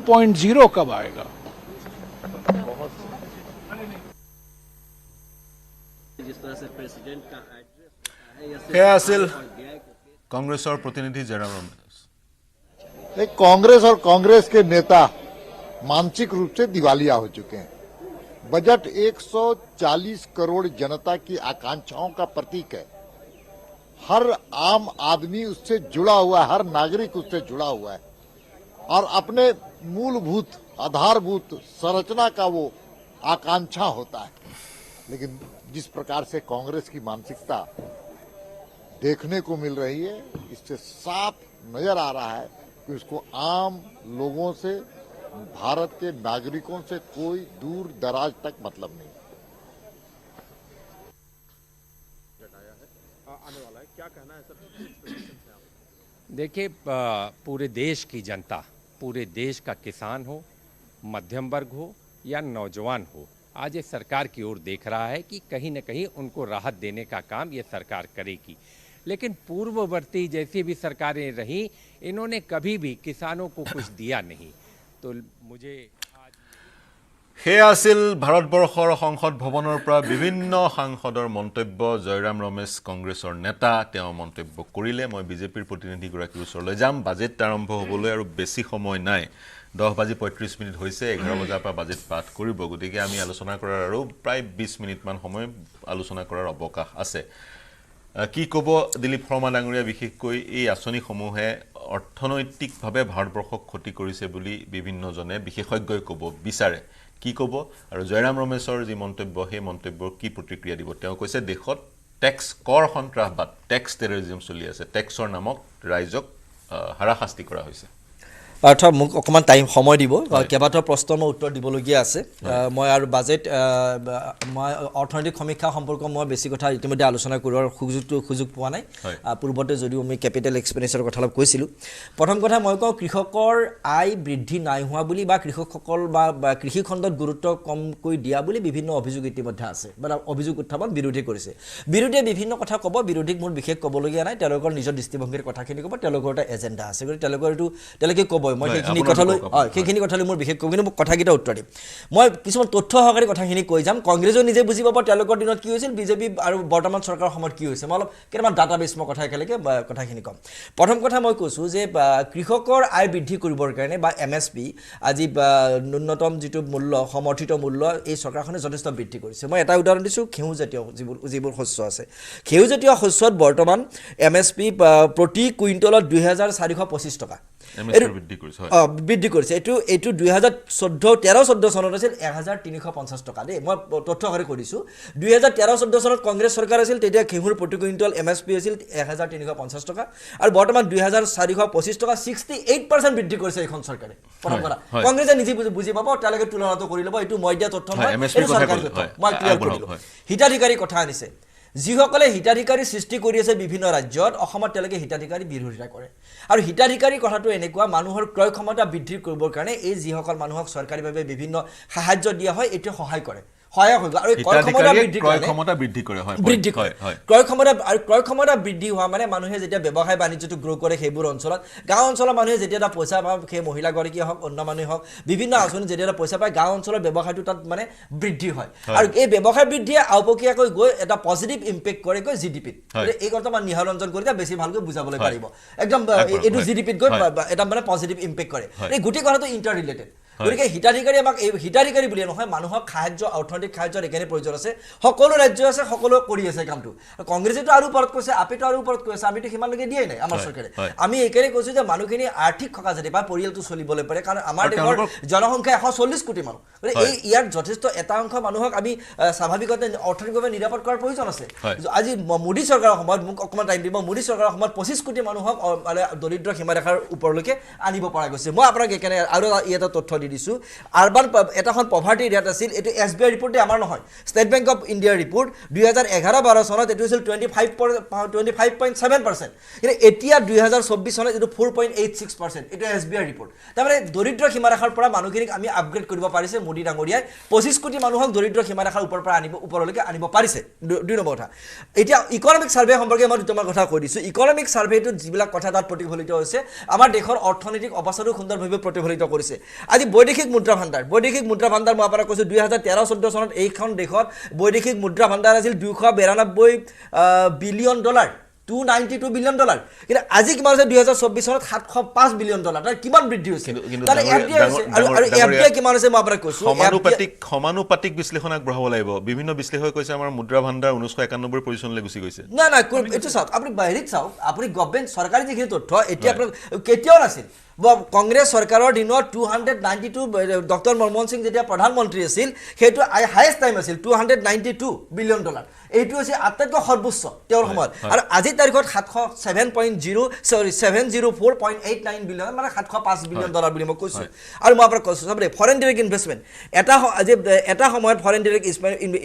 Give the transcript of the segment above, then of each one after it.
2.0 कब आएगा? जिस तरह से प्रेसिडेंट का एड्रेस होता है या क्या हासिल कांग्रेस और प्रतिनिधि जयराम रमेश कांग्रेस और कांग्रेस के नेता मानसिक रूप से दिवालिया हो चुके हैं। बजट 140 करोड़ जनता की आकांक्षाओं का प्रतीक है। हर आम आदमी उससे जुड़ा हुआ है, हर नागरिक उससे जुड़ा हुआ है और अपने मूलभूत आधारभूत संरचना का वो आकांक्षा होता है। लेकिन जिस प्रकार से कांग्रेस की मानसिकता देखने को मिल रही है, इससे साफ नजर आ रहा है कि उसको आम लोगों से, भारत के नागरिकों से कोई दूर दराज तक मतलब नहीं। क्या कहना है सर? देखिए, पूरे देश की जनता, पूरे देश का किसान हो, मध्यम वर्ग हो या नौजवान हो, आज ये सरकार की ओर देख रहा है कि कहीं न कहीं उनको राहत देने का काम ये सरकार करेगी। लेकिन पूर्ववर्ती जैसी भी सरकारें रहीं, इन्होंने कभी भी किसानों को कुछ दिया नहीं। तो मुझे আছিল ভাৰতবৰ্ষৰ সংসদ ভৱনৰ পৰা বিভিন্ন সাংসদৰ মন্তব্য। জয়ৰাম ৰমেশ কংগ্ৰেছৰ নেতা তেওঁ মন্তব্য কৰিলে। মই বিজেপিৰ প্ৰতিনিধিগৰাকীৰ ওচৰলৈ যাম। বাজেট আৰম্ভ হ'বলৈ আৰু বেছি সময় নাই। 10:35 হৈছে। 11 বজাৰ পৰা বাজেট পাঠ কৰিব। গতিকে আমি আলোচনা কৰাৰ আৰু প্ৰায় 20 মিনিটমান সময় আলোচনা কৰাৰ অৱকাশ আছে। কি ক'ব দিলীপ শৰ্মা ডাঙৰীয়া? বিশেষকৈ এই আঁচনিসমূহে অৰ্থনৈতিকভাৱে ভাৰতবৰ্ষক ক্ষতি কৰিছে বুলি বিভিন্নজনে বিশেষজ্ঞই ক'ব বিচাৰে। কি ক'ব আৰু জয়ৰাম ৰমেশৰ যি মন্তব্য, সেই মন্তব্যৰ কি প্ৰতিক্ৰিয়া দিব? তেওঁ কৈছে দেশত টেক্স কৰ সন্ত্ৰাসবাদ, টেক্স টেৰৰিজম চলি আছে। টেক্সৰ নামত ৰাইজক হাৰাশাস্তি কৰা হৈছে। অৰ্থাৎ মোক অকণমান টাইম সময় দিব। কেইবাটাও প্ৰশ্নৰ মই উত্তৰ দিবলগীয়া আছে। মই আৰু বাজেট মই অৰ্থনৈতিক সমীক্ষা সম্পৰ্কে মই বেছি কথা ইতিমধ্যে আলোচনা কৰাৰ সুযোগ পোৱা নাই। পূৰ্বতে যদিও আমি কেপিটেল এক্সপেণ্ডিচাৰৰ কথা অলপ কৈছিলোঁ। প্ৰথম কথা মই কওঁ, কৃষকৰ আয় বৃদ্ধি নাই হোৱা বুলি বা কৃষকসকল বা কৃষি খণ্ডত গুৰুত্ব কমকৈ দিয়া বুলি বিভিন্ন অভিযোগ ইতিমধ্যে আছে বা অভিযোগ উত্থাপন বিৰোধী কৰিছে। বিৰোধীয়ে বিভিন্ন কথা ক'ব, বিৰোধীক মোৰ বিশেষ ক'বলগীয়া নাই। তেওঁলোকৰ নিজৰ দৃষ্টিভংগীৰ কথাখিনি ক'ব, তেওঁলোকৰ এটা এজেণ্ডা আছে। গতিকে তেওঁলোকে ক'ব। মই সেইখিনি কথালৈ মোৰ বিশেষ ক'ব, কিন্তু মোক কথাকেইটা উত্তৰ দিম। মই কিছুমান তথ্য সহকাৰে কথাখিনি কৈ যাম। কংগ্ৰেছেও নিজে বুজি পাব তেওঁলোকৰ দিনত কি হৈছিল, বিজেপি আৰু বৰ্তমান চৰকাৰৰ সময়ত কি হৈছে। মই অলপ কেইটামান ডাটাবেছ মই কথা একেলগে কথাখিনি ক'ম। প্ৰথম কথা মই কৈছোঁ যে কৃষকৰ আয় বৃদ্ধি কৰিবৰ কাৰণে বা MSP আজি ন্যূনতম যিটো মূল্য, সমৰ্থিত মূল্য এই চৰকাৰখনে যথেষ্ট বৃদ্ধি কৰিছে। মই এটা উদাহৰণ দিছোঁ, ঘেঁহুজাতীয় যিবোৰ শস্য আছে। ঘেঁহুজাতীয় শস্যত বৰ্তমান MSP প্ৰতি কুইণ্টলত 2425 টকা বৃদ্ধি কৰিছে। এইটো 2013-14 চনত আছিল 1350 টকা। দেই, মই তথ্য সহকাৰে কৰিছোঁ। 2013-14 চনত কংগ্ৰেছ চৰকাৰ আছিল, তেতিয়া ঘেঁহুৰ প্ৰতি কুইণ্টল MSP আছিল 1350 টকা আৰু বৰ্তমান 2425 টকা। 68% বৃদ্ধি কৰিছে এইখন চৰকাৰে। প্ৰথম কথা, কংগ্ৰেছে নিজে বুজি পাব, তেওঁলোকে তুলনাটো কৰি ল'ব। এইটো মই দিয়া তথ্য নহয়, এইটো চৰকাৰী তথ্য। মই ক্লিয়াৰ কৰি দিলোঁ। হিতাধিকাৰী কথা আনিছে। যিসকলে হিতাধিকাৰী সৃষ্টি কৰি আছে বিভিন্ন ৰাজ্যত, অসমত তেওঁলোকে হিতাধিকাৰী বিৰোধিতা কৰে। আৰু হিতাধিকাৰী কথাটো এনেকুৱা, মানুহৰ ক্ৰয় ক্ষমতা বৃদ্ধি কৰিবৰ কাৰণে এই যিসকল মানুহক চৰকাৰীভাৱে বিভিন্ন সাহায্য দিয়া হয়, এইটো সহায় কৰে। সহায়ক হৈ গ'ল আৰু ক্ৰয় ক্ষমতা বৃদ্ধি হোৱা মানে মানুহে যেতিয়া ব্যৱসায় বাণিজ্যটো গ্ৰ' কৰে সেইবোৰ অঞ্চলত, গাঁও অঞ্চলৰ মানুহে যেতিয়া এটা পইচা পায়, সেই মহিলাগৰাকীয়ে হওক, অন্য মানুহে হওক, বিভিন্ন আঁচনি যেতিয়া এটা পইচা পায়, গাঁও অঞ্চলৰ ব্যৱসায়টো তাত মানে বৃদ্ধি হয়। আৰু এই ব্যৱসায় বৃদ্ধিয়ে আওপকীয়াকৈ গৈ এটা পজিটিভ ইম্পেক্ট কৰেগৈ GDP-ত। এই কথা মই নিহাৰ ৰঞ্জন কৰিলে বেছি ভালকৈ বুজাবলৈ পাৰিব। একদম এইটো GDP-ত গৈ এটা মানে পজিটিভ ইম্পেক্ট কৰে। এই গোটেই কথাটো ইণ্টাৰ ৰিলেটেড। গতিকে হিতাধিকাৰী আমাক হিতাধিকাৰী বুলিয়ে নহয়, মানুহক সাহায্য, অৰ্থনৈতিক সাহায্যৰ এইখিনি প্ৰয়োজন আছে। সকলো ৰাজ্য আছে, সকলোৱে কৰি আছে কামটো। কংগ্ৰেছেতো আৰু ওপৰত কৈছে, আপিতো আৰু ওপৰত কৈছে, আমিতো সিমানলৈকে দিয়াই নাই আমাৰ চৰকাৰে। আমি এইকাৰণে কৈছোঁ যে মানুহখিনি আৰ্থিক সকাহ বা পৰিয়ালটো চলিবলৈ পাৰে, কাৰণ আমাৰ দেশৰ জনসংখ্যা 140 কোটি মানুহ। গতিকে ইয়াত যথেষ্ট এটা অংশ মানুহক আমি স্বাভাৱিকতে অৰ্থনৈতিকভাৱে নিৰাপদ কৰাৰ প্ৰয়োজন আছে। আজি মোদী চৰকাৰৰ সময়ত, মোক অকণমান টাইম দিব, মোদী চৰকাৰৰ সময়ত 25 কোটি মানুহক মানে দৰিদ্ৰ সীমাৰেখাৰ ওপৰলৈকে আনিব পৰা গৈছে। মই আপোনাক এইকাৰণে আৰু এটা তথ্য দি দিছো আৰবান এটাখন পভাৰ্টি ৰেট আছিল এটো এসবিআই ৰিপৰ্টে আমাৰ নহয় ষ্টেট বেংক অফ ইণ্ডিয়াৰ ৰিপৰ্ট 2011-12 চনত এটো আছিল 25.7% কিন্তু এতিয়া 2024 চনত এটো 4.86% এটো এসবিআই ৰিপৰ্ট তাৰমানে দৰিদ্ৰ সীমাৰেখাৰ পৰা মানুহখিনিক আমি আপগ্ৰেড কৰিব পাৰিছে মোডী ডাঙৰীয়াই 25 কোটি মানুহক দৰিদ্ৰ সীমাৰেখাৰ ওপৰৰ পৰা ওপৰলৈকে আনিব পাৰিছে দুই নম্বৰ কথা এতিয়া ইকোনমিক সাৰ্ভে সম্পৰ্কে মই তোমাৰ কথা কৈ দিছো ইকোনমিক সাৰ্ভেটো যিবিলাক কথা তাত প্ৰতিফলিত হৈছে আমাৰ দেশৰ অৰ্থনৈতিক অৱস্থাটো সুন্দৰভাৱে প্ৰতিফলিত কৰিছে আজি বৈদেশিক মুদ্ৰা ভাণ্ডাৰ মই আপোনাক কৈছো 2013-14 চনত এইখন দেশত বৈদেশিক মুদ্ৰা ভাণ্ডাৰ আছিল $292 বিলিয়ন $292 বিলিয়ন কিন্তু আজি কিমান আছে 2024 চনত $705 বিলিয়ন তাৰ কিমান বৃদ্ধি হৈছে তাৰ এফডিআই হৈছে আৰু এফডিআই কিমান আছে মই আপোনাক কৈছো সমানুপাতিক বিশ্লেষণ আগবঢ়াব লাগিব বিভিন্ন বিশ্লেষকে কৈছে আমাৰ মুদ্ৰা ভাণ্ডাৰ 1991 পজিশনলৈ গুচি গৈছে না এটো চাওক আপুনি বাহিৰত চাওক আপুনি গভৰ্ণমেণ্ট চৰকাৰী যিখিনি তথ্য এতিয়া আপোনাক কেতিয়াও নাছিল কংগ্ৰেছ চৰকাৰৰ দিনত 292 ডক্টৰ মনমোহন সিং যেতিয়া প্ৰধানমন্ত্ৰী আছিল সেইটো হাইয়েষ্ট টাইম আছিল $292 বিলিয়ন এইটো হৈছে আটাইতকৈ সৰ্বোচ্চ তেওঁৰ সময়ত আৰু আজি তাৰিখত 704.89 বিলিয়ন মানে $705 বিলিয়ন বুলি মই কৈছো আৰু মই আপোনাক কৈছো সবৰে ফৰেন ডাইৰেক্ট ইনভেষ্টমেন্ট এটা সময়ত ফৰেন ডাইৰেক্ট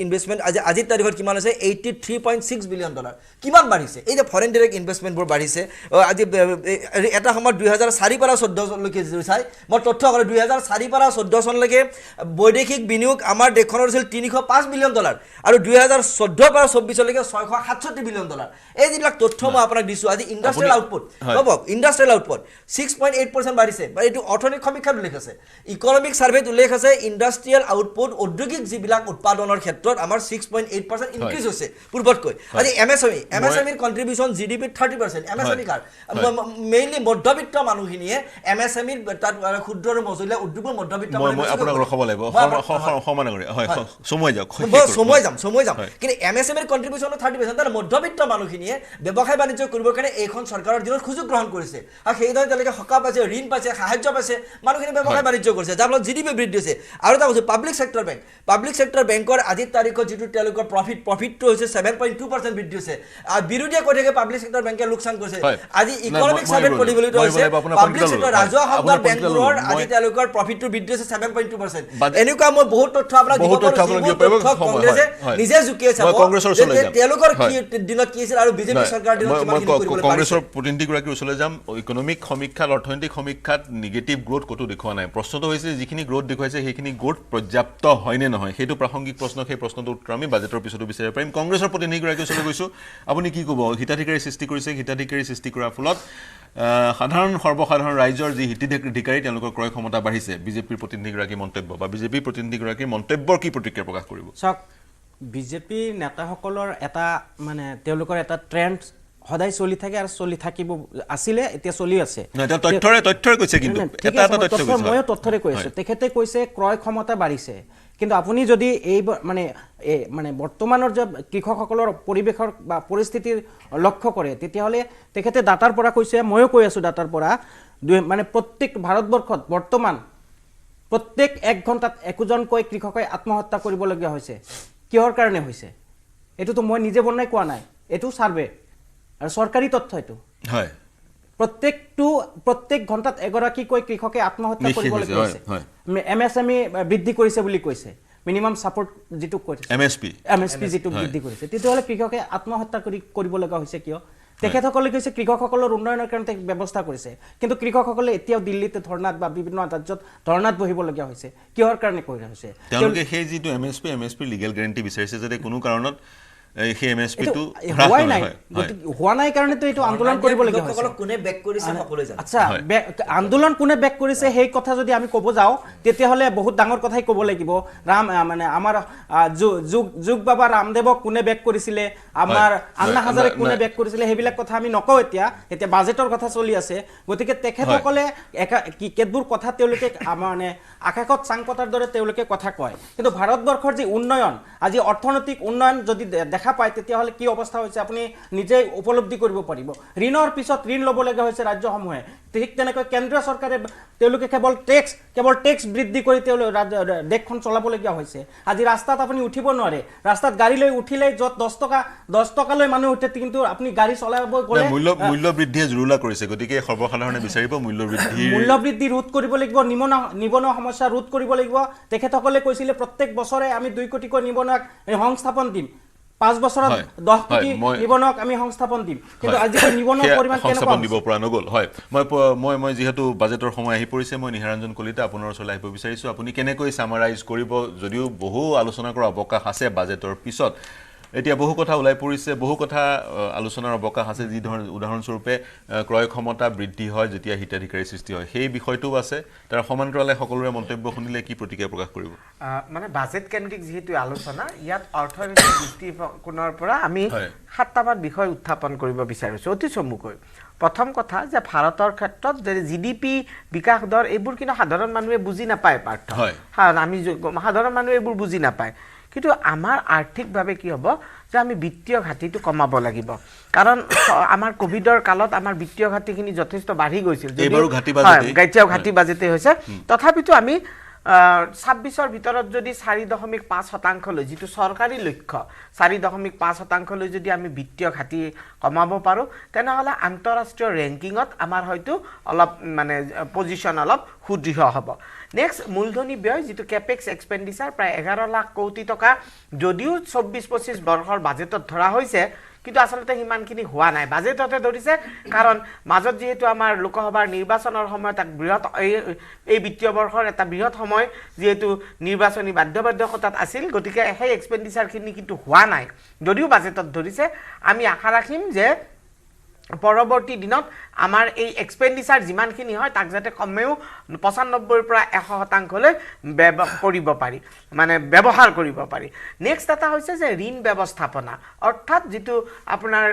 ইনভেষ্টমেন্ট আজি তাৰিখত কিমান আছে $83.6 বিলিয়ন কিমান বাঢ়িছে এই যে ফৰেন ডাইৰেক্ট ইনভেষ্টমেন্টবোৰ বাঢ়িছে আজি এটা সময়ত 2004 পৰা 14 লৈকে চাই মই তথ্য কৰে 2004 পৰা 14 চনলৈকে বৈদেশিক বিনিয়োগ আমাৰ দেশখনৰ আছিল $305 বিলিয়ন আৰু 2014 পৰা 24 লৈকে $667 বিলিয়ন এই যিবিলাক তথ্য মই আপোনাক দিছো আজি ইন্ডাষ্ট্ৰিয়েল আউটপুট ইন্ডাষ্ট্ৰিয়েল আউটপুট 6.8% বাঢ়িছে বা এইটো অৰ্থনৈতিক সমীক্ষাত উল্লেখ আছে ইকোনমিক সাৰ্ভেত উল্লেখ আছে ইন্ডাষ্ট্ৰিয়েল আউটপুট ঔদ্যোগিক যিবিলাক উৎপাদনৰ ক্ষেত্ৰত আমাৰ 6.8% ইনক্ৰিজ হৈছে পূৰ্বতকৈ আজি এমএসএমইৰ কন্ট্ৰিবিউশন জিডিপি 30% এমএসএমই কাৰ মেইনলি মধ্যবিত্ত মানুহখিনিয়ে এমএসএমইৰ তাত ক্ষুদ্ৰ আৰু মজলীয়া উদ্যোগৰ মধ্যবিত্ত মই আপোনাক ৰখাব লাগিব সমান কৰি হয় সময় যাম কিন্তু এমএসএমইৰ কন্ট্ৰিবিউশন 30% তাৰ মধ্যবিত্ত মানুহখিনিয়ে ব্যৱসায় বাণিজ্য কৰিবৰ কাৰণে এইখন চৰকাৰৰ দিনত সুযোগ গ্ৰহণ কৰিছে আৰু সেইদৰে তেওঁলোকে সকাহ পাইছে ঋণ পাইছে সাহায্য পাইছে মানুহখিনি ব্যৱসায় বাণিজ্য কৰিছে যাৰ ফলত জিডিপি বৃদ্ধি হৈছে আৰু এটা হৈছে পাব্লিক সেক্টৰ বেংকৰ আজিৰ তাৰিখত যিটো তেওঁলোকৰ প্ৰফিটটো হৈছে 7.2% বৃদ্ধি হৈছে আৰু বিৰোধীয়ে কৈ থাকে পাব্লিক সেক্টৰ বেংকে লোকচান কৰিছে আজি ইকোনমিক সাৰ্ভেট প্ৰতিফলিত হৈছে পাব্লিক সেক্টৰ ৰাজহুৱা খণ্ডৰ বেংকবোৰৰ আজি তেওঁলোকৰ প্ৰফিটটো বৃদ্ধি হৈছে 7.2% এনেকুৱা মই বহুত তথ্য আপোনাক দিব পাৰো কংগ্ৰেছে নিজে জুকিয়ে চাব তেওঁলোকৰ দিনত কি আছিল আৰু বিজেপি চৰকাৰৰ দিনত কিমান কৰিব পাৰিছে কংগ্ৰেছৰ প্ৰতিনিধিগৰাকীৰ ওচৰলৈ যাম ইকোনমিক সমীক্ষাত অৰ্থনৈতিক সমীক্ষাত নিগেটিভ গ্ৰোথ কতো দেখুৱা নাই প্ৰশ্নটো হৈছে যিখিনি গ্ৰোথ দেখুৱাইছে সেইখিনি গ্ৰোথ পৰ্যাপ্ত হয় নে নহয় সেইটো প্ৰাসংগিক প্ৰশ্ন সেই প্ৰশ্নটোৰ উত্তৰ আমি বাজেটৰ পিছতো বিচাৰিব পাৰিম কংগ্ৰেছৰ প্ৰতিনিধিগৰাকীৰ ওচৰলৈ গৈছো আপুনি কি ক'ব হিতাধিকাৰী সৃষ্টি কৰাৰ ফলত সৰ্বসাধাৰণ ৰাইজৰ যি হিতাধিকাৰী তেওঁলোকৰ ক্ৰয় ক্ষমতা বাঢ়িছে বিজেপিৰ প্ৰতিনিধিগৰাকীৰ মন্তব্য বা বিজেপিৰ প্ৰতিনিধিগৰাকীৰ মন্তব্যৰ কি প্ৰতিক্ৰিয়া প্ৰকাশ কৰিব চাওক বিজেপি নেতাসকলৰ এটা মানে তেওঁলোকৰ এটা ট্ৰেন্ড সদায় চলি থাকে আৰু চলি থাকিব আছিলে এতিয়া চলি আছে তথ্যৰে কৈছে কিন্তু এটা তথ্য কৈছে মই তথ্যৰে কৈছো তেখেতে কৈছে ক্ৰয় ক্ষমতা বাঢ়িছে কিন্তু আপুনি যদি এই মানে বৰ্তমানৰ যে কৃষকসকলৰ পৰিবেশৰ বা পৰিস্থিতিৰ লক্ষ্য কৰে তেতিয়াহলে তেখেতে ডাটাৰ পৰা কৈছে ময়ো কৈ আছো ডাটাৰ পৰা মানে প্ৰত্যেক ভাৰতবৰ্ষত বৰ্তমান প্ৰত্যেক 1 ঘণ্টাত একজনকৈ কৃষকে আত্মহত্যা কৰিবলগীয়া হৈছে কিহৰ কাৰণে হৈছে এটোতো মই নিজে বনাই কোৱা নাই এটো সাৰ্ভে আৰু চৰকাৰী তথ্য এটো হয় প্ৰত্যেক ঘণ্টাত এগৰাকীকৈ কৃষকে আত্মহত্যা কৰিবলগীয়া হৈছে এমএসএমই বৃদ্ধি কৰিছে বুলি কৈছে মিনিমাম সাপোৰ্ট যেটো কৈছে এমএসপি যেটো বৃদ্ধি কৰিছে তেতিয়াহলে কৃষকে আত্মহত্যা কৰিবলগীয়া হৈছে কিয় তেখেতসকলে কৈছে কৃষকসকলৰ উন্নয়নৰ কাৰণে ব্যৱস্থা কৰিছে কিন্তু কৃষকসকলে এতিয়াও দিল্লীতে ধৰ্ণাত বা বিভিন্ন ৰাজ্যত ধৰ্ণাত বহিবলগীয়া হৈছে কিহৰ কাৰণে কৰি হৈছে তেওঁলোকে সেই যিটো এমএসপি লিগেল গ্যাৰান্টি বিচাৰিছে যাতে কোনো কাৰণত এই এমএসপি টো হোৱা নাই কাৰণে তো এইটো আন্দোলন কৰিবলগীয়া হৈছে কোনে বেক কৰিছে সকলোৱে জানে আচ্ছা আন্দোলন কোনে বেক কৰিছে সেই কথা যদি আমি ক'ব যাও তেতিয়াহলে বহুত ডাঙৰ কথাই ক'ব লাগিব মানে আমাৰ যুগ বাবা ৰামদেৱক কোনে বেক কৰিছিলে আমাৰ আন্না হাজাৰে কোনে বেক কৰিছিলে হেবিলাক কথা আমি নকও এতিয়া বাজেটৰ কথা চলি আছে গতিকে তেখেতসকলে কেতবোৰ কথা তেওঁলোকে মানে আকাশত চাংপতাৰ দৰে তেওঁলোকে কথা কয় কিন্তু ভাৰতবৰ্ষৰ যি উন্নয়ন আজি অৰ্থনৈতিক উন্নয়ন যদি দেখা পায় তেতিয়াহ'লে কি অৱস্থা হৈছে আপুনি নিজেই উপলব্ধি কৰিব পাৰিব ঋণৰ পিছত ঋণ ল'বলগীয়া হৈছে ৰাজ্যসমূহে ঠিক তেনেকৈ কেন্দ্ৰীয় চৰকাৰে তেওঁলোকে কেৱল টেক্স বৃদ্ধি কৰি দেশখন চলাবলগীয়া হৈছে আজি ৰাস্তাত আপুনি উঠিব নোৱাৰে ৰাস্তাত গাড়ী লৈ উঠিলেই য'ত 10 টকালৈ মানুহ উঠে কিন্তু আপুনি গাড়ী চলাব গ'লে মূল্য বৃদ্ধিয়ে জুৰুলা কৰিছে গতিকে সৰ্বসাধাৰণে বিচাৰিব মূল্য বৃদ্ধি ৰোধ কৰিব লাগিব নিবনুৱা সমস্যা ৰোধ কৰিব লাগিব তেখেতসকলে কৈছিলে প্ৰত্যেক বছৰে আমি 2 কোটিকৈ নিবনুৱাক সংস্থাপন দিম 5 বছৰত 10 কোটি নিবনুৱাক আমি সংস্থাপন দিম কিন্তু আজি নিবনুৱাৰ পৰিমাণ কেনেকুৱা দিব পৰা নগ'ল হয় মই যেহেতু বাজেটৰ সময় আহি পৰিছে মই নিহাৰঞ্জন কলিতা আপোনাৰ ওচৰলৈ আহিব বিচাৰিছোঁ আপুনি কেনেকৈ সামাৰাইজ কৰিব যদিও বহু আলোচনা কৰাৰ অৱকাশ আছে বাজেটৰ পিছত এতিয়া বহু কথা ওলাই পৰিছে বহু কথা আলোচনাৰ অৱকাশ আছে যি ধৰণৰ উদাহৰণস্বৰূপে ক্ৰয় ক্ষমতা বৃদ্ধি হয় যেতিয়া হিতাধিকাৰী সৃষ্টি হয় সেই বিষয়টোও আছে তাৰ সমান্তৰালে সকলোৰে মন্তব্য শুনিলে কি প্ৰতিক্ৰিয়া প্ৰকাশ কৰিব মানে বাজেট কেন্দ্ৰিক যেহেতু আলোচনা ইয়াত অৰ্থনৈতিক দৃষ্টিকোণৰ পৰা আমি 7টামান বিষয় উত্থাপন কৰিব বিচাৰিছোঁ অতি চমুকৈ প্ৰথম কথা যে ভাৰতৰ ক্ষেত্ৰত যে জিডিপি বিকাশ দৰ এইবোৰ কিন্তু সাধাৰণ মানুহে বুজি নাপায় পাৰ্থ আমি সাধাৰণ মানুহে এইবোৰ বুজি নাপায় কিন্তু আমাৰ আৰ্থিকভাৱে কি হ'ব যে আমি বিত্তীয় ঘাটিটো কমাব লাগিব কাৰণ আমাৰ কোভিডৰ কালত আমাৰ বিত্তীয় ঘাটিখিনি যথেষ্ট বাঢ়ি গৈছিল এইবাৰো ঘাটি বাজেটে হৈছে তথাপিতো আমি 26ৰ ভিতৰত যদি 4.5% লৈ যিটো চৰকাৰী লক্ষ্য 4.5% লৈ যদি আমি বিত্তীয় ঘাটি কমাব পাৰোঁ তেনেহ'লে আন্তঃৰাষ্ট্ৰীয় ৰেংকিঙত আমাৰ হয়তো অলপ মানে পজিশ্যন অলপ সুদৃঢ় হ'ব নেক্সট মূলধনী ব্যয় যিটো কেপেক্স এক্সপেণ্ডিচাৰ প্ৰায় 11 লাখ কোটি টকা যদিও 24-25 বৰ্ষৰ বাজেটত ধৰা হৈছে কিন্তু আসলতে হিমানখিনি হোৱা নাই বাজেটতে ধৰিছে কাৰণ মাজত যেহেতু আমাৰ লোকসভাৰ নিৰ্বাচনৰ সময়ত এক বৃহৎ এই বিত্তীয় বৰ্ষৰ এটা বৃহৎ সময় যেহেতু নিৰ্বাচনী বাধ্যবাধকতাত আছিল গতিকে সেই এক্সপেণ্ডিচাৰখিনি কিন্তু হোৱা নাই যদিও বাজেটত ধৰিছে আমি আশা ৰাখিম যে পৰৱৰ্তী দিনত আমাৰ এই এক্সপেণ্ডিচাৰ যিমানখিনি হয় তাক যাতে কমেও 95ৰ পৰা 100% লৈ কৰিব পাৰি মানে ব্যৱহাৰ কৰিব পাৰি নেক্সট এটা হৈছে যে ঋণ ব্যৱস্থাপনা অৰ্থাৎ যেটো আপোনাৰ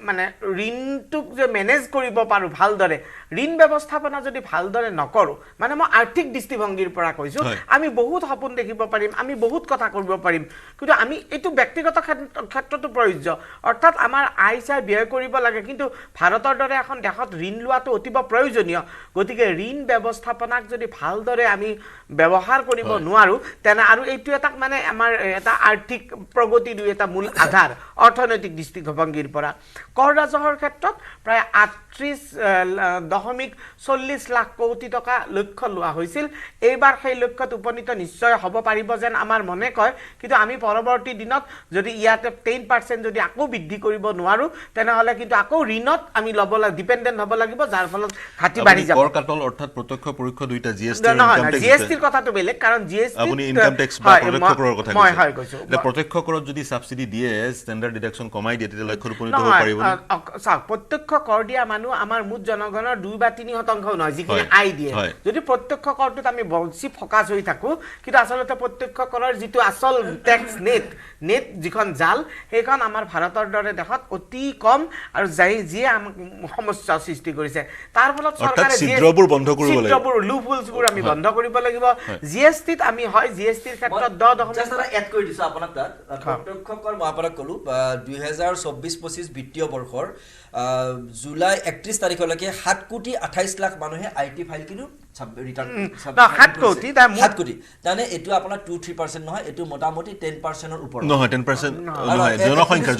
মানে ঋণটোক যে মেনেজ কৰিব পাৰো ভালদৰে ঋণ ব্যৱস্থাপনা যদি ভালদৰে নকৰো মানে মই আৰ্থিক দৃষ্টিভংগীৰ পৰা কৈছো আমি বহুত সপোন দেখিব পাৰিম আমি বহুত কথা কৰিব পাৰিম কিন্তু আমি এটো ব্যক্তিগত ক্ষেত্ৰতো প্ৰয়োজ্য অৰ্থাৎ আমাৰ আয় চাই ব্যয় কৰিব লাগে কিন্তু ভাৰতৰ দৰে এখন দেশত ঋণ লোৱাটো অতিব প্ৰয়োজনীয় গতিকে ঋণ ব্যৱস্থাপনাক যদি ভালদৰে আমি ব্যৱহাৰ কৰিব নোৱাৰো তেনে আৰু এইটো এটা মানে আমাৰ এটা আৰ্থিক প্ৰগতি দুই এটা মূল আধাৰ অৰ্থনৈতিক দৃষ্টিভংগীৰ পৰা কৰ ৰাজহৰ ক্ষেত্ৰত প্ৰায় 38.40 লাখ কোটি টকা লক্ষ্য লোৱা হৈছিল এইবাৰ সেই লক্ষ্যত উপনীত নিশ্চয় হ'ব পাৰিব যেন আমাৰ মনে কয় কিন্তু আমি পৰৱৰ্তী দিনত যদি ইয়াতে 10% যদি আকৌ বৃদ্ধি কৰিব নোৱাৰো তেনেহলে কিন্তু আকৌ ঋণত আমি ল'ব ডিপেন্ডেন্ট হ'ব লাগিব যাৰ ফলত ঘাটি বাঢ়ি যাব কৰ কাটল অৰ্থাৎ প্ৰত্যক্ষ পৰোক্ষ দুইটা জিএসটি জিএসটিৰ কথাটো বেলেগ কাৰণ জিএসটি আপুনি ইনকাম টেক্স বা প্ৰত্যক্ষ কৰৰ কথা মই হয় কৈছো প্ৰত্যক্ষ কৰত যদি সাবসিডি দিয়ে স্ট্যান্ডাৰ্ড ডিডাকশন কমাই দিয়ে তেতিয়া লক্ষ্যত উপনীত হ'ব পাৰিব চাওক প্ৰত্যক্ষ কৰ দিয়া মানুহ আমাৰ মুঠ জনগণৰ 2 বা 3% নহয় যিখিনি আয় দিয়ে যদি প্ৰত্যক্ষ কৰটোত আমি বেছি ফোকাস হৈ থাকো কিন্তু আসলতে প্ৰত্যক্ষ কৰৰ যিটো আসল টেক্স নেট যিখন জাল সেইখন আমাৰ ভাৰতৰ দৰে দেশত অতি কম আৰু যিয়ে সমস্যা সৃষ্টি কৰিছে তাৰ ফলত চৰকাৰে ছিদ্ৰবোৰ বন্ধ কৰিব লাগিব ছিদ্ৰবোৰ লুপহোলছবোৰ আমি বন্ধ কৰিব লাগিব জিএসটিত আমি হয় জিএসটিৰ ক্ষেত্ৰত 10% এড কৰি দিছো আপোনাক তাত প্ৰত্যক্ষ কৰ মই আপোনাক কলো 2024-25 বিত্তীয় বৰ্ষৰ জুলাই 31 তাৰিখলৈকে 7 কোটি 28 লাখ মানুহে আইটি ফাইল কিনো ৰিটাৰ্ণ 7 কোটি তানে এটো আপোনাৰ 2-3% নহয় এটো মোটামুটি 10% ৰ ওপৰত নহয় 10% নহয়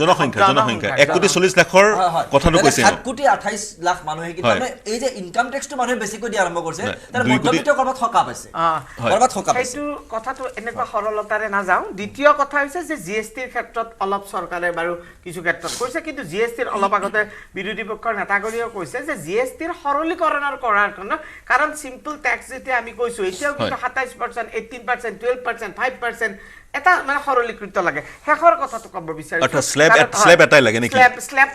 জনসংখ্যা 1 কোটি 40 লাখৰ কথাটো কৈছে 7 কোটি 28 লাখ মানুহে কি মানে এই যে ইনকাম টেক্সটো মানুহে বেছিকৈ দিয়া আৰম্ভ কৰিছে তাৰ মধ্যবিত্ত কৰবাত থকা পাইছে সেইটো কথাটো এনেকুৱা সৰলতাৰে না যাও দ্বিতীয় কথা হৈছে যে জিএসটিৰ ক্ষেত্ৰত অলপ চৰকাৰে বাৰু কিছু ক্ষেত্ৰত কৈছে কিন্তু জিএসটিৰ অলপ আগতে বিৰোধী পক্ষৰ নেতাগৰীও কৈছে যে জিএসটিৰ সৰলীকৰণৰ কৰাৰ কাৰণ সিম্পল ট্যাক্স যেতে আমি কৈছো এতিয়াও কিন্তু 27% 18% 12% 5% এটা মানে সৰলীকৃত লাগে শেষৰ কথাটো ক'ব বিচাৰিছো আচ্ছা স্ল্যাব এটাই লাগে নেকি স্ল্যাব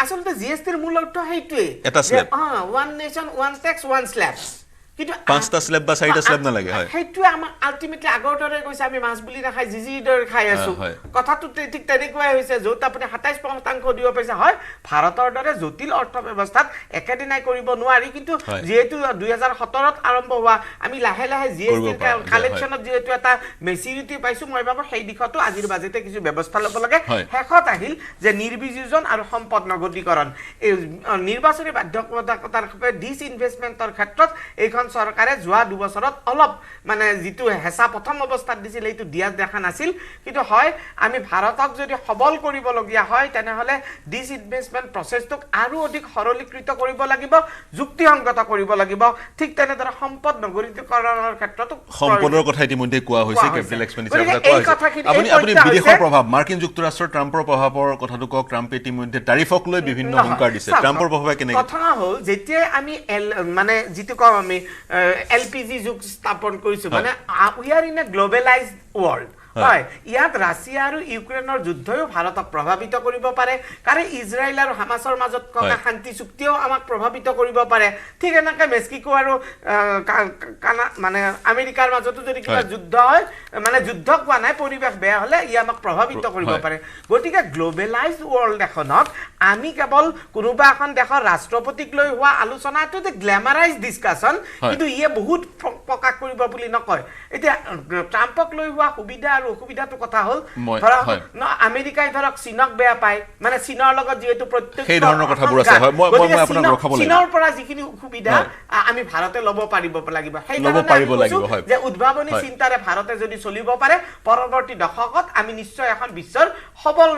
আসলতে জিএসটিৰ মূল অৰ্থ সেইটোৱে এটা slab one nation one tax one slab কিন্তু 5টা স্লেব বা 4টা স্লেব নালাগে হয় সেইটোৱে আমাক আল্টিমেটলি আগৰ দৰে কৈছে আমি মাছ বুলি নাখাই যি দৰে খাই আছো কথাটো ঠিক তেনেকুৱাই হৈছে য'ত আপুনি 27% দিব পাইছে হয় ভাৰতৰ দৰে জটিল অৰ্থ ব্যৱস্থাত একেদিনাই কৰিব নোৱাৰি কিন্তু যেহেতু 2017ত আৰম্ভ হোৱা আমি লাহে লাহে জিএসটি কালেকশ্যনত যেহেতু এটা মেচিউৰিটি পাইছো মই ভাবো সেই দিশতো আজিৰ বাজেটে কিছু ব্যৱস্থা ল'ব লাগে শেষত আহিল যে নিৰ্বিযোজন আৰু সম্পদ নগদীকৰণ এই নিৰ্বাচনী বাধ্যবাধকতাৰ ডিসইনভেষ্টমেন্টৰ ক্ষেত্ৰত এইখন চৰকাৰে যোৱা 2 বছৰত অলপ মানে যিটো হেঁচা প্ৰথম অৱস্থাত দিছিল এইটো দিয়া দেখা নাছিল কিন্তু হয় আমি ভাৰতক যদি সবল কৰিবলগীয়া হয় তেনেহলে ডিসইনভেষ্টমেন্ট প্ৰচেছটোক আৰু অধিক সৰলীকৃত কৰিব লাগিব যুক্তিসংগত কৰিব লাগিব ঠিক তেনেদৰে সম্পদ নগৰীকৰণৰ ক্ষেত্ৰতো সম্পদৰ কথা ইতিমধ্যে কোৱা হৈছে কেপিটেল এক্সপেণ্ডিচাৰৰ কথা কোৱা হৈছে আপুনি বিদেশৰ প্ৰভাৱ মাৰ্কিন যুক্তৰাষ্ট্ৰৰ ট্ৰাম্পৰ প্ৰভাৱৰ কথাটো কওক ট্ৰাম্পে ইতিমধ্যে তাৰিফক লৈ বিভিন্ন হুংকাৰ দিছে ট্ৰাম্পৰ প্ৰভাৱে কেনেকৈ কথা হ'ল যেতিয়া আমি মানে যিটো কম আমি এলপিজি যুগ স্থাপন কৰিছো মানে we are in a globalized world হয় ইয়াত ৰাছিয়া আৰু ইউক্ৰেইনৰ যুদ্ধয়ো ভাৰতক প্ৰভাৱিত কৰিব পাৰে কাৰণ ইজৰাইল আৰু হামাছৰ মাজত থকা শান্তি চুক্তিও আমাক প্ৰভাৱিত কৰিব পাৰে ঠিক এনেকৈ মেক্সিকো আৰু মানে আমেৰিকাৰ মাজতো যদি কিবা যুদ্ধ হয় মানে যুদ্ধ কোৱা নাই পৰিৱেশ বেয়া হলে ই আমাক প্ৰভাৱিত কৰিব পাৰে গতিকে গ্লোবেলাইজড ওয়াৰ্ল্ড এখনত আমি কেৱল কোনোবা এখন দেশৰ ৰাষ্ট্ৰপতিক লৈ হোৱা আলোচনাটো যে গ্ল্যামাৰাইজ ডিসকাশন কিন্তু ইয়ে বহুত প্ৰকাশ কৰিব বুলি নকয় এতিয়া ট্ৰাম্পক লৈ হোৱা সুবিধা অসুবিধাটো কথা হল ধৰা আমেৰিকাই ধৰক চীনক বেয়া পায় মানে চীনৰ লগত যেহেতু প্ৰত্যক্ষ সেই ধৰণৰ কথাবোৰ আছে হয় মই আপোনাক ৰখাব লাগিব চীনৰ পৰা যিখিনি সুবিধা আমি ভাৰতে ল'ব পাৰিব লাগিব সেই যে উদ্ভাৱনী চিন্তাৰে ভাৰতে যদি চলিব পাৰে পৰৱৰ্তী দশকত আমি নিশ্চয় এখন বিশ্বৰ সবল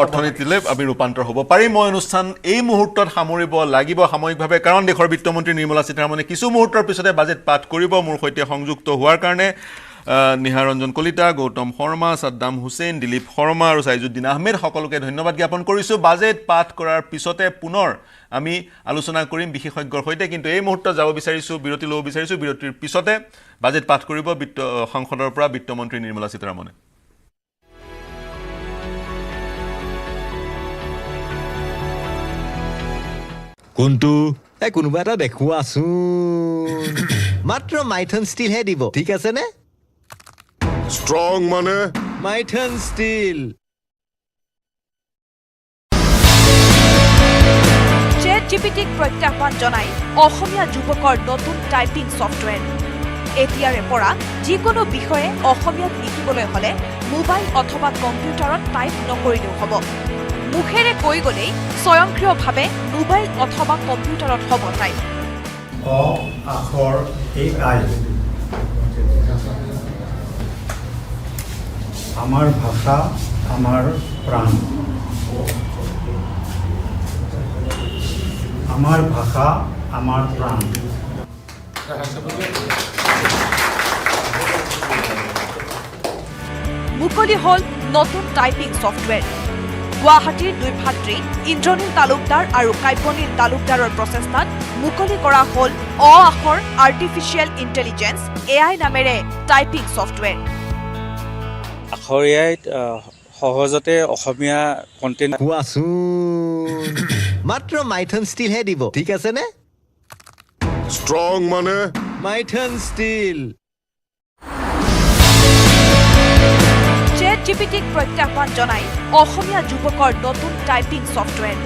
অৰ্থনীতিলৈ আমি ৰূপান্তৰ হ'ব পাৰিম মই অনুষ্ঠান এই মুহূৰ্তত সামৰিব লাগিব সাময়িকভাৱে কাৰণ দেশৰ বিত্তমন্ত্ৰী নিৰ্মলা সীতাৰমণে কিছু মুহূৰ্তৰ পিছতে বাজেট পাঠ কৰিব মোৰ সৈতে সংযুক্ত হোৱাৰ কাৰণে নিহাৰঞ্জন কলিতা গৌতম শৰ্মা সাদ্দাম হুছেইন দিলীপ শৰ্মা আৰু সাইজুদ্দিন আহমেদ সকলোকে ধন্যবাদ জ্ঞাপন কৰিছোঁ বাজেট পাঠ কৰাৰ পিছতে পুনৰ আমি আলোচনা কৰিম বিশেষজ্ঞৰ সৈতে কিন্তু এই মুহূৰ্তত যাব বিচাৰিছোঁ বিৰতি ল'ব বিচাৰিছোঁ বিৰতিৰ পিছতে বাজেট পাঠ কৰিব সংসদৰ পৰা বিত্তমন্ত্ৰী নিৰ্মলা সীতাৰমণে কোনটো কোনোবা এটা দেখুৱাচোন মাত্ৰ মাইথন ষ্টিল হে দিব ঠিক আছে নে স্ট্ৰং মানে মাইথন ষ্টিল ChatGPTক প্ৰত্যাহ্বান জনাই অসমীয়া যুৱকৰ নতুন টাইপিং ছফটৱেৰ এতিয়াৰে পৰা যিকোনো বিষয়ে অসমীয়াত লিখিবলৈ হলে মোবাইল অথবা কম্পিউটাৰত টাইপ নকৰিলেও হ'ব মুখেৰে কৈ গলেই স্বয়ংক্ৰিয়ভাৱে মোবাইল অথবা কম্পিউটাৰত হ'ব টাইপ অ আখৰ AI আমাৰ ভাষা আমাৰ প্ৰাণ আমাৰ ভাষা আমাৰ প্ৰাণ মুকলি হল নতুন টাইপিং ছফটৱেৰ গুৱাহাটীৰ দুই ভাতৃ ইন্দ্ৰনীল তালুকদাৰ আৰু কাব্যনীল তালুকদাৰৰ প্ৰচেষ্টাত মুকলি কৰা হল আখৰ আৰ্টিফিচিয়েল ইণ্টেলিজেন্স AI নামেৰে টাইপিং ছফটৱেৰ আখৰ AIত সহজতে অসমীয়া কন্টেন্ট কোৱাচোন মাত্ৰ মাইথন ষ্টিল হে দিব ঠিক আছে নে স্ট্ৰং মানে মাইথন ষ্টিল ChatGPTক প্ৰত্যাহ্বান জনাই অসমীয়া যুৱকৰ নতুন টাইপিং ছফটৱেৰ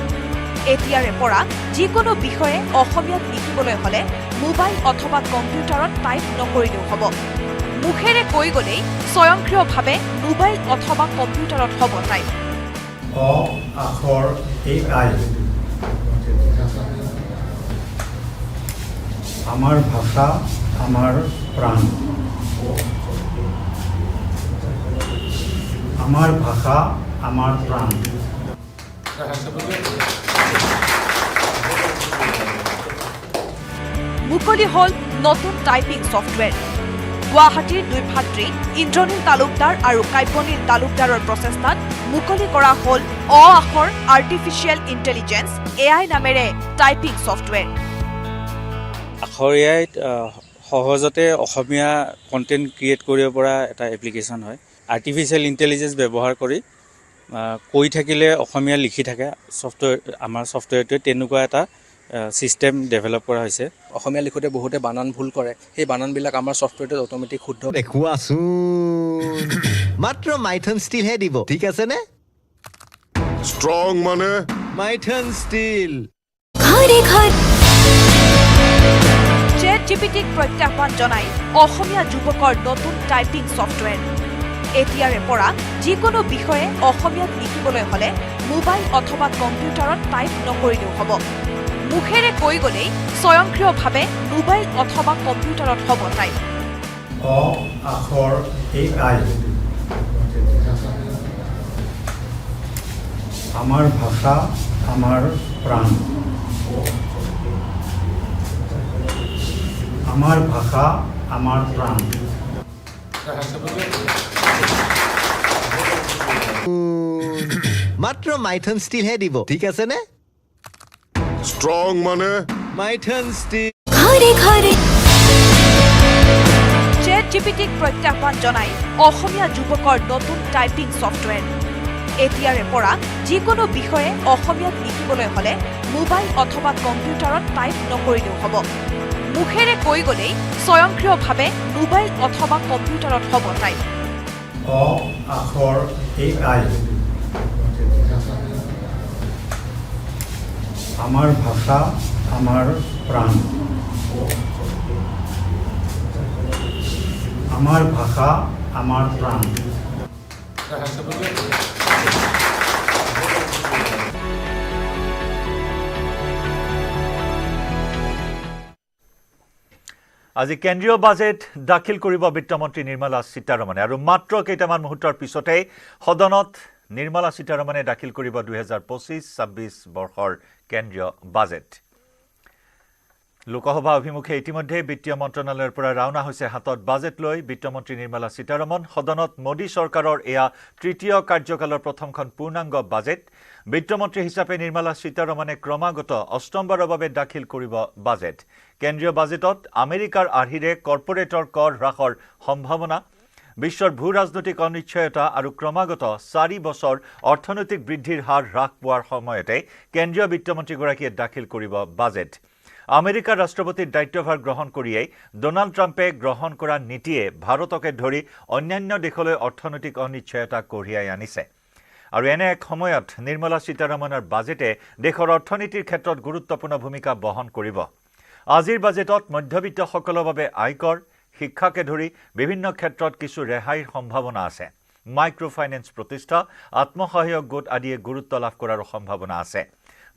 এতিয়াৰে পৰা যিকোনো বিষয়ে অসমীয়াত লিখিবলৈ হলে মোবাইল অথবা কম্পিউটাৰত টাইপ নকৰিলেও হ'ব মুখেৰে কৈ গলেই স্বয়ংক্ৰিয়ভাৱে মোবাইল অথবা কম্পিউটাৰত হ'ব টাইপ অ আখৰ AI আমাৰ ভাষা আমাৰ প্ৰাণ আমাৰ ভাষা আমাৰ প্ৰাণ মুকলি হল নতুন টাইপিং ছফটৱেৰ গুৱাহাটীৰ দুই ভাতৃ ইন্দ্ৰনীল তালুকদাৰ আৰু কাব্যনীল তালুকদাৰৰ প্ৰচেষ্টাত মুকলি কৰা হল আখৰ আৰ্টিফিচিয়েল ইণ্টেলিজেন্স AI নামেৰে টাইপিং ছফটৱেৰ আখৰ AIত সহজতে অসমীয়া কন্টেন্ট ক্ৰিয়েট কৰিব পৰা এটা এপ্লিকেশ্যন হয় আৰ্টিফিচিয়েল ইণ্টেলিজেন্স ব্যৱহাৰ কৰি কৈ থাকিলে অসমীয়া লিখি থাকে ছফটৱেৰ আমাৰ ছফটৱেৰটোৱে তেনেকুৱা এটা ছিষ্টেম ডেভেলপ কৰা হৈছে অসমীয়া লিখোঁতে বহুতে বানান ভুল কৰে সেই বানানবিলাক আমাৰ ছফ্টৱেৰটোত অট'মেটিক শুদ্ধ দেখুৱাচোন মাত্ৰ মাইথন ষ্টিলহে দিব ঠিক আছে নে स्ट्रॉन्ग माने মাইথন ষ্টিল ChatGPTক প্ৰত্যাহ্বান জনাই অসমীয়া যুৱকৰ নতুন টাইপিং ছফ্টৱেৰ এতিয়াৰে পৰা যিকোনো বিষয়ে অসমীয়াত লিখিবলৈ হ'লে মোবাইল অথবা কম্পিউটাৰত টাইপ নকৰিলেও হ'ব মুখেৰে কৈ গ'লেই স্বয়ংক্ৰিয়ভাৱে মোবাইল অথবা কম্পিউটাৰত হ'ব টাইপ অ আখৰ AI আমাৰ ভাষা আমাৰ প্ৰাণ আমাৰ ভাষা আমাৰ প্ৰাণ মাত্ৰ মাইথন ষ্টিলহে দিব ঠিক আছে নে स्ट्रॉन्ग माने মাইথন ষ্টিল ChatGPTক প্ৰত্যাহ্বান জনাই অসমীয়া যুৱকৰ নতুন টাইপিং ছফ্টৱেৰ এতিয়াৰে পৰা যিকোনো বিষয়ে অসমীয়াত লিখিবলৈ হ'লে মোবাইল অথবা কম্পিউটাৰত টাইপ নকৰিলেও হ'ব মুখেৰে কৈ গ'লেই স্বয়ংক্ৰিয়ভাৱে মোবাইল অথবা কম্পিউটাৰত হ'ব টাইপ অ আখৰ AI আমাৰ ভাষা আমাৰ প্ৰাণ আমাৰ ভাষা আমাৰ প্ৰাণ আজি কেন্দ্ৰীয় বাজেট দাখিল কৰিব বিত্তমন্ত্ৰী নিৰ্মলা সীতাৰমণে আৰু মাত্ৰ কেইটামান মুহূৰ্তৰ পিছতেই সদনত নিৰ্মলা সীতাৰমণে দাখিল কৰিব 2025-26 বৰ্ষৰ কেন্দ্ৰীয় বাজেট লোকসভা অভিমুখে ইতিমধ্যে বিত্তীয় মন্ত্ৰণালয়ৰ পৰা ৰাওনা হৈছে হাতত বাজেট লৈ বিত্তমন্ত্ৰী নিৰ্মলা সীতাৰমণ সদনত মোদী চৰকাৰৰ এয়া তৃতীয় কাৰ্যকালৰ প্ৰথমখন পূৰ্ণাংগ বাজেট বিত্তমন্ত্ৰী হিচাপে নিৰ্মলা সীতাৰমণে ক্ৰমাগত অষ্টমবাৰৰ বাবে দাখিল কৰিব বাজেট কেন্দ্ৰীয় বাজেটত আমেৰিকাৰ আৰ্হিৰে কৰ্পোৰেটৰ কৰ হ্ৰাসৰ সম্ভাৱনা বিশ্বৰ ভূ ৰাজনৈতিক অনিশ্চয়তা আৰু ক্ৰমাগত 4 বছৰ অৰ্থনৈতিক বৃদ্ধিৰ হাৰ হ্ৰাস পোৱাৰ সময়তে কেন্দ্ৰীয় বিত্তমন্ত্ৰীগৰাকীয়ে দাখিল কৰিব বাজেট আমেৰিকাৰ ৰাষ্ট্ৰপতিৰ দায়িত্বভাৰ গ্ৰহণ কৰিয়েই ডোনাল্ড ট্ৰাম্পে গ্ৰহণ কৰা নীতিয়ে ভাৰতকে ধৰি অন্যান্য দেশলৈ অৰ্থনৈতিক অনিশ্চয়তা কঢ়িয়াই আনিছে আৰু এনে এক সময়ত নিৰ্মলা সীতাৰমণৰ বাজেটে দেশৰ অৰ্থনীতিৰ ক্ষেত্ৰত গুৰুত্বপূৰ্ণ ভূমিকা বহন কৰিব আজিৰ বাজেটত মধ্যবিত্তসকলৰ বাবে আয়কৰ শিক্ষাকে ধৰি বিভিন্ন ক্ষেত্ৰত কিছু ৰেহাইৰ সম্ভাৱনা আছে মাইক্ৰ ফাইনেন্স প্ৰতিষ্ঠা আত্মসহায়ক গোট আদিয়ে গুৰুত্ব লাভ কৰাৰ সম্ভাৱনা আছে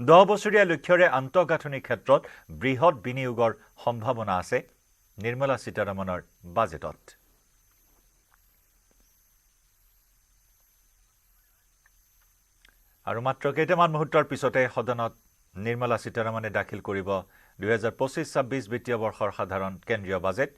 10 বছৰীয়া লক্ষ্যৰে আন্তঃগাঁথনিৰ ক্ষেত্ৰত বৃহৎ বিনিয়োগৰ সম্ভাৱনা আছে নিৰ্মলা সীতাৰমণৰ বাজেটত আৰু মাত্ৰ কেইটামান মুহূৰ্তৰ পিছতে সদনত নিৰ্মলা সীতাৰমণে দাখিল কৰিব 2025-26 বিত্তীয় বৰ্ষৰ সাধাৰণ কেন্দ্ৰীয় বাজেট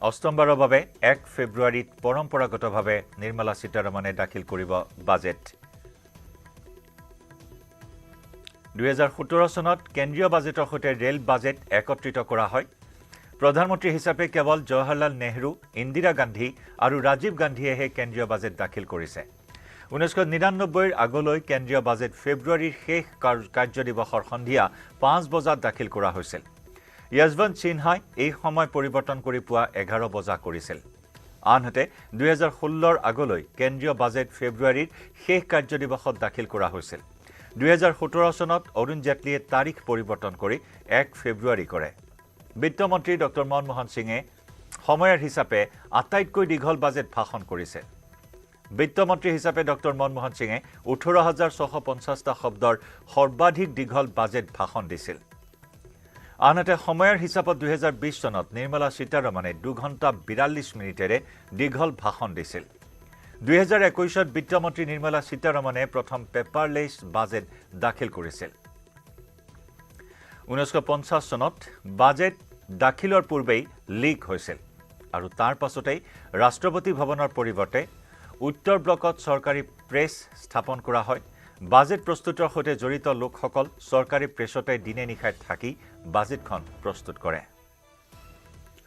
অষ্টমবাৰৰ বাবে 1 ফেব্ৰুৱাৰীত পৰম্পৰাগতভাৱে নিৰ্মলা সীতাৰমণে দাখিল কৰিব বাজেট 2017 চনত কেন্দ্ৰীয় বাজেটৰ সৈতে ৰেল বাজেট একত্ৰিত কৰা হয় প্ৰধানমন্ত্ৰী হিচাপে কেৱল জৱাহৰলাল নেহৰু ইন্দিৰা গান্ধী আৰু ৰাজীৱ গান্ধীয়েহে কেন্দ্ৰীয় বাজেট দাখিল কৰিছে 1999ৰ আগলৈ কেন্দ্ৰীয় বাজেট ফেব্ৰুৱাৰীৰ শেষ কাৰ্যদিৱসৰ সন্ধিয়া 5 বজাত দাখিল কৰা হৈছিল যশৱন্ত সিনহাই এই সময় পৰিৱৰ্তন কৰি পুৱা 11 বজা কৰিছিল আনহাতে 2016ৰ আগলৈ কেন্দ্ৰীয় বাজেট ফেব্ৰুৱাৰীৰ শেষ কাৰ্যদিৱসত দাখিল কৰা হৈছিল 2017 চনত অৰুণ জেটলীয়ে তাৰিখ পৰিৱৰ্তন কৰি 1 ফেব্ৰুৱাৰী কৰে বিত্তমন্ত্ৰী ডক্টৰ মনমোহন সিঙে সময়ৰ হিচাপে আটাইতকৈ দীঘল বাজেট ভাষণ কৰিছে বিত্তমন্ত্ৰী হিচাপে ডক্টৰ মনমোহন সিঙে 18650টা শব্দৰ সৰ্বাধিক দীঘল বাজেট ভাষণ দিছিল আনহাতে সময়ৰ হিচাপত 2020 চনত নিৰ্মলা সীতাৰমণে 2 ঘণ্টা 42 মিনিটেৰে দীঘল ভাষণ দিছিল 2021ত বিত্তমন্ত্ৰী নিৰ্মলা সীতাৰমণে প্ৰথম পেপাৰলেছ বাজেট দাখিল কৰিছিল 1950 চনত বাজেট দাখিলৰ পূৰ্বেই লিক হৈছিল আৰু তাৰ পাছতেই ৰাষ্ট্ৰপতি ভৱনৰ পৰিৱৰ্তে উত্তৰ ব্লকত চৰকাৰী প্ৰেছ স্থাপন কৰা হয় বাজেট প্ৰস্তুতৰ সৈতে জড়িত লোকসকল চৰকাৰী প্ৰেছতে দিনে নিশাই থাকি বাজেটখন প্ৰস্তুত কৰে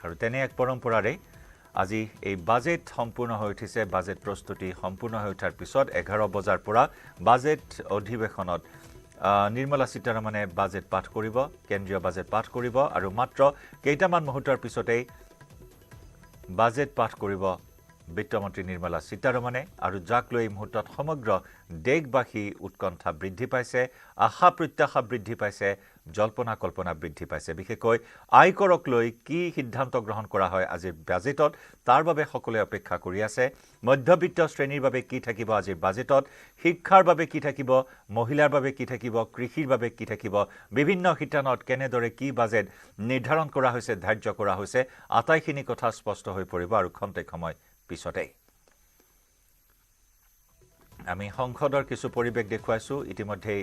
আৰু তেনে এক পৰম্পৰাৰে আজি এই বাজেট সম্পূৰ্ণ হৈ উঠিছে বাজেট প্ৰস্তুতি সম্পূৰ্ণ হৈ উঠাৰ পিছত 11 বজাৰ পৰা বাজেট অধিৱেশনত নিৰ্মলা সীতাৰমণে বাজেট পাঠ কৰিব কেন্দ্ৰীয় বাজেট পাঠ কৰিব আৰু মাত্ৰ কেইটামান মুহূৰ্তৰ পিছতেই বাজেট পাঠ কৰিব বিত্তমন্ত্ৰী নিৰ্মলা সীতাৰমণে আৰু যাক লৈ মুহূৰ্তত সমগ্ৰ দেশবাসী উৎকণ্ঠা বৃদ্ধি পাইছে আশা প্ৰত্যাশা বৃদ্ধি পাইছে জল্পনা কল্পনা বৃদ্ধি পাইছে বিশেষকৈ আয়কৰক লৈ কি সিদ্ধান্ত গ্ৰহণ কৰা হয় আজিৰ বাজেটত তাৰ বাবে সকলোৱে অপেক্ষা কৰি আছে মধ্যবিত্ত শ্ৰেণীৰ বাবে কি থাকিব আজিৰ বাজেটত শিক্ষাৰ বাবে কি থাকিব মহিলাৰ বাবে কি থাকিব কৃষিৰ বাবে কি থাকিব বিভিন্ন শিতানত কেনেদৰে কি বাজেট নিৰ্ধাৰণ কৰা হৈছে ধাৰ্য কৰা হৈছে আটাইখিনি কথা স্পষ্ট হৈ পৰিব আৰু খন্তেক সময় পিছতে আমি সংসদৰ কিছু পৰিবেশ দেখুৱাইছো ইতিমধ্যে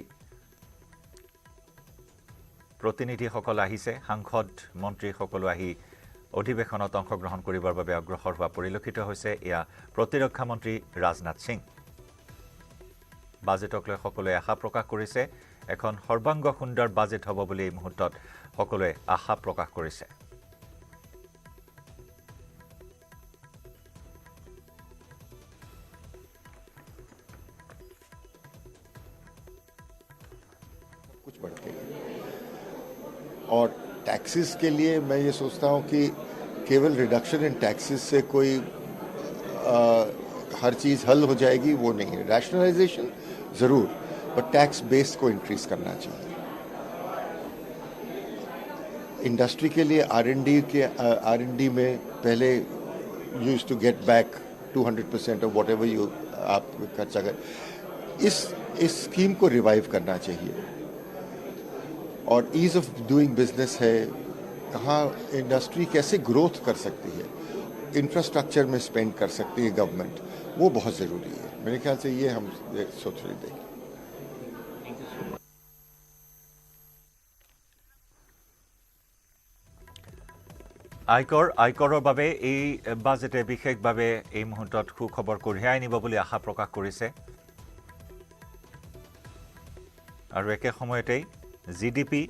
প্ৰতিনিধিসকল আহিছে সাংসদ মন্ত্ৰী সকলো আহি অধিৱেশনত অংশগ্ৰহণ কৰিবৰ বাবে অগ্ৰসৰ হোৱা পৰিলক্ষিত হৈছে এয়া প্ৰতিৰক্ষা মন্ত্ৰী ৰাজনাথ সিং বাজেটক লৈ সকলোৱে আশা প্ৰকাশ কৰিছে এখন সৰ্বাংগ সুন্দৰ বাজেট হ'ব বুলি এই মুহূৰ্তত সকলোৱে আশা প্ৰকাশ কৰিছে और टैक्सेस के लिए मैं ये सोचता हूँ कि केवल रिडक्शन इन टैक्सेस से कोई हर चीज़ हल हो जाएगी वो नहीं है रैशनलाइजेशन ज़रूर पर टैक्स बेस को इंक्रीज करना चाहिए इंडस्ट्री के लिए R&D में पहले used to get back 200% of whatever you आप खर्चा कर इस स्कीम को रिवाइव करना चाहिए और ईज ऑफ डूइंग बिजनेस है कहाँ इंडस्ट्री कैसे ग्रोथ कर सकती है इंफ्रास्ट्रक्चर में स्पेंड कर सकती है गवर्नमेंट वो बहुत ज़रूरी है मेरे ख्याल से ये हम सोच रहे थे আয়কৰৰ বাবে এই বাজেটে বিশেষভাৱে এই মুহূৰ্তত সুখবৰ কঢ়িয়াই আনিব বুলি আশা প্ৰকাশ কৰিছে আৰু একে সময়তেই জিডিপি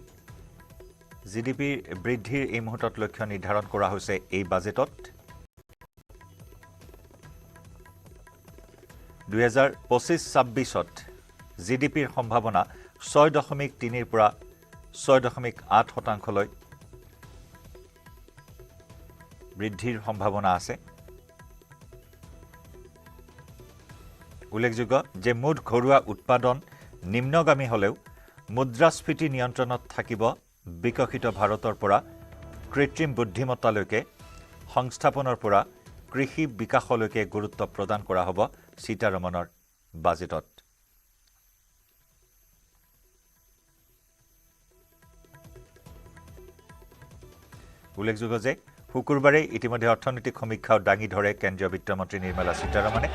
বৃদ্ধিৰ এই মুহূৰ্তত লক্ষ্য নিৰ্ধাৰণ কৰা হৈছে এই বাজেটত 2025-26ত জিডিপিৰ সম্ভাৱনা 6.3 পৰা 6.8% লৈ বৃদ্ধিৰ সম্ভাৱনা আছে উল্লেখযোগ্য যে মুঠ ঘৰুৱা উৎপাদন নিম্নগামী হলেও মুদ্ৰাস্ফীতি নিয়ন্ত্ৰণত থাকিব বিকশিত ভাৰতৰ পৰা কৃত্ৰিম বুদ্ধিমত্তালৈকে সংস্থাপনৰ পৰা কৃষি বিকাশলৈকে গুৰুত্ব প্ৰদান কৰা হ'ব সীতাৰমণৰ বাজেটত উল্লেখযোগ্য যে শুকুৰবাৰে ইতিমধ্যে অৰ্থনৈতিক সমীক্ষাও দাঙি ধৰে কেন্দ্ৰীয় বিত্তমন্ত্ৰী নিৰ্মলা সীতাৰমণে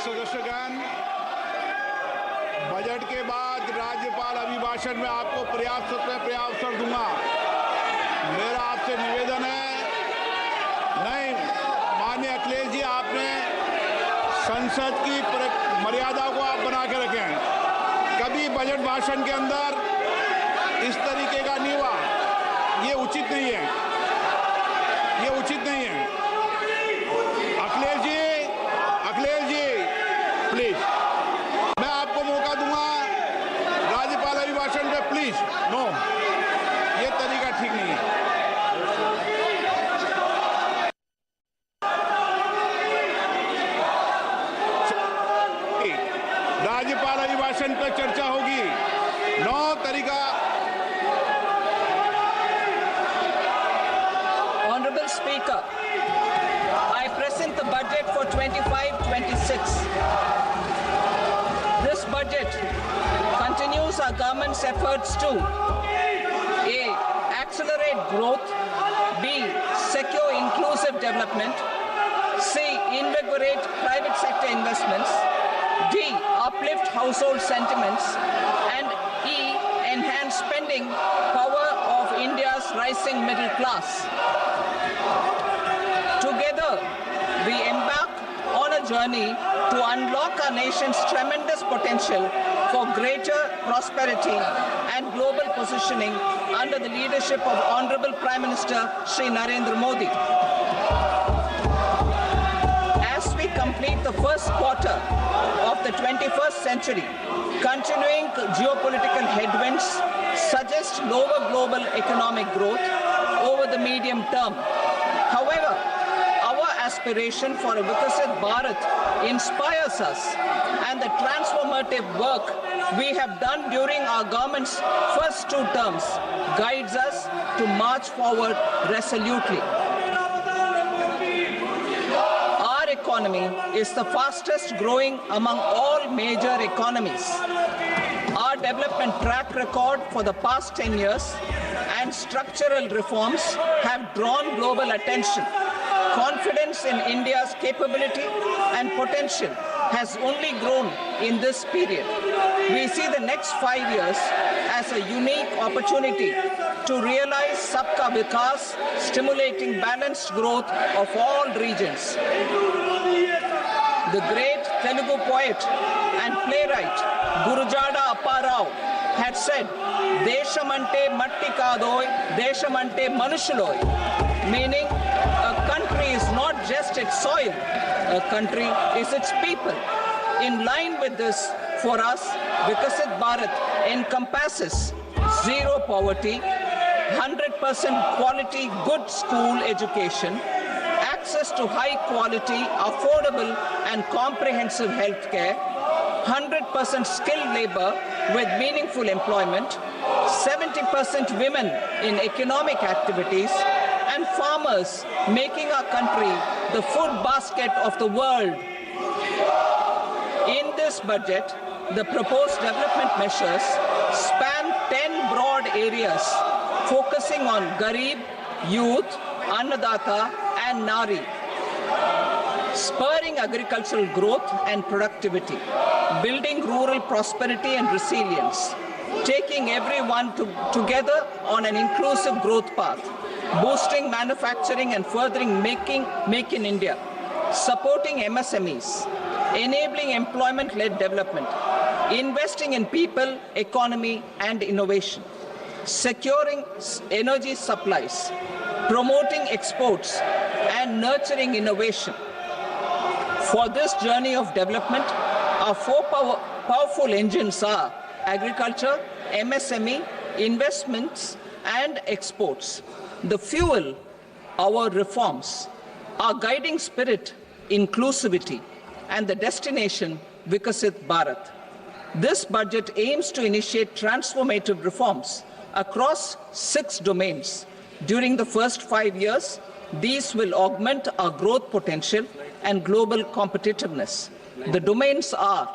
सदस्यगण बजट के बाद राज्यपाल अभिभाषण में आपको पर्याप्त अवसर दूंगा मेरा आपसे निवेदन है नहीं माननीय अखिलेश जी आपने संसद की मर्यादा को आप बना के रखें कभी बजट भाषण के अंदर इस तरीके का नहीं हुआ ये उचित नहीं है अखिलेश जी प्लीज मैं आपको मौका दूंगा राज्यपाल अभिभाषण पे प्लीज नो ये तरीका ठीक नहीं है राज्यपाल अभिभाषण पे चर्चा होगी नो तरीका Honorable Speaker, I present the budget for 25-26. This budget continues our government's efforts to A. Accelerate growth, B. Secure inclusive development, C. Invigorate private sector investments, D. Uplift household sentiments, and E. enhance spending power of India's rising middle class. Together, we embark on a journey to unlock our nation's tremendous potential for greater prosperity and global positioning under the leadership of Honorable Prime Minister Shri Narendra Modi. As we complete the first quarter of the 21st century, continuing geopolitical headwinds suggest lower global economic growth over the medium term. However, our aspiration for a Vikasit Bharat inspires us, and the transformative work we have done during our government's first 2 terms guides us to march forward resolutely. Our economy is the fastest growing among all major economies. Our development track record for the past 10 years and structural reforms have drawn global attention. Confidence in India's capability and potential has only grown in this period. We see the next 5 years as a unique opportunity to realize Sabka Vikas, stimulating balanced growth of all regions. The great Telugu poet and playwright Gurujada Apparao had said, "Deshamante matti kadoy, deshamante manushuloy," meaning a country is not just its soil, a country is its people. In line with this, for us, Vikasit Bharat encompasses zero poverty, 100% quality good school education, access to high quality, affordable and comprehensive health care, 100% skilled labor with meaningful employment, 70% women in economic activities, and farmers making our country the food basket of the world. In this budget, the proposed development measures span 10 broad areas focusing on Garib, youth, Annadata and Nari, spurring agricultural growth and productivity, building rural prosperity and resilience, taking everyone together on an inclusive growth path, boosting manufacturing and furthering Make in India, supporting MSMEs, enabling employment-led development, investing in people, economy and innovation, securing energy supplies, promoting exports and nurturing innovation. For this journey of development, our 4 powerful engines are agriculture, MSME, investments and exports. The fuel, our reforms, our guiding spirit, inclusivity, and the destination, Vikasit Bharat. This budget aims to initiate transformative reforms across 6 domains. During the first 5 years, these will augment our growth potential and global competitiveness. The domains are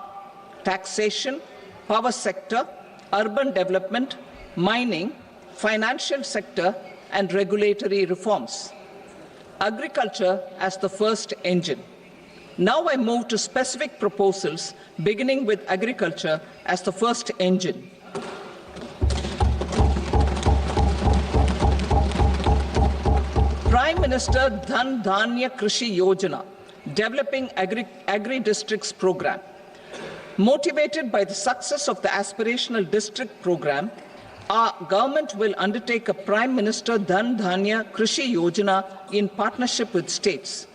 taxation, power sector, urban development, mining, financial sector, and regulatory reforms. Agriculture as the first engine. Now I move to specific proposals, beginning with agriculture as the first engine. Prime Minister Dhan Dhanya Krishi Yojana, developing agri-districts program. Motivated by the success of the aspirational district program, our government will undertake a Prime Minister Dhan Dhanya Krishi Yojana in partnership with states.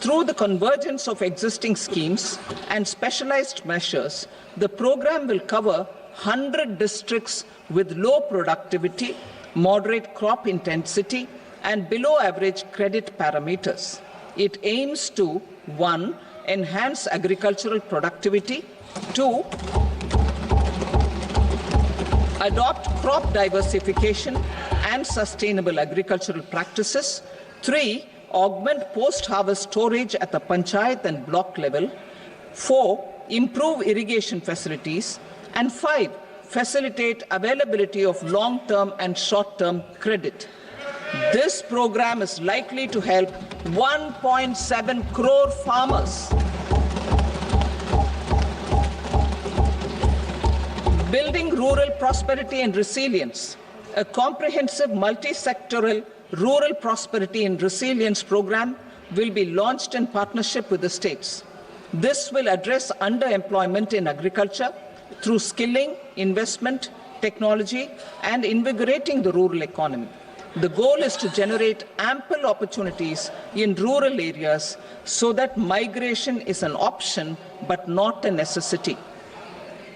Through the convergence of existing schemes and specialized measures, the program will cover 100 districts with low productivity, moderate crop intensity, and below average credit parameters. It aims to 1. Enhance agricultural productivity, 2. Adopt crop diversification and sustainable agricultural practices, 3. Augment post-harvest storage at the panchayat and block level, 4. Improve irrigation facilities, and 5. Facilitate availability of long-term and short-term credit. This program is likely to help 1.7 crore farmers. Building rural prosperity and resilience. A comprehensive multi-sectoral rural prosperity and resilience program will be launched in partnership with the states. This will address underemployment in agriculture through skilling, investment, technology, and invigorating the rural economy. The goal is to generate ample opportunities in rural areas so that migration is an option but not a necessity.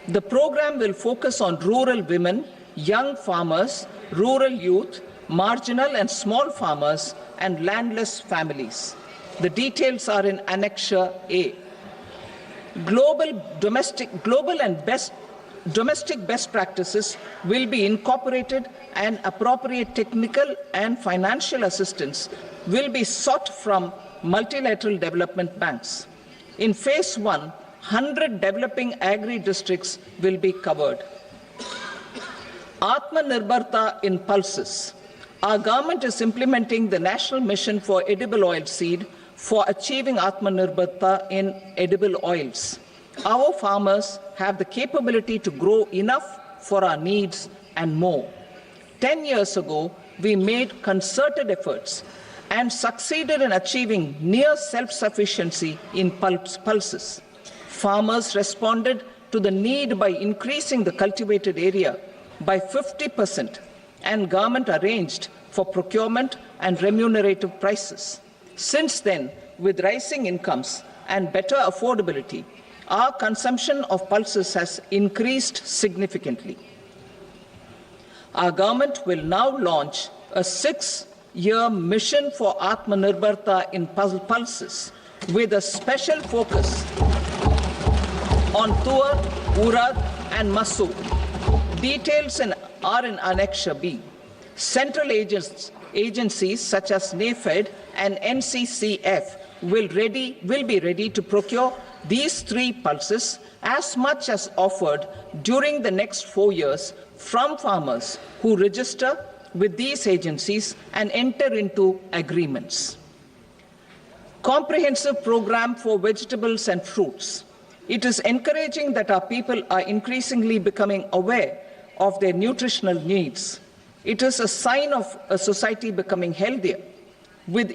The program will focus on rural women, young farmers, rural youth, marginal and small farmers, and landless families. The details are in Annexure A. Domestic best practices will be incorporated, and appropriate technical and financial assistance will be sought from multilateral development banks. In Phase 1, 100 developing agri-districts will be covered. Atmanirbharta in pulses. Our government is implementing the National Mission for Edible Oilseed for achieving Atmanirbharta in edible oils. Our farmers have the capability to grow enough for our needs and more. 10 years ago, we made concerted efforts and succeeded in achieving near self-sufficiency in pulses. Farmers responded to the need by increasing the cultivated area by 50%, and government arranged for procurement and remunerative prices. Since then, with rising incomes and better affordability, our consumption of pulses has increased significantly. Our government will now launch a 6-year mission for Atmanirbharta in pulses with a special focus on Tuar, Urad and Masoor. Details are in Annexure B. Central agencies such as NAFED and NCCF will be ready to procure these 3 pulses as much as offered during the next 4 years from farmers who register with these agencies and enter into agreements. Comprehensive program for vegetables and fruits. It is encouraging that our people are increasingly becoming aware of their nutritional needs. It is a sign of a society becoming healthier. With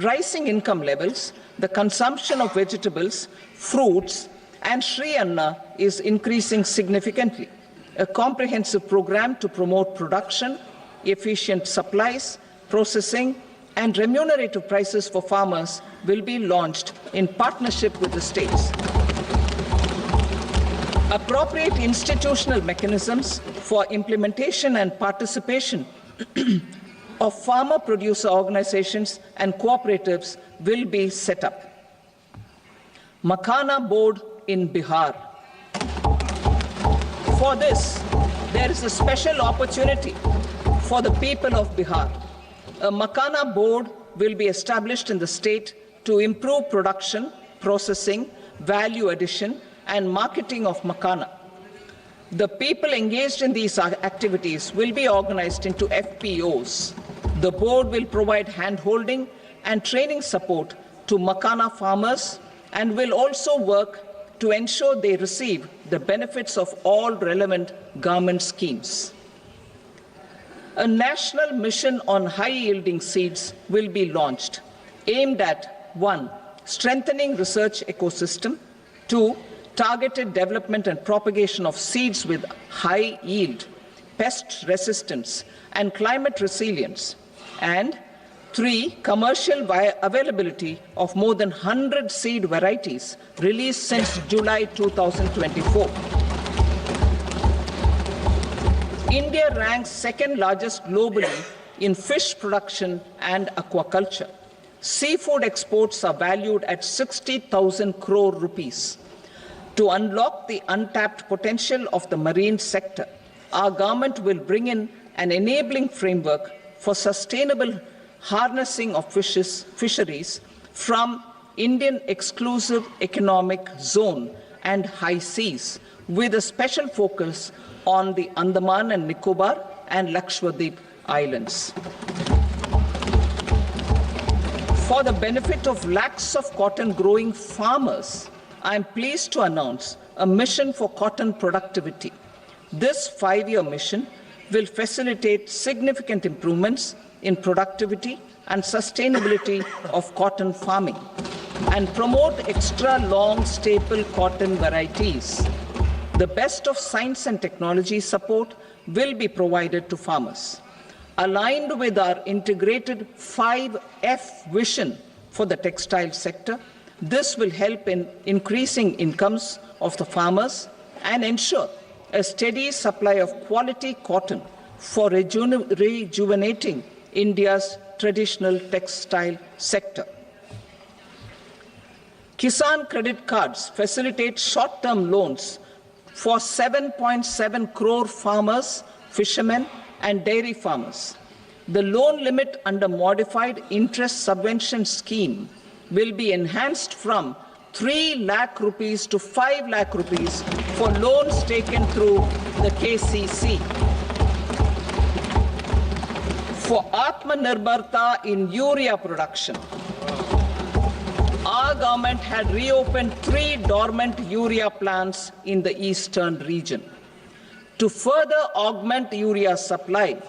rising income levels, the consumption of vegetables, fruits, and Shri Anna is increasing significantly. A comprehensive program to promote production, efficient supplies, processing, and remunerative prices for farmers will be launched in partnership with the states. Appropriate institutional mechanisms for implementation and participation of farmer producer organizations and cooperatives will be set up. Makhana board in Bihar. For this, there is a special opportunity for the people of Bihar. A Makhana board will be established in the state to improve production, processing, value addition, and marketing of Makhana. The people engaged in these activities will be organized into FPOs. The board will provide hand-holding and training support to Makhana farmers and will also work to ensure they receive the benefits of all relevant government schemes. A national mission on high-yielding seeds will be launched, aimed at 1. Strengthening research ecosystem, 2. Targeted development and propagation of seeds with high yield, pest resistance, and climate resilience, and 3. Commercial availability of more than 100 seed varieties released since July 2024. India ranks 2nd largest globally in fish production and aquaculture. Seafood exports are valued at 60,000 crore rupees. To unlock the untapped potential of the marine sector, our government will bring in an enabling framework for sustainable harnessing of fisheries from Indian Exclusive Economic Zone and high seas, with a special focus on the Andaman and Nicobar and Lakshadweep Islands. For the benefit of lakhs of cotton growing farmers, I am pleased to announce a mission for cotton productivity. This 5-year mission will facilitate significant improvements in productivity and sustainability of cotton farming and promote extra long staple cotton varieties. The best of science and technology support will be provided to farmers. Aligned with our integrated 5F vision for the textile sector, this will help in increasing incomes of the farmers and ensure a steady supply of quality cotton for rejuvenating India's traditional textile sector. Kisan credit cards facilitate short-term loans for 7.7 crore farmers, fishermen, and dairy farmers. The loan limit under modified interest subvention scheme will be enhanced from 3 lakh rupees to 5 lakh rupees for loans taken through the KCC. For Atmanirbharta in urea production, our government had reopened 3 dormant urea plants in the eastern region. To further augment urea supply,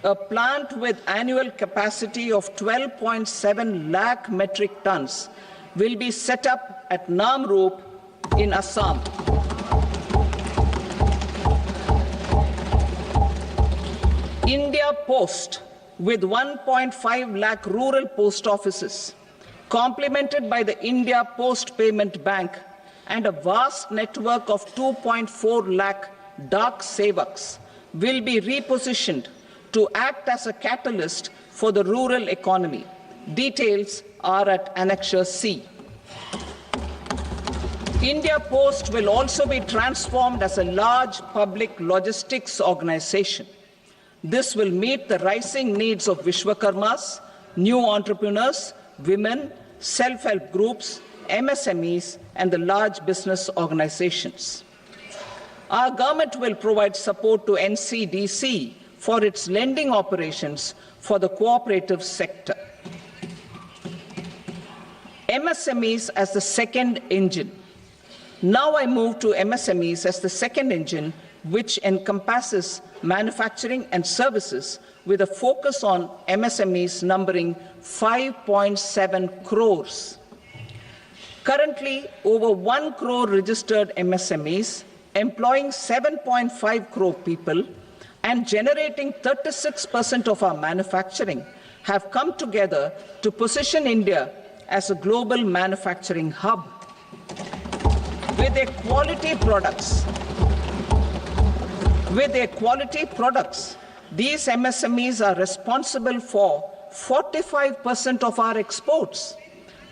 a plant with annual capacity of 12.7 lakh metric tons will be set up at Namrup in Assam. India Post, with 1.5 lakh rural post offices, complemented by the India Post Payment Bank and a vast network of 2.4 lakh Dak Sevaks, will be repositioned to act as a catalyst for the rural economy. Details are at Annexure C. India Post will also be transformed as a large public logistics organization. This will meet the rising needs of Vishwakarmas, new entrepreneurs, women, self-help groups, MSMEs, and the large business organizations. Our government will provide support to NCDC for its lending operations for the cooperative sector. MSMEs as the second engine. Now I move to MSMEs as the second engine, which encompasses manufacturing and services with a focus on MSMEs numbering 5.7 crores. Currently, over 1 crore registered MSMEs, employing 7.5 crore people and generating 36% of our manufacturing, have come together to position India as a global manufacturing hub. With their quality products, these MSMEs are responsible for 45% of our exports.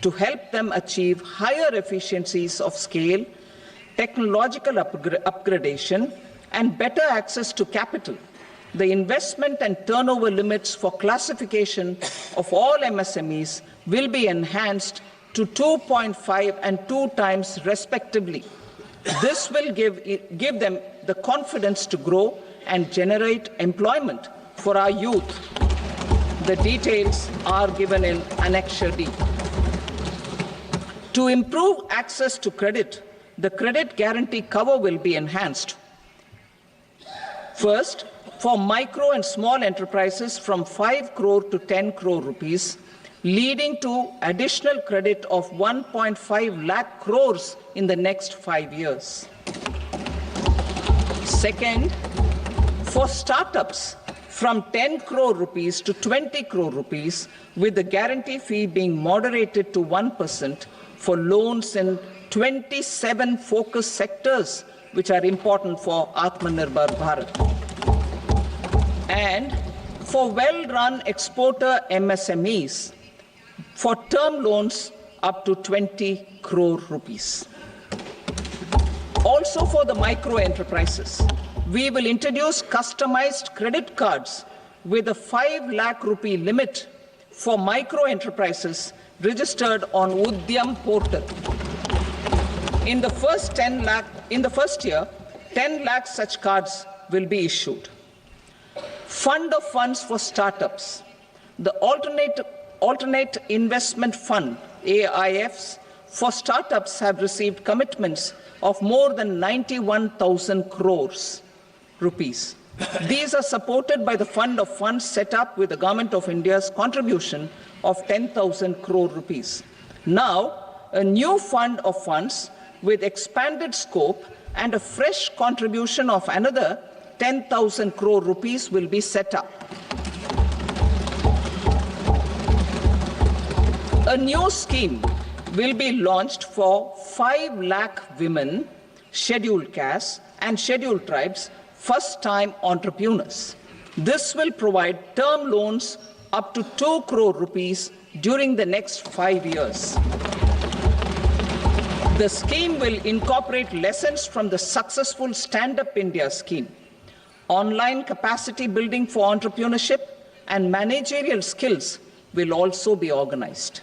To help them achieve higher efficiencies of scale, technological upgradation, and better access to capital, the investment and turnover limits for classification of all MSMEs will be enhanced to 2.5 and 2 times respectively. This will give them the confidence to grow and generate employment for our youth. The details are given in Annexure D. To improve access to credit, the credit guarantee cover will be enhanced. First, for micro and small enterprises from 5 crore to 10 crore rupees, leading to additional credit of 1.5 lakh crores in the next 5 years. Second, for startups from 10 crore rupees to 20 crore rupees, with the guarantee fee being moderated to 1% for loans in 27 focus sectors which are important for Atmanirbhar Bharat. And for well-run exporter MSMEs, for term loans up to 20 crore rupees. Also for the micro enterprises, we will introduce customized credit cards with a 5 lakh rupee limit for micro enterprises registered on Udyam portal. In the first year, 10 lakh such cards will be issued. Fund of funds for startups. The alternate investment fund, AIFs, for startups have received commitments of more than 91,000 crores. rupees. These are supported by the fund of funds set up with the Government of India's contribution of 10,000 crore rupees. Now, a new fund of funds with expanded scope and a fresh contribution of another 10,000 crore rupees will be set up. A new scheme will be launched for 5 lakh women, scheduled castes and scheduled tribes, first-time entrepreneurs. This will provide term loans up to 2 crore rupees during the next 5 years. The scheme will incorporate lessons from the successful Stand Up India scheme. Online capacity building for entrepreneurship and managerial skills will also be organized.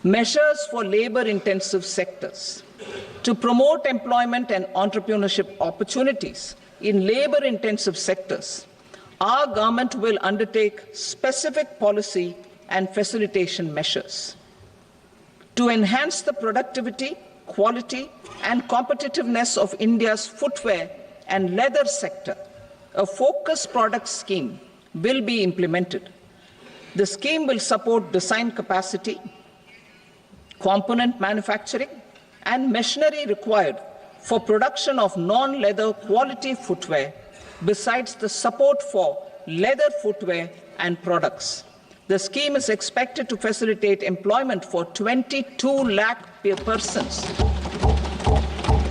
Measures for labor-intensive sectors. To promote employment and entrepreneurship opportunities in labor-intensive sectors, our government will undertake specific policy and facilitation measures. To enhance the productivity, quality, and competitiveness of India's footwear and leather sector, a focused product scheme will be implemented. The scheme will support design capacity, component manufacturing, and machinery required for production of non-leather quality footwear, besides the support for leather footwear and products. The scheme is expected to facilitate employment for 22 lakh persons,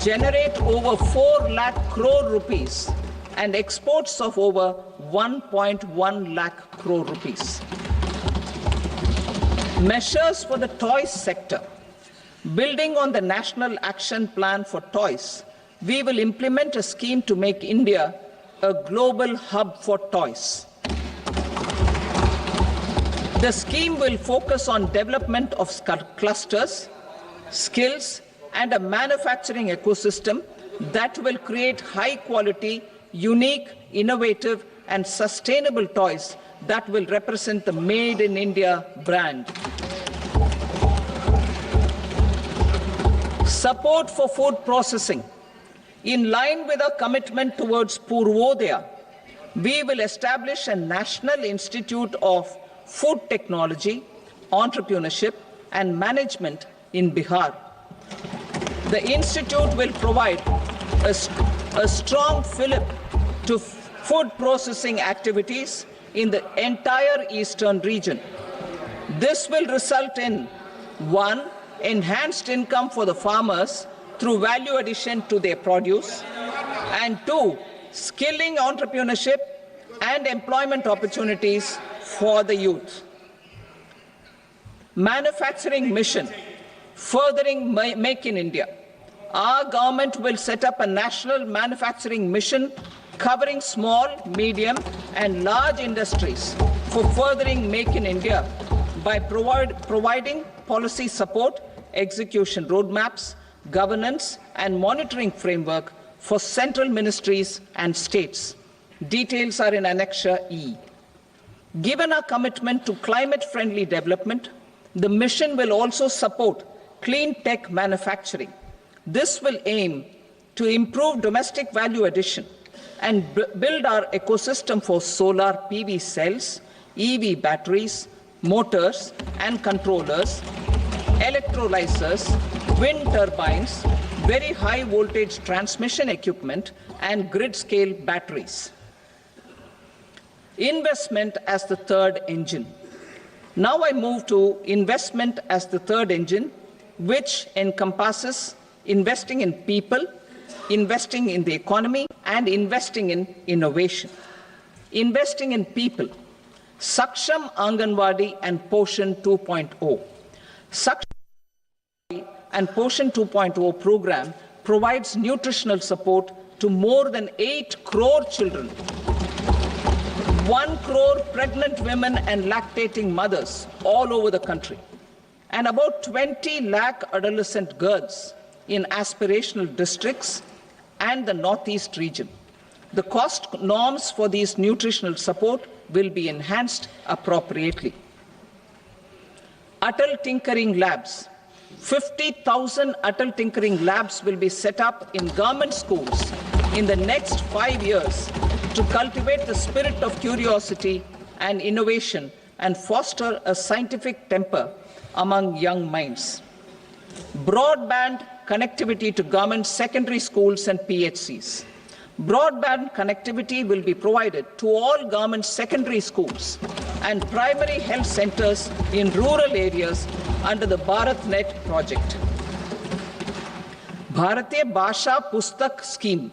generate over 4 lakh crore rupees, and exports of over 1.1 lakh crore rupees. Measures for the toys sector. Building on the National Action Plan for Toys, we will implement a scheme to make India a global hub for toys. The scheme will focus on development of clusters, skills, and a manufacturing ecosystem that will create high-quality, unique, innovative, and sustainable toys that will represent the Made in India brand. Support for food processing. In line with our commitment towards Purvodaya, we will establish a National Institute of Food Technology, Entrepreneurship and Management in Bihar. The institute will provide a strong fillip to food processing activities in the entire eastern region. This will result in 1. Enhanced income for the farmers through value addition to their produce, and 2. Skilling entrepreneurship and employment opportunities for the youth. Manufacturing mission, furthering Make in India. Our government will set up a national manufacturing mission covering small, medium, and large industries for furthering Make in India by providing policy support, execution roadmaps, governance, and monitoring framework for central ministries and states. Details are in Annexure E. Given our commitment to climate-friendly development, the mission will also support clean tech manufacturing. This will aim to improve domestic value addition and build our ecosystem for solar PV cells, EV batteries, motors and controllers, electrolyzers, wind turbines, very high voltage transmission equipment, and grid-scale batteries. Investment as the third engine. Now I move to investment as the third engine, which encompasses investing in people, investing in the economy, and investing in innovation. Investing in people. Saksham Anganwadi and Poshan 2.0. Saksham and Poshan 2.0 program provides nutritional support to more than 8 crore children, 1 crore pregnant women and lactating mothers all over the country, and about 20 lakh adolescent girls in aspirational districts and the Northeast region. The cost norms for these nutritional support will be enhanced appropriately. Atal Tinkering Labs. 50,000 Atal Tinkering Labs will be set up in government schools in the next 5 years to cultivate the spirit of curiosity and innovation and foster a scientific temper among young minds. Broadband connectivity to government secondary schools and PHCs. Broadband connectivity will be provided to all government secondary schools and primary health centers in rural areas under the BharatNet project. Bharatiya Bhasha Pustak scheme.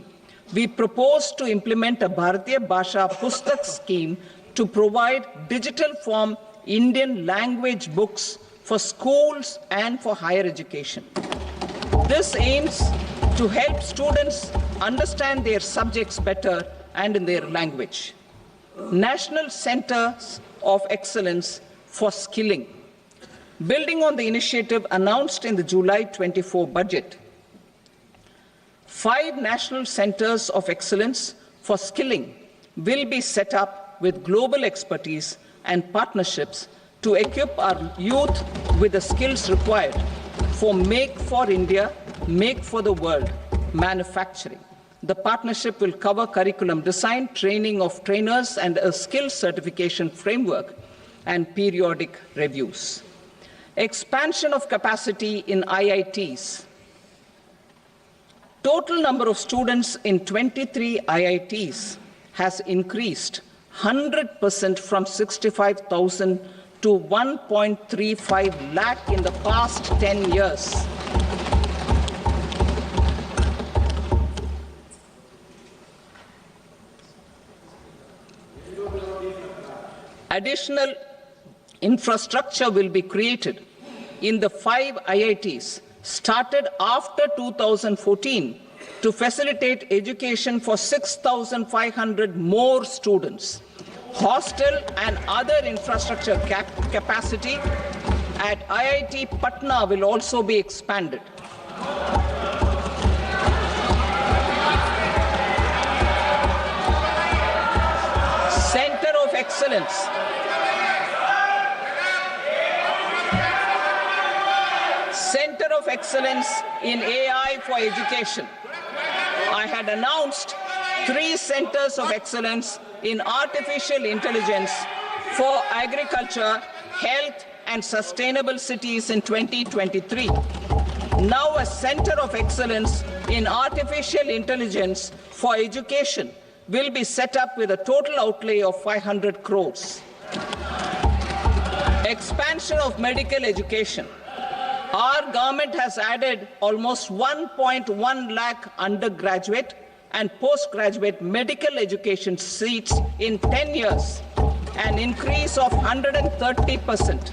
We propose to implement a Bharatiya Bhasha Pustak scheme to provide digital form Indian language books for schools and for higher education. This aims to help students understand their subjects better and in their language. National Centers of Excellence for Skilling. Building on the initiative announced in the July 24 budget, 5 national centers of excellence for skilling will be set up with global expertise and partnerships to equip our youth with the skills required for Make for India, Make for the World manufacturing. The partnership will cover curriculum design, training of trainers, and a skills certification framework and periodic reviews. Expansion of capacity in IITs. Total number of students in 23 IITs has increased 100% from 65,000 to 1.35 lakh in the past 10 years. Additional infrastructure will be created in the 5 IITs started after 2014 to facilitate education for 6,500 more students. Hostel and other infrastructure capacity at IIT Patna will also be expanded. Center of Excellence. Center of Excellence in AI for Education. I had announced 3 centers of excellence in artificial intelligence for agriculture, health, and sustainable cities in 2023. Now a center of excellence in artificial intelligence for education will be set up with a total outlay of 500 crores. Expansion of medical education. Our government has added almost 1.1 lakh undergraduate and postgraduate medical education seats in 10 years, an increase of 130%.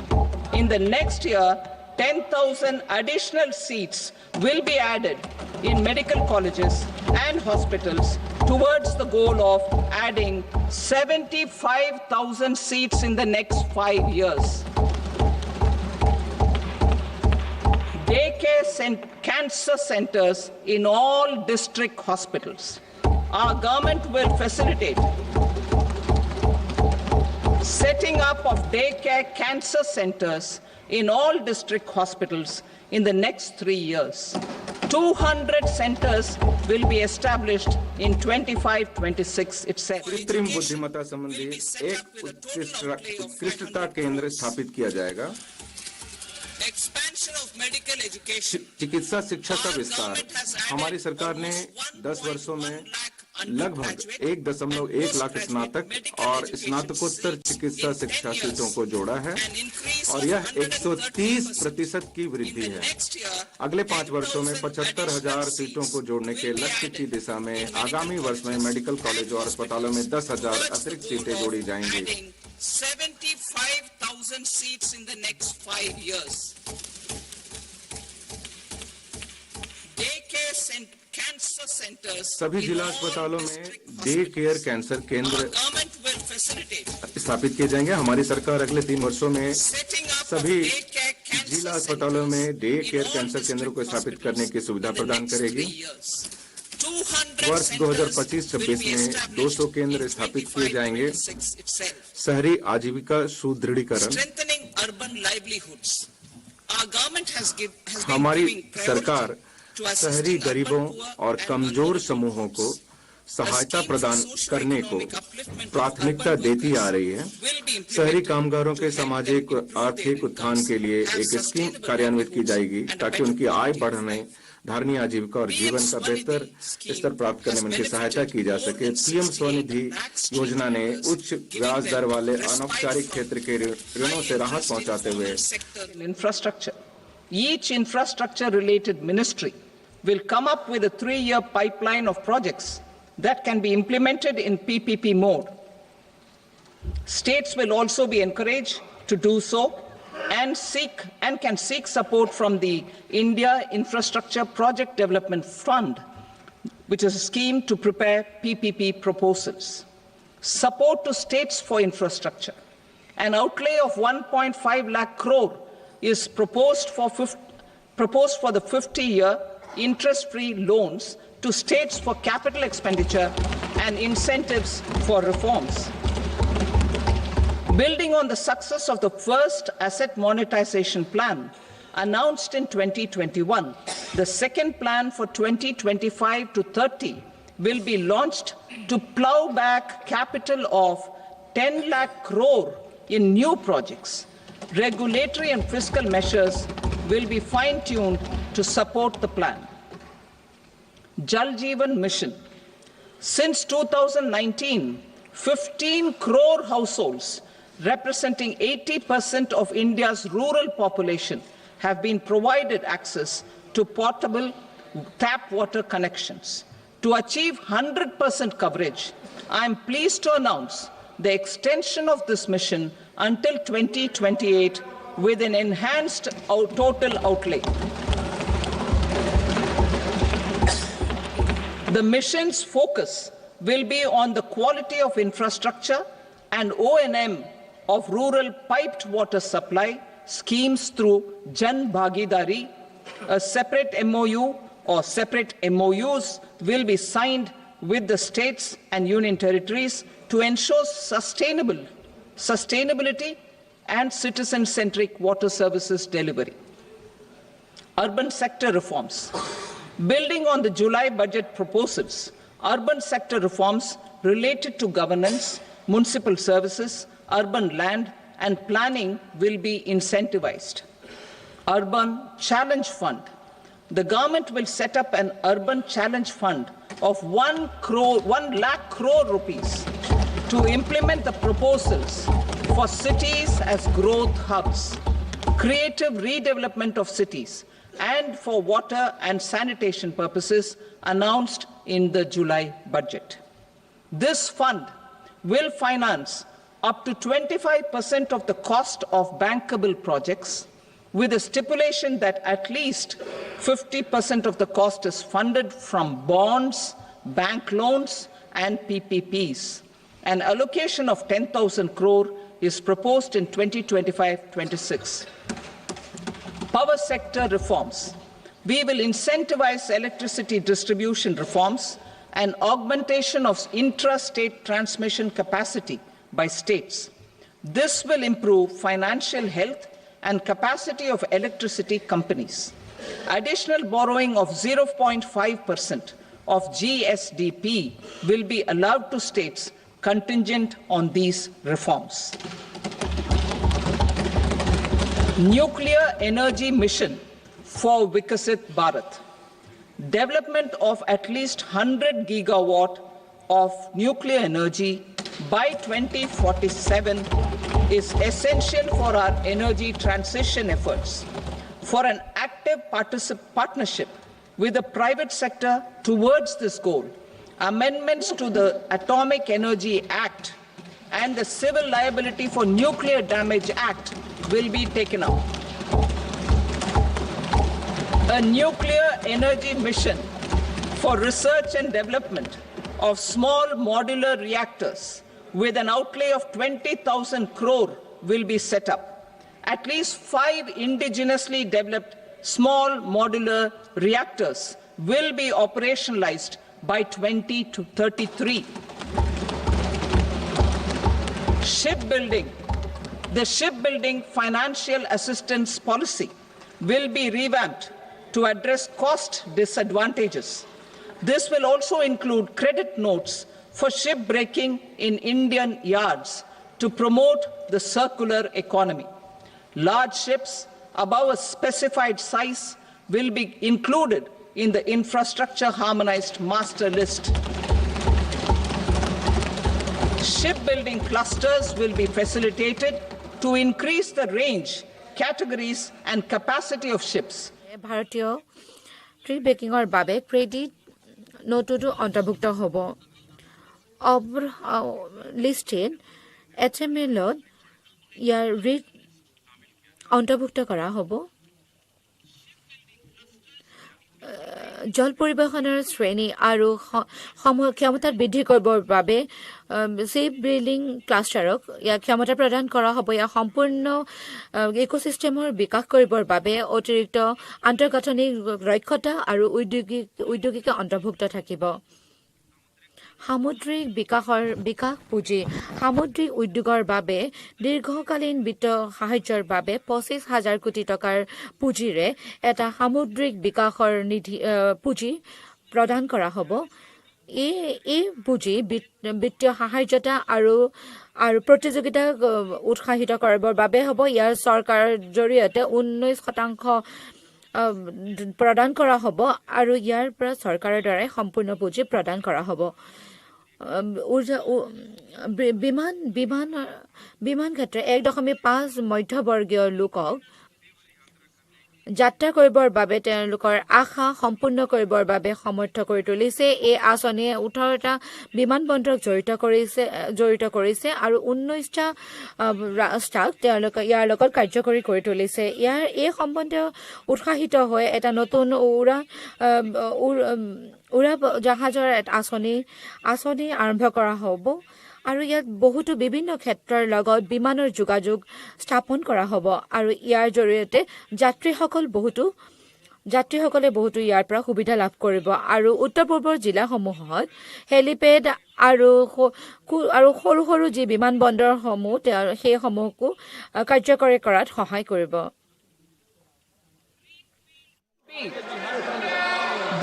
In the next year, 10,000 additional seats will be added in medical colleges and hospitals towards the goal of adding 75,000 seats in the next 5 years. Daycare cancer centers in all district hospitals. Our government will facilitate setting up of daycare cancer centers in all district hospitals in the next 3 years. 200 centers will be established in 25-26 itself. कृत्रिम बुद्धिमत्ता संबंधी एक उत्कृष्टता केंद्र स्थापित किया जाएगा। Expansion of medical education. चिकित्सा शिक्षा का विस्तार। हमारी सरकार ने 10 वर्षों में लगभग 1.1 लाख स्नातक और स्नातकोत्तर चिकित्सा शिक्षा सीटों को जोड़ा है और यह 130% की वृद्धि है। अगले 5 वर्षों में 75,000 सीटों को जोड़ने के लक्ष्य की दिशा में आगामी वर्ष में मेडिकल कॉलेजों और अस्पतालों में 10,000 अतिरिक्त सीटें जोड़ी जाएंगी। 75,000 seats in the next 5 years. Daycare cancer centers. सभी जिला अस्पतालों में डे केयर कैंसर केंद्र स्थापित किए जाएंगे। हमारी सरकार अगले 3 वर्षों में सभी जिला अस्पतालों में डे केयर कैंसर केंद्रों को स्थापित करने की सुविधा प्रदान करेगी। वर्ष 2025-26 में 200 केंद्र स्थापित किए जाएंगे। शहरी आजीविका सुदृढ़ीकरण। हमारी सरकार शहरी गरीबों और कमजोर समूहों को सहायता प्रदान करने को प्राथमिकता देती आ रही है। शहरी कामगारों के सामाजिक आर्थिक उत्थान के लिए एक स्कीम कार्यान्वित की जाएगी ताकि उनकी आय बढ़ाने, धारणीय आजीविका और जीवन का बेहतर स्तर प्राप्त करने में उनकी सहायता की जा सके। पीएम स्वनिधि योजना ने उच्च ब्याज दर वाले अनौपचारिक क्षेत्र के ऋणों से राहत पहुंचाते हुए infrastructure. Each infrastructure related ministry will come up with a 3-year pipeline of projects that can be implemented in PPP mode. States will also be encouraged to do so and can seek support from the India Infrastructure Project Development Fund, which is a scheme to prepare PPP proposals. Support to states for infrastructure. An outlay of 1.5 lakh crore is proposed for the 50-year interest-free loans to states for capital expenditure and incentives for reforms. Building on the success of the first asset monetization plan announced in 2021, the second plan for 2025 to 30 will be launched to plow back capital of 10 lakh crore in new projects. Regulatory and fiscal measures will be fine-tuned to support the plan. Jal Jeevan Mission. Since 2019, 15 crore households representing 80% of India's rural population have been provided access to portable tap water connections. To achieve 100% coverage, I am pleased to announce the extension of this mission until 2028 with an enhanced total outlay. The mission's focus will be on the quality of infrastructure and O&M of rural piped water supply schemes through Jan Bhagidari. A separate MOU or separate MOUs will be signed with the states and union territories to ensure sustainability and citizen-centric water services delivery. Urban sector reforms. Building on the July budget proposals, urban sector reforms related to governance, municipal services, urban land and planning will be incentivized. Urban Challenge Fund. The government will set up an Urban Challenge Fund of 1 lakh crore rupees to implement the proposals for cities as growth hubs, creative redevelopment of cities, and for water and sanitation purposes announced in the July budget. This fund will finance up to 25% of the cost of bankable projects, with a stipulation that at least 50% of the cost is funded from bonds, bank loans, and PPPs. An allocation of 10,000 crore is proposed in 2025-26. Power sector reforms. We will incentivize electricity distribution reforms and augmentation of intrastate transmission capacity by states. This will improve financial health and capacity of electricity companies. Additional borrowing of 0.5% of GSDP will be allowed to states contingent on these reforms. Nuclear energy mission for Vikasit Bharat. Development of at least 100 gigawatt of nuclear energy by 2047 is essential for our energy transition efforts. For an active partnership with the private sector towards this goal, amendments to the Atomic Energy Act and the Civil Liability for Nuclear Damage Act will be taken up. A nuclear energy mission for research and development of small modular reactors with an outlay of 20,000 crore will be set up. At least 5 indigenously developed small modular reactors will be operationalized by 2033. Shipbuilding. The shipbuilding financial assistance policy will be revamped to address cost disadvantages. This will also include credit notes for ship breaking in Indian yards to promote the circular economy. Large ships above a specified size will be included in the infrastructure harmonized master list. Shipbuilding clusters will be facilitated to increase the range, categories and capacity of ships. ভাৰতীয় tree বেকিঙৰ বাবে credit নোটটো অন্তৰ্ভুক্ত হ'ব। Listed HML-ত ইয়াৰ rate অন্তৰ্ভুক্ত কৰা হ'ব। জল পৰিবহণৰ শ্ৰেণী আৰু ক্ষমতা বৃদ্ধি কৰিবৰ বাবে শ্বিপ বিল্ডিং ক্লাষ্টাৰক ইয়াৰ ক্ষমতা প্ৰদান কৰা হ'ব। ইয়াৰ সম্পূৰ্ণ ইক'চিষ্টেমৰ বিকাশ কৰিবৰ বাবে অতিৰিক্ত আন্তঃগাঁথনিক দক্ষতা আৰু ঔদ্যোগিক অন্তৰ্ভুক্ত থাকিব। সামুদ্ৰিক বিকাশ পুঁজি সামুদ্ৰিক উদ্যোগৰ বাবে দীৰ্ঘকালীন বিত্ত সাহায্যৰ বাবে 25,000 কোটি টকাৰ পুঁজিৰে এটা সামুদ্ৰিক বিকাশৰ পুঁজি প্ৰদান কৰা হ'ব। এই পুঁজি বিত্তীয় সাহায্যতা আৰু প্ৰতিযোগিতা উৎসাহিত কৰিবৰ বাবে হ'ব। ইয়াৰ চৰকাৰৰ জৰিয়তে 19% প্ৰদান কৰা হ'ব আৰু ইয়াৰ পৰা চৰকাৰৰ দ্বাৰাই সম্পূৰ্ণ পুঁজি প্ৰদান কৰা হ'ব। বিমান ক্ষেত্ৰে 1.5 মধ্যবৰ্গীয় লোকক যাত্ৰা কৰিবৰ বাবে তেওঁলোকৰ আশা সম্পূৰ্ণ কৰিবৰ বাবে সমৰ্থ কৰি তুলিছে। এই আঁচনিয়ে 18টা বিমানবন্দৰক জড়িত কৰিছে আৰু 19টা ৰাস্তাক তেওঁলোকে ইয়াৰ লগত কাৰ্যকৰী কৰি তুলিছে। এই সম্বন্ধে উৎসাহিত হৈ এটা নতুন উৰা জাহাজৰ আঁচনি আৰম্ভ কৰা হ'ব আৰু ইয়াত বহুতো বিভিন্ন ক্ষেত্ৰৰ লগত বিমানৰ যোগাযোগ স্থাপন কৰা হ'ব আৰু ইয়াৰ জৰিয়তে যাত্ৰীসকলে বহুতো ইয়াৰ পৰা সুবিধা লাভ কৰিব আৰু উত্তৰ পূৰ্বৰ জিলাসমূহত হেলিপেড আৰু সৰু সৰু যি বিমানবন্দৰসমূহ সেইসমূহকো কাৰ্যকৰী কৰাত সহায় কৰিব।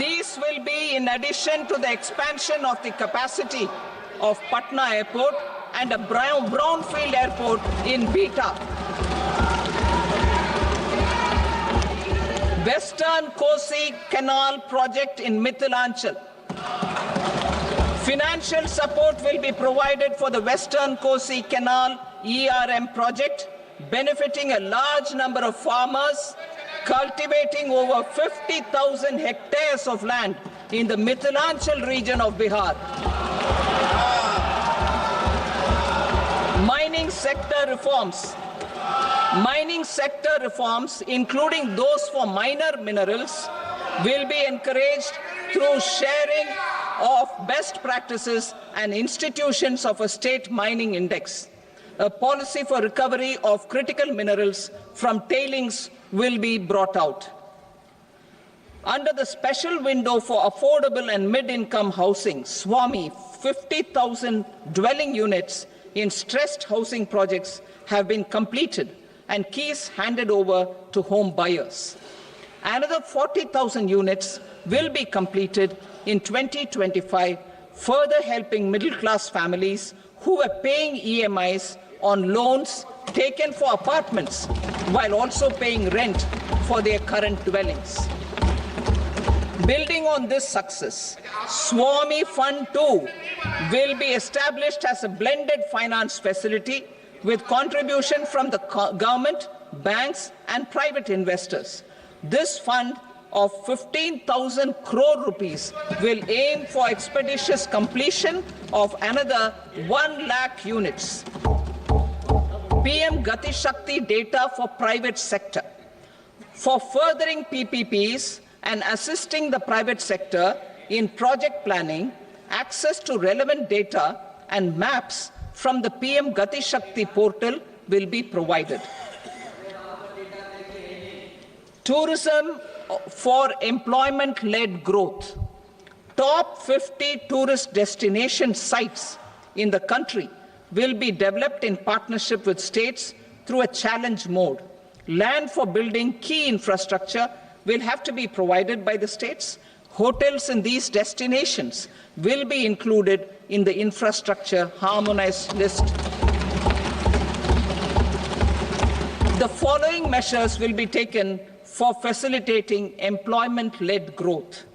These will be in addition to the expansion of the capacity of Patna Airport and a brownfield airport in Beta. Western Kosi Canal project in Mithilanchal. Financial support will be provided for the Western Kosi Canal ERM project, benefiting a large number of farmers, cultivating over 50,000 hectares of land in the Mithilanchal region of Bihar. Mining sector reforms, including those for minor minerals, will be encouraged through sharing of best practices and institutions of a state mining index. A policy for recovery of critical minerals from tailings will be brought out. Under the special window for affordable and mid-income housing, SWAMI, 50,000 dwelling units in stressed housing projects have been completed and keys handed over to home buyers. Another 40,000 units will be completed in 2025, further helping middle-class families who were paying EMIs on loans taken for apartments while also paying rent for their current dwellings. Building on this success, Swami Fund 2 will be established as a blended finance facility with contribution from the government, banks and private investors. This fund of 15,000 crore rupees will aim for expeditious completion of another 1 lakh units. PM Gati Shakti data for private sector. For furthering PPPs and assisting the private sector in project planning, access to relevant data and maps from the PM Gati Shakti portal will be provided. Tourism for employment-led growth. Top 50 tourist destination sites in the country will be developed in partnership with states through a challenge mode. Land for building key infrastructure will have to be provided by the states. Hotels in these destinations will be included in the infrastructure harmonized list. The following measures will be taken for facilitating employment-led growth: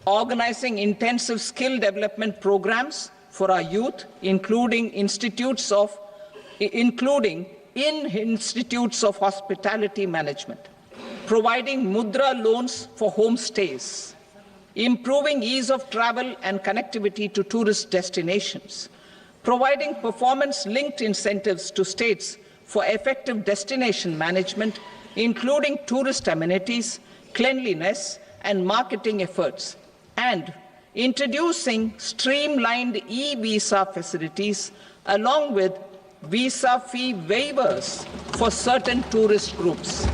organizing intensive skill development programs for our youth, including in institutes of hospitality management, providing mudra loans for homestays, improving ease of travel and connectivity to tourist destinations, providing performance-linked incentives to states for effective destination management, including tourist amenities, cleanliness, and marketing efforts, and introducing streamlined e-visa facilities along with visa fee waivers for certain tourist groups.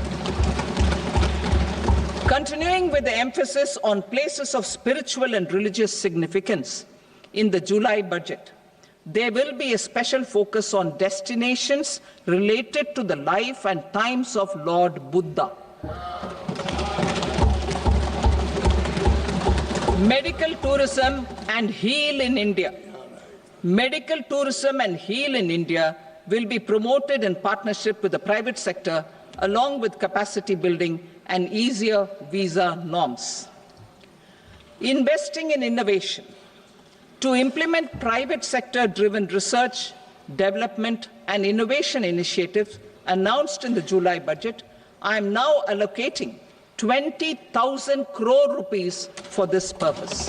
Continuing with the emphasis on places of spiritual and religious significance, in the July budget, there will be a special focus on destinations related to the life and times of Lord Buddha. Medical tourism and heal in India. Medical tourism and heal in India will be promoted in partnership with the private sector, along with capacity building and easier visa norms. Investing in innovation. To implement private sector-driven research, development, and innovation initiatives announced in the July budget, I am now allocating 20,000 crore rupees for this purpose.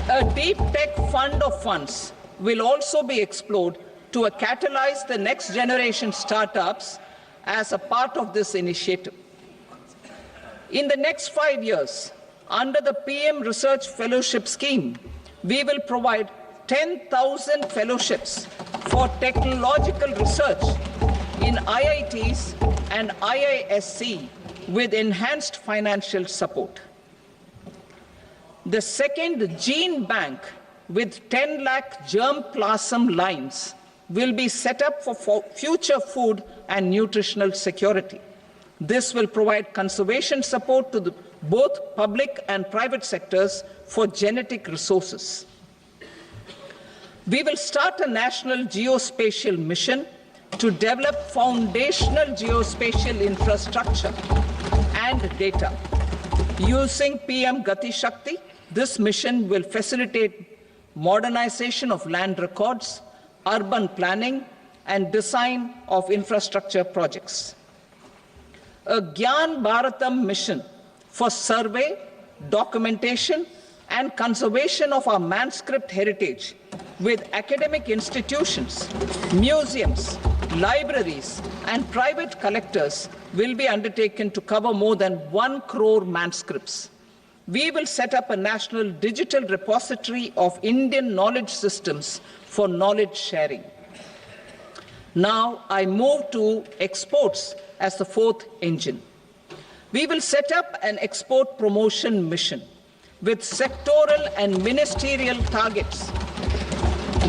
A deep tech fund of funds will also be explored to catalyze the next generation startups as a part of this initiative. In the next 5 years, under the PM Research Fellowship Scheme, we will provide 10,000 fellowships for technological research in IITs and IISc with enhanced financial support. The second gene bank with 10 lakh germplasm lines will be set up for future food and nutritional security. This will provide conservation support to both public and private sectors for genetic resources. We will start a national geospatial mission to develop foundational geospatial infrastructure and data. Using PM Gati Shakti, this mission will facilitate modernization of land records, urban planning, and design of infrastructure projects. A Gyan Bharatam mission for survey, documentation, and conservation of our manuscript heritage with academic institutions, museums, libraries, and private collectors will be undertaken to cover more than 1 crore manuscripts. We will set up a national digital repository of Indian knowledge systems for knowledge sharing. Now I move to exports as the fourth engine. We will set up an export promotion mission with sectoral and ministerial targets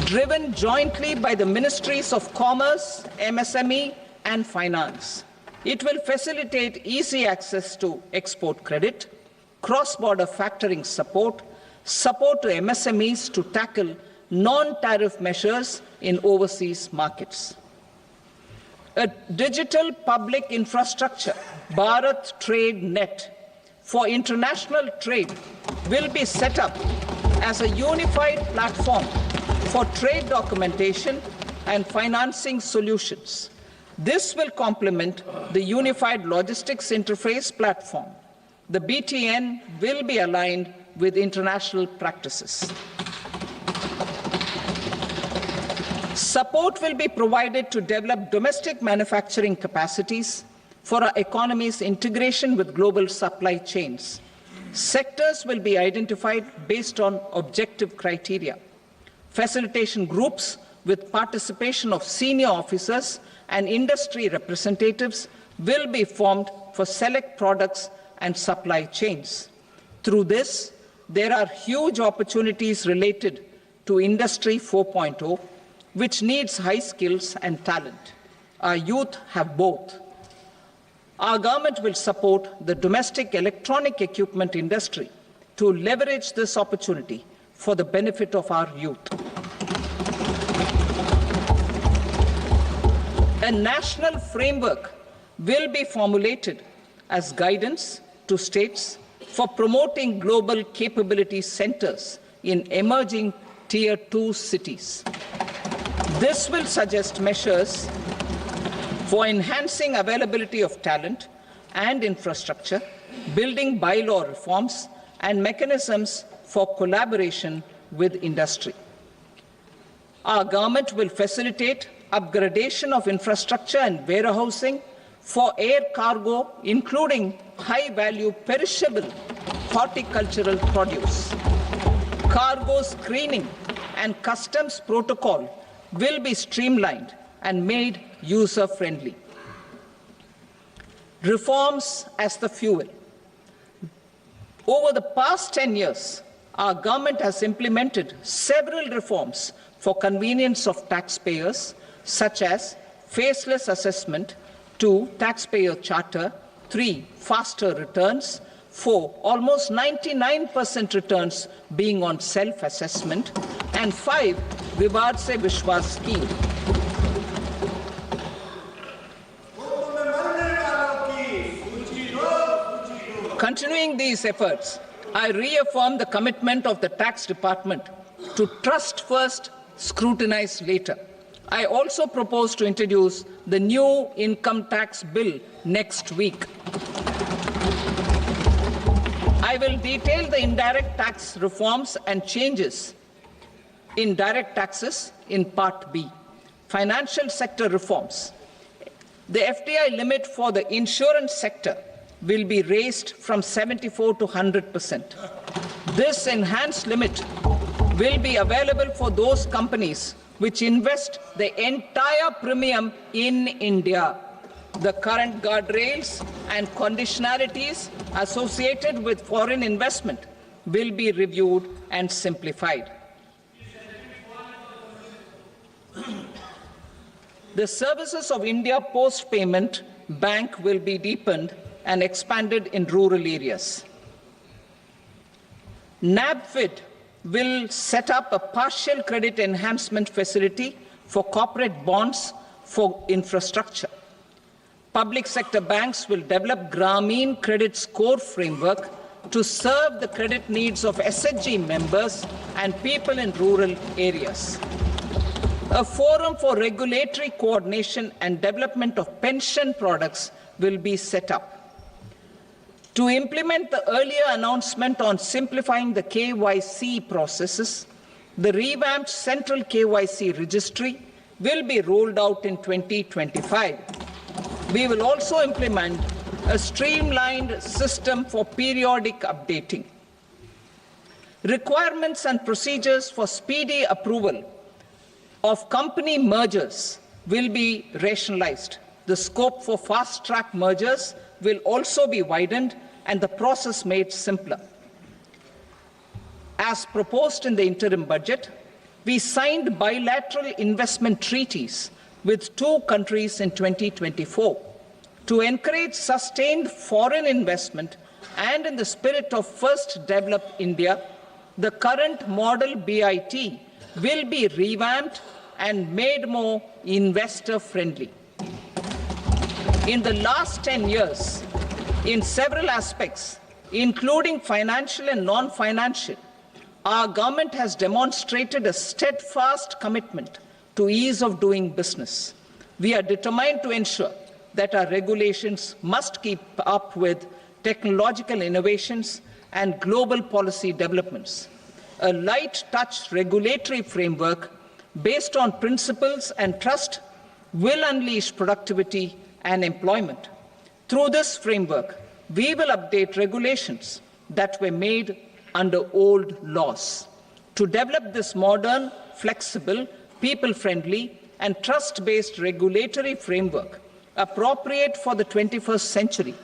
driven jointly by the Ministries of Commerce, MSME, and Finance. It will facilitate easy access to export credit, cross-border factoring support, support to MSMEs to tackle non-tariff measures in overseas markets. A digital public infrastructure, Bharat Trade Net, for international trade will be set up as a unified platform for trade documentation and financing solutions. This will complement the Unified Logistics Interface platform. The BTN will be aligned with international practices. Support will be provided to develop domestic manufacturing capacities for our economy's integration with global supply chains. Sectors will be identified based on objective criteria. Facilitation groups with participation of senior officers and industry representatives will be formed for select products and supply chains. Through this, there are huge opportunities related to Industry 4.0, which needs high skills and talent. Our youth have both. Our government will support the domestic electronic equipment industry to leverage this opportunity for the benefit of our youth. A national framework will be formulated as guidance to states for promoting global capability centers in emerging Tier 2 cities. This will suggest measures for enhancing availability of talent and infrastructure, building bylaw reforms, and mechanisms for collaboration with industry. Our government will facilitate upgradation of infrastructure and warehousing for air cargo, including high-value perishable horticultural produce. Cargo screening and customs protocol will be streamlined and made user-friendly. Reforms as the fuel. Over the past 10 years, our government has implemented several reforms for convenience of taxpayers, such as faceless assessment, 2, taxpayer charter, 3, faster returns, 4, almost 99% returns being on self-assessment, and 5, Vivad Se Vishwas scheme. Continuing these efforts, I reaffirm the commitment of the Tax Department to trust first, scrutinize later. I also propose to introduce the new income tax bill next week. I will detail the indirect tax reforms and changes in direct taxes in Part B. Financial sector reforms. The FDI limit for the insurance sector will be raised from 74 to 100%. This enhanced limit will be available for those companies which invest the entire premium in India. The current guardrails and conditionalities associated with foreign investment will be reviewed and simplified. The services of India Post Payment Bank will be deepened and expanded in rural areas. NABFID will set up a partial credit enhancement facility for corporate bonds for infrastructure. Public sector banks will develop Grameen Credit Score Framework to serve the credit needs of SHG members and people in rural areas. A forum for regulatory coordination and development of pension products will be set up. To implement the earlier announcement on simplifying the KYC processes, the revamped Central KYC Registry will be rolled out in 2025. We will also implement a streamlined system for periodic updating. Requirements and procedures for speedy approval of company mergers will be rationalized. The scope for fast-track mergers will also be widened and the process made simpler. As proposed in the interim budget, we signed bilateral investment treaties with 2 countries in 2024 to encourage sustained foreign investment, and in the spirit of First Develop India, the current model BIT will be revamped and made more investor-friendly. In the last 10 years, in several aspects, including financial and non-financial, our government has demonstrated a steadfast commitment to ease of doing business. We are determined to ensure that our regulations must keep up with technological innovations and global policy developments. A light-touch regulatory framework based on principles and trust will unleash productivity and employment. Through this framework, we will update regulations that were made under old laws. To develop this modern, flexible, people-friendly, and trust-based regulatory framework appropriate for the 21st century,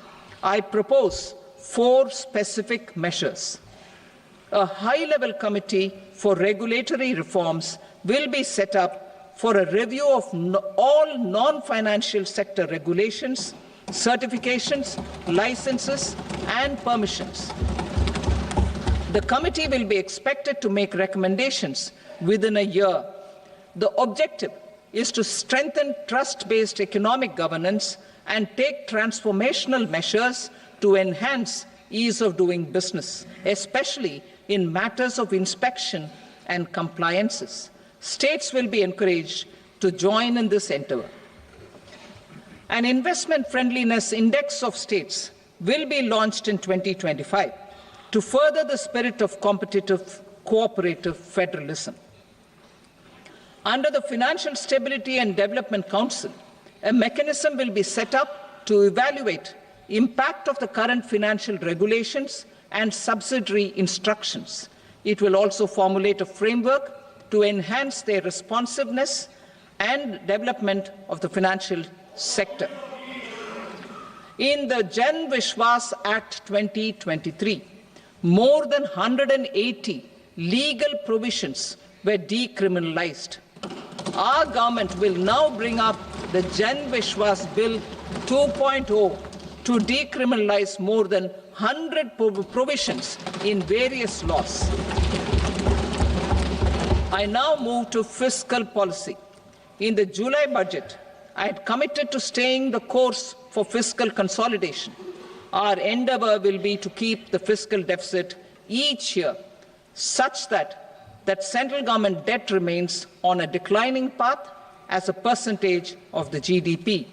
I propose 4 specific measures. A high-level committee for regulatory reforms will be set up for a review of all non-financial sector regulations certifications, licenses, and permissions. The committee will be expected to make recommendations within a year. The objective is to strengthen trust-based economic governance and take transformational measures to enhance ease of doing business, especially in matters of inspection and compliances. States will be encouraged to join in this endeavor. An investment friendliness index of states will be launched in 2025 to further the spirit of competitive, cooperative federalism. Under the Financial Stability and Development Council, a mechanism will be set up to evaluate impact of the current financial regulations and subsidiary instructions. It will also formulate a framework to enhance their responsiveness and development of the financial sector. In the Jan Vishwas Act 2023, more than 180 legal provisions were decriminalized. Our government will now bring up the Jan Vishwas Bill 2.0 to decriminalize more than 100 provisions in various laws. I now move to fiscal policy. In the July budget, I had committed to staying the course for fiscal consolidation. Our endeavor will be to keep the fiscal deficit each year such that central government debt remains on a declining path as a percentage of the GDP.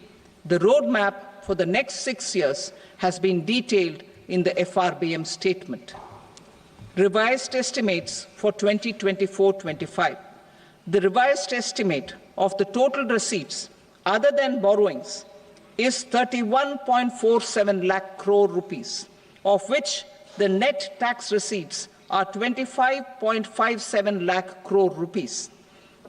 The roadmap for the next 6 years has been detailed in the FRBM statement. Revised estimates for 2024-25. The revised estimate of the total receipts other than borrowings is 31.47 lakh crore rupees, of which the net tax receipts are 25.57 lakh crore rupees.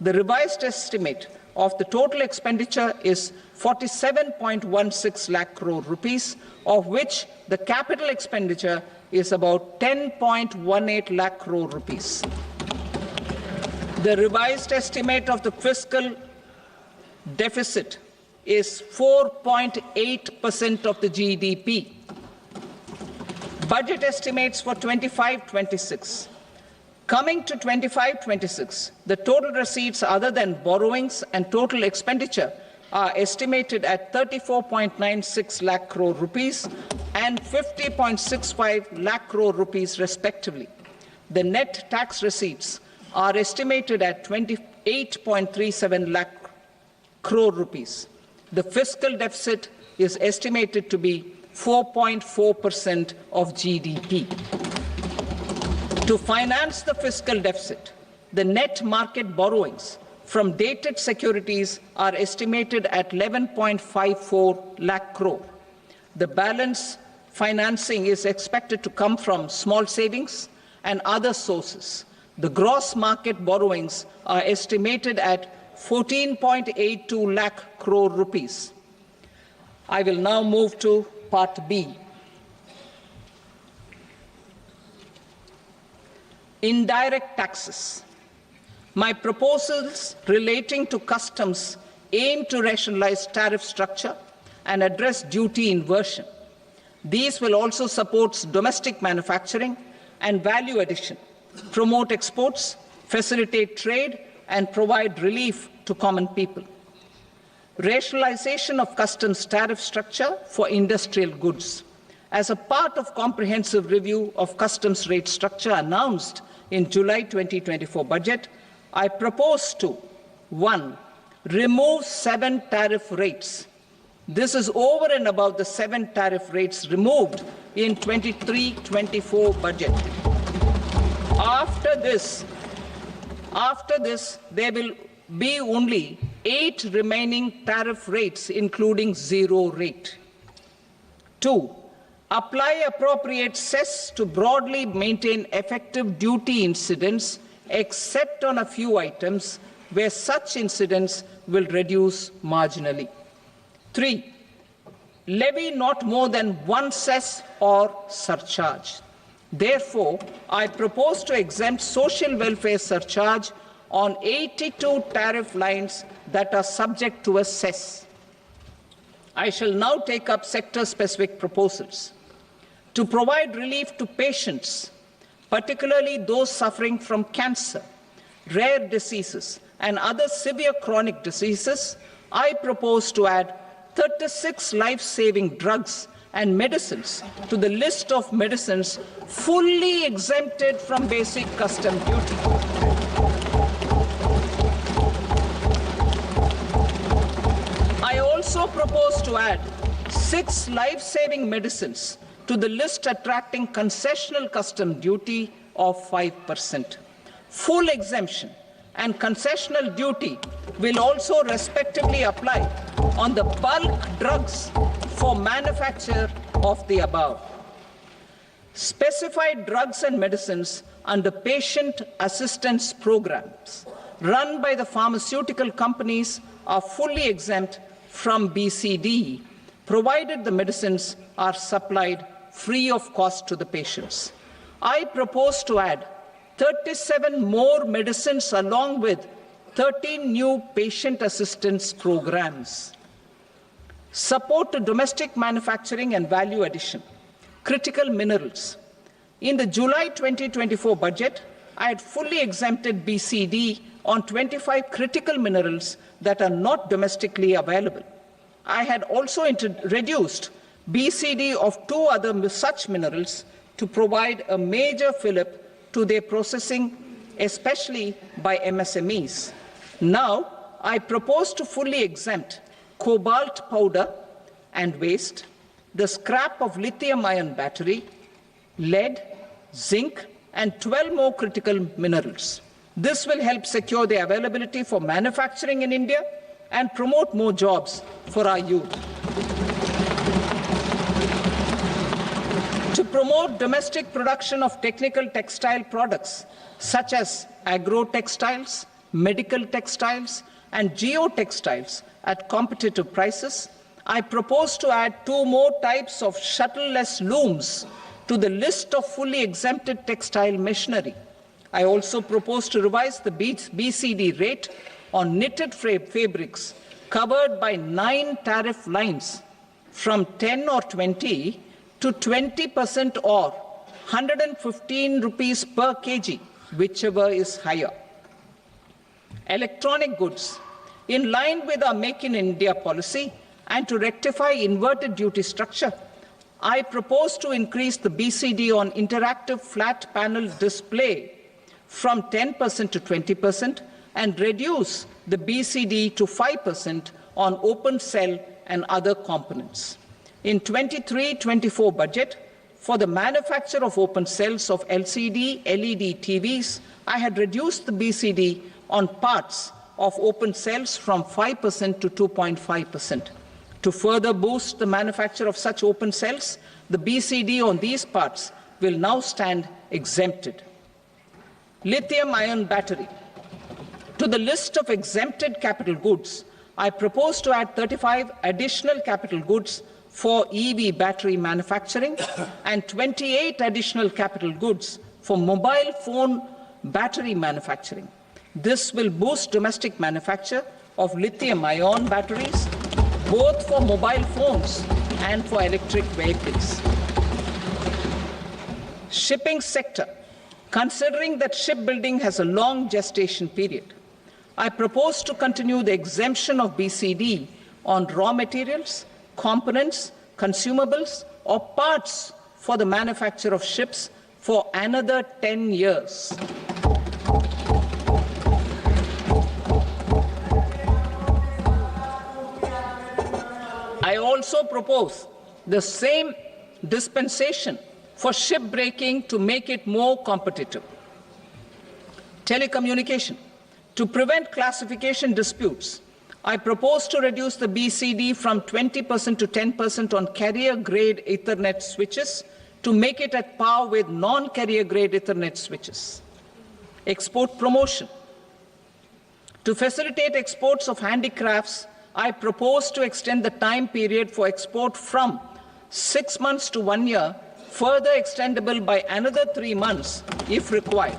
The revised estimate of the total expenditure is 47.16 lakh crore rupees, of which the capital expenditure is about 10.18 lakh crore rupees. The revised estimate of the fiscal deficit is 4.8% of the GDP. Budget estimates for 25-26. Coming to 25-26, the total receipts other than borrowings and total expenditure are estimated at 34.96 lakh crore rupees and 50.65 lakh crore rupees respectively. The net tax receipts are estimated at 28.37 lakh crore rupees. The fiscal deficit is estimated to be 4.4% of GDP. To finance the fiscal deficit, the net market borrowings from dated securities are estimated at 11.54 lakh crore. The balance financing is expected to come from small savings and other sources. The gross market borrowings are estimated at 14.82 lakh crore rupees. I will now move to Part B. Indirect taxes. My proposals relating to customs aim to rationalize tariff structure and address duty inversion. These will also support domestic manufacturing and value addition, promote exports, facilitate trade, and provide relief to common people. Rationalization of customs tariff structure for industrial goods. As a part of comprehensive review of customs rate structure announced in July 2024 budget, I propose to 1. Remove 7 tariff rates. This is over and above the 7 tariff rates removed in 23-24 budget. After this, there will be only 8 remaining tariff rates, including 0 rate. 2. Apply appropriate cess to broadly maintain effective duty incidence, except on a few items where such incidence will reduce marginally. 3. Levy not more than 1 cess or surcharge. Therefore, I propose to exempt social welfare surcharge on 82 tariff lines that are subject to a cess. I shall now take up sector-specific proposals. To provide relief to patients, particularly those suffering from cancer, rare diseases, and other severe chronic diseases, I propose to add 36 life-saving drugs and medicines to the list of medicines fully exempted from basic custom duty. I also propose to add 6 life-saving medicines to the list attracting concessional custom duty of 5%. Full exemption and concessional duty will also respectively apply on the bulk drugs for manufacture of the above. Specified drugs and medicines under patient assistance programs run by the pharmaceutical companies are fully exempt from BCD, provided the medicines are supplied free of cost to the patients. I propose to add 37 more medicines along with 13 new patient assistance programs. Support to domestic manufacturing and value addition. Critical minerals. In the July 2024 budget, I had fully exempted BCD on 25 critical minerals that are not domestically available. I had also reduced BCD of 2 other such minerals to provide a major fillip to their processing, especially by MSMEs. Now, I propose to fully exempt cobalt powder and waste, the scrap of lithium-ion battery, lead, zinc, and 12 more critical minerals. This will help secure their availability for manufacturing in India and promote more jobs for our youth. To promote domestic production of technical textile products such as agro-textiles, medical textiles, and geotextiles at competitive prices, I propose to add 2 more types of shuttle-less looms to the list of fully exempted textile machinery. I also propose to revise the BCD rate on knitted fabrics covered by 9 tariff lines from 10 or 20 to 20% or 115 rupees per kg, whichever is higher. Electronic goods. In line with our Make in India policy and to rectify inverted duty structure, I propose to increase the BCD on interactive flat panel display from 10% to 20% and reduce the BCD to 5% on open cell and other components. In 23-24 budget, for the manufacture of open cells of LCD, LED TVs, I had reduced the BCD on parts of open cells from 5% to 2.5%. To further boost the manufacture of such open cells, the BCD on these parts will now stand exempted. Lithium-ion battery. To the list of exempted capital goods, I propose to add 35 additional capital goods for EV battery manufacturing and 28 additional capital goods for mobile phone battery manufacturing. This will boost domestic manufacture of lithium-ion batteries, both for mobile phones and for electric vehicles. Shipping sector. Considering that shipbuilding has a long gestation period, I propose to continue the exemption of BCD on raw materials, components, consumables, or parts for the manufacture of ships for another 10 years. I also propose the same dispensation for shipbreaking to make it more competitive. Telecommunication. To prevent classification disputes, I propose to reduce the BCD from 20% to 10% on carrier-grade Ethernet switches to make it at par with non-carrier-grade Ethernet switches. Export promotion. To facilitate exports of handicrafts, I propose to extend the time period for export from 6 months to 1 year, further extendable by another 3 months if required.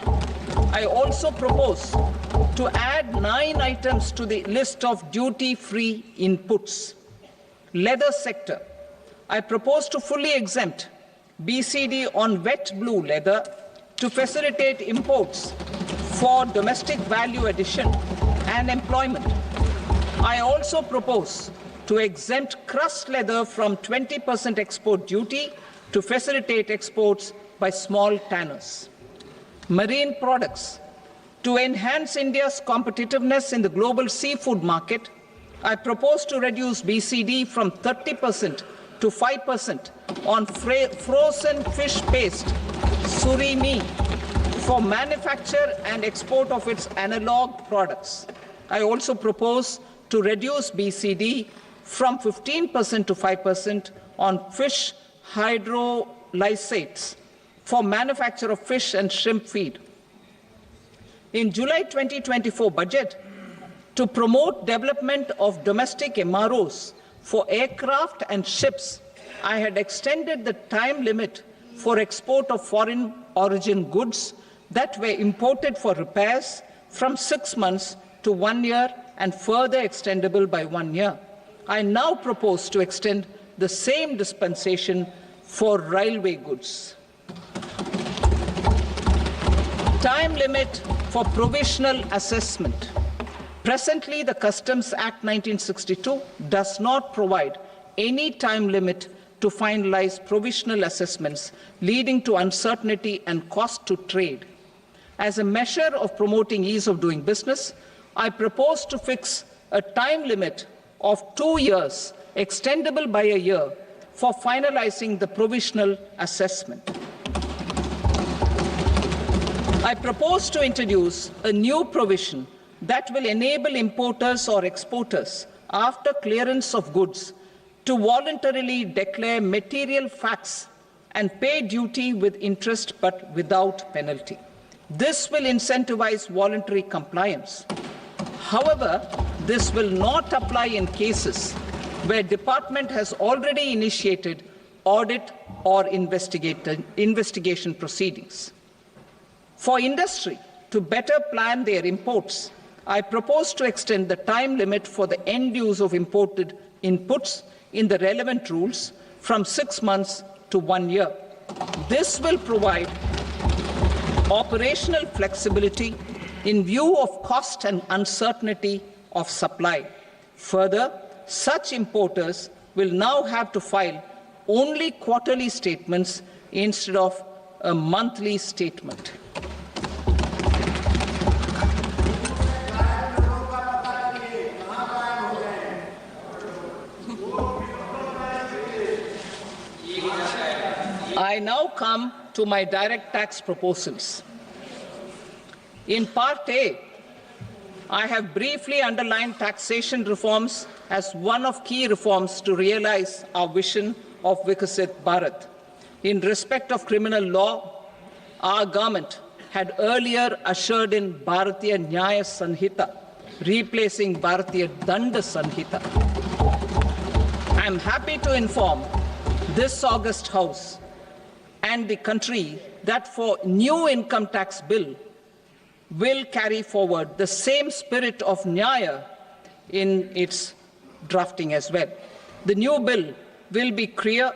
I also propose to add 9 items to the list of duty-free inputs. Leather sector. I propose to fully exempt BCD on wet blue leather to facilitate imports for domestic value addition and employment. I also propose to exempt crushed leather from 20% export duty to facilitate exports by small tanners. Marine products. To enhance India's competitiveness in the global seafood market, I propose to reduce BCD from 30% to 5% on frozen fish paste, surimi, for manufacture and export of its analog products. I also propose to reduce BCD from 15% to 5% on fish hydrolysates for manufacture of fish and shrimp feed. In July 2024 budget, to promote development of domestic MROs for aircraft and ships, I had extended the time limit for export of foreign origin goods that were imported for repairs from 6 months to 1 year and further extendable by 1 year. I now propose to extend the same dispensation for railway goods. Time limit for provisional assessment. Presently, the Customs Act 1962 does not provide any time limit to finalize provisional assessments, leading to uncertainty and cost to trade. As a measure of promoting ease of doing business, I propose to fix a time limit of 2 years, extendable by a year, for finalizing the provisional assessment. I propose to introduce a new provision that will enable importers or exporters, after clearance of goods, to voluntarily declare material facts and pay duty with interest but without penalty. This will incentivize voluntary compliance. However, this will not apply in cases where department has already initiated audit or investigation proceedings. For industry to better plan their imports, I propose to extend the time limit for the end use of imported inputs in the relevant rules from 6 months to 1 year. This will provide operational flexibility in view of cost and uncertainty of supply. Further, such importers will now have to file only quarterly statements instead of a monthly statement. I now come to my direct tax proposals. In Part A, I have briefly underlined taxation reforms as one of key reforms to realize our vision of Vikasit Bharat. In respect of criminal law, our government had earlier ushered in Bharatiya Nyaya Sanhita, replacing Bharatiya Danda Sanhita. I am happy to inform this august House and the country that for new income tax bill will carry forward the same spirit of Nyaya in its drafting as well. The new bill will be clear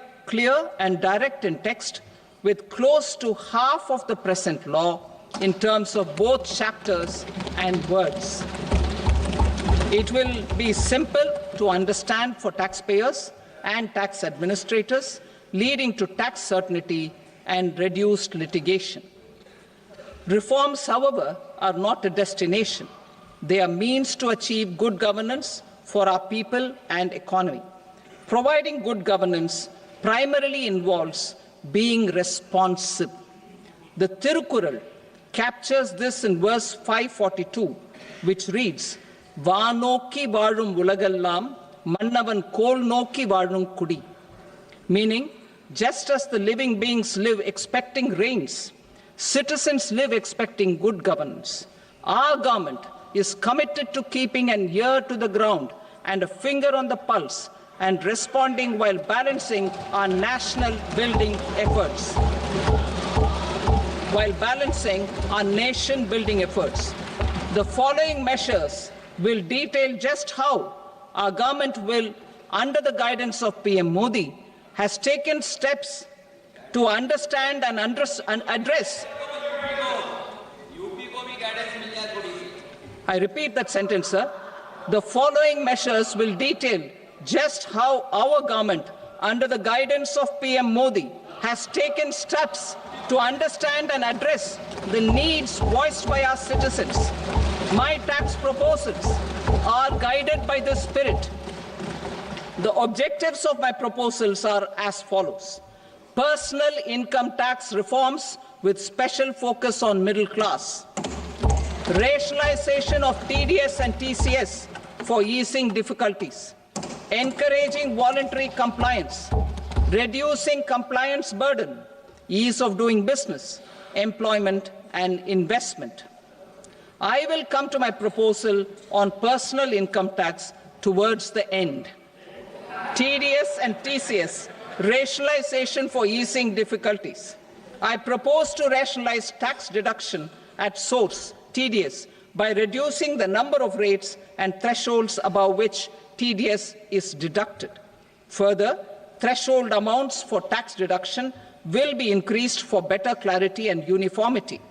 and direct in text, with close to half of the present law in terms of both chapters and words. It will be simple to understand for taxpayers and tax administrators, leading to tax certainty and reduced litigation. Reforms, however, are not a destination. They are means to achieve good governance for our people and economy. Providing good governance primarily involves being responsive. The Tirukural captures this in verse 542, which reads, "Vaanokki vaazhum ulagallam, mannavan kol nokki vaazhum kudi," meaning, just as the living beings live expecting rains, citizens live expecting good governance. Our government is committed to keeping an ear to the ground and a finger on the pulse and responding while balancing our national building efforts. The following measures will detail just how our government will under the guidance of PM Modi, has taken steps to understand and address. I repeat that sentence, sir. The following measures will detail just how our government, under the guidance of PM Modi, has taken steps to understand and address the needs voiced by our citizens. My tax proposals are guided by this spirit. The objectives of my proposals are as follows. Personal income tax reforms with special focus on middle class. Rationalization of TDS and TCS for easing difficulties. Encouraging voluntary compliance. Reducing compliance burden. Ease of doing business, employment and investment. I will come to my proposal on personal income tax towards the end. TDS and TCS, rationalization for easing difficulties. I propose to rationalize tax deduction at source, TDS, by reducing the number of rates and thresholds above which TDS is deducted. Further, threshold amounts for tax deduction will be increased for better clarity and uniformity.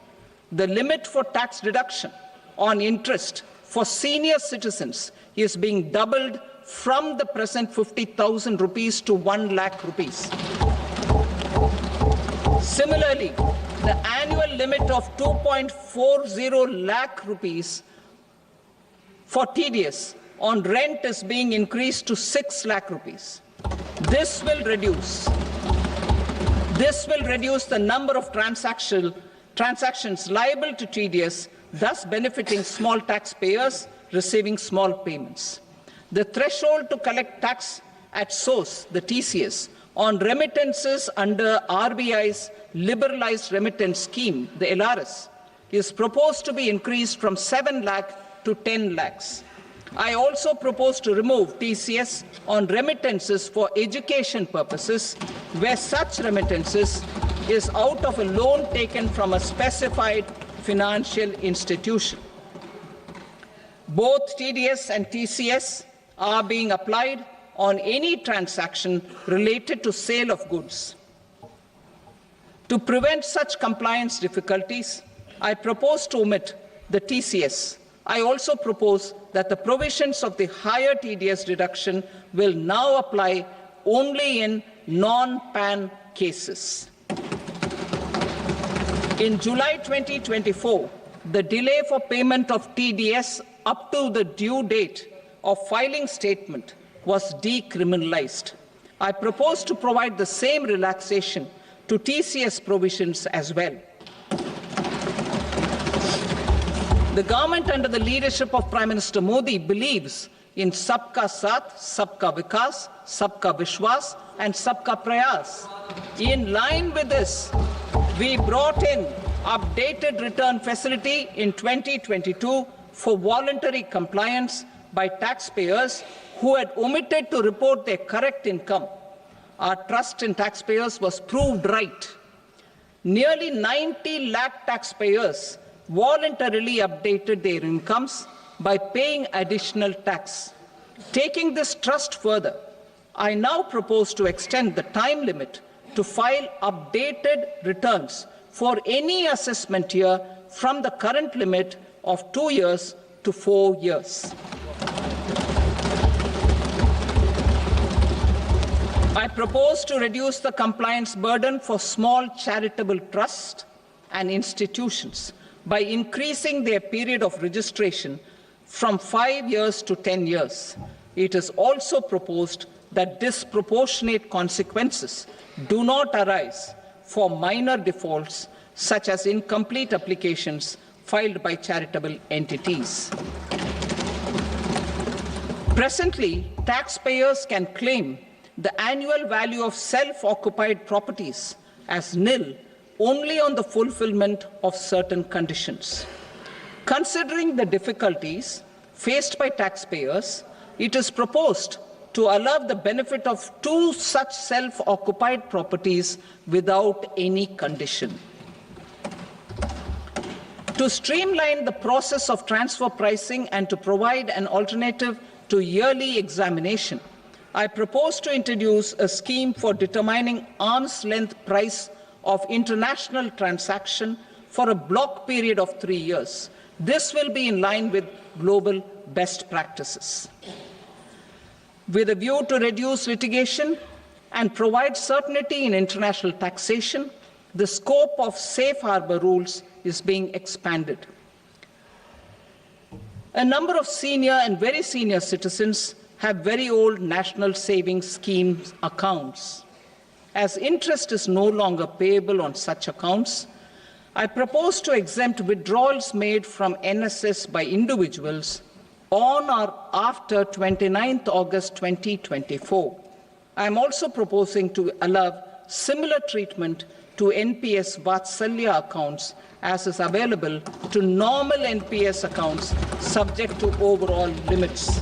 The limit for tax deduction on interest for senior citizens is being doubled from the present 50,000 rupees to 1 lakh rupees. Similarly, the annual limit of 2.40 lakh rupees for TDS on rent is being increased to 6 lakh rupees. This will reduce the number of transactions liable to TDS, thus benefiting small taxpayers receiving small payments. The threshold to collect tax at source, the TCS, on remittances under RBI's liberalized remittance scheme, the LRS, is proposed to be increased from 7 lakh to 10 lakhs. I also propose to remove TCS on remittances for education purposes, where such remittances is out of a loan taken from a specified financial institution. Both TDS and TCS are being applied on any transaction related to sale of goods. To prevent such compliance difficulties, I propose to omit the TCS. I also propose that the provisions of the higher TDS deduction will now apply only in non-PAN cases. In July 2024, the delay for payment of TDS up to the due date of filing statement was decriminalized. I propose to provide the same relaxation to TCS provisions as well. The government under the leadership of Prime Minister Modi believes in Sabka Saath, Sabka Vikas, Sabka Vishwas and Sabka Prayas. In line with this, we brought in updated return facility in 2022 for voluntary compliance by taxpayers who had omitted to report their correct income. Our trust in taxpayers was proved right. Nearly 90 lakh taxpayers voluntarily updated their incomes by paying additional tax. Taking this trust further, I now propose to extend the time limit to file updated returns for any assessment year from the current limit of 2 years to 4 years. I propose to reduce the compliance burden for small charitable trusts and institutions by increasing their period of registration from 5 years to 10 years. It is also proposed that disproportionate consequences do not arise for minor defaults such as incomplete applications filed by charitable entities. Presently, taxpayers can claim the annual value of self-occupied properties as nil only on the fulfillment of certain conditions. Considering the difficulties faced by taxpayers, it is proposed to allow the benefit of 2 such self-occupied properties without any condition. To streamline the process of transfer pricing and to provide an alternative to yearly examination, I propose to introduce a scheme for determining arm's length price of international transaction for a block period of 3 years. This will be in line with global best practices. With a view to reduce litigation and provide certainty in international taxation, the scope of safe harbor rules is being expanded. A number of senior and very senior citizens have very old national savings schemes accounts. As interest is no longer payable on such accounts, I propose to exempt withdrawals made from NSS by individuals on or after 29th August 2024. I am also proposing to allow similar treatment to NPS Vatsalya accounts as is available to normal NPS accounts subject to overall limits.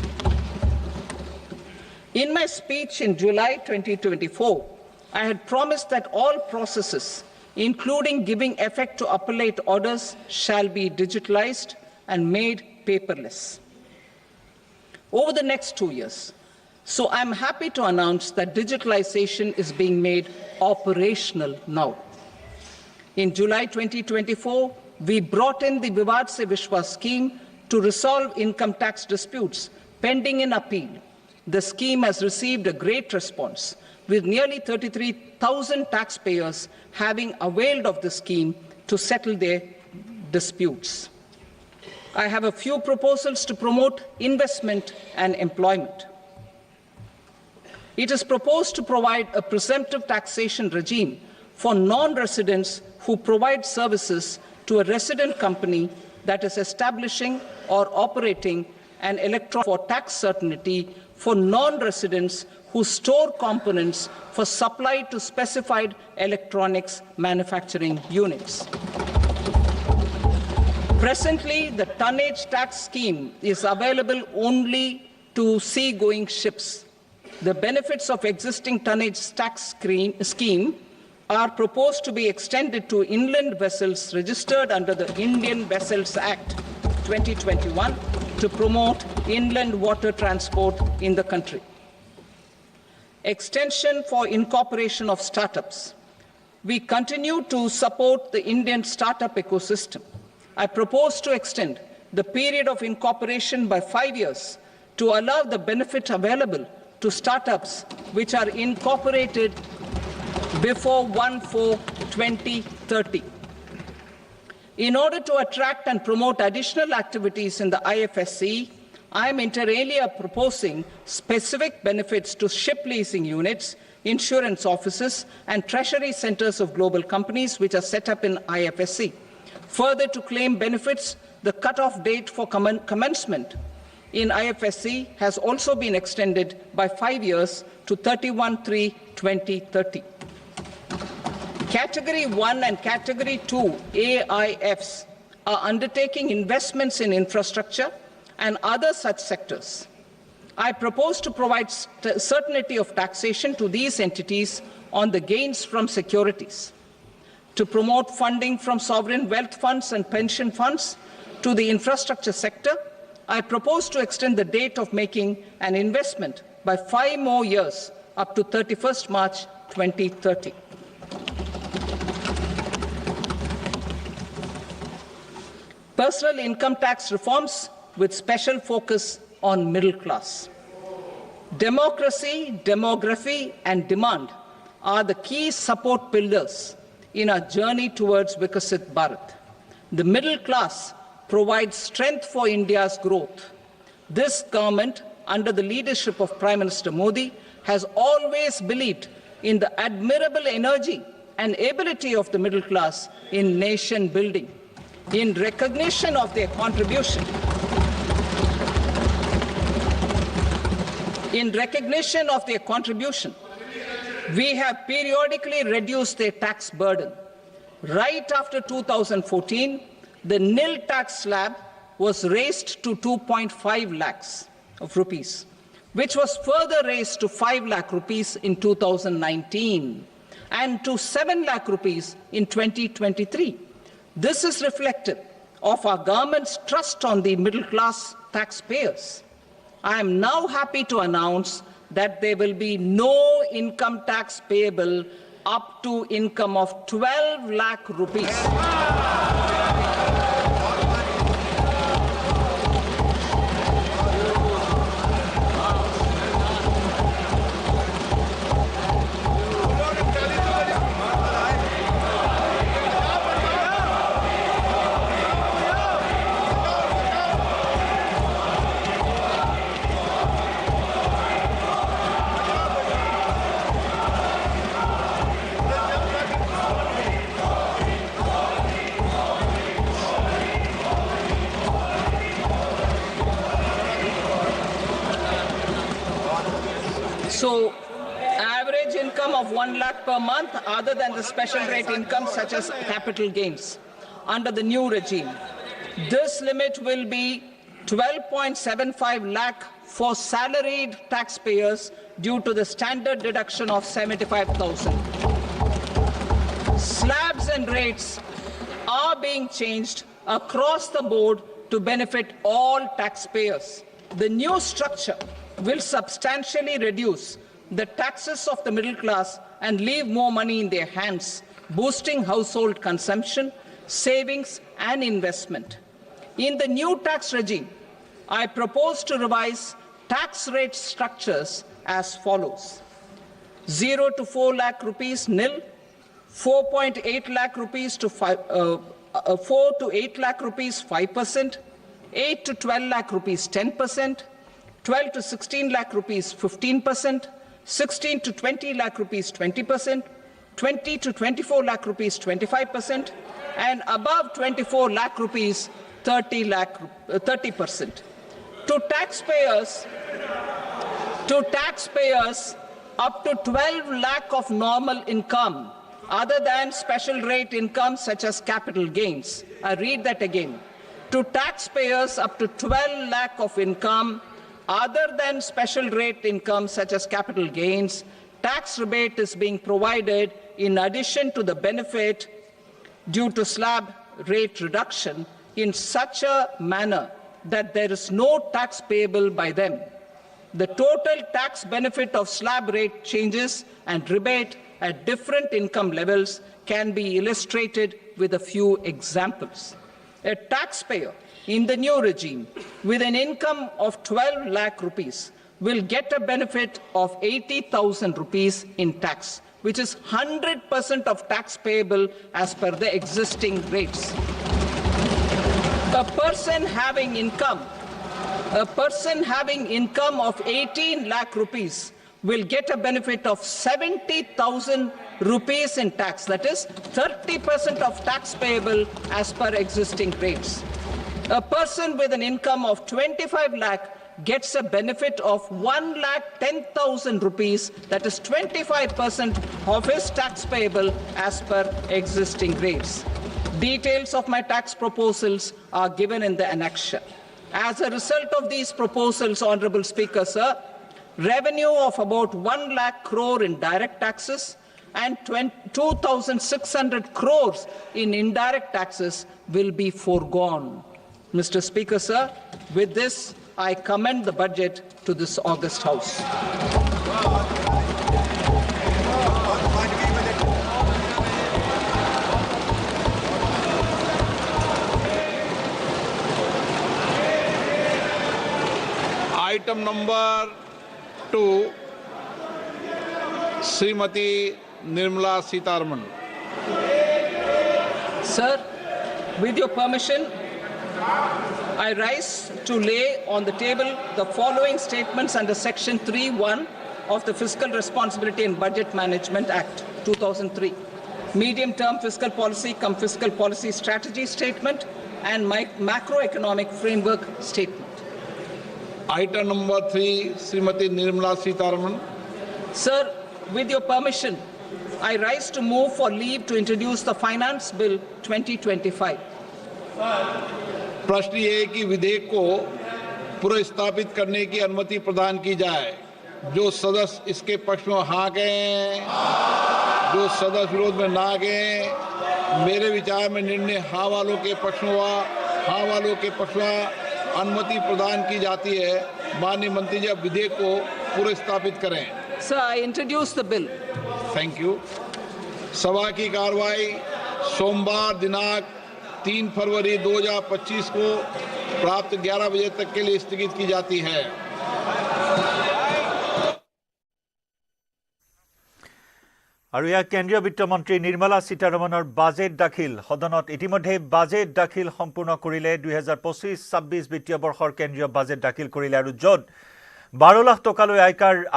In my speech in July 2024, I had promised that all processes, including giving effect to appellate orders, shall be digitalized and made paperless over the next 2 years. So I'm happy to announce that digitalization is being made operational now. In July 2024, we brought in the Vivad Se Vishwas scheme to resolve income tax disputes pending in appeal. The scheme has received a great response, with nearly 33,000 taxpayers having availed of the scheme to settle their disputes. I have a few proposals to promote investment and employment. It is proposed to provide a presumptive taxation regime for non-residents who provide services to a resident company that is establishing or operating an electron for tax certainty for non-residents who store components for supply to specified electronics manufacturing units. Presently, the tonnage tax scheme is available only to seagoing ships. The benefits of existing tonnage tax scheme are proposed to be extended to inland vessels registered under the Indian Vessels Act 2021 to promote inland water transport in the country. Extension for incorporation of startups. We continue to support the Indian startup ecosystem. I propose to extend the period of incorporation by 5 years to allow the benefit available to startups which are incorporated before 1/4/2030. In order to attract and promote additional activities in the IFSC, I am inter alia proposing specific benefits to ship leasing units, insurance offices, and treasury centers of global companies which are set up in IFSC. Further, to claim benefits, the cutoff date for commencement in IFSC has also been extended by 5 years to 31/3/2030. Category 1 and Category 2 AIFs are undertaking investments in infrastructure and other such sectors. I propose to provide certainty of taxation to these entities on the gains from securities. To promote funding from sovereign wealth funds and pension funds to the infrastructure sector, I propose to extend the date of making an investment by 5 more years up to 31st March 2030. Personal income tax reforms with special focus on middle class. Democracy, demography, and demand are the key support pillars in our journey towards Vikasit Bharat. The middle class provides strength for India's growth. This government, under the leadership of Prime Minister Modi, has always believed in the admirable energy and ability of the middle class in nation building. In recognition of their contribution, we have periodically reduced their tax burden. Right after 2014, the nil tax slab was raised to 2.5 lakhs of rupees, which was further raised to 5 lakh rupees in 2019 and to 7 lakh rupees in 2023. This is reflective of our government's trust on the middle class taxpayers. I am now happy to announce that there will be no income tax payable up to income of 12 lakh rupees. So, average income of 1 lakh per month other than the special rate income such as capital gains under the new regime. This limit will be 12.75 lakh for salaried taxpayers due to the standard deduction of 75,000. Slabs and rates are being changed across the board to benefit all taxpayers. The new structure will substantially reduce the taxes of the middle class and leave more money in their hands, boosting household consumption, savings and investment. In the new tax regime, I propose to revise tax rate structures as follows. 0 to 4 lakh rupees nil, 4.8 lakh rupees to 4 to 8 lakh rupees 5%, 8 to 12 lakh rupees 10%, 12 to 16 lakh rupees 15%, 16 to 20 lakh rupees 20%, 20 to 24 lakh rupees 25%, and above 24 lakh rupees 30%. To taxpayers up to 12 lakh of normal income other than special rate income such as capital gains. I read that again. To taxpayers up to 12 lakh of income other than special rate income such as capital gains, tax rebate is being provided in addition to the benefit due to slab rate reduction in such a manner that there is no tax payable by them. The total tax benefit of slab rate changes and rebate at different income levels can be illustrated with a few examples. A taxpayer in the new regime with an income of 12 lakh rupees will get a benefit of 80,000 rupees in tax, which is 100% of tax payable as per the existing rates. A person having income of 18 lakh rupees will get a benefit of 70,000 rupees in tax, that is 30% of tax payable as per existing rates. A person with an income of 25 lakh gets a benefit of 1,10,000 rupees, that is 25% of his tax payable as per existing rates. Details of my tax proposals are given in the annexure. As a result of these proposals, Honorable Speaker, sir, revenue of about 1 lakh crore in direct taxes and 2,600 crores in indirect taxes will be foregone. Mr. Speaker, sir, with this, I commend the budget to this august House. Item number 2, Srimati Nirmala Sitharaman. Sir, with your permission, I rise to lay on the table the following statements under Section 3(1) of the Fiscal Responsibility and Budget Management Act 2003. Medium-term fiscal policy cum fiscal policy strategy statement and macroeconomic framework statement. Item number 3, Srimati Nirmala Sitharaman. Sir, with your permission, I rise to move for leave to introduce the Finance Bill 2025. प्रश्न ये है कि विधेयक को पुनर्स्थापित करने की अनुमति प्रदान की जाए। जो सदस्य इसके पक्ष में हाँ कहें, जो सदस्य विरोध में ना कहें। मेरे विचार में निर्णय हाँ वालों के पक्ष में हुआ, हाँ वालों के पक्ष में अनुमति प्रदान की जाती है। माननीय मंत्री जी, अब विधेयक को पुरस्तापित करें। Sir, I introduce the bill. Thank you. सभा की कार्रवाई सोमवार दिनांक 3 फरवरी 2025 को प्राप्त 11 बजे तक के लिए स्थगित की जाती है। আৰু ইয়াত কেন্দ্ৰীয় বিত্তমন্ত্ৰী নিৰ্মলা সীতাৰমণৰ বাজেট দাখিল সদনত ইতিমধ্যে বাজেট দাখিল সম্পূৰ্ণ কৰিলে 2025-26 বিত্তীয় বৰ্ষৰ কেন্দ্ৰীয় বাজেট দাখিল কৰিলে আৰু য'ত 12 লাখ টকালৈ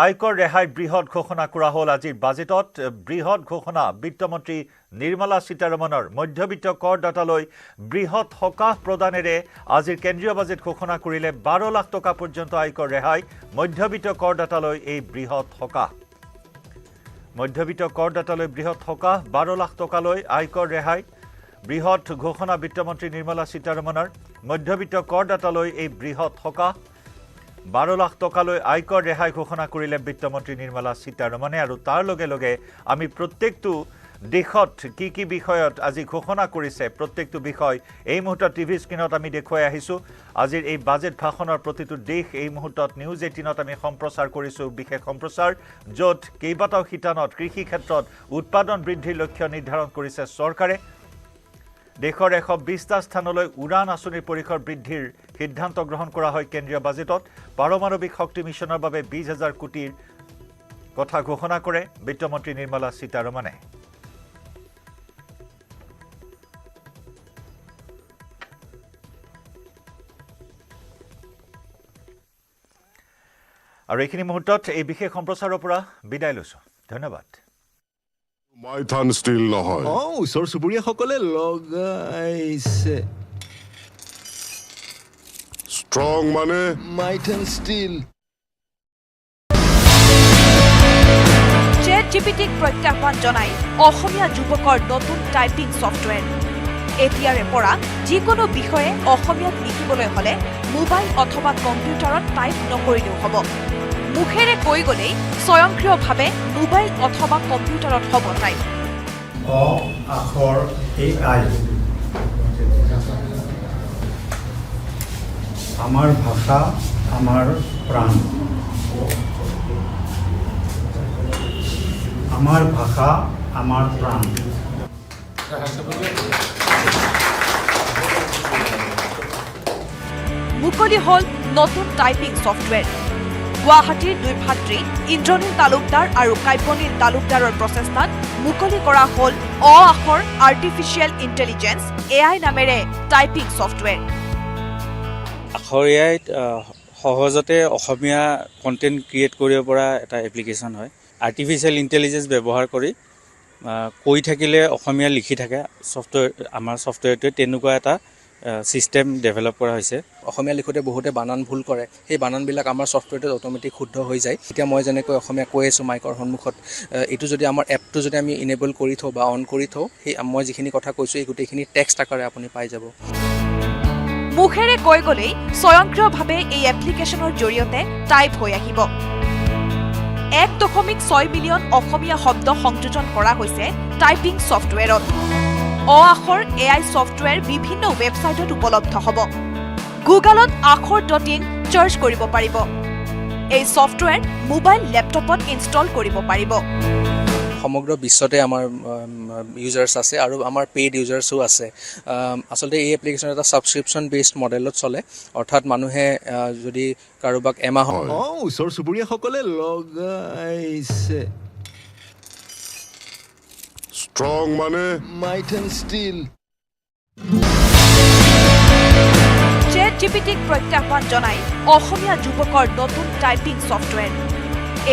আয়কৰ ৰেহাই বৃহৎ ঘোষণা কৰা হ'ল। আজিৰ বাজেটত বৃহৎ ঘোষণা বিত্তমন্ত্ৰী নিৰ্মলা সীতাৰমণৰ মধ্যবিত্ত কৰদাতালৈ বৃহৎ সকাহ প্ৰদানেৰে আজিৰ কেন্দ্ৰীয় বাজেট ঘোষণা কৰিলে 12 লাখ টকা পৰ্যন্ত আয়কৰ ৰেহাই মধ্যবিত্ত কৰদাতালৈ এই বৃহৎ সকাহ। মধ্যবিত্ত কৰদাতালৈ বৃহৎ সকাহ 12 লাখ টকালৈ আয়কৰ ৰেহাই বৃহৎ ঘোষণা বিত্তমন্ত্ৰী নিৰ্মলা সীতাৰমণৰ মধ্যবিত্ত কৰদাতালৈ এই বৃহৎ সকাহ 12 লাখ টকালৈ আয়কৰ ৰেহাই ঘোষণা কৰিলে বিত্তমন্ত্ৰী নিৰ্মলা সীতাৰমণে আৰু তাৰ লগে লগে আমি প্ৰত্যেকটো দেশত কি বিষয়ত আজি ঘোষণা কৰিছে প্ৰত্যেকটো বিষয় এই মুহূৰ্তত টিভি স্ক্ৰীনত আমি দেখুৱাই আহিছো। আজিৰ এই বাজেট ভাষণৰ প্ৰতিটো দেশ এই মুহূৰ্তত নিউজ 18ত আমি সম্প্ৰচাৰ কৰিছো বিশেষ সম্প্ৰচাৰ য'ত কেইবাটাও শিতানত কৃষি ক্ষেত্ৰত উৎপাদন বৃদ্ধিৰ লক্ষ্য নিৰ্ধাৰণ কৰিছে চৰকাৰে। দেশৰ 120টা স্থানলৈ উড়ান আঁচনিৰ পৰিসৰ বৃদ্ধিৰ সিদ্ধান্ত গ্ৰহণ কৰা হয় কেন্দ্ৰীয় বাজেটত। পাৰমাণৱিক শক্তি মিছনৰ বাবে 20,000 কোটিৰ কথা ঘোষণা কৰে বিত্তমন্ত্ৰী নিৰ্মলা সীতাৰমণে। আৰু এইখিনি মুহূৰ্তত এই বিশেষ সম্প্ৰচাৰৰ পৰা বিদায় লৈছো। ধন্যবাদ। মাইথান ষ্টিল নহয় ওচৰ চুবুৰীয়াসকলে লগাইছে ষ্ট্ৰং মানে মাইথান ষ্টিল। ChatGPTক প্ৰত্যাহ্বান জনাই অসমীয়া যুৱকৰ নতুন টাইপিং ছফ্টৱেৰ। এতিয়াৰে পৰা যিকোনো বিষয়ে অসমীয়াত লিখিবলৈ হ'লে মোবাইল অথবা কম্পিউটাৰত টাইপ নকৰিলেও হ'ব। মুখেৰে কৈ গ'লেই স্বয়ংক্ৰিয়ভাৱে মোবাইল অথবা কম্পিউটাৰত হ'ব টাইপ। অ আখৰ AI আমাৰ ভাষা আমাৰ প্ৰাণ। আমাৰ ভাষা আমাৰ প্ৰাণ। মুকলি হ'ল নতুন টাইপিং ছফ্টৱেৰ। গুৱাহাটীৰ 2 ভাতৃ ইন্দ্ৰনীল তালুকদাৰ আৰু কাব্যনীল তালুকদাৰৰ প্ৰচেষ্টাত মুকলি কৰা হ'ল আখৰ আৰ্টিফিচিয়েল ইণ্টেলিজেন্স AI নামেৰে টাইপিং ছফ্টৱেৰ। আখৰ AIত সহজতে অসমীয়া কণ্টেণ্ট ক্ৰিয়েট কৰিব পৰা এটা এপ্লিকেশ্যন হয়। আৰ্টিফিচিয়েল ইণ্টেলিজেন্স ব্যৱহাৰ কৰি কৈ থাকিলে অসমীয়া লিখি থাকে আমাৰ ছফ্টৱেৰটোৱে তেনেকুৱা এটা চিষ্টেম ডেভেলপ কৰা হৈছে। অসমীয়া লিখোঁতে বহুতে বানান ভুল কৰে, সেই বানানবিলাক আমাৰ ছফ্টৱেৰটোত অট'মেটিক শুদ্ধ হৈ যায়। এতিয়া মই যেনেকৈ অসমীয়া কৈ আছোঁ মাইকৰ সন্মুখত, এইটো যদি আমাৰ এপটো যদি আমি ইনেবল কৰি থওঁ বা অন কৰি থওঁ, সেই মই যিখিনি কথা কৈছোঁ এই গোটেইখিনি টেক্সট আকাৰে আপুনি পাই যাব। মুখেৰে কৈ গ'লেই স্বয়ংক্ৰিয়ভাৱে এই এপ্লিকেশ্যনৰ জৰিয়তে টাইপ হৈ আহিব। 1.6 মিলিয়ন অসমীয়া শব্দ সংযোজন কৰা হৈছে টাইপিং ছফ্টৱেৰত। আখৰ AI ছফ্টৱেৰ বিভিন্ন ৱেবছাইটত উপলব্ধ হ'ব। গুগলত আখৰ.in চাৰ্চ কৰিব পাৰিব। এই ছফ্টৱেৰ মোবাইল লেপটপত ইনষ্টল কৰিব পাৰিব। সমগ্ৰ বিশ্বতে আমাৰ ইউজাৰ্ছ আছে আৰু আমাৰ পেইড ইউজাৰ্ছো আছে। আচলতে এই এপ্লিকেশ্যন এটা ছাবস্ক্ৰিপশ্যন বেছড মডেলত চলে, অৰ্থাৎ মানুহে যদি কাৰোবাক এমাহৰ ওচৰ চুবুৰীয়াসকলে লগাইছে ষ্ট্ৰং মানে মাইথান ষ্টিল। ChatGPTক প্ৰত্যাহ্বান জনাই অসমীয়া যুৱকৰ নতুন টাইপিং ছফ্টৱেৰ।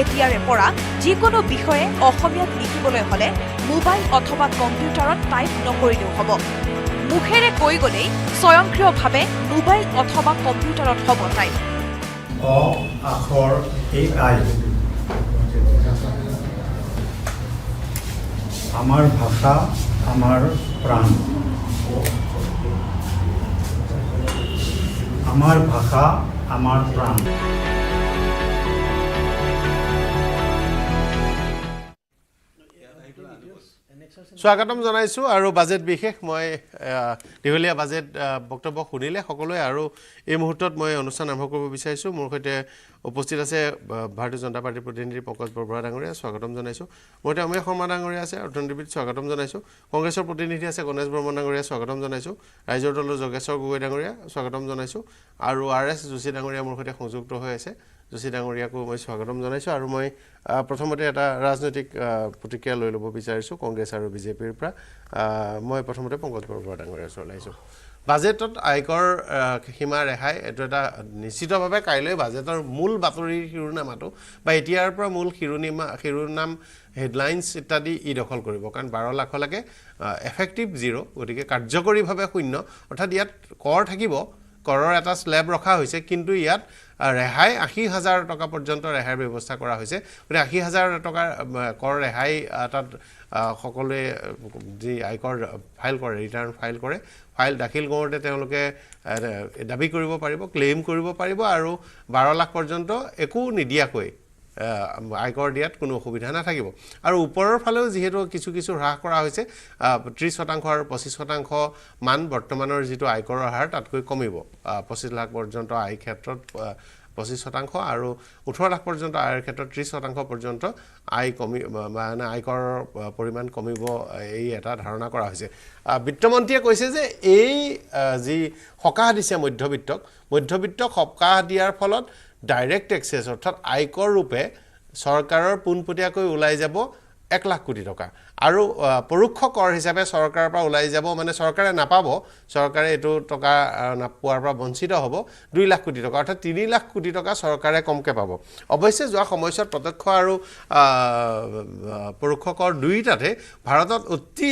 এতিয়াৰে পৰা যিকোনো বিষয়ে অসমীয়াত লিখিবলৈ হ'লে মোবাইল অথবা কম্পিউটাৰত টাইপ নকৰিলেও হ'ব। মুখেৰে কৈ গ'লেই স্বয়ংক্ৰিয়ভাৱে মোবাইল অথবা কম্পিউটাৰত হ'ব টাইপ। অ আখৰ AI আমাৰ ভাষা আমাৰ প্ৰাণ। আমাৰ ভাষা আমাৰ প্ৰাণ। স্বাগতম জনাইছোঁ আৰু বাজেট বিশেষ মই দীঘলীয়া বাজেট বক্তব্য শুনিলে সকলোৱে আৰু এই মুহূৰ্তত মই অনুষ্ঠান আৰম্ভ কৰিব বিচাৰিছোঁ মোৰ সৈতে উপস্থিত আছে ভাৰতীয় জনতা পাৰ্টিৰ প্ৰতিনিধি পংকজ বৰবৰা ডাঙৰীয়া স্বাগতম জনাইছোঁ মোৰ সৈতে অমীয় শৰ্মা ডাঙৰীয়া আছে অৰ্থনীতিবিদ স্বাগতম জনাইছোঁ কংগ্ৰেছৰ প্ৰতিনিধি আছে গণেশ বৰ্মন ডাঙৰীয়া স্বাগতম জনাইছোঁ ৰাইজৰ দলৰ যোগেশ্বৰ গগৈ ডাঙৰীয়া স্বাগতম জনাইছোঁ আৰু RS যোশী ডাঙৰীয়া মোৰ সৈতে সংযুক্ত হৈ আছে যোশী ডাঙৰীয়াকো মই স্বাগতম জনাইছোঁ আৰু মই প্ৰথমতে এটা ৰাজনৈতিক প্ৰতিক্ৰিয়া লৈ ল'ব বিচাৰিছোঁ কংগ্ৰেছ আৰু বিজেপিৰ পৰা মই প্ৰথমতে পংকজ বৰবৰা ডাঙৰীয়াৰ ওচৰলৈ আহিছোঁ বাজেটত আয়কৰ সীমা ৰেহাই এইটো এটা নিশ্চিতভাৱে কাইলৈ বাজেটৰ মূল বাতৰিৰ শিৰোনামাটো বা এতিয়াৰ পৰা মূল শিৰোনাম হেডলাইনছ ইত্যাদি দখল কৰিব কাৰণ 12 লাখলৈকে এফেক্টিভ জিৰ' গতিকে কাৰ্যকৰীভাৱে শূন্য অৰ্থাৎ ইয়াত কৰ থাকিব কৰৰ এটা স্লেব ৰখা হৈছে কিন্তু ইয়াত ৰেহাই 80,000 টকা পৰ্যন্ত ৰেহাইৰ ব্যৱস্থা কৰা হৈছে গতিকে 80,000 টকাৰ কৰ ৰেহাই তাত সকলোৱে যি আয়কৰ ফাইল কৰে ৰিটাৰ্ণ ফাইল কৰে ফাইল দাখিল কৰোঁতে তেওঁলোকে দাবী কৰিব পাৰিব ক্লেইম কৰিব পাৰিব আৰু 12 লাখ পৰ্যন্ত একো নিদিয়াকৈ আয়কৰ দিয়াত কোনো অসুবিধা নাথাকিব আৰু ওপৰৰ ফালেও যিহেতু কিছু হ্ৰাস কৰা হৈছে 30% আৰু 25% মান বৰ্তমানৰ যিটো আয়কৰৰ হাৰ তাতকৈ কমিব 25 লাখ পৰ্যন্ত আয় ক্ষেত্ৰত 25% আৰু 18 লাখ পৰ্যন্ত আয়ৰ ক্ষেত্ৰত 30% পৰ্যন্ত আয় কমি মানে আয়কৰ পৰিমাণ কমিব এই এটা ধাৰণা কৰা হৈছে বিত্তমন্ত্ৰীয়ে কৈছে যে এই যি সকাহ দিছে মধ্যবিত্তক সকাহ দিয়াৰ ফলত ডাইৰেক্ট টেক্সেছ অৰ্থাৎ আয়কৰ ৰূপে চৰকাৰৰ পোনপটীয়াকৈ ওলাই যাব 1 লাখ কোটি টকা আৰু পৰোক্ষ কৰ হিচাপে চৰকাৰৰ পৰা ওলাই যাব মানে চৰকাৰে নাপাব চৰকাৰে এইটো টকা নাপোৱাৰ পৰা বঞ্চিত হ'ব 2 লাখ কোটি টকা অৰ্থাৎ 3 লাখ কোটি টকা চৰকাৰে কমকৈ পাব অৱশ্যে যোৱা সময়ছোৱাত প্ৰত্যক্ষ আৰু পৰোক্ষ কৰ দুয়োটাতে ভাৰতত অতি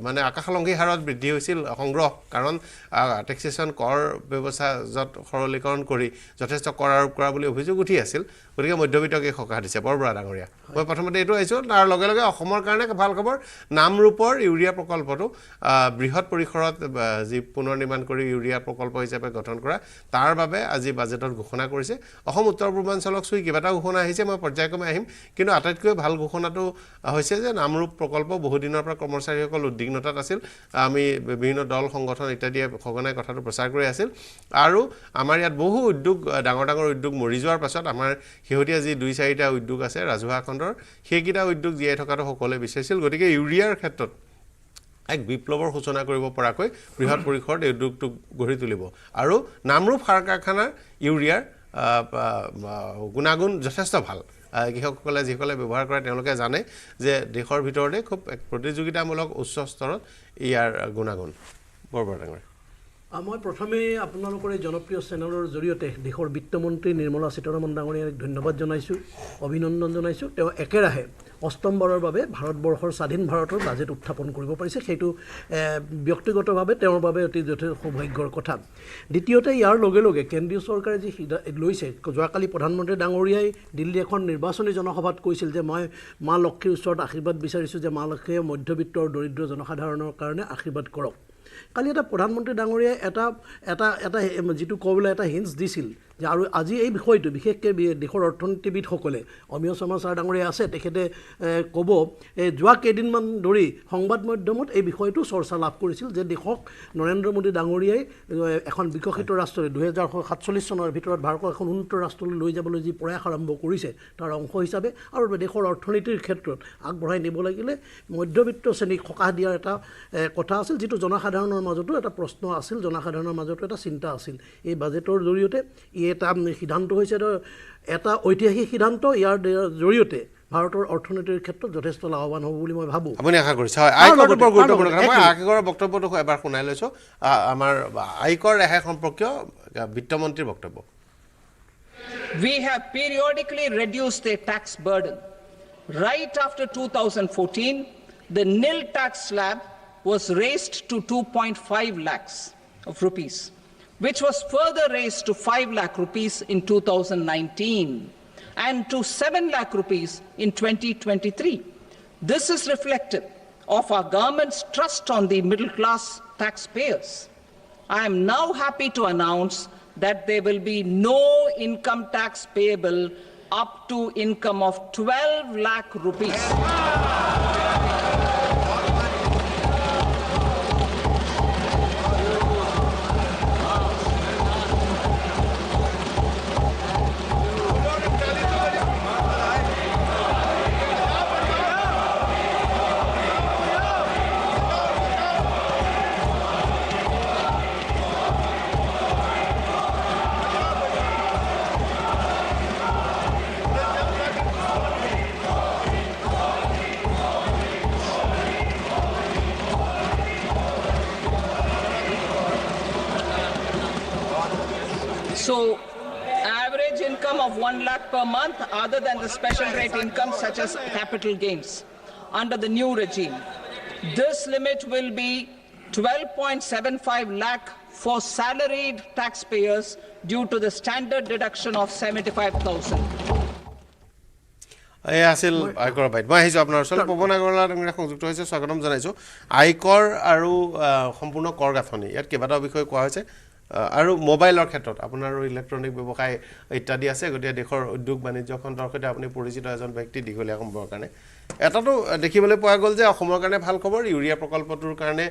মানে আকাশলংঘী হাৰত বৃদ্ধি হৈছিল সংগ্ৰহ কাৰণ টেক্সেশ্যন কৰ ব্যৱস্থা য'ত সৰলীকৰণ কৰি যথেষ্ট কৰ আৰোপ কৰা বুলি অভিযোগ উঠি আছিল গতিকে মধ্যবিত্তকে সকাহ দিছে বৰবৰা ডাঙৰীয়া মই প্ৰথমতে এইটো আহিছোঁ তাৰ লগে লগে অসমৰ কাৰণে ভাল খবৰ নামৰূপৰ ইউৰিয়া প্ৰকল্পটো বৃহৎ পৰিসৰত যি পুনৰ নিৰ্মাণ কৰি ইউৰিয়া প্ৰকল্প হিচাপে গঠন কৰা তাৰ বাবে আজি বাজেটত ঘোষণা কৰিছে অসম উত্তৰ পূৰ্বাঞ্চলক চুই কেইবাটা ঘোষণা আহিছে মই পৰ্যায়ক্ৰমে আহিম কিন্তু আটাইতকৈ ভাল ঘোষণাটো হৈছে যে নামৰূপ প্ৰকল্প বহুদিনৰ পৰা কৰ্মচাৰীসকল উদ্বিগ্নতাত আছিল আমি বিভিন্ন দল সংগঠন ইত্যাদিয়ে সঘনাই কথাটো প্ৰচাৰ কৰি আছিল আৰু আমাৰ ইয়াত বহু উদ্যোগ ডাঙৰ উদ্যোগ মৰি যোৱাৰ পাছত আমাৰ শেহতীয়া যি 2-4টা উদ্যোগ আছে ৰাজহুৱা খণ্ডৰ সেইকেইটা উদ্যোগ জীয়াই থকাটো সকলোৱে বিচাৰিছিল গতিকে ইউৰিয়াৰ ক্ষেত্ৰত এক বিপ্লৱৰ সূচনা কৰিব পৰাকৈ বৃহৎ পৰিসৰত এই উদ্যোগটো গঢ়ি তুলিব আৰু নামৰূপ সাৰ কাৰখানাৰ ইউৰিয়াৰ গুণাগুণ যথেষ্ট ভাল কৃষকসকলে যিসকলে ব্যৱহাৰ কৰে তেওঁলোকে জানে যে দেশৰ ভিতৰতে খুব এক প্ৰতিযোগিতামূলক উচ্চ স্তৰত ইয়াৰ গুণাগুণ বৰবৰা ডাঙৰীয়া মই প্ৰথমেই আপোনালোকৰ এই জনপ্ৰিয় চেনেলৰ জৰিয়তে দেশৰ বিত্তমন্ত্ৰী নিৰ্মলা সীতাৰমন ডাঙৰীয়াক ধন্যবাদ জনাইছোঁ অভিনন্দন জনাইছোঁ তেওঁ একেৰাহে অষ্টমবাৰৰ বাবে ভাৰতবৰ্ষৰ স্বাধীন ভাৰতৰ বাজেট উত্থাপন কৰিব পাৰিছে সেইটো ব্যক্তিগতভাৱে তেওঁৰ বাবে অতি যথেষ্ট সৌভাগ্যৰ কথা দ্বিতীয়তে ইয়াৰ লগে লগে কেন্দ্ৰীয় চৰকাৰে যি লৈছে যোৱাকালি প্ৰধানমন্ত্ৰী ডাঙৰীয়াই দিল্লী এখন নিৰ্বাচনী জনসভাত কৈছিল যে মই মা লক্ষ্মীৰ ওচৰত আশীৰ্বাদ বিচাৰিছোঁ যে মা লক্ষ্মীয়ে মধ্যবিত্ত আৰু দৰিদ্ৰ জনসাধাৰণৰ কাৰণে আশীৰ্বাদ কৰক কালি এটা প্ৰধানমন্ত্ৰী ডাঙৰীয়াই এটা যিটো ক'বলৈ এটা হিণ্টছ দিছিল যে আৰু আজি এই বিষয়টো বিশেষকৈ দেশৰ অৰ্থনীতিবিদসকলে অমীয় শৰ্মা ছাৰ ডাঙৰীয়া আছে তেখেতে ক'ব যোৱা কেইদিনমান ধৰি সংবাদ মাধ্যমত এই বিষয়টো চৰ্চা লাভ কৰিছিল যে দেশক নৰেন্দ্ৰ মোদী ডাঙৰীয়াই এখন বিকশিত ৰাষ্ট্ৰলৈ 2047 চনৰ ভিতৰত ভাৰতক এখন উন্নত ৰাষ্ট্ৰলৈ লৈ যাবলৈ যি প্ৰয়াস আৰম্ভ কৰিছে তাৰ অংশ হিচাপে আৰু দেশৰ অৰ্থনীতিৰ ক্ষেত্ৰত আগবঢ়াই নিব লাগিলে মধ্যবিত্ত শ্ৰেণীক সকাহ দিয়াৰ এটা কথা আছিল যিটো জনসাধাৰণৰ মাজতো এটা প্ৰশ্ন আছিল জনসাধাৰণৰ মাজতো এটা চিন্তা আছিল এই বাজেটৰ জৰিয়তে এটা সিদ্ধান্ত হৈছে এটা ঐতিহাসিক সিদ্ধান্ত ইয়াৰ জৰিয়তে ভাৰতৰ অৰ্থনীতিৰ ক্ষেত্ৰত যথেষ্ট লাভৱান হ'ব বুলি মই ভাবোঁ আপুনি আশা কৰিছে হয় আয়কৰ ওপৰত গুৰুত্বপূৰ্ণ কথা মই আয়কৰ বক্তব্যটো এবাৰ শুনাই লৈছোঁ আমাৰ আয়কৰ ৰেহাই সম্পৰ্কীয় বিত্তমন্ত্ৰীৰ বক্তব্য We have periodically reduced their tax burden. Right after 2014, the nil tax slab was raised to 2.5 lakhs of rupees, which was further raised to 5 lakh rupees in 2019 and to 7 lakh rupees in 2023. This is reflective of our government's trust on the middle class taxpayers. I am now happy to announce that there will be no income tax payable up to income of 12 lakh rupees. So average income of 1 lakh per month other than the special rate income such as capital gains under the new regime. This limit will be 12.75 lakh for salaried taxpayers due to the standard deduction of 75,000. এই আছিল আয়কৰ bite মই আহিছোঁ আপোনাৰ ওচৰলৈ পৱন আগৰৱালা ডাঙৰীয়া সংযুক্ত হৈছে স্বাগতম জনাইছোঁ আয়কৰ আৰু সম্পূৰ্ণ কৰ গাঁথনি ইয়াত কেইবাটাও বিষয় কোৱা হৈছে আৰু মোবাইলৰ ক্ষেত্ৰত আপোনাৰ ইলেক্ট্ৰনিক ব্যৱসায় ইত্যাদি আছে গতিকে দেশৰ উদ্যোগ বাণিজ্য খণ্ডৰ সৈতে আপুনি পৰিচিত এজন ব্যক্তি দীঘলীয়া সময়ৰ কাৰণে এটাতো দেখিবলৈ পোৱা গ'ল যে অসমৰ কাৰণে ভাল খবৰ ইউৰিয়া প্ৰকল্পটোৰ কাৰণে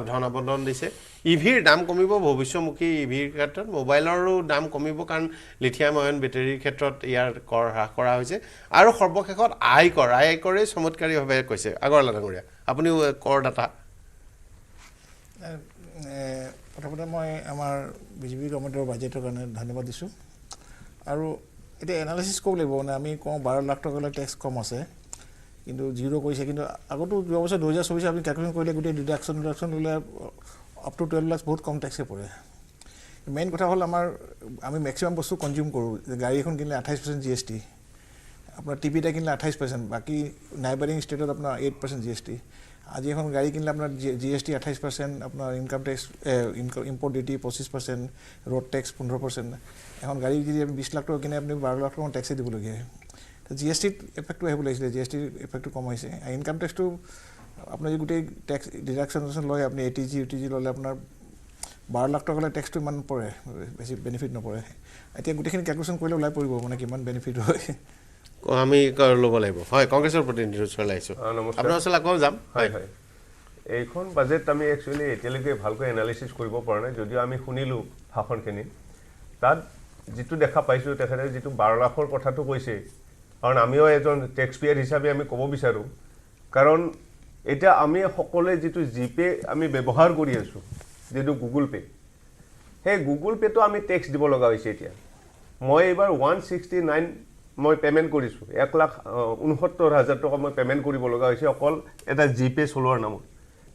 ধন আবণ্টন দিছে ইভিৰ দাম কমিব ভৱিষ্যমুখী ইভিৰ ক্ষেত্ৰত মোবাইলৰো দাম কমিব কাৰণ লিথিয়াম আয়ন বেটাৰীৰ ক্ষেত্ৰত ইয়াৰ কৰ হ্ৰাস কৰা হৈছে আৰু সৰ্বশেষত আয়কৰে চমৎকাৰীভাৱে কৈছে আগৰৱালা ডাঙৰীয়া আপুনিও কৰদাতা প্ৰথমতে মই আমাৰ বিজেপি গভৰ্ণমেণ্টৰ বাজেটৰ কাৰণে ধন্যবাদ দিছোঁ আৰু এতিয়া এনালাইচিছ কৰিব লাগিব মানে আমি কওঁ 12 লাখ টকালৈ টেক্স কম আছে কিন্তু জিৰ' কৰিছে কিন্তু আগতো যোৱা বছৰ 2024 আপুনি কেলকুলেট কৰিলে গোটেই ডিডাকশ্যন ল'লে আপ টু 12 লাখ বহুত কম টেক্সে পৰে মেইন কথা হ'ল আমি মেক্সিমাম বস্তু কনজিউম কৰোঁ গাড়ী এখন কিনিলে 28% GST আপোনাৰ টিভি এটা কিনিলে 28% বাকী নাইবাৰিং ষ্টেটত আপোনাৰ 8% GST আজি এখন গাড়ী কিনিলে আপোনাৰ GST 28% আপোনাৰ income tax import duty 25% road tax 15% এখন গাড়ী যদি আমি 20 লাখ টকা কিনে আপুনি 12 লাখ টকা টেক্সে দিবলগীয়া হয় GST এফেক্টটো আহিব লাগিছিলে GST এফেক্টটো কম হৈছে ইনকাম টেক্সটো আপোনাৰ যদি গোটেই টেক্স ডিডাকশ্যন লয় আপুনি ATG UTG ল'লে আপোনাৰ 12 লাখ টকালৈ টেক্সটো ইমান পৰে বেছি বেনিফিট নপৰে এতিয়া গোটেইখিনি কেলকুলেশ্যন কৰিলে ওলাই পৰিব মানে কিমান বেনিফিট হয় আমি ল'ব লাগিব হয় কংগ্ৰেছৰ প্ৰতিনিধি ওচৰলৈ আহিছোঁ আপোনাৰ ওচৰলৈ আকৌ যাম হয় হয় এইখন বাজেট আমি একচুৱেলি এতিয়ালৈকে ভালকৈ এনালাইচিছ কৰিব পৰা নাই যদিও আমি শুনিলোঁ ভাষণখিনি তাত যিটো দেখা পাইছোঁ তেখেতে যিটো 12 লাখৰ কথাটো কৈছে কাৰণ আমিও এজন টেক্স পেয়াৰ হিচাপে আমি ক'ব বিচাৰোঁ কাৰণ এটা আমি সকলোৱে যিটো জিপে আমি ব্যৱহাৰ কৰি আছোঁ যিটো গুগল পে সেই গুগল পেটো আমি টেক্স দিব লগা হৈছে এতিয়া মই এইবাৰ 169 মই পেমেণ্ট কৰিছোঁ 1,69,000 টকা মই পেমেণ্ট কৰিব লগা হৈছে অকল এটা জিপে চলোৱাৰ নামত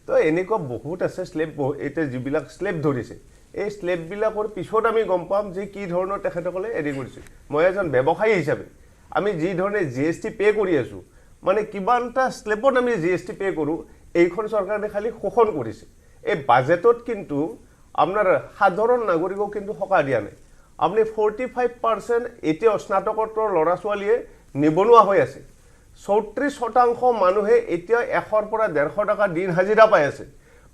তো এনেকুৱা বহুত আছে স্লেব এতিয়া যিবিলাক স্লেব ধৰিছে এই স্লেববিলাকৰ পিছত আমি গম পাম যে কি ধৰণৰ তেখেতসকলে হেৰি কৰিছে মই এজন ব্যৱসায়ী হিচাপে আমি যি ধৰণে GST পে কৰি আছোঁ মানে কিমান এটা স্লেবত আমি GST পে কৰোঁ এইখন চৰকাৰে খালি শোষণ কৰিছে এই বাজেটত কিন্তু আপোনাৰ সাধাৰণ নাগৰিকক কিন্তু সকাহ দিয়া নাই আপনি 45% এতিয়াও স্নাতকোত্তৰ ল'ৰা ছোৱালীয়ে নিবনুৱা হৈ আছে 34% মানুহে এতিয়া 100 পৰা 150 টকা দিন হাজিৰা পাই আছে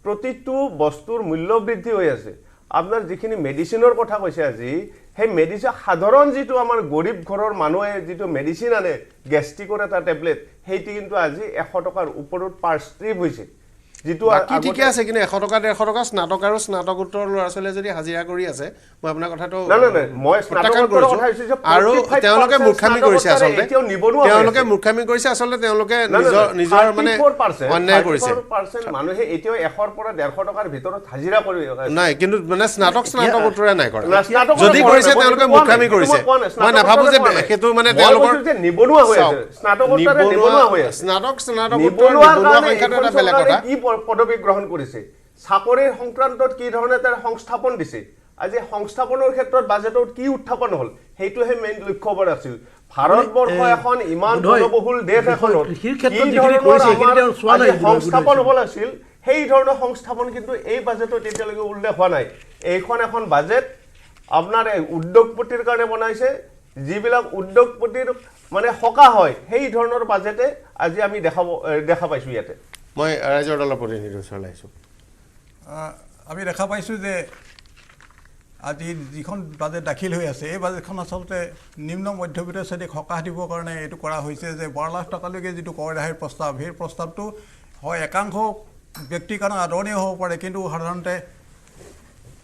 প্ৰতিটো বস্তুৰ মূল্য বৃদ্ধি হৈ আছে আপোনাৰ যিখিনি মেডিচিনৰ কথা কৈছে আজি সেই মেডিচিন সাধাৰণ যিটো আমাৰ গৰীব ঘৰৰ মানুহে যিটো মেডিচিন আনে গেষ্ট্ৰিকৰ এটা টেবলেট সেইটো কিন্তু আজি 100 টকাৰ ওপৰত পাৰ ষ্ট্ৰিপ হৈছে যিটো ঠিকে আছে কিন্তু 100 টকা 150 টকা স্নাতক আৰু স্নাতকোত্তৰ ল'ৰা ছোৱালীয়ে যদি হাজিৰা কৰি আছে মই আপোনাৰ কথাটো মই স্নাতকোত্তৰ কথা কৈছোঁ আৰু তেওঁলোকে মূৰ্খামি কৰিছে আচলতে তেওঁলোকে মূৰ্খামি কৰিছে আচলতে তেওঁলোকে নিজৰ মানে অন্যায় কৰিছে মানুহে এতিয়াও 100 পৰা 150 টকাৰ ভিতৰত হাজিৰা কৰি নাই কিন্তু মানে স্নাতকোত্তৰে নাই কৰা যদি কৰিছে তেওঁলোকে মূৰ্খামি কৰিছে মই নাভাবো যে সেইটো মানে তেওঁলোকৰ নিবনুৱা হৈ আছে স্নাতকোত্তৰে নিবনুৱা হৈ আছে স্নাতকোত্তৰ নিবনুৱা সংখ্যাটো এটা বেলেগ কথা কি পদবী গ্ৰহণ কৰিছে চাকৰিৰ সংক্ৰান্তত কি ধৰণে তাৰ সংস্থাপন দিছে আজি সংস্থাপনৰ ক্ষেত্ৰত বাজেটত কি উত্থাপন হ'ল সেইটোহে মেইন লক্ষ্য কৰা আছিল ভাৰতবৰ্ষ এখন ইমান জনবহুল দেশ এখনত সংস্থাপন হ'ব লাগিছিল সেই ধৰণৰ সংস্থাপন কিন্তু এই বাজেটত এতিয়ালৈকে উল্লেখ হোৱা নাই এইখন এখন বাজেট আপোনাৰ উদ্যোগপতিৰ কাৰণে বনাইছে যিবিলাক উদ্যোগপতিৰ মানে সকাহ হয় সেই ধৰণৰ বাজেটে আজি আমি দেখা পাইছোঁ ইয়াতে মই ৰাজ্যৰ দলৰ প্ৰতিনিধিৰ ওচৰলৈ আহিছোঁ আমি দেখা পাইছোঁ যে আজি যিখন বাজেট দাখিল হৈ আছে এই বাজেটখন আচলতে নিম্ন মধ্যবিত্ত শ্ৰেণীক সকাহ দিবৰ কাৰণে এইটো কৰা হৈছে যে 12 লাখ টকালৈকে যিটো কৰ ৰেহাইৰ প্ৰস্তাৱ সেই প্ৰস্তাৱটো হয় একাংশ ব্যক্তিৰ কাৰণে আদৰণীয় হ'ব পাৰে কিন্তু সাধাৰণতে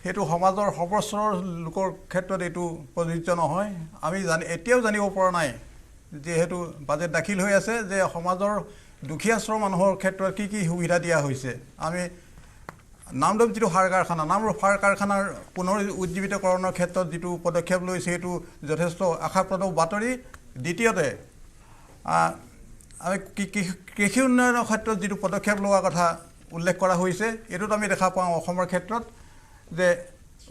সেইটো সমাজৰ সৰ্বস্তৰৰ লোকৰ ক্ষেত্ৰত এইটো প্ৰযোজ্য নহয় আমি এতিয়াও জানিব পৰা নাই যিহেতু বাজেট দাখিল হৈ আছে যে সমাজৰ দুখীয়া শ্ৰেণীৰ মানুহৰ ক্ষেত্ৰত কি কি সুবিধা দিয়া হৈছে আমি নামদম যিটো সাৰ কাৰখানা নামৰূপ সাৰ কাৰখানাৰ পুনৰ উজ্জীৱিতকৰণৰ ক্ষেত্ৰত যিটো পদক্ষেপ লৈছে সেইটো যথেষ্ট আশাপ্ৰদ বাতৰি দ্বিতীয়তে আমি কৃষি উন্নয়নৰ ক্ষেত্ৰত যিটো পদক্ষেপ লোৱাৰ কথা উল্লেখ কৰা হৈছে এইটোত আমি দেখা পাওঁ অসমৰ ক্ষেত্ৰত যে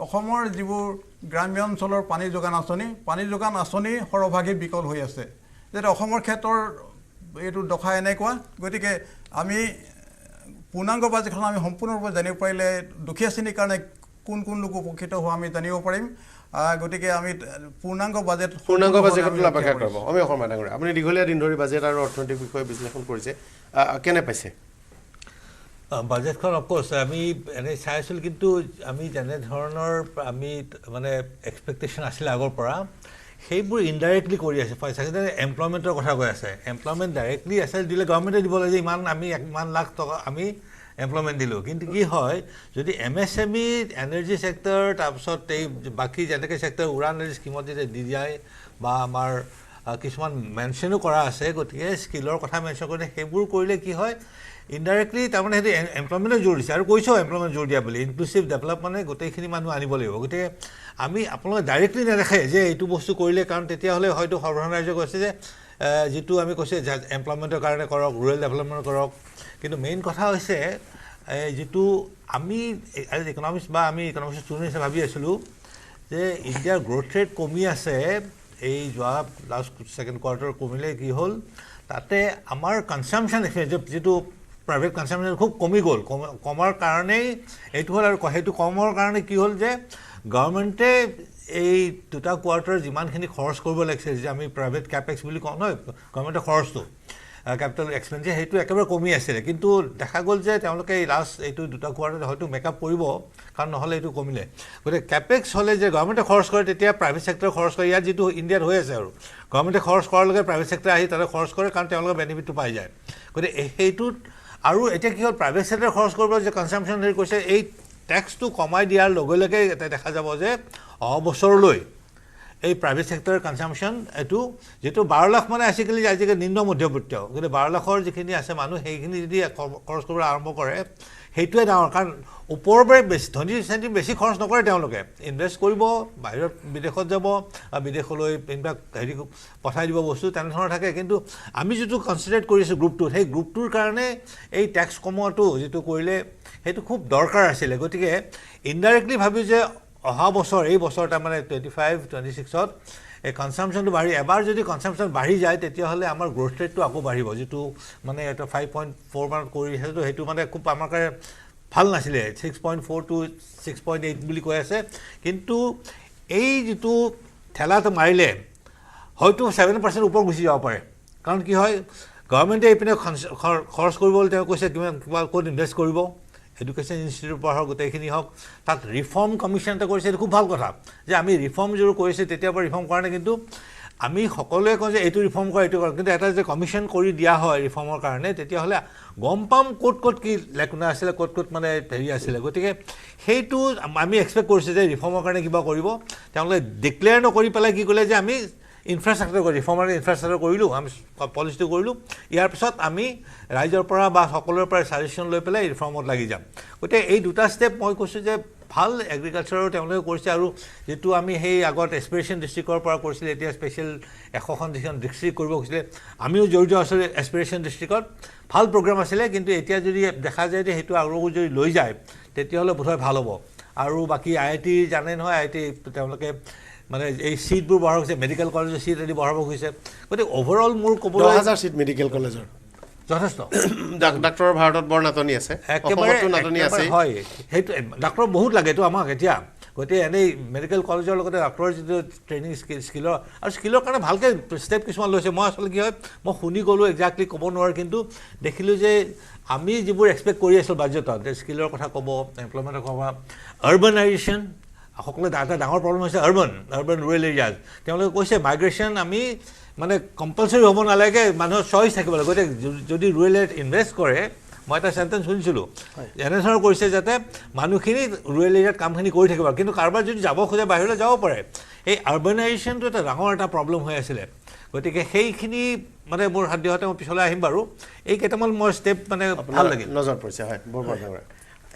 অসমৰ যিবোৰ গ্ৰাম্য অঞ্চলৰ পানী যোগান আঁচনি সৰহভাগী বিকল হৈ আছে যেনে অসমৰ ক্ষেত্ৰৰ এইটো দশা এনেকুৱা গতিকে আমি পূৰ্ণাংগ বাজেটখন আমি সম্পূৰ্ণৰূপে জানিব পাৰিলে দুখীয়া শ্ৰেণীৰ কাৰণে কোন লোক উপকৃত হোৱা আমি জানিব পাৰিম গতিকে আমি পূৰ্ণাংগ বাজেটৰ অপেক্ষা কৰিব আমি অসমৰ ডাঙৰীয়া আপুনি দীঘলীয়া দিন ধৰি বাজেট আৰু অৰ্থনৈতিক বিষয়ে বিশ্লেষণ কৰিছে কেনে পাইছে বাজেটখন অফক'ৰ্ছ আমি এনেই চাই আছিলোঁ কিন্তু আমি যেনেধৰণৰ আমি মানে এক্সপেক্টেশ্যন আছিলে আগৰ পৰা সেইবোৰ ইনডাইৰেক্টলি কৰি আছে চাগে এমপ্লয়মেণ্টৰ কথা কৈ আছে এমপ্লয়মেণ্ট ডাইৰেক্টলি আছে দিলে গভৰ্ণমেণ্টে দিব লাগে যে ইমান লাখ টকা আমি এমপ্লয়মেণ্ট দিলোঁ কিন্তু কি হয় যদি MSME এনাৰ্জি ছেক্টৰ তাৰপিছত এই বাকী যেনেকৈ ছেক্টৰ উড়ান এনাৰ্জি স্কিমত যেতিয়া দি যায় বা আমাৰ কিছুমান মেনশ্যনো কৰা আছে গতিকে স্কিলৰ কথা মেনশ্যন কৰিলে সেইবোৰ কৰিলে কি হয় ইনডাইৰেক্টলি তাৰমানে সেইটো এমপ্লয়মেণ্টে জোৰ দিছে আৰু কৈছেও এমপ্লয়মেণ্ট জোৰ দিয়া বুলি ইনক্লুচিভ ডেভেলপমেণ্টে গোটেইখিনি মানুহ আনিব লাগিব গতিকে আমি আপোনালোকে ডাইৰেক্টলি নেদেখে যে এইটো বস্তু কৰিলে কাৰণ তেতিয়াহ'লে হয়তো সৰ্বসাধাৰণ ৰাইজে কৈছে যে যিটো আমি কৈছে এমপ্লয়মেণ্টৰ কাৰণে কৰক ৰুৰেল ডেভেলপমেণ্ট কৰক কিন্তু মেইন কথা হৈছে যিটো আমি এজ ইকনমিক্স বা আমি ইকনমিক্স ষ্টুডেণ্ট হিচাপে ভাবি আছিলোঁ যে ইণ্ডিয়াৰ গ্ৰ'থ ৰেট কমি আছে এই যোৱা লাষ্ট ছেকেণ্ড কোৱাৰ্টাৰ কমিলে কি হ'ল তাতে আমাৰ কনজাম্পশ্যন যিটো প্ৰাইভেট কনজাম্পশ্যন খুব কমি গ'ল কমাৰ কাৰণেই এইটো হ'ল আৰু সেইটো কমৰ কাৰণে কি হ'ল যে গভৰ্ণমেণ্টে এই দুটা কোৱাৰ্টাৰ যিমানখিনি খৰচ কৰিব লাগিছে যে আমি প্ৰাইভেট কেপেক্স বুলি কওঁ নহয় গভৰ্ণমেণ্টৰ খৰচটো কেপিটেল এক্সপেঞ্ডিচাৰ সেইটো একেবাৰে কমি আছিলে কিন্তু দেখা গ'ল যে তেওঁলোকে এই লাষ্ট এইটো দুটা কোৱাৰ্টাৰত হয়তো মেকআপ কৰিব কাৰণ নহ'লে এইটো কমিলে গতিকে কেপেক্স হ'লে যে গভৰ্ণমেণ্টে খৰচ কৰে তেতিয়া প্ৰাইভেট ছেক্টৰে খৰচ কৰে ইয়াত যিটো ইণ্ডিয়াত হৈ আছে আৰু গভৰ্ণমেণ্টে খৰচ কৰাৰ লগে প্ৰাইভেট ছেক্টৰে আহি তাতে খৰচ কৰে কাৰণ তেওঁলোকে বেনিফিটটো পাই যায় গতিকে সেইটোত আৰু এতিয়া কি হ'ল প্ৰাইভেট ছেক্টৰে খৰচ কৰিব যে কনজাম্পশ্যন হেৰি কৈছে এই টেক্সটো কমাই দিয়াৰ লগে লগে এটা দেখা যাব যে অহা বছৰলৈ এই প্ৰাইভেট ছেক্টৰৰ কনজাম্পশ্যন এইটো যিটো 12 লাখ মানে আজিকালি নিম্ন মধ্যবিত্ত গতিকে 12 লাখৰ যিখিনি আছে মানুহ সেইখিনি যদি খৰচ কৰিবলৈ আৰম্ভ কৰে সেইটোৱে ডাঙৰ কাৰণ ওপৰৰ পৰা বেছি ধনী শ্ৰেণী বেছি খৰচ নকৰে তেওঁলোকে ইনভেষ্ট কৰিব বাহিৰত বিদেশত যাব বা বিদেশলৈ ইনফেক্ট হেৰি পঠাই দিব বস্তু তেনেধৰণৰ থাকে কিন্তু আমি যিটো কনচিডাৰেট কৰিছোঁ গ্ৰুপটোত সেই গ্ৰুপটোৰ কাৰণে এই টেক্স কমোৱাটো যিটো কৰিলে সেইটো খুব দৰকাৰ আছিলে গতিকে ইনডাইৰেক্টলি ভাবি যে অহা বছৰ এই বছৰ তাৰমানে 25-26ত এই কনজাম্পশ্যনটো বাঢ়ি এবাৰ যদি কনজাম্পশ্যন বাঢ়ি যায় তেতিয়াহ'লে আমাৰ গ্ৰ'থ ৰেটটো আকৌ বাঢ়িব যিটো মানে এটা 5.4 মানত কৰিছে সেইটো মানে খুব আমাৰ কাৰণে ভাল নাছিলে 6.4 to 6.8 বুলি কৈ আছে কিন্তু এই যিটো ঠেলাটো মাৰিলে হয়তো 7% ওপৰ গুচি যাব পাৰে কাৰণ কি হয় গভৰ্ণমেণ্টে এইপিনে খৰচ কৰিবলৈ তেওঁ কৈছে কিবা ক'ত ইনভেষ্ট কৰিব এডুকেশ্যন ইনষ্টিটিউটৰ পৰা হওক গোটেইখিনি হওক তাত ৰিফৰ্ম কমিশ্যন এটা কৰিছে এইটো খুব ভাল কথা যে আমি ৰিফৰ্ম যিটো কৰিছে তেতিয়াৰ পৰা ৰিফৰ্ম কৰা নাই কিন্তু আমি সকলোৱে কওঁ যে এইটো ৰিফৰ্ম কৰা এইটো কৰা কিন্তু এটা যে কমিশ্যন কৰি দিয়া হয় ৰিফৰ্মৰ কাৰণে তেতিয়াহ'লে গম পাম ক'ত কি লেকুনা আছিলে ক'ত মানে হেৰি আছিলে গতিকে সেইটো আমি এক্সপেক্ট কৰিছোঁ যে ৰিফৰ্মৰ কাৰণে কিবা কৰিব তেওঁলোকে ডিক্লেয়াৰ নকৰি পেলাই কি ক'লে যে আমি ইনফ্ৰাষ্ট্ৰাকচাৰ কৰি ৰিফৰ্মৰ ইনফ্ৰাষ্ট্ৰাকচাৰ কৰিলোঁ আমি পলিচিটো কৰিলোঁ ইয়াৰ পিছত আমি ৰাইজৰ পৰা বা সকলোৰে পৰা ছাজেশ্যন লৈ পেলাই ৰিফৰ্মত লাগি যাম গতিকে এই দুটা ষ্টেপ মই কৈছোঁ যে ভাল এগ্ৰিকালচাৰৰ তেওঁলোকে কৰিছে আৰু যিটো আমি সেই আগত এছপিৰেশ্যন ডিষ্ট্ৰিক্টৰ পৰা কৰিছিলে এতিয়া স্পেচিয়েল 100খন ডিষ্ট্ৰিক্ট কৰিব কৈছিলে আমিও জড়িত আছিলোঁ এছপিৰেশ্যন ডিষ্ট্ৰিক্টত ভাল প্ৰগ্ৰাম আছিলে কিন্তু এতিয়া যদি দেখা যায় যে সেইটো আৰু যদি লৈ যায় তেতিয়াহ'লে বোধহয় ভাল হ'ব আৰু বাকী IIT জানে নহয় IIT তেওঁলোকে মানে এই সিটবোৰ বঢ়াব হৈছে মেডিকেল কলেজৰ সিট আদি বঢ়াব হৈছে গতিকে অভাৰঅল মোৰ ক'বলৈ 10,000 সিট মেডিকেল কলেজৰ যথেষ্ট ডাক্তৰৰ ভাৰতত বৰ নাটনি আছে একেবাৰে নাটনি আছে হয় সেইটো ডাক্তৰ বহুত লাগে এইটো আমাক এতিয়া গতিকে এনেই মেডিকেল কলেজৰ লগতে ডাক্তৰৰ যিটো ট্ৰেইনিং স্কিলৰ আৰু স্কিলৰ কাৰণে ভালকৈ ষ্টেপ কিছুমান লৈছে মই আচলতে কি হয় মই শুনি গ'লোঁ একজেক্টলি ক'ব নোৱাৰোঁ কিন্তু দেখিলোঁ যে আমি যিবোৰ এক্সপেক্ট কৰি আছিলোঁ বাজেটত স্কিলৰ কথা ক'ব এমপ্লয়মেণ্টৰ ক'ব আৰ্বানাইজেশ্যন সকলোৱে এটা ডাঙৰ প্ৰব্লেম হৈছে আৰ্বান ৰুৰেল এৰিয়াজ তেওঁলোকে কৈছে মাইগ্ৰেশ্যন আমি মানে কম্পালচৰি হ'ব নালাগে মানুহৰ চইচ থাকিব লাগে গতিকে যদি ৰুৰেল এৰিয়াত ইনভেষ্ট কৰে মই এটা চেণ্টেঞ্চ শুনিছিলোঁ এনেধৰণৰ কৰিছে যাতে মানুহখিনি ৰুৰেল এৰিয়াত কামখিনি কৰি থাকিব কিন্তু কাৰোবাৰ যদি যাব খোজে বাহিৰলৈ যাব পাৰে এই আৰ্বানাইজেশ্যনটো এটা ডাঙৰ এটা প্ৰব্লেম হৈ আছিলে গতিকে সেইখিনি মানে মোৰ সাধ্যহতে মই পিছলৈ আহিম বাৰু এই কেইটামান মই ষ্টেপ মানে ভাল লাগিল নজৰ পৰিছে হয় বৰ ভাল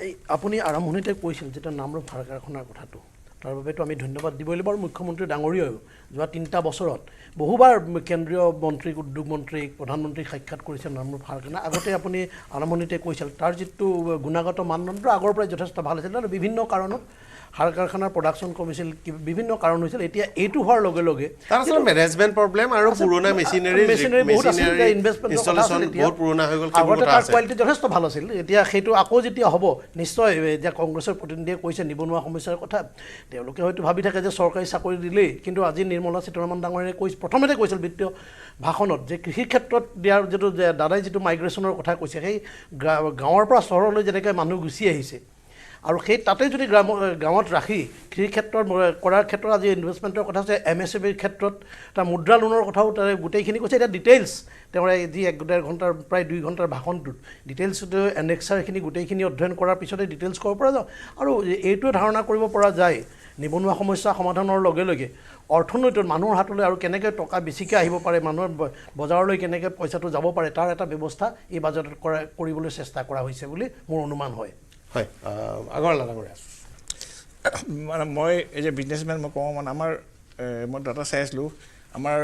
এই আপুনি আৰম্ভণিতে কৈছিল যেটা নামৰূপ সাৰ কাৰখানাৰ কথাটো তাৰ বাবেতো আমি ধন্যবাদ দিব লাগিব আৰু মুখ্যমন্ত্ৰী ডাঙৰীয়াও যোৱা 3টা বছৰত বহুবাৰ কেন্দ্ৰীয় মন্ত্ৰীক উদ্যোগ মন্ত্ৰীক প্ৰধানমন্ত্ৰীক সাক্ষাৎ কৰিছে নামৰূপ সাৰ কাৰখানা আগতে আপুনি আৰম্ভণিতে কৈছিল তাৰ যিটো গুণাগত মানদণ্ড আগৰ পৰাই যথেষ্ট ভাল আছিল আৰু বিভিন্ন কাৰণত সাৰ কাৰখানাৰ প্ৰডাকশ্যন কমিছিল বিভিন্ন কাৰণ হৈছিল এতিয়া এইটো হোৱাৰ লগে লগে তাৰ আছে মেনেজমেণ্ট প্ৰব্লেম আৰু পুৰণা মেচিনাৰী বহুত আছিল ইনভেষ্টমেণ্ট বহুত পুৰণা হৈ গ'ল আগতে তাৰ কোৱালিটি যথেষ্ট ভাল আছিল এতিয়া সেইটো আকৌ যেতিয়া হ'ব নিশ্চয় যে কংগ্ৰেছৰ প্ৰতিনিধিয়ে কৈছে নিবনুৱা সমস্যাৰ কথা তেওঁলোকে হয়তো ভাবি থাকে যে চৰকাৰী চাকৰি দিলেই কিন্তু আজি নিৰ্মলা সীতাৰমণ ডাঙৰীয়াই প্ৰথমতে কৈছিল বিত্তীয় ভাষণত যে কৃষি ক্ষেত্ৰত দিয়াৰ যিটো দাদাই যিটো মাইগ্ৰেশ্যনৰ কথা কৈছে সেই গাঁৱৰ পৰা চহৰলৈ যেনেকৈ মানুহ গুচি আহিছে আৰু সেই তাতে যদি গাঁৱত ৰাখি কৃষি ক্ষেত্ৰত কৰাৰ ক্ষেত্ৰত আজি ইনভেষ্টমেণ্টৰ কথা আছে MSME ক্ষেত্ৰত তাৰ মুদ্ৰা লোনৰ কথাও তাৰে গোটেইখিনি কৈছে এতিয়া ডিটেইলছ তেওঁৰ যি 1.5 ঘণ্টাৰ প্ৰায় 2 ঘণ্টাৰ ভাষণটোত ডিটেইলছ এনেক্সাৰখিনি গোটেইখিনি অধ্যয়ন কৰাৰ পিছতে ডিটেইলছ ক'ব পৰা যায় আৰু এইটোৱে ধাৰণা কৰিব পৰা যায় নিবনুৱা সমস্যা সমাধানৰ লগে লগে অৰ্থনৈতিক মানুহৰ হাতলৈ আৰু কেনেকৈ টকা বেছিকৈ আহিব পাৰে মানুহৰ বজাৰলৈ কেনেকৈ পইচাটো যাব পাৰে তাৰ এটা ব্যৱস্থা এই বাজেটত কৰিবলৈ চেষ্টা কৰা হৈছে বুলি মোৰ অনুমান হয় হয় আগৰৱালা ডাঙৰীয়া মানে মই এজ এ বিজনেছমেন মই কওঁ মানে আমাৰ মই ডাটা চাই আছিলোঁ আমাৰ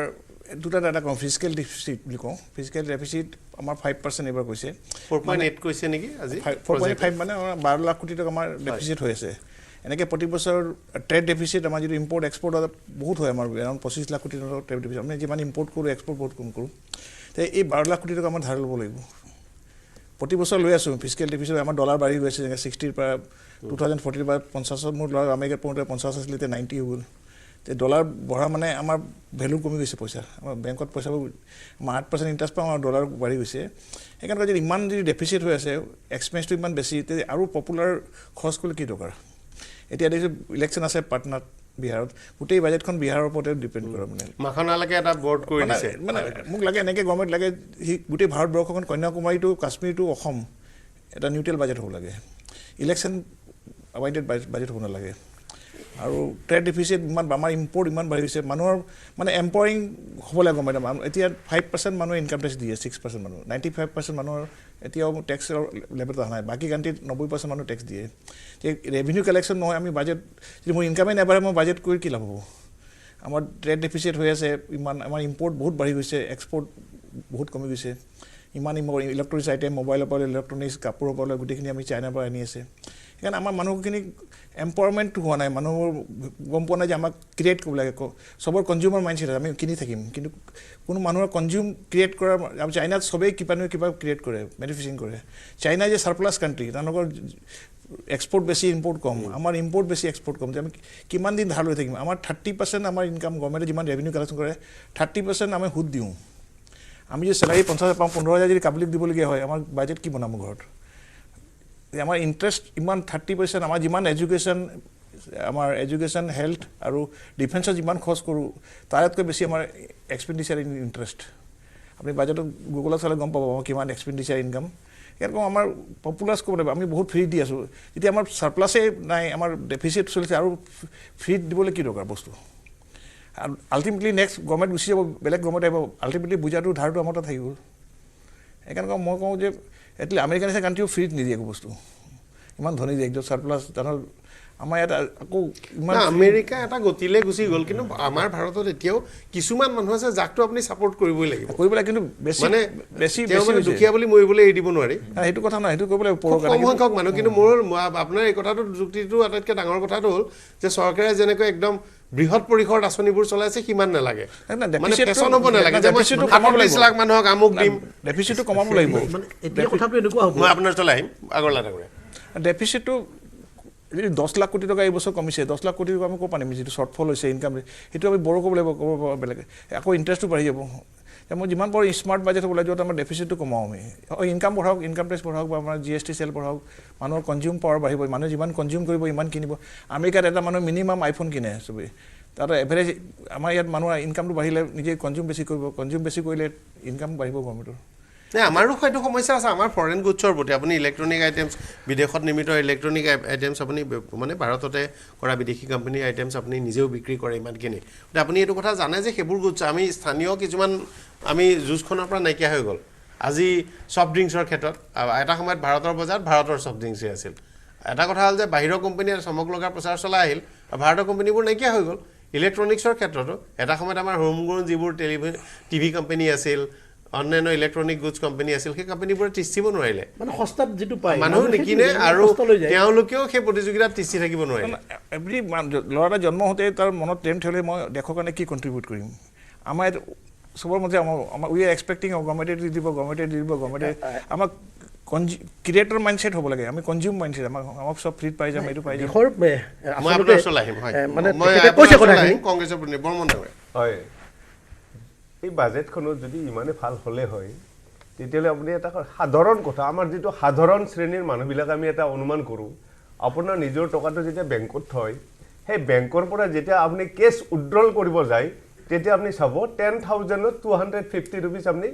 দুটা ডাটা কওঁ ফিজিকেল ডেফিচিট বুলি কওঁ ফিজিকেল ডেফিচিট আমাৰ 5% এইবাৰ কৈছে 4.8 কৈছে নেকি আজি 4.5 মানে 12 লাখ কোটি টকা আমাৰ ডেফিচিট হৈ আছে এনেকৈ প্ৰতি বছৰ ট্ৰেড ডেফিচিট আমাৰ যিটো ইম্পৰ্ট এক্সপৰ্ট বহুত হয় আমাৰ এৰাউণ্ড 25 লাখ কোটি টকা ট্ৰেড ডেফিচিট আমি যিমান ইম্পৰ্ট কৰোঁ এক্সপৰ্ট বহুত কম কৰোঁ তো এই 12 লাখ কোটি টকা আমাৰ ধাৰ ল'ব লাগিব প্ৰতি বছৰ লৈ আছোঁ ফিজিকেল ডেফিচিট আমাৰ ডলাৰ বাঢ়ি গৈছে যেনেকৈ 60ৰ পৰা 2040 পৰা 50 মোৰ ডলাৰ আমেৰিকাত পৌঁতে 50 আছিলে এতিয়া 90 হৈ গ'ল তো ডলাৰ বঢ়া মানে আমাৰ ভেলু কমি গৈছে পইচা আমাৰ বেংকত পইচাবোৰ আমাৰ 8% ইণ্টাৰেষ্ট পাওঁ আৰু ডলাৰ বাঢ়ি গৈছে সেইকাৰণে যদি ইমান যদি ডেফিচিট হৈ আছে এক্সপেন্সটো ইমান বেছি আৰু পপুলাৰ খৰচ কৰিলে কি দৰকাৰ এতিয়া দেখিছোঁ ইলেকশ্যন আছে পাটনাত বিহাৰত গোটেই বাজেটখন বিহাৰৰ ওপৰতে ডিপেণ্ড কৰে মানে মাখনালৈকে এটা বৰ্ড কৰি দিছে মানে মোক লাগে এনেকৈ গভৰ্ণমেণ্ট লাগে গোটেই ভাৰতবৰ্ষখন কন্যাকুমাৰী টু কাশ্মীৰ টু অসম এটা নিউট্ৰেল বাজেট হ'ব লাগে ইলেকশ্যন আৱাইডেড বাজেট হ'ব নালাগে আৰু ট্ৰেড ডেফিচিট ইমান আমাৰ ইম্পৰ্ট ইমান বাঢ়ি গৈছে মানুহৰ মানে এম্পাৱাৰিং হ'ব লাগে গভৰ্ণমেণ্ট এতিয়া 5% মানুহে ইনকাম টেক্স দিয়ে 6% মানুহ 95% মানুহৰ এতিয়াও টেক্সৰ লেভেলত অহা নাই বাকী কাণ্ট্ৰিত 90% মানুহ টেক্স দিয়ে ৰেভিনিউ কালেকশ্যন নহয় আমি বাজেট যদি মোৰ ইনকামেই নাবাঢ়ে মই বাজেট কৰি কি লাভ হ'ব আমাৰ ট্ৰেড ডেফিচিট হৈ আছে ইমান আমাৰ ইম্পৰ্ট বহুত বাঢ়ি গৈছে এক্সপৰ্ট বহুত কমি গৈছে ইমান ইলেক্ট্ৰনিক্স আইটেম মোবাইলৰ পৰা ইলেক্ট্ৰনিক্স কাপোৰৰ পৰা গোটেইখিনি আমি চাইনাৰ পৰা আনি আছে সেইকাৰণে আমাৰ মানুহখিনি এম্পাৱাৰমেণ্টটো হোৱা নাই মানুহৰ গম পোৱা নাই যে আমাক ক্ৰিয়েট কৰিব লাগে চবৰ কনজিউমাৰ মাইণ্ডছেট আমি কিনি থাকিম কিন্তু কোনো মানুহৰ কনজিউম ক্ৰিয়েট কৰাৰ চাইনাত চবেই কিবা নহয় কিবা ক্ৰিয়েট কৰে মেনুফেকচাৰিং কৰে চাইনা যে ছাৰপ্লাছ কাণ্ট্ৰি তেওঁলোকৰ এক্সপৰ্ট বেছি ইম্পৰ্ট কম আমাৰ ইম্পৰ্ট বেছি এক্সপৰ্ট কম যে আমি কিমান দিন ধাৰ লৈ থাকিম আমাৰ 30% আমাৰ ইনকাম গভৰ্ণমেণ্টে যিমান ৰেভিনিউ কালেকশ্যন কৰে 30% আমি সুদ দিওঁ আমি যদি চেলাৰী 50,000 পাওঁ 15,000 যদি কাবলিক দিবলগীয়া হয় আমাৰ বাজেট কি বনাম ঘৰত আমাৰ ইণ্টাৰেষ্ট ইমান 30% আমাৰ যিমান এডুকেশ্যন হেল্থ আৰু ডিফেন্সত যিমান খৰচ কৰোঁ তাতকৈ বেছি আমাৰ এক্সপেণ্ডিচাৰ ইন ইণ্টাৰেষ্ট আপুনি বাজেটত গুগলত চালে গম পাব কিমান এক্সপেণ্ডিচাৰ ইনকাম ইয়াত আমাৰ পপুলাৰ ক'ব লাগিব আমি বহুত ফ্ৰী দি আছোঁ যেতিয়া আমাৰ ছাৰপ্লাছেই নাই আমাৰ ডেফিচিট চলিছে আৰু ফ্ৰী দিবলৈ কি দৰকাৰ বস্তু আৰু আল্টিমেটলি নেক্সট গভৰ্ণমেণ্ট গুচি যাব বেলেগ গভৰ্ণমেণ্ট আহিব আল্টিমেটলি বুজাটো ধাৰটো আমাৰ তাত থাকিব সেইকাৰণে মই কওঁ যে এটলি আমেৰিকান নিচিনা কাণ্ট্ৰিও ফ্ৰীত নিদিয়ে একো বস্তু ইমান ধনী দিয়ে একদম ছাৰপ্লাছ জানো আমাৰ ইয়াত আকৌ ইমান আমেৰিকা এটা গতিলে গুচি গ'ল কিন্তু আমাৰ ভাৰতত এতিয়াও কিছুমান মানুহ আছে যাকটো আপুনি ছাপোৰ্ট কৰিবই লাগিব কিন্তু বেছি দুখীয়া বুলি মৰিবলৈ এৰি দিব নোৱাৰি সেইটো কথা নহয় সেইটো কৰিব লাগিব কম সংখ্যক মানুহ কিন্তু মোৰ আপোনাৰ এই কথাটো যুক্তিটো আটাইতকৈ ডাঙৰ কথাটো হ'ল যে চৰকাৰে যেনেকৈ একদম বৃহৎ পৰিসৰত আঁচনিবোৰ চলাইছে সিমান নালাগে মানে ফেশ্বন হ'ব নালাগে যে মই 40 লাখ মানুহক আমুক দিম ডেফিচিটটো কমাব লাগিব এতিয়া কথাটো এনেকুৱা হ'ব মই আপোনাৰ চলাই আহিম আগৰলা ডাঙৰীয়া ডেফিচিটটো যদি 10 লাখ কোটি টকা এই বছৰ কমিছে 10 লাখ কোটি টকা আমি ক'ব পাৰিম যিটো শ্বৰ্টফল হৈছে ইনকাম সেইটো আমি বড়ো ক'ব লাগিব ক'ব বেলেগে আকৌ ইণ্টাৰেষ্টটো বাঢ়ি যাব মই যিমান পাৰোঁ স্মাৰ্ট বাজেট হ'ব লাগে য'ত আমাৰ ডেফিচিটটো কমাওঁ আমি ইনকাম বঢ়াওক ইনকাম টেক্স বঢ়াওক বা আমাৰ GST চেল বঢ়াওক মানুহৰ কনজিউম পাৱাৰ বাঢ়িব মানুহে যিমান কনজিউম কৰিব ইমান কিনিব আমেৰিকাত এটা মানুহ মিনিমাম আইফোন কিনে চবেই তাত এভাৰেজ আমাৰ ইয়াত মানুহৰ ইনকামটো বাঢ়িলে নিজে কনজিউম বেছি কৰিব কনজিউম বেছি কৰিলে ইনকাম বাঢ়িব গভৰ্ণমেণ্টৰ আমাৰো হয়তো সমস্যা আছে আমাৰ ফৰেন গুডছৰ প্ৰতি আপুনি ইলেক্ট্ৰনিক আইটেমছ বিদেশত নিৰ্মিত ইলেক্ট্ৰনিক আইটেমছ আপুনি মানে ভাৰততে কৰা বিদেশী কোম্পানীৰ আইটেমছ আপুনি নিজেও বিক্ৰী কৰে ইমানখিনি আপুনি এইটো কথা জানে যে সেইবোৰ গুডছ আমি স্থানীয় কিছুমান আমি যুঁজখনৰ পৰা নাইকিয়া হৈ গ'ল আজি ছফ্ট ড্ৰিংকছৰ ক্ষেত্ৰত এটা সময়ত ভাৰতৰ বজাৰত ভাৰতৰ ছফ্ট ড্ৰিংকছেই আছিল এটা কথা হ'ল যে বাহিৰৰ কোম্পানীয়ে চমক লগাৰ প্ৰচাৰ চলাই আহিল ভাৰতৰ কোম্পানীবোৰ নাইকিয়া হৈ গ'ল ইলেক্ট্ৰনিক্সৰ ক্ষেত্ৰতো এটা সময়ত আমাৰ হোম গ্ৰোন যিবোৰ টিভি কোম্পানী আছিল অন্যান্য ইলেক্ট্ৰনিক গুডছ কোম্পানী আছিল সেই কোম্পানীবোৰে টিচিব নোৱাৰিলে মানে সস্তাত যেটো পায় মানুহ নিকিনে আৰু তেওঁলোকেও সেই প্ৰতিযোগিতাত টিচি থাকিব নোৱাৰিলে এভৰি ল'ৰা জন্ম হওঁতে তাৰ মনত টেম থ'লে মই দেশৰ কাৰণে কি কণ্ট্ৰিবিউট কৰিম আমাৰ চবৰ মতে আমাৰ উই আৰ এক্সপেক্টিং গভৰ্ণমেণ্টে দি দিব গভৰ্ণমেণ্টে আমাক ক্ৰিয়েটৰ মাইণ্ডছেট হ'ব লাগে আমি কনজিউম মাইণ্ডছেট আমাক চব ফ্ৰীত পাই যাম এইটো পাই যাম মই আপোনাৰ ওচৰলৈ আহিম মানে কংগ্ৰেছৰ প্ৰতিনিধি বৰ্মন ডাঙৰীয়া হয় এই বাজেটখনত যদি ইমানে ভাল হ'লে হয় তেতিয়াহ'লে আপুনি এটা সাধাৰণ কথা আমাৰ যিটো সাধাৰণ শ্ৰেণীৰ মানুহবিলাক আমি এটা অনুমান কৰোঁ আপোনাৰ নিজৰ টকাটো যেতিয়া বেংকত থয় সেই বেংকৰ পৰা যেতিয়া আপুনি কেছ উইথড্ৰল কৰিব যায় তেতিয়া আপুনি চাব 10,250 rupees আপুনি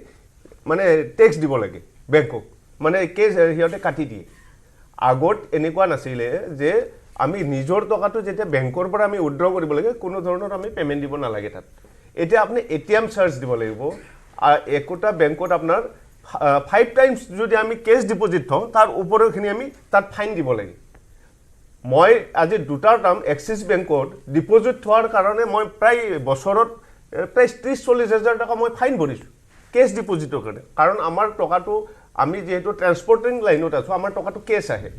মানে টেক্স দিব লাগে বেংকক মানে কেছ সিহঁতে কাটি দিয়ে আগত এনেকুৱা নাছিলে যে আমি নিজৰ টকাটো যেতিয়া বেংকৰ পৰা আমি উইথড্ৰ কৰিব লাগে কোনো ধৰণৰ আমি পেমেণ্ট দিব নালাগে তাত এতিয়া আপুনি এটিএম চাৰ্জ দিব লাগিব একোটা বেংকত আপোনাৰ 5 টাইমছ যদি আমি কেছ ডিপজিট থওঁ তাৰ ওপৰখিনি আমি তাত ফাইন দিব লাগে মই আজি দুটা টাৰ্ম এক্সিছ বেংকত ডিপজিট থোৱাৰ কাৰণে মই প্ৰায় বছৰত প্ৰায় 30-40 হাজাৰ টকা মই ফাইন ভৰিছোঁ কেছ ডিপজিটৰ কাৰণে কাৰণ আমাৰ টকাটো আমি যেহেতু ট্ৰান্সপৰ্টিং লাইনত আছোঁ আমাৰ টকাটো কেছ আহে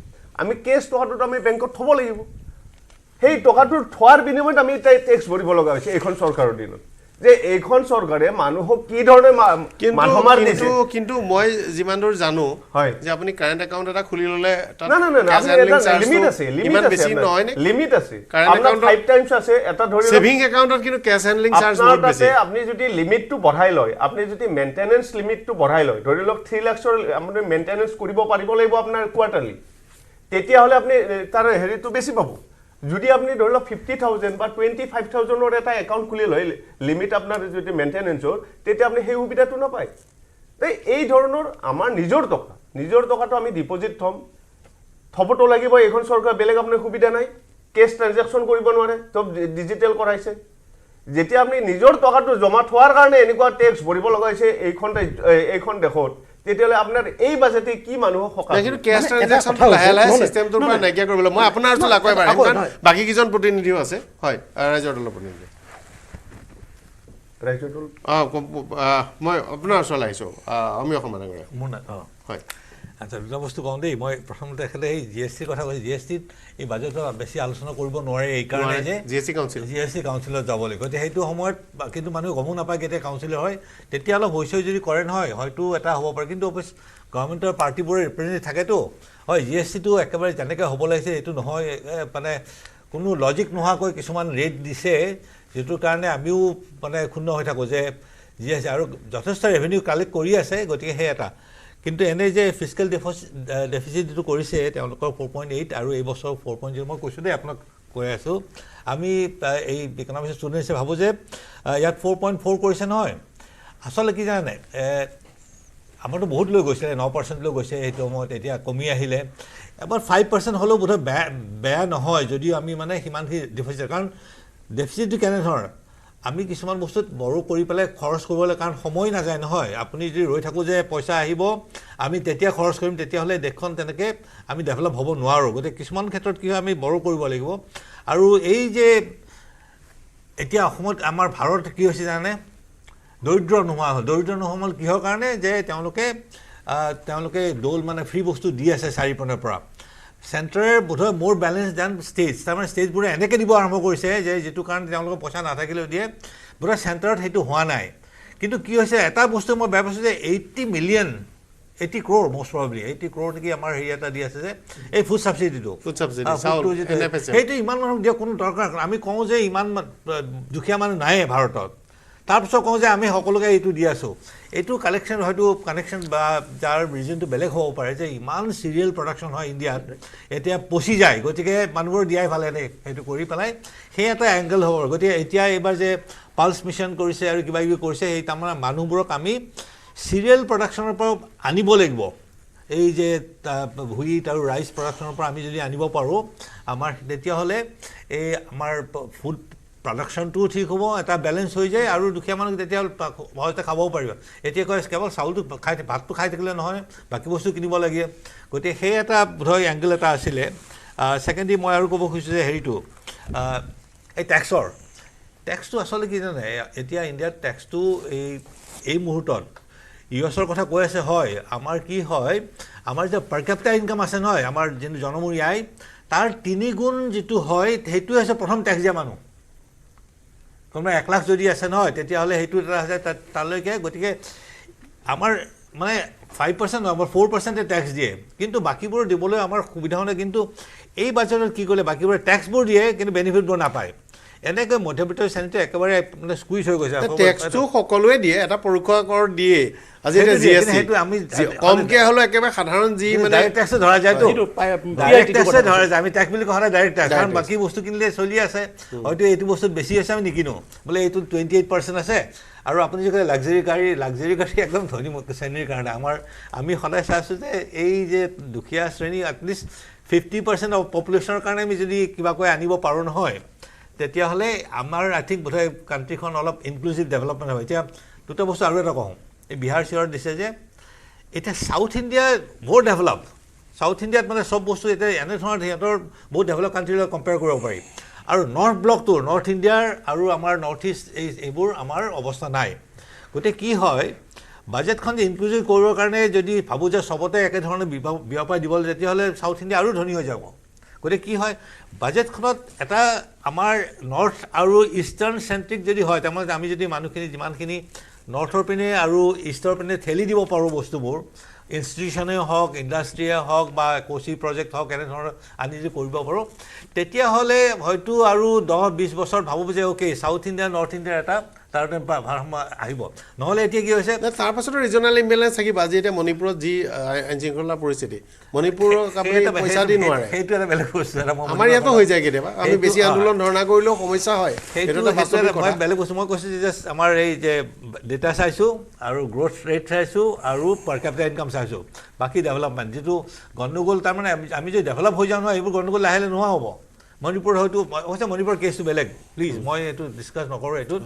আমি কেছ টকাটোত আমি বেংকত থ'ব লাগিব সেই টকাটো থোৱাৰ বিনিময়ত আমি টেক্স ভৰিব লগা হৈছে এইখন চৰকাৰৰ দিনত যে এইখন চৰকাৰে মানুহক কি ধৰণে মানসমাৰ দিছে কিন্তু মই যিমান দূৰ জানো যে আপুনি কাৰেণ্ট একাউণ্ট এটা খুলি ল'লে লিমিট আছে আপোনাৰ 5 টাইমছ আছে এটা ধৰি ছেভিং একাউণ্টত কিন্তু কেছ হেণ্ডলিং চাৰ্জ বহুত বেছি আপুনি যদি লিমিটটো বঢ়াই লয় আপুনি যদি মেইনটেনেন্স লিমিটটো বঢ়াই লয় ধৰি লওক 3 লাখৰ আপুনি মেইনটেনেন্স কৰিব পাৰিব লাগিব আপোনাৰ কোৱাৰ্টাৰলি তেতিয়াহ'লে আপুনি তাৰ হেৰিটো বেছি পাব যদি আপনি ধৰি লওক 50,000 বা 25,000 এটা একাউণ্ট খুলি লয় লিমিট আপোনাৰ যদি মেইনটেনেন্সৰ তেতিয়া আপনি সেই সুবিধাটো নাপায় এই ধৰণৰ আমাৰ নিজৰ টকাটো আমি ডিপজিট থবতো লাগিব এখন চৰকাৰ বেলেগ আপোনাৰ সুবিধা নাই কেছ ট্ৰানজাকশ্যন কৰিব নোৱাৰে চব ডিজিটেল কৰাইছে যেতিয়া আপনি নিজৰ টকাটো জমা থোৱাৰ কাৰণে এনেকুৱা টেক্স ভৰিব লগা হৈছে এইখন দেশত তেতিয়ালে আপোনাৰ এই বাজেটে কি মানুহক সকাহ কিন্তু কেছ ট্ৰানজাকশ্যন লাহে সিস্টেমটোৰ পৰা নাইকিয়া কৰিবলৈ মই আপোনাৰ ওচৰত আকৌ এবাৰ বাকি কিজন প্ৰতিনিধিও আছে হয় ৰাজ্যৰ দলৰ প্ৰতিনিধি মই আপোনাৰ ওচৰলৈ আহিছোঁ আমি অসম নাগৰিক হয় আচ্ছা দুটা বস্তু কওঁ দেই মই প্ৰথমতে একেবাৰে এই জিএছটিৰ কথা কৈছোঁ জিএছটিত এই বাজেটত বেছি আলোচনা কৰিব নোৱাৰে এইকাৰণে যে জিএছটি কাউন্সিলত যাব লাগিব গতিকে সেইটো সময়ত কিন্তু মানুহে গমো নাপায় কেতিয়া কাউন্সিলৰ হয় তেতিয়া অলপ হৈছে যদি কৰে নহয় হয়তো এটা হ'ব পাৰে কিন্তু গভৰ্ণমেণ্টৰ পাৰ্টিবোৰে ৰিপ্ৰেজেণ্টেটিভ থাকেতো হয় জিএছটিটো একেবাৰে যেনেকৈ হ'ব লাগিছে এইটো নহয় মানে কোনো লজিক নোহোৱাকৈ কিছুমান ৰেট দিছে যিটোৰ কাৰণে আমিও মানে ক্ষুণ্ণ হৈ থাকোঁ যে জিএছটি আৰু যথেষ্ট ৰেভিনিউ কালেক্ট কৰি আছে গতিকে সেই এটা কিন্তু এনে যে ফিস্কেল ডেফিচিট যিটো কৰিছে তেওঁলোকৰ 4.8 আৰু এই বছৰ 4.0 মই কৈছোঁ দেই আপোনাক কৈ আছোঁ আমি এই ইকনমিক্স ষ্টুডেণ্টছে ভাবোঁ যে ইয়াত 4.4 কৰিছে নহয় আচলতে কি জানে আমাৰতো বহুত লৈ গৈছিলে 9% লৈ গৈছে সেইটো সময়ত এতিয়া কমি আহিলে এবাৰ 5% হ'লেও বোধহয় বেয়া নহয় যদিও আমি মানে সিমানখিনি ডেফিচিট কাৰণ ডেফিচিটটো কেনেধৰণৰ আমি কিছুমান বস্তুত বড়ো কৰি পেলাই খৰচ কৰিবলৈ কাৰণ সময় নাযায় নহয় আপুনি যদি ৰৈ থাকোঁ যে পইচা আহিব আমি তেতিয়া খৰচ কৰিম তেতিয়াহ'লে দেশখন তেনেকৈ আমি ডেভেলপ হ'ব নোৱাৰোঁ গতিকে কিছুমান ক্ষেত্ৰত কি হয় আমি বড়ো কৰিব লাগিব আৰু এই যে এতিয়া অসমত আমাৰ ভাৰত কি হৈছে জানে দৰিদ্ৰ নোহোৱা হ'ল দৰিদ্ৰ নোহোৱা হ'ল কিহৰ কাৰণে যে তেওঁলোকে দৌল মানে ফ্ৰী বস্তু দি আছে চাৰিপিনৰ পৰা চেণ্টাৰে বোধহয় মোৰ বেলেঞ্চ দেন ষ্টেজ তাৰমানে ষ্টেজবোৰে এনেকৈ দিব আৰম্ভ কৰিছে যে যিটো কাৰণে তেওঁলোকৰ পইচা নাথাকিলেও দিয়ে বোধহয় চেণ্টাৰত সেইটো হোৱা নাই কিন্তু কি হৈছে এটা বস্তু মই বেয়া পাইছোঁ যে 80 crore most probably 80 crore নেকি আমাৰ হেৰি এটা দি আছে যে এই ফুড ছাবচিডিটো সেইটো ইমান মানুহক দিয়া কোনো দৰকাৰ আমি কওঁ যে ইমান দুখীয়া মানুহ নাইয়ে ভাৰতত তাৰপিছত কওঁ যে আমি সকলোকে এইটো দি আছোঁ এইটো কালেকশ্যন হয়তো কানেকশ্যন বা যাৰ ৰিজনটো বেলেগ হ'ব পাৰে যে ইমান চিৰিয়েল প্ৰডাকশ্যন হয় ইণ্ডিয়াত এতিয়া পচি যায় গতিকে মানুহবোৰ দিয়াই ভালে দেই সেইটো কৰি পেলাই সেই এটা এংগল হ'ব গতিকে এতিয়া এইবাৰ যে পালছ মিছন কৰিছে আৰু কিবা কিবি কৰিছে সেই তাৰমানে মানুহবোৰক আমি চিৰিয়েল প্ৰডাকশ্যনৰ পৰা আনিব লাগিব এই যে হুইট আৰু ৰাইচ প্ৰডাকশ্যনৰ পৰা আমি যদি আনিব পাৰোঁ আমাৰ তেতিয়াহ'লে এই আমাৰ ফুড প্ৰডাকশ্যনটোও ঠিক হ'ব এটা বেলেঞ্চ হৈ যায় আৰু দুখীয়া মানুহ তেতিয়া সহজতে খাবও পাৰিব এতিয়া কয় কেৱল চাউলটো ভাতটো খাই থাকিলে নহয় বাকী বস্তু কিনিব লাগে গতিকে সেই এটা বোধহয় এংগল এটা আছিলে ছেকেণ্ডলি মই আৰু ক'ব খুজিছোঁ যে হেৰিটো এই টেক্সটো আচলতে কি জানে এতিয়া ইণ্ডিয়াত টেক্সটো এই মুহূৰ্তত ইউএছৰ কথা কৈ আছে হয় আমাৰ কি হয় আমাৰ যে পাৰ ক্যাপিটা ইনকাম আছে নহয় আমাৰ যিটো জনমূৰি আয় তাৰ 3 গুণ যেটো হয় হেতু আছে প্ৰথম ট্যাক্স দিয়া মানুহ কোনোবা 1 লাখ যদি আছে নহয় তেতিয়াহলে হেতু এটা আছে তালৈকে গতিকে আমাৰ মানে 5% নহয় 4% ট্যাক্স দিয়ে কিন্তু বাকিবোৰ দিবলৈ আমাৰ সুবিধা হয় কিন্তু এই বাজেটত কি ক'লে বাকিবোৰ ট্যাক্সবোৰ দিয়ে কিন্তু বেনিফিটবোৰ নাপায় এনেকৈ মধ্যবিত্ত শ্ৰেণীটো একেবাৰে মানে স্কুইজ হৈ গৈছে ট্যাক্সটো সকলোৱে দিয়ে এটা পৰোক্ষ কৰ দিয়ে আজি এটা জিএসটি হেতু আমি কমকে হলো একেবাৰে সাধাৰণ যি মানে ডাইৰেক্ট ট্যাক্স ধৰা যায় তো ডাইৰেক্ট ট্যাক্স ধৰা যায় আমি ট্যাক্স বুলি কোৱা ডাইৰেক্ট ট্যাক্স কাৰণ বাকি বস্তু কিনিলে চলি আছে হয়তো এইটো বস্তু বেছি আছে আমি নিকিনো বলে এইটো 28% আছে আৰু আপুনি যে লাক্সাৰি গাড়ী একদম ধনী শ্ৰেণীৰ কাৰণে আমি সদায় চাইছো যে এই যে দুখীয়া শ্ৰেণী এটলিষ্ট 50% অফ পপুলেশ্যনৰ কাৰণে আমি যদি কিবা কৈ আনিব পাৰো নহয় তেতিয়াহলে আমাৰ আই থিংক বোধহয় কান্ট্ৰিখন অলপ ইনক্লুসিভ ডেভেলপমেন্ট হয় এতিয়া দুটা বস্তু আৰু এটা কওঁ এই বিহাৰ চিয়ৰ দিছে যে এটা সাউথ ইণ্ডিয়া মোৰ ডেভেলপ সাউথ ইণ্ডিয়াত মানে সব বস্তু এটা এনে ধৰণৰ সিহঁতৰ বহুত ডেভেলপ কান্ট্ৰিৰ লগত কম্পেয়াৰ কৰিব পাৰি আৰু নৰ্থ ব্লকটো নৰ্থ ইণ্ডিয়াৰ আৰু আমাৰ নৰ্থ ইষ্ট এইবোৰ আমাৰ অৱস্থা নাই গতিকে কি হয় বাজেটখন যে ইনক্লুসিভ কৰিবৰ কাৰণে যদি ভাবো যে সবতে একে ধৰণে বিয়পাই দিব তেতিয়াহলে সাউথ ইণ্ডিয়া আৰু ধনী হৈ যাব গতিকে কি হয় বাজেটখনত এটা আমাৰ নৰ্থ আৰু ইষ্টাৰ্ণ সেন্ট্ৰিক যদি হয় তাৰমানে আমি যদি মানুহখিনি যিমানখিনি নৰ্থৰ পিনে আৰু ইষ্টৰ পিনে ঠেলি দিব পাৰো বস্তুবোৰ ইনষ্টিটিউচনে হওক ইণ্ডাষ্ট্ৰিয়ে হওক বা কোচি প্ৰজেক্ট হওক এনে ধৰণৰ আনি যদি কৰিব পাৰো তেতিয়াহলে হয়তো আৰু 10-20 বছৰ ভাবো যে ওকে সাউথ ইণ্ডিয়া নৰ্থ ইণ্ডিয়াৰ এটা তাৰ ভাৰসাম্য আহিব নহলে এতিয়া কি হৈছে তাৰ পাছতো ৰিজনাল ইম্বেলেন্স থাকি বাজি এতিয়া মণিপুৰত যি আইনশৃংখলা পৰিস্থিতি মণিপুৰক আপুনি পইচা দি নোৱাৰে সেইটো এটা বেলেগ বস্তু আমাৰ ইয়াতো হৈ যায় কেতিয়াবা আমি বেছি আন্দোলন ধৰ্ণা কৰিলেও সমস্যা হয় সেইটো মই বেলেগ বস্তু মই কৈছো যে আমাৰ এই যে ডেটা চাইছো আৰু গ্ৰোথ ৰেট চাইছো আৰু পাৰ ক্যাপিটা ইনকাম চাইছো বাকি ডেভেলপমেন্ট যেটো গণ্ডগোল তাৰমানে আমি যদি ডেভেলপ হৈ যাওঁ নহয় এইবোৰ গণ্ডগোল লাহে নোহোৱা হ'ব মণিপুৰ হয়তো হৈছে মণিপুৰ কেছটো বেলেগ প্লিজ মই এইটো ডিসকাস নকৰো এইটো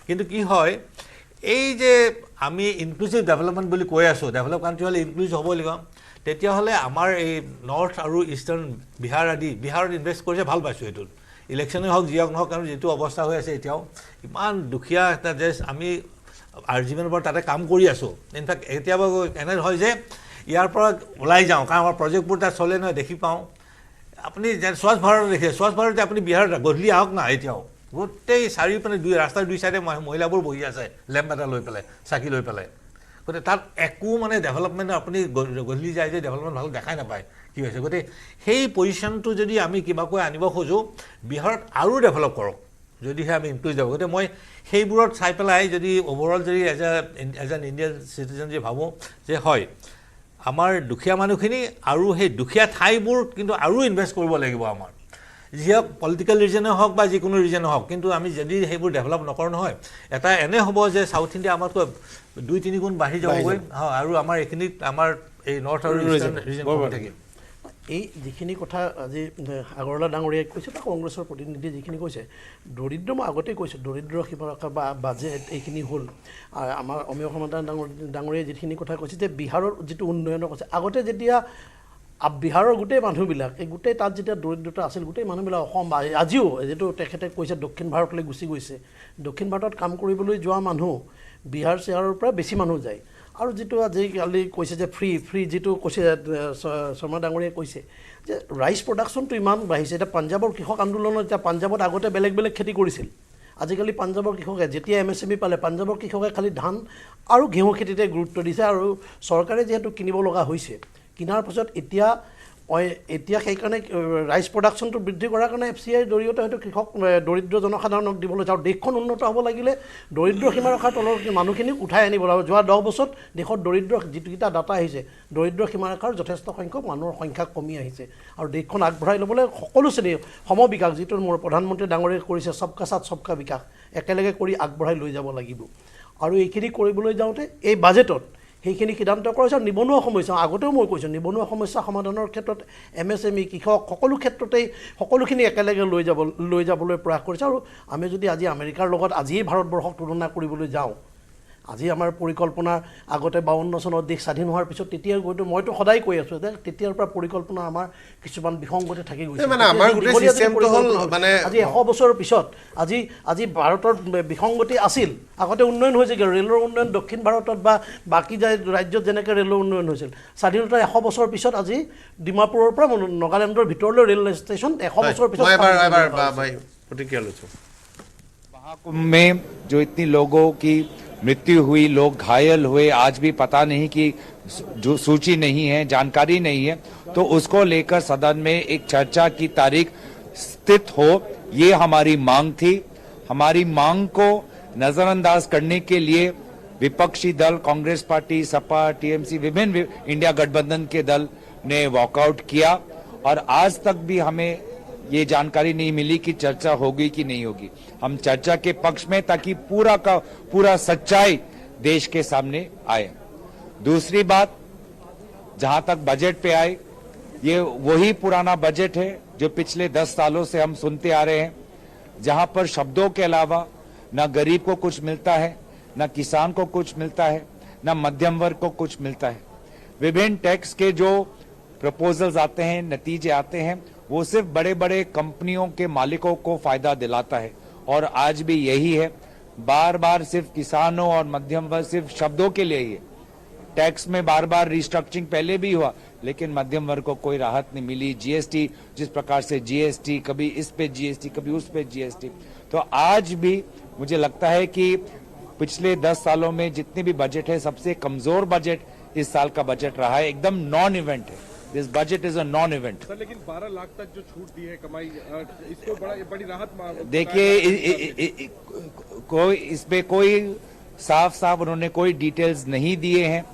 কিন্তু কি হয় এই যে আমি ইনক্লুসিভ ডেভেলপমেন্ট বুলি কৈ আছো ডেভেলপ কান্ট্ৰি হলে ইনক্লুসিভ হ'ব লাগিব তেতিয়াহলে আমাৰ এই নৰ্থ আৰু ইষ্টাৰ্ণ বিহাৰ আদি বিহাৰত ইনভেষ্ট কৰিছে ভাল পাইছো এইটো ইলেকশ্যনে হওক যিয়ক নহওক কাৰণ যেটো অৱস্থা হৈ আছে এতিয়াও ইমান দুখীয়া এটা দেশ আমি আৰ্জিমেনৰ পৰা তাতে কাম কৰি আছো ইনফ্যাক্ট এতিয়াবা এনে হয় যে ইয়াৰ পৰা ওলাই যাওঁ কাৰণ আমাৰ প্ৰজেক্টবোৰ তাত চলে নহয় দেখি পাওঁ আপুনি স্বচ্ছ ভাৰত দেখে স্বচ্ছ ভাৰতে আপুনি বিহাৰত গধূলি আহক না এতিয়াও গোটেই চাৰিওপিনে ৰাস্তাৰ দুই চাইডে মহিলাবোৰ বহি আছে লেম্প এটা লৈ পেলাই চাকি লৈ পেলাই গতিকে তাত একো মানে ডেভেলপমেণ্ট আপুনি গধূলি যায় যে ডেভেলপমেণ্ট ভাল দেখাই নাপায় কি হৈছে গতিকে সেই পজিশ্যনটো যদি আমি কিবাকৈ আনিব খোজো বিহাৰত আৰু ডেভেলপ কৰক যদিহে আমি ইনক্লুজ যাব গতিকে মই সেইবোৰত চাই পেলাই যদি ওভাৰঅল যদি এজ এন ইণ্ডিয়ান চিটিজেন যে ভাবোঁ যে হয় আমাৰ দুখীয়া মানুহখিনি আৰু সেই দুখীয়া ঠাইবোৰ কিন্তু আৰু ইনভেষ্ট কৰিব লাগিব আমাৰ যিয়া পলিটিক্যাল ৰিজনে হওক বা যিকোনো ৰিজনে হওক কিন্তু আমি যদি সেইবোৰ ডেভেলপ নকৰো নহয় এটা এনে হ'ব যে সাউথ ইণ্ডিয়া আমাতকৈ 2-3 গুণ বাঢ়ি যাবগৈ আৰু আমাৰ এইখিনিত আমাৰ এই নৰ্থ আৰু ইষ্টাৰ্ণ ৰিজন থাকিব এই যিখিনি কথা আজি আগৰৱালা ডাঙৰীয়াই কৈছে বা কংগ্ৰেছৰ প্ৰতিনিধিয়ে যিখিনি কৈছে দৰিদ্ৰ মই আগতেই কৈছোঁ দৰিদ্ৰ সীমাৰেখা বা বাজেট এইখিনি হ'ল আমাৰ অমীয় সমাধান ডাঙৰীয়াই যিখিনি কথা কৈছে যে বিহাৰৰ যিটো উন্নয়নৰ কৈছে আগতে যেতিয়া বিহাৰৰ গোটেই মানুহবিলাক এই গোটেই তাত যেতিয়া দৰিদ্ৰতা আছিল গোটেই মানুহবিলাক অসম আজিও যেটো তেখেতে কৈছে দক্ষিণ ভাৰতলৈ গুচি গৈছে দক্ষিণ ভাৰতত কাম কৰিবলৈ যোৱা মানুহ বিহাৰ চিহাৰৰ পৰা বেছি মানুহ যায় আৰু যেটো আজিকালি কৈছে যে ফ্ৰী যেটো কৈছে শৰ্মা ডাঙৰীয়াই কৈছে যে ৰাইচ প্ৰডাকশ্যনটো ইমান বাঢ়িছে এটা পাঞ্জাবৰ কৃষক আন্দোলনত এতিয়া পাঞ্জাবত আগতে বেলেগ খেতি কৰিছিল আজিকালি পাঞ্জাবৰ কৃষকে যেতিয়া MSME পালে পাঞ্জাবৰ কৃষকে খালি ধান আৰু ঘেঁহু খেতিতে গুৰুত্ব দিছে আৰু চৰকাৰে যেহেতু কিনিব লগা হৈছে কিনাৰ পাছত এতিয়া সেইকাৰণে ৰাইচ প্ৰডাকশ্যনটো বৃদ্ধি কৰাৰ কাৰণে FCIৰ জৰিয়তে হয়তো কৃষক দৰিদ্ৰ জনসাধাৰণক দিবলৈ যাওঁ দেশখন উন্নত হ'ব লাগিলে দৰিদ্ৰ সীমাৰেখাৰ তলৰ মানুহখিনিক উঠাই আনিব লাগিব যোৱা 10 বছৰত দেশত দৰিদ্ৰ যিটোকিটা ডাটা আহিছে দৰিদ্ৰ সীমাৰেখাৰ যথেষ্ট সংখ্যক মানুহৰ সংখ্যা কমি আহিছে আৰু দেশখন আগবঢ়াই ল'বলৈ সকলো শ্ৰেণীৰ সমবিকাশ যিটো মোৰ প্ৰধানমন্ত্ৰী ডাঙৰীয়াই কৰিছে সবকা সাথ সবকা বিকাশ একেলগে কৰি আগবঢ়াই লৈ যাব লাগিব আৰু এইখিনি কৰিবলৈ যাওঁতে এই বাজেটত সেইখিনি সিদ্ধান্ত কৰিছে নিবনুৱা সমস্যা আগতেও মই কৈছোঁ নিবনুৱা সমস্যা সমাধানৰ ক্ষেত্ৰত MSME কৃষক সকলো ক্ষেত্ৰতেই সকলোখিনি একেলগে লৈ যাবলৈ প্ৰয়াস কৰিছে আৰু আমি যদি আজি আমেৰিকাৰ লগত আজিয়ে ভাৰতবৰ্ষক তুলনা কৰিবলৈ যাওঁ আজি আমাৰ পৰিকল্পনা আগতে 52 চনত দেশ স্বাধীন হোৱাৰ পিছত তেতিয়াৰ গৈতো মইতো সদায় কৈ আছোঁ যে তেতিয়াৰ পৰা পৰিকল্পনা আমাৰ কিছুমান বিসংগতি থাকি গৈছে মানে আমাৰ গোটেই চিষ্টেমটো হ'ল মানে আজি 100 বছৰৰ পিছত আজি ভাৰতৰ বিসংগতি আছিল আগতে উন্নয়ন হৈছে ৰেলৰ উন্নয়ন দক্ষিণ ভাৰতত বা বাকী ৰাজ্যত যেনেকৈ ৰেলৰ উন্নয়ন হৈছিল স্বাধীনতাৰ 100 বছৰ পিছত আজি ডিমাপুৰৰ পৰা নাগালেণ্ডৰ ভিতৰলৈ ৰেল ষ্টেচন 100 বছৰ পিছত প্ৰতিক্ৰিয়া লৈছোঁ महाकुंभ में जो इतनी लोगों की मृत्यु हुई लोग घायल हुए आज भी पता नहीं कि जो सूची नहीं है जानकारी नहीं है तो उसको लेकर सदन में एक चर्चा की तारीख स्थित हो ये हमारी मांग थी हमारी मांग को नजरअंदाज करने के लिए विपक्षी दल कांग्रेस पार्टी सपा टीएमसी विभिन्न इंडिया गठबंधन के दल ने वॉकआउट किया और आज तक भी हमें ये जानकारी नहीं मिली कि चर्चा होगी कि नहीं होगी हम चर्चा के पक्ष में ताकि पूरा का पूरा सच्चाई देश के सामने आए दूसरी बात जहां तक बजट पे आए ये वही पुराना बजट है जो पिछले 10 सालों से हम सुनते आ रहे हैं जहां पर शब्दों के अलावा न गरीब को कुछ मिलता है न किसान को कुछ मिलता है न मध्यम वर्ग को कुछ मिलता है विभिन्न टैक्स के जो प्रपोजल्स आते हैं नतीजे आते हैं वो सिर्फ बड़े बड़े कंपनियों के मालिकों को फायदा दिलाता है और आज भी यही है बार बार सिर्फ किसानों और मध्यम वर्ग सिर्फ शब्दों के लिए ही है टैक्स में बार बार रिस्ट्रक्चरिंग पहले भी हुआ लेकिन मध्यम वर्ग को कोई राहत नहीं मिली जीएसटी जिस प्रकार से जीएसटी कभी इस पे जीएसटी कभी उस पे जीएसटी तो आज भी मुझे लगता है कि पिछले 10 सालों में जितने भी बजट है सबसे कमजोर बजट इस साल का बजट रहा है एकदम नॉन इवेंट है this budget is a non event sir लेकिन 12 लाख तक जो छूट दी है कमाई इसको बड़ी राहत देखिए कोई इसमें कोई साफ उन्होंने कोई डिटेल्स नहीं दिए हैं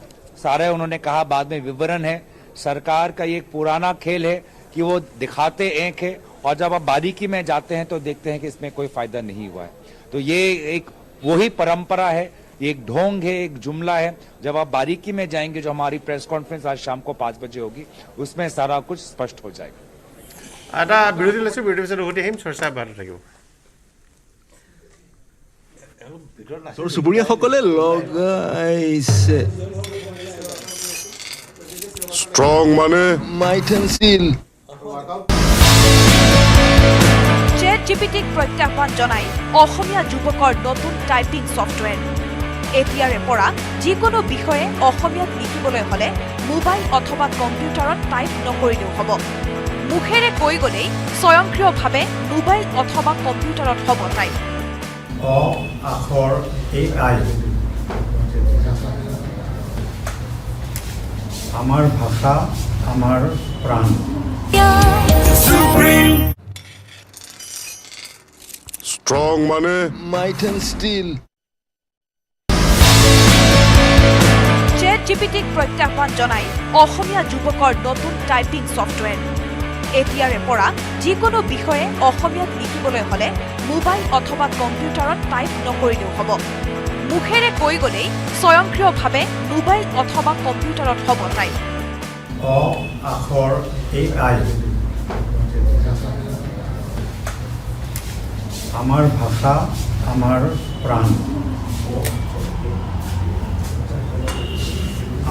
सारे उन्होंने कहा बाद में विवरण है सरकार का ये एक पुराना खेल है कि वो दिखाते एक है और जब आप बारीकी में जाते हैं तो देखते हैं कि इसमें कोई फायदा नहीं हुआ है तो ये एक वही परंपरा है एक ढोंग है एक जुमला है जब आप बारीकी में जाएंगे जो हमारी प्रेस कॉन्फ्रेंस आज शाम को 5 बजे होगी उसमें सारा कुछ स्पष्ट हो जाएगा এটা বিৰোধী লৈছোঁ বিৰোধী পিছত উভতি আহিম চৰ্চা অব্যাহত থাকিব তোৰ চুবুৰীয়াসকলে লগাইছে ষ্ট্ৰং মানে মাইথেন ষ্টিল ChatGPTক প্ৰত্যাহ্বান জনাই অসমীয়া যুৱকৰ নতুন টাইপিং ছফটৱেৰ এতিয়াৰে পৰা যিকোনো বিষয়ে অসমীয়াত লিখিবলৈ হলে মোবাইল অথবা কম্পিউটাৰত টাইপ নকৰিলেও হ'ব মুখেৰে কৈ গলেই স্বয়ংক্ৰিয়ভাৱে মোবাইল অথবা কম্পিউটাৰত হ'ব টাইপ অ আখৰ AI আমাৰ ভাষা আমাৰ প্ৰাণ ষ্ট্ৰং মানে মাইথেন ষ্টিল ChatGPTক প্ৰত্যাহ্বান জনাই অসমীয়া যুৱকৰ নতুন টাইপিং ছফটৱেৰ এতিয়াৰে পৰা যিকোনো বিষয়ে অসমীয়াত লিখিবলৈ হলে মোবাইল অথবা কম্পিউটাৰত টাইপ নকৰিলেও হ'ব মুখেৰে কৈ গলেই স্বয়ংক্ৰিয়ভাৱে মোবাইল অথবা কম্পিউটাৰত হ'ব টাইপ অ আখৰ AI আমাৰ ভাষা আমাৰ প্ৰাণ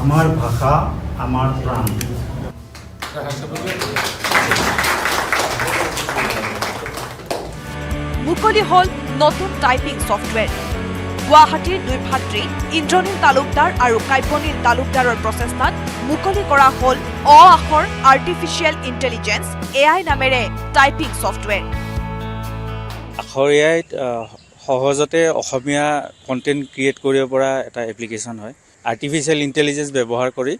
আমাৰ ভাষা আমাৰ প্ৰাণ মুকলি হল নতুন টাইপিং ছফটৱেৰ গুৱাহাটীৰ দুই ভাতৃ ইন্দ্ৰনীল তালুকদাৰ আৰু কাব্যনীল তালুকদাৰৰ প্ৰচেষ্টাত মুকলি কৰা হল অ আখৰ আৰ্টিফিচিয়েল ইণ্টেলিজেন্স AI নামেৰে টাইপিং ছফটৱেৰ আখৰ AIত সহজতে অসমীয়া কণ্টেণ্ট ক্ৰিয়েট কৰিব পৰা এটা এপ্লিকেশ্যন হয় আৰ্টিফিচিয়েল ইণ্টেলিজেন্স ব্যৱহাৰ কৰি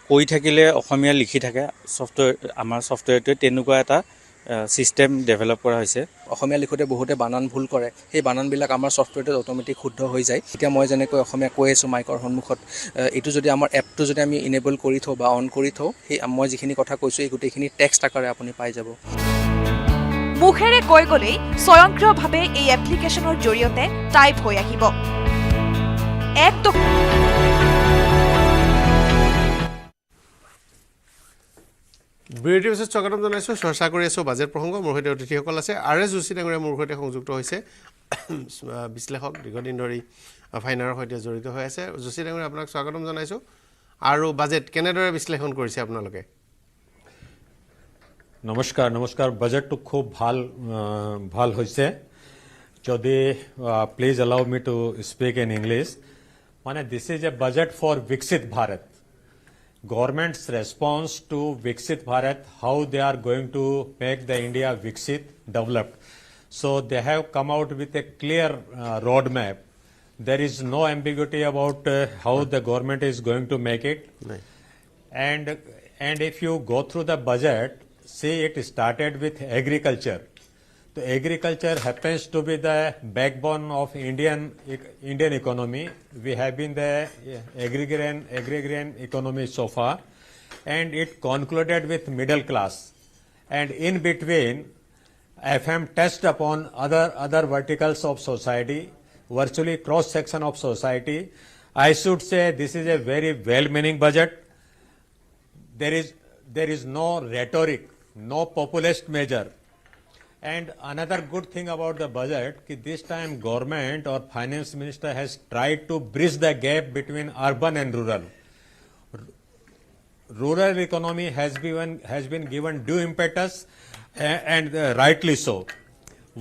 কৈ থাকিলে অসমীয়া লিখি থাকে ছফটৱেৰ আমাৰ ছফটৱেৰটোৱে তেনেকুৱা এটা সিস্টেম ডেভেলপ কৰা হৈছে অসমীয়া লিখোতে বহুতে বানান ভুল কৰে সেই বানানবিলাক আমাৰ ছফটৱেৰটোত অটোমেটিক শুদ্ধ হৈ যায় এতিয়া মই যেনেকৈ অসমীয়া কৈ আছোঁ মাইকৰ সন্মুখত এইটো যদি আমাৰ এপটো যদি আমি ইনেবল কৰি থওঁ বা অন কৰি থওঁ সেই মই যিখিনি কথা কৈছোঁ এই গোটেইখিনি টেক্সট আকাৰে আপুনি পাই যাব মুখেৰে কৈ গলেই স্বয়ংক্ৰিয়ভাৱে এই এপ্লিকেশ্যনৰ জৰিয়তে টাইপ হৈ আহিব বিৰোধী পিছত স্বাগতম জনাইছোঁ চৰ্চা কৰি আছোঁ বাজেট প্ৰসংগ মোৰ সৈতে অতিথিসকল আছে RS যোশী ডাঙৰীয়া মোৰ সৈতে সংযুক্ত হৈছে বিশ্লেষক দীৰ্ঘদিন ধৰি ফাইনাৰৰ সৈতে জড়িত হৈ আছে যোশী ডাঙৰীয়া আপোনাক স্বাগতম জনাইছোঁ আৰু বাজেট কেনেদৰে বিশ্লেষণ কৰিছে আপোনালোকে নমস্কাৰ বাজেটটো খুব ভাল হৈছে যদি please allow me to speak in English মানে this is a budget for Viksit Bharat government's response to Viksit Bharat how they are going to make the India Viksit developed so they have come out with a clear roadmap there is no ambiguity about how the government is going to make it and if you go through the budget see it started with agriculture. The agriculture happens to be the backbone of Indian economy. We have been the agrarian economy so far, and it concluded with middle class. And in between, FM touched upon other verticals of society, virtually cross section of society. I should say this is a very well-meaning budget. There is no rhetoric. No populist measure. And another good thing about the budget, this time government or finance minister has tried to bridge the gap between urban and rural. Rural economy has been given due impetus and rightly so.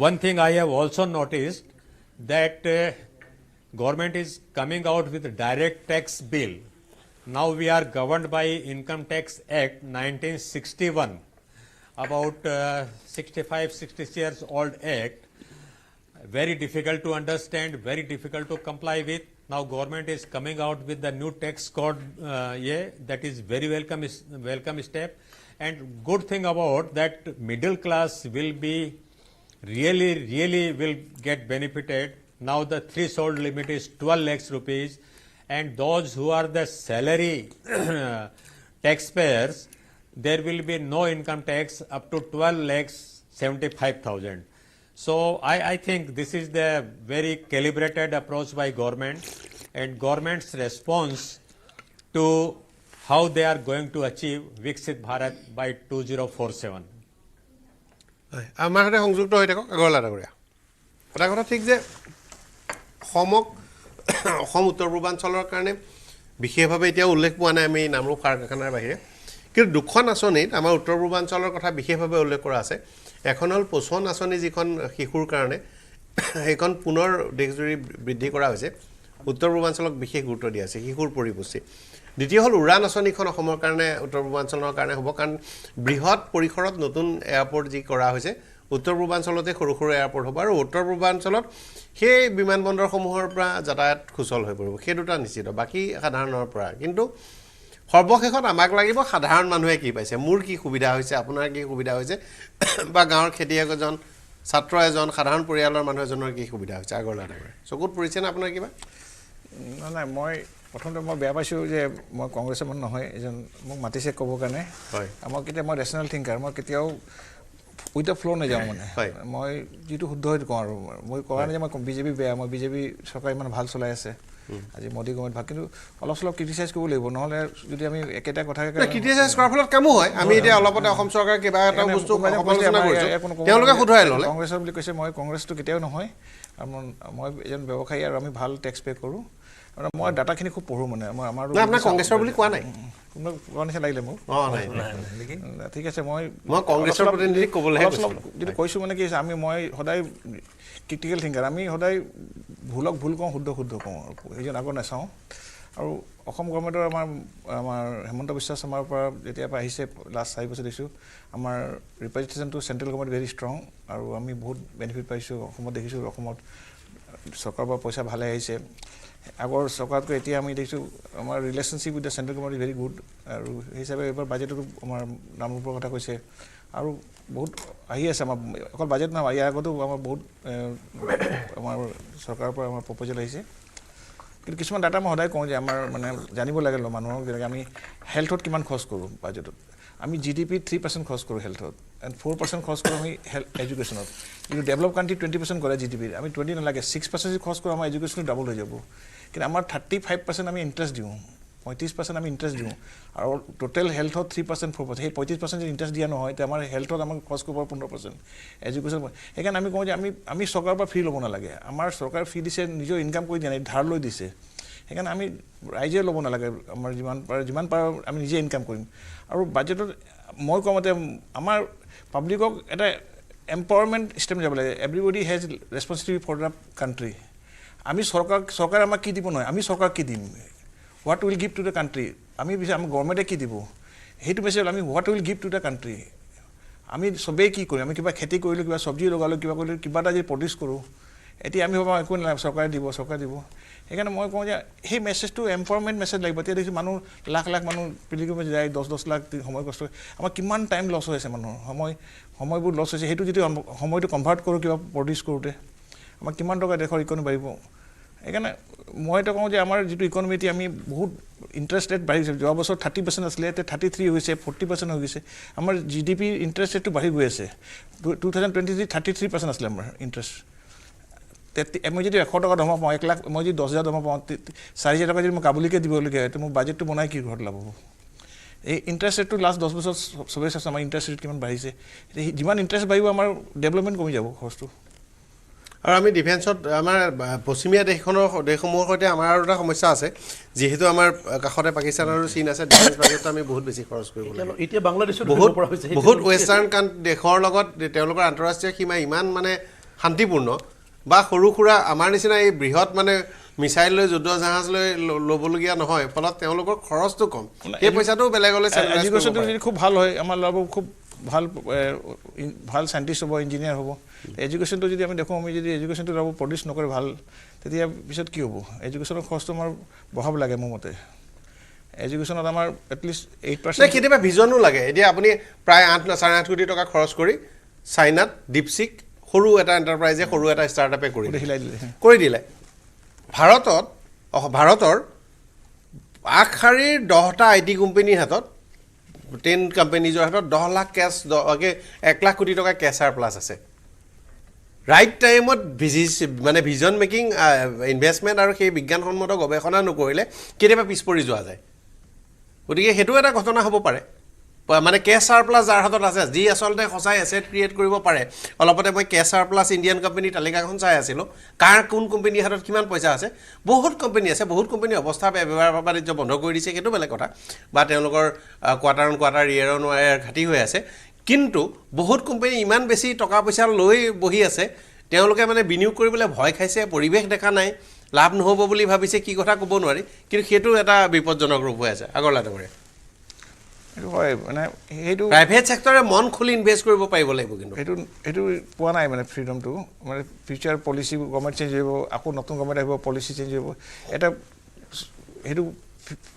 One thing I have also noticed that government is coming out with a direct tax bill. Now we are governed by Income Tax Act 1961. About 65-66 years old act, very difficult to understand, very difficult to comply with. Now government is coming out with the new tax code, that is very welcome step. And good thing about that middle class will be really will get benefited. Now the threshold limit is 12 lakhs rupees, and those who are the salary taxpayers. There will be no income tax up to 12 lakhs 75,000. So I think this is the very calibrated approach by government and government's response to how they are going to achieve Viksit Bharat by 2047. আমাৰ সৈতে সংযুক্ত হৈ থাকক আগৰলা ডাঙৰীয়া এটা কথা ঠিক যে অসম উত্তৰ পূৰ্বাঞ্চলৰ কাৰণে বিশেষভাৱে এতিয়া উল্লেখ পোৱা নাই আমি নামৰূপ সাৰ কাৰখানাৰ বাহিৰে কিন্তু দুখন আঁচনিত আমাৰ উত্তৰ পূৰ্বাঞ্চলৰ কথা বিশেষভাৱে উল্লেখ কৰা আছে এখন হ'ল পোষণ আঁচনি যিখন শিশুৰ কাৰণে সেইখন পুনৰ দেশজুৰি বৃদ্ধি কৰা হৈছে উত্তৰ পূৰ্বাঞ্চলক বিশেষ গুৰুত্ব দিয়া আছে শিশুৰ পৰিপুষ্টি দ্বিতীয় হ'ল উড়ান আঁচনিখন অসমৰ কাৰণে উত্তৰ পূৰ্বাঞ্চলৰ কাৰণে হ'ব কাৰণ বৃহৎ পৰিসৰত নতুন এয়াৰপৰ্ট যি কৰা হৈছে উত্তৰ পূৰ্বাঞ্চলতে সৰু সৰু এয়াৰপৰ্ট হ'ব আৰু উত্তৰ পূৰ্বাঞ্চলত সেই বিমানবন্দৰসমূহৰ পৰা যাতায়াত সুচল হৈ পৰিব সেই দুটা নিশ্চিত বাকী সাধাৰণৰ পৰা কিন্তু সৰ্বশেষত আমাক লাগিব সাধাৰণ মানুহে কি পাইছে মোৰ কি সুবিধা হৈছে আপোনাৰ কি সুবিধা হৈছে বা গাঁৱৰ খেতিয়ক এজন ছাত্ৰ এজন সাধাৰণ পৰিয়ালৰ মানুহ এজনৰ কি সুবিধা হৈছে আগৰলা ডাঙৰীয়া চকুত পৰিছে না আপোনাৰ কিবা নাই মই প্ৰথমতে মই বেয়া পাইছোঁ যে মই কংগ্ৰেছৰ মানুহ নহয় এজন মোক মাতিছে ক'বৰ কাৰণে হয় মই কেতিয়া মই ৰেচনেল থিংকাৰ মই কেতিয়াও উইথ দ্য ফ্ল' নাযাওঁ মানে মই যিটো শুদ্ধ সেইটো কওঁ আৰু মই কোৱা নাই যে মই বিজেপি বেয়া মই বিজেপি চৰকাৰ ইমান ভাল চলাই আছে আজি মোদী গভৰ্ণমেণ্ট ভাল কিন্তু অলপ চলপ ক্ৰিটিচাইজ কৰিব লাগিব নহ'লে যদি আমি একেটা কথাকে ক্ৰিটিচাইজ কৰাৰ ফলত কামো হয় আমি এতিয়া অলপতে অসম চৰকাৰ কিবা এটা বস্তু সমালোচনা কৰিছোঁ তেওঁলোকে শুধৰাই ল'লে কংগ্ৰেছৰ বুলি কৈছে মই কংগ্ৰেছটো কেতিয়াও নহয় আৰু মই এজন ব্যৱসায়ী আৰু আমি ভাল টেক্স পে' কৰোঁ আৰু মই ডাটাখিনি খুব পঢ়োঁ মানে মই আমাৰ আপোনাৰ কংগ্ৰেছৰ বুলি কোৱা নাই কোনো কোৱা নিচিনা লাগিলে মোক ঠিক আছে মই কংগ্ৰেছৰ প্ৰতিনিধিক ক'বলৈ যদি কৈছোঁ মানে কি হৈছে মই সদায় ক্ৰিটিকেল থিংকাৰ আমি সদায় ভুলক ভুল কওঁ শুদ্ধ কওঁ সেইজন আগত নাচাওঁ আৰু অসম গভৰ্ণমেণ্টৰ আমাৰ হেমন্ত বিশ্ব শৰ্মাৰ পৰা যেতিয়াৰ পৰা আহিছে লাষ্ট 4 বছৰ দেখিছোঁ আমাৰ ৰিপ্ৰেজেণ্টেশ্যনটো চেণ্ট্ৰেল গভৰ্ণমেণ্ট ভেৰি ষ্ট্ৰং আৰু আমি বহুত বেনিফিট পাইছোঁ অসমত দেখিছোঁ অসমত চৰকাৰৰ পৰা পইচা ভালে আহিছে আগৰ চৰকাৰতকৈ এতিয়া আমি দেখিছোঁ আমাৰ relationship with the central government very good আৰু সেই হিচাপে এইবাৰ বাজেটতো আমাৰ নামৰূপৰ কথা কৈছে আৰু বহুত আহি আছে আমাৰ অকল বাজেট নহয় ইয়াৰ আগতো আমাৰ বহুত আমাৰ চৰকাৰৰ পৰা আমাৰ প্ৰপ'জেল আহিছে কিন্তু কিছুমান ডাটা মই সদায় কওঁ যে আমাৰ মানে জানিব লাগে মানুহক যেনেকৈ আমি হেল্থত কিমান খৰচ কৰোঁ বাজেটত আমি GDP 3% খৰচ কৰোঁ হেল্থত এণ্ড 4% খৰচ কৰোঁ আমি এডুকেশ্যনত কিন্তু ডেভেলপ কাণ্ট্ৰি 20% কৰে GDP আমি 20 নালাগে 6% খৰচ কৰোঁ আমাৰ এডুকেশ্যনো ডাবল হৈ যাব কিন্তু আমাৰ 35% আমি ইণ্টাৰেষ্ট দিওঁ 35% আমি ইণ্টাৰেষ্ট দিওঁ আৰু টোটেল হেল্থত 3% 4%, সেই 35% যদি ইণ্টাৰেষ্ট দিয়া নহয় তেতিয়া আমাৰ হেল্থত আমাক খৰচ কৰিব 15%, এডুকেশ্যন। সেইকাৰণে আমি কওঁ যে আমি চৰকাৰৰ পৰা ফ্ৰী ল'ব নালাগে। আমাৰ চৰকাৰে ফ্ৰী দিছে, নিজৰ ইনকাম কৰি দিয়া নাই, ধাৰ লৈ দিছে। সেইকাৰণে আমি ৰাইজে ল'ব নালাগে, আমাৰ যিমান পাৰোঁ আমি নিজে ইনকাম কৰিম। আৰু বাজেটত মই কোৱা মতে আমাৰ পাব্লিকক এটা এম্পাৱাৰমেণ্ট ষ্টেপ যাব লাগে। Everybody has responsibility for the country. আমি চৰকাৰে আমাক কি দিব নহয়, আমি চৰকাৰক কি দিম, what will give to the country. আমি আমাৰ গভৰ্ণমেণ্টে কি দিব, সেইটো মেছেজ আমি what will give to the country. আমি চবেই কি কৰিম, আমি কিবা খেতি কৰিলোঁ, কিবা চব্জি লগালোঁ, কিবা কৰিলোঁ, কিবা এটা যদি প্ৰডিউচ কৰোঁ, এতিয়া আমি ভাবোঁ একো নালাগে, চৰকাৰে দিব। সেইকাৰণে মই কওঁ যে সেই মেছেজটো এম্পাৱাৰমেণ্ট মেছেজ লাগিব। এতিয়া দেখিছোঁ মানুহ লাখ মানুহ পিলিগ্ৰিমেজ যায়, 10 লাখ সময় কষ্ট, আমাৰ কিমান টাইম লছ হৈ আছে, মানুহৰ সময়বোৰ লছ হৈছে। সেইটো যদি সময়টো কনভাৰ্ট কৰোঁ কিবা প্ৰডিউচ কৰোঁতে, আমাৰ কিমান টকা দেশৰ ইকনমি বাঢ়িব। সেইকাৰণে মই এটা কওঁ যে আমাৰ যিটো ইকনমি এতিয়া আমি বহুত ইণ্টাৰেষ্ট ৰেট বাঢ়িছে। যোৱা বছৰ 30% আছিলে, এতিয়া 33 হৈছে, 40% হৈ গৈছে। আমাৰ GDP ইণ্টাৰেষ্ট ৰেটটো বাঢ়ি গৈ আছে। 2023 33% আছিলে আমাৰ ইণ্টাৰেষ্ট। মই যদি 100 টকা দৰমহা পাওঁ, 1 লাখ, মই যদি 10,000 দৰমহা পাওঁ, 4,000 টকা যদি মই কাবুলিকে দিবলগীয়া হয়, তো মোৰ বাজেটটো বনাই কি ঘৰত লাভ হ'ব। এই ইণ্টাৰেষ্ট ৰেটটো লাষ্ট 10 বছৰ চবেই চাইছে আমাৰ ইণ্টাৰেষ্ট ৰেট কিমান বাঢ়িছে। যিমান ইণ্টাৰেষ্ট বাঢ়িব আমাৰ ডেভেলপমেণ্ট কমি যাব খৰচটো। আৰু আমি ডিফেন্সত আমাৰ পশ্চিমীয়া দেশসমূহৰ সৈতে আমাৰ আৰু এটা সমস্যা আছে, যিহেতু আমাৰ কাষতে পাকিস্তান আৰু চীন আছে, ডিফেন্স বাজেটটো আমি বহুত বেছি খৰচ কৰিব লাগে। এতিয়া বাংলাদেশত বহুত ৱেষ্টাৰ্ণ দেশৰ লগত তেওঁলোকৰ আন্তঃৰাষ্ট্ৰীয় সীমা ইমান মানে শান্তিপূৰ্ণ, বা সৰু সুৰা আমাৰ নিচিনা এই বৃহৎ মানে মিছাইল লৈ যুদ্ধ জাহাজ লৈ ল'বলগীয়া নহয়, ফলত তেওঁলোকৰ খৰচটো কম, সেই পইচাটো বেলেগলৈ এডুকেশ্যনটো যদি খুব ভাল হয়, আমাৰ ল'ৰাবোৰ খুব ভাল চাইণ্টিষ্ট হ'ব, ইঞ্জিনিয়াৰ হ'ব। এডুকেশ্যনটো যদি আমি দেখোঁ, আমি যদি এডুকেশ্যনটো ল'ব প্ৰডিউচ নকৰে ভাল, তেতিয়া পিছত কি হ'ব। এডুকেশ্যনৰ খৰচটো আমাৰ বঢ়াব লাগে মোৰ মতে। এডুকেশ্যনত আমাৰ এটলিষ্ট 8%। কেতিয়াবা ভিজনো লাগে। এতিয়া আপুনি প্ৰায় 8-8.5 কোটি টকা খৰচ কৰি চাইনাত দীপশিক সৰু এটা এণ্টাৰপ্ৰাইজে, সৰু এটা ষ্টাৰ্টআপে কৰি দিলে। ভাৰতৰ আগশাৰীৰ 10টা IT কোম্পানীৰ হাতত, 10 কোম্পানীজৰ হাতত 10 লাখ কেছ, 1 লাখ কোটি টকা কেছ প্লাছ আছে। ৰাইট টাইমত মানে ভিজন মেকিং ইনভেষ্টমেণ্ট আৰু সেই বিজ্ঞানসন্মত গৱেষণা নকৰিলে কেতিয়াবা পিছ পৰি যোৱা যায়। গতিকে সেইটো এটা ঘটনা হ'ব পাৰে, মানে কেছ প্লাছ যাৰ হাতত আছে, যি আচলতে সঁচাই এছেট ক্ৰিয়েট কৰিব পাৰে। অলপতে মই কেছ প্লাছ ইণ্ডিয়ান কোম্পানীৰ তালিকাখন চাই আছিলোঁ, কোন কোম্পানীৰ হাতত কিমান পইচা আছে। বহুত কোম্পানী আছে, বহুত কোম্পানী অৱস্থা ব্যৱহাৰ বাণিজ্য বন্ধ কৰি দিছে, সেইটো বেলেগ কথা, বা তেওঁলোকৰ quarter on quarter, year on year ঘাটি হৈ আছে। কিন্তু বহুত কোম্পানী ইমান বেছি টকা পইচা লৈ বহি আছে, তেওঁলোকে মানে বিনিয়োগ কৰিবলৈ ভয় খাইছে, পৰিৱেশ দেখা নাই, লাভ নহ'ব বুলি ভাবিছে, কি কথা ক'ব নোৱাৰি। কিন্তু সেইটো এটা বিপদজনক ৰূপ হৈ আছে। আগৰলা ডাঙৰীয়া, হয় মানে সেইটো প্ৰাইভেট ছেক্টৰে মন খুলি ইনভেষ্ট কৰিব পাৰিব লাগিব, কিন্তু সেইটো পোৱা নাই মানে ফ্ৰীডমটো। মানে ফিউচাৰ পলিচি গভৰ্ণমেণ্ট চেঞ্জ হ'ব, আকৌ নতুন গভৰ্ণমেণ্ট আহিব, পলিচি চেঞ্জ হ'ব, এটা সেইটো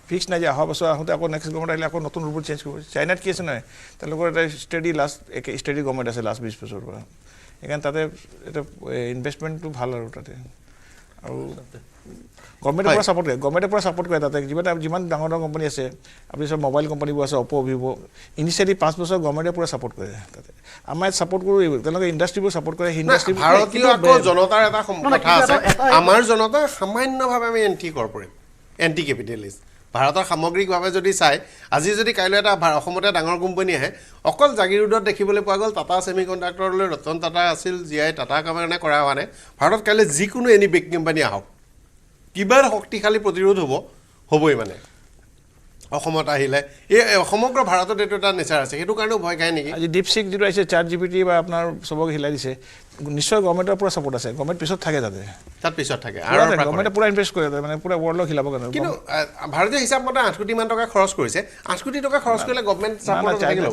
ফিক্স নাই যে অহা বছৰ আহোঁতে আকৌ নেক্সট গভৰ্ণমেণ্ট আহিলে আকৌ নতুন ৰুল চেঞ্জ কৰিব। চাইনাত কি আছে নহয়, তেওঁলোকৰ এটা ষ্টেডি গভৰ্ণমেণ্ট আছে লাষ্ট 20 বছৰৰ পৰা। সেইকাৰণে তাতে এটা ইনভেষ্টমেণ্টটো ভাল আৰু তাতে। আৰু গভৰ্ণমেণ্টৰ পৰা ছাপোৰ্ট কৰে তাতে। যিমান ডাঙৰ কোম্পানী আছে, আপুনি চব মোবাইল কোম্পানীবোৰ আছে, অপ' ভিভ', ইনিচিয়েলি 5 বছৰ গভৰ্ণমেণ্টে পুৰা ছাপোৰ্ট কৰে তাতে। আমাৰ ইয়াত ছাপোৰ্ট কৰোঁ, তেওঁলোকে ইণ্ডাষ্ট্ৰীবোৰ ছাপোৰ্ট কৰে। ভাৰতীয় আকৌ জনতাৰ এটা কথা আছে, আমাৰ জনতা সামান্যভাৱে আমি এণ্টি কেপিটেলিষ্ট। ভাৰতৰ সামগ্ৰিকভাৱে যদি চাই, আজি যদি কাইলৈ এটা অসমতে ডাঙৰ কোম্পানী আহে, অকল জাগিৰোডত দেখিবলৈ পোৱা গ'ল টাটা ছেমি কণ্ডাক্টৰলৈ ৰতন টাটা আছিল, জীয়াই টাটা কাৰণে কৰা হোৱা নাই। ভাৰতত কাইলৈ যিকোনো এনি বিগ কোম্পানী আহক, কিবা শক্তিশালী প্ৰতিৰোধ হ'বই মানে অসমত আহিলে। এই সমগ্ৰ ভাৰতত এইটো এটা নেচাৰ আছে, সেইটো কাৰণেও ভয় খায় নেকি। আজি দীপশিক যিটো আহিছে, ChatGPT বা আপোনাৰ চবকে হিলাই দিছে, নিশ্চয় গভৰ্ণমেণ্টৰ পৰা ছাপোৰ্ট আছে। গভৰ্ণমেণ্ট পিছত থাকে তাত পিছত থাকে, আৰু গভৰ্ণমেণ্টে পুৰা ইনভেষ্ট কৰে, মানে পুৰা ৱৰ্ল্ডক হিলাব কাৰণে। কিন্তু ভাৰতীয় হিচাপ মতে 8 কোটিমান টকা খৰচ কৰিছে। 8 কোটি টকা খৰচ কৰিলে গভৰ্ণমেণ্ট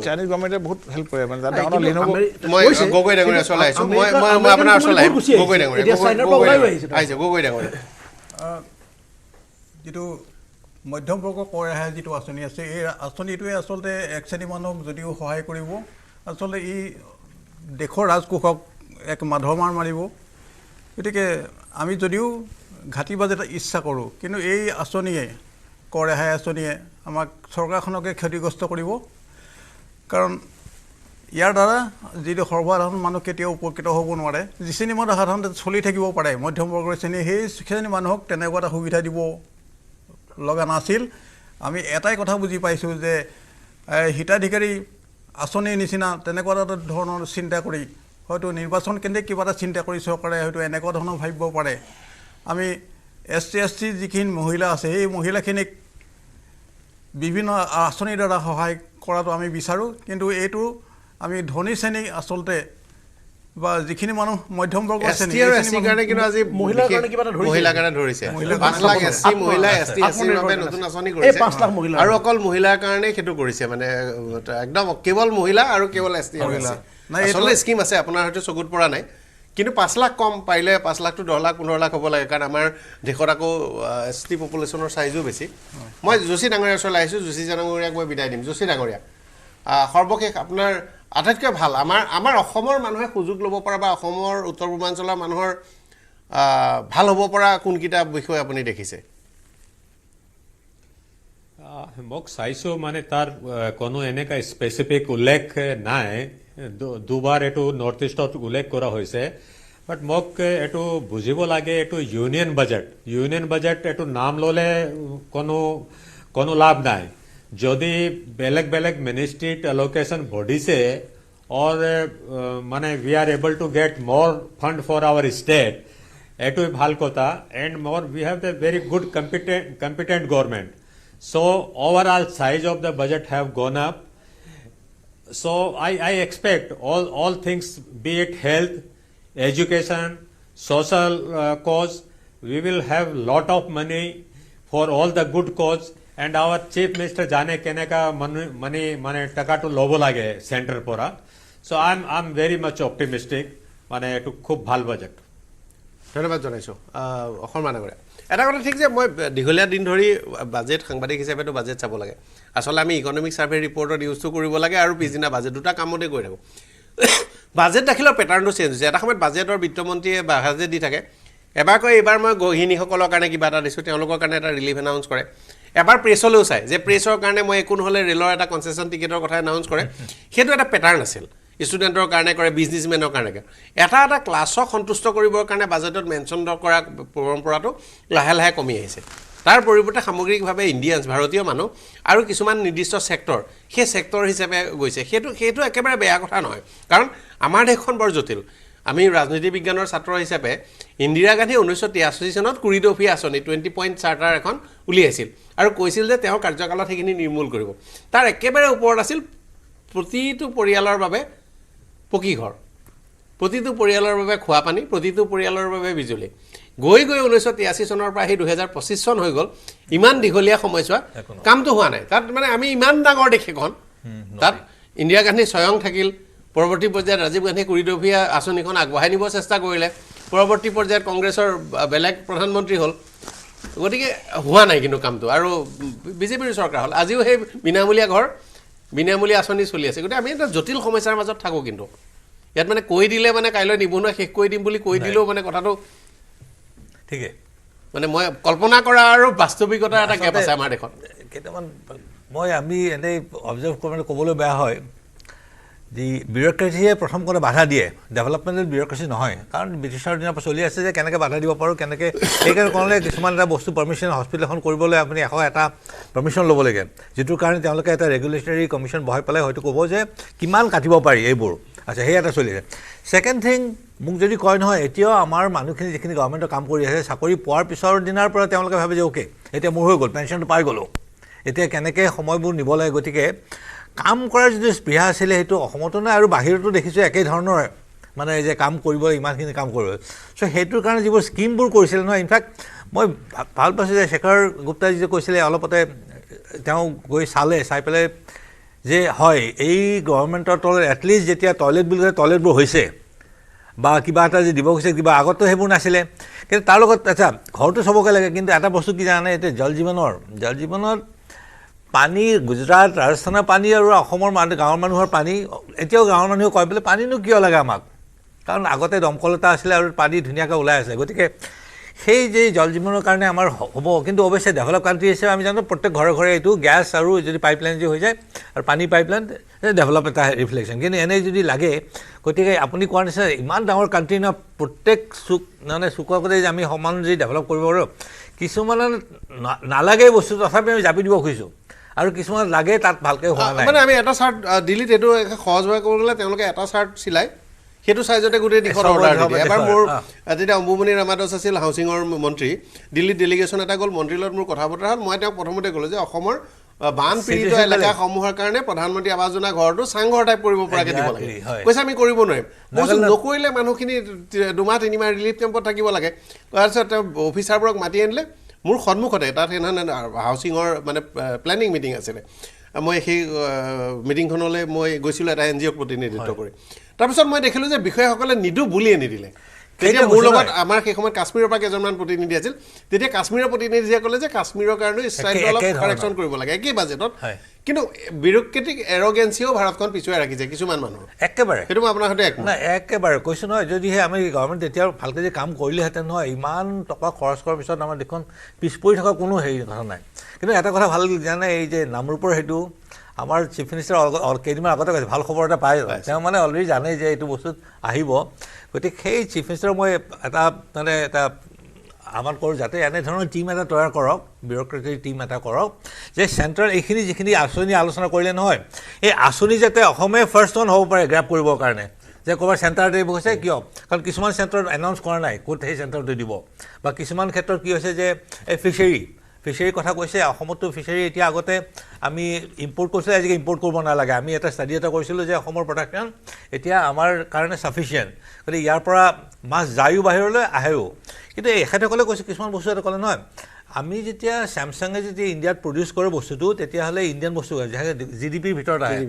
চাইনিজ গভৰ্ণমেণ্টে বহুত হেল্প কৰে। মানে মই গগৈ ডাঙৰীয়া ওচৰলৈ আহিছোঁ, মই আপোনাৰ ওচৰলৈ আহিম। গগৈ ডাঙৰীয়া, যিটো মধ্যমবৰ্গ কৰ ৰেহাই যিটো আঁচনি আছে, এই আঁচনিটোৱে আচলতে এক শ্ৰেণী মানুহক যদিও সহায় কৰিব, আচলতে ই দেশৰ ৰাজকোষক এক মাধমাৰ মাৰিব। গতিকে আমি যদিও ঘাটি বাজেট ইচ্ছা কৰোঁ, কিন্তু এই আঁচনিয়ে, কৰ ৰেহাই আঁচনিয়ে আমাক চৰকাৰখনকে ক্ষতিগ্ৰস্ত কৰিব। কাৰণ ইয়াৰ দ্বাৰা যিটো সৰ্বসাধাৰণ মানুহ কেতিয়াও উপকৃত হ'ব নোৱাৰে। যি শ্ৰেণী মানুহ সাধাৰণতে চলি থাকিব পাৰে, মধ্যমবৰ্গৰ শ্ৰেণী, সেই শ্ৰেণী মানুহক তেনেকুৱা এটা সুবিধা দিব লগা নাছিল। আমি এটাই কথা বুজি পাইছোঁ যে হিতাধিকাৰী আঁচনিৰ নিচিনা তেনেকুৱা এটা ধৰণৰ চিন্তা কৰি হয়তো নিৰ্বাচন কেন্দ্ৰিক কিবা এটা চিন্তা কৰি চৰকাৰে হয়তো এনেকুৱা ধৰণৰ ভাবিব পাৰে আমি SC যিখিনি মহিলা আছে সেই মহিলাখিনিক বিভিন্ন আঁচনিৰ দ্বাৰা সহায় কৰাটো আমি বিচাৰোঁ কিন্তু এইটো আমি ধনী শ্ৰেণী আচলতে বা যিখিনি মানুহ মধ্যম বৰ্গৰ শ্ৰেণী কাৰণে কিন্তু আজি মহিলাৰ কাৰণে ধৰিছে 5 লাখ SC মহিলা ST SC বাবে নতুন আঁচনি কৰিছে 5 লাখ মহিলা আৰু অকল মহিলাৰ কাৰণে সেইটো কৰিছে মানে একদম কেৱল মহিলা আৰু কেৱল ST মহিলা আসলে স্কিম আছে আপোনাৰ হয়তো চকুত পৰা নাই কিন্তু 5 লাখ কম পাইলে 5 লাখ টু 10 লাখ 15 লাখ হ'ব লাগে কাৰণ আমাৰ দেশত আকৌ ST পপুলেশ্যনৰ সাইজো বেছি মই যোশী ডাঙৰীয়া ওচৰলৈ আহিছোঁ যোশী ডাঙৰীয়াক মই বিদায় দিম যোশী ডাঙৰীয়া সৰ্বশেষ আপোনাৰ আটাইতকৈ ভাল আমাৰ অসমৰ মানুহে সুযোগ ল'ব পৰা বা অসমৰ উত্তৰ পূৰ্বাঞ্চলৰ মানুহৰ ভাল হ'ব পৰা কোনকিটা বিষয় আপুনি দেখিছে মোক চাইছোঁ মানে তাৰ কোনো এনেকা স্পেচিফিক উল্লেখ নাই দুবাৰ এইটো নৰ্থ ইষ্টত উল্লেখ কৰা হৈছে বাট মোক এইটো বুজিব লাগে এইটো ইউনিয়ন বাজেট এইটো নাম ল'লে কোনো লাভ নাই যদি বেলেগ মিনিষ্ট্ৰীত এলোকেশ্যন বঢ়িছে or মানে we are able to get more fund for our state etu bhal kota and more we have the very good competent government so overall size of the budget have gone up so I expect all things be it health education social cause we will have lot of money for all the good cause and our chief minister jane keneka money mane taka to lobo lage center pora so I'm very much optimistic মানে এটো খুব ভাল budget ধন্যবাদ জনাইছো অসমান কৰে এটা কথা ঠিক যে মই দীঘলীয়া দিন ধৰি বাজেট সাংবাদিক হিচাপেটো বাজেট চাব লাগে আসলে আমি ইকোনমিক সাৰ্ভে ৰিপৰ্টৰ ইউজটো কৰিব লাগে আৰু পিছদিনা বাজেট দুটা কামতে কৰি থাকো বাজেট দাখিলৰ প্যাটাৰ্নটো চেঞ্জ হৈছে এটা সময়ত বাজেটৰ বিত্তমন্ত্ৰীয়ে বাজেট দি থাকে এবাৰ কয় এবাৰ মই গহিনীসকলৰ কাৰণে কিবা এটা দিছোঁ তেওঁলোকৰ কাৰণে এটা ৰিলিফ এনাউন্স কৰে এবাৰ প্ৰেছলৈও চাই যে প্ৰেছৰ কাৰণে মই একো নহ'লে ৰেলৰ এটা কনসেশন টিকেটৰ কথা এনাউন্স কৰে সেইটো এটা প্যাটাৰ্ন আছিল ষ্টুডেণ্টৰ কাৰণে কৰে বিজনেছমেনৰ কাৰণে এটা ক্লাছক সন্তুষ্ট কৰিবৰ কাৰণে বাজেটত মেনশ্যন কৰা পৰম্পৰাটো লাহে কমি আহিছে তাৰ পৰিৱৰ্তে সামগ্ৰিকভাৱে ইণ্ডিয়ানছ ভাৰতীয় মানুহ আৰু কিছুমান নিৰ্দিষ্ট সেক্টৰ সেই সেক্টৰ হিচাপে গৈছে সেইটো একেবাৰে বেয়া কথা নহয় কাৰণ আমাৰ দেশখন বৰ জটিল আমি ৰাজনীতি বিজ্ঞানৰ ছাত্ৰ হিচাপে ইন্দিৰা গান্ধী 1983 চনত কুৰিডফি আঁচনি 20 পইণ্ট চাৰ্টাৰ এখন উলিয়াইছিল আৰু কৈছিল যে তেওঁ কাৰ্যকালত সেইখিনি নিৰ্মূল কৰিব তাৰ একেবাৰে ওপৰত আছিল প্ৰতিটো পৰিয়ালৰ বাবে পকী ঘৰ প্ৰতিটো পৰিয়ালৰ বাবে খোৱা পানী প্ৰতিটো পৰিয়ালৰ বাবে বিজুলী গৈ 1983 চনৰ পৰা 2025 চন হৈ গল ইমান দীঘলীয়া সময়ছোৱা কামটো হোৱা নাই তাত মানে আমি ইমান ডাঙৰ দেশখন তাত ইন্দিৰা গান্ধী স্বয়ং থাকিল পৰৱৰ্তী পৰ্যায়ত ৰাজীৱ গান্ধী কুৰিডফিয়া আঁচনিখন আগবঢ়াই নিব চেষ্টা কৰিলে পৰৱৰ্তী পৰ্যায়ত কংগ্ৰেছৰ বেলেগ প্ৰধানমন্ত্ৰী হ'ল গতিকে হোৱা নাই কিন্তু কামটো আৰু বিজেপিৰ চৰকাৰ হ'ল আজিও সেই বিনামূলীয়া আঁচনি চলি আছে গতিকে আমি এটা জটিল সমস্যাৰ মাজত থাকো কিন্তু ইয়াত মানে কৈ দিলে মানে কাইলৈ নিবনুৱা শেষ কৰি দিম বুলি কৈ দিলেও মানে কথাটো ঠিকে মানে মই কল্পনা কৰা আৰু বাস্তৱিকতাৰ এটা গেপ আছে আমাৰ দেশত কেইটামান আমি এনেই অবজাৰ্ভ কৰিবলৈ ক'বলৈ বেয়া হয় যে বিউৰক্ৰেচিয়ে প্ৰথম কোনো বাধা দিয়ে ডেভেলপমেণ্টেল বিউৰক্ৰেচি নহয় কাৰণ ব্ৰিটিছৰ দিনৰ পৰা চলি আছে যে কেনেকৈ বাধা দিব পাৰোঁ কেনেকৈ সেইকাৰণে ক'লে কিছুমান এটা বস্তু পাৰ্মিশ্যন হস্পিটেল এখন কৰিবলৈ আপুনি 100 পাৰ্মিশ্যন ল'ব লাগে যিটোৰ কাৰণে তেওঁলোকে এটা ৰেগুলেটৰী কমিশ্যন বহাই পেলাই হয়তো ক'ব যে কিমান কাটিব পাৰি এইবোৰ আচ্ছা সেই এটা চলিছে ছেকেণ্ড থিং মোক যদি কয় নহয় এতিয়াও আমাৰ মানুহখিনি যিখিনি গভৰ্ণমেণ্টৰ কাম কৰি আছে চাকৰি পোৱাৰ পিছৰ দিনাৰ পৰা তেওঁলোকে ভাবে যে অ'কে এতিয়া মোৰ হৈ গ'ল পেঞ্চনটো পাই গ'লোঁ এতিয়া কেনেকৈ সময়বোৰ নিব লাগে গতিকে কাম কৰাৰ যিটো স্পৃহা আছিলে সেইটো অসমতো নাই আৰু বাহিৰতো দেখিছোঁ একেই ধৰণৰ মানে যে কাম কৰিব ইমানখিনি কাম কৰিব চ' সেইটোৰ কাৰণে যিবোৰ স্কিমবোৰ কৰিছিলে নহয় ইনফেক্ট মই ভাল পাইছোঁ যে শেখৰ গুপ্তাই যিটো কৈছিলে অলপতে তেওঁ গৈ চাই পেলাই যে হয় এই গভৰ্ণমেণ্টৰ তলত এটলিষ্ট যেতিয়া টয়লেট বুলি কয় টয়লেটবোৰ হৈছে বা কিবা এটা যে দিব গৈছে কিবা আগতো সেইবোৰ নাছিলে কিন্তু তাৰ লগত আচ্ছা ঘৰটো চবকে লাগে কিন্তু এটা বস্তু কি জানে এতিয়া জল জীৱনত পানী গুজৰাট ৰাজস্থানৰ পানী আৰু অসমৰ গাঁৱৰ মানুহৰ পানী এতিয়াও গাঁৱৰ মানুহে কয় বোলে পানীনো কিয় লাগে আমাক কাৰণ আগতে দমকল এটা আছিলে আৰু পানী ধুনীয়াকৈ ওলাই আছে গতিকে সেই যে জল জীৱনৰ কাৰণে আমাৰ হ'ব কিন্তু অৱশ্যে ডেভেলপ কাণ্ট্ৰি হিচাপে আমি জানো প্ৰত্যেক ঘৰে এইটো গেছ আৰু যদি পাইপলাইন যদি হৈ যায় আৰু পানী পাইপলাইন ডেভেলপ এটা ৰিফ্লেকশ্যন কিন্তু এনেই যদি লাগে গতিকে আপুনি কোৱাৰ নিচিনা ইমান ডাঙৰ কাণ্ট্ৰি ন প্ৰত্যেক চুকতে যে আমি সমান যদি ডেভেলপ কৰিব পাৰোঁ কিছুমান নালাগে বস্তু তথাপি আমি জাপি দিব খুজিছোঁ আৰু কিছুমান লাগে তাত ভালকৈ হোৱা নাই মানে আমি এটা চাৰ্ট দিল্লীত এইটো সহজভাৱে ক'ব গ'লে তেওঁলোকে এটা চাৰ্ট চিলাই সেইটো চাইজতে গোটেই দিশত অৰ্ডাৰ দিয়ে এবাৰ মোৰ যেতিয়া অম্বুমণি ৰামাদাস আছিল হাউচিঙৰ মন্ত্ৰী দিল্লীত ডেলিগেশ্যন এটা গ'ল মন্ত্ৰীৰ লগত মোৰ কথা বতৰা হ'ল মই তেওঁক প্ৰথমতে ক'লোঁ যে অসমৰ বান পীড়িত এলেকাসমূহৰ কাৰণে প্ৰধানমন্ত্ৰী আৱাস যোজনা ঘৰটো চাংঘৰ টাইপ কৰিব পৰাকৈ দিব লাগে কৈছে আমি কৰিব নোৱাৰিম নকৰিলে মানুহখিনি 2 মাহ 3 মাহ ৰিলিফ কেম্পত থাকিব লাগে তাৰপিছত তেওঁ অফিচাৰবোৰক মাতি আনিলে মোৰ সন্মুখতে তাত সেইদিনা হাউচিঙৰ মানে প্লেনিং মিটিং আছিলে মই সেই মিটিংখনলৈ মই গৈছিলোঁ এটা NGOক প্ৰতিনিধিত্ব কৰি তাৰপিছত মই দেখিলোঁ যে বিষয়াসকলে নিদো বুলিয়ে নিদিলে তেতিয়া মোৰ লগত আমাৰ সেই সময়ত কাশ্মীৰৰ পৰা কেইজনমান প্ৰতিনিধি আছিল তেতিয়া কাশ্মীৰৰ প্ৰতিনিধিয়ে ক'লে যে কাশ্মীৰৰ কাৰণে ষ্টাইলটো অলপ কাৰেকশ্যন কৰিব লাগে একেই বাজেটত কিন্তু বিউৰক্ৰেটিক এৰগেঞ্চিও ভাৰতখন পিছুৱাই ৰাখিছে কিছুমান মানুহ একেবাৰে সেইটো মই আপোনাৰ সৈতে একেবাৰে কৈছোঁ নহয় যদিহে আমি গভৰ্ণমেণ্ট তেতিয়া ভালকৈ যদি কাম কৰিলেহেঁতেন নহয় ইমান টকা খৰচ কৰাৰ পিছত আমাৰ দেশখন পিছ পৰি থকা কোনো হেৰি কথা নাই কিন্তু এটা কথা ভাল জানে এই যে নামৰূপৰ সেইটো আমাৰ চিফ মিনিষ্টাৰ কেইদিনমান আগতে কৈছে ভাল খবৰ এটা পাই তেওঁ মানে অলৰেডি জানে যে এইটো বস্তুত আহিব গতিকে সেই চিফ মিনিষ্টাৰক মই এটা মানে এটা আহ্বান কৰোঁ যাতে এনেধৰণৰ টীম এটা তৈয়াৰ কৰক বিউৰক্ৰেটিক টীম এটা কৰক যে চেণ্ট্ৰেল এইখিনি যিখিনি আঁচনি আলোচনা কৰিলে নহয় এই আঁচনি যাতে অসমে ফাৰ্ষ্ট ওৱান হ'ব পাৰে গ্ৰেপ কৰিবৰ কাৰণে যে ক'ৰবাৰ চেণ্টাৰ দিব কৈছে কিয় কাৰণ কিছুমান চেণ্টাৰত এনাউন্স কৰা নাই ক'ত সেই চেণ্টাৰটো দিব বা কিছুমান ক্ষেত্ৰত কি হৈছে যে এই ফিচাৰী কথা কৈছে অসমতো ফিচাৰী এতিয়া আগতে আমি ইম্পৰ্ট কৰিছিলোঁ আজিকালি ইম্পৰ্ট কৰিব নালাগে আমি এটা ষ্টাডি এটা কৰিছিলোঁ যে অসমৰ প্ৰডাকশ্যন এতিয়া আমাৰ কাৰণে ছাফিচিয়েণ্ট গতিকে ইয়াৰ পৰা মাছ যায়ো বাহিৰলৈ আহেও কিন্তু এখেতসকলে কৈছে কিছুমান বস্তু এটা ক'লে নহয় আমি যেতিয়া চেমচাঙে যেতিয়া ইণ্ডিয়াত প্ৰডিউচ কৰে বস্তুটো তেতিয়াহ'লে ইণ্ডিয়ান বস্তু GDPৰ ভিতৰত আহে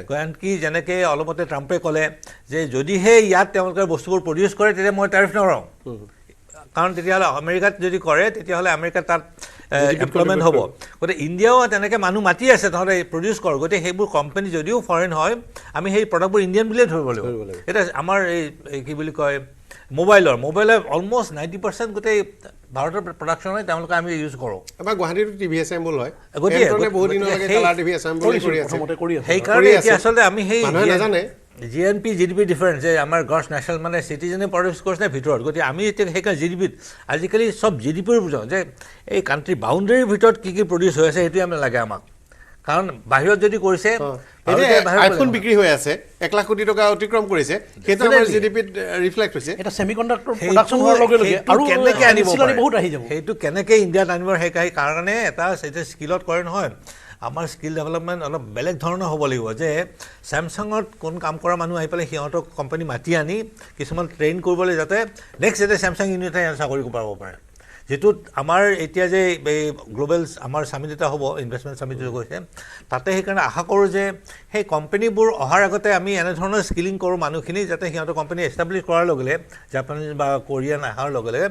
কাৰণ কি যেনেকৈ অলপতে ট্ৰাম্পে ক'লে যে যদিহে ইয়াত তেওঁলোকে বস্তুবোৰ প্ৰডিউচ কৰে তেতিয়া মই টেৰিফ নলওঁ কাৰণ তেতিয়াহ'লে আমেৰিকাত যদি কৰে তেতিয়াহ'লে আমেৰিকাত তাত এমপ্লয়মেণ্ট হ'ব গতিকে ইণ্ডিয়াও তেনেকৈ মানুহ মাতি আছে তহঁতে প্ৰডিউচ কৰ গতিকে সেইবোৰ কোম্পানী যদিও ফৰেইন হয় আমি সেই প্ৰডাক্টবোৰ ইণ্ডিয়ান বুলিয়ে ধৰিব লাগিব এতিয়া আমাৰ এই কি বুলি কয় মোবাইলৰ অলমষ্ট 90% গোটেই ভাৰতৰ প্ৰডাকশ্যন হয় তেওঁলোকে আমি ইউজ কৰোঁ আমাৰ গুৱাহাটীতো টিভি এছেম্বল হয় গতিকে বহুত দিনলৈকে কালাৰ টিভি এছেম্বল কৰি আছে সেইকাৰণে এতিয়া আচলতে আমি সেই নাজানে GNP GDP ডিফাৰেঞ্চ যে আমাৰ গ্ৰছ নেশ্যনেল মানে চিটিজেনে প্ৰডিউচ কৰিছে নে ভিতৰত গতিকে আমি এতিয়া সেইকাৰণে GDPত আজিকালি চব GDPৰ বুজাওঁ যে এই কাণ্ট্ৰি বাউণ্ডেৰীৰ ভিতৰত কি প্ৰডিউচ হৈ আছে সেইটোৱে আমি লাগে আমাক কাৰণ বাহিৰত যদি কৰিছে আইফোন বিক্ৰী হৈ আছে 1 লাখ কোটি টকা অতিক্ৰম কৰিছে সেইটো আমাৰ GDPত ৰিফ্লেক্ট হৈছে এটা সেমিকণ্ডাক্টৰ প্ৰডাকশ্যন হোৱাৰ লগে লগে আৰু কেনেকৈ আনিব বহুত আহি যাব সেইটো কেনেকৈ ইণ্ডিয়াত আনিব সেই কাৰণে এটা স্কিলত কৰে নহয় আমাৰ স্কিল ডেভেলপমেণ্ট অলপ বেলেগ ধৰণৰ হ'ব লাগিব যে চেমচাঙত কোন কাম কৰা মানুহ আহি পেলাই সিহঁতক কোম্পানী মাতি আনি কিছুমান ট্ৰেইন কৰিবলৈ যাতে নেক্সট যাতে চেমচাং ইউনিটে চাকৰি পাব পাৰে যেটোত আমাৰ এতিয়া যে এই গ্লোবেল আমাৰ সামিট এটা হ'ব ইনভেষ্টমেণ্ট সামিট যে কৈছে তাতে সেইকাৰণে আশা কৰোঁ যে সেই কোম্পানীবোৰ অহাৰ আগতে আমি এনেধৰণৰ স্কিলিং কৰোঁ মানুহখিনি যাতে সিহঁতৰ কোম্পানী এষ্টাব্লিছ কৰাৰ লগে লগে জাপানীজ বা কোৰিয়ান অহাৰ লগে লগে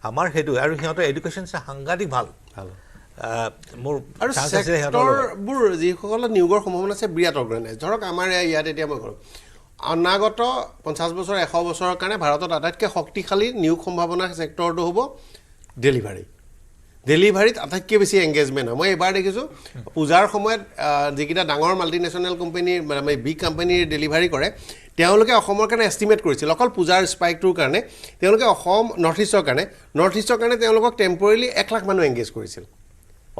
আমাৰ সেইটো আৰু সিহঁতৰ এডুকেশ্যন সাংঘাতিক ভাল মোৰ আৰু চেক্টৰবোৰ যিসকলৰ নিয়োগৰ সম্ভাৱনা আছে বিৰাট অৰ্গেনাইজ ধৰক আমাৰ ইয়াত এতিয়া মই কৰোঁ অনাগত 50 বছৰ 100 বছৰৰ কাৰণে ভাৰতত আটাইতকৈ শক্তিশালী নিয়োগ সম্ভাৱনা চেক্টৰটো হ'ব ডেলিভাৰীত আটাইতকৈ বেছি এংগেজমেণ্ট হয় মই এবাৰ দেখিছোঁ পূজাৰ সময়ত যিকেইটা ডাঙৰ মাল্টিনেশ্যনেল কোম্পানীৰ মানে বিগ কোম্পানীৰ ডেলিভাৰী কৰে তেওঁলোকে অসমৰ কাৰণে এষ্টিমেট কৰিছিল অকল পূজাৰ স্পাইকটোৰ কাৰণে তেওঁলোকে অসম নৰ্থ ইষ্টৰ কাৰণে তেওঁলোকক টেম্পৰেলি 1 লাখ মানুহ এংগেজ কৰিছিল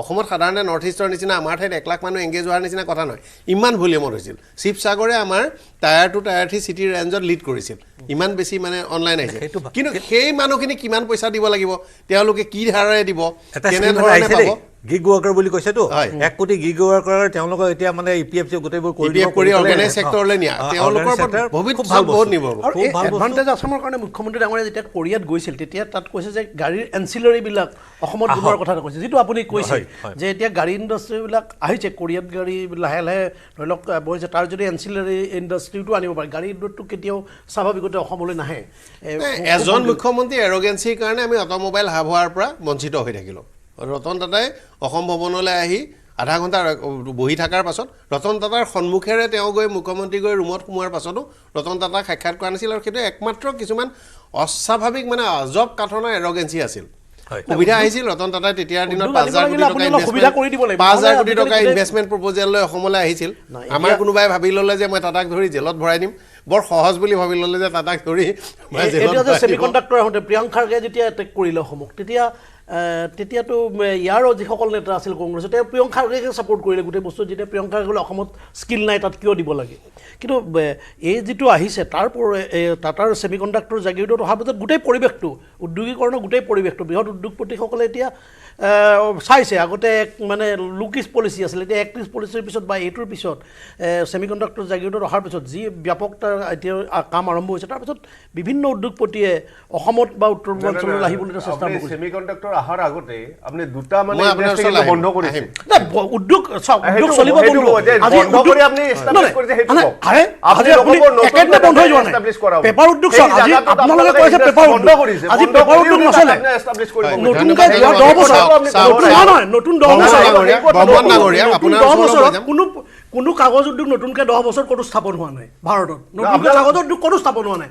অসমত সাধাৰণতে নৰ্থ ইষ্টৰ নিচিনা আমাৰ ঠাইত 1 লাখ মানুহ এংগেজ হোৱাৰ নিচিনা কথা নহয় ইমান ভলিউমত হৈছিল শিৱসাগৰে আমাৰ টায়াৰ 2 টায়াৰ 3 চিটিৰ ৰেঞ্জত লিড কৰিছিল ইমান বেছি মানে অনলাইন আহিছে কিন্তু সেই মানুহখিনি কিমান পইচা দিব লাগিব তেওঁলোকে কি ধাৰাৰে দিব কেনেধৰণে পাব গিগ ৱৰ্কাৰ বুলি কৈছেতো 1 কোটি গিগ ৱৰ্কাৰ তেওঁলোকক এতিয়া মানে EPF গোটেইবোৰ কৰি অৰ্গেনাইজ সেক্টৰলৈ নিয়া তেওঁলোকৰ ভৱিষ্যত বহুত নিব আৰু এডভান্টেজ আসামৰ কাৰণে মুখ্যমন্ত্ৰী ডাঙৰীয়া যেতিয়া কোৰিয়াত গৈছিল তেতিয়া তাত কৈছে যে গাড়ীৰ এনচিলাৰীবিলাক অসমত বনোৱাৰ কথা কৈছে যিটো আপুনি কৈছে যে এতিয়া গাড়ী ইণ্ডাষ্ট্ৰীবিলাক আহিছে কোৰিয়াত গাড়ী লাহে লাহে ধৰি লওক বহিছে তাৰ যদি এনচিলাৰী ইণ্ডাষ্ট্ৰীটো আনিব পাৰে গাড়ী ইণ্ডাষ্ট্ৰীটো কেতিয়াও স্বাভাৱিকতে অসমলৈ নাহে এজন মুখ্যমন্ত্ৰী এৰগেঞ্চিৰ কাৰণে আমি অট'মোবাইল হাব হোৱাৰ পৰা বঞ্চিত হৈ থাকিলোঁ ৰতন টাটাই অসম ভৱনলৈ আহি আধা ঘণ্টা বহি থকাৰ পাছত ৰতন টাটাৰ সন্মুখেৰে তেওঁ গৈ মুখ্যমন্ত্ৰী গৈ ৰুমত সোমোৱাৰ পাছতো ৰতন টাটাক সাক্ষাৎ কৰা নাছিল আৰু সেইটো একমাত্ৰ কিছুমান অস্বাভাৱিক মানে অজব কাঠনৰ এৰগেঞ্চি আছিল সুবিধা আহিছিল ৰতন টাটাই তেতিয়াৰ দিনত 5,000 কোটি টকা ইনভেষ্টমেণ্ট প্ৰপ'জেল লৈ অসমলৈ আহিছিল আমাৰ কোনোবাই ভাবি ল'লে যে মই টাটাক ধৰি জেলত ভৰাই দিম বৰ সহজ বুলি ভাবি ল'লে যে টাটাক ধৰি সেমিকণ্ডাক্টৰ আহোঁতে প্ৰিয়ংক খাৰ্গে যেতিয়া এটেক কৰিলে অসমক তেতিয়া তেতিয়াতো ইয়াৰো যিসকল নেতা আছিল কংগ্ৰেছত তেওঁ প্ৰিয়ংকা খাৰ্গেকে ছাপোৰ্ট কৰিলে গোটেই বস্তু যেতিয়া প্ৰিয়ংকা খাৰ্গে অসমত স্কিল নাই তাত কিয় দিব লাগে কিন্তু এই যিটো আহিছে তাৰ টাটাৰ ছেমিকণ্ডাক্টৰ জাগিৰোডত অহাৰ পিছত গোটেই পৰিৱেশটো উদ্যোগীকৰণৰ গোটেই পৰিৱেশটো বৃহৎ উদ্যোগপতিসকলে এতিয়া চাইছে আগতে এক মানে লুকিছ পলিচি আছিল এতিয়া একত্ৰিছ পলিচিৰ পিছত বা এইটোৰ পিছত ছেমিকণ্ডাক্টৰ জাগিৰোডত অহাৰ পিছত যি ব্যাপক তাৰ এতিয়া কাম আৰম্ভ হৈছে তাৰপিছত বিভিন্ন উদ্যোগপতিয়ে অসমত বা উত্তৰ পূৰ্বাঞ্চললৈ আহিবলৈ চেষ্টা কৰিছে ছেমিকণ্ডাক্টৰ অহাৰ আগতে আপুনি দুটা মানে বন্ধ কৰিছে উদ্যোগ চলিব বন্ধ কৰি আপুনি এষ্টাব্লিছ কৰিছে সেইটো একেদিনে বন্ধ হৈ যোৱা নাই পেপাৰ উদ্যোগ আজি আপোনালোকে কৈছে পেপাৰ বন্ধ কৰিছে আজি পেপাৰ উদ্যোগ নচলে নতুনকৈ 10 বছৰ নতুন 10 বছৰ কোনো কাগজ উদ্যোগ নতুনকৈ 10 বছৰ কোনো স্থাপন হোৱা নাই ভাৰতত নতুনকৈ কাগজ উদ্যোগ কোনো স্থাপন হোৱা নাই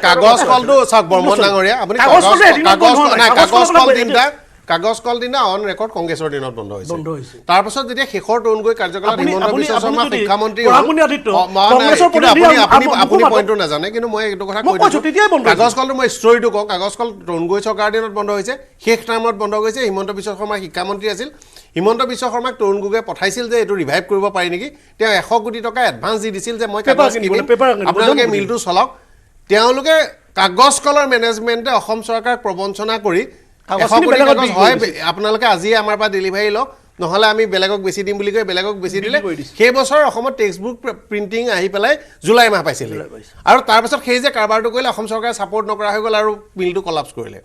কাগজ কলটো চাওক বৰ্মন ডাঙৰীয়া আপুনি কাগজ কল দিনা অন ৰেকৰ্ড কংগ্ৰেছৰ দিনত বন্ধ হৈছে তাৰপাছত যেতিয়া শেষৰ তৰুণ গৈ কাৰ্যকলাপ হিমন্ত বিশ্ব শৰ্মা শিক্ষামন্ত্ৰী আপুনি পইণ্টটো নাজানে কিন্তু মই এইটো কথা কৈ দিছোঁ কাগজ কলটো মই ষ্টৰিটো কওঁ কাগজ কল তৰুণ গৈ চৰকাৰৰ দিনত বন্ধ হৈছে শেষ টাইমত বন্ধ হৈছে হিমন্ত বিশ্ব শৰ্মা শিক্ষামন্ত্ৰী আছিল হিমন্ত বিশ্ব শৰ্মাক তৰুণ গগৈয়ে পঠাইছিল যে এইটো ৰিভাইভ কৰিব পাৰি নেকি তেওঁ 100 কোটি টকা এডভান্স দি দিছিল যে মই কাগজ কিনিম আপোনালোকে মিলটো চলাওক তেওঁলোকে কাগজ কলৰ মেনেজমেণ্টে অসম চৰকাৰক প্ৰবঞ্চনা কৰি হয় আপোনালোকে আজি আমাৰ পৰা ডেলিভাৰী লওক নহ'লে আমি বেলেগক বেছি দিম বুলি কৈ বেলেগক বেছি দিলে সেই বছৰ অসমত টেক্সট বুক প্ৰিণ্টিং আহি পেলাই জুলাই মাহ পাইছিলে আৰু তাৰপাছত সেই যে কাৰবাৰটো কৰিলে অসম চৰকাৰে ছাপোৰ্ট নকৰা হৈ গ'ল আৰু মিলটো কলাপছ কৰিলে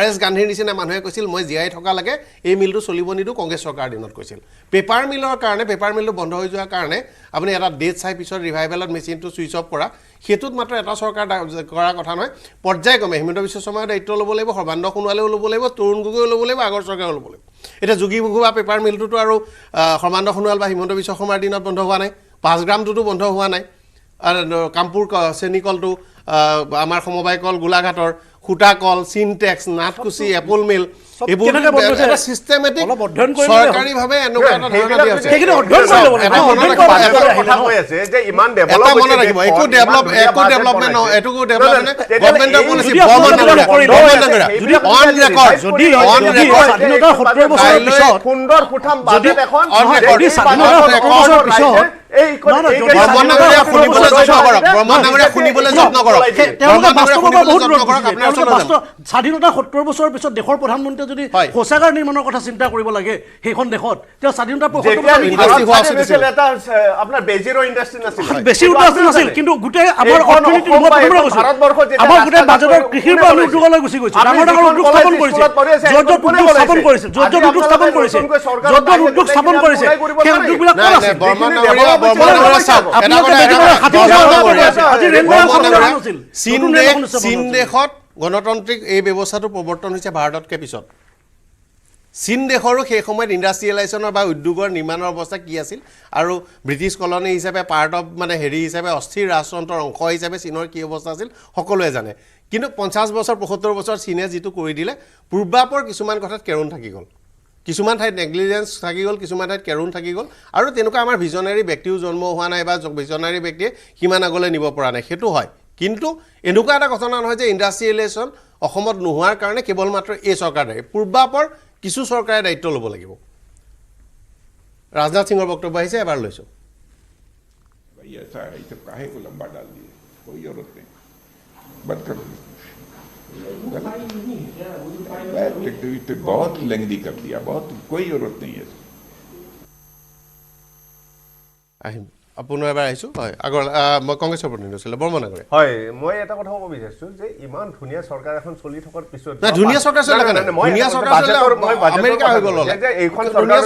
RS গান্ধীৰ নিচিনা মানুহে কৈছিল মই জীয়াই থকালৈকে এই মিলটো চলিব নিদিওঁ কংগ্ৰেছ চৰকাৰৰ দিনত কৈছিল পেপাৰ মিলৰ কাৰণে পেপাৰ মিলটো বন্ধ হৈ যোৱাৰ কাৰণে আপুনি এটা ডেট চাই পিছত ৰিভাইভেলত মেচিনটো ছুইচ অফ কৰা সেইটোত মাত্ৰ এটা চৰকাৰ কৰাৰ কথা নহয় পৰ্যায়ক্ৰমে হিমন্ত বিশ্ব শৰ্মাই দায়িত্ব ল'ব লাগিব সৰ্বানন্দ সোণোৱালেও ল'ব লাগিব তৰুণ গগৈও ল'ব লাগিব আগৰ চৰকাৰেও ল'ব লাগিব এটা যোগী ঘোষা পেপাৰ মিলটোতো আৰু সৰ্বানন্দ সোণোৱাল বা হিমন্ত বিশ্ব শৰ্মাৰ দিনত বন্ধ হোৱা নাই 5 গ্ৰামটোতো বন্ধ হোৱা নাই আৰু কামপুৰ চেনিকলটো আমাৰ সমবায় কল গোলাঘাটৰ খুটা কল চিনটেক্স নাথকুচি এপল মিল এইবোৰ এটা চিষ্টেমেটিক চৰকাৰীভাৱে এনেকুৱা এটা ধাৰণা দিয়া হৈছে কথা কৈ আছে যে ইমান ডেভেলপ মনত ৰাখিব একো ডেভেলপমেণ্ট এটুকু ডেভেলপমেণ্ট গভৰ্ণমেণ্টৰ পলিচি বৰ্মন অন ৰেকৰ্ড যদি স্বাধীনতাৰ 70 বছৰৰ পিছত সুন্দৰ সুঠাম বাজেট এখন যদি স্বাধীনতাৰ 70 বছৰৰ পিছত স্বাধীনতা 70 বছৰৰ পিছত দেশৰ প্ৰধানমন্ত্ৰীয়ে যদি শৌচাগাৰ নিৰ্মাণৰ কথা চিন্তা কৰিব লাগে সেইখন দেশত তেওঁ স্বাধীনতাৰ 75 আপোনাৰ বেজিৰো ইণ্ডাষ্ট্ৰী নাছিল বেছি ইণ্ডাষ্ট্ৰী নাছিল কিন্তু গোটেই আমাৰ অৰ্থনীতি আমাৰ গোটেই বাজেটৰ কৃষিৰ পৰা আমি উদ্যোগলৈ গুচি গৈছো ডাঙৰ ডাঙৰ উদ্যোগ স্থাপন কৰিছে য'ত উদ্যোগ স্থাপন কৰিছে য'ত উদ্যোগ স্থাপন কৰিছে য'ত উদ্যোগ স্থাপন কৰিছে সেই উদ্যোগবিলাক ক'ত আছে চীন দেশত গণতান্ত্ৰিক এই ব্যৱস্থাটো প্ৰৱৰ্তন হৈছে ভাৰততকৈ পিছত চীন দেশৰো সেই সময়ত ইণ্ডাষ্ট্ৰিয়েলাইজেশ্যনৰ বা উদ্যোগৰ নিৰ্মাণৰ অৱস্থা কি আছিল আৰু ব্ৰিটিছ কলনী হিচাপে পাৰ্ট অফ মানে হেৰি হিচাপে অস্থিৰ ৰাজতন্ত্ৰৰ অংশ হিচাপে চীনৰ কি অৱস্থা আছিল সকলোৱে জানে কিন্তু 50 বছৰ 75 বছৰ চীনে যিটো কৰি দিলে পূৰ্বাপৰ কিছুমান কথাত কেৰুণ থাকি গ'ল কিছুমান ঠাইত নেগলিজেন্স থাকি গ'ল কিছুমান ঠাইত কেৰুণ থাকি গ'ল আৰু তেনেকুৱা আমাৰ ভিজনাৰী ব্যক্তিও জন্ম হোৱা নাই বা ভিজনাৰী ব্যক্তিয়ে সিমান আগলৈ নিব পৰা নাই সেইটো হয় কিন্তু এনেকুৱা এটা ঘটনা নহয় যে ইণ্ডাষ্ট্ৰিয়েলাইজেশ্যন অসমত নোহোৱাৰ কাৰণে কেৱল মাত্ৰ এই চৰকাৰে পূৰ্বাপৰ কিছু চৰকাৰে দায়িত্ব ল'ব লাগিব राजनाथ सिंह वक्तव्य है एबार लैसो भैया ऐसा है सब काहे को लंबा डाल दिए कोई जरूरत नहीं बंद कर बहुत लेंदी कर दिया बहुत कोई जरूरत नहीं है আপোনাৰ এবাৰ আহিছো হয় আগৰ মই কংগ্ৰেছৰ প্ৰতিনিধি আছিল বৰ্মন আগৰে হয় মই এটা কথা ক'ব বিচাৰিছো যে ইমান ধুনীয়া চৰকাৰ এখন চলি থকাৰ পিছত না ধুনীয়া চৰকাৰ চলে কেনে ধুনীয়া চৰকাৰ চলে আমেৰিকা হৈ গ'ল যে এইখন চৰকাৰে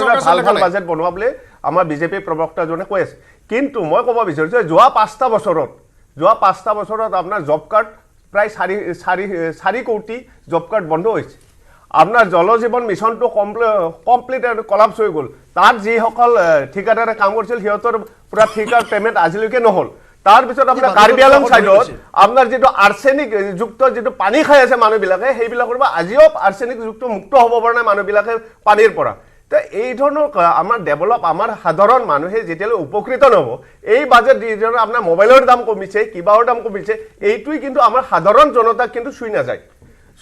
ভাল বাজেট বনোৱাবলৈ আমাৰ বিজেপি প্ৰবক্তাজনে কৈ আছে কিন্তু মই ক'ব বিচাৰিছো যোৱা 5টা বছৰত আপোনাৰ জব কাৰ্ড প্ৰায় 4 কোটি জব কাৰ্ড বন্ধ হৈছে আপনার জল জীবন মিশনটো কমপ্লিট কলাপস হৈ গ'ল তাত যিসকল ঠিকাদাৰে কাম কৰিছিল সিহঁতৰ পুৰা ঠিকাৰ পেমেন্ট আজিলৈকে নহল তাৰ পিছত আপোনাৰ কাৰ্বি আলং সাইডত আপোনাৰ যেটো আৰ্সেনিক যুক্ত যেটো পানী খাই আছে মানুহবিলাকে সেইবিলাকৰ পৰা আজিও আৰ্সেনিক যুক্ত মুক্ত হ'ব পৰা নাই মানুহবিলাকে পানীৰ পৰা তো এই ধৰণৰ আমাৰ ডেভেলপ আমাৰ সাধাৰণ মানুহে যেতিয়ালৈ উপকৃত নহ'ব এই বাজেট যিধৰণে আপোনাৰ মোবাইলৰ দাম কমিছে কিবাৰ দাম কমিছে এইটোই কিন্তু আমাৰ সাধাৰণ জনতাক কিন্তু চুই নাযায়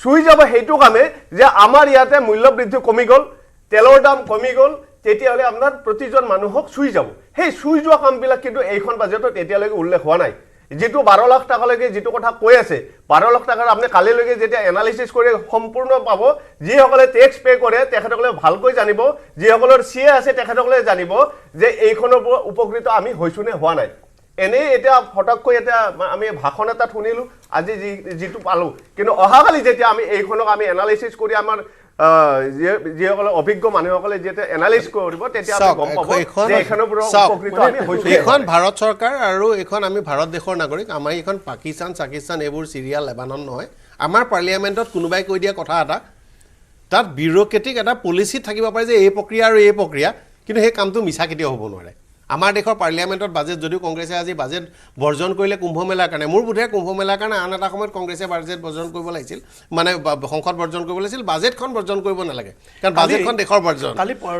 চুই যাব সেইটো কামে যে আমাৰ ইয়াতে মূল্য বৃদ্ধি কমি গ'ল তেলৰ দাম কমি গ'ল তেতিয়াহ'লে আপোনাৰ প্ৰতিজন মানুহক চুই যাব সেই চুই যোৱা কামবিলাক কিন্তু এইখন বাজেটত এতিয়ালৈকে উল্লেখ হোৱা নাই যেটো 12 লাখ টাকালৈকে যেটো কথা কৈ আছে 12 লাখ টাকাৰ আপুনি কালিলৈকে যেতিয়া এনালাইসিস কৰি সম্পূৰ্ণ পাব যিসকলে টেক্স পে কৰে তেখেতসকলে ভালকৈ জানিব যিসকলৰ সিএ আছে তেখেতসকলে জানিব যে এইখনৰ উপকৃত আমি হৈছুনে হোৱা নাই এনে এটা ফটককৈ এটা আমি ভাষণ এটা শুনিলো আজি যেটো পালো কিন্তু অহাকালি যেতিয়া আমি এইখনক আমি এনালাইসিস কৰি আমাৰ যিসকলে অভিজ্ঞ মানুহসকলে যেতিয়া এনালাইজ কৰিব তেতিয়া আমি গম পাব যে এইখনৰ উপকৃত আমি হৈছো এখন ভাৰত চৰকাৰ আৰু এখন আমি ভাৰত দেশৰ নাগৰিক আমাৰ এখন পাকিস্তান এইবোৰ সিৰিয়া লেবানন নহয় আমাৰ পাৰ্লিয়ামেন্টত কোনোবাই কৈ দিয়া কথা এটা তাত বিউৰোক্ৰেটিক এটা পলিচি থাকিব পাৰে যে এই প্ৰক্ৰিয়া আৰু এই প্ৰক্ৰিয়া কিন্তু সেই কামটো মিছা কেতিয়াও হ'ব নোৱাৰে আমাৰ দেশৰ পাৰ্লিয়ামেন্টত বাজেট যদিও কংগ্ৰেছে আজি বাজেট বৰ্জন কৰিলে কুম্ভমেলাৰ কাৰণে মোৰ বোধে কুম্ভমেলাৰ কাৰণে আন এটা সময়ত কংগ্ৰেছে বাজেট বৰ্জন কৰিব লাগিছিল মানে সংসদ বৰ্জন কৰিব লাগিছিল বাজেটখন বৰ্জন কৰিব নালাগে কাৰণ বাজেটখন দেশৰ বৰ্জন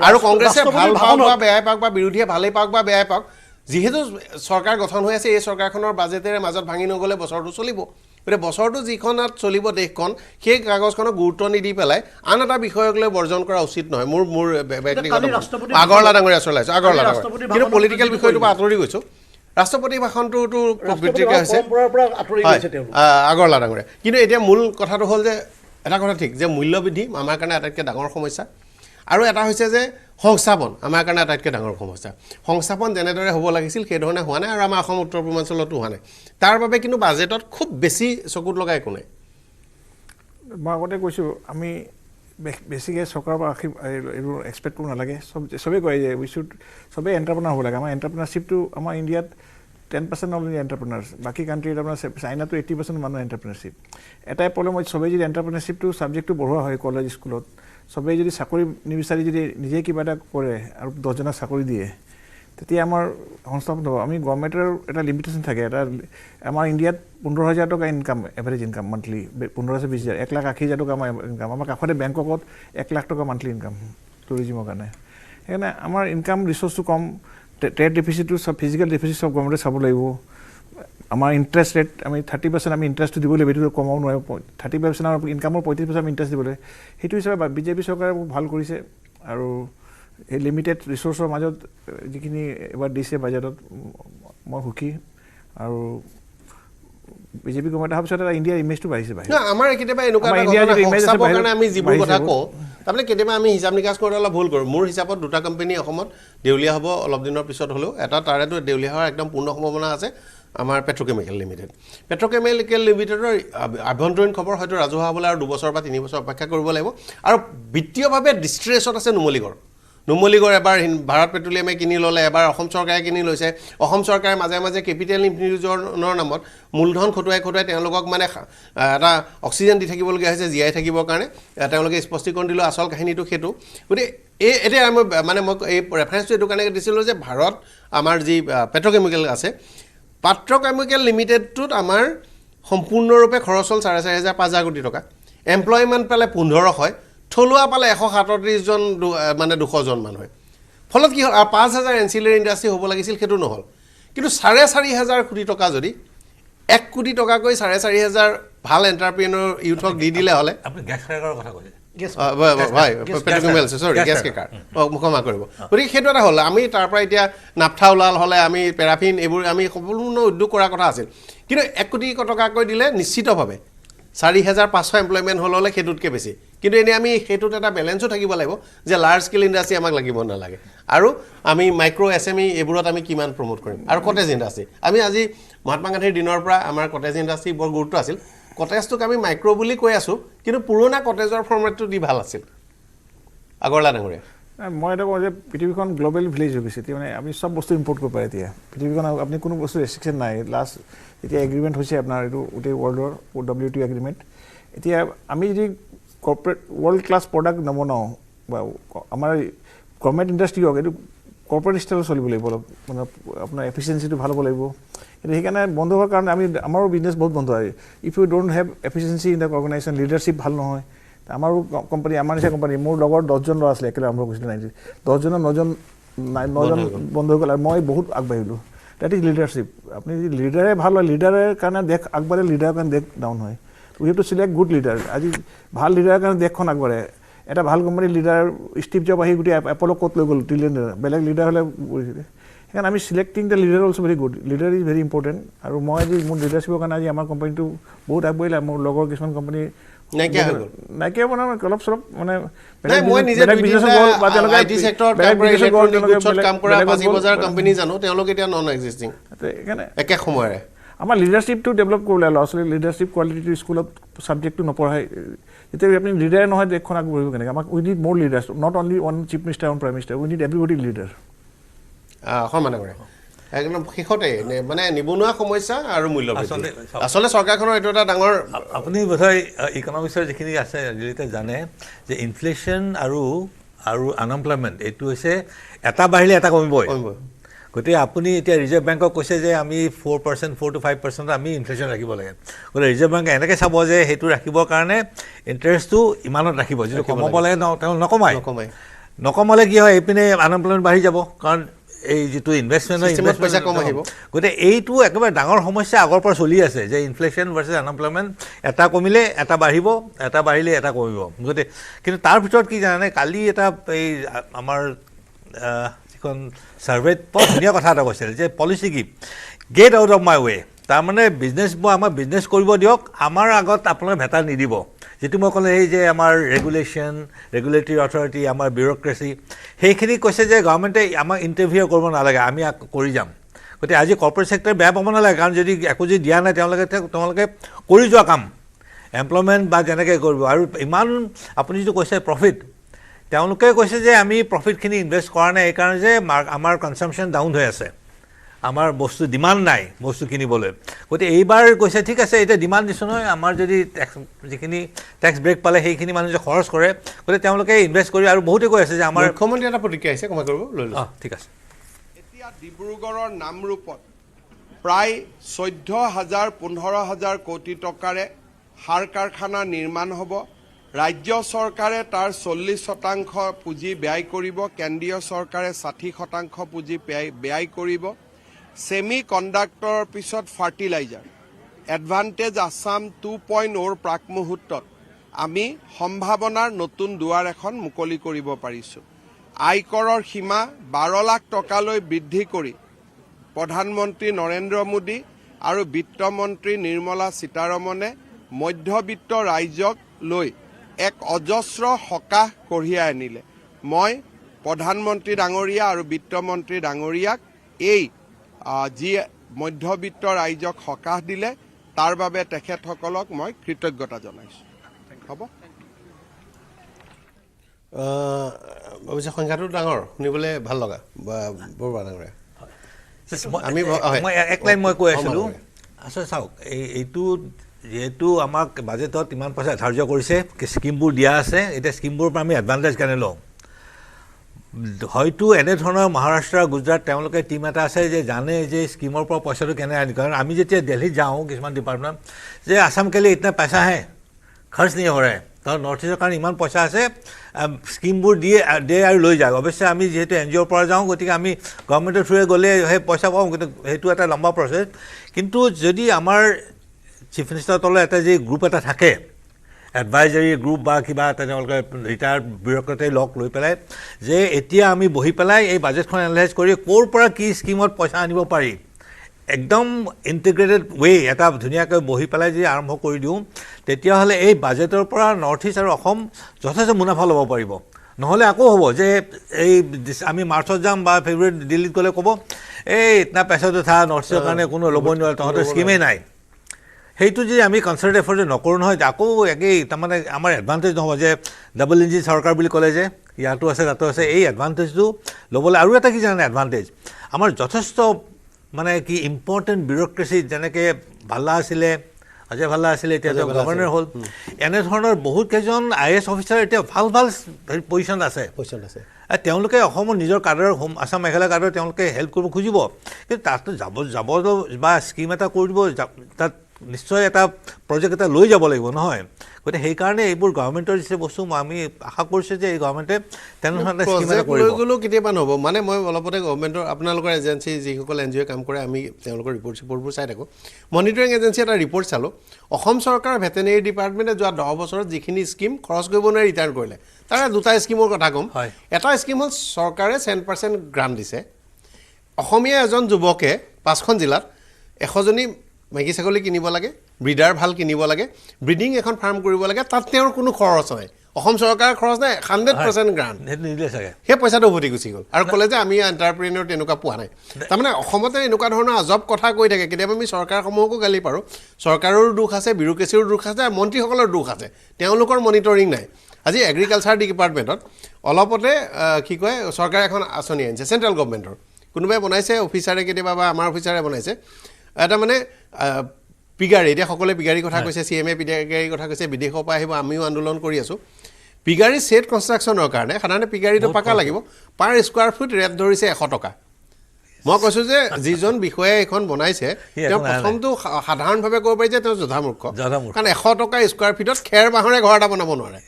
আৰু কংগ্ৰেছে ভাল পাওক বা বেয়াই পাওক বা বিৰোধীয়ে ভালেই পাওক বা বেয়াই পাওক যিহেতু চৰকাৰ গঠন হৈ আছে এই চৰকাৰখনৰ বাজেটেৰে মাজত ভাঙি নগ'লে বছৰটো চলিব গতিকে বছৰটো যিখনত চলিব দেশখন সেই কাগজখনক গুৰুত্ব নিদি পেলাই আন এটা বিষয়ক লৈ বৰ্জন কৰা উচিত নহয় মোৰ ব্যক্তিগত আগৰলা ডাঙৰীয়া চলাইছো আগৰলা কিন্তু পলিটিকেল বিষয়টো আঁতৰি গৈছো ৰাষ্ট্ৰপতি ভাষণটোতো প্ৰকৃতিকে হৈছে আগৰলা ডাঙৰীয়া কিন্তু এতিয়া মূল কথাটো হ'ল যে এটা কথা ঠিক যে মূল্যবৃদ্ধি আমাৰ কাৰণে আটাইতকৈ ডাঙৰ সমস্যা আৰু এটা হৈছে যে সংস্থাপন আমাৰ কাৰণে আটাইতকৈ ডাঙৰ সমস্যা সংস্থাপন যেনেদৰে হ'ব লাগিছিল সেই ধৰণে হোৱা নাই আৰু আমাৰ অসম উত্তৰ পূৰ্বাঞ্চলতো হোৱা নাই তাৰ বাবে কিন্তু বাজেটত খুব বেছি চকুত লগাই একো নাই মই আগতে কৈছোঁ আমি বেছিকৈ চৰকাৰৰ পৰা এইবোৰ এক্সপেক্ট কৰিব নালাগে চবেই কয় যে উই শুড চবেই এণ্টাৰপ্ৰেনাৰ হ'ব লাগে আমাৰ এণ্টাৰপ্ৰেনাৰশ্বিপটো আমাৰ ইণ্ডিয়াত 10% অনলি এণ্টাৰপ্ৰেনাৰ্ছ বাকী কাণ্ট্ৰিত আপোনাৰ চাইনাটো 80% মানুহ এণ্টাৰপ্ৰেনাৰশ্বিপ এটাই প্ৰব্লেম হয় চবেই যদি এণ্টাৰপ্ৰেনাৰশ্বিপটো ছাবজেক্টটো বঢ়োৱা হয় কলেজ স্কুলত চবেই যদি চাকৰি নিবিচাৰি যদি নিজে কিবা এটা কৰে আৰু 10জনক চাকৰি দিয়ে তেতিয়া আমাৰ সংস্থাপন হ'ব আমি গভৰ্ণমেণ্টৰ এটা লিমিটেশ্যন থাকে এটা আমাৰ ইণ্ডিয়াত 15,000 টকা ইনকাম এভাৰেজ ইনকাম মান্থলি 15,000 1,80,000 টকা আমাৰ ইনকাম আমাৰ কাষতে বেংককত 1 লাখ টকা মান্থলি ইনকাম টুৰিজিমৰ কাৰণে সেইকাৰণে আমাৰ ইনকাম ৰিচোৰ্চটো কম ট্ৰেড ডেফিচিটটো চব ফিজিকেল ডেফিচিট চব গভৰ্ণমেণ্টে চাব লাগিব আমাৰ ইণ্টাৰেষ্ট ৰেট আমি 30% আমি ইণ্টাৰেষ্টটো দিব লাগিব এইটো কমাব নোৱাৰিব 30% আমাৰ ইনকামৰ 35% আমি ইণ্টাৰেষ্ট দিব লাগিব সেইটো হিচাপে বিজেপি চৰকাৰে ভাল কৰিছে আৰু এই লিমিটেড ৰিচোৰ্চৰ মাজত যিখিনি এবাৰ দিছে বাজেটত মই সুখী আৰু বিজেপি গভৰ্ণমেণ্ট অহাৰ পিছত ইণ্ডিয়াৰ ইমেজটো বাঢ়িছে আমাৰ কেতিয়াবা এনেকুৱা সংস্থাপৰ কাৰণে আমি যিবোৰ কথা কওঁ তাৰমানে কেতিয়াবা আমি হিচাপ নিকাচ কৰোঁতে অলপ ভুল কৰোঁ মোৰ হিচাপত দুটা কোম্পানী অসমত দেউলীয়া হ'ব অলপ দিনৰ পিছত হ'লেও এটা তাৰেতো দেউলীয়া হোৱাৰ একদম পূৰ্ণ সম্ভাৱনা আছে আমাৰ পেট্ৰকেমিকেল লিমিটেডৰ আভ্যন্তৰীণ খবৰ হয়তো ৰাজহুৱা হ'বলৈ আৰু 2 বছৰ বা 3 বছৰ অপেক্ষা কৰিব লাগিব আৰু বিত্তীয়ভাৱে ডিষ্ট্ৰেছত আছে নুমলীগড় এবাৰ ভাৰত পেট্ৰলিয়ামে কিনি ল'লে এবাৰ অসম চৰকাৰে কিনি লৈছে অসম চৰকাৰে মাজে মাজে কেপিটেল ইনফিউজনৰ নামত মূলধন খটুৱাই তেওঁলোকক মানে এটা অক্সিজেন দি থাকিবলগীয়া হৈছে জীয়াই থাকিবৰ কাৰণে তেওঁলোকে স্পষ্টীকৰণ দিলোঁ আচল কাহিনীটো সেইটো গতিকে এতিয়া মই মানে মই এই ৰেফাৰেঞ্চটো এইটো কাৰণে দিছিলোঁ যে ভাৰত আমাৰ যি পেট্ৰকেমিকেল আছে পেট্ৰকেমিকেল লিমিটেডটোত আমাৰ সম্পূৰ্ণৰূপে খৰচ হ'ল 4,500 কোটি টকা এমপ্লয়মেণ্ট পালে 1500 থলুৱা পালে 137 জন মানে 200 জন মানুহে ফলত কি হ'ল 5,000 এনচিলাৰী ইণ্ডাষ্ট্ৰী হ'ব লাগিছিল সেইটো নহ'ল কিন্তু 4,500 কোটি টকা যদি 1 কোটি টকাকৈ 4,500 ভাল এণ্টাৰপ্ৰেনৰ ইউথক দি দিলে হ'লে আপুনি গেছ ক্ৰেকাৰৰ কথা কৈছে গেছ কেকাৰ মুখমা কৰিব গতিকে সেইটো এটা হ'ল আমি তাৰ পৰা এতিয়া নাফথা ওলাল হ'লে আমি পেৰাফিন এইবোৰ আমি সম্পূৰ্ণ উদ্যোগ কৰাৰ কথা আছিল কিন্তু 1 কোটি টকাকৈ দিলে নিশ্চিতভাৱে 4,500 এমপ্লয়মেণ্ট হ'লে সেইটোতকৈ বেছি কিন্তু এনেই আমি সেইটোত এটা বেলেঞ্চো থাকিব লাগিব যে লাৰ্জ স্কেল ইণ্ডাষ্ট্ৰী আমাক লাগিব নালাগে আৰু আমি মাইক্ৰ' SME এইবোৰত আমি কিমান প্ৰমোট কৰিম আৰু কটেজ ইণ্ডাষ্ট্ৰী আমি আজি মহাত্মা গান্ধীৰ দিনৰ পৰা আমাৰ কটেজ ইণ্ডাষ্ট্ৰী বৰ গুৰুত্ব আছিল কটেজটোক আমি মাইক্ৰ' বুলি কৈ আছোঁ কিন্তু পুৰণা কটেজৰ ফৰ্মেটটো দি ভাল আছিল আগৰলা ডাঙৰীয়া মই এটা কওঁ যে পৃথিৱীখন গ্ল'বেল ভিলেজ হৈ গৈছে এতিয়া মানে আমি চব বস্তু ইম্পৰ্ট কৰিব পাৰে এতিয়া পৃথিৱীখন আপুনি কোনো বস্তু ৰেষ্ট্ৰিকশ্যন নাই লাষ্ট এতিয়া এগ্ৰিমেণ্ট হৈছে আপোনাৰ এইটো গোটেই ৱৰ্ল্ডৰ WTO এগ্ৰিমেণ্ট এতিয়া আমি যদি কৰ্পৰেট ৱৰ্ল্ড ক্লাছ প্ৰডাক্ট নবনাওঁ বা আমাৰ গভৰ্ণমেণ্ট ইণ্ডাষ্ট্ৰী হওক এইটো কৰ্পৰেট ষ্টাইলত চলিব লাগিব অলপ মানে আপোনাৰ এফিচিয়েঞ্চিটো ভাল হ'ব লাগিব কিন্তু সেইকাৰণে বন্ধ হোৱাৰ কাৰণে আমাৰো বিজনেছ বহুত বন্ধ হয় if you don't have efficiency in the organisation leadership ভাল নহয় আমাৰো কোম্পানী আমাৰ নিচিনা কোম্পানী মোৰ লগৰ 10জন ল'ৰা আছিলে একেলগে আৰম্ভ কৰিছিলে 10জনৰ 9জন বন্ধ হৈ গ'ল আৰু মই বহুত আগবাঢ়িলোঁ ডেট ইজ লিডাৰশ্বিপ আপুনি লিডাৰে ভাল হয় লিডাৰৰ কাৰণে দেশ আগবাঢ়ে লিডাৰৰ কাৰণে দেশ ডাউন হয় we have to select good leader আজি ভাল লিডাৰৰ কাৰণে দেশখন আগবাঢ়ে এটা ভাল কোম্পানীৰ লিডাৰ ষ্টিভ জব আহি গোটেই এপ'লক ক'ত লৈ গ'ল ট্ৰিলিয়ন বেলেগ লিডাৰ হ'লে কৰিছিলে সেইকাৰণে আমি selecting the leader also' very good leader is very important আৰু মই আজি মোৰ লিডাৰশ্বিপৰ কাৰণে আজি আমাৰ কোম্পানীটো বহুত আগবাঢ়িলে মোৰ লগৰ কিছুমান কোম্পানী নাইকিয়া বনাম অলপ চলপ মানে আমাৰ লিডাৰশ্বিপটো ডেভেলপ কৰিলে ল'ৰা ছোৱালী লিডাৰশ্বিপ কোৱালিটিটো স্কুলত ছাবজেক্টটো নপঢ়ায় যেতিয়া আপুনি লিডাৰে নহয় দেশখন আগবাঢ়িব কেনেকৈ আমাক উই নিড মোৰ leaders not only one chief minister one prime minister we need everybody leader সমানে কৰে একদম শেষতে মানে নিবনুৱা সমস্যা আৰু মূল্য আচলতে চৰকাৰখনৰ এইটো এটা ডাঙৰ আপুনি বোধহয় ইকনমিক্সৰ যিখিনি আছে ৰিলেটে জানে যে ইনফ্লেশ্যন আৰু আনএমপ্লয়মেণ্ট এইটো হৈছে এটা বাঢ়িলে এটা কমিবই গতিকে আপুনি এতিয়া ৰিজাৰ্ভ বেংকক কৈছে যে আমি 4% 4 to 5% আমি ইনফ্লেশ্যন ৰাখিব লাগে গতিকে ৰিজাৰ্ভ বেংকে এনেকৈ চাব যে সেইটো ৰাখিবৰ কাৰণে ইণ্টাৰেষ্টটো ইমানত ৰাখিব যিটো কমাব লাগে তেওঁ নকমালে কি হয় এইপিনে আনএমপ্লয়মেণ্ট বাঢ়ি যাব কাৰণ এই যিটো ইনভেষ্টমেণ্ট পইচা কম আহিব গতিকে এইটো একেবাৰে ডাঙৰ সমস্যা আগৰ পৰা চলি আছে যে ইনফ্লেশ্যন ভাৰ্চেছ আনএমপ্লয়মেণ্ট এটা কমিলে এটা বাঢ়িব এটা বাঢ়িলে এটা কমিব গতিকে কিন্তু তাৰ ভিতৰত কি জানে কালি এটা এই আমাৰ যিখন ছাৰ্ভেত বৰ ধুনীয়া কথা এটা কৈছিল যে পলিচি কি গেট আউট অফ মাই ৱে তাৰমানে বিজনেছ আমাৰ বিজনেছ কৰিব দিয়ক আমাৰ আগত আপোনালোকে ভেটা নিদিব যিটো মই ক'লে এই যে আমাৰ ৰেগুলেটৰী অথৰিটি আমাৰ বিউৰ'ক্ৰেচি সেইখিনি কৈছে যে গভৰ্ণমেণ্টে আমাক ইণ্টাৰভিউ কৰিব নালাগে আমি কৰি যাম গতিকে আজি কৰ্পৰেট ছেক্টৰ বেয়া পাব নালাগে কাৰণ যদি একো যদি দিয়া নাই তেওঁলোকে কৰি যোৱা কাম এমপ্লয়মেণ্ট বা যেনেকৈ কৰিব আৰু ইমান আপুনি যিটো কৈছে প্ৰফিট তেওঁলোকে কৈছে যে আমি প্ৰফিটখিনি ইনভেষ্ট কৰা নাই এইকাৰণে যে আমাৰ কনজাম্পশ্যন ডাউন হৈ আছে আমাৰ বস্তু ডিমাণ্ড নাই বস্তু কিনিবলৈ গতিকে এইবাৰ কৈছে ঠিক আছে এতিয়া ডিমাণ্ড দিছোঁ নহয় আমাৰ যদি যিখিনি টেক্স ব্ৰেক পালে সেইখিনি মানুহ যে খৰচ কৰে গতিকে তেওঁলোকে ইনভেষ্ট কৰি আৰু বহুতে কৈ আছে যে আমাৰ মুখ্যমন্ত্ৰী এটা প্ৰতিক্ৰিয়া আহিছে কমাই কৰিব লৈ লওঁ ঠিক আছে এতিয়া ডিব্ৰুগড়ৰ নামৰূপত প্ৰায় 14,000-15,000 কোটি টকাৰে সাৰ কাৰখানা নিৰ্মাণ হ'ব ৰাজ্য চৰকাৰে তাৰ 40% পুঁজি ব্যয় কৰিব কেন্দ্ৰীয় চৰকাৰে 60% পুঁজি ব্যয় কৰিব ছেমি কণ্ডাক্টৰৰ পিছত ফাৰ্টিলাইজাৰ এডভান্টেজ আছাম 2.0ৰ প্ৰাক মুহূৰ্তত আমি সম্ভাৱনাৰ নতুন দুৱাৰ এখন মুকলি কৰিব পাৰিছোঁ আয়কৰৰ সীমা 12 লাখ টকালৈ বৃদ্ধি কৰি প্ৰধানমন্ত্ৰী নৰেন্দ্ৰ মোদী আৰু বিত্তমন্ত্ৰী নিৰ্মলা সীতাৰমণে মধ্যবিত্ত ৰাইজক লৈ এক অজস্ৰ সকাহ কঢ়িয়াই আনিলে মই প্ৰধানমন্ত্ৰী ডাঙৰীয়া আৰু বিত্তমন্ত্ৰী ডাঙৰীয়াক এই যি মধ্যবিত্ত ৰাইজক সকাহ দিলে তাৰ বাবে তেখেতসকলক মই কৃতজ্ঞতা জনাইছোঁ হ'ব অৱশ্যে সংখ্যাটো ডাঙৰ শুনিবলৈ ভাল লগা বৰ ডাঙৰ মই এক লাইন মই কৈ আছিলোঁ আচলতে চাওক এইটো যিহেতু আমাক বাজেটত ইমান পইচা ধাৰ্য কৰিছে স্কিমবোৰ দিয়া আছে এতিয়া স্কিমবোৰৰ পৰা আমি এডভান্টেজ কেনে লওঁ হয়তো এনেধৰণৰ মহাৰাষ্ট্ৰ গুজৰাট তেওঁলোকে টীম এটা আছে যে জানে যে স্কিমৰ পৰা পইচাটো কেনে আনি কাৰণ আমি যেতিয়া দিল্লীত যাওঁ কিছুমান ডিপাৰ্টমেণ্ট যে আসাম কেলে ইতনা পইচা হে খৰচ नहीं हो रहा है কাৰণ নৰ্থ ইষ্টৰ কাৰণে ইমান পইচা আছে স্কিমবোৰ দিয়ে আৰু লৈ যায় অৱশ্যে আমি যিহেতু NGOৰ পৰা যাওঁ গতিকে আমি গভৰ্ণমেণ্টৰ থ্ৰুৱে গ'লে সেই পইচা পাওঁ কিন্তু সেইটো এটা লম্বা প্ৰচেছ কিন্তু যদি আমাৰ চিফ মিনিষ্টাৰৰ তলত এটা যি গ্ৰুপ এটা থাকে এডভাইজাৰী গ্ৰুপ বা কিবা এটা তেওঁলোকে ৰিটায়াৰ্ড বিউৰ'ক্ৰেটে লগ লৈ পেলাই যে এতিয়া আমি বহি পেলাই এই বাজেটখন এনালাইজ কৰি ক'ৰ পৰা কি স্কিমত পইচা আনিব পাৰি একদম ইণ্টিগ্ৰেটেড ৱে এটা ধুনীয়াকৈ বহি পেলাই যদি আৰম্ভ কৰি দিওঁ তেতিয়াহ'লে এই বাজেটৰ পৰা নৰ্থ ইষ্ট আৰু অসম যথেষ্ট মুনাফা ল'ব পাৰিব নহ'লে আকৌ হ'ব যে এই আমি মাৰ্চত যাম বা ফেব্ৰুৱাৰীত দিল্লীত গ'লে ক'ব এই ইতনা পইচাটো থা নৰ্থ ইষ্টৰ কাৰণে কোনো ল'ব নোৱাৰে তহঁতৰ স্কিমেই নাই সেইটো যদি আমি কনচাৰ্ট এফৰ্ট নকৰোঁ নহয় আকৌ একেই তাৰমানে আমাৰ এডভান্টেজ নহ'ব যে ডাবল ইঞ্জিন চৰকাৰ বুলি ক'লে যে ইয়াতো আছে তাতো আছে এই এডভান্টেজটো ল'বলৈ আৰু এটা কি জানে এডভান্টেজ আমাৰ যথেষ্ট মানে কি ইম্পৰ্টেণ্ট বিউৰ'ক্ৰেচি যেনেকৈ ভাল্লা আছিলে অজয় ভাল্লা আছিলে এতিয়া গভৰ্ণৰ হ'ল এনেধৰণৰ বহুত কেইজন IAS অফিচাৰ এতিয়া ভাল ভাল পজিশ্যন আছে তেওঁলোকে অসমৰ নিজৰ কাৰ্ডৰ আসাম মেঘালয় কাৰ্ডৰ তেওঁলোকে হেল্প কৰিব খুজিব কিন্তু তাতো যাব বা স্কিম এটা কৰি দিব তাত নিশ্চয় এটা প্ৰজেক্ট এটা লৈ যাব লাগিব নহয় গতিকে সেইকাৰণে এইবোৰ গভৰ্ণমেণ্টৰ যে বস্তু আমি আশা কৰিছোঁ যে এই গভৰ্ণমেণ্টে তেনেধৰণে স্কিম এটা কৰিব কেতিয়াবা নহ'ব মানে মই অলপতে গভৰ্ণমেণ্টৰ আপোনালোকৰ এজেঞ্চি যিসকল NGO কাম কৰে আমি তেওঁলোকৰ ৰিপৰ্টবোৰ চাই থাকোঁ মনিটৰিং এজেঞ্চি এটা ৰিপৰ্ট চালোঁ অসম চৰকাৰৰ ভেটেনেৰি ডিপাৰ্টমেণ্টে যোৱা 10 বছৰত যিখিনি স্কিম খৰচ কৰিব নোৱাৰি ৰিটাৰ্ণ কৰিলে তাৰে দুটা স্কিমৰ কথা ক'ম এটা স্কিম হ'ল চৰকাৰে 10% গ্ৰাণ্ট দিছে অসমীয়া এজন যুৱকে 5খন জিলাত 100জনী মাইকী ছাগলী কিনিব লাগে ব্ৰিডাৰ ভাল কিনিব লাগে ব্ৰিডিং এখন ফাৰ্ম কৰিব লাগে তাত তেওঁৰ কোনো খৰচ নাই অসম চৰকাৰৰ খৰচ নাই 100% গ্ৰাণ্ট নিদিলে চাগে সেই পইচাটো উভতি গুচি গ'ল আৰু ক'লে যে আমি এণ্টাৰপ্ৰেনিয়ৰ তেনেকুৱা পোৱা নাই তাৰমানে অসমতে এনেকুৱা ধৰণৰ আজব কথা কৈ থাকে কেতিয়াবা আমি চৰকাৰসমূহকো গালি পাৰোঁ চৰকাৰৰো দুখ আছে বিউৰোক্ৰেচিৰো দুখ আছে আৰু মন্ত্ৰীসকলৰ দুখ আছে তেওঁলোকৰ মনিটৰিং নাই আজি এগ্ৰিকালচাৰ ডিপাৰ্টমেণ্টত অলপতে কি কয় চৰকাৰে এখন আঁচনি আনিছে চেণ্ট্ৰেল গভৰ্ণমেণ্টৰ কোনোবাই বনাইছে অফিচাৰে কেতিয়াবা বা আমাৰ অফিচাৰে বনাইছে এটা মানে পিগাৰী এতিয়া সকলোৱে পিগাৰীৰ কথা কৈছে CMA পিগাৰীৰ কথা কৈছে বিদেশৰ পৰা আহিব আমিও আন্দোলন কৰি আছোঁ পিগাৰী ছেট কনষ্ট্ৰাকশ্যনৰ কাৰণে সাধাৰণতে পিগাৰীটো পাকা লাগিব পাৰ স্কোৱাৰ ফুট ৰেট ধৰিছে 100 টকা মই কৈছোঁ যে যিজন বিষয়াই এখন বনাইছে তেওঁ প্ৰথমটো সাধাৰণভাৱে ক'ব পাৰি যে তেওঁ জধামূৰ্খ কাৰণ 100 টকা স্কোৱাৰ ফিটত খেৰ বাঁহৰে ঘৰ এটা বনাব নোৱাৰে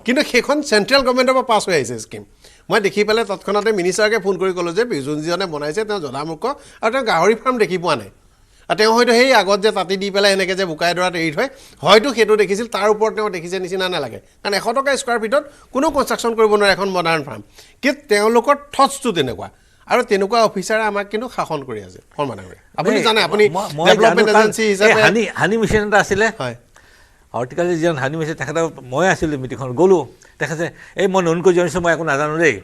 কিন্তু সেইখন চেণ্ট্ৰেল গভৰ্ণমেণ্টৰ পৰা পাছ হৈ আহিছে স্কিম মই দেখি পেলাই তৎক্ষণাতে মিনিষ্টাৰকে ফোন কৰি ক'লোঁ যে যোনজনে বনাইছে তেওঁ জধামূৰ্খ আৰু তেওঁ গাহৰি ফাৰ্ম দেখি পোৱা নাই আৰু তেওঁ হয়তো সেই আগত যে তাতি দি পেলাই এনেকৈ যে বোকাই দৰাত এৰি থয় হয়তো সেইটো দেখিছিল তাৰ ওপৰত তেওঁ দেখিছে নিচিনা নালাগে কাৰণ 100 টকা স্কোৱাৰ ফিটত কোনো কনষ্ট্ৰাকশ্যন কৰিব নোৱাৰে এখন মডাৰ্ণ ফাৰ্ম কিন্তু তেওঁলোকৰ থটছটো তেনেকুৱা আৰু তেনেকুৱা অফিচাৰে আমাক কিন্তু শাসন কৰি আছে সন্মানৰে আপুনি জানে আপুনি ডেভেলপমেণ্ট এজেঞ্চি হিচাপে হানি মিছন এটা আছিলে হয় হৰ্টিকালচাৰ যিজন হানি মিছন তেখেত মই আছিলোঁ মিটিংখন গ'লোঁ তেখেতে এই মই ননকৈ জনাইছোঁ মই একো নাজানো দেই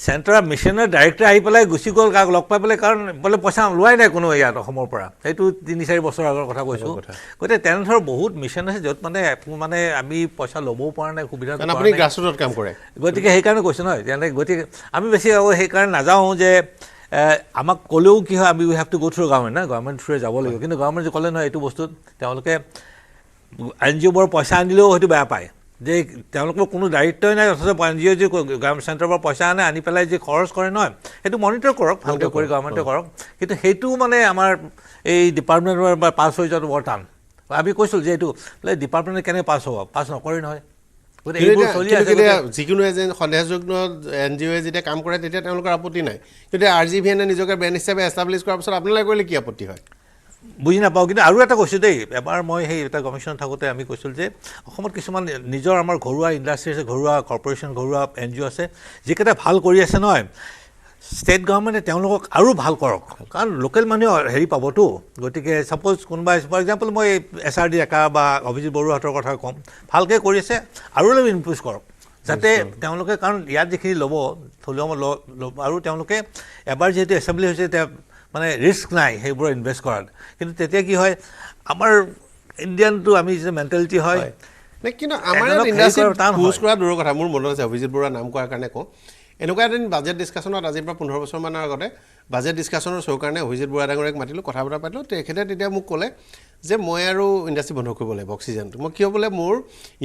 চেণ্টাৰ মিছনৰ ডাইৰেক্টৰ আহি পেলাই গুচি গ'ল কাক লগ পাই পেলাই কাৰণ বোলে পইচা লোৱাই নাই কোনো ইয়াত অসমৰ পৰা সেইটো 3-4 বছৰ আগৰ কথা কৈছোঁ গতিকে তেনেধৰণৰ বহুত মিছন আছে য'ত মানে আমি পইচা ল'বও পৰা নাই সুবিধা আপুনি গ্ৰাছৰুটত কাম কৰে গতিকে সেইকাৰণে কৈছোঁ নহয় গতিকে আমি বেছি সেইকাৰণে নাযাওঁ যে আমাক ক'লেও কি হয় আমি we have to go through government না গভৰ্ণমেণ্ট থ্ৰুৱে যাব লাগিব কিন্তু গভৰ্ণমেণ্টে ক'লে নহয় এইটো বস্তুত তেওঁলোকে NGOবোৰ পইচা আনিলেও হয়তো বেয়া পায় যে তেওঁলোকৰ কোনো দায়িত্বই নাই অথচ NGO যে চেণ্টাৰৰ পৰা পইচা আনি পেলাই যে খৰচ কৰে নহয় সেইটো মনিটৰ কৰক ভালকৈ কৰি গভৰ্ণমেণ্টে কৰক কিন্তু সেইটো মানে আমাৰ এই ডিপাৰ্টমেণ্টৰ বা পাছ হৈ যোৱাটো বৰ টান আমি কৈছিলোঁ যে এইটো বোলে ডিপাৰ্টমেণ্টে কেনেকৈ পাছ হ'ব পাছ নকৰে নহয় গতিকে এইবোৰ চলি আছে যিকোনো এজন সন্দেহযুক্ত NGO যেতিয়া কাম কৰে তেতিয়া তেওঁলোকৰ আপত্তি নাই কিন্তু RGVN নিজকে ব্ৰেণ্ড হিচাপে এষ্টাব্লিছ কৰাৰ পিছত আপোনালোকে কৰিলে কি আপত্তি হয় বুজি নাপাওঁ কিন্তু আৰু এটা কৈছোঁ দেই এবাৰ মই সেই এটা কমিশ্যনত থাকোঁতে আমি কৈছিলোঁ যে অসমত কিছুমান নিজৰ আমাৰ ঘৰুৱা ইণ্ডাষ্ট্ৰী আছে ঘৰুৱা কৰ্পৰেশ্যন ঘৰুৱা NGO আছে যিকেইটা ভাল কৰি আছে নহয় ষ্টেট গভৰ্ণমেণ্টে তেওঁলোকক আৰু ভাল কৰক কাৰণ লোকেল মানুহে হেৰি পাবতো গতিকে ছাপ'জ কোনোবাই ফৰ এক্সাম্পল মই SRD ডেকা বা অভিজিত বৰুৱাহঁতৰ কথা ক'ম ভালকৈ কৰি আছে আৰু অলপ ইনপুছ কৰক যাতে তেওঁলোকে কাৰণ ইয়াত যিখিনি ল'ব থলুৱা আৰু তেওঁলোকে এবাৰ যিহেতু এছেম্বলি হৈছে এতিয়া মানে ৰিস্ক নাই সেইবোৰ ইনভেষ্ট কৰাত কিন্তু তেতিয়া কি হয় আমাৰ ইণ্ডিয়ানটো আমি যে মেণ্টেলিটি হয় কিন্তু আমাৰ ইণ্ডাষ্ট্ৰী পুজ কৰা দূৰৰ কথা মোৰ মনত আছে অভিজিত বৰুৱা নাম কোৱাৰ কাৰণে কওঁ এনেকুৱা এদিন বাজেট ডিছকাশ্যনত আজিৰ পৰা 15 বছৰমানৰ আগতে বাজেট ডিছকাশ্যনৰ শ্ব' কাৰণে অভিজিত বৰুৱা ডাঙৰীয়াক মাতিলোঁ কথা বতৰা পাতিলোঁ তেখেতে তেতিয়া মোক ক'লে যে মই আৰু ইণ্ডাষ্ট্ৰী বন্ধ কৰিব লাগিব অক্সিজেনটো মই কিয় বোলে মোৰ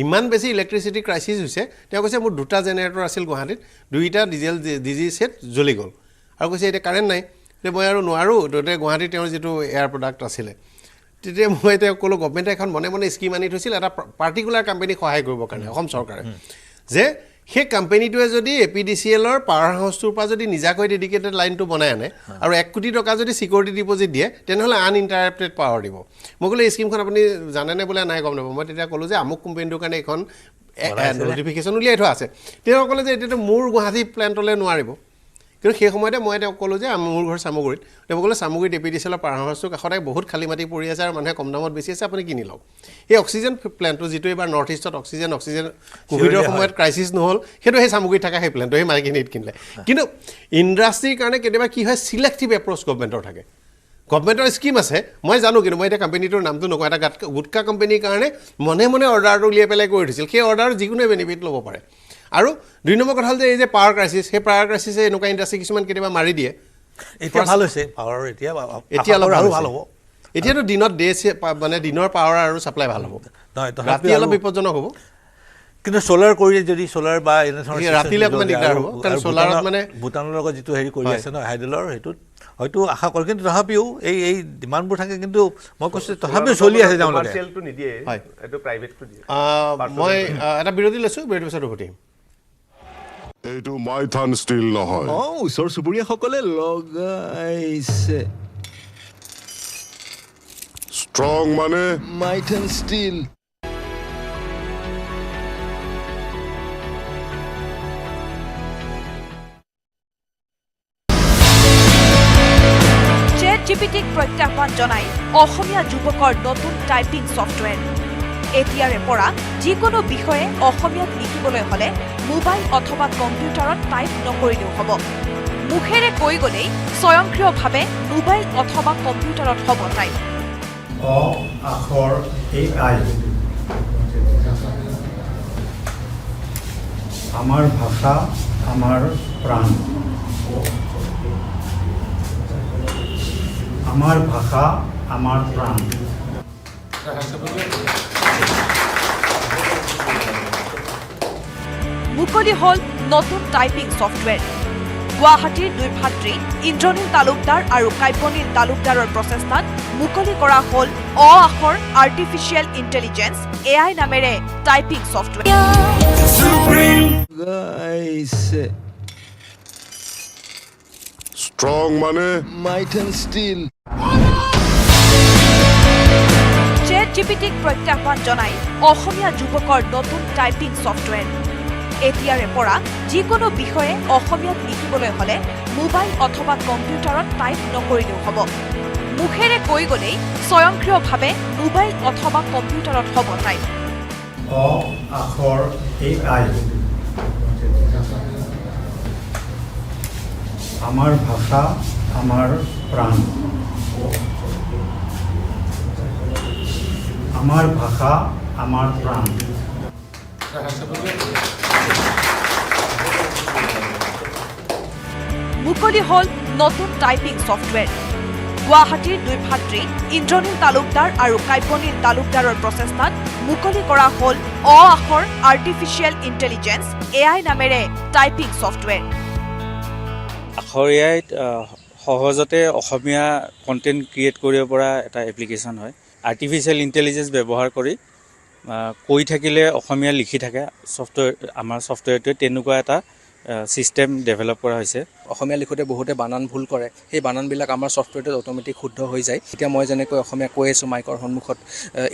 ইমান বেছি ইলেক্ট্ৰিচিটি ক্ৰাইচিছ হৈছে তেওঁ কৈছে মোৰ 2টা জেনেৰেটৰ আছিল গুৱাহাটীত 2টা ডিজি ছেট জ্বলি গ'ল আৰু কৈছে এতিয়া কাৰেণ্ট নাই মই আৰু নোৱাৰোঁ তেতিয়া গুৱাহাটীত তেওঁৰ যিটো এয়াৰ প্ৰডাক্ট আছিলে তেতিয়া মই এতিয়া ক'লোঁ গভৰ্ণমেণ্টে এখন মনে মনে স্কিম আনি থৈছিল এটা পাৰ্টিকুলাৰ কোম্পানীক সহায় কৰিবৰ কাৰণে অসম চৰকাৰে যে সেই কোম্পানীটোৱে যদি APDCLৰ পাৱাৰ হাউচটোৰ পৰা যদি নিজাকৈ ডেডিকেটেড লাইনটো বনাই আনে আৰু 1 কোটি টকা যদি চিকিউৰিটি ডিপজিট দিয়ে তেনেহ'লে আনইণ্টাৰাপ্টেড পাৱাৰ দিব মই ক'লোঁ এই স্কিমখন আপুনি জানেনে বোলে নাই গম নাপাব মই তেতিয়া ক'লোঁ যে আমুক কোম্পানীটোৰ কাৰণে এখন নটিফিকেশ্যন উলিয়াই থোৱা আছে তেওঁ ক'লে যে এতিয়াতো মোৰ গুৱাহাটী প্লেণ্টলৈ নোৱাৰিব কিন্তু সেই সময়তে মই তেওঁক ক'লোঁ যে মোৰ ঘৰ চামগুৰিত তেওঁ ক'লে চামগুৰিত APDCLৰ পাৱাৰ হাউচটো কাষতে বহুত খালী মাটি পৰি আছে আৰু মানুহে কম দামত বেছি আছে আপুনি কিনি লওক এই অক্সিজেন প্লেণ্টটো যিটো এইবাৰ নৰ্থ ইষ্টত অক্সিজেন কোভিডৰ সময়ত ক্ৰাইচিছ নহ'ল সেইটো সেই চামগুৰিত থকা সেই প্লেণ্টটো সেই মালিকখিনিত কিনিলে কিন্তু ইণ্ডাষ্ট্ৰীৰ কাৰণে কেতিয়াবা কি হয় চিলেক্টিভ এপ্ৰ'চ গভৰ্ণমেণ্টৰ থাকে গভৰ্ণমেণ্টৰ স্কিম আছে মই জানো কিন্তু মই এতিয়া কোম্পানীটোৰ নামটো নকওঁ এটা গুটকা কোম্পানীৰ কাৰণে মনে মনে অৰ্ডাৰটো উলিয়াই পেলাই কৰি থৈছিল সেই অৰ্ডাৰ যিকোনোৱে বেনিফিট ল'ব পাৰে আৰু 2 নম্বৰ কথা হ'ল যে এই যে পাৱাৰ ক্ৰাইচিছ সেই পাৱাৰ ক্ৰাইচিছে এনেকুৱা ইণ্ডাষ্ট্ৰী কিছুমান কেতিয়াবা মাৰি দিয়ে এতিয়া ভাল হৈছে পাৱাৰ এতিয়া অলপ ভাল হ'ব এতিয়াতো দিনত মানে দিনৰ পাৱাৰ আৰু ছাপ্লাই ভাল হ'ব ৰাতি অলপ বিপদজনক হ'ব কিন্তু সোলাৰ কৰিলে যদি সোলাৰ বা এনে ধৰণৰ ৰাতিলে অকণমান দিগদাৰ হ'ব কাৰণ সোলাৰত মানে ভূটানৰ লগত যিটো হেৰি কৰি আছে ন হাইডলৰ সেইটোত হয়তো আশা কৰে কিন্তু তথাপিও এই ডিমাণ্ডবোৰ থাকে কিন্তু মই কৈছোঁ তথাপিও চলি আছে তেওঁলোকে কমাৰ্চিয়েলটো নিদিয়ে এইটো প্ৰাইভেটটো দিয়ে মই এটা বিৰতি লৈছোঁ বিৰতিৰ পিছত উভতিম এইটো মাইথান ষ্টিল নহয় ওচৰ চুবুৰীয়াসকলে লগাইছে ষ্ট্ৰং মানে মাইথান ষ্টিল জিপিটিক প্ৰত্যাহ্বান জনাই অসমীয়া যুৱকৰ নতুন টাইপিং ছফ্টৱেৰ এতিয়াৰে পৰা যিকোনো বিষয়ে অসমীয়াত লিখিবলৈ হ'লে মোবাইল অথবা কম্পিউটাৰত টাইপ নকৰিলেও হ'ব মুখেৰে কৈ গ'লেই স্বয়ংক্ৰিয়ভাৱে মোবাইল অথবা কম্পিউটাৰত হ'ব টাইপ অ আখৰ AI আমাৰ ভাষা আমাৰ প্ৰাণ আমাৰ ভাষা আমাৰ প্ৰাণ মুকলি হল নতুন টাইপিং ছফ্টৱেৰ গুৱাহাটীৰ দুই ভাতৃ ইন্দ্ৰনীল তালুকদাৰ আৰু কাব্যনীল তালুকদাৰৰ প্ৰচেষ্টাত মুকলি কৰা হল অ আখৰ আৰ্টিফিচিয়েল ইণ্টেলিজেন্স AI নামেৰে টাইপিং ছফ্টৱেৰ ষ্ট্ৰং মানে মাইথান ষ্টিল জিপিটিক প্ৰত্যাহ্বান জনাই অসমীয়া যুৱকৰ নতুন টাইপিং ছফ্টৱেৰ এতিয়াৰে পৰা যিকোনো বিষয়ে অসমীয়াত লিখিবলৈ হ'লে মোবাইল অথবা কম্পিউটাৰত টাইপ নকৰিলেও হ'ব মুখেৰে কৈ গ'লেই স্বয়ংক্ৰিয়ভাৱে মোবাইল অথবা কম্পিউটাৰত হ'ব টাইপ অ আখৰ AI আমাৰ ভাষা আমাৰ প্ৰাণ আমাৰ ভাষা আমাৰ প্ৰাণ মুকলি হল নতুন টাইপিং ছফ্টৱেৰ গুৱাহাটীৰ দুই ভাতৃ ইন্দ্ৰনীল তালুকদাৰ আৰু কাব্যনীল তালুকদাৰৰ প্ৰচেষ্টাত মুকলি কৰা হল অ আখৰ আৰ্টিফিচিয়েল ইণ্টেলিজেন্স AI নামেৰে টাইপিং ছফ্টৱেৰ আখৰীয়াত সহজতে অসমীয়া কণ্টেণ্ট ক্ৰিয়েট কৰিব পৰা এটা এপ্লিকেশ্যন হয় আৰ্টিফিচিয়েল ইণ্টেলিজেন্স ব্যৱহাৰ কৰি কৈ থাকিলে অসমীয়া লিখি থাকে ছফ্টৱেৰ আমাৰ ছফ্টৱেৰটোৱে তেনেকুৱা এটা ছিষ্টেম ডেভেলপ কৰা হৈছে অসমীয়া লিখোঁতে বহুতে বানান ভুল কৰে সেই বানানবিলাক আমাৰ ছফ্টৱেৰটোত অট'মেটিক শুদ্ধ হৈ যায় এতিয়া মই যেনেকৈ অসমীয়া কৈ আছোঁ মাইকৰ সন্মুখত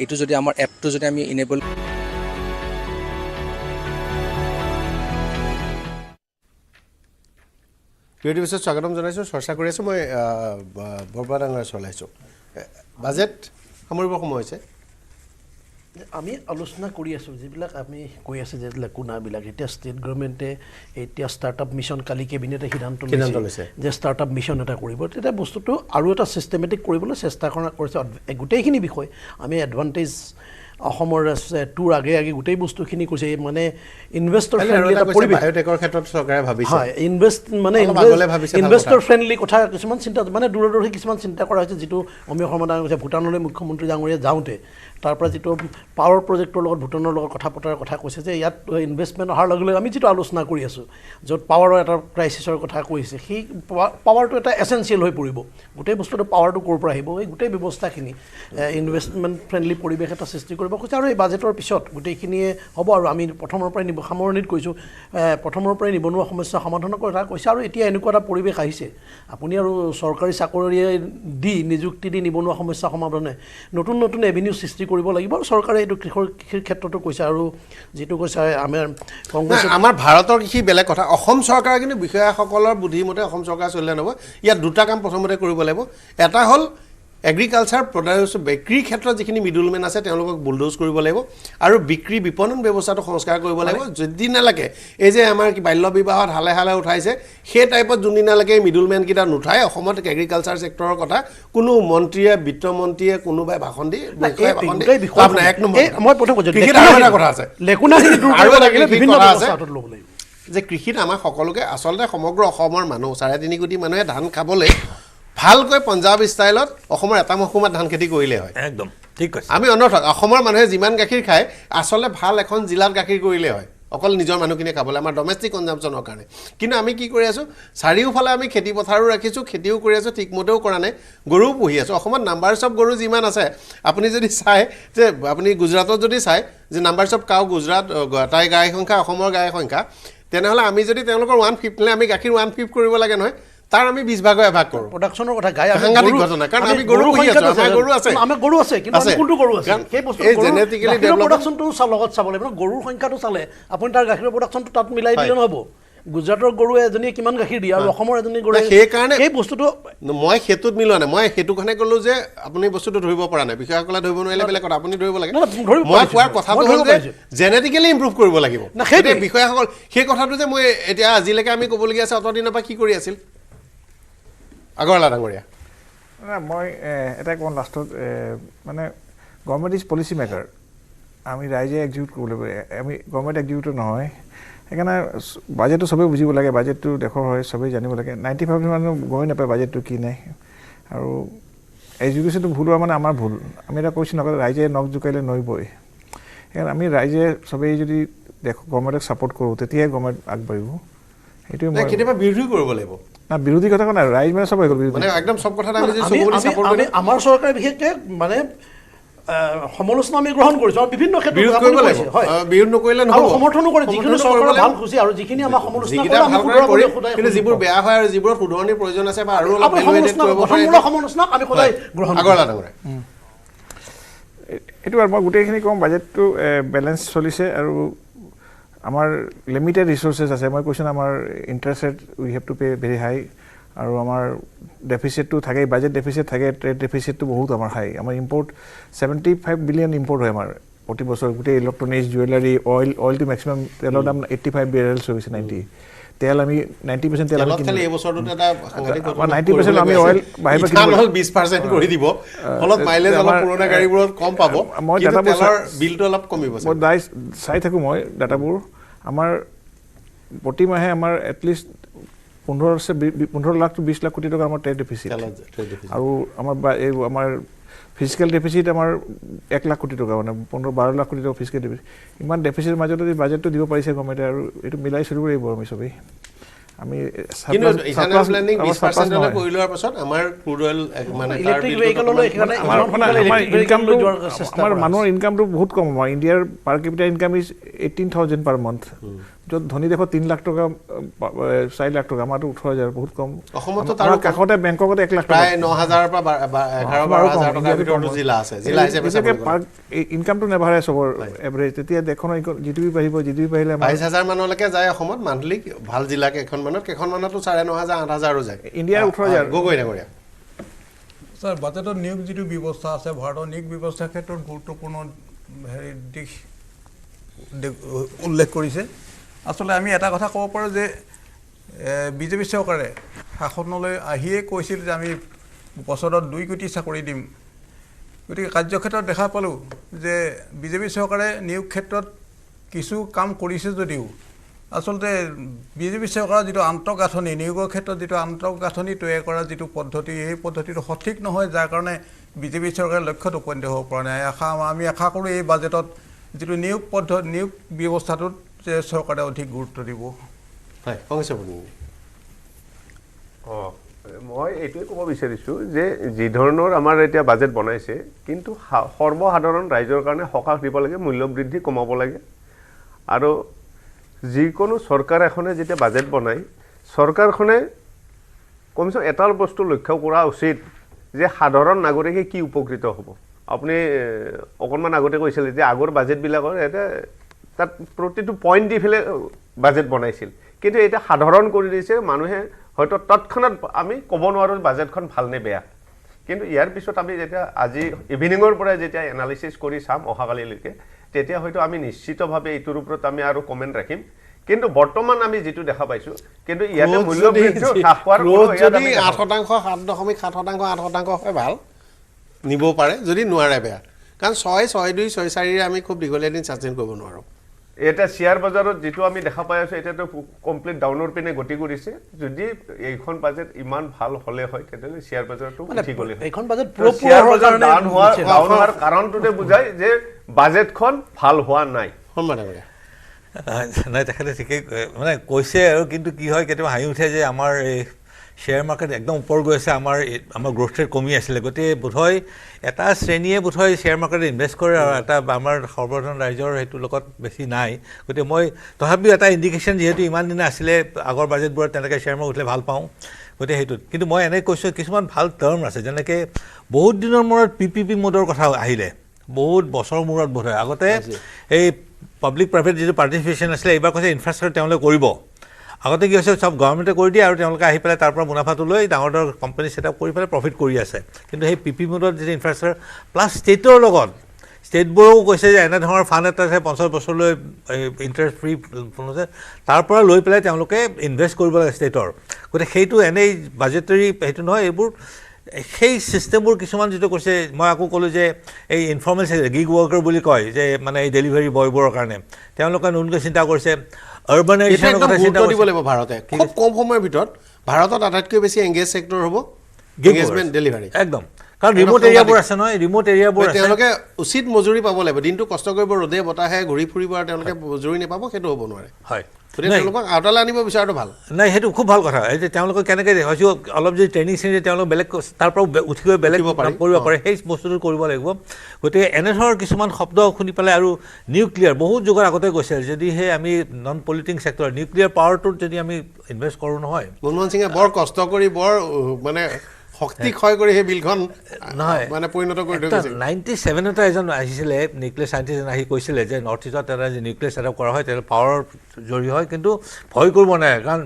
এইটো যদি আমাৰ এপটো যদি আমি ইনেবল বিৰতিৰ পিছত স্বাগতম জনাইছোঁ চৰ্চা কৰি আছোঁ মই বৰবৰা ডাঙৰে চলাইছোঁ বাজেট সামৰিবৰ সময় হৈছে আমি আলোচনা কৰি আছোঁ যিবিলাক আমি কৈ আছোঁ যে লেকুনাবিলাক এতিয়া ষ্টেট গভৰ্ণমেণ্টে এতিয়া ষ্টাৰ্টআপ মিছন কালি কেবিনেটে সিদ্ধান্ত লৈছে যে ষ্টাৰ্টআপ মিছন এটা কৰিব তেতিয়া বস্তুটো আৰু এটা ছিষ্টেমেটিক কৰিবলৈ চেষ্টা কৰিছে গোটেইখিনি বিষয় আমি এডভান্টেজ অসমৰ টুৰ আগে আগে গোটেই বস্তুখিনি কৈছে মানে ইনভেষ্টৰ ফ্ৰেণ্ডলি এটা পৰিৱেশ বায়'টেকৰ ক্ষেত্ৰত চৰকাৰে ভাবিছে হয় ইনভেষ্টৰ ফ্ৰেণ্ডলি কথা কিছুমান চিন্তা মানে দূৰদৰ্শী কিছুমান চিন্তা কৰা হৈছে যিটো অমীয় শৰ্মা ডাঙৰীয়া কৈছে ভূটানলৈ মুখ্যমন্ত্ৰী ডাঙৰীয়া যাওঁতে তাৰ পৰা যিটো পাৱাৰ প্ৰজেক্টৰ লগত ভূটানৰ লগত কথা পতাৰ কথা কৈছে যে ইয়াত ইনভেষ্টমেণ্ট অহাৰ লগে লগে আমি যিটো আলোচনা কৰি আছোঁ য'ত পাৱাৰৰ এটা ক্ৰাইচিছৰ কথা কৈছে সেই পাৱাৰটো এটা এচেঞ্চিয়েল হৈ পৰিব গোটেই বস্তুটো পাৱাৰটো ক'ৰ পৰা আহিব এই গোটেই ব্যৱস্থাখিনি ইনভেষ্টমেণ্ট ফ্ৰেণ্ডলি পৰিৱেশ এটা সৃষ্টি কৰিব কৈছে আৰু এই বাজেটৰ পিছত গোটেইখিনিয়ে হ'ব আৰু আমি প্ৰথমৰ পৰাই সামৰণিত কৈছোঁ প্ৰথমৰ পৰাই নিবনুৱা সমস্যা সমাধানৰ কথা কৈছে আৰু এতিয়া এনেকুৱা এটা পৰিৱেশ আহিছে আপুনি আৰু চৰকাৰী চাকৰি দি নিযুক্তি দি নিবনুৱা সমস্যা সমাধানে নতুন নতুন এভিনিউ সৃষ্টি কৰিব লাগিব আৰু চৰকাৰে এইটো কৃষিৰ ক্ষেত্ৰতো কৈছে আৰু যিটো কৈছে আমাৰ ভাৰতৰ কৃষি বেলেগ কথা অসম চৰকাৰে কিন্তু বিষয়াসকলৰ বুদ্ধিমতে অসম চৰকাৰ চলিলে নহ'ব ইয়াত দুটা কাম প্ৰথমতে কৰিব লাগিব এটা হ'ল এগ্ৰিকালচাৰ প্ৰডাক্ট বিক্ৰীৰ ক্ষেত্ৰত যিখিনি মিডলমেন আছে তেওঁলোকক বুলডোজ কৰিব লাগিব আৰু বিক্ৰী বিপণন ব্যৱস্থাটো সংস্কাৰ কৰিব লাগিব যদিনালৈকে এই যে আমাৰ বাল্য বিবাহত হালে হালে উঠাইছে সেই টাইপত যোনদিনালৈকে মিডলমেনকেইটা নুঠায় অসমত এগ্ৰিকালচাৰ ছেক্টৰৰ কথা কোনো মন্ত্ৰীয়ে বিত্তমন্ত্ৰীয়ে কোনোবাই ভাষণ দি যে কৃষিত আমাৰ সকলোকে আচলতে সমগ্ৰ অসমৰ মানুহ 3.5 কোটি মানুহে ধান খাবলৈ ভালকৈ পঞ্জাব ষ্টাইলত অসমৰ এটা মহকুমাত ধান খেতি কৰিলে হয় একদম ঠিক আছে আমি অনৰ্থক অসমৰ মানুহে যিমান গাখীৰ খায় আসলে ভাল এখন জিলাত গাখীৰ কৰিলে হয় অকল নিজৰ মানুহখিনি খাবলৈ আমাৰ ডমেষ্টিক কনজাম্পচনৰ কাৰণে কিন্তু আমি কি কৰি আছো চাৰিওফালে আমি খেতি পথাৰো ৰাখিছো খেতিও কৰি আছো ঠিকমতেও কৰা নাই গৰুও পুহি আছো অসমত নাম্বাৰছ অফ গৰু যিমান আছে আপুনি যদি চাই যে আপুনি গুজৰাটত যদি চাই যে নাম্বাৰছ অফ কাউ গুজৰাট তাই গাই সংখ্যা অসমৰ গাই সংখ্যা তেনেহ'লে আমি যদি তেওঁলোকৰ 1/5 লে আমি গাখীৰ 1/5 কৰিব লাগে নহয় তাৰ আমি 20 ভাগ এভাগ কৰোঁ প্ৰডাকচনৰ কথা গাই আমি সাংঘাতিক ঘটনা কাৰণ আমি গৰু পুহি আছো আমাৰ গৰু আছে আমাৰ গৰু আছে কিন্তু আমি কোনটো গৰু আছে সেই বস্তু জেনেটিক্যালি ডেভেলপ প্ৰডাকচনটো লগত চাব লাগিব গৰুৰ সংখ্যাটো চালে আপুনি তাৰ গাখীৰৰ প্ৰডাকচনটো তাত মিলাই দিলে নহব গুজৰাটৰ গৰু এজনী কিমান গাখীৰ দিয়ে আৰু অসমৰ এজনী গৰু সেই কাৰণে এই বস্তুটো মই হেতুত মিলোৱা নাই মই হেতু কাৰণে ক'লো যে আপুনি বস্তুটো ধৰিব পৰা নাই বিষয়াসকলে ধৰিব নোৱাৰিলে বেলেগ কথা আপুনি ধৰিব লাগে মই কোৱাৰ কথাটো হ'ল যে জেনেটিক্যালি ইমপ্ৰুভ কৰিব লাগিব সেই বিষয়াসকল সেই কথাটো যে মই এতিয়া আজিলৈকে আমি ক'বলগীয়া আছে অতদিনৰ পৰা কি কৰি আছিল আগৰলা ডাঙৰীয়া মই এটা কোন লাষ্টত মানে গভৰ্ণমেণ্ট ইজ পলিচি মেকাৰ আমি ৰাইজে এক্সিকিউট কৰিব লাগিব আমি গভৰ্ণমেণ্ট এক্সিকিউটিভ নহয় সেইকাৰণে বাজেটটো চবেই বুজিব লাগে বাজেটটো দেশৰ হয় চবেই জানিব লাগে 95% মানুহ গমে নাপায় বাজেটটো কি নাই আৰু এডুকেশ্যনটো ভুল হোৱা মানে আমাৰ ভুল আমি এটা কৈছোঁ নকলে ৰাইজে নখ জোকাৰিলে নৈবই সেইকাৰণে আমি ৰাইজে চবেই যদি গভৰ্ণমেণ্টক ছাপোৰ্ট কৰোঁ তেতিয়াহে গভৰ্ণমেণ্ট আগবাঢ়িব সেইটোৱে মই কেতিয়াবা বিৰোধী কৰিব লাগিব না বিৰোধী কথা কোৱা নাই ৰাইজ মানে চব হৈ গ'ল মানে একদম সব কথা আমি যে সবৰি সাপোৰ্ট কৰি আমাৰ চৰকাৰে বিশেষকে মানে সমালোচনা আমি গ্ৰহণ কৰিছো আৰু বিভিন্ন ক্ষেত্ৰত বিৰোধ কৰিব লাগিব বিৰোধ নকৰিলে নহব সমৰ্থন কৰি যিখিনি চৰকাৰে ভাল খুচি আৰু যিখিনি আমাৰ সমালোচনা কৰে কিন্তু যিবোৰ বেয়া হয় আৰু যিবোৰ শুধৰণিৰ প্ৰয়োজন আছে বা আৰু অলপ ভেলুৱেটেড কৰিব পাৰে সমালোচনা আমি সদায় গ্ৰহণ আগৰলা ডাঙৰে এইটো আৰু মই গোটেইখিনি কম বাজেটটো বেলেঞ্চ চলিছে আৰু আমাৰ লিমিটেড ৰিসোৰ্সেস আছে মই কৈছো আমাৰ interest rate we have to pay very high আৰু আমাৰ ডেফিচিটটো থাকে বাজেট ডেফিচিট থাকে ট্ৰেড ডেফিচিটটো বহুত আমাৰ হাই আমাৰ ইম্পৰ্ট 75 বিলিয়ন ইম্পৰ্ট হয় আমাৰ প্ৰতি বছৰ গোটেই ইলেক্ট্ৰনিক্স জুৱেলাৰী অইলটো মেক্সিমাম তেলৰ দাম 85 বেৰেলছ হৈছে 90 তেল আমি 90% তেল আমি খালি এই বছৰটো এটা সাংঘাতিক কথা 90% আমি অইল বাহিৰ কিনিব 20% কৰি দিব ফলত মাইলেজ অলপ পুৰণা গাড়ীবোৰত কম পাব কিন্তু তেলৰ বিলটো অলপ কমিব মই চাই থাকো মই ডাটাবোৰ আমাৰ প্ৰতি মাহে আমাৰ এটলিষ্ট 15 লাখ to 20 লাখ কোটি টকা আমাৰ ট্ৰেড ডেফিচিট আৰু আমাৰ ফিজিক্যাল ডেফিচিট আমাৰ 1 লাখ কোটি টকা মানে 15-12 লাখ কোটি টকা ফিজিক্যাল ডেফিচিট ইমান ডেফিচিট মাজতে যদি বাজেটটো দিব পাৰিছে গভৰ্ণমেণ্টে আৰু এইটো মিলাই চলিব লাগিব আমি সবেই আমি কিন্তু ইথানল ব্লেন্ডিং 20% লৈ কৰি লোৱাৰ পাছত আমাৰ ক্ৰুড অইল মানে ইলেক্ট্ৰিক ভেহিকললৈ এখানে ইনকামটো আমাৰ মানুহৰ ইনকামটো বহুত কম আমাৰ ইণ্ডিয়াৰ পাৰ কেপিটা ইনকাম ইজ 18,000 পাৰ মান্থ য'ত ধনী দেশত 3 লাখ টকা 4 লাখ টকা আমাৰটো 18,000 বহুত কম অসমতো তাৰ কাষতে বেংকতে 1 লাখ টকা প্ৰায় 9,000 পৰা 11-12,000 টকাৰ ভিতৰত জিলা আছে জিলা হিচাপে ইনকামটো নেভাৰে সবৰ এভাৰেজ তেতিয়া দেখোন জিডিপি বাঢ়িব জিডিপি বাঢ়িলে 22,000 মানলৈকে যায় অসমত মান্থলি ভাল জিলাকে এখন কেইখনমানতো 9,500-8,000 যায় ইণ্ডিয়াৰ 18,000 গগৈ ডাঙৰীয়া স্যাৰ বাজেটৰ নিয়োগ যিটো ব্যৱস্থা আছে ভাৰতৰ নিয়োগ ব্যৱস্থাৰ ক্ষেত্ৰত গুৰুত্বপূৰ্ণ দিশ উল্লেখ কৰিছে আসলে আমি এটা কথা ক'ব পাৰোঁ যে বিজেপি চৰকাৰে শাসনলৈ আহিয়ে কৈছিল যে আমি বছৰত 2 কোটি চাকৰি দিম গতিকে কাৰ্যক্ষেত্ৰত দেখা পালোঁ যে বিজেপি চৰকাৰে নিয়োগ ক্ষেত্ৰত কিছু কাম কৰিছে যদিও আসলতে বিজেপি চৰকাৰৰ যিটো আন্তঃগাঁথনি নিয়োগৰ ক্ষেত্ৰত যিটো আন্তঃগাঁথনি তৈয়াৰ কৰা যিটো পদ্ধতি এই পদ্ধতিটো সঠিক নহয় যাৰ কাৰণে বিজেপি চৰকাৰে লক্ষ্যত উপনীত হ'ব পৰা নাই আমি আশা কৰোঁ এই বাজেটত যিটো নিয়োগ ব্যৱস্থাটোত যে চৰকাৰে অধিক গুৰুত্ব দিব হয় কংগ্ৰেছ মই এইটোৱে ক'ব বিচাৰিছোঁ যে যি ধৰণৰ আমাৰ এতিয়া বাজেট বনাইছে কিন্তু সৰ্বসাধাৰণ ৰাইজৰ কাৰণে সকাহ দিব লাগে মূল্য বৃদ্ধি কমাব লাগে আৰু যিকোনো চৰকাৰ এখনে যেতিয়া বাজেট বনায় চৰকাৰখনে কমচে এটা বস্তু লক্ষ্য কৰা উচিত যে সাধাৰণ নাগৰিকে কি উপকৃত হ'ব আপুনি অকণমান আগতে কৈছিলে যে আগৰ বাজেটবিলাকৰ এটা তাত প্ৰতিটো পইণ্ট দি ফেলে বাজেট বনাইছিল কিন্তু এটা সাধাৰণ কৰি দিছে মানুহে হয়তো তৎক্ষণাত আমি ক'ব নোৱাৰোঁ বাজেটখন ভাল নে বেয়া কিন্তু ইয়াৰ পিছত আমি যেতিয়া আজি ইভিনিঙৰ পৰা যেতিয়া এনালাইচিছ কৰি চাম অহাকালিলৈকে তেতিয়া হয়তো আমি নিশ্চিতভাৱে এইটোৰ ওপৰত আমি আৰু কমেণ্ট ৰাখিম কিন্তু বৰ্তমান আমি যেটো দেখা পাইছো কিন্তু ইয়াতে মূল্য বৃদ্ধি হ্ৰাস হোৱাৰ যদি 8% 7.7% 8% হয় ভাল নিব পাৰে যদি নোৱাৰে বেয়া কাৰণ 6.2 6.4 আমি খুব দীঘলীয়া দিন সাস্টেইন কৰিব নোৱাৰো এটা শ্বেয়াৰ বজাৰত যিটো আমি দেখা পাই আছো এটাতো কমপ্লিট ডাউনৰ পিনে গতি কৰিছে যদি এইখন বাজেট ইমান ভাল হলে হয় তেতিয়াহ'লে শ্বেয়াৰ বজাৰটো উঠি গ'লে এইখন বাজেট শ্বেয়াৰ বজাৰ ডাউন হোৱাৰ কাৰণটোতে বুজায় যে বাজেটখন ভাল হোৱা নাই নাই তেখেতে ঠিকেই মানে কৈছে আৰু কিন্তু কি হয় কেতিয়াবা হাঁহি উঠে যে আমাৰ এই শ্বেয়াৰ মাৰ্কেট একদম ওপৰ গৈ আছে আমাৰ গ্ৰোথ ৰেট কমি আছিলে গতিকে বোধহয় এটা শ্ৰেণীয়ে বোধহয় শ্বেয়াৰ মাৰ্কেটত ইনভেষ্ট কৰে আৰু এটা আমাৰ সৰ্বসাধাৰণ ৰাইজৰ সেইটো লগত বেছি নাই গতিকে মই তথাপিও এটা ইণ্ডিকেশ্যন যিহেতু ইমান দিনে আছিলে আগৰ বাজেটবোৰত তেনেকৈ শ্বেয়াৰ মাৰ্কেট উঠিলে ভাল পাওঁ গতিকে সেইটোত কিন্তু মই এনেকৈ কৈছোঁ কিছুমান ভাল টাৰ্ম আছে যেনেকৈ বহুত দিনৰ মূৰত PPP মোডৰ কথা আহিলে বহুত বছৰৰ মূৰত বোধ হয় আগতে এই পাব্লিক প্ৰাইভেট যিটো পাৰ্টিচিপেশ্যন আছিলে এইবাৰ কৈছে ইনফ্ৰাষ্ট্ৰাকচাৰ তেওঁলোকে কৰিব আগতে কি হৈছে সব গভৰ্ণমেণ্টে কৰি দিয়ে আৰু তেওঁলোকে আহি পেলাই তাৰ পৰা মুনাফাটো লৈ ডাঙৰ ডাঙৰ কোম্পানী ছেটআপ কৰি পেলাই প্ৰফিট কৰি আছে কিন্তু সেই PPP মোডত যিটো ইনফ্ৰাষ্ট্ৰাকচাৰ প্লাছ ষ্টেটৰ লগত ষ্টেটবোৰেও কৈছে যে এনেধৰণৰ ফাণ্ড এটা আছে 50 বছৰলৈ ইণ্টাৰেষ্ট ফ্ৰী আছে তাৰ পৰা লৈ পেলাই তেওঁলোকে ইনভেষ্ট কৰিব লাগে ষ্টেটৰ গতিকে সেইটো এনেই বাজেটৰী সেইটো নহয় এইবোৰ সেই চিষ্টেমবোৰ কিছুমান যিটো কৈছে মই আকৌ ক'লোঁ যে এই ইনফৰ্মেল গিগ ৱৰ্কাৰ বুলি কয় যে মানে এই ডেলিভাৰী বয়বোৰৰ কাৰণে তেওঁলোকে নতুনকৈ চিন্তা কৰিছে আৰবানাইজেশ্যনৰ কথা চিন্তা দিব লাগিব ভাৰতে খুব কম সময়ৰ ভিতৰত ভাৰতত আটাইতকৈ বেছি এংগেজ সেক্টৰ হ'ব এংগেজমেণ্ট ডেলিভাৰী একদম কাৰণ ৰিমোট এৰিয়াবোৰ আছে নহয় ৰিমোট এৰিয়াবোৰ আছে তেওঁলোকে উচিত মজুৰি পাব লাগিব দিনটো কষ্ট কৰিব ৰ'দে বতাহে ঘূৰি ফুৰিব আৰু তেওঁলোকে মজুৰি নাপাব সেইটো হ'ব নোৱাৰে হয় তেওঁলোকক আউটালে আনিব বিচাৰাটো ভাল নাই সেইটো খুব ভাল কথা এই যে তেওঁলোকে কেনেকৈ হয়তো অলপ যদি ট্ৰেইনিং চেইনিং তেওঁলোক বেলেগ তাৰ পৰা উঠি গৈ বেলেগ কৰিব পাৰে সেই বস্তুটো কৰিব লাগিব গতিকে এনেধৰণৰ কিছুমান শব্দ শুনি পেলাই আৰু নিউক্লিয়াৰ বহুত যুগৰ আগতে কৈছে যদিহে আমি নন পলিটিং ছেক্টৰ নিউক্লিয়াৰ পাৱাৰটোত যদি আমি ইনভেষ্ট কৰোঁ নহয় মনমোহন সিঙে বৰ কষ্ট কৰি বৰ মানে শক্তি ক্ষয় কৰি সেই বিলখন নহয় মানে পৰিণত কৰি থৈছে 97 এটা এজন আহিছিলে নিউক্লিয়াৰ চাইণ্টিষ্ট আহি কৈছিলে যে নৰ্থ ইষ্টত এটা যে নিউক্লিয়াৰ ছেটআপ কৰা হয় তেতিয়া পাৱাৰ জৰি হয় কিন্তু ভয় কৰিব নাই কাৰণ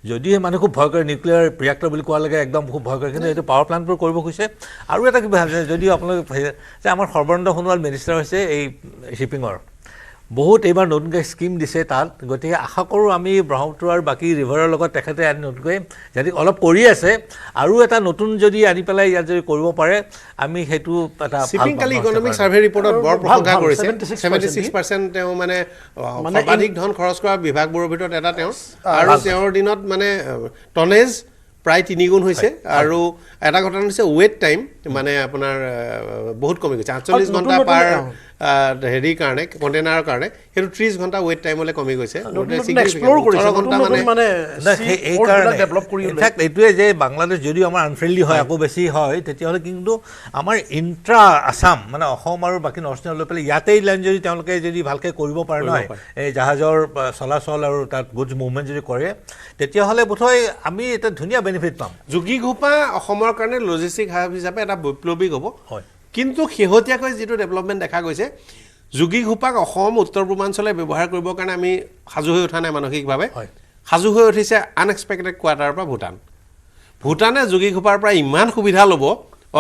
যদিহে মানুহ খুব ভয় কৰে নিউক্লিয়াৰ ৰিয়েক্টৰ বুলি কোৱাৰ লগে একদম খুব ভয় কৰে কিন্তু এইটো পাৱাৰ প্লাণ্টবোৰ কৰিব খুজিছে আৰু এটা কিবা যদিও আপোনালোকে যে আমাৰ সৰ্বানন্দ সোণোৱাল মিনিষ্টাৰ হৈছে এই শ্বিপিঙৰ বহুত এইবাৰ নতুনকৈ স্কিম দিছে তাত গতিকে আশা কৰোঁ আমি ব্ৰহ্মপুত্ৰ আৰু বাকী ৰিভাৰৰ লগত তেখেতে আনি নতুনকৈ যদি অলপ কৰি আছে আৰু এটা নতুন যদি আনি পেলাই ইয়াত যদি কৰিব পাৰে আমি সেইটো এটা শিপিং কালি ইকনমিক সাৰ্ভে ৰিপৰ্টত বৰ প্ৰশংসা কৰিছে 76% তেওঁ মানে সৰ্বাধিক ধন খৰচ কৰা বিভাগবোৰৰ ভিতৰত এটা তেওঁ আৰু তেওঁৰ দিনত মানে টনেজ প্ৰায় 3 গুণ হৈছে আৰু এটা ঘটনা হৈছে ৱেট টাইম মানে আপোনাৰ বহুত কমি গৈছে 48 ঘণ্টা পাৰ হেৰি কাৰণে কণ্টেইনাৰৰ কাৰণে সেইটো 30 ঘণ্টা ৱেট টাইমলৈ কমি গৈছে ইনফেক্ট এইটোৱে যে বাংলাদেশ যদিও আমাৰ আনফ্ৰেণ্ডলি হয় আকৌ বেছি হয় তেতিয়াহ'লে কিন্তু আমাৰ ইণ্ট্ৰা আছাম মানে অসম আৰু বাকী নৰ্থ ইষ্টৰ লৈ পেলাই ইয়াতেই লাইন যদি তেওঁলোকে যদি ভালকৈ কৰিব পাৰে নহয় এই জাহাজৰ চলাচল আৰু তাত গুডছ মুভমেণ্ট যদি কৰে তেতিয়াহ'লে বোধহয় আমি এটা ধুনীয়া বেনিফিট পাম যোগী ঘোপা অসমৰ কাৰণে লজিষ্টিক হাব হিচাপে এটা বৈপ্লৱিক হ'ব হয় কিন্তু শেহতীয়াকৈ যিটো ডেভেলপমেণ্ট দেখা গৈছে যোগী ঘোপাক অসম উত্তৰ পূৰ্বাঞ্চলে ব্যৱহাৰ কৰিবৰ কাৰণে আমি সাজু হৈ উঠা নাই মানসিকভাৱে সাজু হৈ উঠিছে আনএক্সপেক্টেড কোৱাৰ্টাৰৰ পৰা ভূটানে যোগী ঘোপাৰ পৰা ইমান সুবিধা ল'ব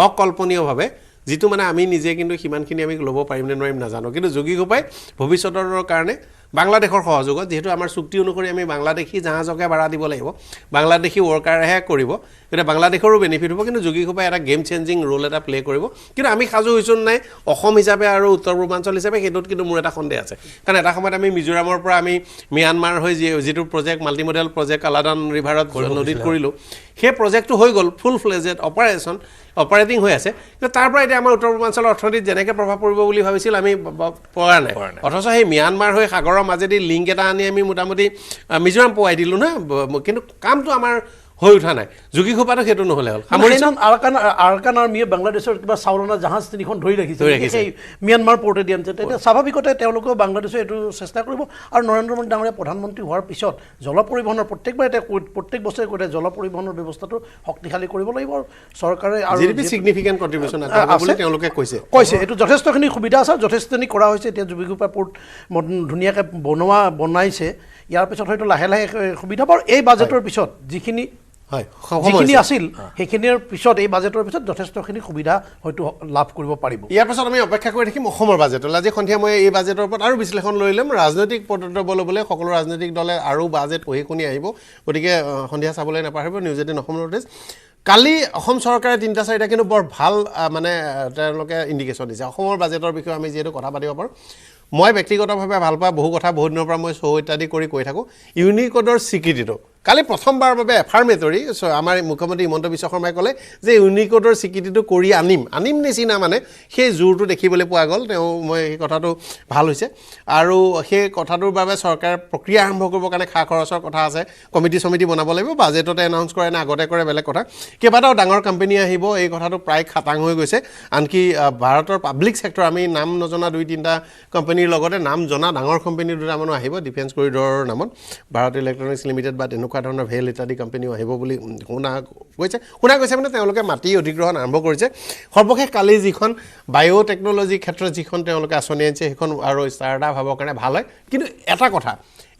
অকল্পনীয়ভাৱে যিটো মানে আমি নিজে কিন্তু সিমানখিনি আমি ল'ব পাৰিম নে নোৱাৰিম নাজানো কিন্তু যোগী ঘোপাই ভৱিষ্যতৰ কাৰণে বাংলাদেশৰ সহযোগত যেহেতু আমাৰ চুক্তি অনুসৰি আমি বাংলাদেশী জাহাজকে ভাড়া দিব লাগিব বাংলাদেশী ৱৰ্কাৰেহে কৰিব এতিয়া বাংলাদেশৰো বেনিফিট হ'ব কিন্তু যোগী ঘোপাই এটা গেম চেঞ্জিং ৰোল এটা প্লে কৰিব কিন্তু আমি সাজু হৈছোঁ নাই অসম হিচাপে আৰু উত্তৰ পূৰ্বাঞ্চল হিচাপে সেইটোত কিন্তু মোৰ এটা সন্দেহ আছে কাৰণ এটা সময়ত আমি মিজোৰামৰ পৰা আমি ম্যানমাৰ হৈ যিটো প্ৰজেক্ট মাল্টিমডেল প্ৰজেক্ট আলাদান ৰিভাৰত নদীত কৰিলোঁ সেই প্ৰজেক্টটো হৈ গ'ল ফুল ফ্লেজেড অপাৰেটিং হৈ আছে কিন্তু তাৰ পৰা এতিয়া আমাৰ উত্তৰ পূৰ্বাঞ্চলৰ অৰ্থনীতিত যেনেকৈ প্ৰভাৱ পৰিব বুলি ভাবিছিল আমি পৰা নাই অথচ সেই ম্যানমাৰ হৈ সাগৰৰ মাজেদি লিংক এটা আনি আমি মোটামুটি মিজোৰাম পোৱাই দিলোঁ নহয় কিন্তু কামটো আমাৰ হৈ উঠা নাই যোগী ঘোপাটো সেইটো নহ'লে হ'ল আৰকান আৰ্মিয়ে বাংলাদেশৰ কিবা চাউলনা জাহাজ 3খন ধৰি ৰাখিছে সেই ম্যানমাৰ পৰ্টে দি আনিছে তেতিয়া স্বাভাৱিকতে তেওঁলোকেও বাংলাদেশে এইটো চেষ্টা কৰিব আৰু নৰেন্দ্ৰ মোদী ডাঙৰীয়া প্ৰধানমন্ত্ৰী হোৱাৰ পিছত জল পৰিবহণৰ প্ৰত্যেক বছৰে কৈ জল পৰিবহণৰ ব্যৱস্থাটো শক্তিশালী কৰিব লাগিব আৰু চৰকাৰে আৰু ছিগনিফিকেণ্ট কণ্ট্ৰিবিউশ্যন বুলি তেওঁলোকে কৈছে এইটো যথেষ্টখিনি সুবিধা আছে যথেষ্টখিনি কৰা হৈছে এতিয়া যোগী ঘোপা পৰ্ট ধুনীয়াকৈ বনাইছে ইয়াৰ পিছত হয়তো লাহে লাহে সুবিধা পাব এই বাজেটৰ পিছত যিখিনি আছিল সেইখিনিৰ পিছত এই বাজেটৰ পিছত যথেষ্টখিনি সুবিধা হয়তো লাভ কৰিব পাৰিব ইয়াৰ পাছত আমি অপেক্ষা কৰি থাকিম অসমৰ বাজেটলৈ আজি সন্ধিয়া মই এই বাজেটৰ ওপৰত আৰু বিশ্লেষণ লৈ ল'ম ৰাজনৈতিক পদক্ষেপ ল'বলৈ সকলো ৰাজনৈতিক দলে আৰু বাজেট পঢ়ি শুনি আহিব গতিকে সন্ধিয়া চাবলৈ নাপাহৰিব News18 অসম নৰ্থইষ্ট কালি অসম চৰকাৰে 3-4টা কিন্তু বৰ ভাল মানে তেওঁলোকে ইণ্ডিকেশ্যন দিছে অসমৰ বাজেটৰ বিষয়ে আমি যিহেতু কথা পাতিব পাৰোঁ মই ব্যক্তিগতভাৱে ভাল পাওঁ বহু কথা বহুত দিনৰ পৰা মই শ্ব' ইত্যাদি কৰি কৈ থাকোঁ ইউনিকোডৰ স্বীকৃতিটো কালি প্ৰথমবাৰৰ বাবে এফাৰ্মেটৰী আমাৰ মুখ্যমন্ত্ৰী হিমন্ত বিশ্ব শৰ্মাই ক'লে যে ইউনিকোডৰ স্বীকৃতিটো কৰি আনিম নিচিনা মানে সেই জোৰটো দেখিবলৈ পোৱা গ'ল তেওঁ মই সেই কথাটো ভাল হৈছে আৰু সেই কথাটোৰ বাবে চৰকাৰে প্ৰক্ৰিয়া আৰম্ভ কৰিবৰ কাৰণে খা খৰচৰ কথা আছে কমিটি বনাব লাগিব বাজেটতে এনাউন্স কৰে নে আগতে কৰে বেলেগ কথা কেইবাটাও ডাঙৰ কোম্পানী আহিব এই কথাটো প্ৰায় খাটাং হৈ গৈছে আনকি ভাৰতৰ পাব্লিক সেক্টৰ আমি নাম নজনা 2-3টা কোম্পানীৰ লগতে নাম জনা ডাঙৰ কোম্পানী দুটা মানুহ আহিব ডিফেন্স কৰিডৰৰ নামত ভাৰত ইলেক্ট্ৰনিক্স লিমিটেড বা তেনেকুৱা ধৰণৰ ভেল ইত্যাদি কোম্পানীও আহিব বুলি শুনা গৈছে মানে তেওঁলোকে মাটি অধিগ্ৰহণ আৰম্ভ কৰিছে সৰ্বশেষ কালি যিখন বায়'টেকনলজি ক্ষেত্ৰত যিখন তেওঁলোকে আঁচনি আনিছে সেইখন আৰু ষ্টাৰ্টআপ হ'বৰ কাৰণে ভাল হয় কিন্তু এটা কথা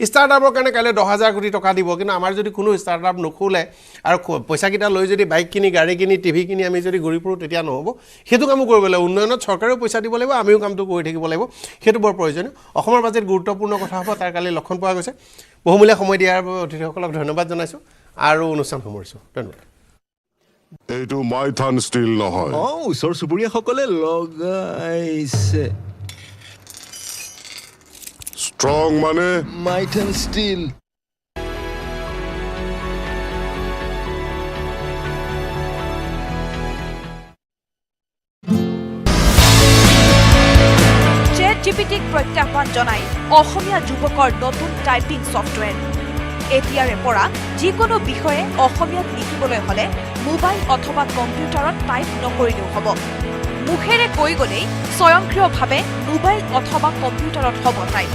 ষ্টাৰ্টআপৰ কাৰণে কাইলৈ 10,000 কোটি টকা দিব কিন্তু আমাৰ যদি কোনো ষ্টাৰ্টআপ নোখোলে আৰু পইচাকেইটা লৈ যদি বাইক কিনি গাড়ী কিনি টিভি কিনি আমি যদি ঘূৰি ফুৰোঁ তেতিয়া নহ'ব সেইটো কামো কৰিব লাগিব উন্নয়নত চৰকাৰেও পইচা দিব লাগিব আমিও কামটো কৰি থাকিব লাগিব সেইটো বৰ প্ৰয়োজনীয় অসমৰ বাজেট গুৰুত্বপূৰ্ণ কথা হ'ব তাৰ কালি লক্ষণ পোৱা গৈছে বহুমূলীয়া সময় দিয়াৰ অতিথিসকলক ধন্যবাদ জনাইছোঁ আৰু অনুষ্ঠান সামৰিছোঁ ধন্যবাদ এইটো মাইথান ষ্টিল নহয় ওচৰ চুবুৰীয়াসকলে লগাইছে ষ্ট্ৰং মানে মাইথান ষ্টিল ChatGPTক প্ৰত্যাহ্বান জনাই অসমীয়া যুৱকৰ নতুন টাইপিং ছফটৱেৰ এতিয়াৰে পৰা যিকোনো বিষয়ে অসমীয়াত লিখিবলৈ হ'লে মোবাইল অথবা কম্পিউটাৰত টাইপ নকৰিলেও হ'ব মুখেৰে কৈ গ'লেই স্বয়ংক্ৰিয়ভাৱে মোবাইল অথবা কম্পিউটাৰত হ'ব টাইপ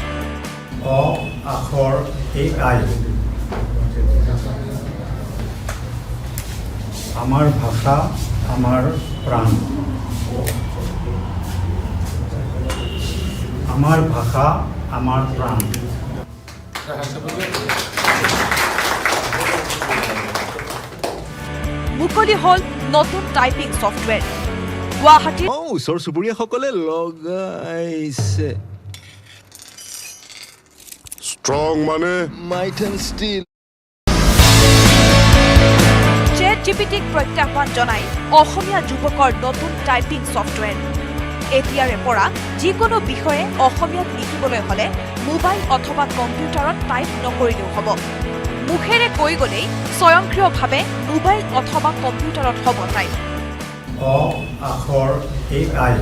অ আখৰ AI আমাৰ ভাষা আমাৰ প্ৰাণ আমাৰ ভাষা আমাৰ প্ৰাণ মুকলি হ'ল নতুন টাইপিং ছফটৱেৰ গুৱাহাটীৰ ওচৰ চুবুৰীয়াসকলে লগাইছে ষ্ট্ৰং মানে মাইথান ষ্টিল ChatGPTক প্ৰত্যাহ্বান জনাই অসমীয়া যুৱকৰ নতুন টাইপিং ছফটৱেৰ এতিয়াৰে পৰা যিকোনো বিষয়ে অসমীয়াত লিখিবলৈ হ'লে মোবাইল অথবা কম্পিউটাৰত টাইপ নকৰিলেও হ'ব মুখেৰে কৈ গ'লেই স্বয়ংক্ৰিয়ভাৱে মোবাইল অথবা কম্পিউটাৰত হ'ব টাইপ অ আখৰ AI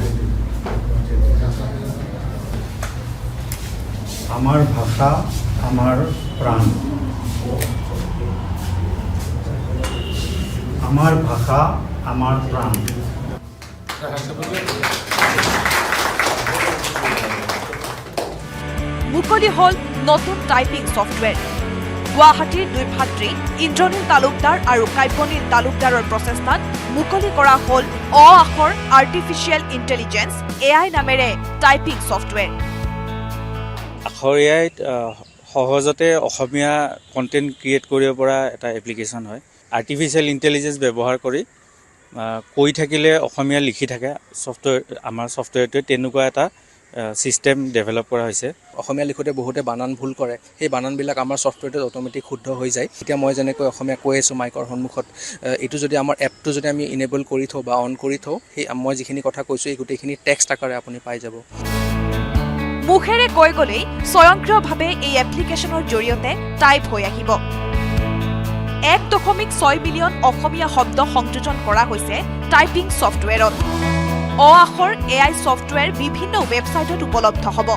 আমাৰ ভাষা আমাৰ প্ৰাণ আমাৰ ভাষা আমাৰ প্ৰাণ মুকলি হ'ল নতুন টাইপিং ছফটৱেৰ গুৱাহাটীৰ 2 ভাতৃ ইন্দ্ৰনীল তালুকদাৰ আৰু কাব্যনীল তালুকদাৰৰ প্ৰচেষ্টাত মুকলি কৰা হ'ল আখৰ আৰ্টিফিচিয়েল ইণ্টেলিজেন্স AI নামেৰে টাইপিং ছফটৱেৰ আখৰ AIত সহজতে অসমীয়া কণ্টেণ্ট ক্ৰিয়েট কৰিব পৰা এটা এপ্লিকেশ্যন হয় আৰ্টিফিচিয়েল ইণ্টেলিজেন্স ব্যৱহাৰ কৰি কৈ থাকিলে অসমীয়া লিখি থাকে ছফটৱেৰ আমাৰ ছফটৱেৰটোৱে তেনেকুৱা এটা সিস্টেম ডেভেলপ কৰা হৈছে অসমীয়া লিখোতে বহুতে বানান ভুল কৰে সেই বানানবিলাক আমাৰ ছফটৱেৰটোত অটোমেটিক শুদ্ধ হৈ যায় এতিয়া মই যেনেকৈ অসমীয়া কৈ আছোঁ মাইকৰ সন্মুখত এইটো যদি আমাৰ এপটো যদি আমি ইনেবল কৰি থওঁ বা অন কৰি থওঁ সেই মই যিখিনি কথা কৈছোঁ এই গোটেইখিনি টেক্সট আকাৰে আপুনি পাই যাব মুখেৰে কৈ গ'লেই স্বয়ংক্ৰিয়ভাৱে এই এপ্লিকেশ্যনৰ জৰিয়তে টাইপ হৈ আহিব 1.6 মিলিয়ন অসমীয়া শব্দ সংযোজন কৰা হৈছে টাইপিং ছফটৱেৰত আখৰ AI ছফটৱেৰ বিভিন্ন ৱেবছাইটত উপলব্ধ হ'ব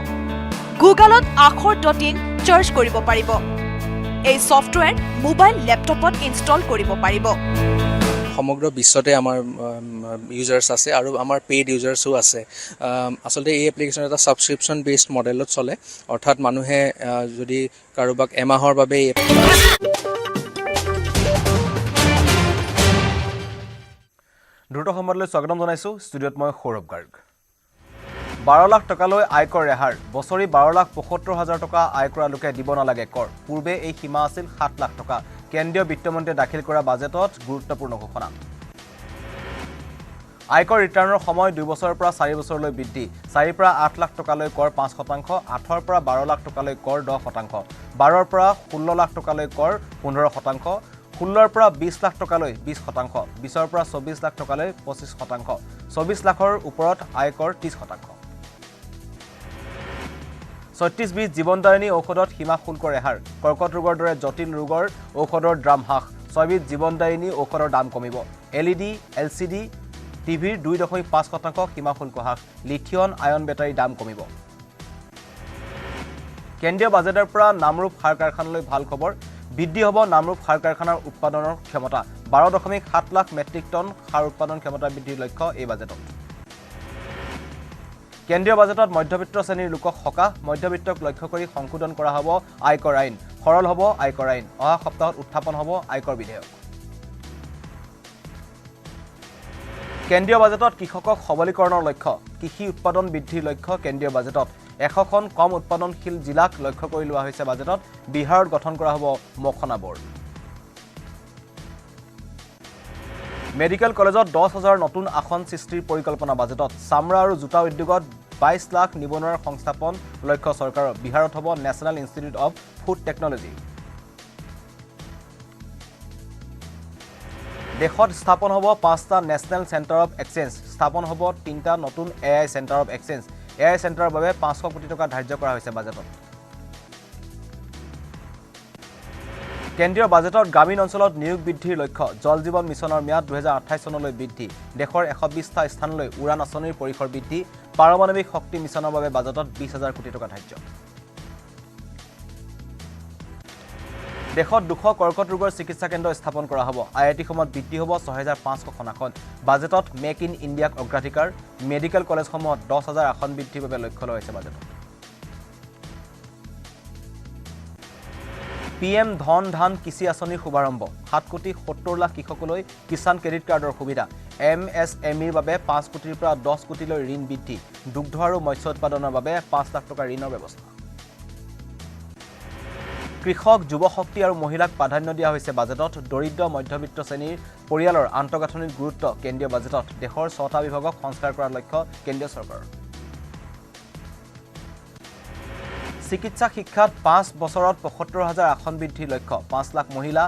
গুগলত আখৰ.in চাৰ্চ কৰিব পাৰিব এই ছফটৱেৰ মোবাইল লেপটপত ইনষ্টল কৰিব পাৰিব সমগ্ৰ বিশ্বতে আমাৰ ইউজাৰ্ছ আছে আৰু আমাৰ পেইড ইউজাৰ্ছো আছে আচলতে এই এপ্লিকেশ্যন এটা ছাবস্ক্ৰিপশ্যন বেছড মডেলত চলে অৰ্থাৎ মানুহে যদি কাৰোবাক এমাহৰ বাবে দ্ৰুত সময়লৈ স্বাগতম জনাইছোঁ ষ্টুডিঅ'ত মই সৌৰভ গাৰ্গ 12 লাখ টকালৈ আয়কৰ ৰেহাই বছৰি 12,75,000 টকা আয় কৰা লোকে দিব নালাগে কৰ পূৰ্বে এই সীমা আছিল 7 লাখ টকা কেন্দ্ৰীয় বিত্তমন্ত্ৰীয়ে দাখিল কৰা বাজেটত গুৰুত্বপূৰ্ণ ঘোষণা আয়কৰ ৰিটাৰ্ণৰ সময় 2 বছৰৰ পৰা 4 বছৰলৈ বৃদ্ধি 4 পৰা 8 লাখ টকালৈ কৰ 5%, 8ৰ পৰা 12 লাখ টকালৈ কৰ 10%, 12ৰ পৰা 16 লাখ টকালৈ কৰ 15%, 16ৰ পৰা 20 লাখ টকালৈ 20%, 20ৰ পৰা 24 লাখ টকালৈ 25%, 24 লাখৰ ওপৰত আয়কৰ 30%। 36 বিধ জীৱনদায়িনী ঔষধত সীমা শুল্ক ৰেহাই কৰ্কট ৰোগৰ দৰে জটিল ৰোগৰ ঔষধৰ দাম হ্ৰাস 6 বিধ জীৱনদায়িনী ঔষধৰ দাম কমিব LED LCD টিভিৰ 2.5% সীমা শুল্ক হ্ৰাস লিথিয়ন আয়ন বেটাৰী দাম কমিব কেন্দ্ৰীয় বাজেটৰ পৰা নামৰূপ সাৰ কাৰখানালৈ ভাল খবৰ বৃদ্ধি হ'ব নামৰূপ সাৰ কাৰখানাৰ উৎপাদনৰ ক্ষমতা 12.7 লাখ মেট্ৰিক টন সাৰ উৎপাদন ক্ষমতা বৃদ্ধিৰ লক্ষ্য এই বাজেটত কেন্দ্ৰীয় বাজেটত মধ্যবিত্ত শ্ৰেণীৰ লোকক সকাহ মধ্যবিত্তক লক্ষ্য কৰি সংশোধন কৰা হ'ব আয়কৰ আইন সৰল হ'ব আয়কৰ আইন অহা সপ্তাহত উত্থাপন হ'ব আয়কৰ বিধেয়ক কেন্দ্ৰীয় বাজেটত কৃষকক সবলীকৰণৰ লক্ষ্য কৃষি উৎপাদন বৃদ্ধিৰ লক্ষ্য কেন্দ্ৰীয় বাজেটত 100খন কম উৎপাদনশীল জিলাক লক্ষ্য কৰি লোৱা হৈছে বাজেটত বিহাৰত গঠন কৰা হ'ব মখনা বোৰ্ড মেডিকেল কলেজত 10,000 নতুন আসন সৃষ্টিৰ পৰিকল্পনা বাজেটত চামৰা আৰু জোতা উদ্যোগত 22 লাখ নিবনুৱাৰ সংস্থাপন লক্ষ্য চৰকাৰৰ বিহাৰত হ'ব national institute of food technology দেশত স্থাপন হ'ব 5টা নেশ্যনেল চেণ্টাৰ অফ এক্সচেঞ্জ স্থাপন হ'ব 3টা নতুন AI centre of exchange AI চেণ্টাৰৰ বাবে 500 কোটি টকা ধাৰ্য কৰা হৈছে বাজেটত কেন্দ্ৰীয় বাজেটত গ্ৰামীণ অঞ্চলত নিয়োগ বৃদ্ধিৰ লক্ষ্য জল জীৱন মিছনৰ ম্যাদ 2028 চনলৈ বৃদ্ধি দেশৰ 120টা স্থানলৈ উড়ান আঁচনিৰ পৰিসৰ বৃদ্ধি পাৰমাণৱিক শক্তি মিছনৰ বাবে বাজেটত 20,000 কোটি টকা ধাৰ্য দেশত 200 কৰ্কট ৰোগৰ চিকিৎসা কেন্দ্ৰ স্থাপন কৰা হ'ব IIT সমূহত বৃদ্ধি হ'ব 6500 আসন বাজেটত মেক ইন ইণ্ডিয়াক অগ্ৰাধিকাৰ মেডিকেল কলেজসমূহত 10,000 আসন বৃদ্ধিৰ বাবে লক্ষ্য লোৱা হৈছে বাজেটত PM ধন ধান কৃষি আঁচনিৰ শুভাৰম্ভ 7 কোটি 70 লাখ কৃষকলৈ কিষাণ ক্ৰেডিট কাৰ্ডৰ সুবিধা MSMEৰ বাবে 5 কোটিৰ পৰা 10 কোটিলৈ ঋণ বৃদ্ধি দুগ্ধ আৰু মৎস্য উৎপাদনৰ বাবে 5 লাখ টকা ঋণৰ ব্যৱস্থা কৃষক যুৱ শক্তি আৰু মহিলাক প্ৰাধান্য দিয়া হৈছে বাজেটত দৰিদ্ৰ মধ্যবিত্ত শ্ৰেণীৰ পৰিয়ালৰ আন্তঃগাঁথনিৰ গুৰুত্ব কেন্দ্ৰীয় বাজেটত দেশৰ 6টা বিভাগক সংস্কাৰ কৰাৰ লক্ষ্য কেন্দ্ৰীয় চৰকাৰৰ চিকিৎসা শিক্ষাত 5 বছৰত 75,000 আসন বৃদ্ধিৰ লক্ষ্য 5 লাখ মহিলা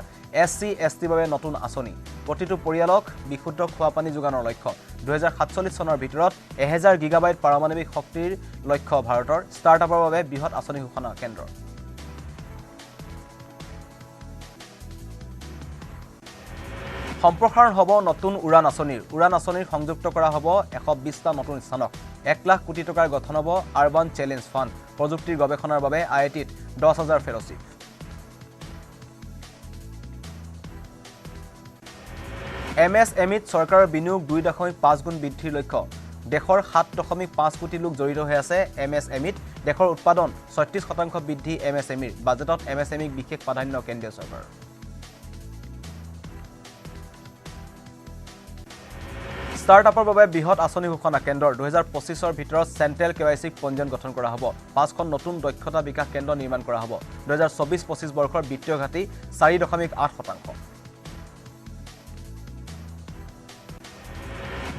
SC ST বাবে নতুন আঁচনি প্ৰতিটো পৰিয়ালক বিশুদ্ধ খোৱা পানী যোগানৰ লক্ষ্য 2047 চনৰ ভিতৰত 1000 গিগাবাইট পাৰমাণৱিক শক্তিৰ লক্ষ্য ভাৰতৰ ষ্টাৰ্টআপৰ বাবে বৃহৎ আঁচনি ঘোষণা কেন্দ্ৰৰ সম্প্ৰসাৰণ হ'ব নতুন উড়ান আঁচনিৰ সংযুক্ত কৰা হ'ব 120টা নতুন স্থানক 1 লাখ কোটি টকাৰ গঠন হ'ব আৰবান চ্যালেঞ্জ ফাণ্ড প্ৰযুক্তিৰ গৱেষণাৰ বাবে IITত 10,000 ফেলোশ্বিপ MSMEত চৰকাৰৰ বিনিয়োগ 2.5 গুণ বৃদ্ধিৰ লক্ষ্য দেশৰ 7.5 কোটি লোক জড়িত হৈ আছে MSMEত দেশৰ উৎপাদন 36% বৃদ্ধি MSMEৰ বাজেটত MSMEক বিশেষ প্ৰাধান্য কেন্দ্ৰীয় চৰকাৰৰ ষ্টাৰ্টআপৰ বাবে বৃহৎ আঁচনি ঘোষণা কেন্দ্ৰৰ 2025ৰ ভিতৰত চেণ্ট্ৰেল KYC পঞ্জীয়ন গঠন কৰা হ'ব 5খন নতুন দক্ষতা বিকাশ কেন্দ্ৰ নিৰ্মাণ কৰা হ'ব 2024-25 বৰ্ষৰ বিত্তীয় ঘাটি 4.8%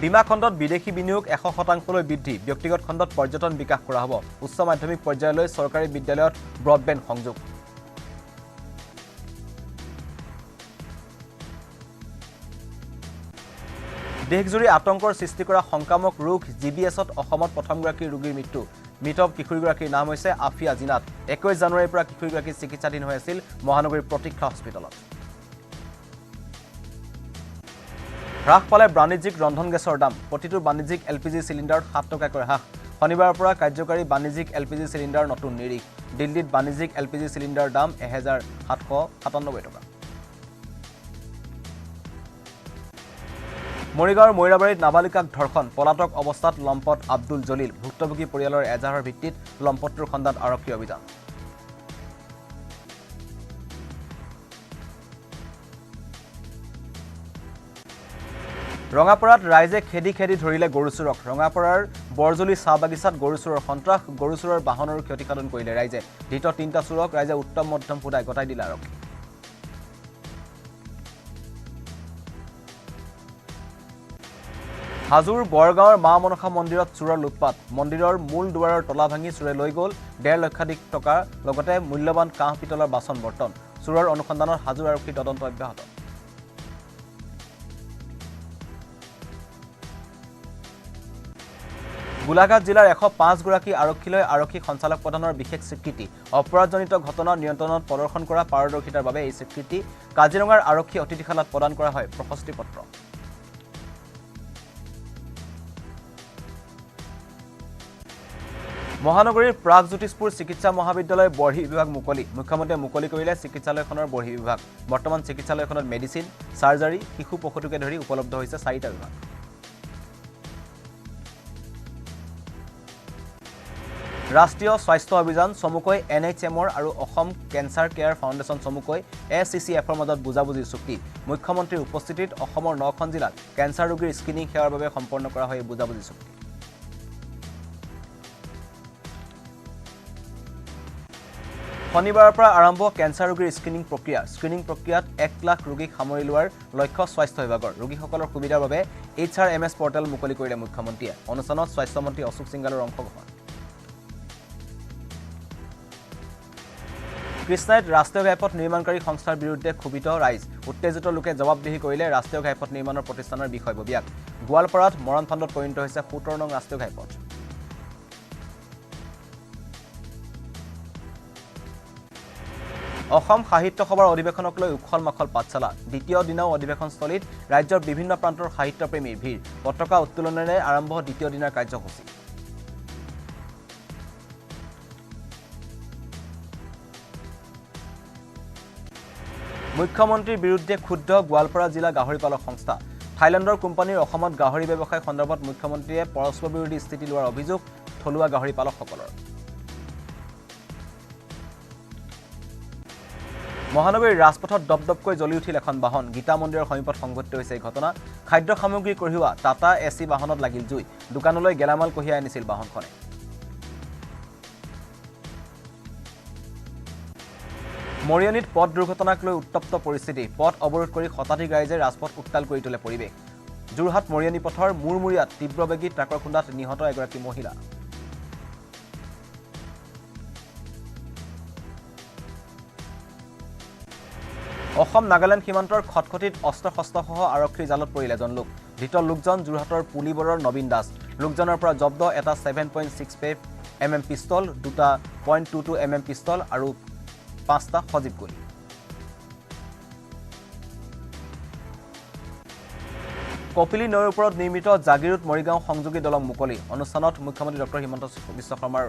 বীমা খণ্ডত বিদেশী বিনিয়োগ 100% লৈ বৃদ্ধি ব্যক্তিগত খণ্ডত পৰ্যটন বিকাশ কৰা হ'ব উচ্চ মাধ্যমিক পৰ্যায়লৈ চৰকাৰী বিদ্যালয়ত ব্ৰডবেণ্ড সংযোগ দেশজুৰি আতংকৰ সৃষ্টি কৰা সংক্ৰামক ৰোগ GBSত অসমত প্ৰথমগৰাকী ৰোগীৰ মৃত্যু মৃত কিশোৰীগৰাকীৰ নাম হৈছে আফিয়া জিনাত 21 জানুৱাৰীৰ পৰা কিশোৰীগৰাকী চিকিৎসাধীন হৈ আছিল মহানগৰীৰ প্ৰতীক্ষা হস্পিটেলত হ্ৰাস পালে বাণিজ্যিক ৰন্ধন গেছৰ দাম প্ৰতিটো বাণিজ্যিক LPG চিলিণ্ডাৰত 7 টকাকৈ হ্ৰাস শনিবাৰৰ পৰা কাৰ্যকাৰী বাণিজ্যিক LPG চিলিণ্ডাৰ নতুন নিৰিখ দিল্লীত বাণিজ্যিক LPG চিলিণ্ডাৰ দাম 1797 টকা মৰিগাঁৱৰ মৈৰাবাৰীত নাবালিকাক ধৰ্ষণ পলাতক অৱস্থাত লম্পট আব্দুল জলিল ভুক্তভোগী পৰিয়ালৰ এজাহাৰৰ ভিত্তিত লম্পটটোৰ খণ্ডাত আৰক্ষী অভিযান ৰঙাপাৰাত ৰাইজে খেদি ধৰিলে গৰুচুৰক ৰঙাপাৰাৰ বৰজলি চাহ বাগিচাত গৰুচুৰৰ সন্ত্ৰাস গৰুচুৰৰ বাহনৰ ক্ষতিসাধন কৰিলে ৰাইজে ধৃত 3টা চুৰক ৰাইজে উত্তম মধ্যম ফুটাই গতাই দিলে আৰক্ষী হাজোৰ বৰগাঁৱৰ মা মনসা মন্দিৰত চুৰৰ লুটপাট মন্দিৰৰ মূল দুৱাৰৰ তলা ভাঙি চুৰে লৈ গ'ল 1.5 লক্ষাধিক টকা লগতে মূল্যৱান কাঁহ পিতলৰ বাচন বৰ্তন চুৰৰ অনুসন্ধানত হাজোৰ আৰক্ষীৰ তদন্ত অব্যাহত গোলাঘাট জিলাৰ 105 গৰাকী আৰক্ষীলৈ আৰক্ষী সঞ্চালক প্ৰধানৰ বিশেষ স্বীকৃতি অপৰাধজনিত ঘটনা নিয়ন্ত্ৰণত প্ৰদৰ্শন কৰা পাৰদৰ্শিতাৰ বাবে এই স্বীকৃতি কাজিৰঙাৰ আৰক্ষী অতিথিশালাত প্ৰদান কৰা হয় প্ৰশস্তি পত্ৰ মহানগৰীৰ প্ৰাগজ্যোতিষপুৰ চিকিৎসা মহাবিদ্যালয় বৰ্হি বিভাগ মুকলি মুখ্যমন্ত্ৰীয়ে মুকলি কৰিলে চিকিৎসালয়খনৰ বৰ্হি বিভাগ বৰ্তমান চিকিৎসালয়খনত মেডিচিন সাৰ্জাৰী শিশু পশুটোকে ধৰি উপলব্ধ হৈছে 4টা বিভাগ ৰাষ্ট্ৰীয় স্বাস্থ্য অভিযান চমুকৈ NHMৰ আৰু অসম কেন্সাৰ কেয়াৰ ফাউণ্ডেশ্যন চমুকৈ SCCFৰ মাজত বুজাবুজিৰ চুক্তি মুখ্যমন্ত্ৰীৰ উপস্থিতিত অসমৰ 9খন জিলাত কেন্সাৰ ৰোগীৰ স্ক্ৰিনিং সেৱাৰ বাবে সম্পন্ন কৰা হয় বুজাবুজি চুক্তি শনিবাৰৰ পৰা আৰম্ভ কেন্সাৰ ৰোগীৰ স্ক্ৰিনিং প্ৰক্ৰিয়াত 1 লাখ ৰোগীক সামৰি লোৱাৰ লক্ষ্য স্বাস্থ্য বিভাগৰ ৰোগীসকলৰ সুবিধাৰ বাবে HRMS পৰ্টেল মুকলি কৰিলে মুখ্যমন্ত্ৰীয়ে অনুষ্ঠানত স্বাস্থ্যমন্ত্ৰী অশোক সিংগালৰ অংশগ্ৰহণ কৃষ্ণাইত ৰাষ্ট্ৰীয় ঘাইপথ নিৰ্মাণকাৰী সংস্থাৰ বিৰুদ্ধে ক্ষোভিত ৰাইজ উত্তেজিত লোকে জবাবদিহি কৰিলে ৰাষ্ট্ৰীয় ঘাইপথ নিৰ্মাণৰ প্ৰতিষ্ঠানৰ বিষয়ববীয়াক গোৱালপাৰাত মৰণফাণ্ডত পৰিণত হৈছে 17 নং ৰাষ্ট্ৰীয় ঘাইপথ অসম সাহিত্য সভাৰ অধিৱেশনক লৈ উখল মাখল পাঠশালা দ্বিতীয় দিনাও অধিৱেশনস্থলীত ৰাজ্যৰ বিভিন্ন প্ৰান্তৰ সাহিত্যপ্ৰেমীৰ ভিৰ পতাকা উত্তোলনেৰে আৰম্ভ দ্বিতীয় দিনৰ কাৰ্যসূচী মুখ্যমন্ত্ৰীৰ বিৰুদ্ধে ক্ষুব্ধ গোৱালপাৰা জিলা গাহৰি পালক সংস্থা থাইলেণ্ডৰ কোম্পানীৰ অসমত গাহৰি ব্যৱসায় সন্দৰ্ভত মুখ্যমন্ত্ৰীয়ে পৰস্পৰ বিৰোধী স্থিতি লোৱাৰ অভিযোগ থলুৱা গাহৰি পালকসকলৰ মহানগৰীৰ ৰাজপথত দপদপকৈ জ্বলি উঠিল এখন বাহন গীতা মন্দিৰৰ সমীপত সংঘটিত হৈছে এই ঘটনা খাদ্য সামগ্ৰী কঢ়িওৱা টাটা AC বাহনত লাগিল জুই দোকানলৈ গেলামাল কঢ়িয়াই আনিছিল বাহনখনে মৰিয়নিত পথ দুৰ্ঘটনাক লৈ উত্তপ্ত পৰিস্থিতি পথ অৱৰোধ কৰি শতাধিক ৰাইজে ৰাজপথ উত্তাল কৰি তোলে পৰিৱেশ যোৰহাট মৰিয়নি পথৰ মূৰমূৰীয়াত তীব্ৰবেগী ট্ৰাকৰ খুন্দাত নিহত এগৰাকী মহিলা অসম নাগালেণ্ড সীমান্তৰ খটখটিত অস্ত্ৰ-শস্ত্ৰসহ আৰক্ষীৰ জালত পৰিলে এজন লোক ধৃত লোকজন যোৰহাটৰ পুলিবৰৰ নবীন দাস লোকজনৰ পৰা জব্দ এটা 7.65 mm পিস্তল দুটা .22 mm পিস্তল আৰু 5টা সজীৱ গুলী কপিলী নৈৰ ওপৰত নিৰ্মিত জাগিৰোড মৰিগাঁও সংযোগী দলং মুকলি অনুষ্ঠানত মুখ্যমন্ত্ৰী ডক্টৰ হিমন্ত বিশ্ব শৰ্মাৰ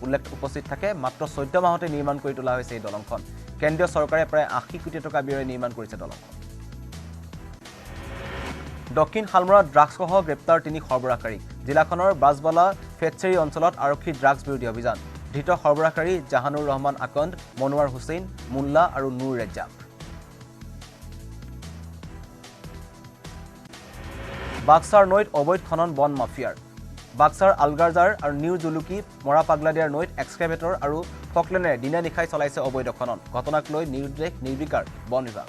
উল্লেখ উপস্থিত থাকে মাত্ৰ 14 মাহতে নিৰ্মাণ কৰি তোলা হৈছে এই দলংখন কেন্দ্ৰীয় চৰকাৰে প্ৰায় 80 কোটি টকা ব্যয়েৰে নিৰ্মাণ কৰিছে দলংখন দক্ষিণ হালমৰা ড্ৰাগছসহ গ্ৰেপ্তাৰ 3 সৰবৰাহকাৰী জিলাখনৰ বাজবালা ফেটচেৰী অঞ্চলত আৰক্ষী ড্ৰাগছ বিৰোধী অভিযান ধৃত সৰবৰাহকাৰী জাহানুৰ ৰহমান আকন্দ মনোৱাৰ হুছেইন মুল্লা আৰু নুৰ ৰেজ্জাক বাক্সাৰ নৈত অবৈধ খনন বন মাফিয়াৰ বাক্সাৰ আলগাৰজাৰ আৰু নিউ জুলুকি মৰা পাগলাদিয়াৰ নৈত এক্সকেভেটৰ আৰু ফকলেনেৰে দিনে নিশাই চলাইছে অবৈধ খনন ঘটনাক লৈ নিৰ্দেশ নিৰ্বিকাৰ বন বিভাগ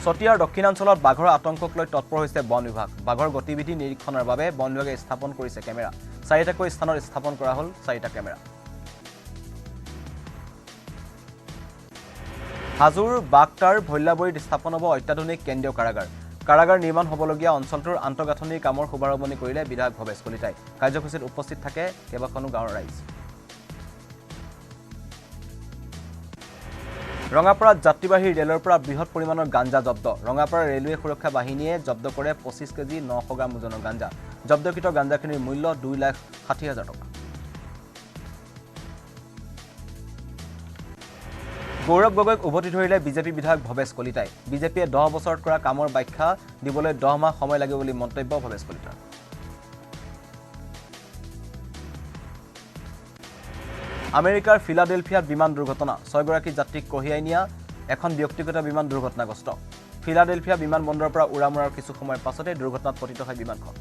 চতিয়াৰ দক্ষিণাঞ্চলত বাঘৰ আতংকক লৈ তৎপৰ হৈছে বন বিভাগ বাঘৰ গতিবিধি নিৰীক্ষণৰ বাবে বন বিভাগে স্থাপন কৰিছে কেমেৰা 4টাকৈ স্থানত স্থাপন কৰা হ'ল 4টা কেমেৰা হাজোৰ বাগটাৰ ভল্লাবৰীত স্থাপন হ'ব অত্যাধুনিক কেন্দ্ৰীয় কাৰাগাৰ নিৰ্মাণ হ'বলগীয়া অঞ্চলটোৰ আন্তঃগাঁথনিৰ কামৰ শুভাৰম্ভণি কৰিলে বিধায়ক ভৱেশ কলিতাই কাৰ্যসূচীত উপস্থিত থাকে কেইবাখনো গাঁৱৰ ৰাইজ ৰঙাপাৰাত যাত্ৰীবাহী ৰেলৰ পৰা বৃহৎ পৰিমাণৰ গাঞ্জা জব্দ ৰঙাপাৰা ৰেলৱে সুৰক্ষা বাহিনীয়ে জব্দ কৰে 25 কেজি 900 গ্ৰাম ওজনৰ গাঞ্জা জব্দকৃত গাঞ্জাখিনিৰ মূল্য 2,60,000 টকা গৌৰৱ গগৈক উভতি ধৰিলে বিজেপি বিধায়ক ভৱেশ কলিতাই বিজেপিয়ে 10 বছৰত কৰা কামৰ ব্যাখ্যা দিবলৈ 10 মাহ সময় লাগে বুলি মন্তব্য ভৱেশ কলিতাৰ আমেৰিকাৰ ফিলাডেলফিয়াত বিমান দুৰ্ঘটনা 6 গৰাকী যাত্ৰীক কঢ়িয়াই নিয়া এখন ব্যক্তিগত বিমান দুৰ্ঘটনাগ্ৰস্ত ফিলাডেলফিয়া বিমানবন্দৰৰ পৰা উৰা মৰাৰ কিছু সময়ৰ পাছতে দুৰ্ঘটনাত পতিত হয় বিমানখন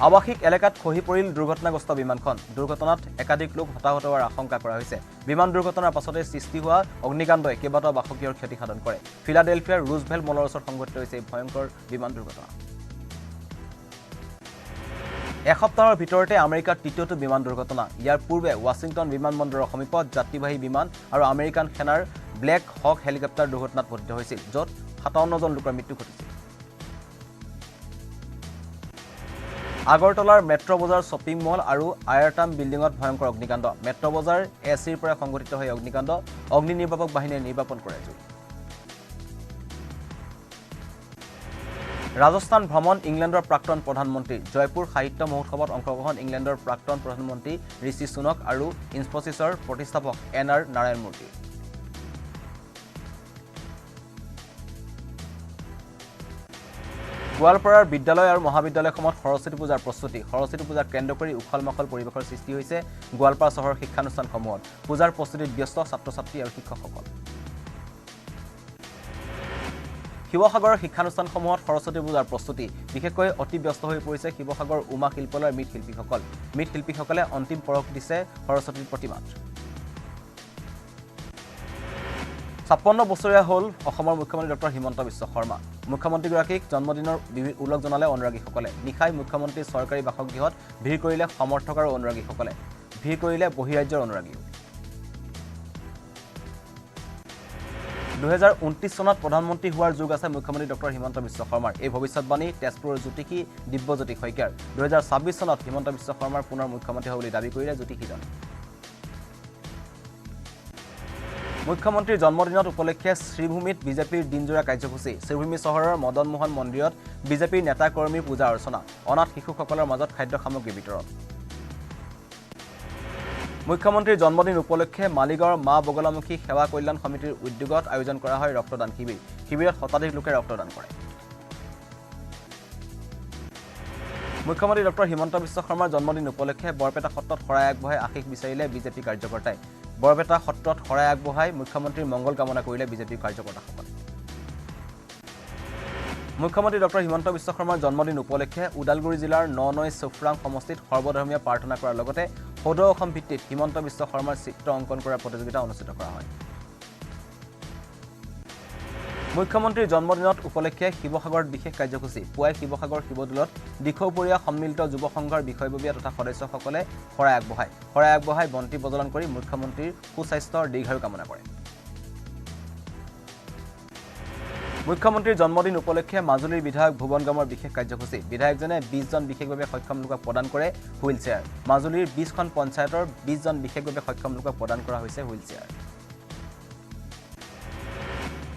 আৱাসিক এলেকাত খহি পৰিল দুৰ্ঘটনাগ্ৰস্ত বিমানখন দুৰ্ঘটনাত একাধিক লোক হতাহত হোৱাৰ আশংকা কৰা হৈছে বিমান দুৰ্ঘটনাৰ পাছতে সৃষ্টি হোৱা অগ্নিকাণ্ডই কেইবাটাও বাসগৃহৰ ক্ষতি সাধন কৰে ফিলাডেলফিয়াৰ ৰুজভেল মলৰ ওচৰত সংঘটিত হৈছে ভয়ংকৰ বিমান দুৰ্ঘটনা এসপ্তাহৰ ভিতৰতে আমেৰিকাৰ তৃতীয়টো বিমান দুৰ্ঘটনা ইয়াৰ পূৰ্বে ৱাশ্বিংটন বিমানবন্দৰৰ সমীপত যাত্ৰীবাহী বিমান আৰু আমেৰিকান সেনাৰ ব্লেক হক হেলিকপ্টাৰ দুৰ্ঘটনাত পতিত হৈছিল য'ত 57জন লোকৰ মৃত্যু ঘটিছে আগৰতলাৰ মেট্ৰ বজাৰ শ্বপিং মল আৰু আয়াৰটাম বিল্ডিঙত ভয়ংকৰ অগ্নিকাণ্ড মেট্ৰ বজাৰ এচিৰ পৰা সংঘটিত হৈ অগ্নিকাণ্ড অগ্নি নিৰ্বাপক বাহিনীয়ে নিৰ্বাপন কৰে জুই ৰাজস্থান ভ্ৰমণ ইংলেণ্ডৰ প্ৰাক্তন প্ৰধানমন্ত্ৰী জয়পুৰ সাহিত্য মহোৎসৱত অংশগ্ৰহণ ইংলেণ্ডৰ প্ৰাক্তন প্ৰধানমন্ত্ৰী ঋষি সুনক আৰু ইনফোচিছৰ প্ৰতিষ্ঠাপক এন.আৰ. নাৰায়ণ মূৰ্তি গোৱালপাৰাৰ বিদ্যালয় আৰু মহাবিদ্যালয়সমূহত সৰস্বতী পূজাৰ প্ৰস্তুতি সৰস্বতী পূজাক কেন্দ্ৰ কৰি উখল মাখল পৰিৱেশৰ সৃষ্টি হৈছে গোৱালপাৰা চহৰৰ শিক্ষানুষ্ঠানসমূহত পূজাৰ প্ৰস্তুতিত ব্যস্ত ছাত্ৰ ছাত্ৰী আৰু শিক্ষকসকল শিৱসাগৰৰ শিক্ষানুষ্ঠানসমূহত সৰস্বতী পূজাৰ প্ৰস্তুতি বিশেষকৈ অতি ব্যস্ত হৈ পৰিছে শিৱসাগৰ উমা শিল্পালয়ৰ মৃৎশিল্পীসকলে অন্তিম পৰশ দিছে সৰস্বতীৰ প্ৰতিমাত 56 বছৰীয়া হ'ল অসমৰ মুখ্যমন্ত্ৰী ডক্টৰ হিমন্ত বিশ্ব শৰ্মা মুখ্যমন্ত্ৰীগৰাকীক জন্মদিনৰ উল্লেখ জনালে অনুৰাগীসকলে নিশাই মুখ্যমন্ত্ৰীৰ চৰকাৰী বাসগৃহত ভিৰ কৰিলে সমৰ্থক আৰু অনুৰাগীসকলে ভিৰ কৰিলে বহিৰাজ্যৰ অনুৰাগীও 2029 চনত প্ৰধানমন্ত্ৰী হোৱাৰ যোগ আছে মুখ্যমন্ত্ৰী ডক্টৰ হিমন্ত বিশ্ব শৰ্মাৰ এই ভৱিষ্যৎবাণী তেজপুৰৰ জ্যোতিষী দিব্যজ্যোতি শইকীয়াৰ 2026 চনত হিমন্ত বিশ্ব শৰ্মাৰ পুনৰ মুখ্যমন্ত্ৰী হ'ব বুলি দাবী কৰিলে জ্যোতিষীজনে মুখ্যমন্ত্ৰীৰ জন্মদিনত উপলক্ষে শ্ৰীভূমিত বিজেপিৰ দিনজোৰা কাৰ্যসূচী শ্ৰীভূমি চহৰৰ মদন মোহন মন্দিৰত বিজেপিৰ নেতা কৰ্মীৰ পূজা অৰ্চনা অনাথ শিশুসকলৰ মাজত খাদ্য সামগ্ৰী বিতৰণ মুখ্যমন্ত্ৰীৰ জন্মদিন উপলক্ষে মালিগাঁৱৰ মা বগলামুখী সেৱা কল্যাণ সমিতিৰ উদ্যোগত আয়োজন কৰা হয় ৰক্তদান শিবিৰত শতাধিক লোকে ৰক্তদান কৰে মুখ্যমন্ত্ৰী ডক্টৰ হিমন্ত বিশ্ব শৰ্মাৰ জন্মদিন উপলক্ষে বৰপেটা সত্ৰত শৰাই আগবঢ়াই আশীষ বিচাৰিলে বিজেপি কাৰ্যকৰ্তাই বৰপেটা সত্ৰত শৰাই আগবঢ়াই মুখ্যমন্ত্ৰীৰ মংগল কামনা কৰিলে বিজেপি কাৰ্যকৰ্তাসকলে মুখ্যমন্ত্ৰী ডক্টৰ হিমন্ত বিশ্ব শৰ্মাৰ জন্মদিন উপলক্ষে ওদালগুৰি জিলাৰ ননৈ চুফৰাং সমষ্টিত সৰ্বধৰ্মীয় প্ৰাৰ্থনা কৰাৰ লগতে সদৌ অসম ভিত্তিত হিমন্ত বিশ্ব শৰ্মাৰ চিত্ৰ অংকন কৰাৰ প্ৰতিযোগিতা অনুষ্ঠিত কৰা হয় মুখ্যমন্ত্ৰীৰ জন্মদিনত উপলক্ষে শিৱসাগৰত বিশেষ কাৰ্যসূচী পুৱাই শিৱসাগৰ শিৱদৌলত দিখৌপৰীয়া সন্মিলিত যুৱ সংঘৰ বিষয়ববীয়া তথা সদস্যসকলে শৰাই আগবঢ়াই বন্তি প্ৰজ্বলন কৰি মুখ্যমন্ত্ৰীৰ সুস্বাস্থ্য আৰু দীৰ্ঘায়ু কামনা কৰে মুখ্যমন্ত্ৰীৰ জন্মদিন উপলক্ষে মাজুলীৰ বিধায়ক ভুৱন গামৰ বিশেষ কাৰ্যসূচী বিধায়কজনে 20 জন বিশেষভাৱে সক্ষম লোকক প্ৰদান কৰে হুইল চেয়াৰ মাজুলীৰ 20খন পঞ্চায়তৰ 20 জন বিশেষভাৱে সক্ষম লোকক প্ৰদান কৰা হৈছে হুইল চেয়াৰ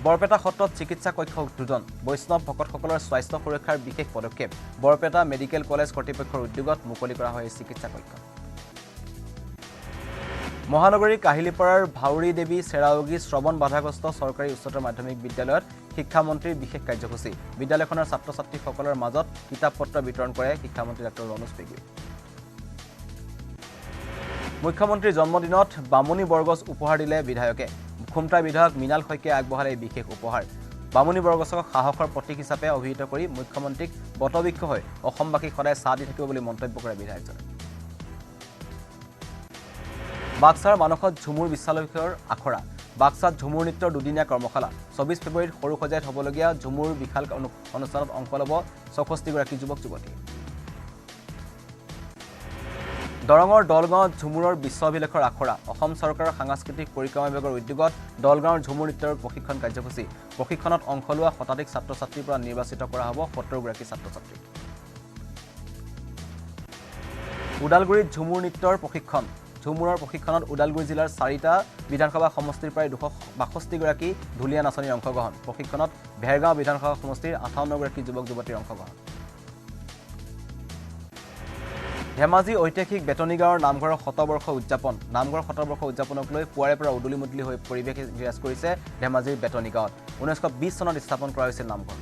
বৰপেটা সত্ৰত চিকিৎসা কক্ষ উদ্বোধন বৈষ্ণৱ ভকতসকলৰ স্বাস্থ্য সুৰক্ষাৰ বিশেষ পদক্ষেপ বৰপেটা মেডিকেল কলেজ কৰ্তৃপক্ষৰ উদ্যোগত মুকলি কৰা হয় চিকিৎসা কক্ষ মহানগৰীৰ কাহিলীপাৰাৰ ভাউৰী দেৱী চেৰাউগী শ্ৰৱণ বাধাগ্ৰস্ত চৰকাৰী উচ্চতৰ মাধ্যমিক বিদ্যালয়ত শিক্ষামন্ত্ৰীৰ বিশেষ কাৰ্যসূচী বিদ্যালয়খনৰ ছাত্ৰ ছাত্ৰীসকলৰ মাজত কিতাপ পত্ৰ বিতৰণ কৰে শিক্ষামন্ত্ৰী ডক্টৰ ৰনোজ পেগুৱে মুখ্যমন্ত্ৰীৰ জন্মদিনত বামুণী বৰগছ উপহাৰ দিলে বিধায়কে খুমটা বিধায়ক মৃণাল শইকীয়াই আগবঢ়ালে বিশেষ উপহাৰ বামুণী বৰগছক সাহসৰ প্ৰতীক হিচাপে অভিহিত কৰি মুখ্যমন্ত্ৰীক বটবৃক্ষ হৈ অসমবাসীক সদায় চাহ দি থাকিব বুলি মন্তব্য কৰে বিধায়কজনে বাক্সাৰ মানসত ঝুমুৰ বিশ্বালয়ৰ আখৰা বাক্সাত ঝুমুৰ নৃত্যৰ দুদিনীয়া কৰ্মশালা 24 ফেব্ৰুৱাৰীত সৰু সজাইত হ'বলগীয়া ঝুমুৰ বিশাল অনুষ্ঠানত অংশ ল'ব 64গৰাকী যুৱক যুৱতী দৰঙৰ দলগাঁৱত ঝুমুৰৰ বিশ্ব অভিলেখৰ আখৰা অসম চৰকাৰৰ সাংস্কৃতিক পৰিক্ৰমা বিভাগৰ উদ্যোগত দলগাঁৱৰ ঝুমুৰ নৃত্যৰ প্ৰশিক্ষণ কাৰ্যসূচী প্ৰশিক্ষণত অংশ লোৱা শতাধিক ছাত্ৰ ছাত্ৰীৰ পৰা নিৰ্বাচিত কৰা হ'ব 70গৰাকী ছাত্ৰ ছাত্ৰী ওদালগুৰিত ঝুমুৰ নৃত্যৰ প্ৰশিক্ষণ ঝুমুৰৰ প্ৰশিক্ষণত ওদালগুৰি জিলাৰ 4টা বিধানসভা সমষ্টিৰ প্ৰায় 262গৰাকী ঢুলীয়া নাচনীৰ অংশগ্ৰহণ প্ৰশিক্ষণত ভেৰগাঁও বিধানসভা সমষ্টিৰ 58গৰাকী যুৱক যুৱতীৰ অংশগ্ৰহণ ধেমাজি ঐতিহাসিক বেতনী গাঁৱৰ নামঘৰৰ 100বৰ্ষ উদযাপন নামঘৰৰ 100বৰ্ষ উদযাপনক লৈ পুৱাৰে পৰা উদুলি মুদলি হৈ পৰিৱেশ বিৰাজ কৰিছে ধেমাজিৰ বেতনী গাঁৱত 1920 চনত স্থাপন কৰা হৈছিল নামঘৰ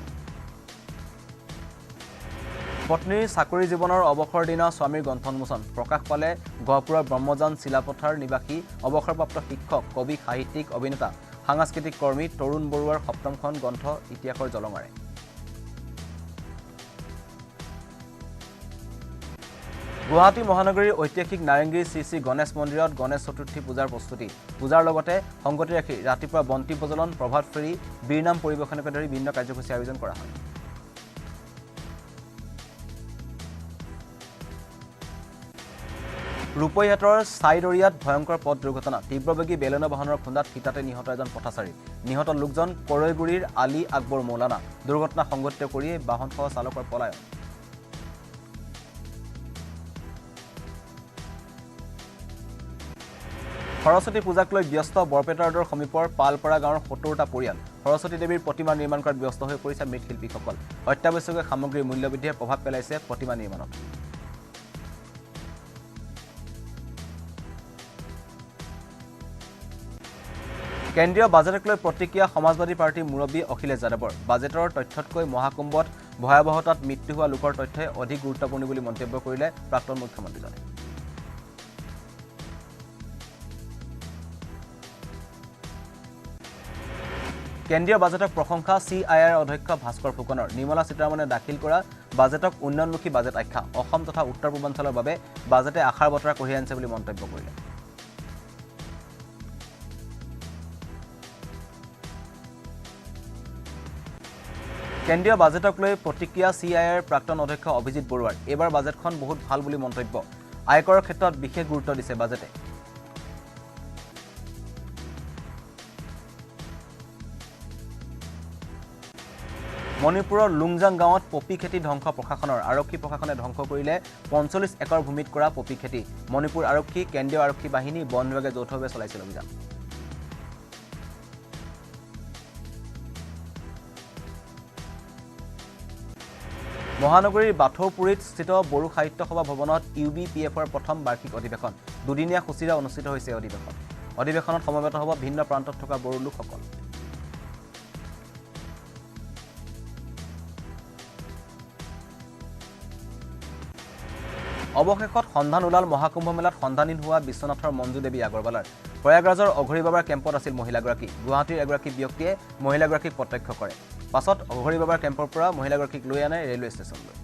পত্নীৰ চাকৰি জীৱনৰ অৱসৰ দিনা স্বামীৰ গ্ৰন্থোন্মোচন প্ৰকাশ পালে গহপুৰৰ ব্ৰহ্মজান চিলাপথাৰ নিবাসী অৱসৰপ্ৰাপ্ত শিক্ষক কবি সাহিত্যিক অভিনেতা সাংস্কৃতিক কৰ্মী তৰুণ বৰুৱাৰ 7খন গ্ৰন্থ ইতিহাসৰ জলঙাৰে গুৱাহাটী মহানগৰীৰ ঐতিহাসিক নাৰেংগীৰ শ্ৰী গণেশ মন্দিৰত গণেশ চতুৰ্থী পূজাৰ প্ৰস্তুতি পূজাৰ লগতে সংগতি ৰাখি ৰাতিপুৱা বন্তি প্ৰজ্বলন প্ৰভাত ফেৰী বীৰনাম পৰিৱেশনকে ধৰি বিভিন্ন কাৰ্যসূচী আয়োজন কৰা হয় ৰূপৈহাটৰ চাইদৰিয়াত ভয়ংকৰ পথ দুৰ্ঘটনা তীব্ৰবেগী বেলেনো বাহনৰ খুন্দাত থিতাতে নিহত এজন পথচাৰী নিহত লোকজন কৰৈগুৰিৰ আলী আকবৰ মৌলানা দুৰ্ঘটনা সংঘটিত কৰি বাহনসহ চালকৰ পলায়ন সৰস্বতী পূজাক লৈ ব্যস্ত বৰপেটা ৰোডৰ সমীপৰ পালপাৰা গাঁৱৰ ৭০টা পৰিয়াল সৰস্বতী দেৱীৰ প্ৰতিমা নিৰ্মাণ কৰাত ব্যস্ত হৈ পৰিছে মৃৎশিল্পীসকল অত্যাৱশ্যকীয় সামগ্ৰীৰ মূল্যবৃদ্ধিয়ে প্ৰভাৱ পেলাইছে প্ৰতিমা নিৰ্মাণত কেন্দ্ৰীয় বাজেটক লৈ প্ৰতিক্ৰিয়া সমাজবাদী পাৰ্টীৰ মুৰব্বী অখিলেশ যাদৱৰ বাজেটৰ তথ্যতকৈ মহাকুম্ভত ভয়াৱহতাত মৃত্যু হোৱা লোকৰ তথ্যই অধিক গুৰুত্বপূৰ্ণ বুলি মন্তব্য কৰিলে প্ৰাক্তন মুখ্যমন্ত্ৰীজনে কেন্দ্ৰীয় বাজেটক প্ৰশংসা CIR অধ্যক্ষ ভাস্কৰ ফুকনৰ নিৰ্মলা সীতাৰমণে দাখিল কৰা বাজেটক উন্নয়নমুখী বাজেট আখ্যা অসম তথা উত্তৰ পূৰ্বাঞ্চলৰ বাবে বাজেটে আশাৰ বতৰা কঢ়িয়াই আনিছে বুলি মন্তব্য কৰিলে কেন্দ্ৰীয় বাজেটক লৈ প্ৰতিক্ৰিয়া CIR প্ৰাক্তন অধ্যক্ষ অভিজিত বৰুৱাৰ এবাৰ বাজেটখন বহুত ভাল বুলি মন্তব্য আয়কৰৰ ক্ষেত্ৰত বিশেষ গুৰুত্ব দিছে বাজেটে মণিপুৰৰ লুংজাং গাঁৱত পপি খেতি ধ্বংস প্ৰশাসনৰ আৰক্ষী প্ৰশাসনে ধ্বংস কৰিলে ৪৫ একৰ ভূমিত কৰা পপি খেতি মণিপুৰ আৰক্ষী কেন্দ্ৰীয় আৰক্ষী বাহিনী বন বিভাগে যৌথভাৱে চলাইছিল অভিযান মহানগৰীৰ বাথৌপুৰীত স্থিত বড়ো সাহিত্য সভা ভৱনত UBPFৰ প্ৰথম বাৰ্ষিক অধিৱেশন দুদিনীয়া সূচীৰে অনুষ্ঠিত হৈছে অধিৱেশনত সমবেত হ'ব ভিন্ন প্ৰান্তত থকা বড়ো লোকসকল অৱশেষত সন্ধান ওলাল মহাকুম্ভ মেলাত সন্ধানহীন হোৱা বিশ্বনাথৰ মঞ্জু দেৱী আগৰৱালাৰ প্ৰয়াগৰাজৰ অঘৰী বাবাৰ কেম্পত আছিল মহিলাগৰাকী গুৱাহাটীৰ এগৰাকী ব্যক্তিয়ে মহিলাগৰাকীক প্ৰত্যক্ষ কৰে পাছত অঘৰী বাবাৰ কেম্পৰ পৰা মহিলাগৰাকীক লৈ আনে ৰেলৱে ষ্টেচনলৈ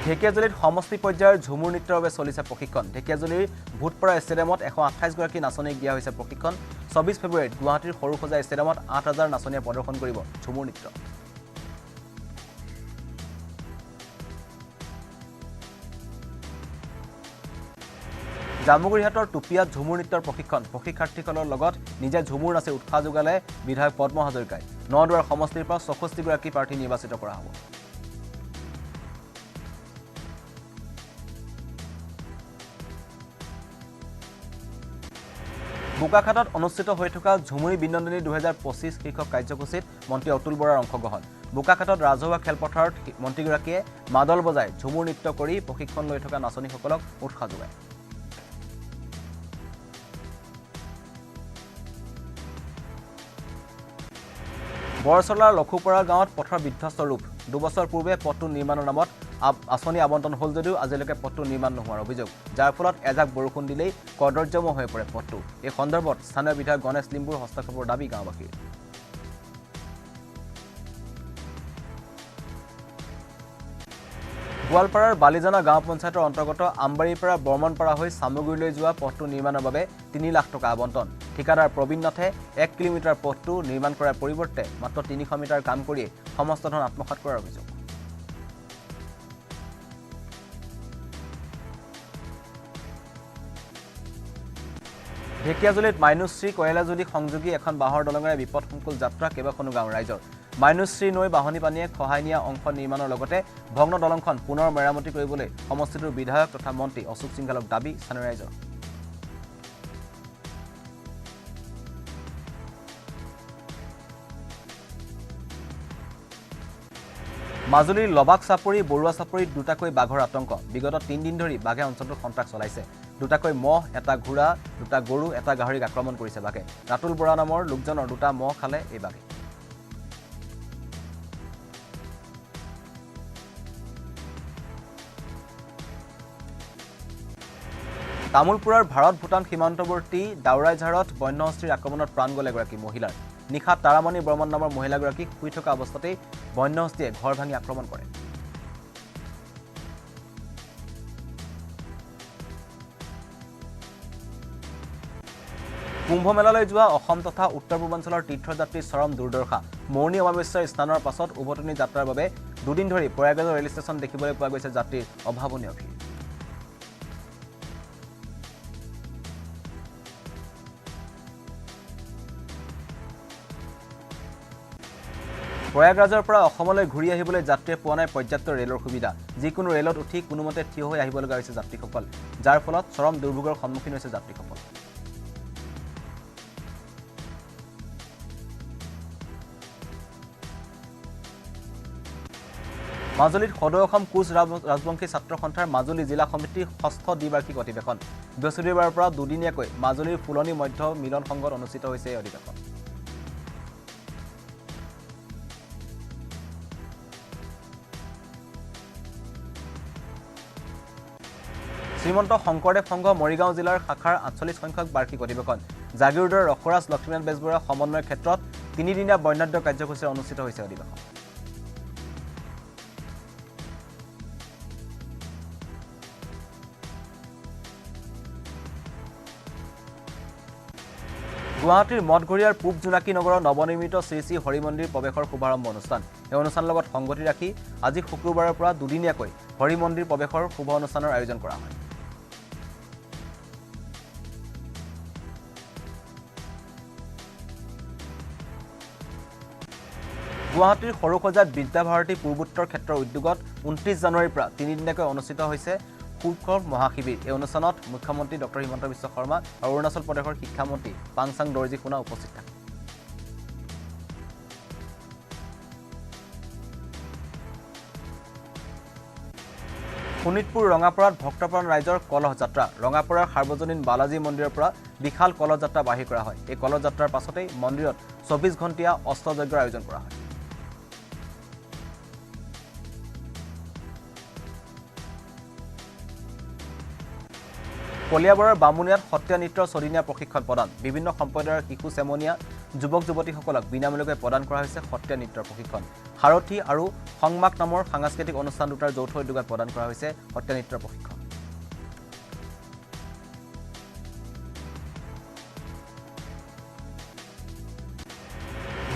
ঢেকিয়াজুলিত সমষ্টি পৰ্যায়ৰ ঝুমুৰ নৃত্যৰ বাবে চলিছে প্ৰশিক্ষণ ঢেকিয়াজুলিৰ ভূতপাৰা ষ্টেডিয়ামত ১২৮ গৰাকী নাচনীক দিয়া হৈছে প্ৰশিক্ষণ ২৪ ফেব্ৰুৱাৰীত গুৱাহাটীৰ সৰুসজা ষ্টেডিয়ামত ৮,০০০ নাচনীয়ে প্ৰদৰ্শন কৰিব ঝুমুৰ নৃত্য জামুগুৰিহাটৰ টুপিয়াত ঝুমুৰ নৃত্যৰ প্ৰশিক্ষণ প্ৰশিক্ষাৰ্থীসকলৰ লগত নিজে ঝুমুৰ নাচি উৎসাহ যোগালে বিধায়ক পদ্ম হাজৰিকাই নদুৱাৰ সমষ্টিৰ পৰা ৬৪ গৰাকী প্ৰাৰ্থী নিৰ্বাচিত কৰা হ'ব বোকাখাটত অনুষ্ঠিত হৈ থকা ঝুমুৰি বিনন্দনী ২০২৫ শীৰ্ষক কাৰ্যসূচীত মন্ত্ৰী অতুল বৰাৰ অংশগ্ৰহণ বোকাখাটত ৰাজহুৱা খেলপথাৰত মন্ত্ৰীগৰাকীয়ে মাদল বজাই ঝুমুৰ নৃত্য কৰি প্ৰশিক্ষণ লৈ থকা নাচনীসকলক উৎসাহ যোগায় বৰচলাৰ লখুপাৰা গাঁৱত পথৰ বিধ্বস্ত ৰূপ দুবছৰ পূৰ্বে পথটো নিৰ্মাণৰ নামত আঁচনি আবণ্টন হ'ল যদিও আজিলৈকে পথটো নিৰ্মাণ নোহোৱাৰ অভিযোগ যাৰ ফলত এজাক বৰষুণ দিলেই কদৰ্যময় হৈ পৰে পথটো এই সন্দৰ্ভত স্থানীয় বিধায়ক গণেশ লিম্বুৰ হস্তক্ষেপৰ দাবী গাঁওবাসীৰ গোৱালপাৰাৰ বালিজানা গাঁও পঞ্চায়তৰ অন্তৰ্গত আমবাৰীৰ পৰা বৰ্মনপাৰা হৈ চামগুৰিলৈ যোৱা পথটো নিৰ্মাণৰ বাবে ৩ লাখ টকা আবণ্টন ঠিকাদাৰ প্ৰবীণ নাথে ১ কিলোমিটাৰ পথটো নিৰ্মাণ কৰাৰ পৰিৱৰ্তে মাত্ৰ ৩০০ মিটাৰ কাম কৰিয়ে সমস্ত ধন আত্মসাৎ কৰাৰ অভিযোগ ঢেকিয়াজুলিত মাইনুশ্ৰী কয়লাজুলি সংযোগী এখন বাঁহৰ দলঙেৰে বিপদসংকুল যাত্ৰা কেইবাখনো গাঁৱৰ ৰাইজৰ মাইনুশ্ৰী নৈ বাহনী পানীয়ে খহাই নিয়া অংশ নিৰ্মাণৰ লগতে ভগ্ন দলংখন পুনৰ মেৰামতি কৰিবলৈ সমষ্টিটোৰ বিধায়ক তথা মন্ত্ৰী অশোক সিংঘালক দাবী স্থানীয় ৰাইজৰ মাজুলীৰ লবাক চাপৰি বৰুৱা চাপৰিত দুটাকৈ বাঘৰ আতংক বিগত ৩ দিন ধৰি বাঘে অঞ্চলটোত সন্ত্ৰাস চলাইছে দুটাকৈ মহ এটা ঘোঁৰা দুটা গৰু এটা গাহৰিক আক্ৰমণ কৰিছে বাঘে ৰাতুল বৰা নামৰ লোকজনৰ দুটা মহ খালে এই বাঘে তামুলপুৰৰ ভাৰত ভূটান সীমান্তৱৰ্তী দাউৰাইঝাৰত বন্যহস্তীৰ আক্ৰমণত প্ৰাণ গ'ল এগৰাকী মহিলাৰ নিশা তাৰামণি বৰ্মন নামৰ মহিলাগৰাকীক শুই থকা অৱস্থাতেই বন্যহস্তীয়ে ঘৰ ভাঙি আক্ৰমণ কৰে কুম্ভ মেলালৈ যোৱা অসম তথা উত্তৰ পূৰ্বাঞ্চলৰ তীৰ্থযাত্ৰীৰ চৰম দুৰ্দশা মৌনী অমাৱস্যাৰ স্নানৰ পাছত উভতনি যাত্ৰাৰ বাবে দুদিন ধৰি প্ৰয়াগৰাজৰ ৰেল ষ্টেচন দেখিবলৈ পোৱা গৈছে যাত্ৰীৰ অভাৱনীয় ভিৰ প্ৰয়াগৰাজৰ পৰা অসমলৈ ঘূৰি আহিবলৈ যাত্ৰীয়ে পোৱা নাই পৰ্যাপ্ত ৰেলৰ সুবিধা যিকোনো ৰেলত উঠি কোনোমতে থিয় হৈ আহিব লগা হৈছে যাত্ৰীসকল যাৰ ফলত চৰম দুৰ্ভোগৰ সন্মুখীন হৈছে যাত্ৰীসকল মাজুলীত সদৌ অসম কোচ ৰাজবংশী ছাত্ৰ সন্থাৰ মাজুলী জিলা সমিতিৰ ৬ষ্ঠ দ্বিবাৰ্ষিক অধিৱেশন বৃহস্পতিবাৰৰ পৰা দুদিনীয়াকৈ মাজুলীৰ ফুলনি মধ্য মিলন সংঘত অনুষ্ঠিত হৈছে এই অধিৱেশন শ্ৰীমন্ত শংকৰদেৱ সংঘ মৰিগাঁও জিলাৰ শাখাৰ ৪৮ সংখ্যক বাৰ্ষিক অধিৱেশন জাগিৰোডৰ ৰসৰাজ লক্ষ্মীনাথ বেজবৰুৱাৰ সমন্বয়ৰ ক্ষেত্ৰত তিনিদিনীয়া বৰ্ণাঢ্য কাৰ্যসূচীৰে অনুষ্ঠিত হৈছে অধিৱেশন গুৱাহাটীৰ মঠঘৰীয়াৰ পূব জোনাকী নগৰৰ নৱনিৰ্মিত শ্ৰী শ্ৰী হৰি মন্দিৰ প্ৰৱেশৰ শুভাৰম্ভ অনুষ্ঠান এই অনুষ্ঠানৰ লগত সংগতি ৰাখি আজি শুক্ৰবাৰৰ পৰা দুদিনীয়াকৈ হৰি মন্দিৰ প্ৰৱেশৰ শুভ অনুষ্ঠানৰ আয়োজন কৰা হয় গুৱাহাটীৰ সৰুসজাত বিদ্যাভাৰতী পূৰ্বোত্তৰ ক্ষেত্ৰৰ উদ্যোগত ২৯ জানুৱাৰীৰ পৰা তিনিদিনীয়াকৈ অনুষ্ঠিত হৈছে সুখৰ মহাশিবিৰ এই অনুষ্ঠানত মুখ্যমন্ত্ৰী ডক্টৰ হিমন্ত বিশ্ব শৰ্মা আৰু অৰুণাচল প্ৰদেশৰ শিক্ষামন্ত্ৰী পাংচাং দৰ্জী সোণা উপস্থিত থাকে শোণিতপুৰ ৰঙাপাৰাত ভক্তপ্ৰাণ ৰাইজৰ কলহ যাত্ৰা ৰঙাপাৰাৰ সাৰ্বজনীন বালাজী মন্দিৰৰ পৰা বিশাল কলহ যাত্ৰা বাহিৰ কৰা হয় এই কলহ যাত্ৰাৰ পাছতেই মন্দিৰত ২৪ ঘণ্টীয়া অষ্টযজ্ঞৰ আয়োজন কৰা হয় কলিয়াবৰৰ বামুণীয়াত সত্ৰীয়া নৃত্যৰ ছদিনীয়া প্ৰশিক্ষণ প্ৰদান বিভিন্ন সম্প্ৰদায়ৰ শিশু চেমনীয়া যুৱক যুৱতীসকলক বিনামূলীয়াকৈ প্ৰদান কৰা হৈছে সত্ৰীয়া নৃত্যৰ প্ৰশিক্ষণ সাৰথী আৰু সংমাক নামৰ সাংস্কৃতিক অনুষ্ঠান দুটাৰ যৌথ উদ্যোগত প্ৰদান কৰা হৈছে সত্ৰীয়া নৃত্যৰ প্ৰশিক্ষণ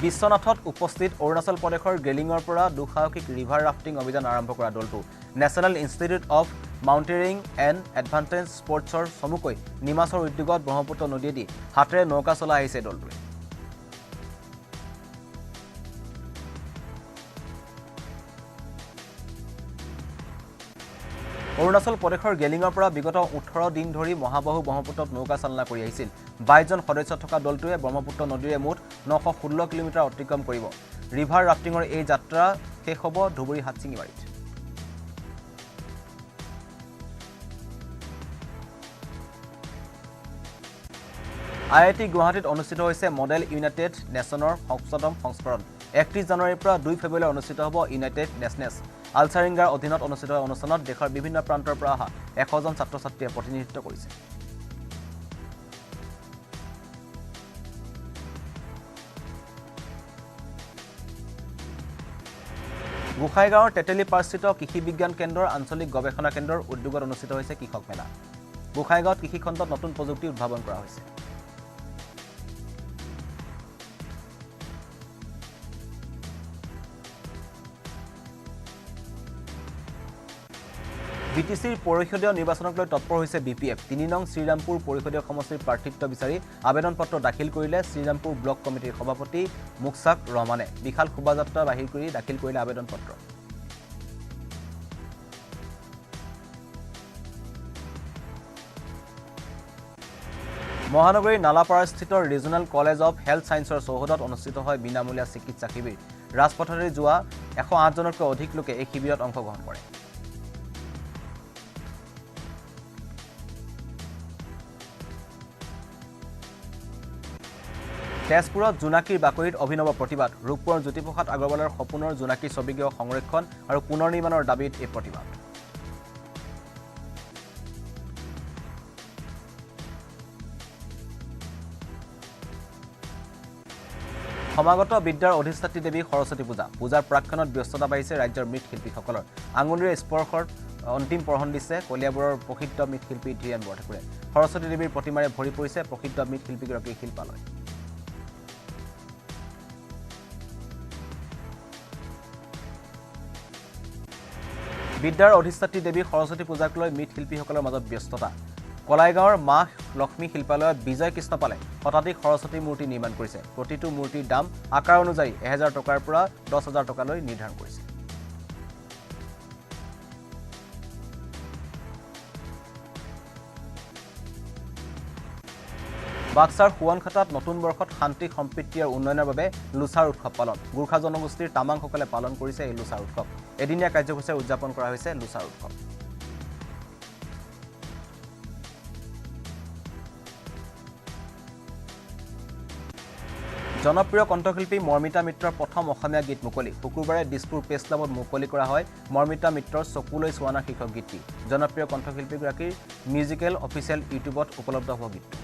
বিশ্বনাথত উপস্থিত অৰুণাচল প্ৰদেশৰ গ্ৰেলিঙৰ পৰা দুঃসাহসিক ৰিভাৰ ৰাফটিং অভিযান আৰম্ভ কৰা দলটো national institute of mountaineering and advantage স্পৰ্টছৰ চমুকৈ নিমাছৰ উদ্যোগত ব্ৰহ্মপুত্ৰ নদীয়েদি হাতেৰে নৌকা চলাই আহিছে দলটোৱে অৰুণাচল প্ৰদেশৰ গেলিঙৰ পৰা বিগত ১৮ দিন ধৰি মহাবাহু ব্ৰহ্মপুত্ৰত নৌকা চালনা কৰি আহিছিল ২২ জন সদস্য থকা দলটোৱে ব্ৰহ্মপুত্ৰ নদীৰে মুঠ ৯১৬ কিলোমিটাৰ অতিক্ৰম কৰিব ৰিভাৰ ৰাফটিঙৰ এই যাত্ৰা শেষ হ'ব ধুবুৰী হাটচিঙিবাৰীত IIT গুৱাহাটীত অনুষ্ঠিত হৈছে মডেল ইউনাইটেড নেশ্যনৰ ৬ম সংস্কৰণ ৩১ জানুৱাৰীৰ পৰা ২ ফেব্ৰুৱাৰীলৈ অনুষ্ঠিত হ'ব ইউনাইটেড নেশ্যনেছ আলচাৰিংগাৰ অধীনত অনুষ্ঠিত অনুষ্ঠানত দেশৰ বিভিন্ন প্ৰান্তৰ পৰা অহা ১০০ জন ছাত্ৰ ছাত্ৰীয়ে প্ৰতিনিধিত্ব কৰিছে গোসাইগাঁৱৰ তেতেলী পাৰস্থিত কৃষি বিজ্ঞান কেন্দ্ৰৰ আঞ্চলিক গৱেষণা কেন্দ্ৰৰ উদ্যোগত অনুষ্ঠিত হৈছে কৃষক মেলা গোসাইগাঁৱত কৃষি খণ্ডত নতুন প্ৰযুক্তি উদ্ভাৱন কৰা হৈছে বিটিচিৰ পৰিষদীয় নিৰ্বাচনক লৈ তৎপৰ হৈছে বিপিএফ ৩ নং শ্ৰীৰামপুৰ পৰিষদীয় সমষ্টিৰ প্ৰাৰ্থিত্ব বিচাৰি আবেদন পত্ৰ দাখিল কৰিলে শ্ৰীৰামপুৰ ব্লক কমিটিৰ সভাপতি মুকছাক ৰহমানে বিশাল শোভাযাত্ৰা বাহিৰ কৰি দাখিল কৰিলে আবেদন পত্ৰ মহানগৰীৰ নালাপাৰাস্থিত ৰিজনেল কলেজ অফ হেল্থ সায়েন্সৰ চৌহদত অনুষ্ঠিত হয় বিনামূলীয়া চিকিৎসা শিবিৰ ৰাজপথৰে যোৱা ১০৮ জনতকৈ অধিক লোকে এই শিবিৰত অংশগ্ৰহণ কৰে তেজপুৰত জোনাকীৰ বাকৰিত অভিনৱ প্ৰতিবাদ ৰূপপুৰৰ জ্যোতিপ্ৰসাদ আগৰৱালৰ সপোনৰ জোনাকীৰ ছবিগৃহ সংৰক্ষণ আৰু পুনৰ নিৰ্মাণৰ দাবীত এই প্ৰতিবাদ সমাগত বিদ্যাৰ অধিষ্ঠাত্ৰী দেৱী সৰস্বতী পূজা পূজাৰ প্ৰাক্ষণত ব্যস্ততা বাঢ়িছে ৰাজ্যৰ মৃৎশিল্পীসকলৰ আঙুলিৰে স্পৰ্শৰ অন্তিম পৰহণ দিছে কলিয়াবৰৰ প্ৰসিদ্ধ মৃৎশিল্পী ধীৰেন বৰঠাকুৰে সৰস্বতী দেৱীৰ প্ৰতিমাৰে ভৰি পৰিছে প্ৰসিদ্ধ মৃৎশিল্পীগৰাকীৰ শিল্পালয় বিদ্যাৰ অধিষ্ঠাত্ৰী দেৱী সৰস্বতী পূজাক লৈ মৃৎশিল্পীসকলৰ মাজত ব্যস্ততা কলাইগাঁৱৰ মা লক্ষ্মী শিল্পালয়ত বিজয় কৃষ্ণপালে শতাধিক সৰস্বতী মূৰ্তি নিৰ্মাণ কৰিছে প্ৰতিটো মূৰ্তিৰ দাম আকাৰ অনুযায়ী 1000 টকাৰ পৰা 10000 টকালৈ নিৰ্ধাৰণ কৰিছে বাক্সাৰ সোৱনখাটাত নতুন বৰ্ষত শান্তি সম্প্ৰীতি আৰু উন্নয়নৰ বাবে লুচাৰ উৎসৱ পালন গোৰ্খা জনগোষ্ঠীৰ তামাংসকলে পালন কৰিছে এই লুচাৰ উৎসৱ এদিনীয়া কাৰ্যসূচীৰে উদযাপন কৰা হৈছে লুচাৰ উৎসৱ জনপ্ৰিয় কণ্ঠশিল্পী মৰ্মিতা মিত্ৰৰ প্ৰথম অসমীয়া গীত মুকলি শুকুৰবাৰে দিছপুৰ প্ৰেছ ক্লাবত মুকলি কৰা হয় মৰ্মিতা মিত্ৰৰ চকুলৈ চোৱানা শীৰ্ষক গীতটি জনপ্ৰিয় কণ্ঠশিল্পীগৰাকীৰ মিউজিকেল অফিচিয়েল ইউটিউবত উপলব্ধ হ'ব গীতটো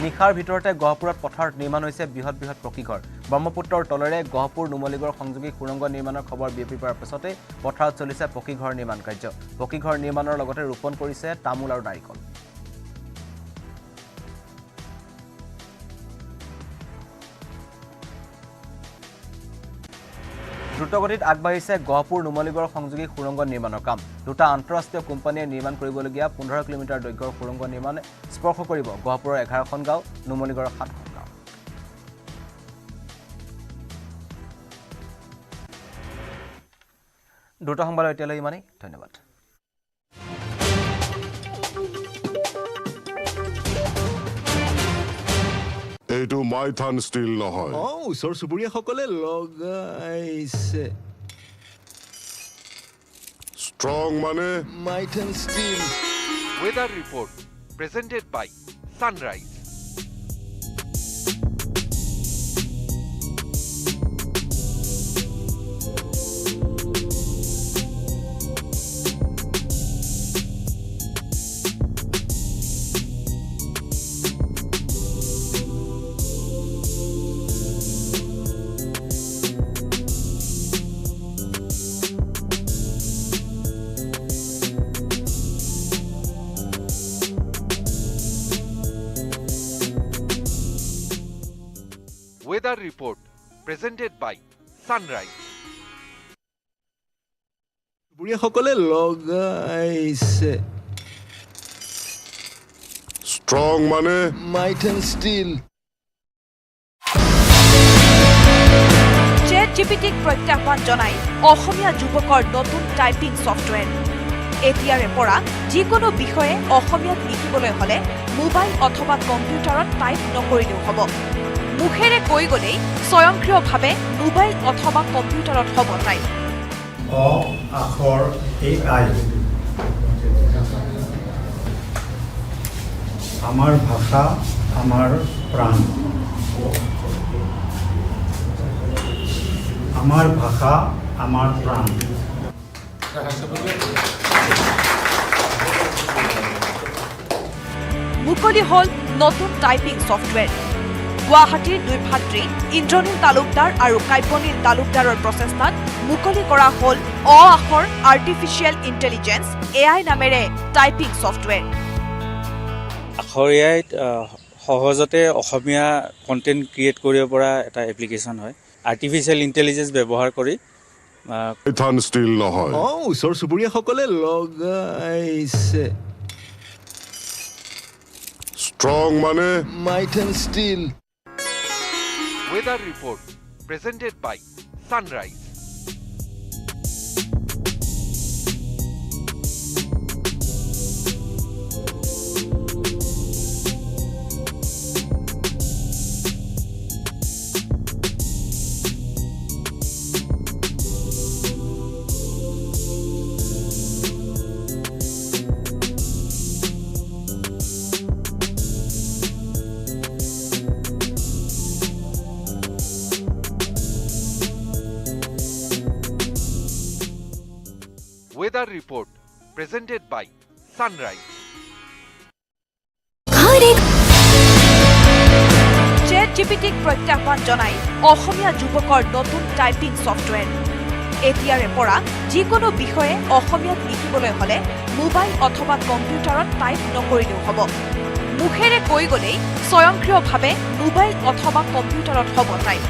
নিশাৰ ভিতৰতে গহপুৰত পথাৰত নিৰ্মাণ হৈছে বৃহৎ বৃহৎ পকীঘৰ ব্ৰহ্মপুত্ৰৰ তলেৰে গহপুৰ নুমলীগড় সংযোগী সুৰংগ নিৰ্মাণৰ খবৰ বিয়পি পৰাৰ পিছতে পথাৰত চলিছে পকীঘৰ নিৰ্মাণ কাৰ্য পকীঘৰ নিৰ্মাণৰ লগতে ৰোপণ কৰিছে তামোল আৰু নাৰিকল দ্ৰুতগতিত আগবাঢ়িছে গহপুৰ নুমলীগড় সংযোগী সুৰংগ নিৰ্মাণৰ কাম দুটা আন্তঃৰাষ্ট্ৰীয় কোম্পানীয়ে নিৰ্মাণ কৰিবলগীয়া 15 কিলোমিটাৰ দৈৰ্ঘ্যৰ সুৰংগ নিৰ্মাণ স্পৰ্শ কৰিব গহপুৰৰ 11খন গাঁও নুমলীগড়ৰ 7খন গাঁও দুটা সংবাদ এতিয়ালৈ ইমানেই ধন্যবাদ এইটো মাইথান ষ্টিল নহয় ওচৰ চুবুৰীয়াসকলে লগাইছে ষ্ট্ৰং মানে Maithan steel Weather report presented by Sunrise. Weather report presented by Sunrise. চুবুৰীয়াসকলে লগাইছে ষ্ট্ৰং মানে মাইথান ষ্টিল ChatGPTক প্ৰত্যাহ্বান জনাই অসমীয়া যুৱকৰ নতুন টাইপিং ছফটৱেৰ এতিয়াৰে পৰা যিকোনো বিষয়ে অসমীয়াত লিখিবলৈ হলে মোবাইল অথবা কম্পিউটাৰত টাইপ নকৰিলেও হ'ব মুখেৰে কৈ গলেই স্বয়ংক্ৰিয়ভাৱে মোবাইল অথবা কম্পিউটাৰত হ'ব টাইপ অ আখৰ AI আমাৰ ভাষা আমাৰ প্ৰাণ আমাৰ ভাষা আমাৰ প্ৰাণ মুকলি হল নতুন টাইপিং ছফটৱেৰ গুৱাহাটীৰ দুই ভাতৃ ইন্দ্ৰনীল তালুকদাৰ আৰু কাব্যনীল তালুকদাৰৰ প্ৰচেষ্টাত মুকলি কৰা হল আখৰ আৰ্টিফিচিয়েল ইণ্টেলিজেন্স AI নামেৰে টাইপিং ছফটৱেৰ আখৰ AIত সহজতে অসমীয়া কণ্টেণ্ট ক্ৰিয়েট কৰিব পৰা এটা এপ্লিকেশ্যন হয় আৰ্টিফিচিয়েল ইণ্টেলিজেন্স ব্যৱহাৰ কৰি মাইথান ষ্টিল নহয় ওচৰ চুবুৰীয়াসকলে লগাইছে ষ্ট্ৰং মানে Maithan steel Weather report presented by Sunrise. Weather report presented by Sunrise. ChatGPT জিপিটিক প্ৰত্যাহ্বান জনাই অসমীয়া যুৱকৰ নতুন টাইপিং ছফ্টৱেৰ। এতিয়াৰে পৰা যিকোনো বিষয়ে অসমীয়াত লিখিবলৈ হলে মোবাইল অথবা কম্পিউটাৰত টাইপ নকৰিলেও হ'ব। মুখেৰে কৈ গলেই স্বয়ংক্ৰিয়ভাৱে মোবাইল অথবা কম্পিউটাৰত হ'ব টাইপ।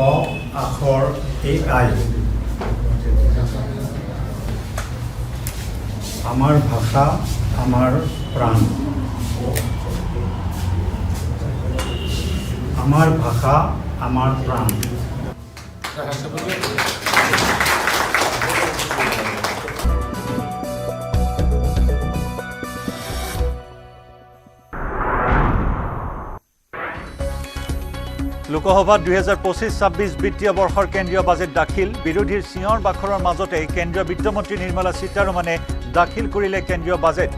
অ আখৰ AI আমাৰ ভাষা আমাৰ প্ৰাণ। আমাৰ ভাষা আমাৰ প্ৰাণ। লোকসভাত 2025-26 বিত্তীয় বৰ্ষৰ কেন্দ্ৰীয় বাজেট দাখিল। বিৰোধীৰ চিঞৰ বাখৰৰ মাজতে কেন্দ্ৰীয় বিত্তমন্ত্ৰী নিৰ্মলা সীতাৰমণে দাখিল কৰিলে কেন্দ্ৰীয় বাজেট।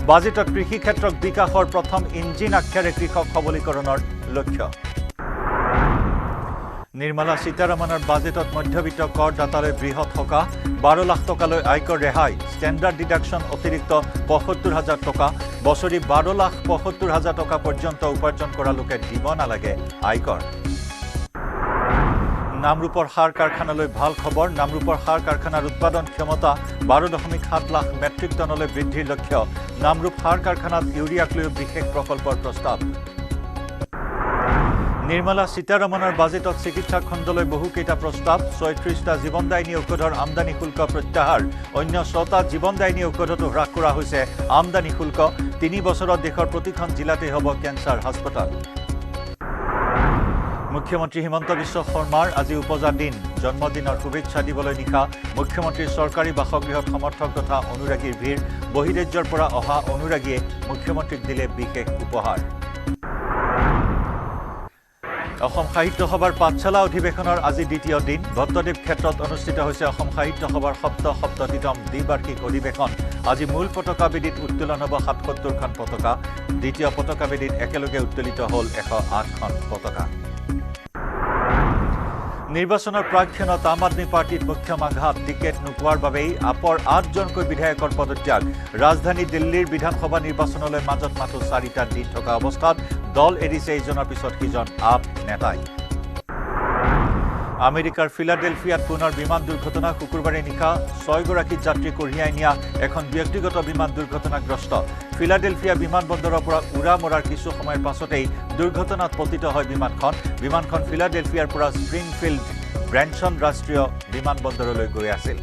বাজেটত কৃষি ক্ষেত্ৰক বিকাশৰ প্ৰথম ইঞ্জিন আখ্যাৰে কৃষক সবলীকৰণৰ লক্ষ্য। নিৰ্মলা সীতাৰমণৰ বাজেটত মধ্যবিত্ত কৰদাতালৈ বৃহৎ সকাহ। 12 লাখ টকালৈ আয়কৰ ৰেহাই। ষ্টেণ্ডাৰ্ড ডিডাকশ্যন অতিৰিক্ত 75,000 টকা। বছৰি 12,75,000 টকা পৰ্যন্ত উপাৰ্জন কৰা লোকে দিব নালাগে আয়কৰ। নামৰূপৰ সাৰ কাৰখানালৈ ভাল খবৰ। নামৰূপৰ সাৰ কাৰখানাৰ উৎপাদন ক্ষমতা 12.7 লাখ মেট্ৰিক টনলৈ বৃদ্ধিৰ লক্ষ্য। নামৰূপ সাৰ কাৰখানাত ইউৰিয়াক লৈ বিশেষ প্ৰকল্পৰ প্ৰস্তাৱ। নিৰ্মলা সীতাৰমণৰ বাজেটত চিকিৎসা খণ্ডলৈ বহুকেইটা প্ৰস্তাৱ। 36টা জীৱনদায়িনী ঔষধৰ আমদানি শুল্ক প্ৰত্যাহাৰ। অন্য 6টা জীৱনদায়িনী ঔষধতো হ্ৰাস কৰা হৈছে আমদানি শুল্ক। 3 বছৰত দেশৰ প্ৰতিখন জিলাতে হ'ব কেঞ্চাৰ হাস্পতাল। মুখ্যমন্ত্ৰী হিমন্ত বিশ্ব শৰ্মাৰ আজি উপজা দিন। জন্মদিনৰ শুভেচ্ছা দিবলৈ নিশা মুখ্যমন্ত্ৰীৰ চৰকাৰী বাসগৃহত সমৰ্থক তথা অনুৰাগীৰ ভিৰ। বহিৰাজ্যৰ পৰা অহা অনুৰাগীয়ে মুখ্যমন্ত্ৰীক দিলে বিশেষ উপহাৰ। অসম সাহিত্য সভাৰ পাঠশালা অধিৱেশনৰ আজি দ্বিতীয় দিন। ভট্টদেৱ ক্ষেত্ৰত অনুষ্ঠিত হৈছে অসম সাহিত্য সভাৰ 77তম দ্বিবাৰ্ষিক অধিৱেশন। আজি মূল পতাকাবেদীত উত্তোলন হ'ব 77খন পতাকা। দ্বিতীয় পতাকাবেদীত একেলগে উত্তোলিত হ'ল 108খন পতাকা। নিৰ্বাচনৰ প্ৰাক্ষণত আম আদমি পাৰ্টিত মুখ্যম আঘাত। টিকেট নোপোৱাৰ বাবেই আপৰ 8জনকৈ বিধায়কৰ পদত্যাগ। ৰাজধানী দিল্লীৰ বিধানসভা নিৰ্বাচনলৈ মাজত মাথো 4টা দিন থকা অৱস্থাত দল এৰিছে ইজনৰ পিছত সিজন আপ নেতাই। আমেৰিকাৰ ফিলাডেলফিয়াত পুনৰ বিমান দুৰ্ঘটনা। শুকুৰবাৰে নিশা 6গৰাকী যাত্ৰী কঢ়িয়াই নিয়া এখন ব্যক্তিগত বিমান দুৰ্ঘটনাগ্ৰস্ত। ফিলাডেলফিয়া বিমানবন্দৰৰ পৰা উৰা মৰাৰ কিছু সময়ৰ পাছতেই দুৰ্ঘটনাত পতিত হয় বিমানখন। বিমানখন ফিলাডেলফিয়াৰ পৰা স্প্ৰিংফিল্ড ব্ৰেনছন ৰাষ্ট্ৰীয় বিমানবন্দৰলৈ গৈ আছিল।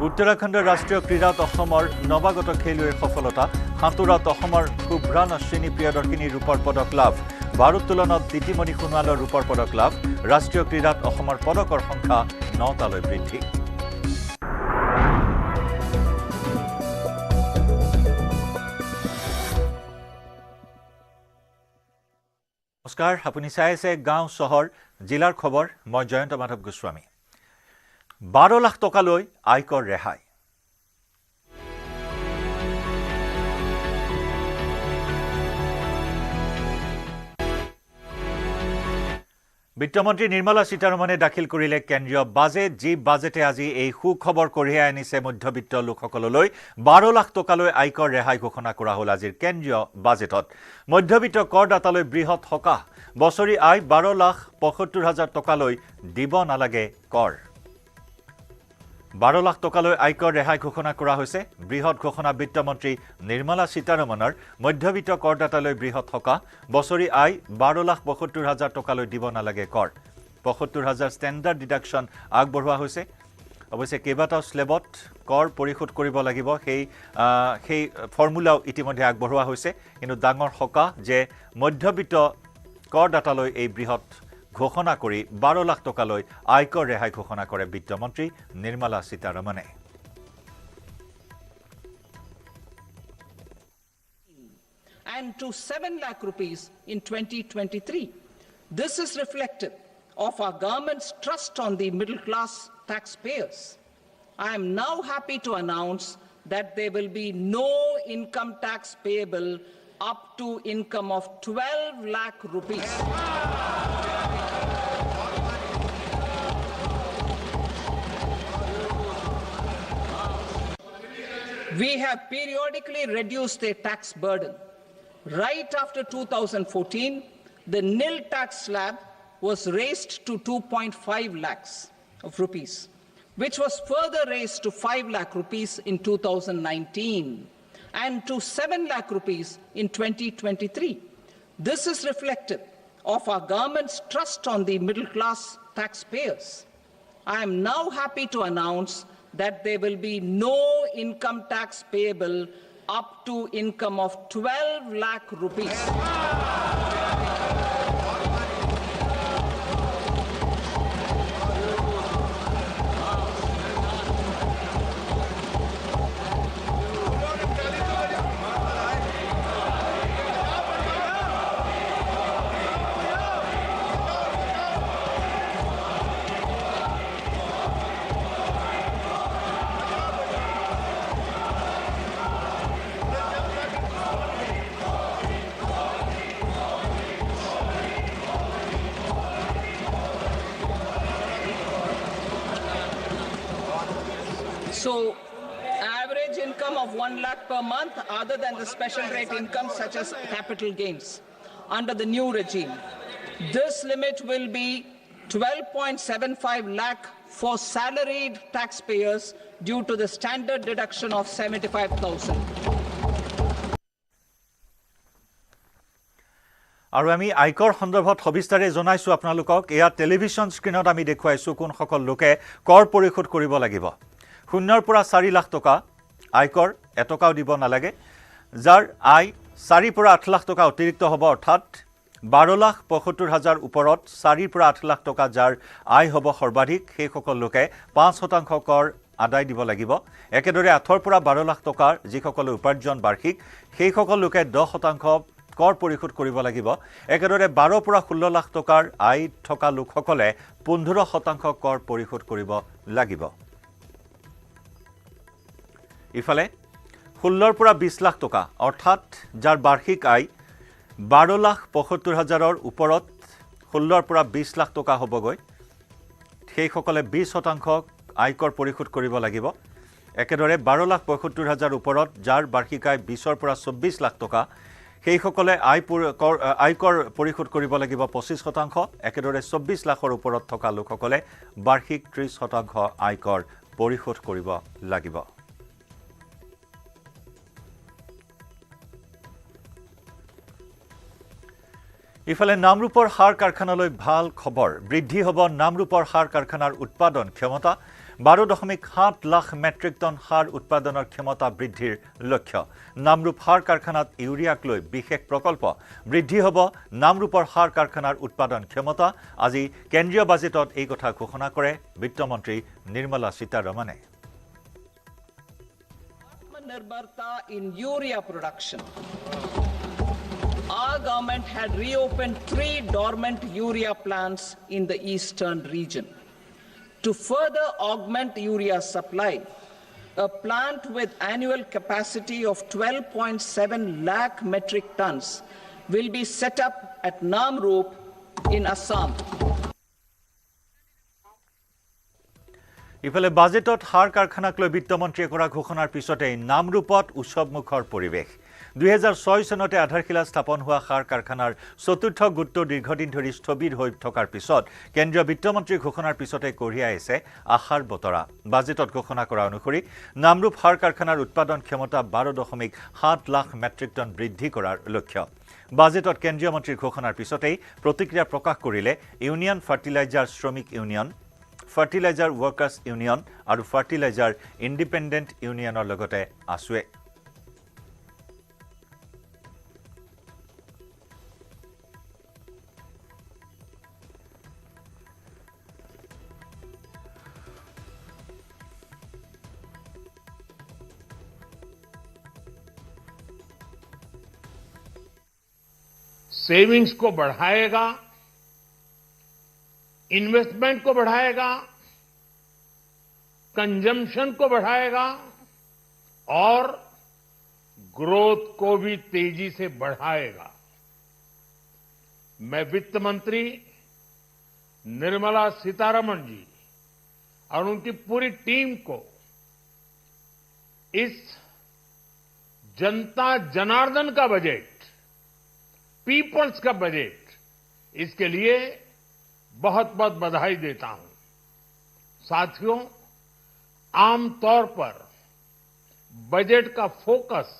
উত্তৰাখণ্ডৰ ৰাষ্ট্ৰীয় ক্ৰীড়াত অসমৰ নৱাগত খেলুৱৈৰ সফলতা। সাঁতোৰত অসমৰ শুভ্ৰাণ অশ্বিনী প্ৰিয়দৰ্শিনীৰ ৰূপৰ পদক লাভ। ভাৰোত্তোলনত দিতিমণি সোণোৱালৰ ৰূপৰ পদক লাভ। ৰাষ্ট্ৰীয় ক্ৰীড়াত অসমৰ পদকৰ সংখ্যা 9টালৈ বৃদ্ধি। নমস্কাৰ, আপুনি চাই আছে গাঁও চহৰ জিলাৰ খবৰ। মই জয়ন্ত মাধৱ গোস্বামী। 12 লাখ টকালৈ আয়কৰ ৰেহাই। বিত্তমন্ত্ৰী নিৰ্মলা সীতাৰমণে দাখিল কৰিলে কেন্দ্ৰীয় বাজেট। যি বাজেটে আজি এই সুখবৰ কঢ়িয়াই আনিছে মধ্যবিত্ত লোকসকললৈ। 12 লাখ টকালৈ আয়কৰ ৰেহাই ঘোষণা কৰা হ'ল আজিৰ কেন্দ্ৰীয় বাজেটত। মধ্যবিত্ত কৰদাতালৈ বৃহৎ সকাহ। বছৰি আয় 12,75,000 টকালৈ দিব নালাগে কৰ। 12 লাখ টকালৈ আয়কৰ ৰেহাই ঘোষণা কৰা হৈছে। বৃহৎ ঘোষণা বিত্তমন্ত্ৰী নিৰ্মলা সীতাৰমণৰ। মধ্যবিত্ত কৰদাতালৈ বৃহৎ সকাহ। বছৰি আয় 12,75,000 টকালৈ দিব নালাগে কৰ। 75,000 ষ্টেণ্ডাৰ্ড ডিডাকশ্যন আগবঢ়োৱা হৈছে। অৱশ্যে কেইবাটাও স্লেবত কৰ পৰিশোধ কৰিব লাগিব সেই ফৰ্মুলাও ইতিমধ্যে আগবঢ়োৱা হৈছে। কিন্তু ডাঙৰ সকাহ যে মধ্যবিত্ত কৰদাতালৈ এই বৃহৎ ঘোষণা কৰি 12 লাখ টকালৈ আয়কৰ ৰেহাই ঘোষণা কৰে বিত্তমন্ত্ৰী নিৰ্মলা সীতাৰমণে। And to 7 lakh rupees in 2023. This is reflective of our government's trust on the middle class taxpayers. I am now happy to announce that there will be no income tax payable up to income of 12 lakh rupees. We have periodically reduced their tax burden. Right after 2014, the nil tax slab was raised to 2.5 lakhs of rupees, which was further raised to 5 lakh rupees in 2019 and to 7 lakh rupees in 2023. This is reflective of our government's trust on the middle class taxpayers. I am now happy to announce that there will be no income tax payable up to income of 12 lakh rupees. So, average income of 1 lakh per month, other than the special rate income such as capital gains, under the new regime. This limit will be 12.75 lakh for salaried taxpayers due to the standard deduction of 75,000. আৰু আমি আয়কৰ সন্দৰ্ভত সবিস্তাৰে জনাইছো আপোনালোকক এয়া television স্ক্ৰিনত আমি দেখুৱাইছো কোন সকল লোকে কৰ পৰিশোধ কৰিব লাগিব 0 পৰা 4 লাখ টকা আয়কৰ এটকাও দিব নালাগে যাৰ আয় 4 পৰা 8 লাখ টকা অতিৰিক্ত হ'ব অৰ্থাৎ 12,75,000 ওপৰত 4 পৰা 8 লাখ টকা যাৰ আয় হ'ব সৰ্বাধিক সেই সকল লোকে 5% কৰ আদায় দিব লাগিব একেদৰে 8 পৰা 12 লাখ টকাৰ যিসকল উপাৰ্জন বাৰ্ষিক সেই সকল লোকে 10% কৰ পৰিশোধ কৰিব লাগিব একেদৰে 12 পৰা 16 লাখ টকাৰ আয় থকা লোকসকলে 15% কৰ পৰিশোধ কৰিব লাগিব ইফালে 16 পৰা 20 লাখ টকা অৰ্থাৎ যাৰ বাৰ্ষিক আয় 12,75,000 ওপৰত 16 পৰা 20 লাখ টকা হ'বগৈ সেই সকলে 20% আয়কৰ পৰিশোধ কৰিব লাগিব একেদৰে 12,75,000 ওপৰত যাৰ বাৰ্ষিক আয় 20 পৰা 24 লাখ টকা সেই সকলে আয়কৰ পৰিশোধ কৰিব লাগিব 25% একেদৰে 24 লাখৰ ওপৰত থকা লোকসকলে বাৰ্ষিক 30% আয়কৰ পৰিশোধ কৰিব লাগিব ইফালে নামৰূপৰ সাৰ কাৰখানালৈ ভাল খবৰ বৃদ্ধি হ'ব নামৰূপৰ সাৰ কাৰখানাৰ উৎপাদন ক্ষমতা 12.7 লাখ মেট্ৰিক টন সাৰ উৎপাদনৰ ক্ষমতা বৃদ্ধিৰ লক্ষ্য নামৰূপ সাৰ কাৰখানাত ইউৰিয়াক লৈ বিশেষ প্ৰকল্প বৃদ্ধি হ'ব নামৰূপৰ সাৰ কাৰখানাৰ উৎপাদন ক্ষমতা আজি কেন্দ্ৰীয় বাজেটত এই কথা ঘোষণা কৰে বিত্তমন্ত্ৰী নিৰ্মলা সীতাৰমণে Nirbharta in urea production. Our government had reopened 3 dormant urea plants in the eastern region. To further augment urea supply, a plant with annual capacity of 12.7 lakh metric tons will be set up at Namrup in Assam. ইফালে বাজেটত সাৰ কাৰখানাক লৈ বিত্তমন্ত্ৰীয়ে কৰা ঘোষণাৰ পিছতে নামৰূপত উৎসৱমুখৰ পৰিৱেশ 2006 চনতে আধাৰশিলা স্থাপন হোৱা সাৰ কাৰখানাৰ চতুৰ্থ গোটটো দীৰ্ঘদিন ধৰি স্থবিৰ হৈ থকাৰ পিছত কেন্দ্ৰীয় বিত্তমন্ত্ৰীৰ ঘোষণাৰ পিছতে কঢ়িয়াই আছে আশাৰ বতৰা বাজেটত ঘোষণা কৰা অনুসৰি নামৰূপ সাৰ কাৰখানাৰ উৎপাদন ক্ষমতা 12.7 লাখ মেট্ৰিক টন বৃদ্ধি কৰাৰ লক্ষ্য বাজেটত কেন্দ্ৰীয় মন্ত্ৰীৰ ঘোষণাৰ পিছতেই প্ৰতিক্ৰিয়া প্ৰকাশ কৰিলে ইউনিয়ন ফাৰ্টিলাইজাৰ শ্ৰমিক ইউনিয়ন ফাৰ্টিলাইজাৰ ওয়াৰ্কাৰ্ছ ইউনিয়ন আৰু ফাৰ্টিলাইজাৰ ইণ্ডিপেণ্ডেণ্ট ইউনিয়নৰ লগতে আসুৱে सेविंग्स को बढ़ाएगा इन्वेस्टमेंट को बढ़ाएगा कंजम्पशन को बढ़ाएगा और ग्रोथ को भी तेजी से बढ़ाएगा मैं वित्त मंत्री निर्मला सीतारमण जी और उनकी पूरी टीम को इस जनता जनार्दन का बजट पीपल्स का बजट, इसके लिए बहुत बहुत बधाई देता हूं। साथियों, आमतौर पर बजट का फोकस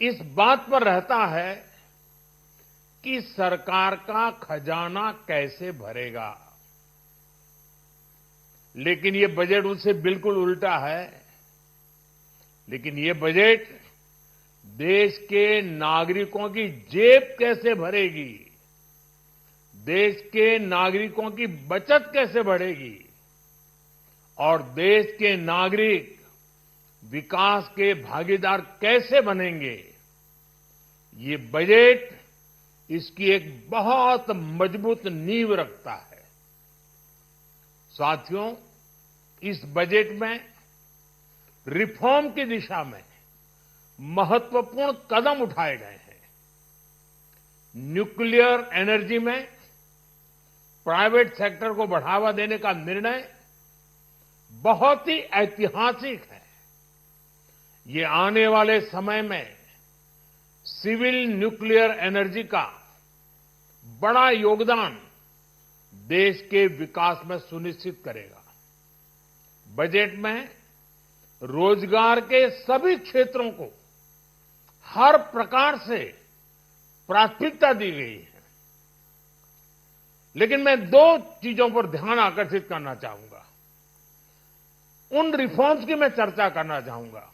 इस बात पर रहता है कि सरकार का खजाना कैसे भरेगा, लेकिन ये बजट उससे बिल्कुल उल्टा है। लेकिन ये बजट देश के नागरिकों की जेब कैसे भरेगी, देश के नागरिकों की बचत कैसे बढ़ेगी और देश के नागरिक विकास के भागीदार कैसे बनेंगे, ये बजट इसकी एक बहुत मजबूत नींव रखता है। साथियों, इस बजट में रिफॉर्म की दिशा में महत्वपूर्ण कदम उठाए गए हैं। न्यूक्लियर एनर्जी में प्राइवेट सेक्टर को बढ़ावा देने का निर्णय बहुत ही ऐतिहासिक है। ये आने वाले समय में सिविल न्यूक्लियर एनर्जी का बड़ा योगदान देश के विकास में सुनिश्चित करेगा। बजट में रोजगार के सभी क्षेत्रों को हर प्रकार से प्राथमिकता दी गई है। लेकिन मैं दो चीजों पर ध्यान आकर्षित करना चाहूंगा, उन रिफॉर्म्स की मैं चर्चा करना चाहूंगा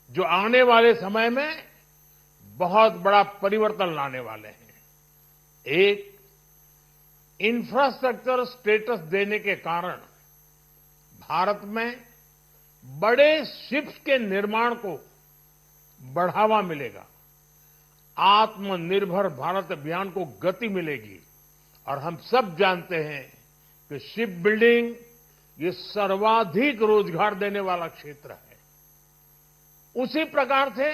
जो आने वाले समय में बहुत बड़ा परिवर्तन लाने वाले हैं। एक, इंफ्रास्ट्रक्चर स्टेटस देने के कारण भारत में बड़े शिप्स के निर्माण को बढ़ावा मिलेगा, आत्मनिर्भर भारत अभियान को गति मिलेगी। और हम सब जानते हैं कि शिप बिल्डिंग ये सर्वाधिक रोजगार देने वाला क्षेत्र है। उसी प्रकार से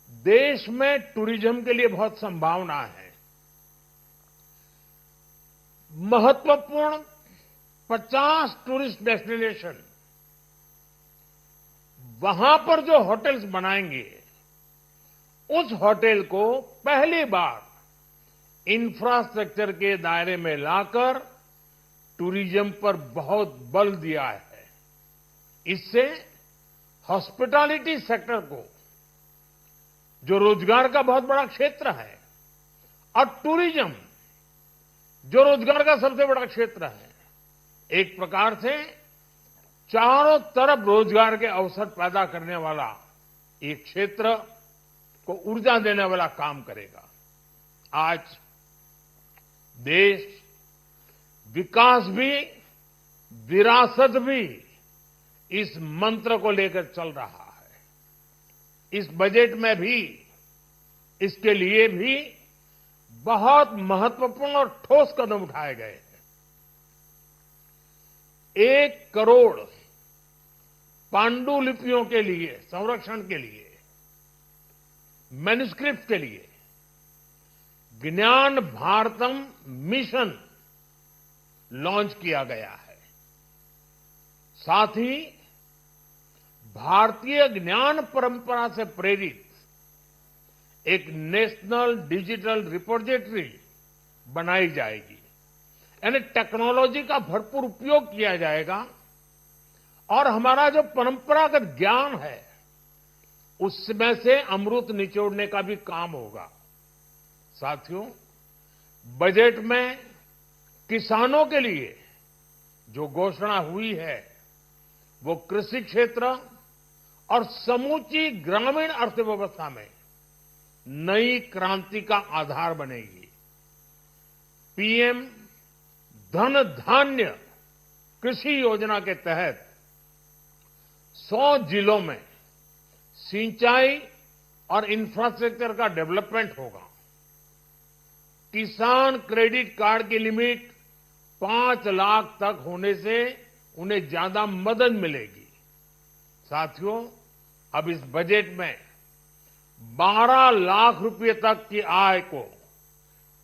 देश में टूरिज्म के लिए बहुत संभावना है। महत्वपूर्ण 50 टूरिस्ट डेस्टिनेशन, वहां पर जो होटल्स बनाएंगे, उस होटल को पहली बार इंफ्रास्ट्रक्चर के दायरे में लाकर टूरिज्म पर बहुत बल दिया है। इससे हॉस्पिटैलिटी सेक्टर को, जो रोजगार का बहुत बड़ा क्षेत्र है, और टूरिज्म जो रोजगार का सबसे बड़ा क्षेत्र है, एक प्रकार से चारों तरफ रोजगार के अवसर पैदा करने वाला एक क्षेत्र को ऊर्जा देने वाला काम करेगा। आज देश विकास भी विरासत भी इस मंत्र को लेकर चल रहा है। इस बजट में भी इसके लिए भी बहुत महत्वपूर्ण और ठोस कदम उठाए गए हैं। 1 करोड़ पांडुलिपियों के लिए संरक्षण के लिए, मैन्युस्क्रिप्ट के लिए ज्ञान भारतम मिशन लॉन्च किया गया है। साथ ही भारतीय ज्ञान परंपरा से प्रेरित एक नेशनल डिजिटल रिपोजिटरी बनाई जाएगी। यानी टेक्नोलॉजी का भरपूर उपयोग किया जाएगा और हमारा जो परंपरागत ज्ञान है उसमें से अमृत निचोड़ने का भी काम होगा। साथियों, बजट में किसानों के लिए जो घोषणा हुई है वो कृषि क्षेत्र और समूची ग्रामीण अर्थव्यवस्था में नई क्रांति का आधार बनेगी। पीएम धन धान्य कृषि योजना के तहत 100 जिलों में सिंचाई और इंफ्रास्ट्रक्चर का डेवलपमेंट होगा। किसान क्रेडिट कार्ड की लिमिट 5 लाख तक होने से उन्हें ज्यादा मदद मिलेगी। साथियों, अब इस बजट में 12 लाख रुपए तक की आय को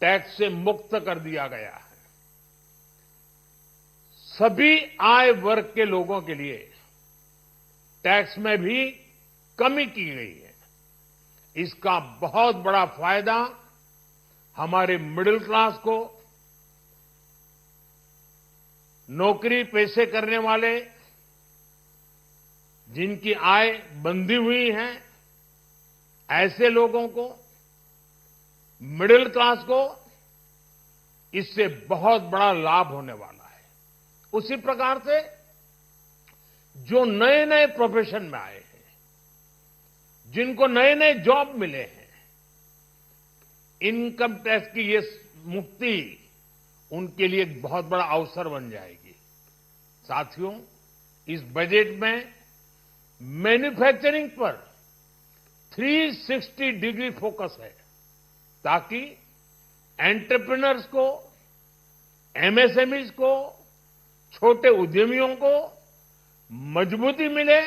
टैक्स से मुक्त कर दिया गया है। सभी आय वर्ग के लोगों के लिए टैक्स में भी कमी की गई है। इसका बहुत बड़ा फायदा हमारे मिडिल क्लास को, नौकरी पेशे करने वाले जिनकी आय बंधी हुई है, ऐसे लोगों को, मिडिल क्लास को इससे बहुत बड़ा लाभ होने वाला है। उसी प्रकार से जो नए नए प्रोफेशन में आए हैं, जिनको नए नए जॉब मिले हैं, इनकम टैक्स की ये मुक्ति उनके लिए एक बहुत बड़ा अवसर बन जाएगी। साथियों, इस बजट में मैन्युफैक्चरिंग पर 360 डिग्री फोकस है, ताकि एंटरप्रेन्योर्स को, एमएसएमईज को, छोटे उद्यमियों को मजबूती मिले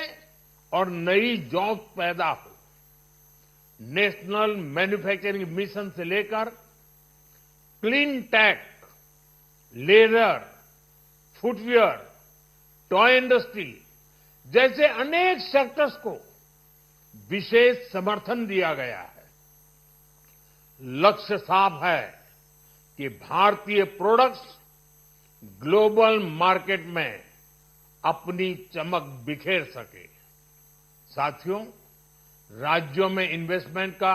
और नई जॉब पैदा हो। नेशनल मैन्युफैक्चरिंग मिशन से लेकर clean tech, leather, footwear, toy industry जैसे अनेक सेक्टर्स को विशेष समर्थन दिया गया है। लक्ष्य साफ है कि भारतीय प्रोडक्ट्स ग्लोबल मार्केट में अपनी चमक बिखेर सके। साथियों, राज्यों में इन्वेस्टमेंट का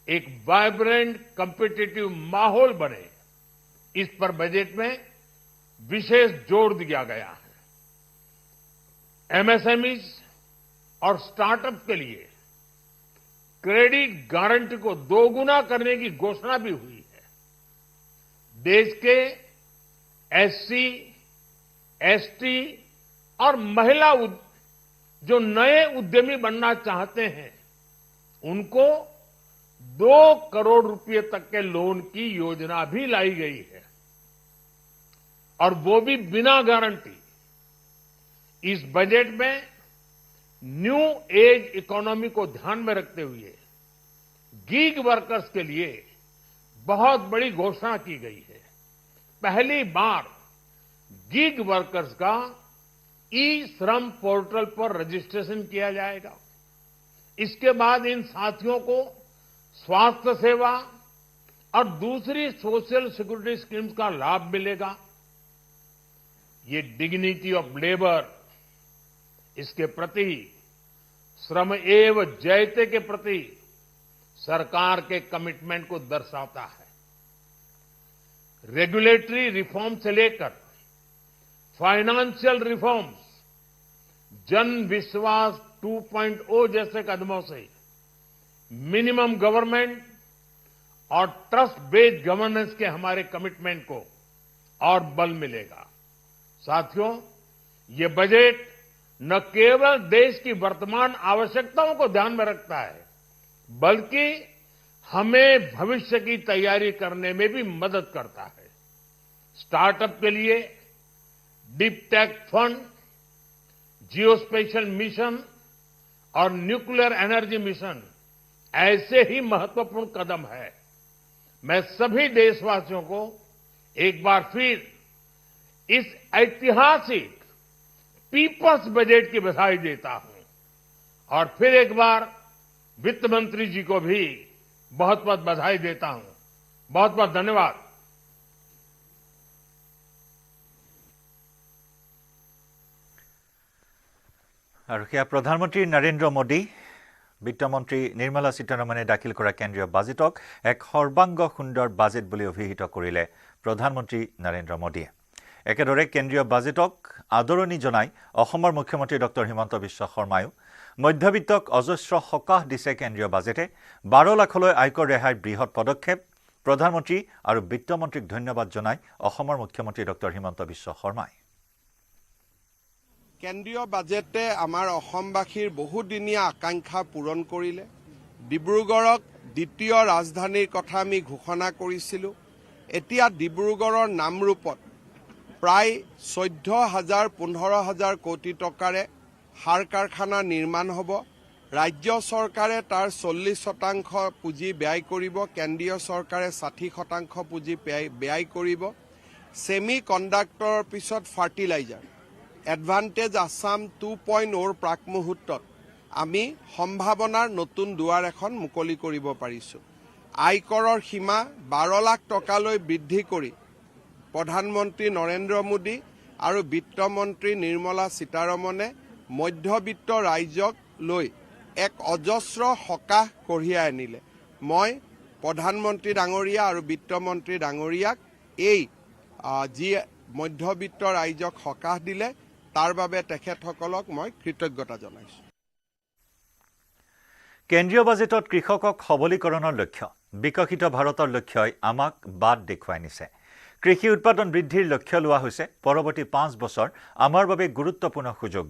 एक वाइब्रेंट कॉम्पिटिटिव माहौल बने, इस पर बजट में विशेष जोर दिया गया है। एमएसएमईज और स्टार्टअप के लिए क्रेडिट गारंटी को दोगुना करने की घोषणा भी हुई है। देश के एससी, एसटी और महिला जो नए उद्यमी बनना चाहते हैं, उनको 2 करोड़ रुपए तक के लोन की योजना भी लाई गई है, और वो भी बिना गारंटी। इस बजट में न्यू एज इकोनॉमी को ध्यान में रखते हुए गीग वर्कर्स के लिए बहुत बड़ी घोषणा की गई है। पहली बार गीग वर्कर्स का ई श्रम पोर्टल पर रजिस्ट्रेशन किया जाएगा। इसके बाद इन साथियों को स्वास्थ्य सेवा और दूसरी सोशल सिक्योरिटी स्कीम्स का लाभ मिलेगा। ये डिग्निटी ऑफ लेबर, इसके प्रति, श्रम एव जयते के प्रति सरकार के कमिटमेंट को दर्शाता है। रेगुलेटरी रिफॉर्म से लेकर फाइनेंशियल रिफॉर्म्स, जन विश्वास 2.0 जैसे कदमों से मिनिमम गवर्नमेंट और ट्रस्ट बेस्ड गवर्नेंस के हमारे कमिटमेंट को और बल मिलेगा। साथियों, ये बजट न केवल देश की वर्तमान आवश्यकताओं को ध्यान में रखता है, बल्कि हमें भविष्य की तैयारी करने में भी मदद करता है। स्टार्टअप के लिए deep tech fund, geospatial mission और न्यूक्लियर एनर्जी मिशन ऐसे ही महत्वपूर्ण कदम है। मैं सभी देशवासियों को एक बार फिर इस ऐतिहासिक पीपल्स बजट की बधाई देता हूं, और फिर एक बार वित्त मंत्री जी को भी बहुत बहुत बधाई देता हूं। बहुत बहुत धन्यवाद। আৰু সেয়া প্ৰধানমন্ত্ৰী নৰেন্দ্ৰ মোদী, বিত্তমন্ত্ৰী নিৰ্মলা সীতাৰমণে দাখিল কৰা কেন্দ্ৰীয় বাজেটক এক সৰ্বাংগ সুন্দৰ বাজেট বুলি অভিহিত কৰিলে প্ৰধানমন্ত্ৰী নৰেন্দ্ৰ মোদীয়ে। একেদৰে কেন্দ্ৰীয় বাজেটক আদৰণি জনাই অসমৰ মুখ্যমন্ত্ৰী ডক্টৰ হিমন্ত বিশ্ব শৰ্মায়ো মধ্যবিত্তক অজস্ৰ সকাহ দিছে কেন্দ্ৰীয় বাজেটে। 12 লাখলৈ আয়কৰ ৰেহাইৰ বৃহৎ পদক্ষেপ। প্ৰধানমন্ত্ৰী আৰু বিত্তমন্ত্ৰীক ধন্যবাদ জনাই অসমৰ মুখ্যমন্ত্ৰী ডক্টৰ হিমন্ত বিশ্ব শৰ্মাই। কেন্দ্ৰীয় বাজেটে আমাৰ অসমবাসীৰ বহুদিনীয়া আকাংক্ষা পূৰণ কৰিলে। ডিব্ৰুগড়ক দ্বিতীয় ৰাজধানীৰ কথা আমি ঘোষণা কৰিছিলোঁ। এতিয়া ডিব্ৰুগড়ৰ নামৰূপত প্ৰায় 14,000-15,000 কোটি টকাৰে সাৰ কাৰখানা নিৰ্মাণ হ'ব। ৰাজ্য চৰকাৰে তাৰ 40% পুঁজি ব্যয় কৰিব, কেন্দ্ৰীয় চৰকাৰে 60% পুঁজি ব্যয় কৰিব। ছেমি কণ্ডাক্টৰৰ পিছত ফাৰ্টিলাইজাৰ, এডভান্টেজ আছাম 2.0 প্ৰাক মুহূৰ্তত আমি সম্ভাৱনাৰ নতুন দুৱাৰ এখন মুকলি কৰিব পাৰিছোঁ। আয়কৰৰ সীমা 12 লাখ টকালৈ বৃদ্ধি কৰি প্ৰধানমন্ত্ৰী নৰেন্দ্ৰ মোদী আৰু বিত্তমন্ত্ৰী নিৰ্মলা সীতাৰমণে মধ্যবিত্ত ৰাইজক লৈ এক অজস্ৰ সকাহ কঢ়িয়াই আনিলে। মই প্ৰধানমন্ত্ৰী ডাঙৰীয়া আৰু বিত্তমন্ত্ৰী ডাঙৰীয়াক এই যি মধ্যবিত্ত ৰাইজক সকাহ দিলে তাৰ বাবে তেখেতসকলক মই কৃতজ্ঞতা জনাইছোঁ। কেন্দ্ৰীয় বাজেটত কৃষকক সবলীকৰণৰ লক্ষ্য বিকশিত ভাৰতৰ লক্ষ্যই আমাক বাট দেখুৱাই নিছে। কৃষি উৎপাদন বৃদ্ধিৰ লক্ষ্য লোৱা হৈছে পৰৱৰ্তী 5 বছৰ আমাৰ বাবে গুৰুত্বপূৰ্ণ সুযোগ।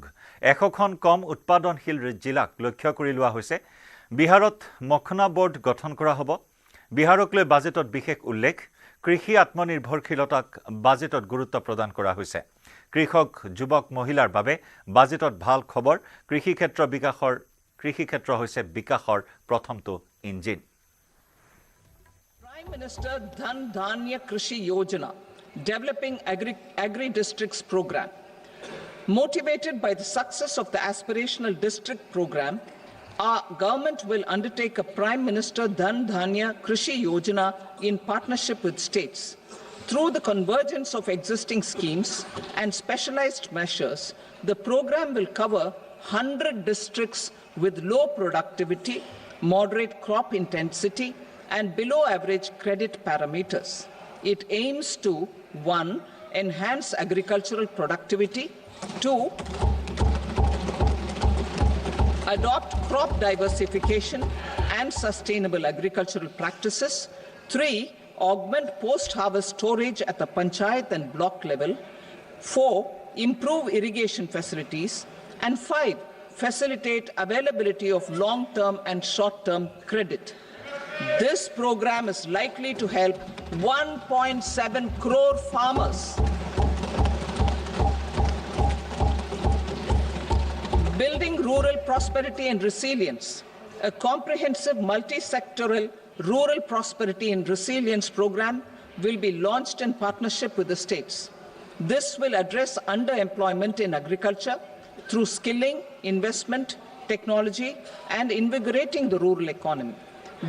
100খন কম উৎপাদনশীল জিলাক লক্ষ্য কৰি লোৱা হৈছে। বিহাৰত মখনা বোৰ্ড গঠন কৰা হ'ব। বিহাৰক লৈ বাজেটত বিশেষ উল্লেখ। কৃষি আত্মনিৰ্ভৰশীলতাক বাজেটত গুৰুত্ব প্ৰদান কৰা হৈছে। কৃষক যুৱক মহিলাৰ বাবে বাজেটত ভাল খবৰ। কৃষি ক্ষেত্ৰ হৈছে বিকাশৰ প্ৰথমটো engine. Prime Minister Dhan Dhanya Krishi Yojana, developing agri-districts program. Motivated by the success of the aspirational district program, our government will undertake a Prime Minister Dhan Dhanya Krishi Yojana in partnership with states. Through the convergence of existing schemes and specialized measures, the program will cover 100 districts with low productivity, moderate crop intensity, and below average credit parameters. It aims to 1. Enhance agricultural productivity, 2. Adopt crop diversification and sustainable agricultural practices, 3. Augment post-harvest storage at the panchayat and block level, 4. Improve irrigation facilities, and 5. Facilitate availability of long-term and short-term credit. This program is likely to help 1.7 crore farmers. Building rural prosperity and resilience. A comprehensive multi-sectoral rural prosperity and resilience program will be launched in partnership with the states. This will address underemployment in agriculture through skilling, investment, technology, and invigorating the rural economy.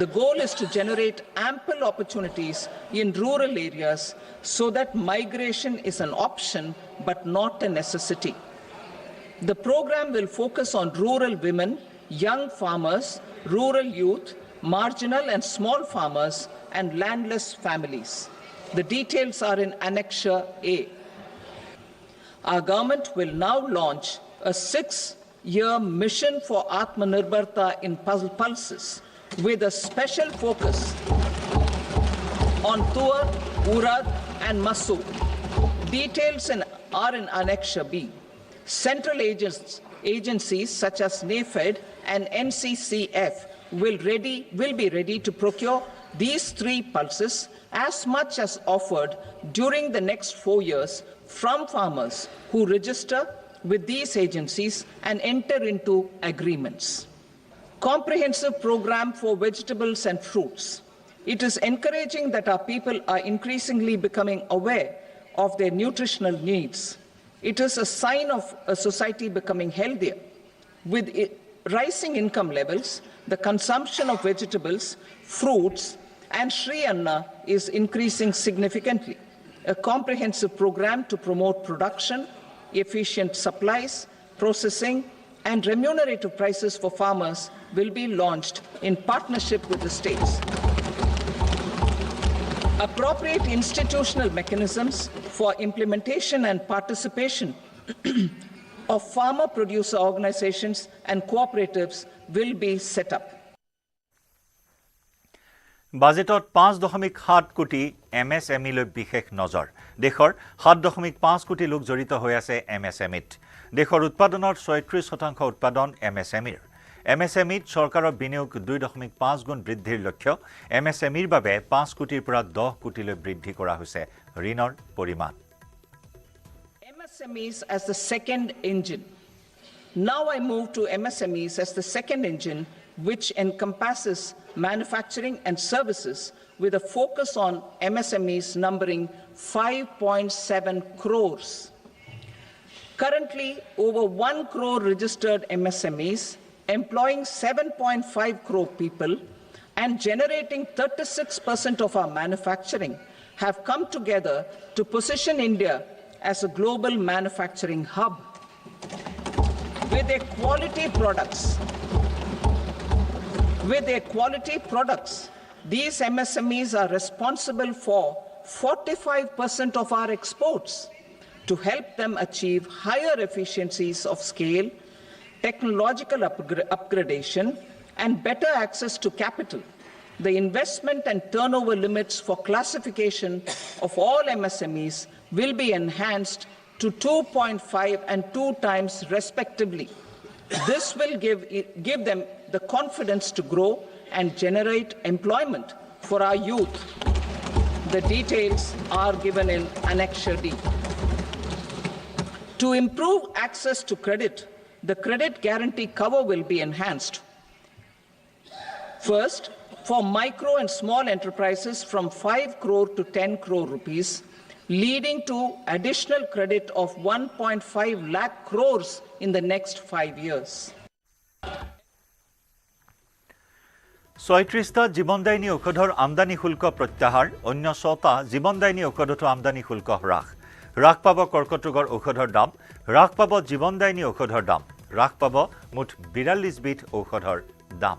The goal is to generate ample opportunities in rural areas so that migration is an option but not a necessity. The program will focus on rural women, young farmers, rural youth, marginal and small farmers, and landless families. The details are in Annexure A. Our government will now launch a 6-year mission for Atmanirbharta in pulses, with a special focus on Tuar, Urad and Masoor. Details are in Annexure B. Central agencies such as NAFED and NCCF will be ready to procure these 3 pulses as much as offered during the next 4 years from farmers who register with these agencies and enter into agreements. Comprehensive program for vegetables and fruits. It is encouraging that our people are increasingly becoming aware of their nutritional needs. It is a sign of a society becoming healthier. With rising income levels, the consumption of vegetables, fruits, and Shri Anna is increasing significantly. A comprehensive program to promote production, efficient supplies, processing, and remunerative prices for farmers will be launched in partnership with the states. Appropriate institutional mechanisms for implementation and participation of farmer producer organizations and cooperatives will be set up. বাজেটত 5.7 কোটি MSME লৈ বিশেষ নজৰ। দেশৰ 7.5 কোটি লোক জড়িত হৈ আছে MSMEত। দেশৰ উৎপাদনৰ 36% উৎপাদন MSMEৰ। MSMEত চৰকাৰৰ বিনিয়োগ 2.5 গুণ বৃদ্ধিৰ লক্ষ্য। MSMEৰ বাবে 5 কোটিৰ পৰা 10 কোটিলৈ বৃদ্ধি কৰা হৈছে ঋণৰ পৰিমাণ। MSMEs as the second engine. Now I move to MSMEs as the second engine, which encompasses manufacturing and services with a focus on MSMEs numbering 5.7 crores. Currently, over 1 crore registered MSMEs employing 7.5 crore people and generating 36% of our manufacturing, have come together to position India as a global manufacturing hub. With their quality products, these MSMEs are responsible for 45% of our exports. To help them achieve higher efficiencies of scale, technological upgradation, and better access to capital, the investment and turnover limits for classification of all MSMEs will be enhanced to 2.5 and 2 times respectively. This will give them the confidence to grow and generate employment for our youth. The details are given in Annexure D. To improve access to credit, the credit guarantee cover will be enhanced. First, for micro and small enterprises from 5 crore to 10 crore rupees, leading to additional credit of 1.5 lakh crores in the next 5 years. 36টা জীৱনদায়িনী ঔষধৰ আমদানি শুল্ক প্ৰত্যাহাৰ, অন্য 6টা জীৱনদায়িনী ঔষধতো আমদানি শুল্ক হ্ৰাস। হ্ৰাস পাব কৰ্কট ৰোগৰ ঔষধৰ দাম, হ্ৰাস পাব জীৱনদায়িনী ঔষধৰ দাম, হ্ৰাস পাব মুঠ 42 বিধ ঔষধৰ দাম।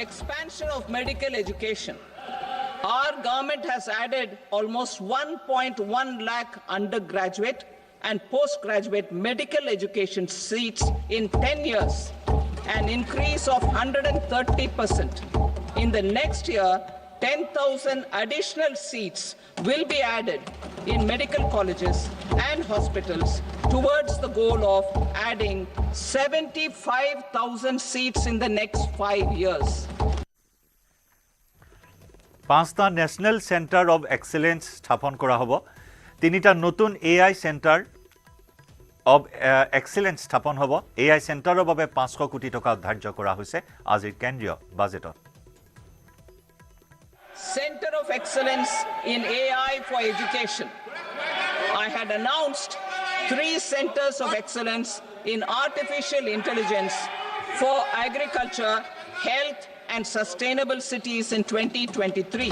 Expansion of medical education. Our government has added almost 1.1 lakh undergraduate and postgraduate medical education seats in 10 years, an increase of 130%. In the next year, 10,000 additional seats will be added in medical colleges and hospitals towards the goal of adding 75,000 seats in the next 5 years. 5টা national centre of excellence স্থাপন করা হব। 3টা নতুন AI centre of excellence স্থাপন হব। AI সেন্টাৰৰ বাবে 500 কোটি টকা ধাৰ্য কৰা হৈছে আজিৰ কেন্দ্ৰীয় বাজেটত। Center of Excellence in AI for Education. I had announced 3 centers of excellence in artificial intelligence for agriculture, health, and sustainable cities in 2023.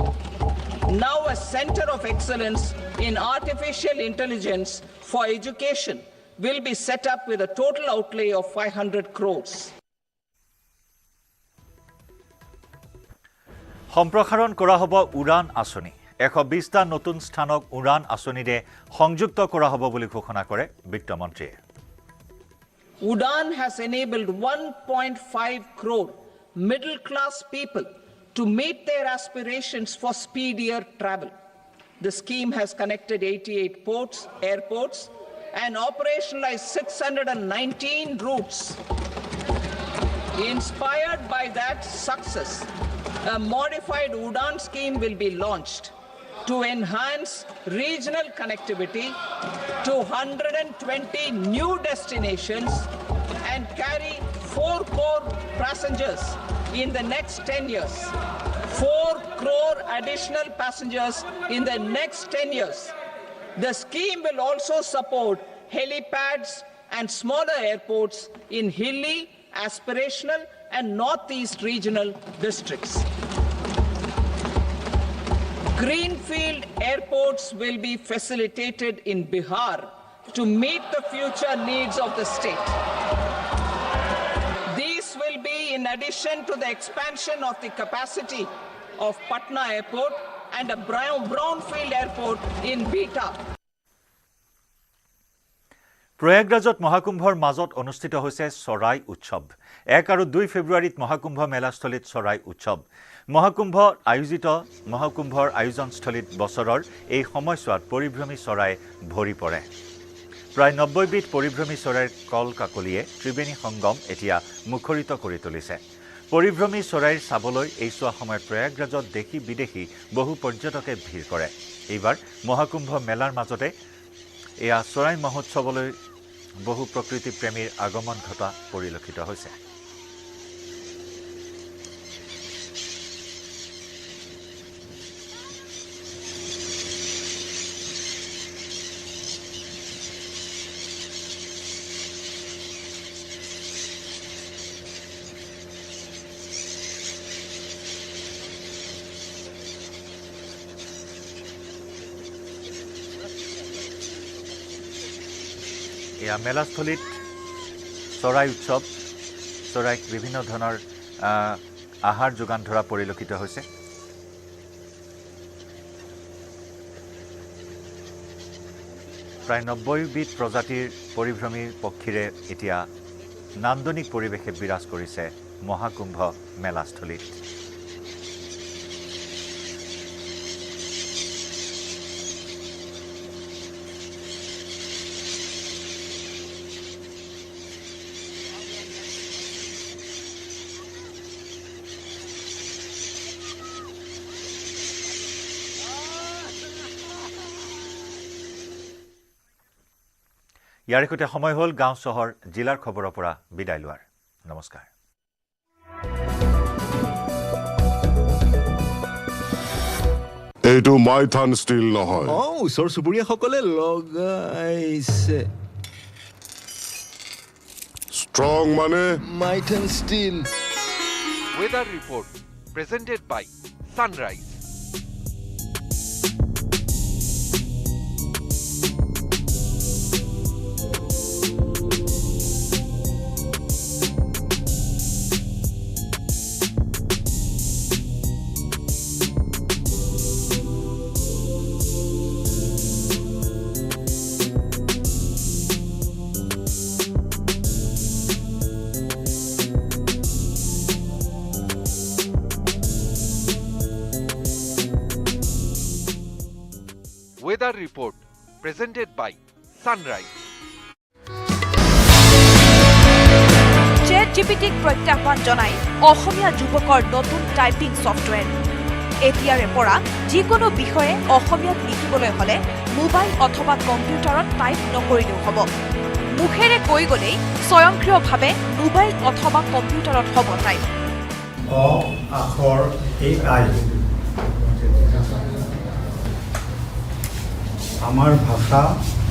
Now a center of excellence in artificial intelligence for education will be set up with a total outlay of 500 crores. সম্প্ৰসাৰণ কৰা হ'ব উড়ান আঁচনি। 120টা নতুন স্থানক উড়ান আঁচনিৰে সংযুক্ত কৰা হ'ব বুলি ঘোষণা কৰে বিত্তমন্ত্ৰীয়ে। Udan has enabled 1.5 crore middle-class people to meet their aspirations for speedier travel. The scheme has connected 88 airports, and operationalized 619 routes. Inspired by that success, a modified Udan scheme will be launched to enhance regional connectivity to 120 new destinations and carry 4 crore passengers in the next 10 years. 4 crore additional passengers in the next 10 years. The scheme will also support helipads and smaller airports in hilly, aspirational, and northeast regional districts. Greenfield airports will be facilitated in Bihar to meet the future needs of the state. These will be in addition to the expansion of the capacity of Patna Airport and a brownfield airport in Beta. প্ৰয়াগৰাজত মহাকুম্ভৰ মাজত অনুষ্ঠিত হৈছে চৰাই উৎসৱ। 1 আৰু 2 ফেব্ৰুৱাৰীত মহাকুম্ভ মেলাস্থলীত চৰাই উৎসৱ। মহাকুম্ভৰ আয়োজনস্থলীত বছৰৰ এই সময়ছোৱাত পৰিভ্ৰমী চৰাই ভৰি পৰে। প্ৰায় 90 বিধ পৰিভ্ৰমী চৰাইৰ কল কাকলিয়ে ত্ৰিবেণী সংগম এতিয়া মুখৰিত কৰি তুলিছে। পৰিভ্ৰমী চৰাইৰ চাবলৈ এই চোৱা সময়ত প্ৰয়াগৰাজত দেশী বিদেশী বহু পৰ্যটকে ভিৰ কৰে। এইবাৰ মহাকুম্ভ মেলাৰ মাজতে এয়া চৰাই মহোৎসৱলৈ বহু প্ৰকৃতি প্ৰেমীৰ আগমন ঘটা পৰিলক্ষিত হৈছে। এয়া মেলাস্থলীত চৰাই উৎসৱ চৰাইক বিভিন্ন ধৰণৰ আহাৰ যোগান ধৰা পৰিলক্ষিত হৈছে প্ৰায় 90বিধ প্ৰজাতিৰ পৰিভ্ৰমীৰ পক্ষীৰে এতিয়া নান্দনিক পৰিৱেশে বিৰাজ কৰিছে মহাকুম্ভ মেলাস্থলীত ইয়াৰ সৈতে সময় হ'ল গাঁও চহৰ জিলাৰ খবৰৰ পৰা বিদায় লোৱাৰ নমস্কাৰ এইটো মাইথান ষ্টিল নহয় ওচৰ চুবুৰীয়াসকলে লগাইছে ষ্ট্ৰং মানে Maithan steel Weather report presented by Sunrise. Weather report presented by Sunrise. ChatGPT প্ৰত্যাহ্বান জনাই অসমীয়া যুৱকৰ নতুন টাইপিং ছফটৱেৰ এতিয়াৰে পৰা যিকোনো বিষয়ে অসমীয়াত লিখিবলৈ হলে মোবাইল অথবা কম্পিউটাৰত টাইপ নকৰিলেও হ'ব মুখেৰে কৈ গলেই স্বয়ংক্ৰিয়ভাৱে মোবাইল অথবা কম্পিউটাৰত হ'ব টাইপ অ আখৰ AI আমাৰ ভাষা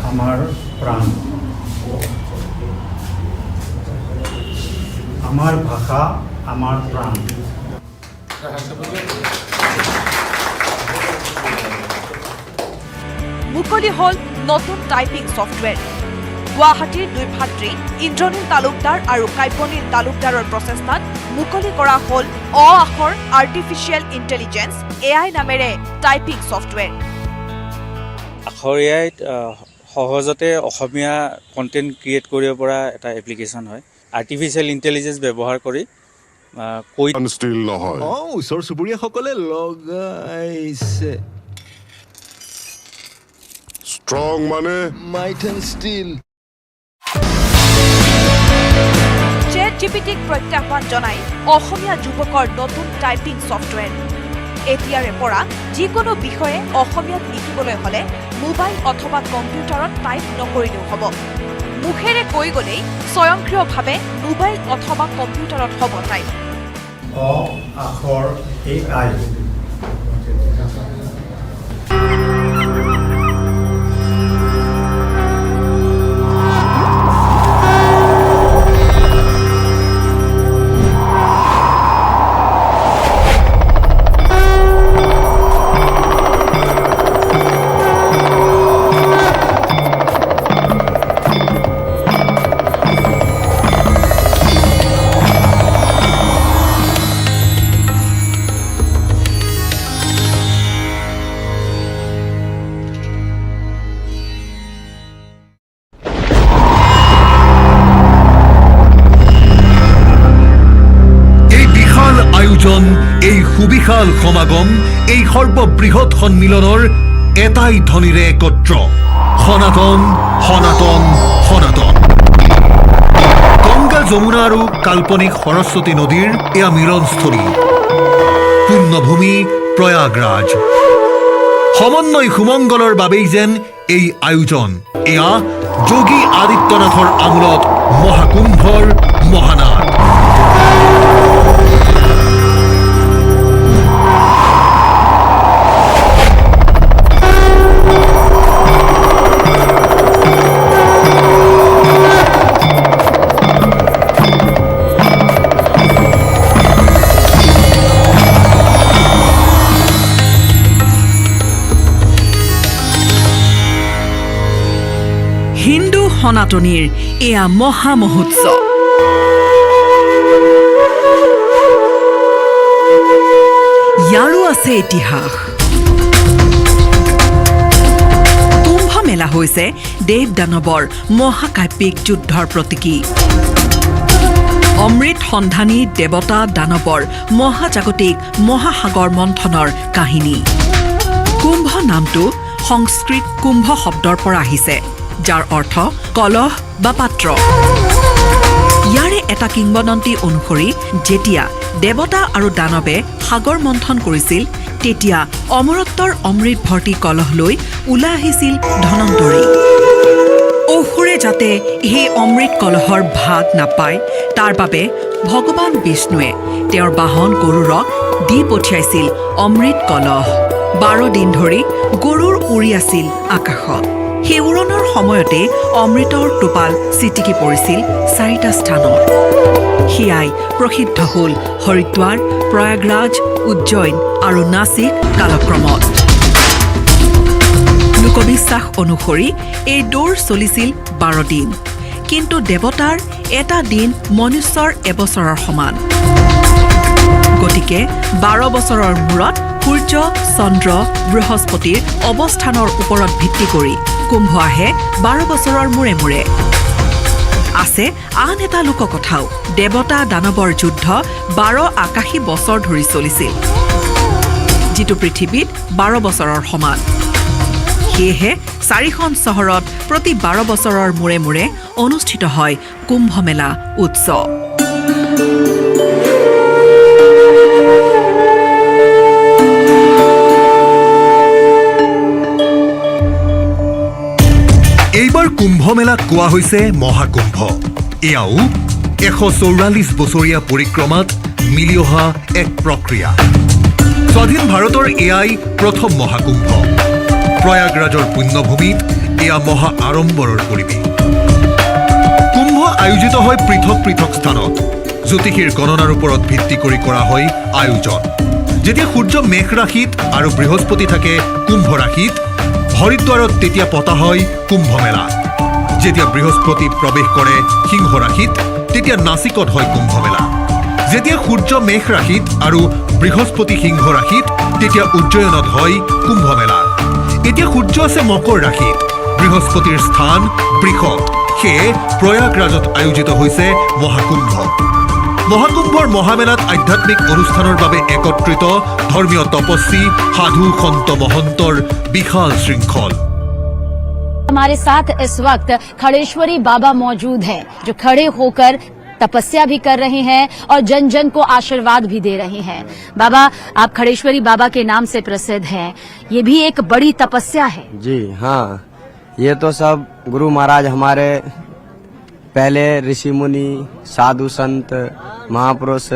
আমাৰ প্ৰাণ আমাৰ ভাষা আমাৰ প্ৰাণ মুকলি হল নতুন টাইপিং ছফটৱেৰ গুৱাহাটীৰ দুই ভাতৃ ইন্দ্ৰনীল তালুকদাৰ আৰু কাব্যনীল তালুকদাৰৰ প্ৰচেষ্টাত মুকলি কৰা হল অ আখৰ আৰ্টিফিচিয়েল ইণ্টেলিজেন্স AI নামেৰে টাইপিং ছফটৱেৰ আখৰ এআইত সহজতে অসমীয়া কণ্টেণ্ট ক্ৰিয়েট কৰিব পৰা এটা এপ্লিকেশ্যন হয় আৰ্টিফিচিয়েল ইণ্টেলিজেন্স ব্যৱহাৰ কৰি কৈ ষ্টিল নহয় ওচৰ চুবুৰীয়াসকলে লগাইছে ষ্ট্ৰং মানে মাইথান ষ্টিল ChatGPT প্ৰত্যাহ্বান জনাই অসমীয়া যুৱকৰ নতুন টাইপিং ছফটৱেৰ এতিয়াৰে পৰা যিকোনো বিষয়ে অসমীয়াত লিখিবলৈ হলে মোবাইল অথবা কম্পিউটাৰত টাইপ নকৰিলেও হ'ব মুখেৰে কৈ গলেই স্বয়ংক্ৰিয়ভাৱে মোবাইল অথবা কম্পিউটাৰত হ'ব টাইপ অ আখৰ AI এই সুবিশাল সমাগম এই সৰ্ববৃহৎ সন্মিলনৰ এটাই ধ্বনিৰে একত্ৰ সনাতন সনাতন সনাতন গংগা যমুনা আৰু কাল্পনিক সৰস্বতী নদীৰ এয়া মিলনস্থলী পুণ্যভূমি প্ৰয়াগৰাজ সমন্বয় সুমংগলৰ বাবেই যেন এই আয়োজন এয়া যোগী আদিত্যনাথৰ আমোলত মহাকুম্ভৰ মহানাদ সনাতনীৰ এয়া মহা মহোৎসৱ। ইয়াৰো আছে ইতিহাস। কুম্ভ মেলা হৈছে দেৱ দানৱৰ মহাকাব্যিক যুদ্ধৰ প্ৰতীকী। অমৃত সন্ধানী দেৱতা দানৱৰ মহাজাগতিক মহাসাগৰ মন্থনৰ কাহিনী। কুম্ভ নামটো সংস্কৃত কুম্ভ শব্দৰ পৰা আহিছে, যাৰ অৰ্থ কলহ বা পাত্ৰ। ইয়াৰে এটা কিংবদন্তি অনুসৰি যেতিয়া দেৱতা আৰু দানৱে সাগৰ মন্থন কৰিছিল, তেতিয়া অমৰত্বৰ অমৃত ভৰ্তি কলহ লৈ ওলাই আহিছিল ধনন্তৰী। অসুৰে যাতে সেই অমৃত কলহৰ ভাগ নাপায়, তাৰ বাবে ভগৱান বিষ্ণুৱে তেওঁৰ বাহন গৰুড়ক দি পঠিয়াইছিল অমৃত কলহ। 12 দিন ধৰি গৰুৰ উৰি আছিল আকাশত। সেই উৰণৰ সময়তে অমৃতৰ টোপাল ছিটিকি পৰিছিল 4টা স্থানত। সেয়াই প্ৰসিদ্ধ হ'ল হৰিদ্বাৰ, প্ৰয়াগৰাজ, উজ্জয়ন আৰু নাছিক কালক্ৰমত। লোকবিশ্বাস অনুসৰি এই দৌৰ চলিছিল 12 দিন, কিন্তু দেৱতাৰ এটা দিন মনুষ্যৰ এবছৰৰ সমান। গতিকে 12 বছৰৰ মূৰত সূৰ্য, চন্দ্ৰ, বৃহস্পতিৰ অৱস্থানৰ ওপৰত ভিত্তি কৰি কুম্ভ আহে 12 বছৰৰ মূৰে মূৰে। আছে আন এটা লোককথাও। দেৱতা দানৱৰ যুদ্ধ 12 আকাশী বছৰ ধৰি চলিছিল, যিটো পৃথিৱীত 12 বছৰৰ সমান। সেয়েহে 4খন চহৰত প্ৰতি 12 বছৰৰ মূৰে মূৰে অনুষ্ঠিত হয় কুম্ভ মেলা উৎসৱ। এইবাৰ কুম্ভ মেলাক কোৱা হৈছে মহাকুম্ভ। এয়াও 144 বছৰীয়া পৰিক্ৰমাত মিলি অহা এক প্ৰক্ৰিয়া। স্বাধীন ভাৰতৰ এয়াই প্ৰথম মহাকুম্ভ। প্ৰয়াগৰাজৰ পুণ্যভূমিত এয়া মহা আড়ম্বৰৰ পৰিৱেশ। কুম্ভ আয়োজিত হয় পৃথক পৃথক স্থানত। জ্যোতিষীৰ গণনাৰ ওপৰত ভিত্তি কৰি কৰা হয় আয়োজন। যেতিয়া সূৰ্য মেঘ ৰাশিত আৰু বৃহস্পতি থাকে কুম্ভ ৰাশিত, হৰিদ্বাৰত তেতিয়া পতা হয় কুম্ভ মেলা। যেতিয়া বৃহস্পতি প্ৰৱেশ কৰে সিংহ ৰাশিত, তেতিয়া নাছিকত হয় কুম্ভ মেলা। যেতিয়া সূৰ্য মেঘ ৰাশিত আৰু বৃহস্পতি সিংহ ৰাশিত, তেতিয়া উজ্জয়নত হয় কুম্ভ মেলা। এতিয়া সূৰ্য আছে মকৰ ৰাশিত, বৃহস্পতিৰ স্থান বৃষত, সেয়ে প্ৰয়াগৰাজত আয়োজিত হৈছে মহাকুম্ভ। মহাকুম্ভৰ মহামেলাত আধ্যাত্মিক অনুষ্ঠানৰ বাবে একত্ৰিত ধৰ্মীয় তপস্বী, সাধু, সন্ত মহন্তৰ বিশাল শৃংখল। हमारे साथ इस वक्त खड़ेश्वरी बाबा मौजूद हैं, जो खड़े होकर तपस्या भी कर रहे हैं और जन जन को आशीर्वाद भी दे रहे हैं। बाबा, आप खड़ेश्वरी बाबा के नाम से प्रसिद्ध हैं, ये भी एक बड़ी तपस्या है। जी हाँ, ये तो सब गुरु महाराज हमारे पहले ऋषि मुनि, साधु संत, महापुरुष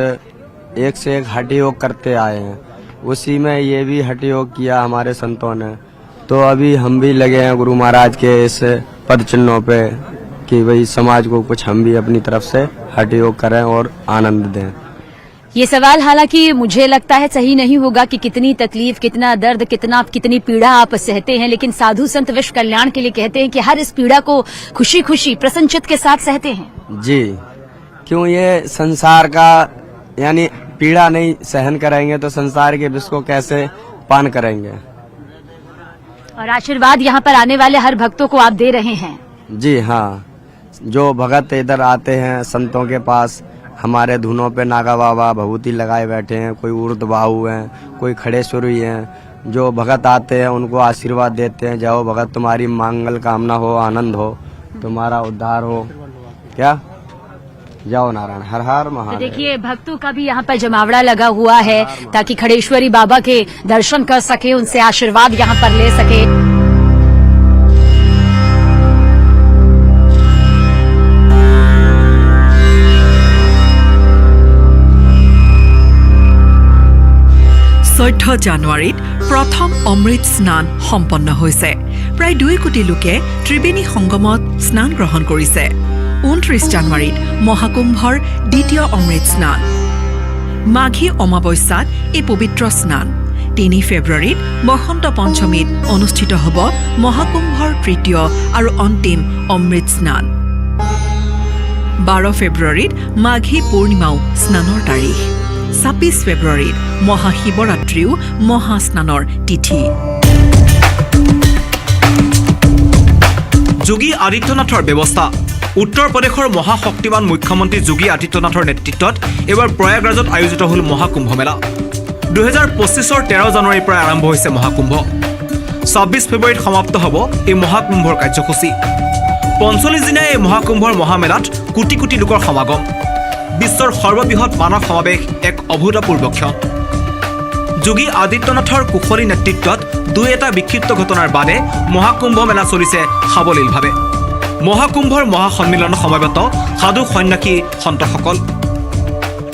एक से एक हठ योग करते आए हैं। उसी में ये भी हठ योग किया हमारे संतों ने। तो अभी हम भी लगे हैं गुरु महाराज के इस पद चिन्हों पे कि भाई समाज को कुछ हम भी अपनी तरफ से हठ योग करें और आनंद दें। ये सवाल हालांकि मुझे लगता है सही नहीं होगा कि कितनी तकलीफ, कितना दर्द, कितनी पीड़ा आप सहते हैं, लेकिन साधु संत विश्व कल्याण के लिए कहते हैं कि हर इस पीड़ा को खुशी खुशी प्रसन्नचित्त के साथ सहते हैं। जी, क्यों ये संसार का यानी पीड़ा नहीं सहन करेंगे तो संसार के विष को कैसे पान करेंगे। और आशीर्वाद यहाँ पर आने वाले हर भक्तों को आप दे रहे हैं। जी हाँ, जो भगत इधर आते हैं संतों के पास, हमारे धुनों पे नागा बाबा भभूति लगाए बैठे हैं, कोई ऊर्ध्वबाहु हैं, कोई खड़ेश्वरी हैं। जो भगत आते हैं उनको आशीर्वाद देते हैं, जाओ भगत तुम्हारी मंगल कामना हो, आनंद हो, तुम्हारा उद्धार हो। क्या जाओ नारायण, हर हर महादेव। तो देखिए, भक्तों का भी यहाँ पर जमावड़ा लगा हुआ है ताकि खड़ेश्वरी बाबा के दर्शन कर सके, उनसे आशीर्वाद यहाँ पर ले सके। জানুৱাৰীত প্ৰথম অমৃত স্নান সম্পন্ন হৈছে। প্ৰায় 2 কোটি লোকে ত্ৰিবেণী সংগমত স্নান গ্ৰহণ কৰিছে। 29 জানুৱাৰীত মহাকুম্ভৰ দ্বিতীয় অমৃত স্নান। মাঘী অমাৱস্যাত এই পবিত্ৰ স্নান। 3 ফেব্ৰুৱাৰীত বসন্ত পঞ্চমীত অনুষ্ঠিত হ'ব মহাকুম্ভৰ তৃতীয় আৰু অন্তিম অমৃত স্নান। 12 ফেব্ৰুৱাৰীত মাঘী পূৰ্ণিমাও স্নানৰ তাৰিখ। 26 ফেব্ৰুৱাৰীত মহাশিৱৰাত্ৰিও মহাস্নানৰ তিথি। যোগী আদিত্যনাথৰ ব্যৱস্থা। উত্তৰ প্ৰদেশৰ মহাশক্তিমান মুখ্যমন্ত্ৰী যোগী আদিত্যনাথৰ নেতৃত্বত এইবাৰ প্ৰয়াগৰাজত আয়োজিত হ'ল মহাকুম্ভ মেলা। 2025 13 জানুৱাৰীৰ পৰা আৰম্ভ হৈছে মহাকুম্ভ। 26 ফেব্ৰুৱাৰীত সমাপ্ত হ'ব এই মহাকুম্ভৰ কাৰ্যসূচী। 45 দিনীয়া এই মহাকুম্ভৰ মহামেলাত কোটি কোটি লোকৰ সমাগম। বিশ্বৰ সৰ্ববৃহৎ মানৱ সমাৱেশ এক অভূতপূৰ্ব ক্ষণ। যোগী আদিত্যনাথৰ কুশলী নেতৃত্বত দুই এটা বিক্ষিপ্ত ঘটনাৰ বাদে মহাকুম্ভ মেলা চলিছে সাৱলীলভাৱে। মহাকুম্ভৰ মহাসন্মিলন সমবেত সাধু সন্ন্যাসী সন্তসকল।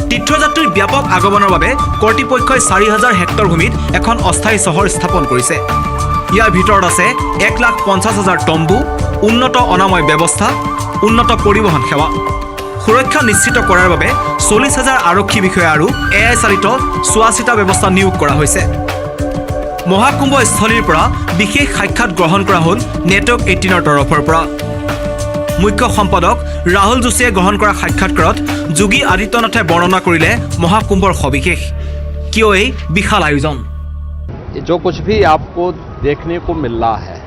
তীৰ্থযাত্ৰীৰ ব্যাপক আগমনৰ বাবে কৰ্তৃপক্ষই 4000 হেক্টৰ ভূমিত এখন অস্থায়ী চহৰ স্থাপন কৰিছে। ইয়াৰ ভিতৰত আছে 1,50,000 তম্বু, উন্নত অনাময় ব্যৱস্থা, উন্নত পৰিবহণ সেৱা। সুৰক্ষা নিশ্চিত কৰাৰ বাবে 40,000 আৰক্ষী বিষয়া আৰু AI চালিত চোৱা-চিতা ব্যৱস্থা নিয়োগ কৰা হৈছে। মহাকুম্ভ স্থলীৰ পৰা বিশেষ সাক্ষাৎ গ্ৰহণ কৰা হ'ল নেটৱৰ্ক 18ৰ তৰফৰ পৰা। মুখ্য সম্পাদক ৰাহুল যোশীয়ে গ্ৰহণ কৰা সাক্ষাৎকাৰত যোগী আদিত্যনাথে বৰ্ণনা কৰিলে মহাকুম্ভৰ সবিশেষ। কিয় এই বিশাল আয়োজন? जो कुछ भी आपको देखने को मिल रहा है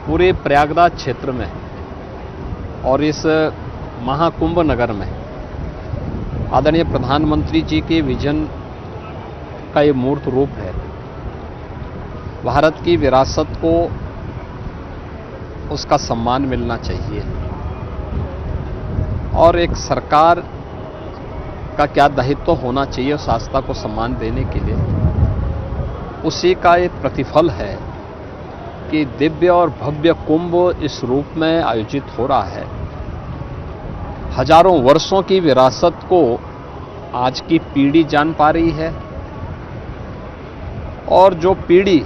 पूरे प्रयागराज क्षेत्र में और इस महाकुंभ नगर में आदरणीय प्रधानमंत्री जी के विजन का ये मूर्त रूप है। भारत की विरासत को उसका सम्मान मिलना चाहिए और एक सरकार का क्या दायित्व होना चाहिए उस आस्था को सम्मान देने के लिए, उसी का एक प्रतिफल है कि दिव्य और भव्य कुंभ इस रूप में आयोजित हो रहा है। हजारों वर्षों की विरासत को आज की पीढ़ी जान पा रही है और जो पीढ़ी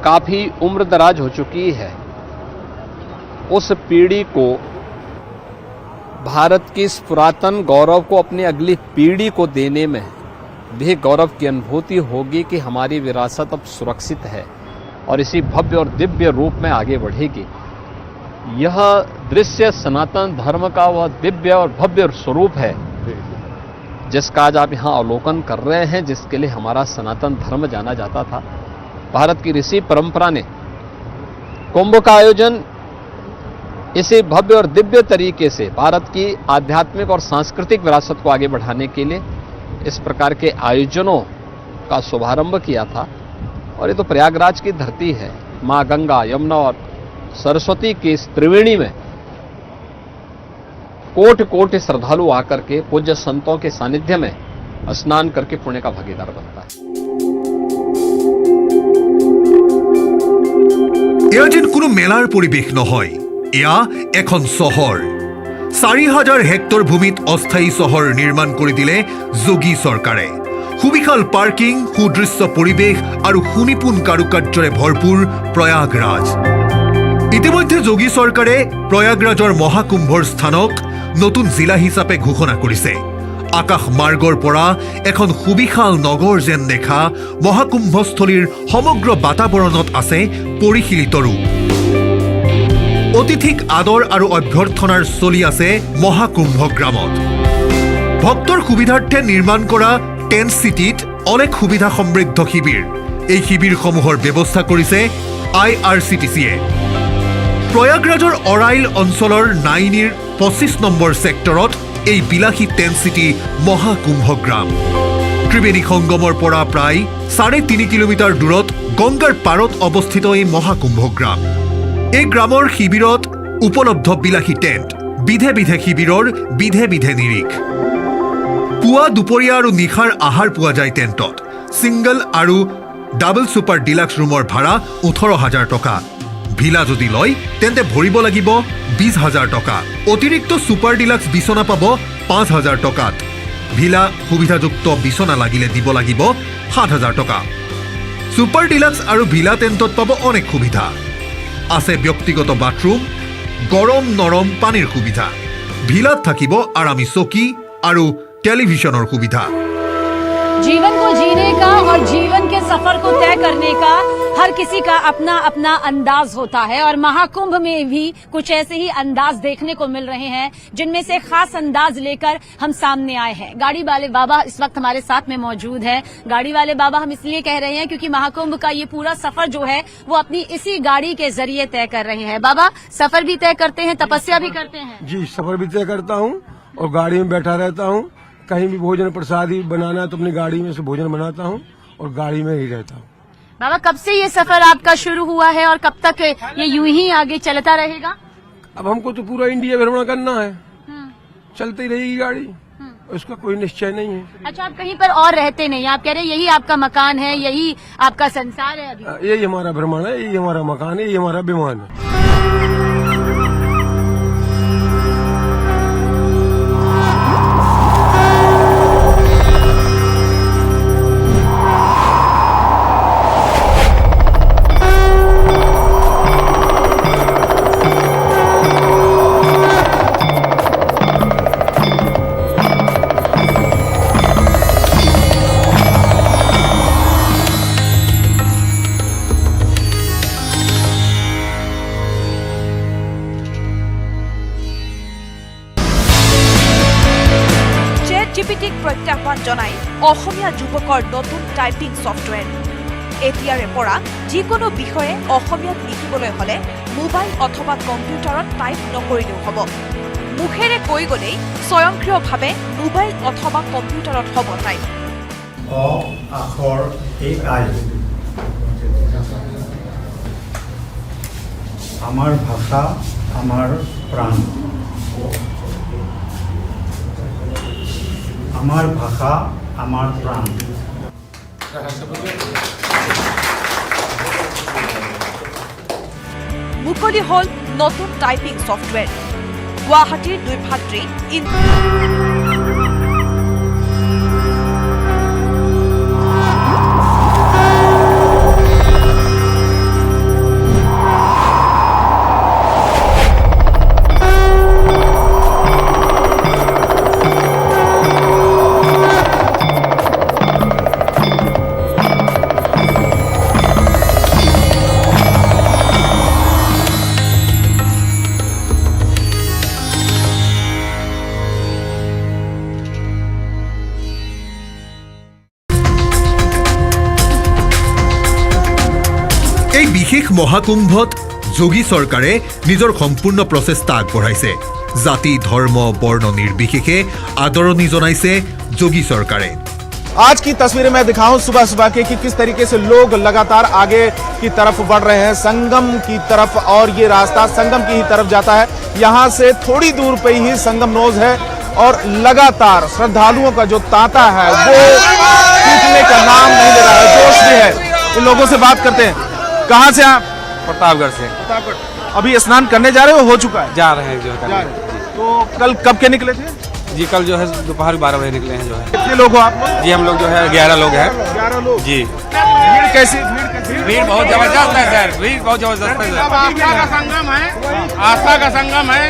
काफी उम्र दराज हो चुकी है उस पीढ़ी को भारत की इस पुरातन गौरव को अपनी अगली पीढ़ी को देने में भी गौरव की अनुभूति होगी कि हमारी विरासत अब सुरक्षित है और इसी भव्य और दिव्य रूप में आगे बढ़ेगी। यह दृश्य सनातन धर्म का वह दिव्य और भव्य स्वरूप है जिसका आज आप यहाँ अवलोकन कर रहे हैं, जिसके लिए हमारा सनातन धर्म जाना जाता था। भारत की ऋषि परंपरा ने कुंभ का आयोजन इसी भव्य और दिव्य तरीके से भारत की आध्यात्मिक और सांस्कृतिक विरासत को आगे बढ़ाने के लिए इस प्रकार के आयोजनों का शुभारंभ किया था। और ये तो प्रयागराज की धरती है। माँ गंगा, यमुना और सरस्वती की इस त्रिवेणी में कोटि कोटि श्रद्धालु आकर के पूज्य संतों के सानिध्य में स्नान करके पुण्य का भागीदार बनता है। এয়া যেন কোনো মেলাৰ পৰিৱেশ নহয়, এয়া এখন চহৰ। 4000 হেক্টৰ ভূমিত অস্থায়ী চহৰ নিৰ্মাণ কৰি দিলে যোগী চৰকাৰে। সুবিশাল পাৰ্কিং, সুদৃশ্য পৰিৱেশ আৰু সুনিপুণ কাৰুকাৰ্যৰে ভৰপূৰ প্ৰয়াগৰাজ। ইতিমধ্যে যোগী চৰকাৰে প্ৰয়াগৰাজৰ মহাকুম্ভৰ স্থানক নতুন জিলা হিচাপে ঘোষণা কৰিছে। আকাশ মাৰ্গৰ পৰা এখন সুবিশাল নগৰ যেন দেখা মহাকুম্ভস্থলীৰ সমগ্ৰ বাতাবৰণত আছে পৰিশীলিত ৰূপ। অতিথিক আদৰ আৰু অভ্যৰ্থনাৰ চলি আছে মহাকুম্ভ গ্ৰামত। ভক্তৰ সুবিধাৰ্থে নিৰ্মাণ কৰা টেণ্ট চিটিত অনেক সুবিধা সমৃদ্ধ শিবিৰ। এই শিবিৰসমূহৰ ব্যৱস্থা কৰিছে IRCTCয়ে। প্ৰয়াগৰাজৰ অৰাইল অঞ্চলৰ নাইনিৰ 25 নম্বৰ ছেক্টৰত এই বিলাসী টেণ্ট চিটি মহাকুম্ভ গ্ৰাম। ত্ৰিবেণী সংগমৰ পৰা প্ৰায় 3.5 কিলোমিটাৰ দূৰত গংগাৰ পাৰত অৱস্থিত এই মহাকুম্ভ গ্ৰাম। এই গ্ৰামৰ শিবিৰত উপলব্ধ বিলাসী টেণ্ট, বিধে বিধে শিবিৰৰ বিধে বিধে নিৰীখ। পুৱা, দুপৰীয়া আৰু নিশাৰ আহাৰ পোৱা যায় টেণ্টত। ছিংগল আৰু ডাবল ছুপাৰ ডিলাক্স ৰুমৰ ভাড়া 18,000 টকা। ভিলা যদি লয় তেন্তে ভৰিব লাগিব 20,000 টকা। অতিৰিক্ত ছুপাৰ ডিলাক্স বিচনা পাব 5,000 টকাত। ভিলা সুবিধাযুক্ত বিচনা লাগিলে দিব লাগিব 7,000 টকা। ছুপাৰ ডিলাক্স আৰু ভিলা টেণ্টত পাব অনেক সুবিধা। আছে ব্যক্তিগত বাথৰুম, গৰম নৰম পানীৰ সুবিধা। ভিলাত থাকিব আৰামী চকী আৰু টেলিভিছনৰ সুবিধা। जीवन को जीने का और जीवन के सफर को तय करने का हर किसी का अपना अपना अंदाज होता है और महाकुंभ में भी कुछ ऐसे ही अंदाज देखने को मिल रहे हैं, जिनमें से खास अंदाज लेकर हम सामने आए हैं। गाड़ी वाले बाबा इस वक्त हमारे साथ में मौजूद हैं। गाड़ी वाले बाबा हम इसलिए कह रहे हैं क्योंकि महाकुंभ का ये पूरा सफर जो है वो अपनी इसी गाड़ी के जरिए तय कर रहे हैं। बाबा, सफर भी तय करते हैं, तपस्या भी करते हैं? जी, सफर भी तय करता हूँ और गाड़ी में बैठा रहता हूँ। कहीं भी भोजन प्रसाद ही बनाना है तो अपनी गाड़ी में से भोजन बनाता हूँ और गाड़ी में ही रहता हूँ। बाबा, कब से ये सफर आपका शुरू हुआ है और कब तक ये यूं ही आगे चलता रहेगा? अब हमको तो पूरा इंडिया भ्रमण करना है, चलती रहेगी गाड़ी, उसका कोई निश्चय नहीं है। अच्छा, आप कहीं पर और रहते नहीं, आप कह रहे हैं यही आपका मकान है, यही आपका संसार है अभी? यही हमारा भ्रमण है, यही हमारा मकान है, यही हमारा विमान है। জিপিটিক প্ৰত্যাহ্বান জনাই অসমীয়া যুৱকৰ নতুন টাইপিং ছফ্টৱেৰ। এতিয়াৰে পৰা যিকোনো বিষয়ে অসমীয়াত লিখিবলৈ হলে মোবাইল অথবা কম্পিউটাৰত টাইপ নকৰিলেও হ'ব। মুখেৰে কৈ গলেই স্বয়ংক্ৰিয়ভাৱে মোবাইল অথবা কম্পিউটাৰত হ'ব টাইপ। অ আখৰ AI আমাৰ ভাষা আমাৰ প্ৰাণ। আমাৰ ভাষা আমাৰ প্ৰাণ। মুকলি হল নতুন টাইপিং ছফ্টৱেৰ। গুৱাহাটীৰ দুই ভাতৃ বিশেষ মহাকুম্ভত যোগী চৰকাৰে নিজৰ সম্পূৰ্ণ প্ৰচেষ্টা আগবঢ়াইছে। জাতি ধৰ্ম বৰ্ণ নিৰ্বিশেষে আদৰণি জনাইছে যোগী চৰকাৰে। आज की तस्वीरें मैं दिखाऊं सुबह सुबह के कि किस तरीके से लोग लगातार आगे की तरफ बढ़ रहे हैं, संगम की तरफ, और ये रास्ता संगम की ही तरफ जाता है। यहाँ से थोड़ी दूर पे ही संगम नोज है और लगातार श्रद्धालुओं का जो तांता है वो टूटने का नाम नहीं ले रहा है, जोश भी है। इन लोगों से बात करते हैं। कहाँ से आप? प्रतापगढ़ से। अभी स्नान करने जा रहे हो चुका है? जा रहे हैं जो है। तो कल कब के निकले थे? जी कल जो है दोपहर 12 बजे निकले हैं जो है। कितने लोग हो आप लोग? जी हम लोग जो है 11 लोग हैं। 11 लोग जी। भीड़ कैसी? भीड़ बहुत जबरदस्त है सर, भीड़ बहुत जबरदस्त है। आस्था का संगम है, आस्था का संगम है।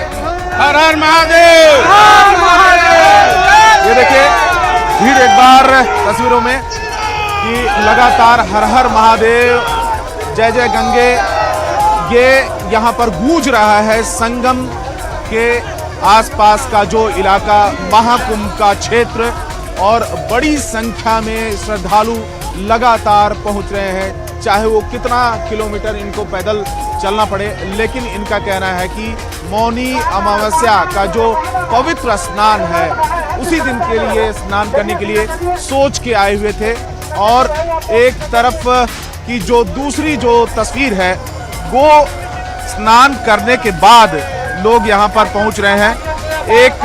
हर हर महादेव। ये देखिए भीड़ एक बार तस्वीरों में कि लगातार हर हर महादेव, जय जय गंगे, ये यहाँ पर गूंज रहा है। संगम के आसपास का जो इलाका, महाकुंभ का क्षेत्र, और बड़ी संख्या में श्रद्धालु लगातार पहुंच रहे हैं, चाहे वो कितना किलोमीटर इनको पैदल चलना पड़े। लेकिन इनका कहना है कि मौनी अमावस्या का जो पवित्र स्नान है उसी दिन के लिए स्नान करने के लिए सोच के आए हुए थे। और एक तरफ की जो दूसरी जो तस्वीर है वो स्नान करने के बाद लोग यहाँ पर पहुँच रहे हैं। एक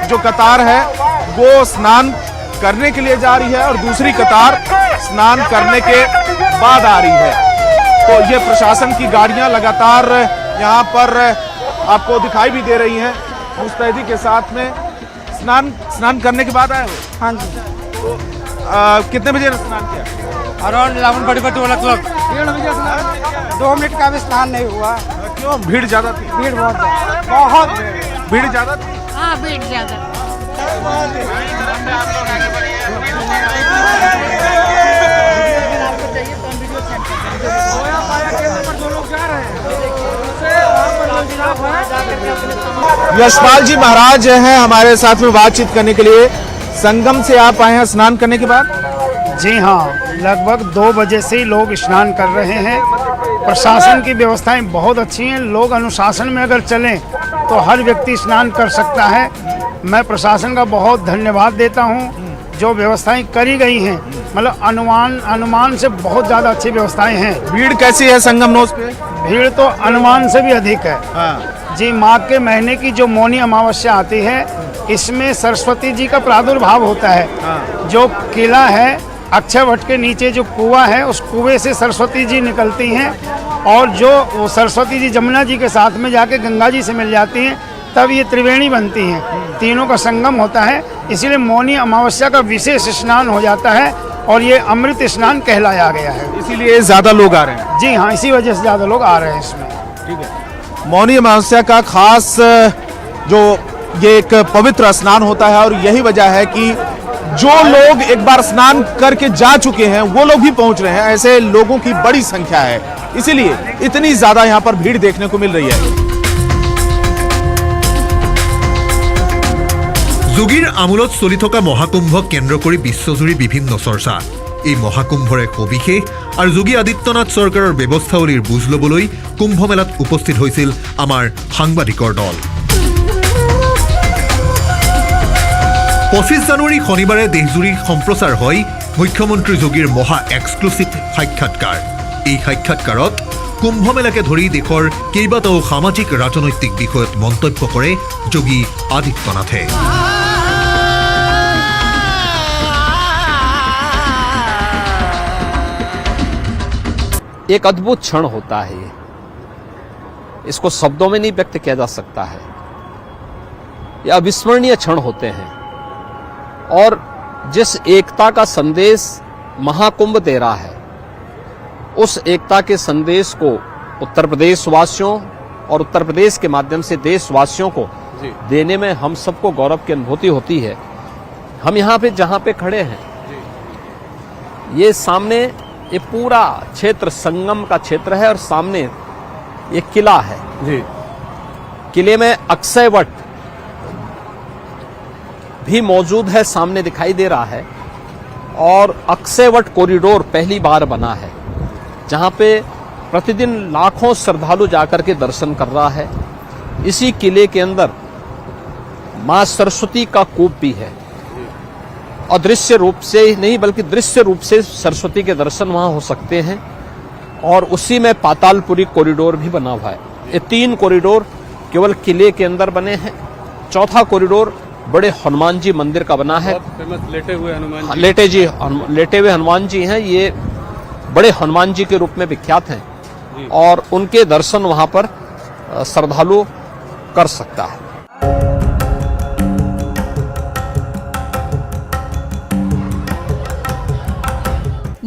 जो कतार है वो स्नान करने के लिए जा रही है और दूसरी कतार स्नान करने के बाद आ रही है। तो ये प्रशासन की गाड़ियाँ लगातार यहाँ पर आपको दिखाई भी दे रही हैं मुस्तैदी के साथ में। स्नान करने के बाद आए हो? हाँ जी। तो कितने बजे स्नान किया? अराउंड 11:42 2 मिनट का भी स्नान नहीं हुआ। क्यों? भीड़ ज्यादा थी? भीड़ बहुत भीड़ ज्यादा थी। हाँ भीड़ ज्यादा। यशपाल जी महाराज हैं हमारे साथ में बातचीत करने के लिए। संगम से आप आए हैं स्नान करने के बाद? जी हाँ, लगभग 2 बजे से ही लोग स्नान कर रहे हैं। प्रशासन की व्यवस्थाएं बहुत अच्छी हैं। लोग अनुशासन में अगर चलें तो हर व्यक्ति स्नान कर सकता है। मैं प्रशासन का बहुत धन्यवाद देता हूं। जो व्यवस्थाएं करी गई हैं, मतलब अनुमान से बहुत ज़्यादा अच्छी व्यवस्थाएं हैं। भीड़ कैसी है संगम नोज पे? भीड़ तो अनुमान से भी अधिक है। जी, माघ के महीने की जो मौनी अमावस्या आती है, इसमें सरस्वती जी का प्रादुर्भाव होता है। जो किला है, अक्षय वट के नीचे जो कुआं है, उस कुएं से सरस्वती जी निकलती हैं और जो सरस्वती जी जमुना जी के साथ में जाके गंगा जी से मिल जाती हैं, तब ये त्रिवेणी बनती हैं। तीनों का संगम होता है, इसीलिए मौनी अमावस्या का विशेष स्नान हो जाता है और ये अमृत स्नान कहलाया गया है। इसीलिए ज़्यादा लोग आ रहे हैं। जी हाँ, इसी वजह से ज़्यादा लोग आ रहे हैं इसमें। ठीक है। मौनी अमावस्या का खास जो ये एक पवित्र स्नान होता है और यही वजह है कि जो लोग एक बार स्नान करके जा चुके हैं वो लोग भी पहुंच रहे हैं। ऐसे लोगों की बड़ी संख्या है, इसीलिए इतनी ज्यादा यहाँ पर भीड़ देखने को मिल रही है। যোগীৰ আমোলত চলি থকা মহাকুম্ভক কেন্দ্ৰ কৰি বিশ্বজুৰি বিভিন্ন চৰ্চা। এই মহাকুম্ভৰে সবিশেষ আৰু যোগী আদিত্যনাথ চৰকাৰৰ ব্যৱস্থাৱলীৰ বুজ ল'বলৈ কুম্ভ মেলাত উপস্থিত হৈছিল আমাৰ সাংবাদিকৰ দল। 25 জানুৱাৰী শনিবাৰে দেশজুৰি সম্প্ৰচাৰ হয় মুখ্যমন্ত্ৰী যোগীৰ মহা এক্সক্লুচিভ সাক্ষাৎকাৰ। এই সাক্ষাৎকাৰত কুম্ভ মেলাকে ধৰি দেশৰ কেইবাটাও সামাজিক ৰাজনৈতিক বিষয়ত মন্তব্য কৰে যোগী আদিত্যনাথে। एक अद्भुत क्षण होता है ये, इसको शब्दों में नहीं व्यक्त किया जा सकता है। ये अविस्मरणीय क्षण होते हैं और जिस एकता का संदेश महाकुंभ दे रहा है, उस एकता के संदेश को उत्तर प्रदेश वासियों और उत्तर प्रदेश के माध्यम से देशवासियों को देने में हम सबको गौरव की अनुभूति होती है। हम यहाँ पे जहाँ पे खड़े हैं, ये सामने ये पूरा क्षेत्र संगम का क्षेत्र है और सामने ये किला है। जी, किले में अक्षय वट भी मौजूद है, सामने दिखाई दे रहा है। और अक्षय वट कॉरिडोर पहली बार बना है, जहां पे प्रतिदिन लाखों श्रद्धालु जाकर के दर्शन कर रहा है। इसी किले के अंदर मां सरस्वती का कूप भी है। अदृश्य रूप से ही नहीं बल्कि दृश्य रूप से सरस्वती के दर्शन वहां हो सकते हैं। और उसी में पातालपुरी कॉरिडोर भी बना हुआ है। ये 3 कॉरिडोर केवल किले के अंदर बने हैं। चौथा कॉरिडोर बड़े हनुमान जी मंदिर का बना है। फेमस लेटे हुए हनुमान जी। लेटे हुए हनुमान जी हैं। ये बड़े हनुमान जी के रूप में विख्यात हैं और उनके दर्शन वहां पर श्रद्धालु कर सकता है।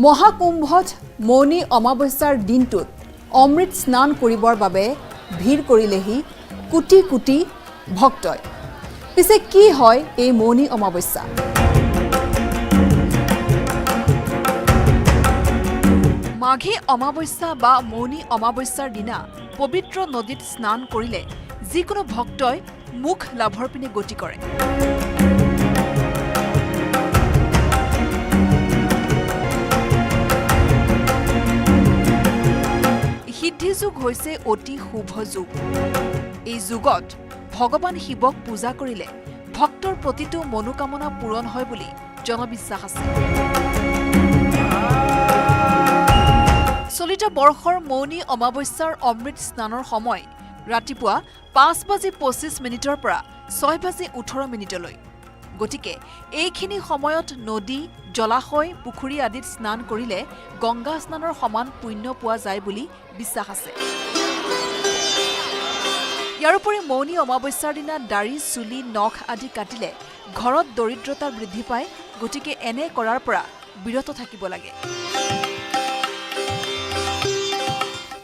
মহাকুম্ভত মৌনী অমাৱস্যাৰ দিনটোত অমৃত স্নান কৰিবৰ বাবে ভিৰ কৰিলেহি কোটি কোটি ভক্তই। পিছে কি হয় এই মৌনী অমাৱস্যা? মাঘী অমাৱস্যা বা মৌনী অমাৱস্যাৰ দিনা পবিত্ৰ নদীত স্নান কৰিলে যিকোনো ভক্তই মুখ লাভৰ পিনে গতি কৰে। সিদ্ধি যুগ হৈছে অতি শুভ যুগ। এই যুগত ভগৱান শিৱক পূজা কৰিলে ভক্তৰ প্ৰতিটো মনোকামনা পূৰণ হয় বুলি জনবিশ্বাস আছে। চলিত বৰ্ষৰ মৌনী অমাৱস্যাৰ অমৃত স্নানৰ সময় ৰাতিপুৱা 5:25 পৰা 6:18 গতিকে এইখিনি সময়ত নদী, জলাশয়, পুখুৰী আদিত স্নান কৰিলে গংগা স্নানৰ সমান পুণ্য পোৱা যায় বুলি বিশ্বাস আছে। ইয়াৰ উপৰি মৌনী অমাৱস্যাৰ দিনা দাড়ি, চুলি, নখ আদি কাটিলে ঘৰত দৰিদ্ৰতা বৃদ্ধি পায়। গতিকে এনে কৰাৰ পৰা বিৰত থাকিব লাগে।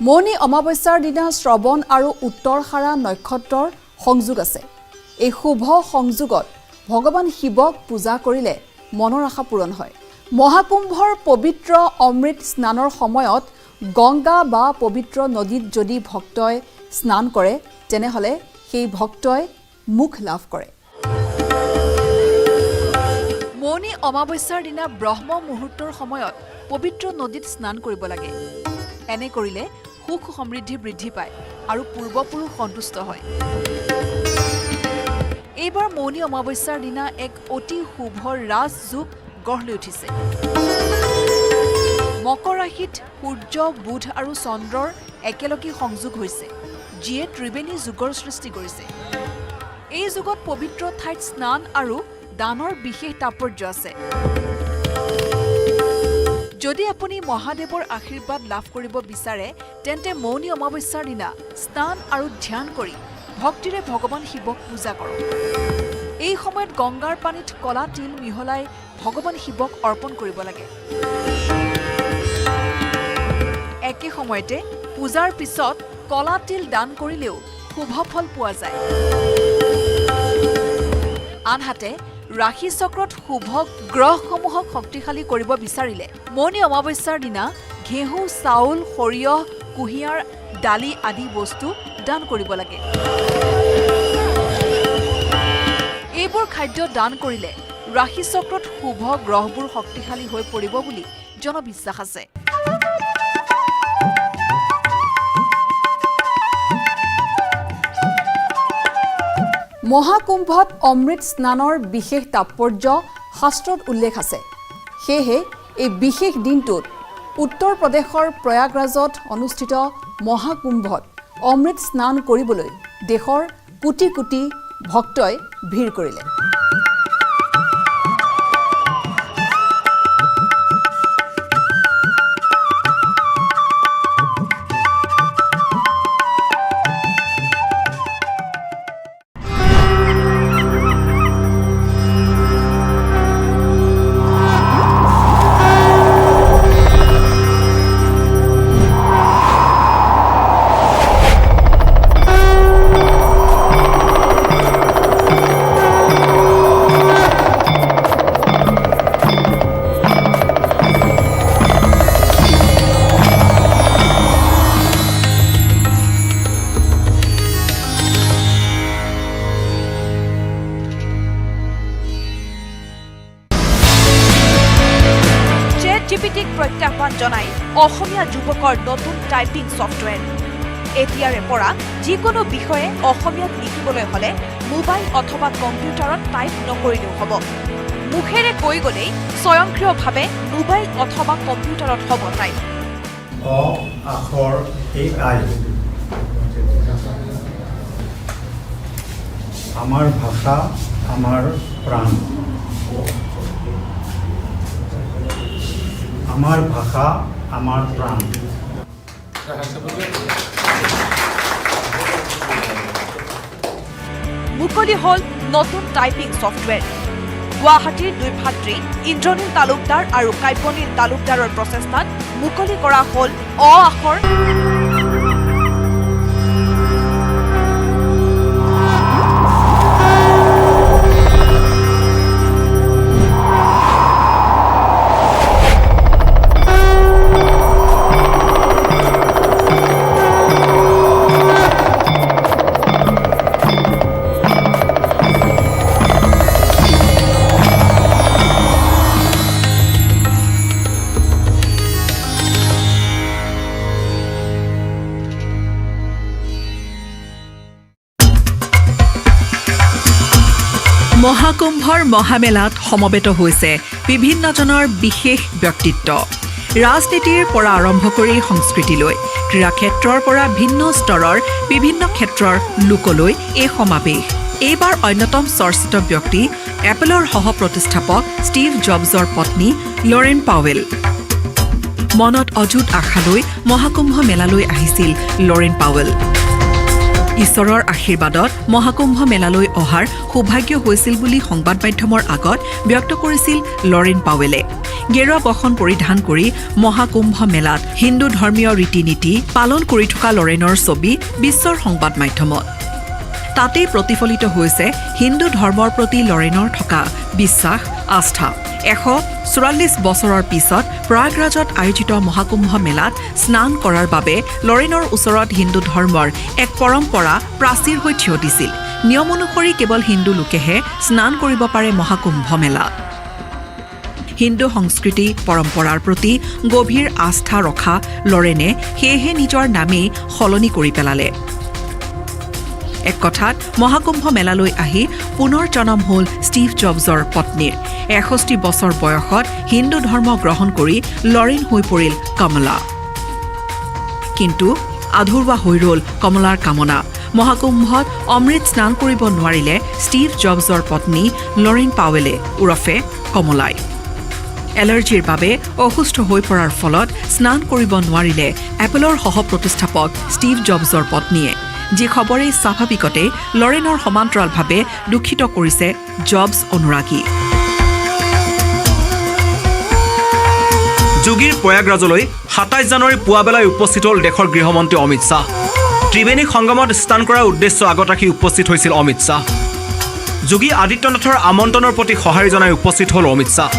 মৌনী অমাৱস্যাৰ দিনা শ্ৰৱণ আৰু উত্তৰসাৰা নক্ষত্ৰৰ সংযোগ আছে। এই শুভ সংযোগত ভগৱান শিৱক পূজা কৰিলে মনৰ আশা পূৰণ হয়। মহাকুম্ভৰ পবিত্ৰ অমৃত স্নানৰ সময়ত গংগা বা পবিত্ৰ নদীত যদি ভক্তই স্নান কৰে তেনেহ'লে সেই ভক্তই মুখ লাভ কৰে। মৌনী অমাৱস্যাৰ দিনা ব্ৰহ্ম মুহূৰ্তৰ সময়ত পবিত্ৰ নদীত স্নান কৰিব লাগে। এনে কৰিলে সুখ সমৃদ্ধি বৃদ্ধি পায় আৰু পূৰ্বপুৰুষ সন্তুষ্ট হয়। এইবাৰ মৌনী অমাৱস্যাৰ দিনা এক অতি শুভ ৰাজযোগ গঢ় লৈ উঠিছে। মকৰ ৰাশিত সূৰ্য, বুধ আৰু চন্দ্ৰৰ একেলগে সংযোগ হৈছে, যিয়ে ত্ৰিবেণী যুগৰ সৃষ্টি কৰিছে। এই যুগত পবিত্ৰ ঠাইত স্নান আৰু দানৰ বিশেষ তাৎপৰ্য আছে। যদি আপুনি মহাদেৱৰ আশীৰ্বাদ লাভ কৰিব বিচাৰে তেন্তে মৌনী অমাৱস্যাৰ দিনা স্নান আৰু ধ্যান কৰি ভক্তিৰে ভগৱান শিৱক পূজা কৰক। এই সময়ত গংগাৰ পানীত কলা তিল মিহলাই ভগৱান শিৱক অৰ্পণ কৰিব লাগে। একে সময়তে পূজাৰ পিছত কলা তিল দান কৰিলেও শুভ ফল পোৱা যায়। আনহাতে ৰাশি চক্ৰত শুভ গ্ৰহসমূহক শক্তিশালী কৰিব বিচাৰিলে মৌনী অমাৱস্যাৰ দিনা ঘেঁহু, চাউল, সৰিয়হ, কুঁহিয়াৰ, দালি আদি বস্তু দান কৰিব লাগে। এইবোৰ খাদ্য দান কৰিলে ৰাশি চক্ৰত শুভ গ্ৰহবোৰ শক্তিশালী হৈ পৰিব বুলি জনবিশ্বাস আছে। মহাকুম্ভত অমৃত স্নানৰ বিশেষ তাৎপৰ্য শাস্ত্ৰত উল্লেখ আছে। সেয়েহে এই বিশেষ দিনটোত উত্তৰ প্ৰদেশৰ প্ৰয়াগৰাজত অনুষ্ঠিত মহাকুম্ভত অমৃত স্নান কৰিবলৈ দেশৰ কোটি কোটি ভক্তই ভিৰ কৰিলে। জিপিটিক প্ৰত্যাহ্বান জনাই অসমীয়া যুৱকৰ নতুন টাইপিং ছফ্টৱেৰ। এতিয়াৰে পৰা যিকোনো বিষয়ে অসমীয়াত লিখিবলৈ হ'লে মোবাইল অথবা কম্পিউটাৰত টাইপ নকৰিলেও হ'ব। মুখেৰে কৈ গ'লেই স্বয়ংক্ৰিয়ভাৱে মোবাইল অথবা কম্পিউটাৰত হ'ব টাইপ। অ আখৰ AI আমাৰ ভাষা আমাৰ প্ৰাণ। আমাৰ ভাষা আমাৰ প্ৰাণ। মুকলি হল নতুন টাইপিং ছফ্টৱেৰ। গুৱাহাটীৰ দুই ভাতৃ ইন্দ্ৰনীল তালুকদাৰ আৰু কাব্যনীল তালুকদাৰৰ প্ৰচেষ্টাত মুকলি কৰা হল অ আখৰ। মহাকুম্ভৰ মহামেলাত সমবেত হৈছে বিভিন্নজনৰ বিশেষ ব্যক্তিত্ব। ৰাজনীতিৰ পৰা আৰম্ভ কৰি সংস্কৃতিলৈ, ক্ৰীড়া ক্ষেত্ৰৰ পৰা ভিন্ন স্তৰৰ বিভিন্ন ক্ষেত্ৰৰ লোকলৈ এই সমাৱেশ। এইবাৰ অন্যতম চৰ্চিত ব্যক্তি এপলৰ সহ-প্ৰতিষ্ঠাপক ষ্টিভ জবছৰ পত্নী লৰেন পাৱেল। মনত অযুত আশা লৈ মহাকুম্ভ মেলালৈ আহিছিল লৰেন পাৱেল। ঈশ্বৰৰ আশীৰ্বাদত মহাকুম্ভ মেলালৈ অহাৰ সৌভাগ্য হৈছিল বুলি সংবাদ মাধ্যমৰ আগত ব্যক্ত কৰিছিল লৰেন পাৱেলে। গেৰুৱা বসন পৰিধান কৰি মহাকুম্ভ মেলাত হিন্দু ধৰ্মীয় ৰীতি নীতি পালন কৰি থকা লৰেনৰ ছবি বিশ্বৰ সংবাদ মাধ্যমত। তাতেই প্ৰতিফলিত হৈছে হিন্দু ধৰ্মৰ প্ৰতি লৰেনৰ থকা বিশ্বাস, আস্থা। 144 বছৰৰ পিছত প্ৰয়াগৰাজত আয়োজিত মহাকুম্ভ মেলাত স্নান কৰাৰ বাবে লৰেনৰ ওচৰত হিন্দু ধৰ্মৰ এক পৰম্পৰা প্ৰাচীৰ হৈ থিয় দিছিল। নিয়ম অনুসৰি কেৱল হিন্দু লোকেহে স্নান কৰিব পাৰে মহাকুম্ভ মেলাত। হিন্দু সংস্কৃতি পৰম্পৰাৰ প্ৰতি গভীৰ আস্থা ৰখা লৰেনে সেয়েহে নিজৰ নামেই সলনি কৰি পেলালে। এক কথাত মহাকুম্ভ মেলালৈ আহি পুনৰ জনম হ'ল ষ্টিভ জবছৰ পত্নীৰ। 61 বছৰ বয়সত হিন্দু ধৰ্ম গ্ৰহণ কৰি লৰেন হৈ পৰিল কমলা। কিন্তু আধৰুৱা হৈ ৰ'ল কমলাৰ কামনা। মহাকুম্ভত অমৃত স্নান কৰিব নোৱাৰিলে ষ্টিভ জবছৰ পত্নী লৰেন পাৱেলে ওৰফে কমলাই। এলাৰ্জিৰ বাবে অসুস্থ হৈ পৰাৰ ফলত স্নান কৰিব নোৱাৰিলে এপলৰ সহ-প্ৰতিষ্ঠাপক ষ্টিভ জবছৰ পত্নীয়ে। যি খবৰে স্বাভাৱিকতে লৰেনৰ সমান্তৰালভাৱে দুখিত কৰিছে জবছ অনুৰাগী। যোগীৰ প্ৰয়াগৰাজলৈ 27 জানুৱাৰী পুৱাবেলাই উপস্থিত হ'ল দেশৰ গৃহমন্ত্ৰী অমিত শ্বাহ। ত্ৰিবেণী সংগমত স্নান কৰাৰ উদ্দেশ্য আগত ৰাখি উপস্থিত হৈছিল অমিত শ্বাহ। যোগী আদিত্যনাথৰ আমন্ত্ৰণৰ প্ৰতি সঁহাৰি জনাই উপস্থিত হ'ল অমিত শ্বাহ।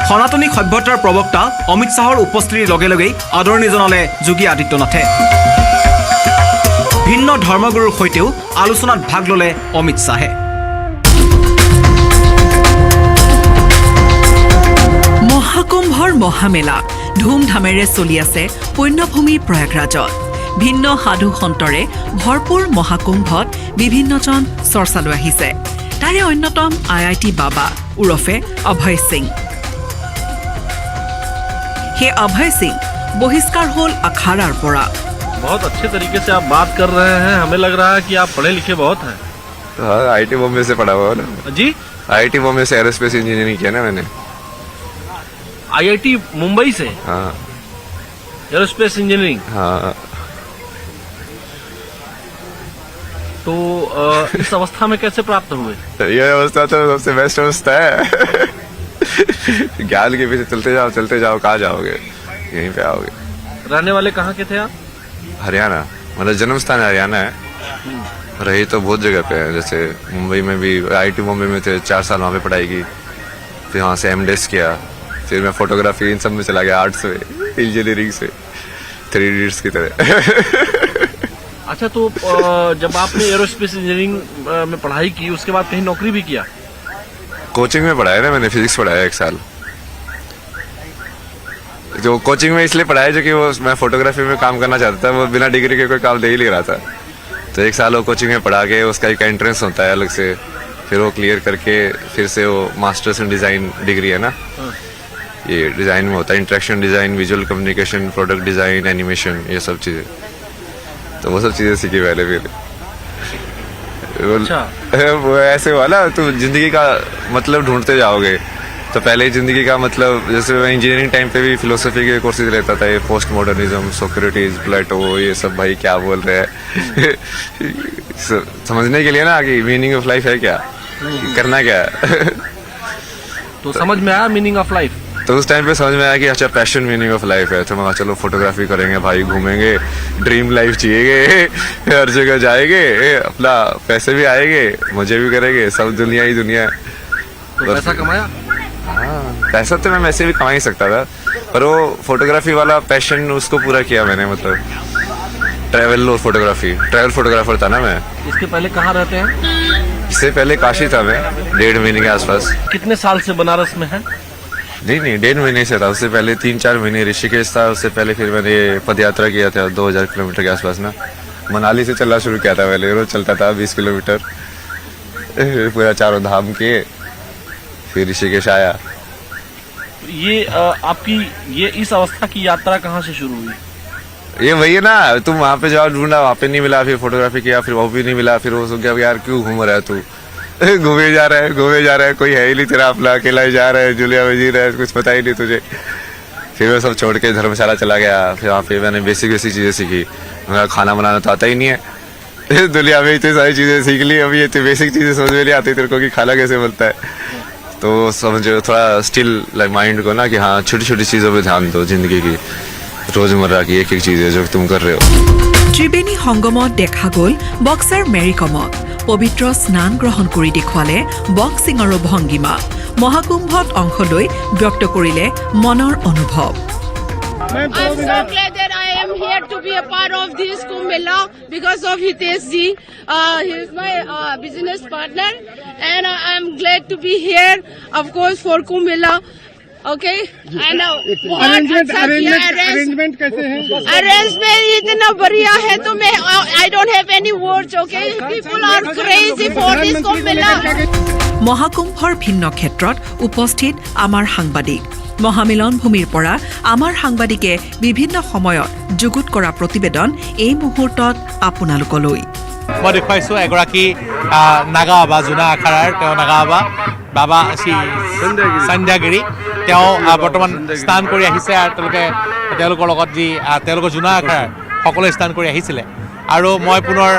সনাতনী সভ্যতাৰ প্ৰবক্তা অমিত শ্বাহৰ উপস্থিতিৰ লগে লগেই আদৰণি জনালে যোগী আদিত্যনাথে। ভিন্ন ধৰ্মগুৰুৰ সৈতেও আলোচনাত ভাগ ল'লে অমিত শ্বাহে। মহাকুম্ভৰ মহামেলা ধুমধামেৰে চলি আছে পুণ্যভূমি প্ৰয়াগৰাজত। ভিন্ন সাধু সন্তৰে ভৰপূৰ মহাকুম্ভত বিভিন্নজন চৰ্চালৈ আহিছে। তাৰে অন্যতম IIT বাবা ওৰফে অভয় সিং। সেই অভয় সিং বহিষ্কাৰ হ'ল আখাড়াৰ পৰা। बहुत अच्छे तरीके से आप बात कर रहे हैं, हमें लग रहा है कि आप पढ़े लिखे बहुत हैं। हाँ, IIT बॉम्बे से पढ़ा हुआ ना जी। IIT बॉम्बे से एरोस्पेस इंजीनियरिंग किया ना मैंने। IIT मुंबई से? हाँ। Aerospace engineering? हाँ। तो इस अवस्था में कैसे प्राप्त हुए? ये अवस्था तो सबसे बेस्ट अवस्था है। ज्ञान के पीछे चलते जाओ, कहाँ जाओगे? यहीं पे आओगे। रहने वाले कहाँ के थे आप? हरियाणा, मतलब जन्म स्थान हरियाणा है। रही तो बहुत जगह पे है, जैसे मुंबई में भी IIT मुंबई में थे, 4 साल वहाँ पे पढ़ाई की। फिर वहाँ से MDes किया। फिर मैं फोटोग्राफी इन सब में चला गया, आर्ट्स में, इंजीनियरिंग से, 3 इडियट्स की तरह। अच्छा, तो जब आपने एरोस्पेस इंजीनियरिंग में पढ़ाई की, उसके बाद कहीं नौकरी भी किया? कोचिंग में पढ़ाया ना मैंने, फिजिक्स पढ़ाया 1 साल। जो कोचिंग में इसलिए पढ़ाया जो कि वो मैं फोटोग्राफी में काम करना चाहता था, वो बिना डिग्री के कोई काम दे ही नहीं रहा था। तो 1 साल वो कोचिंग में पढ़ा के उसका एक एंट्रेंस होता है अलग से, फिर वो क्लियर करके फिर से वो मास्टर्स इन डिज़ाइन डिग्री है ना, ये डिज़ाइन में होता है, interaction design, visual communication, product design, animation, ये सब चीज़ें। तो वो सब चीज़ें सीखी पहले। फिर वो ऐसे हुआ ना, तो जिंदगी का मतलब ढूंढते जाओगे। तो पहले जिंदगी का मतलब, जैसे मैं इंजीनियरिंग टाइम पे भी फिलोसफी के कोर्सेज लेता था, ये पोस्ट मॉडर्निज्म, सोक्रेटिस, प्लेटो, ये सब भाई क्या बोल रहे हैं। समझने के लिए ना कि मीनिंग ऑफ लाइफ है क्या, करना क्या है। तो समझ में आया मीनिंग ऑफ लाइफ? तो उस टाइम पे समझ में आया कि अच्छा पैशन मीनिंग ऑफ लाइफ है। तो मैं चलो फोटोग्राफी करेंगे भाई, घूमेंगे, ड्रीम लाइफ जिएंगे, हर जगह जाएंगे, अपना पैसे भी आएंगे, मजे भी करेंगे, सब दुनिया ही दुनिया। तो पैसा कमाया? हाँ, पैसा तो मैं वैसे भी कमा ही सकता था, पर वो फोटोग्राफी वाला पैशन उसको पूरा किया मैंने। मतलब ट्रैवल फोटोग्राफर था ना मैं। इसके पहले कहाँ रहते हैं? इससे पहले काशी था मैं, 1.5 महीने के आसपास। कितने साल से बनारस में है? नहीं, 1.5 महीने से था। उससे पहले 3-4 महीने ऋषिकेश था। उससे पहले फिर मैंने पद यात्रा किया था 2000 किलोमीटर के आसपास ना। मनाली से चलना शुरू किया था पहले, रोज चलता था 20 किलोमीटर, पूरा 4 धाम के, फिर ऋषिकेश आया। ये आपकी ये इस अवस्था की यात्रा कहाँ से शुरू हुई? ये वही है ना, तुम वहाँ पे जाओ, ढूंढा, वहाँ पे नहीं मिला, फिर फोटोग्राफी किया, फिर वो भी नहीं मिला, फिर वो सोच गया यार क्यों घूम रहा है तू, घूमे जा रहा है, कोई है ही नहीं तेरा, अपना अकेला ही जा रहा है, जुलिया में जी रहा है, कुछ पता ही नहीं तुझे। फिर मैं सब छोड़ के धर्मशाला चला गया। फिर वहाँ पे मैंने बेसिक चीजें सीखी। मेरा खाना बनाना तो आता ही नहीं है, दुनिया में इतनी सारी चीजें सीख ली, अभी ये बेसिक चीजें समझ में नहीं आती तेरे को कि खाना कैसे बनता है। तो समझो थोड़ा स्टिल माइंड को ना कि हाँ छोटी छोटी चीजों पे ध्यान दो, जिंदगी की रोजमर्रा की एक एक चीज है जो तुम कर रहे हो। ত্ৰিবেণী সংগমত দেখা গ'ল বক্সাৰ মেৰী কমক। পবিত্ৰ স্নান গ্ৰহণ কৰি দেখুৱালে বক্সিঙৰো ভংগীমা। মহাকুম্ভত অংশ লৈ ব্যক্ত কৰিলে মনৰ অনুভৱ। I'm so glad that I am here to be a part of this Kumbh Mela because of Hitesh ji. He is my business partner, and I'm glad to be here, of course, for Kumbh Mela. Okay, and arrangement कैसे है? Arrangement इतना बढ़िया है तो मैं I don't have any words. Okay, people are crazy for this Kumbh Mela. মহাকুম্ভৰ ভিন্ন ক্ষেত্ৰত উপস্থিত আমাৰ সাংবাদিক। মহামিলন ভূমিৰ পৰা আমাৰ সাংবাদিকে বিভিন্ন সময়ত যুগুত কৰা প্ৰতিবেদন এই মুহূৰ্তত আপোনালোকলৈ। মই দেখুৱাইছোঁ এগৰাকী নাগা বা জোনা আখাৰাৰ তেওঁ নাগা বাবা সন্ধ্যাগিৰি তেওঁ বৰ্তমান স্নান কৰি আহিছে আৰু তেওঁলোকৰ লগত যি তেওঁলোকৰ জোনা আখাৰাৰ সকলোৱে স্নান কৰি আহিছিলে আৰু মই পুনৰ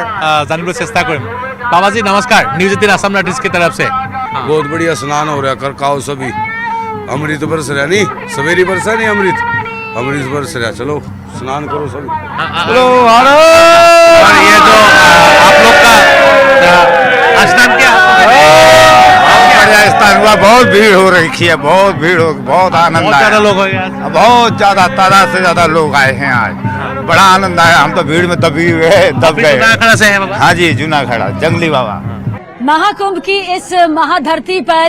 জানিবলৈ চেষ্টা কৰিম। बाबा जी नमस्कार, न्यूज़ 18 असम नॉर्थ की तरफ से। बहुत बढ़िया स्नान हो रहा है, कर खाओ सभी। अमृत बरस रहा नहीं, सवेरी बरसा नहीं अमृत बरस रहा। चलो स्नान करो सभी। चलो और ये जो आप लोग का स्नान किया बढ़िया स्नान हुआ, बहुत भीड़ हो रही है, बहुत भीड़ हो, बहुत आनंद, बहुत ज्यादा लोग हो गया, बहुत ज्यादा तादाद से ज्यादा लोग आए हैं आज। बड़ा आनंद आया, हम तो भीड़ में दब गए। हाँ जी, जूनागढ़ जंगली बाबा। महाकुंभ की इस महाधरती पर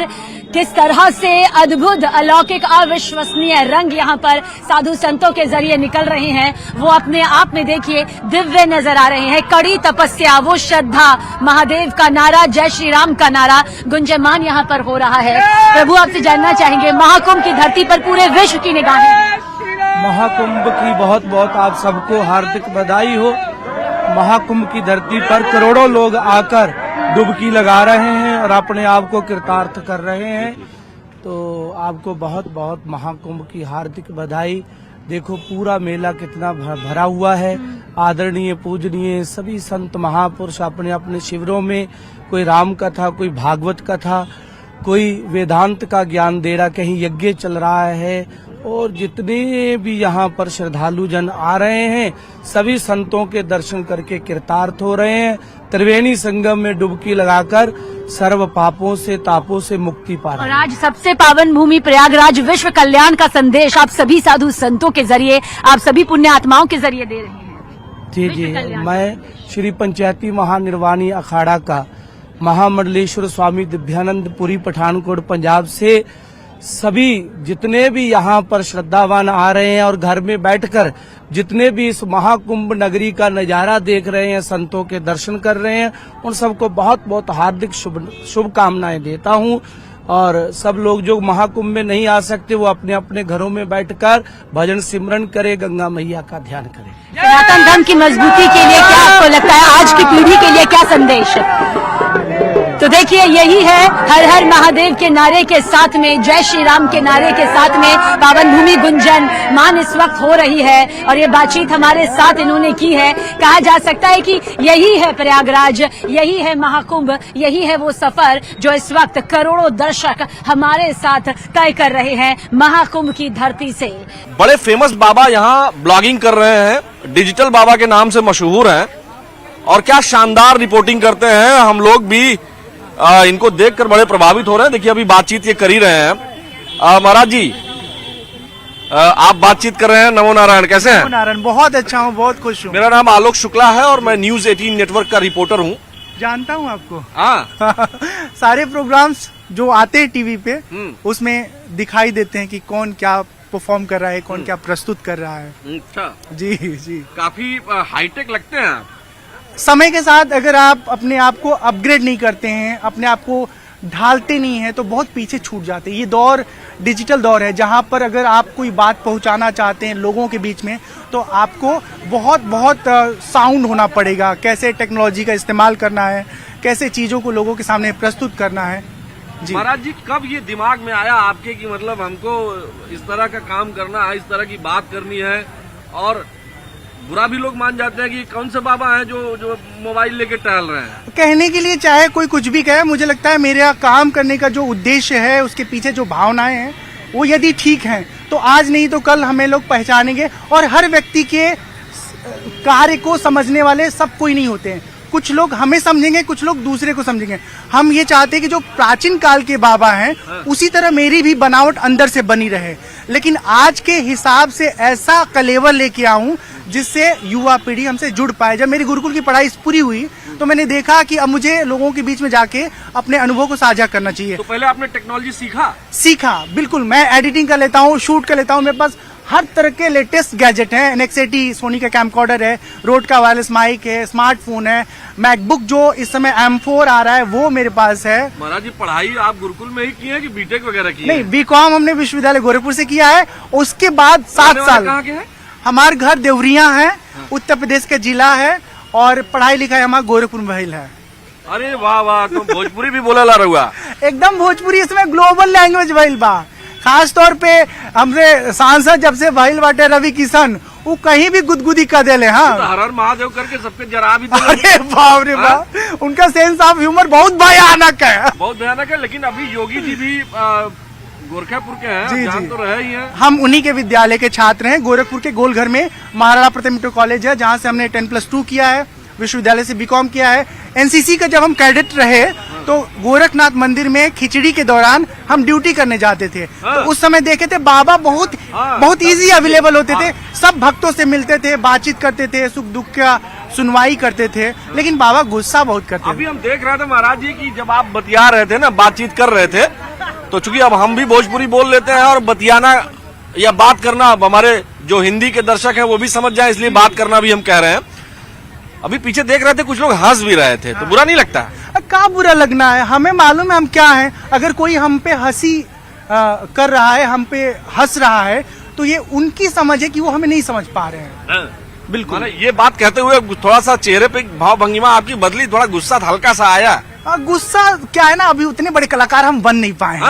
किस तरह से अद्भुत अलौकिक अविश्वसनीय रंग यहाँ पर साधु संतों के जरिए निकल रहे हैं, वो अपने आप में देखिए दिव्य नजर आ रहे हैं। कड़ी तपस्या, वो श्रद्धा, महादेव का नारा, जय श्री राम का नारा गुंजयमान यहाँ पर हो रहा है। प्रभु आपसे जानना चाहेंगे, महाकुंभ की धरती पर पूरे विश्व की निगाहें हैं। महाकुंभ की बहुत बहुत आप सबको हार्दिक बधाई हो। महाकुंभ की धरती पर करोड़ों लोग आकर डुबकी लगा रहे हैं और अपने आप को कृतार्थ कर रहे हैं, तो आपको बहुत बहुत महाकुंभ की हार्दिक बधाई। देखो पूरा मेला कितना भरा हुआ है। आदरणीय पूजनीय सभी संत महापुरुष अपने अपने शिविरों में, कोई राम कथा, कोई भागवत कथा, कोई वेदांत का ज्ञान दे रहा, कहीं यज्ञ चल रहा है, और जितने भी यहाँ पर श्रद्धालु जन आ रहे हैं सभी संतों के दर्शन करके कृतार्थ हो रहे हैं। त्रिवेणी संगम में डुबकी लगाकर सर्व पापों से तापों से मुक्ति पा रहे हैं। और आज सबसे पावन भूमि प्रयागराज विश्व कल्याण का संदेश आप सभी साधु संतों के जरिए, आप सभी पुण्य आत्माओं के जरिए दे रहे हैं। जी, मैं श्री पंचायती महानिर्वाणी अखाड़ा का महामंडलेश्वर स्वामी दिव्यानंद पुरी पठानकोट पंजाब से सभी जितने भी यहाँ पर श्रद्धावान आ रहे हैं और घर में बैठकर जितने भी इस महाकुंभ नगरी का नजारा देख रहे हैं, संतों के दर्शन कर रहे हैं, उन सबको बहुत बहुत हार्दिक शुभकामनाएं देता हूँ। और सब लोग जो महाकुंभ में नहीं आ सकते वो अपने अपने घरों में बैठकर भजन सिमरन करे, गंगा मैया का ध्यान करें। सनातन धर्म की मजबूती के लिए क्या आपको लगता है, आज की पीढ़ी के लिए क्या संदेश? तो देखिए यही है हर हर महादेव के नारे के साथ में, जय श्री राम के नारे के साथ में पावन भूमि गुंजन मान इस वक्त हो रही है। और ये बातचीत हमारे साथ इन्होंने की है। कहा जा सकता है कि यही है प्रयागराज, यही है महाकुंभ, यही है वो सफर जो इस वक्त करोड़ों दर्शक हमारे साथ तय कर रहे हैं महाकुंभ की धरती से। बड़े फेमस बाबा यहाँ ब्लॉगिंग कर रहे हैं, डिजिटल बाबा के नाम से मशहूर हैं, और क्या शानदार रिपोर्टिंग करते हैं। हम लोग भी इनको देखकर बड़े प्रभावित हो रहे हैं। देखिए अभी बातचीत ये कर ही रहे हैं। महाराज जी आप बातचीत कर रहे हैं, नमो नारायण, कैसे हैं? नारायण, बहुत अच्छा हूँ, बहुत खुश हूँ। मेरा नाम आलोक शुक्ला है और मैं न्यूज़ 18 नेटवर्क का रिपोर्टर हूँ। जानता हूँ आपको। हाँ सारे प्रोग्राम्स जो आते हैं टीवी पे उसमें दिखाई देते हैं कि कौन क्या परफॉर्म कर रहा है, कौन क्या प्रस्तुत कर रहा है। अच्छा जी जी, काफी हाईटेक लगते हैं आप। समय के साथ अगर आप अपने आप को अपग्रेड नहीं करते हैं, अपने आप को ढालते नहीं हैं, तो बहुत पीछे छूट जाते हैं। ये दौर डिजिटल दौर है जहां पर अगर आप कोई बात पहुंचाना चाहते हैं लोगों के बीच में, तो आपको बहुत बहुत साउंड होना पड़ेगा, कैसे टेक्नोलॉजी का इस्तेमाल करना है, कैसे चीजों को लोगों के सामने प्रस्तुत करना है। जी महाराज जी, कब ये दिमाग में आया आपके कि मतलब हमको इस तरह का काम करना है, इस तरह की बात करनी है? और बुरा भी लोग मान जाते हैं कि कौन से बाबा हैं जो मोबाइल लेके टहल रहे हैं। कहने के लिए चाहे कोई कुछ भी कहे, मुझे लगता है मेरा काम करने का जो उद्देश्य है, उसके पीछे जो भावनाएं हैं, वो यदि ठीक हैं तो आज नहीं तो कल हमें लोग पहचानेंगे। और हर व्यक्ति के कार्य को समझने वाले सब कोई नहीं होते हैं। कुछ लोग हमें समझेंगे, कुछ लोग दूसरे को समझेंगे। हम ये चाहते हैं कि जो प्राचीन काल के बाबा हैं उसी तरह मेरी भी बनावट अंदर से बनी रहे, लेकिन आज के हिसाब से ऐसा कलेवर लेके आऊं जिससे युवा पीढ़ी हमसे जुड़ पाए। जब मेरी गुरुकुल की पढ़ाई पूरी हुई तो मैंने देखा कि अब मुझे लोगों के बीच में जाके अपने अनुभव को साझा करना चाहिए। तो पहले आपने टेक्नोलॉजी सीखा? बिल्कुल। मैं एडिटिंग कर लेता हूँ, शूट कर लेता हूँ, मेरे पास हर तरह के लेटेस्ट गैजेट हैं। NX80 सोनी का कैमकॉर्डर है, रोड का वायरलेस माइक है, स्मार्टफोन है, मैकबुक जो इस समय M4 आ रहा है वो मेरे पास है। महाराज जी, पढ़ाई आप गुरुकुल में ही की है कि बीटेक वगैरह की है? नहीं, बीकॉम हमने विश्वविद्यालय गोरखपुर से किया है। उसके बाद 7 साल। कहाँ के हैं? हमारे घर देवरिया है, उत्तर प्रदेश का जिला है, और पढ़ाई लिखाई हमारा गोरखपुर में भइल है। अरे वाह वाह, तो भोजपुरी भी बोला ला रहुआ? एकदम भोजपुरी इसमें ग्लोबल लैंग्वेज भइल बा। खास तौर पे हमरे सांसद जब से भइल बाटे रवि किशन, वो कहीं भी गुदगुदी कर देले। हाँ, तो हर हर महादेव करके सबके जरा भी अरे बाप रे बाप, उनका सेंस ऑफ ह्यूमर बहुत भयानक है। बहुत भयानक है। लेकिन अभी योगी जी भी गोरखपुर के हैं, जी, जान जी। तो रहे ही हैं। हम उन्हीं के विद्यालय के छात्र हैं। गोरखपुर के गोलघर में महाराणा प्रताप इंटर कॉलेज है, जहाँ से हमने 10+2 किया है, विश्वविद्यालय से बीकॉम किया है। NCC का जब हम कैडेट रहे तो गोरखनाथ मंदिर में खिचड़ी के दौरान हम ड्यूटी करने जाते थे। तो उस समय देखे थे बाबा बहुत इजी अवेलेबल होते थे, सब भक्तों से मिलते थे, बातचीत करते थे, सुख दुख का सुनवाई करते थे, लेकिन बाबा गुस्सा बहुत करते थे। अभी हम देख रहे थे महाराज जी की जब आप बतिया रहे थे ना, बातचीत कर रहे थे, तो चूंकि अब हम भी भोजपुरी बोल लेते हैं और बतियाना या बात करना अब हमारे जो हिंदी के दर्शक हैं वो भी समझ जाए, इसलिए बात करना भी हम कह रहे हैं। अभी पीछे देख रहे थे कुछ लोग हंस भी रहे थे, तो बुरा नहीं लगता? क्या बुरा लगना है, हमें मालूम है हम क्या हैं। अगर कोई हम पे हंसी कर रहा है, हम पे हंस रहा है, तो ये उनकी समझ है कि वो हमें नहीं समझ पा रहे हैं। बिल्कुल। ये बात कहते हुए थोड़ा सा चेहरे पे भाव भंगिमा आपकी बदली, थोड़ा गुस्सा हल्का सा आया। गुस्सा क्या है ना, अभी उतने बड़े कलाकार हम बन नहीं पाए हैं।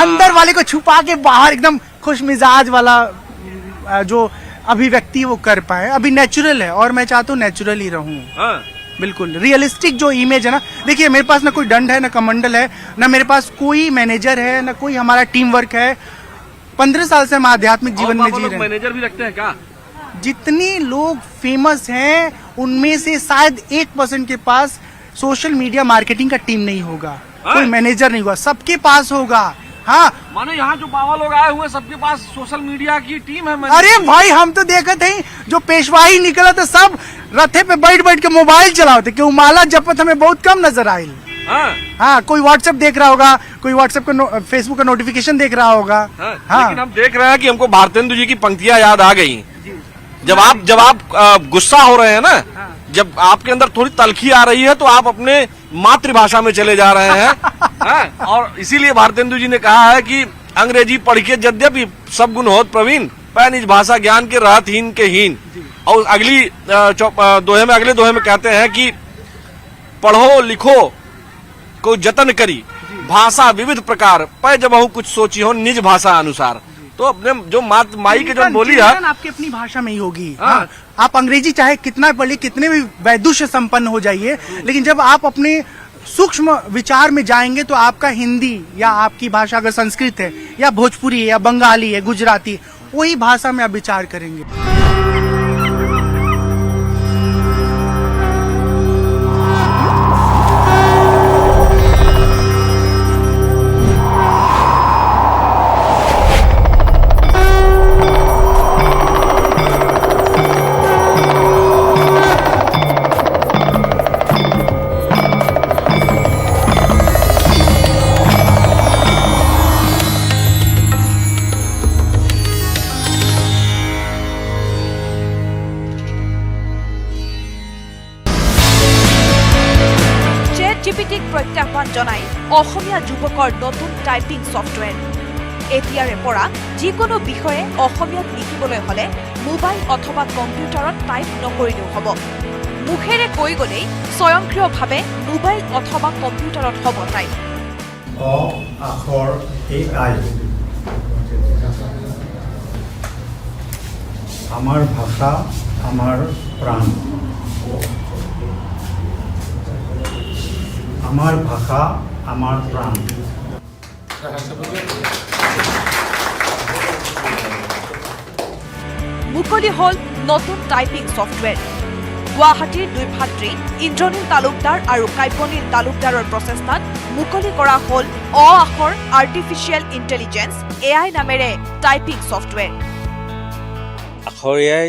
अंदर वाले को छुपा के बाहर एकदम खुश मिजाज वाला जो अभिव्यक्ति वो कर पाए। अभी नेचुरल है और मैं चाहता हूँ नेचुरल ही रहूं। बिल्कुल रियलिस्टिक जो इमेज है ना, देखिए मेरे पास ना कोई दंड है, ना कमंडल है, ना मेरे पास कोई मैनेजर है, ना कोई हमारा टीम वर्क है। 15 साल से हम आध्यात्मिक जीवन में जी रहे हैं। मैनेजर भी रखते हैं क्या? जितने लोग फेमस हैं उनमें से शायद 1% के पास सोशल मीडिया मार्केटिंग का टीम नहीं होगा, कोई मैनेजर नहीं होगा, सबके पास होगा। हाँ, माने यहाँ जो बाबा लोग आए हुए सबके पास सोशल मीडिया की टीम है। अरे भाई, हम तो देखे थे जो पेशवाई निकला तो सब रथे पे बैठ के मोबाइल चलाते, क्यों माला जपत हमें बहुत कम नजर आई। हाँ, कोई व्हाट्सएप देख रहा होगा, कोई व्हाट्सएप का फेसबुक का नोटिफिकेशन देख रहा होगा। हाँ। लेकिन हम देख रहे हैं कि हमको भारतेंदु जी की पंक्तियां याद आ गई। जब आप गुस्सा हो रहे हैं ना, जब आपके अंदर थोड़ी तलखी आ रही है तो आप अपने मातृभाषा में चले जा रहे हैं। और इसीलिए भारतेंदु जी ने कहा है कि अंग्रेजी पढ़ के यद्यपि सब गुण होत प्रवीण, पै निज भाषा ज्ञान के रहत हीन के हीन। और अगले दोहे में कहते हैं कि पढ़ो लिखो को जतन करी, भाषा विविध प्रकार, पै जबहु कुछ सोची हो निज भाषा अनुसार। तो अपने जो माई के जो बोली है आपकी अपनी भाषा में ही होगी। हाँ। आप अंग्रेजी चाहे कितना पढ़िए, कितने भी वैदुष्य संपन्न हो जाइए, लेकिन जब आप अपने सूक्ष्म विचार में जाएंगे तो आपका हिंदी या आपकी भाषा अगर संस्कृत है या भोजपुरी है या बंगाली है, गुजराती, वही भाषा में आप विचार करेंगे। জিপিটিক প্ৰত্যাহ্বান জনাই অসমীয়া যুৱকৰ নতুন টাইপিং ছফটৱেৰ। এতিয়াৰে পৰা যিকোনো বিষয়ে অসমীয়াত লিখিবলৈ হ'লে মোবাইল অথবা কম্পিউটাৰত টাইপ নকৰিলেও হ'ব। মুখেৰে কৈ গ'লেই স্বয়ংক্ৰিয়ভাৱে মোবাইল অথবা কম্পিউটাৰত হ'ব টাইপ। অ আখৰ AI আমাৰ ভাষা আমাৰ প্ৰাণ। আমাৰ ভাষা আমাৰ প্ৰাণ। মুকলি হল নতুন টাইপিং ছফটৱেৰ। গুৱাহাটীৰ দুই ভাতৃ ইন্দ্ৰনীল তালুকদাৰ আৰু কাব্যনীল তালুকদাৰৰ প্ৰচেষ্টাত মুকলি কৰা হ'ল অ আখৰ আৰ্টিফিচিয়েল ইণ্টেলিজেন্স AI নামেৰে টাইপিং ছফ্টৱেৰ। আখৰ AI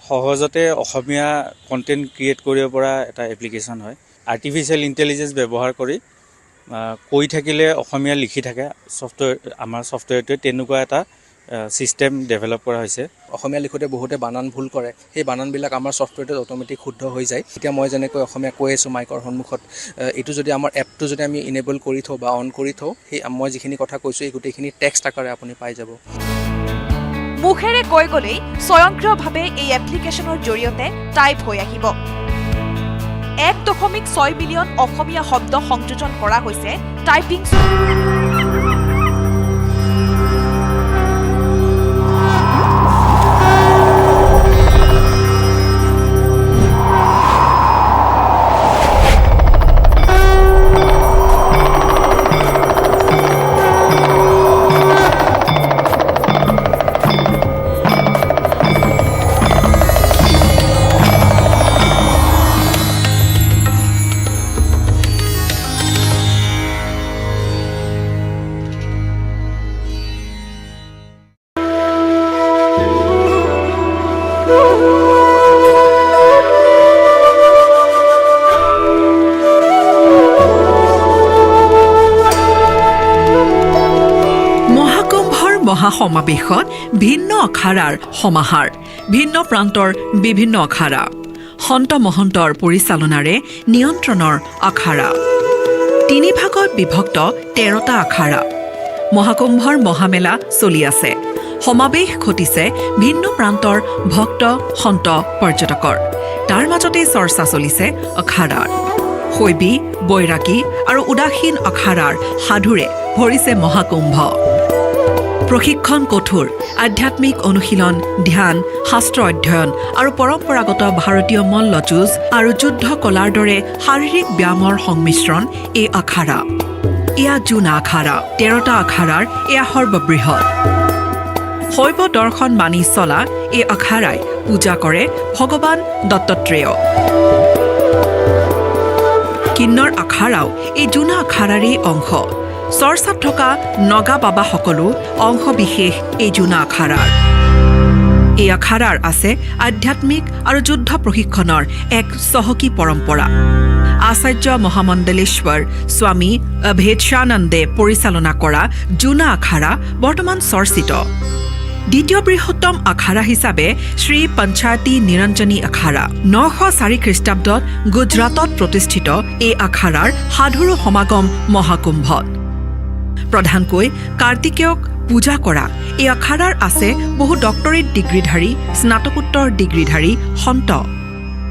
সহজতে অসমীয়া কণ্টেণ্ট ক্ৰিয়েট কৰিব পৰা এটা এপ্লিকেশ্যন হয়। আৰ্টিফিচিয়েল ইণ্টেলিজেন্স ব্যৱহাৰ কৰি কৈ থাকিলে অসমীয়া লিখি থাকে আমাৰ ছফ্টৱেৰটোৱে তেনেকুৱা এটা চিষ্টেম ডেভেলপ কৰা হৈছে। অসমীয়া লিখোঁতে বহুতে বানান ভুল কৰে, সেই বানানবিলাক আমাৰ ছফ্টৱেৰটোত অট'মেটিক শুদ্ধ হৈ যায়। এতিয়া মই যেনেকৈ অসমীয়া কৈ আছোঁ মাইকৰ সন্মুখত, এইটো যদি আমাৰ এপটো যদি আমি ইনেবল কৰি থওঁ বা অন কৰি থওঁ, সেই মই যিখিনি কথা কৈছোঁ এই গোটেইখিনি টেক্সট আকাৰে আপুনি পাই যাব। মুখেৰে কৈ গ'লেই স্বয়ংক্ৰিয়ভাৱে এই এপ্লিকেশ্যনৰ জৰিয়তে টাইপ হৈ আহিব। 1.6 মিলিয়ন অসমীয়া শব্দ সংযোজন কৰা হৈছে টাইপিং। মহাসমাৱেশত ভিন্ন অখাৰাৰ সমাহাৰ, ভিন্ন প্ৰান্তৰ বিভিন্ন অখাৰা, সন্ত মহন্তৰ পৰিচালনাৰে নিয়ন্ত্ৰণৰ আখাৰা, 3 ভাগত বিভক্ত 13টা আখাৰা। মহাকুম্ভৰ মহামেলা চলি আছে। সমাৱেশ ঘটিছে ভিন্ন প্ৰান্তৰ ভক্ত সন্ত পৰ্যটকৰ। তাৰ মাজতে চৰ্চা চলিছে আখাৰাৰ। শৈৱী, বৈৰাগী আৰু উদাসীন আখাৰাৰ সাধুৰে ভৰিছে মহাকুম্ভ। প্ৰশিক্ষণ কঠোৰ, আধ্যাত্মিক অনুশীলন, ধ্যান, শাস্ত্ৰ অধ্যয়ন আৰু পৰম্পৰাগত ভাৰতীয় মল্লযুঁজ আৰু যুদ্ধ কলাৰ দৰে শাৰীৰিক ব্যায়ামৰ সংমিশ্ৰণ এই আখাৰা। এয়া জোনা আখাৰা। 13টা আখাৰাৰ এয়া সৰ্ববৃহৎ। শৈৱ দৰ্শন মানি চলা এই আখাৰাই পূজা কৰে ভগৱান দত্তাত্ৰেয়। কিন্নৰ আখাৰাও এই জোনা আখাৰাৰেই অংশ। চৰ্চাত থকা নগা বাবাসকলো অংশ বিশেষ এই জোনা আখাৰাৰ। এই আখাৰাৰ আছে আধ্যাত্মিক আৰু যুদ্ধ প্ৰশিক্ষণৰ এক চহকী পৰম্পৰা। আচাৰ্য মহামণ্ডলেশ্বৰ স্বামী অভেদানন্দে পৰিচালনা কৰা জোনা আখাৰা বৰ্তমান চৰ্চিত। দ্বিতীয় বৃহত্তম আখাৰা হিচাপে শ্ৰী পঞ্চায়তী নিৰঞ্জনী আখাৰা। 904 খ্ৰীষ্টাব্দত গুজৰাটত প্ৰতিষ্ঠিত এই আখাৰাৰ সাধুৰো সমাগম মহাকুম্ভত। প্ৰধানকৈ কাৰ্তিকেয়ক পূজা কৰা এই আখাৰাৰ আছে বহু ডক্টৰেট ডিগ্ৰীধাৰী, স্নাতকোত্তৰ ডিগ্ৰীধাৰী সন্ত।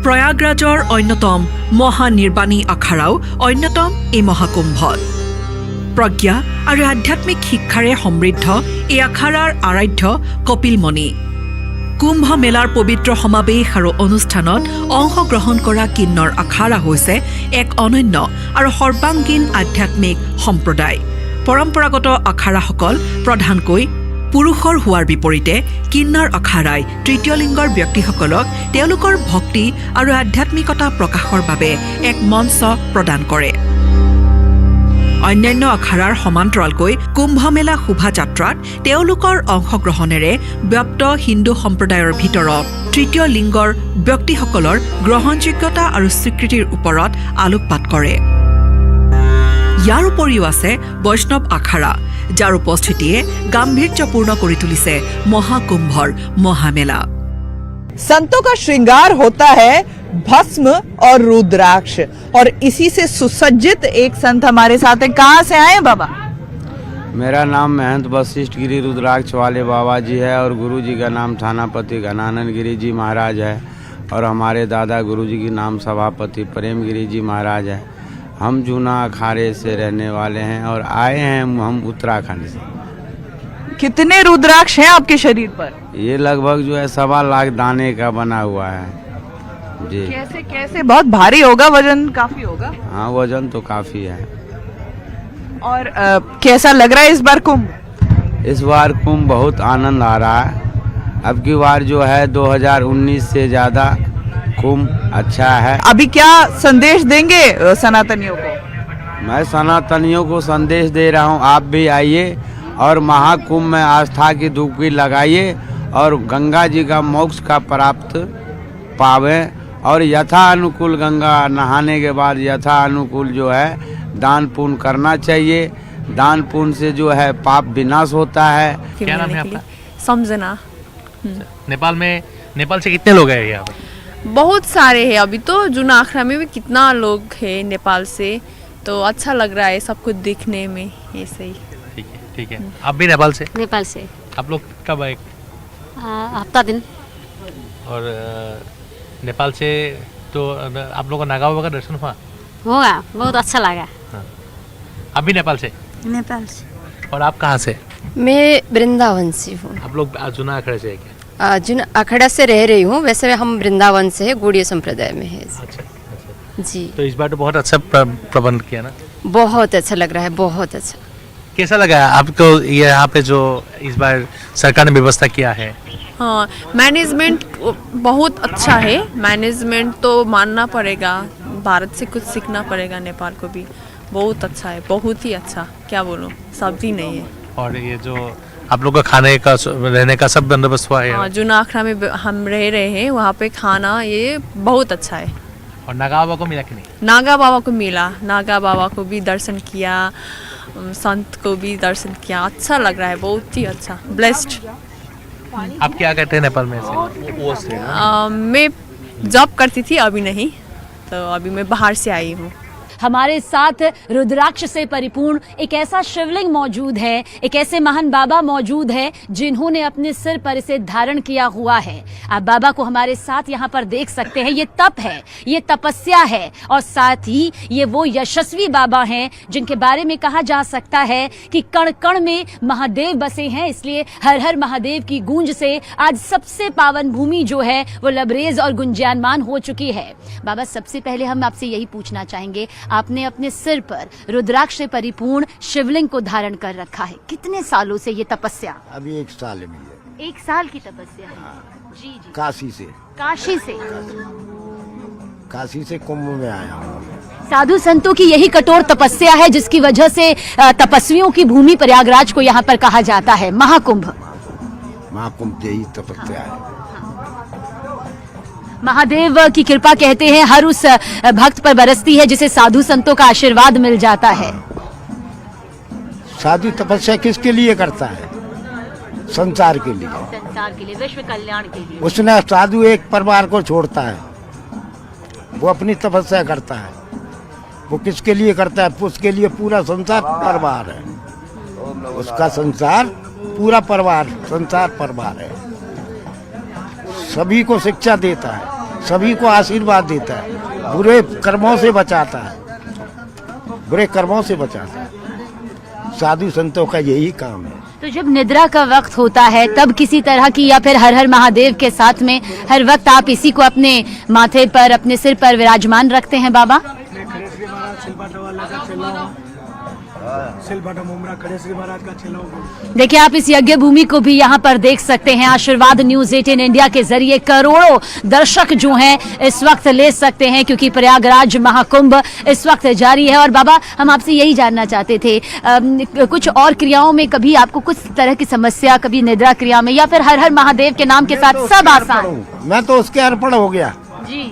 প্ৰয়াগৰাজৰ অন্যতম মহানিৰ্বাণী আখাৰাও অন্যতম এই মহাকুম্ভত। প্ৰজ্ঞা আৰু আধ্যাত্মিক শিক্ষাৰে সমৃদ্ধ এই আখাৰাৰ আৰাধ্য কপিলমণি। কুম্ভ মেলাৰ পবিত্ৰ সমাৱেশ আৰু অনুষ্ঠানত অংশগ্ৰহণ কৰা কিন্নৰ আখাৰা হৈছে এক অনন্য আৰু সৰ্বাংগীন আধ্যাত্মিক সম্প্ৰদায়। পৰম্পৰাগত আখাৰাসকল প্ৰধানকৈ পুৰুষৰ হোৱাৰ বিপৰীতে কিন্নৰ আখাৰাই তৃতীয় লিংগৰ ব্যক্তিসকলক তেওঁলোকৰ ভক্তি আৰু আধ্যাত্মিকতা প্ৰকাশৰ বাবে এক মঞ্চ প্ৰদান কৰে। অন্যান্য আখাৰাৰ সমান্তৰালকৈ কুম্ভমেলা শোভাযাত্ৰাত তেওঁলোকৰ অংশগ্ৰহণেৰে ব্যপ্ত হিন্দু সম্প্ৰদায়ৰ ভিতৰত তৃতীয় লিংগৰ ব্যক্তিসকলৰ গ্ৰহণযোগ্যতা আৰু স্বীকৃতিৰ ওপৰত আলোকপাত কৰে। ইয়াৰ উপৰিও আছে বৈষ্ণৱ আখাৰা, যাৰ উপস্থিতিয়ে গাম্ভীৰ্যপূৰ্ণ কৰি তুলিছে মহাকুম্ভৰ মহামেলা। संतों का श्रृंगार होता है भस्म और रुद्राक्ष, और इसी से सुसज्जित एक संत हमारे साथ है। कहाँ से आए बाबा? मेरा नाम महंत वशिष्ठ गिरी रुद्राक्ष वाले बाबा जी है, और गुरु जी का नाम थानापति घनानंद गिरी जी महाराज है, और हमारे दादा गुरु जी के नाम सभापति प्रेम गिरी जी महाराज है। हम जूना अखाड़े से रहने वाले हैं और आए हैं हम उत्तराखंड से। कितने रुद्राक्ष हैं आपके शरीर पर? ये लगभग जो है 1.25 लाख दाने का बना हुआ है जी। कैसे कैसे? बहुत भारी होगा, वजन काफी होगा। हाँ, वजन तो काफी है। और कैसा लग रहा है इस बार कुंभ? इस बार कुंभ बहुत आनंद आ रहा है। अब की बार जो है 2019 से ज़्यादा कुंभ अच्छा है। अभी क्या संदेश देंगे सनातनियों को? मैं सनातनियों को संदेश दे रहा हूँ, आप भी आइए और महाकुंभ में आस्था की डुबकी लगाइए और गंगा जी का मोक्ष का प्राप्त पावें। और यथा अनुकूल गंगा नहाने के बाद यथा अनुकूल जो है दान पुण्य करना चाहिए। दान पुण्य से जो है पाप विनाश होता है। क्या नाम है आपका? समझना। नेपाल से कितने लोग हैं यहाँ पर? बहुत सारे हैं। अभी तो जूना आखड़ा में भी कितना लोग हैं नेपाल से, तो अच्छा लग रहा है सब कुछ देखने में। ऐसे ही ठीक है। आप भी नेपाल से? नेपाल से। आप लोग कब आए? हफ्ता दिन। और नेपाल से तो आप लोगों का नागा बाबा का दर्शन हुआ? हुआ, बहुत अच्छा लगा। आप भी नेपाल से? नेपाल से। और आप कहाँ से? मैं वृंदावन से हूँ। आप लोग जूना अखड़े से है क्या? जूना अखड़ा से रह रही हूँ, वैसे हम वृंदावन से है, गौड़ीय संप्रदाय में है। अच्छा। जी। तो इस बार तो बहुत अच्छा प्रबंध किया ना? बहुत अच्छा लग रहा है, बहुत अच्छा। कैसा लगा आपको ये यहाँ पे जो इस बार सरकार ने व्यवस्था किया है? हाँ, मैनेजमेंट बहुत अच्छा है। मैनेजमेंट तो मानना पड़ेगा, भारत से कुछ सीखना पड़ेगा नेपाल को भी। बहुत अच्छा है, बहुत ही अच्छा, क्या बोलूँ, सब्जी नहीं है। और ये जो आप लोग का खाने का रहने का सब बंदोबस्त हुआ है? हाँ, जूना आखड़ा में हम रह रहे हैं, वहाँ पे खाना ये बहुत अच्छा है। और नागा बाबा को मिला कि नहीं? नागा बाबा को मिला, नागा बाबा को भी दर्शन किया, संत को भी दर्शन किया। अच्छा लग रहा है, बहुत ही अच्छा, ब्लेस्ड। आप क्या करते हैं नेपाल में से? मैं जॉब करती थी, अभी नहीं, तो अभी मैं बाहर से आई हूँ। हमारे साथ रुद्राक्ष से परिपूर्ण एक ऐसा शिवलिंग मौजूद है, एक ऐसे महान बाबा मौजूद है जिन्होंने अपने सिर पर इसे धारण किया हुआ है। आप बाबा को हमारे साथ यहाँ पर देख सकते हैं। ये तप है, ये तपस्या है और साथ ही ये वो यशस्वी बाबा हैं जिनके बारे में कहा जा सकता है कि कण कण में महादेव बसे हैं। इसलिए हर हर महादेव की गूंज से आज सबसे पावन भूमि जो है वो लबरेज और गुंजायमान हो चुकी है। बाबा, सबसे पहले हम आपसे यही पूछना चाहेंगे, आपने अपने सिर पर रुद्राक्ष से परिपूर्ण शिवलिंग को धारण कर रखा है, कितने सालों से ये तपस्या? अभी 1 साल में है। 1 साल की तपस्या है। जी जी। काशी से। काशी से कुंभ में आया हूँ। साधु संतों की यही कठोर तपस्या है जिसकी वजह से तपस्वियों की भूमि प्रयागराज को यहाँ पर कहा जाता है महाकुंभ। महाकुंभ यही तपस्या है। महादेव की कृपा कहते हैं हर उस भक्त पर बरसती है जिसे साधु संतों का आशीर्वाद मिल जाता है। साधु तपस्या किसके लिए करता है? संसार के लिए, विश्व कल्याण के लिए। उसने साधु एक परिवार को छोड़ता है, वो अपनी तपस्या करता है। वो किसके लिए करता है? उसके लिए पूरा संसार परिवार है, उसका संसार पूरा परिवार संसार परिवार है। सभी को शिक्षा देता है, सभी को आशीर्वाद देता है, बुरे कर्मों से बचाता है, बुरे कर्मों से बचाता है। साधु संतों का यही काम है। तो जब निद्रा का वक्त होता है तब किसी तरह की या फिर हर हर महादेव के साथ में हर वक्त आप इसी को अपने माथे पर, अपने सिर पर विराजमान रखते हैं बाबा? देखिए, आप इस यज्ञ भूमि को भी यहाँ पर देख सकते हैं। आशीर्वाद न्यूज 18 इंडिया के जरिए करोड़ों दर्शक जो हैं इस वक्त ले सकते हैं, क्योंकि प्रयागराज महाकुंभ इस वक्त जारी है। और बाबा, हम आपसे यही जानना चाहते थे, कुछ और क्रियाओं में कभी आपको कुछ तरह की समस्या, कभी निद्रा क्रिया में, या फिर हर हर महादेव के नाम के साथ सब आसान? मैं तो उसके अर्पण हो गया जी।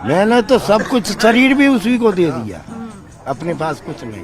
मैंने तो सब कुछ, शरीर भी उसी को दे दिया, अपने पास कुछ नहीं।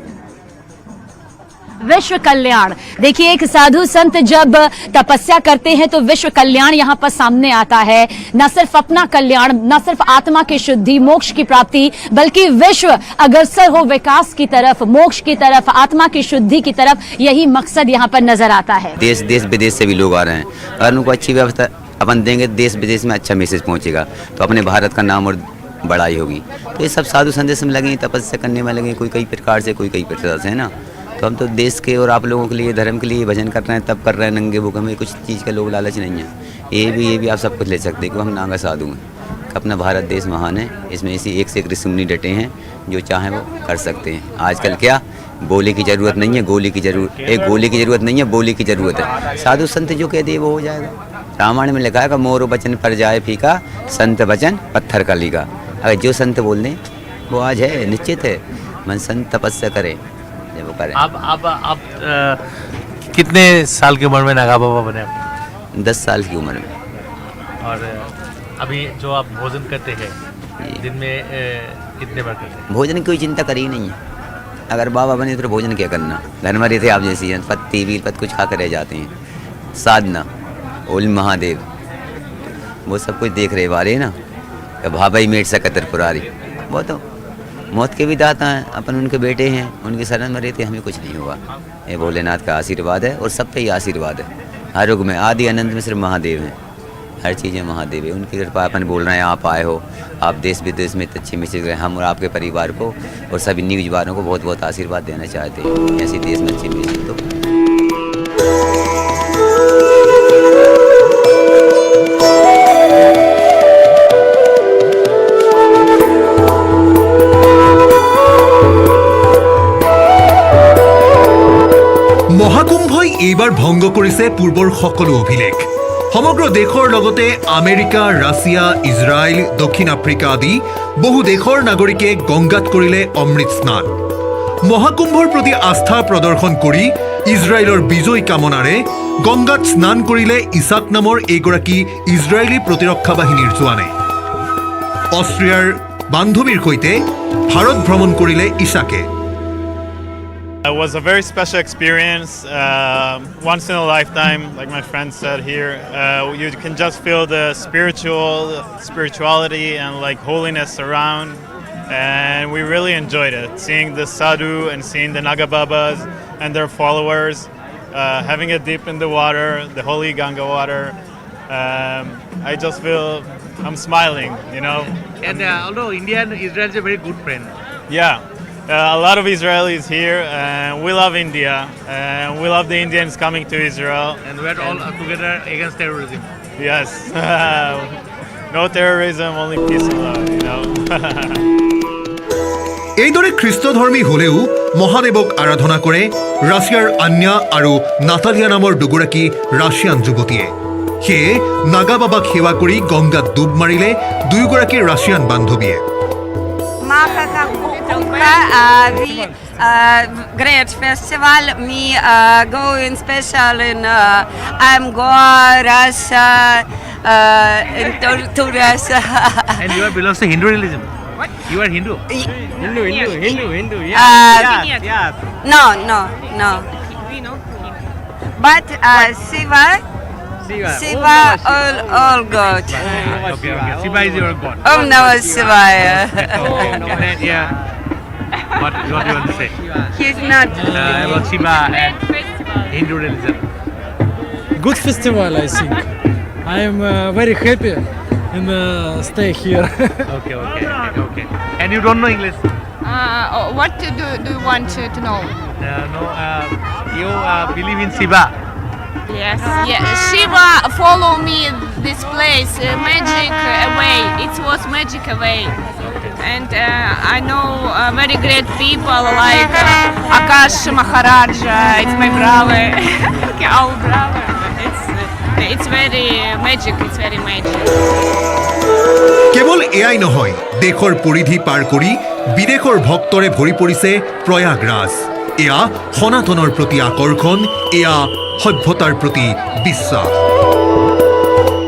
विश्व कल्याण, देखिए, एक साधु संत जब तपस्या करते हैं तो विश्व कल्याण यहाँ पर सामने आता है। न सिर्फ अपना कल्याण, न सिर्फ आत्मा की शुद्धि, मोक्ष की प्राप्ति, बल्कि विश्व अग्रसर हो विकास की तरफ, मोक्ष की तरफ, आत्मा की शुद्धि की तरफ, यही मकसद यहाँ पर नजर आता है। देश विदेश से भी लोग आ रहे हैं, अगर उनको अच्छी व्यवस्था अपन देंगे, देश विदेश में अच्छा मैसेज पहुँचेगा, तो अपने भारत का नाम और बढ़ाई होगी। तो ये सब साधु संदेश में लगे, तपस्या करने में लगे, कोई कई प्रकार से, कोई कई प्रकार से, है ना। तो हम तो देश के और आप लोगों के लिए, धर्म के लिए भजन कर रहे हैं, तब कर रहे हैं नंगे बुक। हमें कुछ चीज़ का लोग लालच नहीं है। ये भी आप सब कुछ ले सकते हैं कि हम नागा साधु हैं। अपना भारत देश महान है, इसमें इसी एक से एक ऋषि मुनि डटे हैं, जो चाहें वो कर सकते हैं। आजकल क्या बोली की ज़रूरत नहीं है, गोली की ज़रूरत, एक गोली की ज़रूरत नहीं है, बोली की ज़रूरत है। साधु संत जो कह दे वो हो जाएगा। रामायण में लिखा है कि मोर वचन पर जाए फीका, संत वचन पत्थर कली का। अगर जो संत बोल दें वो आज है, निश्चित है। मन संत तपस्या करे, जब वो करें। आप कितने साल की उम्र में नागा बाबा बने आप? 10 साल की उम्र में। और अभी जो आप भोजन करते हैं दिन में कितने बार करते हैं? भोजन की कोई चिंता करी नहीं है। अगर बाबा बने तो भोजन क्या करना, घर में रहते आप जैसी हैं, पत्ती बील पत्त कुछ खा कर रह जाते हैं। साधना, ओल महादेव, वो सब कुछ देख रहे वाले ना, भाभाई मेट सा कतर पुरारी, वो तो मौत के भी दाता हैं, अपन उनके बेटे हैं, उनके शरण में रहते, हमें कुछ नहीं हुआ। ये भोलेनाथ का आशीर्वाद है और सब पे ही आशीर्वाद है। हर युग में आदि अनंत में सिर्फ महादेव हैं, हर चीज़ें महादेव है, उनकी कृपा। अपन बोल रहे हैं आप आए हो, आप देश विदेश में अच्छे मैसेज रहे, हम और आपके परिवार को और सभी न्यूज वालों को बहुत बहुत आशीर्वाद देना चाहते हैं। ऐसे देश में अच्छे मैसेज तो মহাকুম্ভই এইবাৰ ভংগ কৰিছে পূৰ্বৰ সকলো অভিলেখ। সমগ্ৰ দেশৰ লগতে আমেৰিকা, ৰাছিয়া, ইজৰাইল, দক্ষিণ আফ্ৰিকা আদি বহু দেশৰ নাগৰিকে গংগাত কৰিলে অমৃত স্নান। মহাকুম্ভৰ প্ৰতি আস্থা প্ৰদৰ্শন কৰি ইজৰাইলৰ বিজয় কামনাৰে গংগাত স্নান কৰিলে ইছাক নামৰ এইগৰাকী ইজৰাইলী প্ৰতিৰক্ষা বাহিনীৰ জোৱানে। অষ্ট্ৰিয়াৰ বান্ধৱীৰ সৈতে ভাৰত ভ্ৰমণ কৰিলে ইছাকে। It was a very special experience, once in a lifetime, like my friend said here. You can just feel the spirituality and like holiness around, and we really enjoyed it. Seeing the sadhu and seeing the Naga Babas and their followers, having a dip in the water, the holy Ganga water. I just feel I'm smiling, you know. And although India and Israel is a very good friend. Yeah. A lot of Israelis here, and we love India, and we love the Indians coming to Israel. And we're all together against terrorism. Yes. No terrorism, only peace and love, you know. এইদৰে খ্ৰীষ্টধৰ্মী হ'লেও মহাদেৱক আৰাধনা কৰে ৰাছিয়াৰ আন্যা আৰু Natalia নামৰ দুগৰাকী Russian যুৱতীয়ে। সেয়ে নাগা বাবাক সেৱা কৰি গংগাত ডুব মাৰিলে দুয়োগৰাকী Russian বান্ধৱীয়ে। Great festival. Me going special in I'm Goa, Russia, to Russia. And you are belongs to Hindu religion. What? You are Hindu. Hindu. Yeah. No. But Shiva, all God. Okay. Shiva is your god. Om Namah Shivaya. Yeah. What do you want to say? He's not. About Shiva and Hindu religion. Good festival, I think. I am very happy and stay here. Okay. And you don't know English? What do you want to know? You believe in Shiva? Yes. Shiva follow me this place, magic away. It was magic away. And I know very great people like Akash Maharaja. It's my brother. Our brother. It's very magic. কেৱল এয়াই নহয়, দেশৰ পৰিধি পাৰ কৰি বিদেশৰ ভক্তৰে ভৰি পৰিছে প্ৰয়াগৰাজ। এয়া সনাতনৰ প্ৰতি আকৰ্ষণ, এয়া সভ্যতাৰ প্ৰতি বিশ্বাস।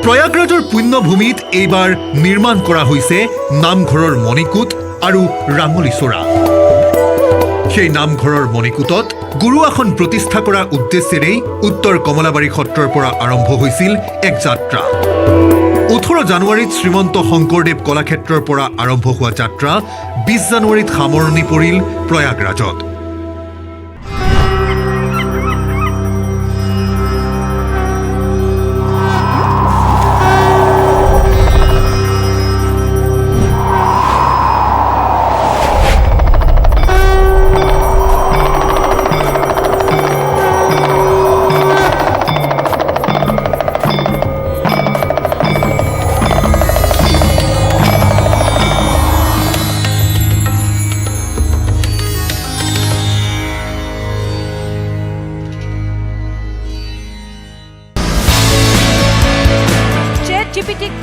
প্ৰয়াগৰাজৰ পুণ্যভূমিত এইবাৰ নিৰ্মাণ কৰা হৈছে নামঘৰৰ মণিকূট আৰু ৰাঙলী চৰা। সেই নামঘৰৰ মণিকূটত গুৰু আসন প্ৰতিষ্ঠা কৰাৰ উদ্দেশ্যেৰেই উত্তৰ কমলাবাৰী সত্ৰৰ পৰা আৰম্ভ হৈছিল এক যাত্ৰা। 18 জানুৱাৰীত শ্ৰীমন্ত শংকৰদেৱ কলাক্ষেত্ৰৰ পৰা আৰম্ভ হোৱা যাত্ৰা 20 জানুৱাৰীত সামৰণি পৰিল প্ৰয়াগৰাজত।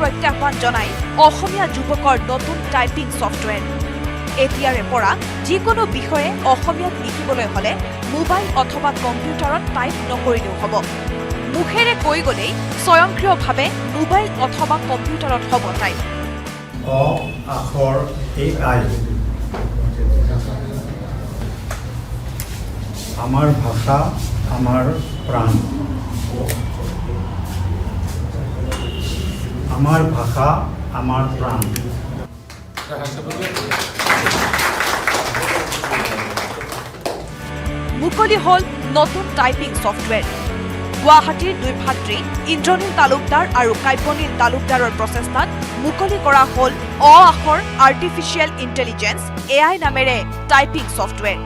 প্ৰত্যাহ্বান জনাই অসমীয়া যুৱকৰ নতুন টাইপিং ছফ্টৱেৰ। এতিয়াৰে পৰা যিকোনো বিষয়ে অসমীয়াত লিখিবলৈ হলে মোবাইল অথবা কম্পিউটাৰত টাইপ নকৰিলেও হ'ব। মুখেৰে কৈ গলেই স্বয়ংক্ৰিয়ভাৱে মোবাইল অথবা কম্পিউটাৰত হ'ব টাইপ। অ আখৰ AI আমাৰ ভাষা আমাৰ প্ৰাণ। আমাৰ ভাষা আমাৰ প্ৰাণ। মুকলি হল নতুন টাইপিং ছফ্টৱেৰ। গুৱাহাটীৰ দুই ভাতৃ ইন্দ্ৰনীল তালুকদাৰ আৰু কাব্যনীল তালুকদাৰৰ প্ৰচেষ্টাত মুকলি কৰা হল আখৰ আৰ্টিফিচিয়েল ইণ্টেলিজেন্স AI নামেৰে টাইপিং ছফ্টৱেৰ।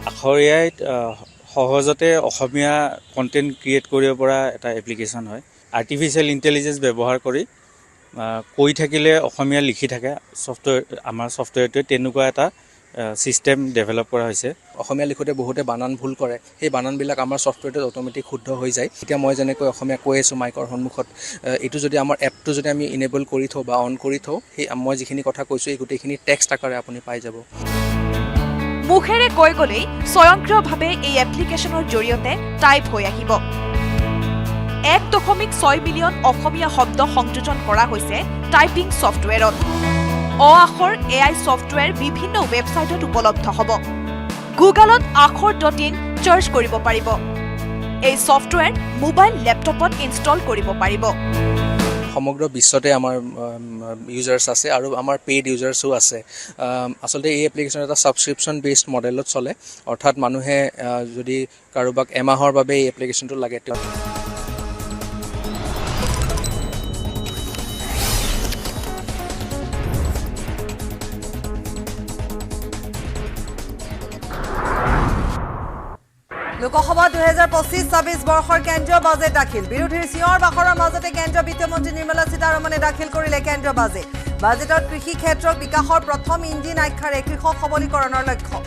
আখৰ AIত সহজতে অসমীয়া কণ্টেণ্ট ক্ৰিয়েট কৰিব পৰা এটা এপ্লিকেশ্যন হয়। আৰ্টিফিচিয়েল ইণ্টেলিজেন্স ব্যৱহাৰ কৰি কৈ থাকিলে অসমীয়া লিখি থাকে ছফ্টৱেৰ। আমাৰ ছফ্টৱেৰটোৱে তেনেকুৱা এটা চিষ্টেম ডেভেলপ কৰা হৈছে। অসমীয়া লিখোঁতে বহুতে বানান ভুল কৰে, সেই বানানবিলাক আমাৰ ছফ্টৱেৰটোত অট'মেটিক শুদ্ধ হৈ যায়। এতিয়া মই যেনেকৈ অসমীয়া কৈ আছোঁ মাইকৰ সন্মুখত, এইটো যদি আমাৰ এপটো যদি আমি ইনেবল কৰি থওঁ বা অন কৰি থওঁ, সেই মই যিখিনি কথা কৈছোঁ এই গোটেইখিনি টেক্সট আকাৰে আপুনি পাই যাব। মুখেৰে কৈ গলেই স্বয়ংক্ৰিয়ভাৱে এই এপ্লিকেশ্যনৰ জৰিয়তে টাইপ হৈ আহিব। 1.6 মিলিয়ন অসমীয়া শব্দ সংযোজন কৰা হৈছে টাইপিং ছফ্টৱেৰত। আখৰ AI ছফ্টৱেৰ বিভিন্ন ৱেবছাইটত উপলব্ধ হ'ব। গুগলত আখৰ.in চাৰ্চ কৰিব পাৰিব। এই ছফ্টৱেৰ মোবাইল লেপটপত ইনষ্টল কৰিব পাৰিব। সমগ্ৰ বিশ্বতে আমাৰ ইউজাৰ্ছ আছে আৰু আমাৰ পেইড ইউজাৰ্ছো আছে। আচলতে এই এপ্লিকেশ্যন এটা ছাবস্ক্ৰিপশ্যন বেছড মডেলত চলে, অৰ্থাৎ মানুহে যদি কাৰোবাক এমাহৰ বাবে এই এপ্লিকেশ্যনটো লাগে লোকসভা 2025-26 বৰ্ষৰ কেন্দ্ৰীয় বাজেট দাখিল। বিৰোধীৰ চিঞৰ বাখৰৰ মাজতে কেন্দ্ৰীয় বিত্তমন্ত্ৰী নিৰ্মলা সীতাৰমণে দাখিল কৰিলে কেন্দ্ৰীয় বাজেট। বাজেটত কৃষি ক্ষেত্ৰক বিকাশৰ প্ৰথম ইঞ্জিন আখ্যাৰে কৃষক সবলীকৰণৰ লক্ষ্য।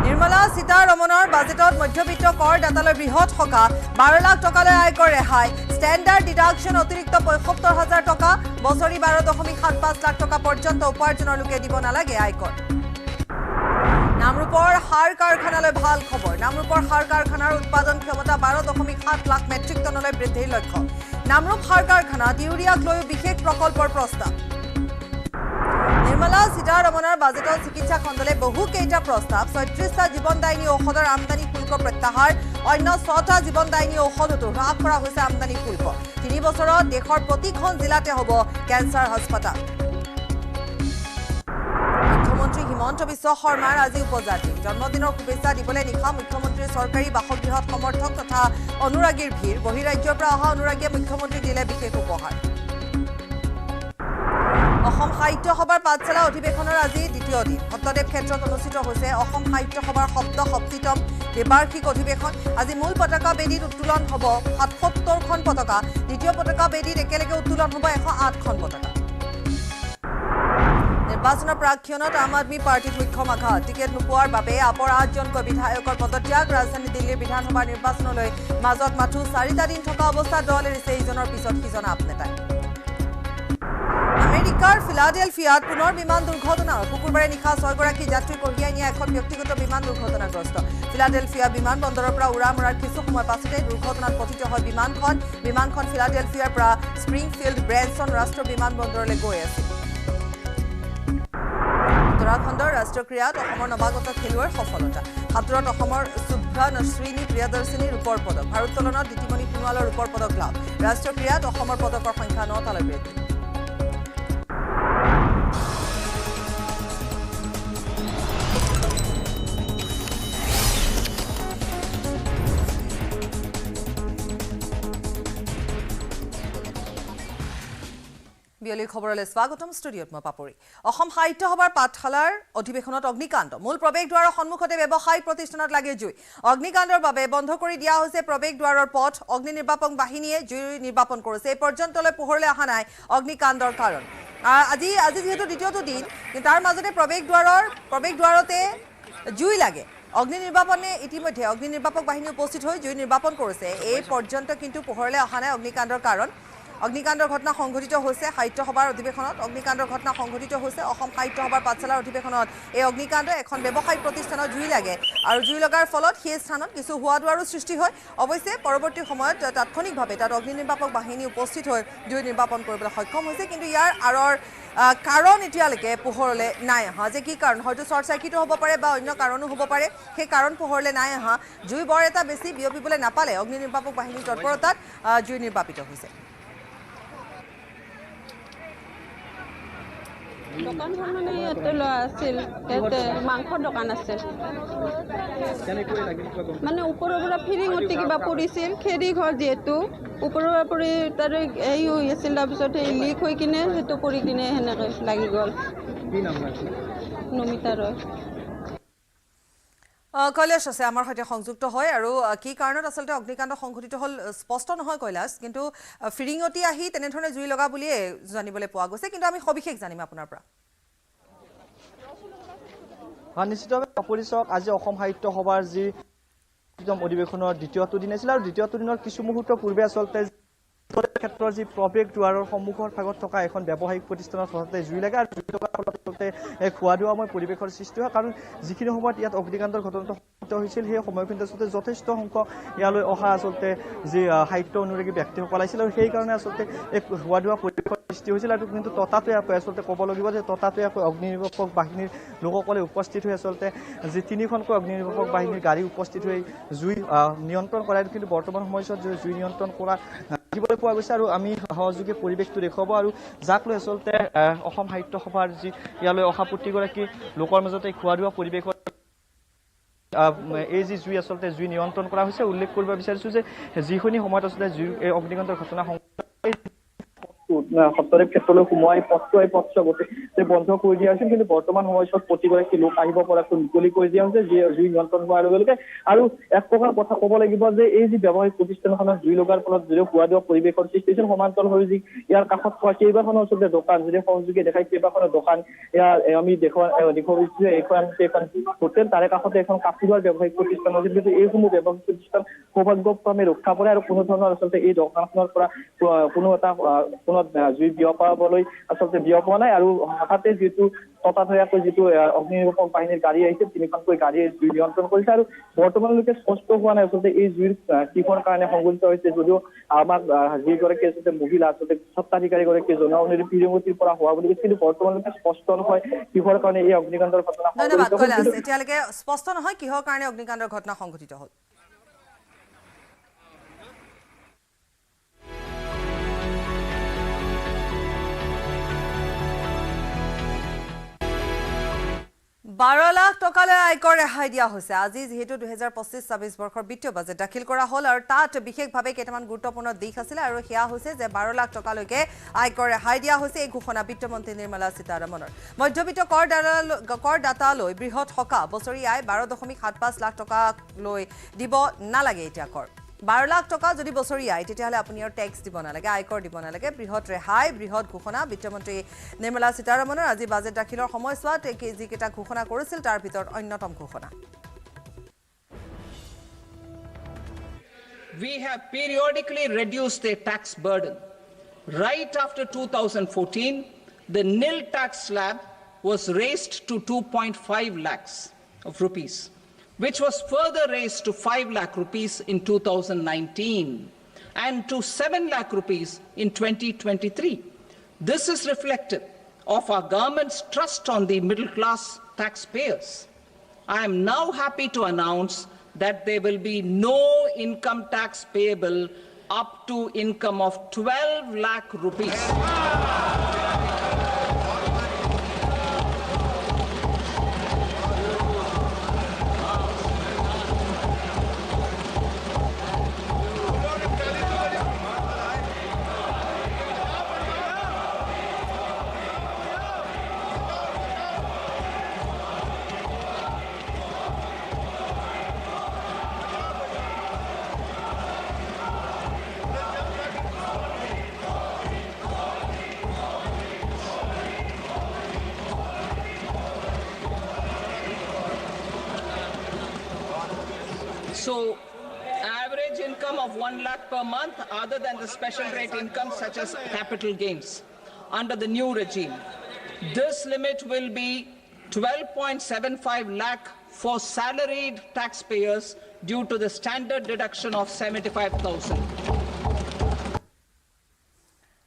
নিৰ্মলা সীতাৰমণৰ বাজেটত মধ্যবিত্ত কৰদাতালৈ বৃহৎ সকাহ, 12 লাখ টকালৈ আয়কৰ ৰেহাই, ষ্টেণ্ডাৰ্ড ডিডাকশ্যন অতিৰিক্ত 75,000 টকা, বছৰি 12.75 লাখ টকা পৰ্যন্ত উপাৰ্জনৰ লোকে দিব নালাগে আয়কৰ। নামৰূপৰ সাৰ কাৰখানালৈ ভাল খবৰ। নামৰূপৰ সাৰ কাৰখানাৰ উৎপাদন ক্ষমতা 12.7 লাখ মেট্ৰিক টনলৈ বৃদ্ধিৰ লক্ষ্য। নামৰূপ সাৰ কাৰখানাত ইউৰিয়াক লৈও বিশেষ প্ৰকল্পৰ প্ৰস্তাৱ। নিৰ্মলা সীতাৰমণৰ বাজেটত চিকিৎসা খণ্ডলৈ বহুকেইটা প্ৰস্তাৱ। 36টা জীৱনদায়িনী ঔষধৰ আমদানি শুল্ক প্ৰত্যাহাৰ, অন্য 6টা জীৱনদায়িনী ঔষধতো হ্ৰাস কৰা হৈছে আমদানি শুল্ক। 3 বছৰত দেশৰ প্ৰতিখন জিলাতে হ'ব কেঞ্চাৰ হাস্পতাল। মুখ্যমন্ত্ৰী হিমন্ত বিশ্ব শৰ্মাৰ আজি উপজাতি। জন্মদিনৰ শুভেচ্ছা দিবলৈ নিশা মুখ্যমন্ত্ৰীৰ চৰকাৰী বাসগৃহত সমৰ্থক তথা অনুৰাগীৰ ভিৰ। বহিৰাজ্যৰ পৰা অহা অনুৰাগীয়ে মুখ্যমন্ত্ৰীক দিলে বিশেষ উপহাৰ। অসম সাহিত্য সভাৰ পাঠশালা অধিৱেশনৰ আজি দ্বিতীয় দিন। সত্যদেৱ ক্ষেত্ৰত অনুষ্ঠিত হৈছে অসম সাহিত্য সভাৰ 70তম দ্বিবাৰ্ষিক অধিৱেশন। আজি মূল পতাকা বেদীত উত্তোলন হ'ব 77খন পতাকা। দ্বিতীয় পতাকা বেদীত একেলগে উত্তোলন হ'ব 108খন পতাকা। নিৰ্বাচনৰ প্ৰাক্ষণত আম আদমী পাৰ্টিত মুখ্য আঘাত। টিকেট নোপোৱাৰ বাবে আপৰ 8জনকৈ বিধায়কৰ পদত্যাগ। ৰাজধানী দিল্লীৰ বিধানসভা নিৰ্বাচনলৈ মাজত মাথো 4টা দিন থকা অৱস্থাত দল এৰিছে ইজনৰ পিছত সিজন আপ নেতাই। আমেৰিকাৰ ফিলাডেলফিয়াত পুনৰ বিমান দুৰ্ঘটনা। শুকুৰবাৰে নিশা 6গৰাকী যাত্ৰী কঢ়িয়াই নিয়া এখন ব্যক্তিগত বিমান দুৰ্ঘটনাগ্ৰস্ত। ফিলাডেলফিয়া বিমানবন্দৰৰ পৰা উৰা মৰাৰ কিছু সময় পাছতে দুৰ্ঘটনাত পতিত হয় বিমানখন। বিমানখন ফিলাডেলফিয়াৰ পৰা স্প্ৰিংফিল্ড ব্ৰেনছন ৰাষ্ট্ৰীয় বিমানবন্দৰলৈ গৈ আছিল। উত্তৰাখণ্ডৰ ৰাষ্ট্ৰীয় ক্ৰীড়াত অসমৰ নৱাগত খেলুৱৈৰ সফলতা। সাঁতোৰত অসমৰ শুভ্ৰা নশ্ৰিনী প্ৰিয়দৰ্শিনী ৰূপৰ পদক। ভাৰোত্তোলনত দিতিমণি সোণোৱালৰ ৰূপৰ পদক লাভ। ৰাষ্ট্ৰীয় ক্ৰীড়াত অসমৰ পদকৰ সংখ্যা 9টালৈ বৃদ্ধি। বিয়লিৰ খবৰলৈ স্বাগতম। ষ্টুডিঅ'ত মই পাপৰি। অসম সাহিত্য সভাৰ পাঠশালাৰ অধিৱেশনত অগ্নিকাণ্ড। মূল প্ৰৱেশ দ্বাৰৰ সন্মুখতে ব্যৱসায়িক প্ৰতিষ্ঠানত লাগি জুই। অগ্নিকাণ্ডৰ বাবে বন্ধ কৰি দিয়া হৈছে প্ৰৱেশ দ্বাৰৰ পথ। অগ্নি নিৰ্বাপক বাহিনীয়ে জুই নিৰ্বাপন কৰিছে। এই পৰ্যন্তলৈ পোহৰলৈ অহা নাই অগ্নিকাণ্ডৰ কাৰণ। আজি যিহেতু দ্বিতীয়টো দিন, তাৰ মাজতে প্ৰৱেশ দ্বাৰতে জুই লাগে। অগ্নি নিৰ্বাপনে ইতিমধ্যে অগ্নি নিৰ্বাপক বাহিনী উপস্থিত হৈ জুই নিৰ্বাপন কৰিছে। এই পৰ্যন্ত কিন্তু পোহৰলৈ অহা নাই অগ্নিকাণ্ডৰ কাৰণ। অগ্নিকাণ্ডৰ ঘটনা সংঘটিত হৈছে সাহিত্য সভাৰ অধিৱেশনত অগ্নিকাণ্ডৰ ঘটনা সংঘটিত হৈছে অসম সাহিত্য সভাৰ পাঠশালাৰ অধিৱেশনত এই অগ্নিকাণ্ড এখন ব্যৱসায়িক প্ৰতিষ্ঠানত জুই লাগে আৰু জুই লগাৰ ফলত সেই স্থানত কিছু হোৱা দুৱাৰো সৃষ্টি হয় অৱশ্যে পৰৱৰ্তী সময়ত তাৎক্ষণিকভাৱে তাত অগ্নি নিৰ্বাপক বাহিনী উপস্থিত হৈ জুই নিৰ্বাপন কৰিবলৈ সক্ষম হৈছে কিন্তু ইয়াৰ আঁৰৰ কাৰণ এতিয়ালৈকে পোহৰলৈ নাই অহা যে কি কাৰণ হয়তো শ্বৰ্ট চাৰ্কিটো হ'ব পাৰে বা অন্য কাৰণো হ'ব পাৰে সেই কাৰণ পোহৰলৈ নাই অহা জুই বৰ এটা বেছি বিয়পিবলৈ নাপালে অগ্নি নিৰ্বাপক বাহিনীৰ তৎপৰতাত জুই নিৰ্বাপিত হৈছে দোকানখন মানে ইয়াতে লোৱা আছিল ইয়াতে মাংসৰ দোকান আছিল মানে ওপৰৰ পৰা ফিৰিঙতি কিবা পৰিছিল খেৰি ঘৰ যিহেতু ওপৰৰ পৰা পৰি তাৰে হেৰি হৈ আছিল তাৰপিছত সেই লিক হৈ কিনে সেইটো পৰি কিনে সেনেকৈ লাগি গ'ল নমিতা ৰয় কৈলাশ আছে আমাৰ সৈতে সংযুক্ত হয় আৰু কি কাৰণত আচলতে অগ্নিকাণ্ড সংঘটিত হ'ল স্পষ্ট নহয় কৈলাশ কিন্তু ফিৰিঙতি আহি তেনেধৰণে জুই লগা বুলিয়ে জানিবলৈ পোৱা গৈছে কিন্তু আমি সবিশেষ জানিম আপোনাৰ পৰা নিশ্চিতভাৱে পৰিচয় আজি অসম সাহিত্য সভাৰ যি অধিৱেশনৰ দ্বিতীয়টো দিন আছিল আৰু দ্বিতীয়টো দিনৰ কিছু মুহূৰ্ত পূৰ্বে আচলতে ক্ষেত্ৰৰ যি প্ৰৱেশ দুৱাৰৰ সন্মুখৰ ভাগত থকা এখন ব্যৱসায়িক প্ৰতিষ্ঠানত হঠাতে জুই লাগে আৰু জুই লগাৰ ফলত আচলতে এক খোৱা দোৱাময় পৰিৱেশৰ সৃষ্টি হয় কাৰণ যিখিনি সময়ত ইয়াত অগ্নিকাণ্ডৰ ঘটনাটো সংঘটিত হৈছিল সেই সময়খিনিত আচলতে যথেষ্ট সংখ্যক ইয়ালৈ অহা আচলতে যি সাহিত্য অনুৰাগী ব্যক্তিসকল আহিছিল আৰু সেইকাৰণে আচলতে এক খোৱা দোৱা পৰিৱেশৰ সৃষ্টি হৈছিল আৰু কিন্তু ততাতৈয়াকৈ আচলতে ক'ব লাগিব যে ততাতৈয়াকৈ অগ্নি নিৰ্বাপক বাহিনীৰ লোকসকলে উপস্থিত হৈ আচলতে যি তিনিখনকৈ অগ্নি নিৰ্বাপক বাহিনীৰ গাড়ী উপস্থিত হৈ জুই নিয়ন্ত্ৰণ কৰায় কিন্তু বৰ্তমান সময়ছোৱাত জুই নিয়ন্ত্ৰণ কৰা দেখিবলৈ পোৱা গৈছে আৰু আমি সহযোগী পৰিৱেশটো দেখুৱাব আৰু যাক লৈ আচলতে অসম সাহিত্য সভাৰ যি ইয়ালৈ অহা প্ৰতিগৰাকী লোকৰ মাজতে খোৱা দোৱা পৰিৱেশৰ এই যি জুই আচলতে জুই নিয়ন্ত্ৰণ কৰা হৈছে উল্লেখ কৰিব বিচাৰিছোঁ যে যিখিনি সময়ত আচলতে জুই এই অগ্নিকাণ্ডৰ ঘটনা সপ্তদেৱ ক্ষেত্ৰলৈ সোমোৱাই পথটো গোটেই বন্ধ কৰি দিয়া হৈছিল কিন্তু বৰ্তমান সময়ছোৱাত প্ৰতিগৰাকী লোক আহিব পৰাকৈ মুকলি কৰি দিয়া হৈছে যি জুই নিয়ন্ত্ৰণ হোৱাৰ লগে লগে আৰু এক প্ৰকাৰ কথা ক'ব লাগিব যে এই যি ব্যৱসায়িক প্ৰতিষ্ঠানখনত জুই লগাৰ ফলত যদিও খোৱা দোৱা পৰিৱেশৰ সৃষ্টি হৈছিল সমান্তৰাল হৈ যি ইয়াৰ কাষত থকা কেইবাখনো আচলতে দোকান যদি সহযোগী দেখাই কেইবাখনো দোকান ইয়াৰ আমি দেখুৱাইছোঁ এখন হোটেল তাৰে কাষতে এখন কাপোৰৰ ব্যৱসায়িক প্ৰতিষ্ঠান আছিল কিন্তু এইসমূহ ব্যৱসায়িক প্ৰতিষ্ঠান সৌভাগ্যক্ৰমে ৰক্ষা পৰে আৰু কোনো ধৰণৰ আচলতে এই দোকানখনৰ পৰা কোনো জুই বিয়পাবলৈ আচলতে বিয়পোৱা নাই আৰু হঠাতে যিটো ততাতৈয়াকৈ যিটো অগ্নি নিৰ্বাপক বাহিনীৰ গাড়ী আহিছে তিনিখনকৈ গাড়ীয়ে জুই নিয়ন্ত্ৰণ কৰিছে আৰু বৰ্তমানলৈকে স্পষ্ট হোৱা নাই আচলতে এই জুইৰ কিহৰ কাৰণে সংঘটিত হৈছে যদিও আমাক যিগৰাকী আচলতে মহিলা আচলতে স্বত্বাধিকাৰীগৰাকীয়ে জনোৱা অনুসৰি ফিৰিঙতিৰ পৰা হোৱা বুলি কৈছে কিন্তু বৰ্তমানলৈকে স্পষ্ট নহয় কিহৰ কাৰণে এই অগ্নিকাণ্ডৰ ঘটনা ধন্যবাদ কৈলাশ এতিয়ালৈকে স্পষ্ট নহয় কিহৰ কাৰণে অগ্নিকাণ্ডৰ ঘটনা সংঘটিত হ'ল $12 লাখ টকালৈ আয়কৰ ৰেহাই দিয়া হৈছে আজি যেহেতু 2025-26 বৰ্ষৰ বিত্তীয় বাজেট দাখিল কৰা হ'ল আৰু তাত বিশেষভাৱে কেইটামান গুৰুত্বপূৰ্ণ দিশ আছিল আৰু সেয়া হৈছে যে 12 লাখ টকালৈকে আয়কৰ ৰেহাই দিয়া হৈছে এই ঘোষণা বিত্তমন্ত্ৰী নিৰ্মলা সীতাৰমণৰ মধ্যবিত্ত কৰদাতালৈ বৃহৎ সকাহ বছৰি আয় 12.75 লাখ টকালৈ দিব নালাগে এতিয়া কৰ 12 লাখ টকা যদি বছৰি আয় তেতিয়াহ'লে আপুনি আৰু টেক্স দিব নালাগে আয়কৰ দিব নালাগে বৃহৎ ৰেহাই বৃহৎ ঘোষণা বিত্তমন্ত্ৰী নিৰ্মলা সীতাৰমণৰ আজি বাজেট দাখিলৰ সময়ছোৱাত যিকেইটা ঘোষণা কৰিছিল তাৰ ভিতৰত অন্যতম ঘোষণা We have periodically reduced the tax burden. Right after 2014, the nil tax slab was raised to 2.5 lakhs of rupees, which was further raised to 5 lakh rupees in 2019 and to 7 lakh rupees in 2023. This is reflective of our government's trust on the middle class taxpayers. I am now happy to announce that there will be no income tax payable up to income of 12 lakh rupees. So, average income of 1 lakh per month other than the special rate income such as capital gains under the new regime. This limit will be 12.75 lakh for salaried taxpayers due to the standard deduction of 75,000.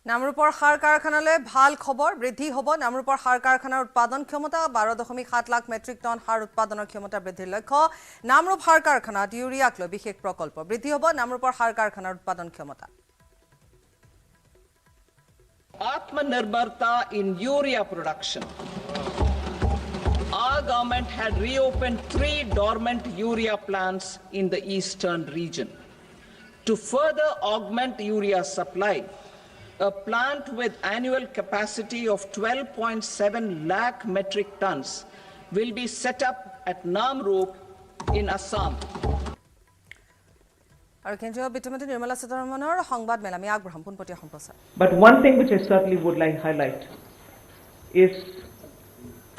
নামৰূপৰ সাৰ কাৰখানালৈ ভাল খবৰ বৃদ্ধি হ'ব নামৰূপৰ সাৰ কাৰখানাৰ উৎপাদন ক্ষমতা 12.7 লাখ মেট্ৰিক টন সাৰ উৎপাদনৰ ক্ষমতা বৃদ্ধিৰ লক্ষ্য নামৰূপ সাৰ কাৰখানাত ইউৰিয়াক লৈ বিশেষ প্ৰকল্প বৃদ্ধি হ'ব নামৰূপৰ সাৰ কাৰখানাৰ উৎপাদন ক্ষমতা Atmanirbharta in urea production. Our government had reopened 3 dormant urea plants in the eastern region. To further augment urea supply, a plant with annual capacity of 12.7 lakh metric tons will be set up at Namrup in Assam. আৰু কেন্দ্ৰীয় বিত্তমন্ত্ৰী নিৰ্মলা সীতাৰমণৰ সংবাদ মেল আমি আগবঢ়াম পোনপটীয়া সম্প্ৰচাৰ But one thing which I certainly would like to highlight is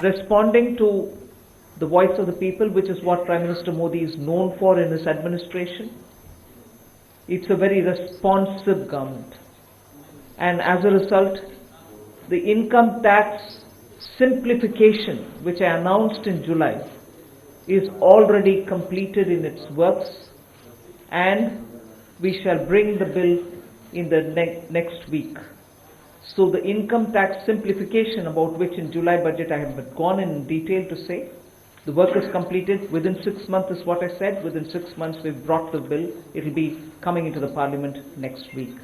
responding to the voice of the people, which is what Prime Minister Modi is known for in his administration. It's a very responsive government. And as a result, the income tax simplification, which I announced in July, is already completed in its works, and we shall bring the bill in the next week. So the income tax simplification, about which in July budget I have gone in detail to say, the work is completed within 6 months is what I said. Within 6 months we've brought the bill. It will be coming into the parliament next week.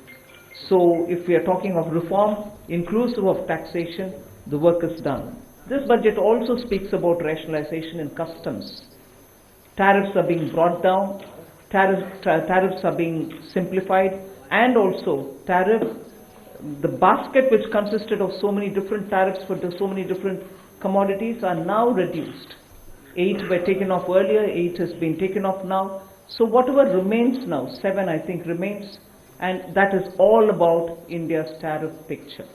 So if we are talking of reform, inclusive of taxation, the work is done. This budget also speaks about rationalization in customs. Tariffs are being brought down, tariffs are being simplified, and also the basket which consisted of so many different tariffs for so many different commodities are now reduced. 8 were taken off earlier, 8 has been taken off now. So whatever remains now, 7 I think remains, and that is all about India's tariff picture.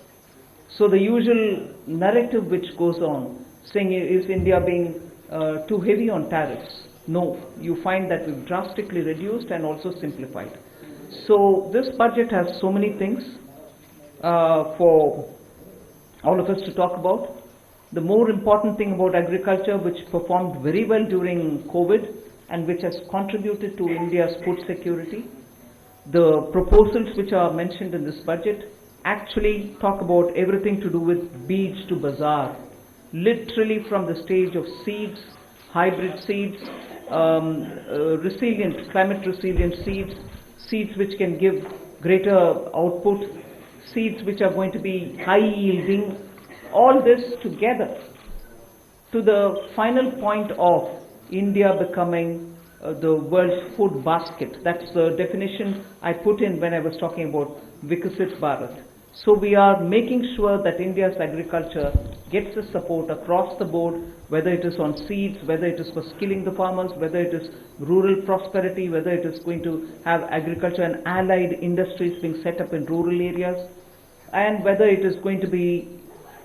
So the usual narrative which goes on, saying is India being too heavy on tariffs? No, you find that we've drastically reduced and also simplified. So this budget has so many things for all of us to talk about. The more important thing about agriculture, which performed very well during COVID and which has contributed to India's food security, the proposals which are mentioned in this budget actually talk about everything to do with beach to bazaar, literally from the stage of seeds, hybrid seeds, climate resilient seeds, seeds which can give greater output, seeds which are going to be high yielding, all this together to the final point of India becoming the world's food basket. That's the definition I put in when I was talking about Vikasit Bharat. So we are making sure that India's agriculture gets the support across the board, whether it is on seeds, whether it is for skilling the farmers, whether it is rural prosperity, whether it is going to have agriculture and allied industries being set up in rural areas, and whether it is going to be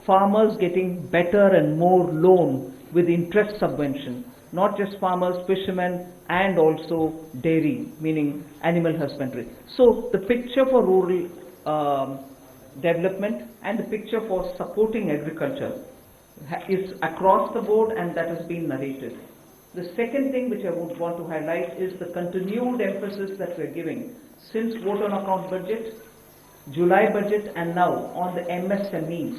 farmers getting better and more loan with interest subvention, not just farmers, fishermen, and also dairy, meaning animal husbandry. So the picture for rural development and the picture for supporting agriculture is across the board, and that has been narrated. The second thing which I would want to highlight is the continued emphasis that we are giving since vote on account budget, July budget, and now on the MSMEs.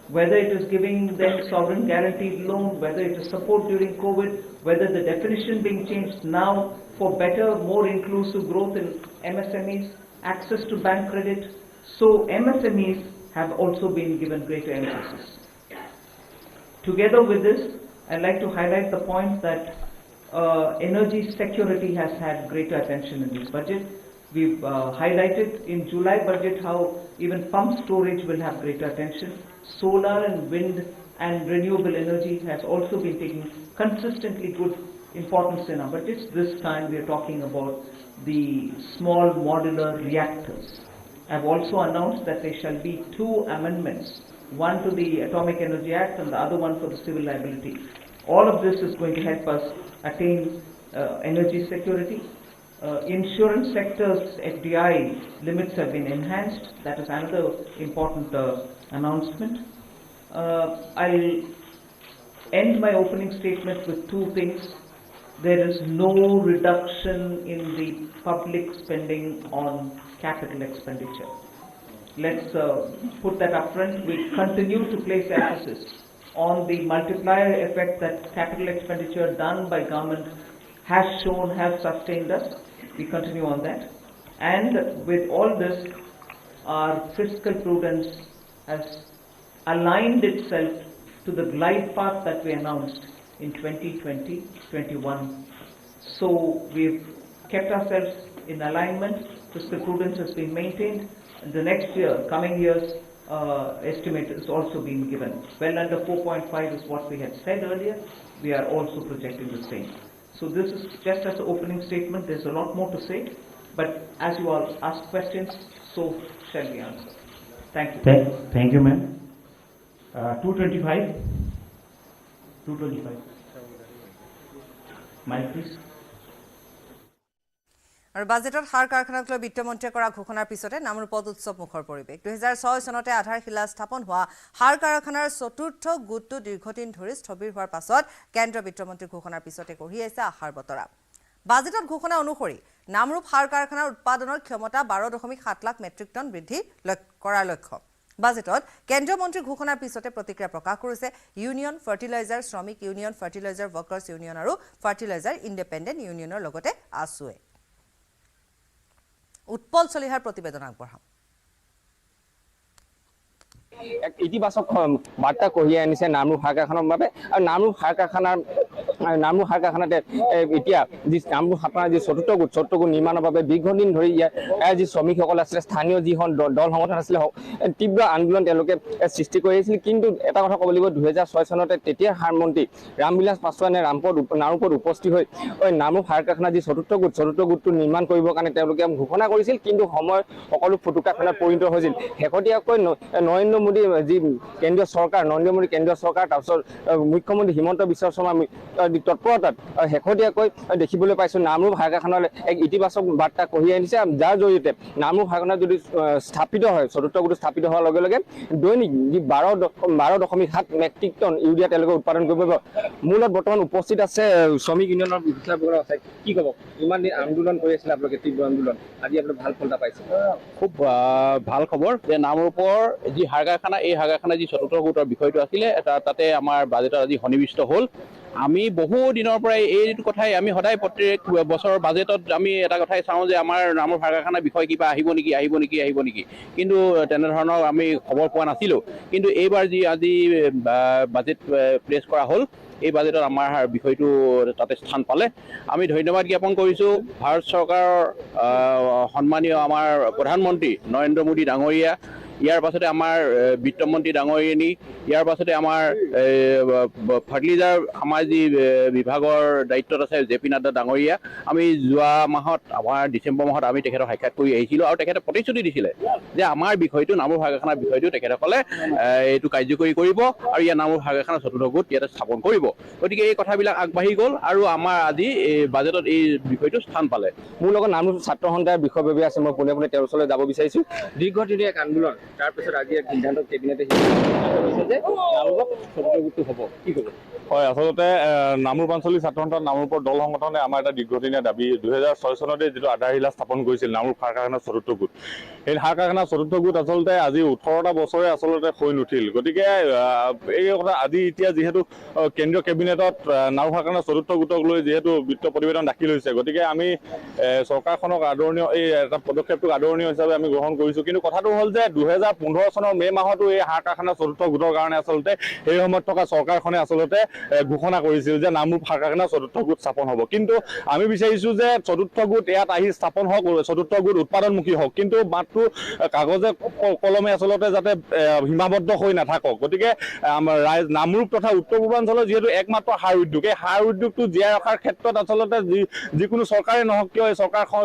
Whether it is giving them sovereign guaranteed loan, whether it is support during COVID, whether the definition being changed now for better, more inclusive growth in MSMEs, access to bank credit. So MSMEs have also been given greater emphasis. Together with this, I'd like to highlight the point that energy security has had greater attention in this budget. We've highlighted in July budget how even pump storage will have greater attention. Solar and wind and renewable energy has also been taking consistently good importance in our budgets. This time we are talking about the small modular reactors. I've also announced that there shall be 2 amendments, one to the Atomic Energy Act and the other one for the civil liability. All of this is going to help us attain energy security. Insurance sector's FDI limits have been enhanced. That is another important announcement. I'll end my opening statement with two things. There is no reduction in the public spending on capital expenditure. Let's put that up front. We continue to place emphasis on the multiplier effect that capital expenditure done by government has shown, has sustained us. We continue on that. And with all this, our fiscal prudence has aligned itself to the glide path that we announced in 2020-21. So we've kept ourselves in alignment. Fiscal prudence has been maintained. And the next year, coming years, estimate is also being given. Well under 4.5 is what we had said earlier. We are also projecting the same. So this is just as an opening statement. There's a lot more to say, but as you all ask questions, so shall we answer. Thank you. Thank you, ma'am. 225. 225. Mic, please. আৰু বাজেটত সাৰ কাৰখানাক লৈ বিত্তমন্ত্ৰীয়ে কৰা ঘোষণাৰ পিছতে নামৰূপত উৎসৱ মুখৰ পৰিৱেশ 2006 চনতে আধাৰশিলা স্থাপন হোৱা সাৰ কাৰখানাৰ চতুৰ্থ গোটটো দীৰ্ঘদিন ধৰি স্থবিৰ হোৱাৰ পাছত কেন্দ্ৰীয় বিত্তমন্ত্ৰীৰ ঘোষণাৰ পিছতে কঢ়িয়াইছে আশাৰ বতৰা বাজেটত ঘোষণা অনুসৰি নামৰূপ সাৰ কাৰখানাৰ উৎপাদনৰ ক্ষমতা 12.7 লাখ মেট্ৰিক টন বৃদ্ধি কৰাৰ লক্ষ্য বাজেটত কেন্দ্ৰীয় মন্ত্ৰীৰ ঘোষণাৰ পিছতে প্ৰতিক্ৰিয়া প্ৰকাশ কৰিছে ইউনিয়ন ফাৰ্টিলাইজাৰ শ্ৰমিক ইউনিয়ন ফাৰ্টিলাইজাৰ ওয়াৰ্কাৰ্ছ ইউনিয়ন আৰু ফাৰ্টিলাইজাৰ ইণ্ডিপেণ্ডেণ্ট ইউনিয়নৰ লগতে আসুৱে উৎপল চলিহাৰ প্ৰতিবেদন আগবঢ়াম এক ইতিবাচক বাৰ্তা কঢ়িয়াই আনিছে নামৰূপ সাৰ কাৰখানাৰ বাবে আৰু নামৰূপ সাৰ কাৰখানাতে এতিয়া যি নামৰূপ সাৰ কাৰখানাৰ যি চতুৰ্থ গোট নিৰ্মাণৰ বাবে দীৰ্ঘদিন ধৰি ইয়াৰ যি শ্ৰমিকসকল আছিলে স্থানীয় যিখন দল সংগঠন আছিলে তীব্ৰ আন্দোলন তেওঁলোকে সৃষ্টি কৰি আহিছিল কিন্তু এটা কথা ক'ব লাগিব 2006 চনতে তেতিয়াৰ সাৰ মন্ত্ৰী ৰামবিলাস পাছোৱানে নামৰূপত উপস্থিত হৈ নামৰূপ সাৰ কাৰখানাৰ যি চতুৰ্থ গোটটো নিৰ্মাণ কৰিবৰ কাৰণে তেওঁলোকে ঘোষণা কৰিছিল কিন্তু সময় সকলো ফুটুকাখনত পৰিণত হৈছিল শেহতীয়াকৈ নৰেন্দ্ৰ মোদী যি কেন্দ্ৰীয় চৰকাৰ তাৰপিছত মুখ্যমন্ত্ৰী হিমন্ত বিশ্ব শৰ্মা তৎপৰতাত শেহতীয়াকৈ দেখিবলৈ পাইছোঁ নামৰূপ সাৰ কাৰখানালৈ এক ইতিবাচক বাৰ্তা কঢ়িয়াই আনিছে যাৰ জৰিয়তে নামৰূপ সাৰ কাৰখানা যদি স্থাপিত হয় চতুৰ্থ গোট স্থাপিত হোৱাৰ লগে লগে দৈনিক যি 12.7 মেট্ৰিক টন ইউৰিয়া তেওঁলোকে উৎপাদন কৰিব পাৰিব মূলত বৰ্তমান উপস্থিত আছে শ্ৰমিক ইউনিয়নৰ বিষয়সকল আছে কি ক'ব ইমান দিন আন্দোলন কৰি আছিলে আপোনালোকে তীব্ৰ আন্দোলন আজি আপোনালোকে ভাল ফল এটা পাইছে খুব ভাল খবৰ যে নামৰূপৰ যি সাৰ কাৰখানা এই সাৰ কাৰখানা যি চতুৰ্থ গোটৰ বিষয়টো আছিলে তাতে আমাৰ বাজেটত আজি সন্নিৱিষ্ট হ'ল আমি বহু দিনৰ পৰাই এইটো কথাই আমি সদায় প্ৰত্যেক বছৰৰ বাজেটত আমি এটা কথাই চাওঁ যে আমাৰ নামৰ সাৰ কাৰখানাৰ বিষয় কিবা আহিব নেকি কিন্তু তেনেধৰণৰ আমি খবৰ পোৱা নাছিলোঁ কিন্তু এইবাৰ যি আজি বাজেট প্লেচ কৰা হ'ল এই বাজেটত আমাৰ বিষয়টো তাতে স্থান পালে আমি ধন্যবাদ জ্ঞাপন কৰিছোঁ ভাৰত চৰকাৰৰ সন্মানীয় আমাৰ প্ৰধানমন্ত্ৰী নৰেন্দ্ৰ মোদী ডাঙৰীয়া ইয়াৰ পাছতে আমাৰ বিত্তমন্ত্ৰী ডাঙৰীয়ানী ইয়াৰ পাছতে আমাৰ ফাৰ্টিলাইজাৰ আমাৰ যি বিভাগৰ দায়িত্বত আছে জে পি নাড্ডা ডাঙৰীয়া আমি যোৱা মাহত আমাৰ ডিচেম্বৰ মাহত আমি তেখেতক সাক্ষাৎ কৰি আহিছিলোঁ আৰু তেখেতে প্ৰতিশ্ৰুতি দিছিলে যে আমাৰ বিষয়টো নামৰূপ সাৰ কাৰখানাৰ বিষয়টো তেখেতসকলে এইটো কাৰ্যকৰী কৰিব আৰু ইয়াৰ নামৰূপ সাৰ কাৰখানাৰ চতুৰ্থ গোট ইয়াতে স্থাপন কৰিব গতিকে এই কথাবিলাক আগবাঢ়ি গ'ল আৰু আমাৰ আজি এই বাজেটত এই বিষয়টো স্থান পালে মোৰ লগত নামৰূপ ছাত্ৰ সন্থাৰ বিষয়ববীয়া আছে মই পোনে পোনে তেওঁৰ ওচৰলৈ যাব বিচাৰিছোঁ দীৰ্ঘদিনীয়া এক আন্দোলন তাৰপিছত আজি এক সিদ্ধান্ত কেবিনেটে যে নামৰূপত চতুৰ্থ গোটটো হ'ব কি ক'ব হয় আচলতে নামৰূপ আঞ্চলিক ছাত্ৰ সন্থাৰ নামৰূপৰ দল সংগঠনে আমাৰ এটা দীৰ্ঘদিনীয়া দাবী 2006 চনতে যিটো আধাৰশিলা স্থাপন কৰিছিল নামৰূপ সাৰ কাৰখানাৰ চতুৰ্থ গোট এই সাৰ কাৰখানাৰ চতুৰ্থ গোট আচলতে আজি 18টা বছৰে আচলতে হৈ নুঠিল গতিকে এই কথা আজি এতিয়া যিহেতু কেন্দ্ৰীয় কেবিনেটত নামৰূপ সাৰ কাৰখানাৰ চতুৰ্থ গোটক লৈ যিহেতু বিত্ত প্ৰতিবেদন দাখিল হৈছে গতিকে আমি চৰকাৰখনক আদৰণীয় এই এটা পদক্ষেপটোক আদৰণীয় হিচাপে আমি গ্ৰহণ কৰিছোঁ কিন্তু কথাটো হ'ল যে 2015 চনৰ মে' মাহতো এই সাৰ কাৰখানাৰ চতুৰ্থ গোটৰ কাৰণে আচলতে সেই সময়ত থকা চৰকাৰখনে আচলতে ঘোষণা কৰিছিল যে নামৰূপ সাৰ কাৰখানাৰ চতুৰ্থ গোট স্থাপন হ'ব কিন্তু আমি বিচাৰিছোঁ যে চতুৰ্থ গোট ইয়াত আহি স্থাপন হওক চতুৰ্থ গোট উৎপাদনমুখী হওক কিন্তু মাত্ৰ কাগজে কলমে আচলতে যাতে সীমাবদ্ধ হৈ নাথাকক গতিকে নামৰূপ তথা উত্তৰ পূৰ্বাঞ্চলৰ যিহেতু একমাত্ৰ সাৰ উদ্যোগ এই সাৰ উদ্যোগটো জীয়াই ৰখাৰ ক্ষেত্ৰত আচলতে যিকোনো চৰকাৰে নহওক কিয় এই চৰকাৰখন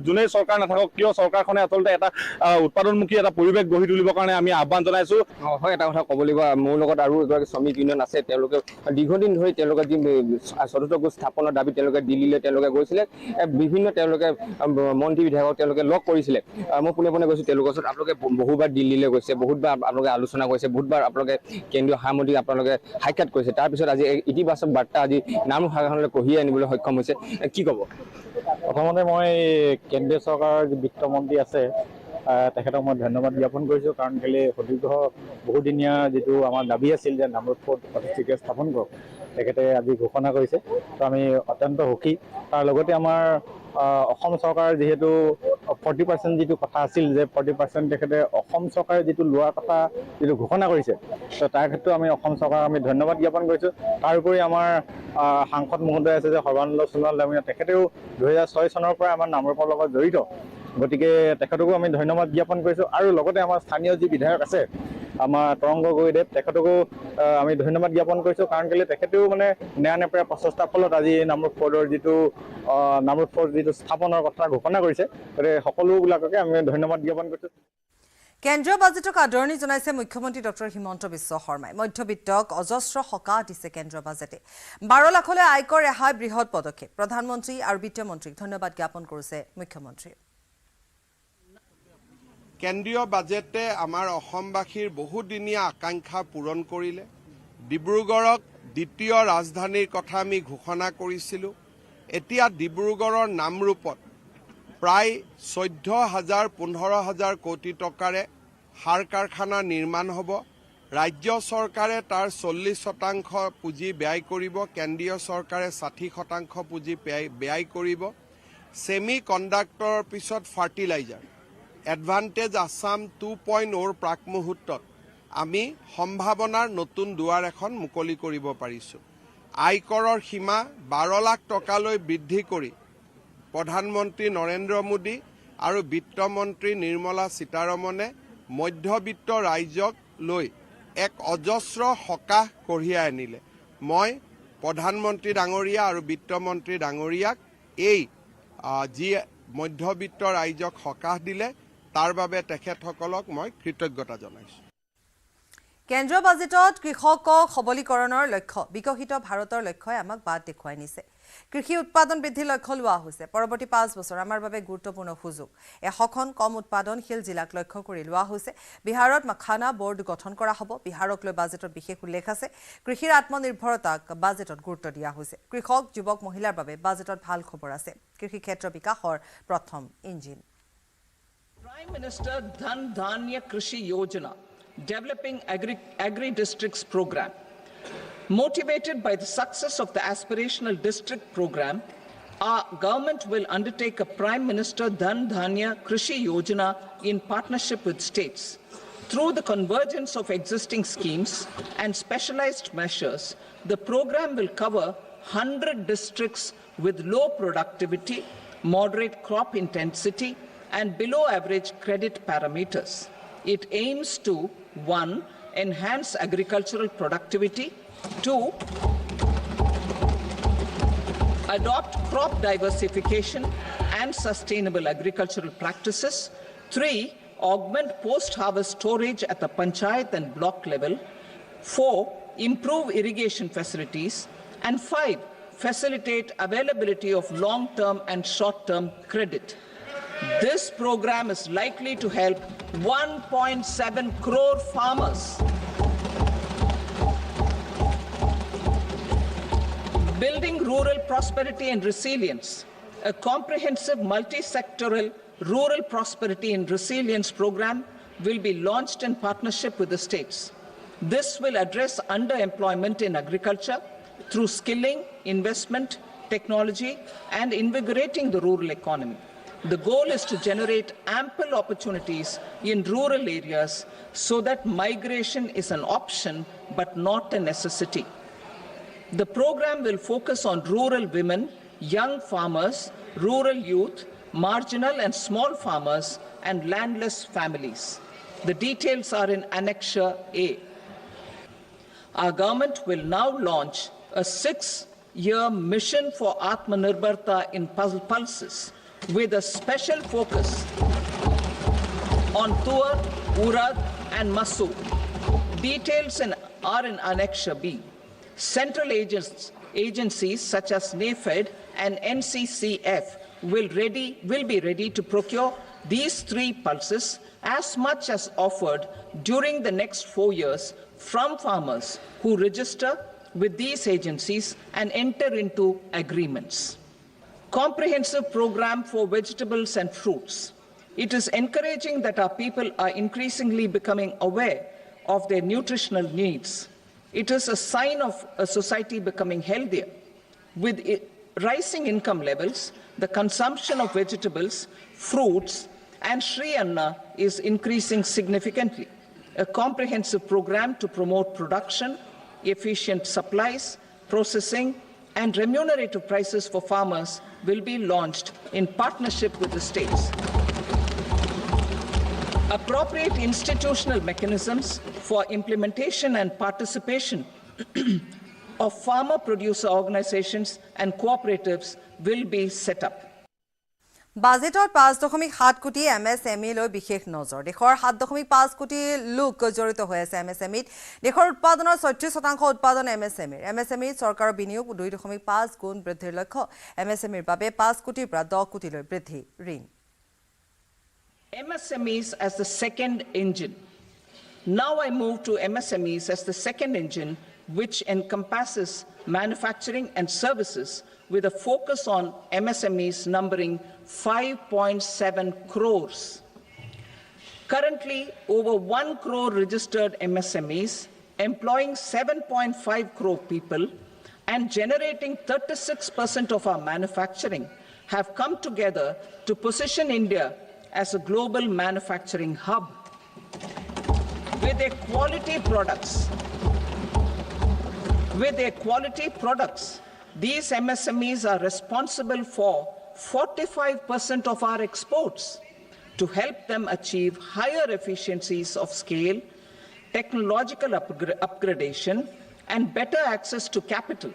যোনেই চৰকাৰ নাথাকক কিয় চৰকাৰখনে আচলতে এটা উৎপাদনমুখী এটা পৰিৱেশ গঢ়ি তুলিবৰ কাৰণে আমি আহ্বান জনাইছোঁ হয় এটা কথা ক'ব লাগিব মোৰ লগত আৰু এগৰাকী শ্ৰমিক ইউনিয়ন আছে তেওঁলোকে দীৰ্ঘদিন ধৰি তেওঁলোকে যি চতুৰ্থ গোট স্থাপনৰ দাবী তেওঁলোকে দিল্লীলৈ তেওঁলোকে গৈছিলে বিভিন্ন তেওঁলোকে মন্ত্ৰী বিধায়কক তেওঁলোকে লগ কৰিছিলে মই পোনে পোনে গৈছোঁ তেওঁলোকৰ ওচৰত আপোনালোকে বহুবাৰ দিল্লীলৈ গৈছে বহুতবাৰ আপোনালোকে আলোচনা কৰিছে বহুতবাৰ আপোনালোকে কেন্দ্ৰীয় সামন্ত্ৰীক আপোনালোকে সাক্ষাৎ কৰিছে তাৰপিছত আজি ইতিবাচক বাৰ্তা আজি নামৰূপ শাখাখনলৈ কঢ়িয়াই আনিবলৈ সক্ষম হৈছে কি ক'ব প্ৰথমতে মই কেন্দ্ৰীয় চৰকাৰৰ যি বিত্তমন্ত্ৰী আছে তেখেতক মই ধন্যবাদ জ্ঞাপন কৰিছোঁ কাৰণ কেলৈ সুদীৰ্ঘ বহুদিনীয়া যিটো আমাৰ দাবী আছিল যে নামৰূপ পোৰ্ট অথৰিটিকে স্থাপন কৰক তেখেতে আজি ঘোষণা কৰিছে তো আমি অত্যন্ত সুখী তাৰ লগতে আমাৰ অসম চৰকাৰৰ যিহেতু 40% যিটো কথা আছিল যে 40% তেখেতে অসম চৰকাৰে যিটো লোৱাৰ কথা যিটো ঘোষণা কৰিছে তো তাৰ ক্ষেত্ৰত আমি অসম চৰকাৰক আমি ধন্যবাদ জ্ঞাপন কৰিছোঁ তাৰোপৰি আমাৰ সাংসদ মহোদয় আছে যে সৰ্বানন্দ সোণোৱাল ডাঙৰীয়া তেখেতেও 2006 চনৰ পৰা আমাৰ নামৰূপৰ লগত জড়িত গতিকে তেখেতকো আমি ধন্যবাদ জ্ঞাপন কৰিছোঁ আৰু লগতে আমাৰ স্থানীয় যি বিধায়ক আছে আমাৰ তৰংগ গগৈদেৱ তেখেতকো আমি ধন্যবাদ জ্ঞাপন কৰিছোঁ কাৰণ কেলৈ তেখেতেও মানে নেৰানেপেৰা প্ৰচেষ্টাৰ ফলত আজি নামৰূপ পোৰ্টৰ যিটো স্থাপনৰ কথা ঘোষণা কৰিছে গতিকে সকলোবিলাককে আমি ধন্যবাদ জ্ঞাপন কৰিছোঁ কেন্দ্ৰীয় বাজেটক আদৰণি জনাইছে মুখ্যমন্ত্ৰী ডক্টৰ হিমন্ত বিশ্ব শৰ্মাই মধ্যবিত্তক অজস্ৰ সকাহ দিছে কেন্দ্ৰীয় বাজেটে 12 লাখলৈ আয়কৰ ৰেহাই বৃহৎ পদক্ষেপ প্ৰধানমন্ত্ৰী আৰু বিত্তমন্ত্ৰীক ধন্যবাদ জ্ঞাপন কৰিছে মুখ্যমন্ত্ৰীয়ে কেন্দ্ৰীয় বাজেটে আমাৰ অসমবাসীৰ বহুদিনীয়া আকাংক্ষা পূৰণ কৰিলে ডিব্ৰুগড়ক দ্বিতীয় ৰাজধানীৰ কথা আমি ঘোষণা কৰিছিলোঁ এতিয়া ডিব্ৰুগড়ৰ নামৰূপত প্ৰায় 14,000-15,000 কোটি টকাৰে সাৰ কাৰখানা নিৰ্মাণ হ'ব ৰাজ্য চৰকাৰে তাৰ 40% পুঁজি ব্যয় কৰিব কেন্দ্ৰীয় চৰকাৰে 60% পুঁজি ব্যয় কৰিব ছেমি কণ্ডাক্টৰৰ পিছত ফাৰ্টিলাইজাৰ এডভান্টেজ আছাম 2.0ৰ প্ৰাক মুহূৰ্তত আমি সম্ভাৱনাৰ নতুন দুৱাৰ এখন মুকলি কৰিব পাৰিছোঁ আয়কৰৰ সীমা 12 লাখ টকালৈ বৃদ্ধি কৰি প্ৰধানমন্ত্ৰী নৰেন্দ্ৰ মোদী আৰু বিত্তমন্ত্ৰী নিৰ্মলা সীতাৰমণে মধ্যবিত্ত ৰাইজক লৈ এক অজস্ৰ সকাহ কঢ়িয়াই আনিলে মই প্ৰধানমন্ত্ৰী ডাঙৰীয়া আৰু বিত্তমন্ত্ৰী ডাঙৰীয়াক এই যি মধ্যবিত্ত ৰাইজক সকাহ দিলে তাৰ বাবে তেখেতসকলক মই কৃতজ্ঞতা জনাইছোঁ কেন্দ্ৰীয় বাজেটত কৃষকক সবলীকৰণৰ লক্ষ্য বিকশিত ভাৰতৰ লক্ষ্যই আমাক বাট দেখুৱাই নিছে কৃষি উৎপাদন বৃদ্ধিৰ লক্ষ্য লোৱা হৈছে পৰৱৰ্তী 5 বছৰ আমাৰ বাবে গুৰুত্বপূৰ্ণ সুযোগ এশখন কম উৎপাদনশীল জিলাক লক্ষ্য কৰি লোৱা হৈছে বিহাৰত মাখানা বোৰ্ড গঠন কৰা হ'ব বিহাৰক লৈ বাজেটত বিশেষ উল্লেখ আছে কৃষিৰ আত্মনিৰ্ভৰতাক বাজেটত গুৰুত্ব দিয়া হৈছে কৃষক যুৱক মহিলাৰ বাবে বাজেটত ভাল খবৰ আছে কৃষি ক্ষেত্ৰ বিকাশৰ প্ৰথম engine Prime Minister Dhan Dhanya Krishi Yojana, developing agri-districts program. Motivated by the success of the aspirational district program, our government will undertake a Prime Minister Dhan Dhanya Krishi Yojana in partnership with states. Through the convergence of existing schemes and specialized measures, the program will cover 100 districts with low productivity, moderate crop intensity, and below average credit parameters. It aims to 1. Enhance agricultural productivity, 2. Adopt crop diversification and sustainable agricultural practices, 3. Augment post-harvest storage at the panchayat and block level, 4. Improve irrigation facilities, and 5. Facilitate availability of long-term and short-term credit. This program is likely to help 1.7 crore farmers. Building rural prosperity and resilience. A comprehensive multi-sectoral rural prosperity and resilience program will be launched in partnership with the states. This will address underemployment in agriculture through skilling, investment, technology, and invigorating the rural economy. The goal is to generate ample opportunities in rural areas so that migration is an option but not a necessity. The program will focus on rural women, young farmers, rural youth, marginal and small farmers, and landless families. The details are in Annexure A. Our government will now launch a 6-year mission for Atmanirbharta in pulses, with a special focus on Tuar, Urad and Masoor. Details are in Annexure B. Central agencies such as NAFED and NCCF will be ready to procure these 3 pulses as much as offered during the next 4 years from farmers who register with these agencies and enter into agreements. Comprehensive program for vegetables and fruits. It is encouraging that our people are increasingly becoming aware of their nutritional needs. It is a sign of a society becoming healthier. With rising income levels, the consumption of vegetables, fruits, and Shri Anna is increasing significantly. A comprehensive program to promote production, efficient supplies, processing, and remunerative prices for farmers will be launched in partnership with the states. Appropriate institutional mechanisms for implementation and participation of farmer producer organizations and cooperatives will be set up. বাজেটত 5.7 কোটি MSME লৈ বিশেষ নজৰ দেশৰ 7.5 কোটি লোক জড়িত হৈ আছে MSME দেশৰ উৎপাদনৰ 36% উৎপাদন MSME চৰকাৰৰ বিনিয়োগ 2.5 গুণ বৃদ্ধিৰ লক্ষ্য MSME বাবে 5 কোটিৰ পৰা 10 কোটি লৈ বৃদ্ধি ঋণ MSMEs as the second engine. Now I move to MSMEs as the second engine, which encompasses manufacturing and services with a focus on MSMEs numbering 5.7 crores. Currently, over 1 crore registered MSMEs, employing 7.5 crore people and generating 36% of our manufacturing, have come together to position India as a global manufacturing hub. With their quality products, these MSMEs are responsible for 45% of our exports. To help them achieve higher efficiencies of scale, technological upgradation, and better access to capital,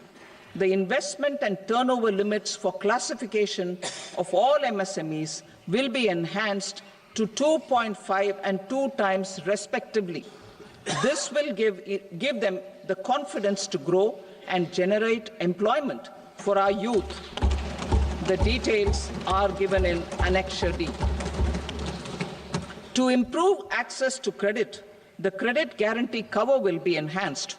the investment and turnover limits for classification of all MSMEs will be enhanced to 2.5 and 2 times respectively. This will give them the confidence to grow and generate employment for our youth. The details are given in Annexure D. To improve access to credit, the credit guarantee cover will be enhanced.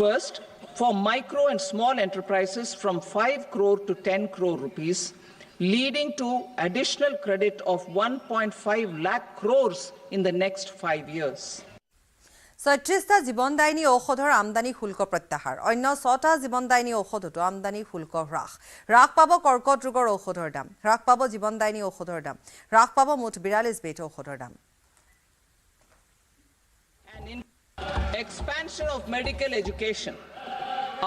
First, for micro and small enterprises from 5 crore to 10 crore rupees, leading to additional credit of 1.5 lakh crores in the next 5 years. 36টা জীৱনদায়িনী ঔষধৰ আমদানি শুল্ক প্ৰত্যাহাৰ অন্য 6টা জীৱনদায়িনী ঔষধতো আমদানি শুল্ক হ্ৰাস পাব কৰ্কট ৰোগৰ ঔষধৰ দাম হ্ৰাস পাব জীৱনদায়িনী ঔষধৰ দাম হ্ৰাস পাব মুঠ 42 বিধ ঔষধৰ দাম Expansion of medical education.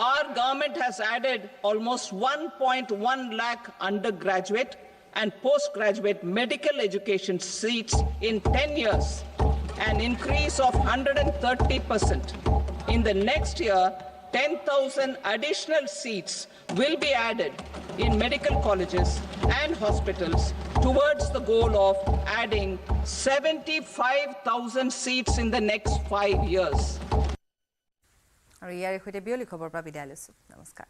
Our government has added almost 1.1 lakh undergraduate and postgraduate medical education seats in 10 years, an increase of 130%. In the next year, 10,000 additional seats will be added in medical colleges and hospitals towards the goal of adding 75,000 seats in the next 5 years. আৰু ইয়াৰ সৈতে বিয়লি খবৰ পৰা বিদায় লৈছো নমস্কাৰ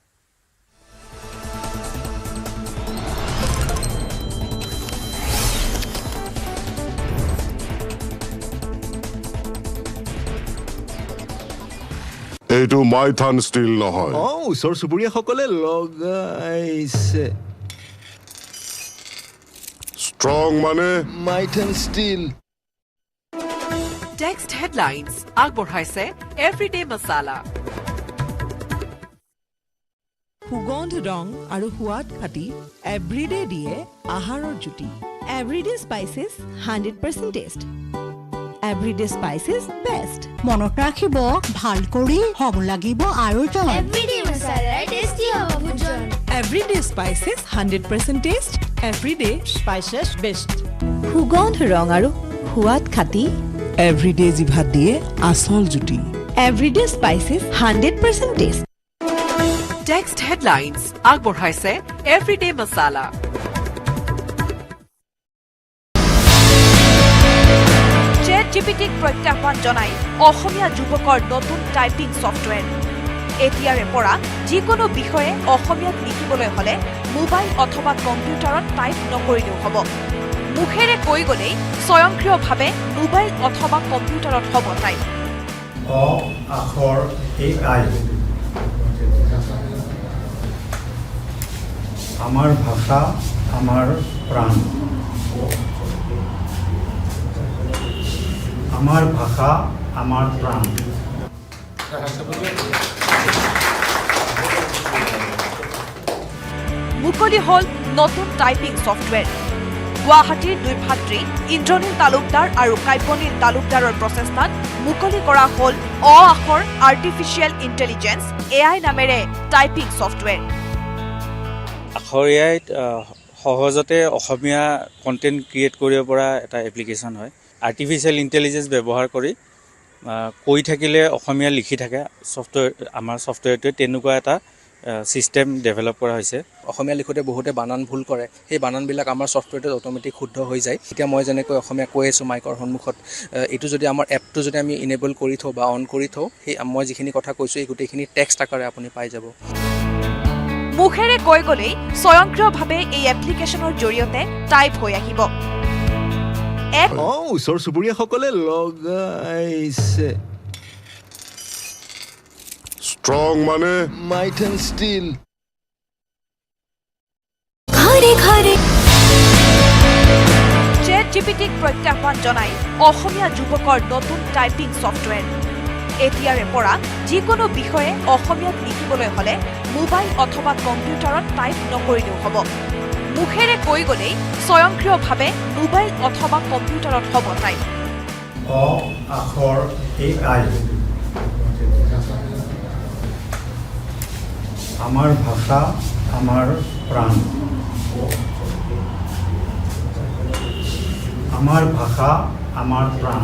এইটো Maithon still নহয় ওচৰ চুবুৰীয়াসকলে লগাইছে ষ্ট্ৰং মানে মাইথান ষ্টিল Text headlines আগবঢ়াইছে এভৰিডে মছালা সুগন্ধ ৰং আৰু সোৱাদ খাটি এভৰিডে দিয়ে আহাৰৰ জুতি everyday spices 100% test everyday spices best মনত ৰাখিব ভাল কৰি হ'ব লাগিব আৰু জন এভৰিডে মছালা টেষ্টি হ'ব ভোজন everyday spices 100% test everyday spices best সুগন্ধ ৰং আৰু সোৱাদ খাটি এভৰিডে জিভাত দিয়ে আসল জুতি everyday spices 100% test Text headlines আগবঢ়াইছে এভৰিডে মছালা জিপিটিক প্ৰত্যাহ্বান জনাই অসমীয়া যুৱকৰ নতুন টাইপিং ছফটৱেৰ এতিয়াৰে পৰা যিকোনো বিষয়ে অসমীয়াত লিখিবলৈ হলে মোবাইল অথবা কম্পিউটাৰত টাইপ নকৰিলেও হ'ব মুখেৰে কৈ গলেই স্বয়ংক্ৰিয়ভাৱে মোবাইল অথবা কম্পিউটাৰত হ'ব টাইপ অ আখৰ AI আমাৰ ভাষা আমাৰ প্ৰাণ আমাৰ ভাষা আমাৰ প্ৰাণ মুকলি হল নতুন টাইপিং ছফটৱেৰ গুৱাহাটীৰ দুই ভাতৃ ইন্দ্ৰনীল তালুকদাৰ আৰু কাব্যনীল তালুকদাৰৰ প্ৰচেষ্টাত মুকলি কৰা হল অ আখৰ আৰ্টিফিচিয়েল ইণ্টেলিজেন্স AI নামেৰে টাইপিং ছফটৱেৰ আখৰ AIত সহজতে অসমীয়া কণ্টেণ্ট ক্ৰিয়েট কৰিব পৰা এটা এপ্লিকেশ্যন হয় আৰ্টিফিচিয়েল ইণ্টেলিজেন্স ব্যৱহাৰ কৰি কৈ থাকিলে অসমীয়া লিখি থাকে ছফটৱেৰ আমাৰ ছফটৱেৰটোৱে তেনেকুৱা এটা সিস্টেম ডেভেলপ কৰা হৈছে অসমীয়া লিখোতে বহুতে বানান ভুল কৰে সেই বানানবিলাক আমাৰ ছফটৱেৰটোত অটোমেটিক শুদ্ধ হৈ যায় এতিয়া মই যেনেকৈ অসমীয়া কৈ আছোঁ মাইকৰ সন্মুখত এইটো যদি আমাৰ এপটো যদি আমি ইনেবল কৰি থওঁ বা অন কৰি থওঁ সেই মই যিখিনি কথা কৈছোঁ এই গোটেইখিনি টেক্সট আকাৰে আপুনি পাই যাব মুখেৰে কৈ গলেই স্বয়ংক্ৰিয়ভাৱে এই এপ্লিকেশ্যনৰ জৰিয়তে টাইপ হৈ আহিব ওচৰ চুবুৰীয়াসকলে লগাইছে ষ্ট্ৰং মানে মাইথন ষ্টিল চেট জিপিটিক প্ৰত্যাহ্বান জনাই অসমীয়া যুৱকৰ নতুন টাইপিং ছফটৱেৰ এতিয়াৰে পৰা যিকোনো বিষয়ে অসমীয়াত লিখিবলৈ হলে মোবাইল অথবা কম্পিউটাৰত টাইপ নকৰিলেও হ'ব মুখেৰে কৈ গলেই স্বয়ংক্ৰিয়ভাৱে মোবাইল অথবা কম্পিউটাৰত হ'ব টাইপ অ আখৰ AI আমাৰ ভাষা আমাৰ প্ৰাণ আমাৰ ভাষা আমাৰ প্ৰাণ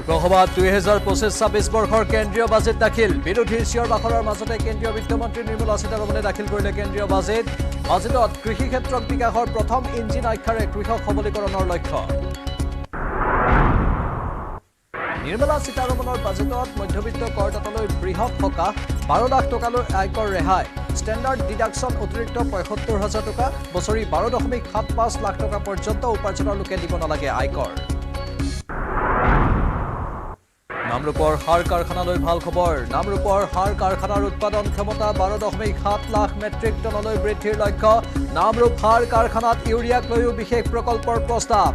লোকসভাত 2025-26 বৰ্ষৰ কেন্দ্ৰীয় বাজেট দাখিল বিৰোধীৰ চিঞৰ বাখৰৰ মাজতে কেন্দ্ৰীয় বিত্তমন্ত্ৰী নিৰ্মলা সীতাৰমণে দাখিল কৰিলে কেন্দ্ৰীয় বাজেটত কৃষি ক্ষেত্ৰত বিকাশৰ প্ৰথম ইঞ্জিন আখ্যাৰে কৃষক সবলীকৰণৰ লক্ষ্য নিৰ্মলা সীতাৰমণৰ বাজেটত মধ্যবিত্ত কৰদাতালৈ বৃহৎ সকাহ 12 লাখ টকালৈ আয়কৰ ৰেহাই ষ্টেণ্ডাৰ্ড ডিডাকশ্যন অতিৰিক্ত ৭৫,০০০ টকা বছৰি 12.75 লাখ টকা পৰ্যন্ত উপাৰ্জনৰ লোকে দিব নালাগে আয়কৰ নামৰূপৰ সাৰ কাৰখানালৈ ভাল খবৰ নামৰূপৰ সাৰ কাৰখানাৰ উৎপাদন ক্ষমতা 12.7 লাখ মেট্ৰিক টনলৈ বৃদ্ধিৰ লক্ষ্য নামৰূপ সাৰ কাৰখানাত ইউৰিয়াক লৈও বিশেষ প্ৰকল্পৰ প্ৰস্তাৱ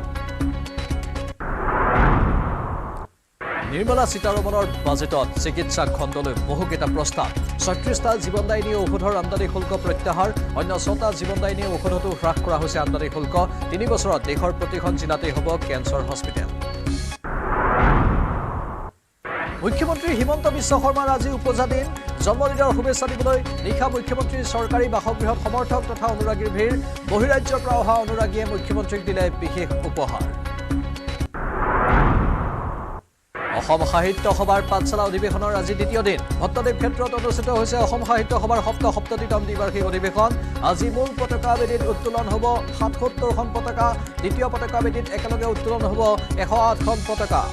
নিৰ্মলা সীতাৰমণৰ বাজেটত চিকিৎসা খণ্ডলৈ বহুকেইটা প্ৰস্তাৱ ৩৬টা জীৱনদায়িনী ঔষধৰ আমদানি শুল্ক প্ৰত্যাহাৰ অন্য ৬টা জীৱনদায়িনী ঔষধতো হ্ৰাস কৰা হৈছে আমদানি শুল্ক ৩ বছৰত দেশৰ প্ৰতিখন জিলাতেই হ'ব কেঞ্চাৰ হস্পিটেল মুখ্যমন্ত্ৰী হিমন্ত বিশ্ব শৰ্মাৰ আজি উপজা দিন জন্মদিনৰ শুভেচ্ছা দিবলৈ নিশা মুখ্যমন্ত্ৰীৰ চৰকাৰী বাসগৃহত সমৰ্থক তথা অনুৰাগীৰ ভিৰ বহিৰাজ্যৰ পৰা অহা অনুৰাগীয়ে মুখ্যমন্ত্ৰীক দিলে বিশেষ উপহাৰ অসম সাহিত্য সভাৰ পাঠশালা অধিৱেশনৰ আজি দ্বিতীয় দিন ভট্টদেৱ ক্ষেত্ৰত অনুষ্ঠিত হৈছে অসম সাহিত্য সভাৰ ৭৭তম দ্বিবাৰ্ষিক অধিৱেশন আজি মূল পতাকা বেদীত উত্তোলন হ'ব ৭৭খন পতাকা দ্বিতীয় পতাকা বেদীত একেলগে উত্তোলন হ'ব ১০৮খন পতাকা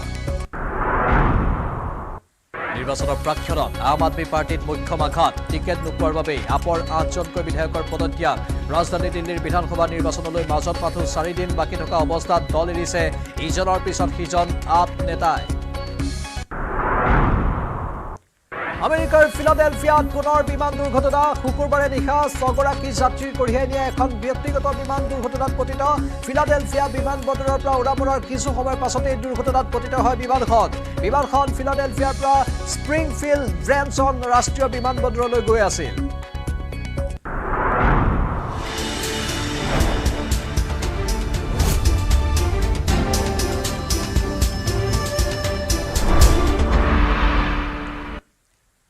নিৰ্বাচনৰ প্ৰাক্ষণত আম আদমি পাৰ্টিত মুখ্য আঘাত টিকেট নোপোৱাৰ বাবে আপৰ ৮জনকৈ বিধায়কৰ পদত্যাগ ৰাজধানী দিল্লীৰ বিধানসভা নিৰ্বাচনলৈ মাজত মাথো ৪ দিন বাকী থকা অৱস্থাত দল এৰিছে ইজনৰ পিছত সিজন আপ নেতাই আমেৰিকাৰ ফিলাডেলফিয়াত পুনৰ বিমান দুৰ্ঘটনা শুকুৰবাৰে নিশা ৬গৰাকী যাত্ৰীৰ কঢ়িয়াই নিয়া এখন ব্যক্তিগত বিমান দুৰ্ঘটনাত পতিত ফিলাডেলফিয়া বিমানবন্দৰৰ পৰা উৰা মৰাৰ কিছু সময়ৰ পাছতে এই দুৰ্ঘটনাত পতিত হয় বিমানখন ফিলাডেলফিয়াৰ পৰা স্প্ৰিংফিল্ড ব্ৰেনছন ৰাষ্ট্ৰীয় বিমানবন্দৰলৈ গৈ আছিল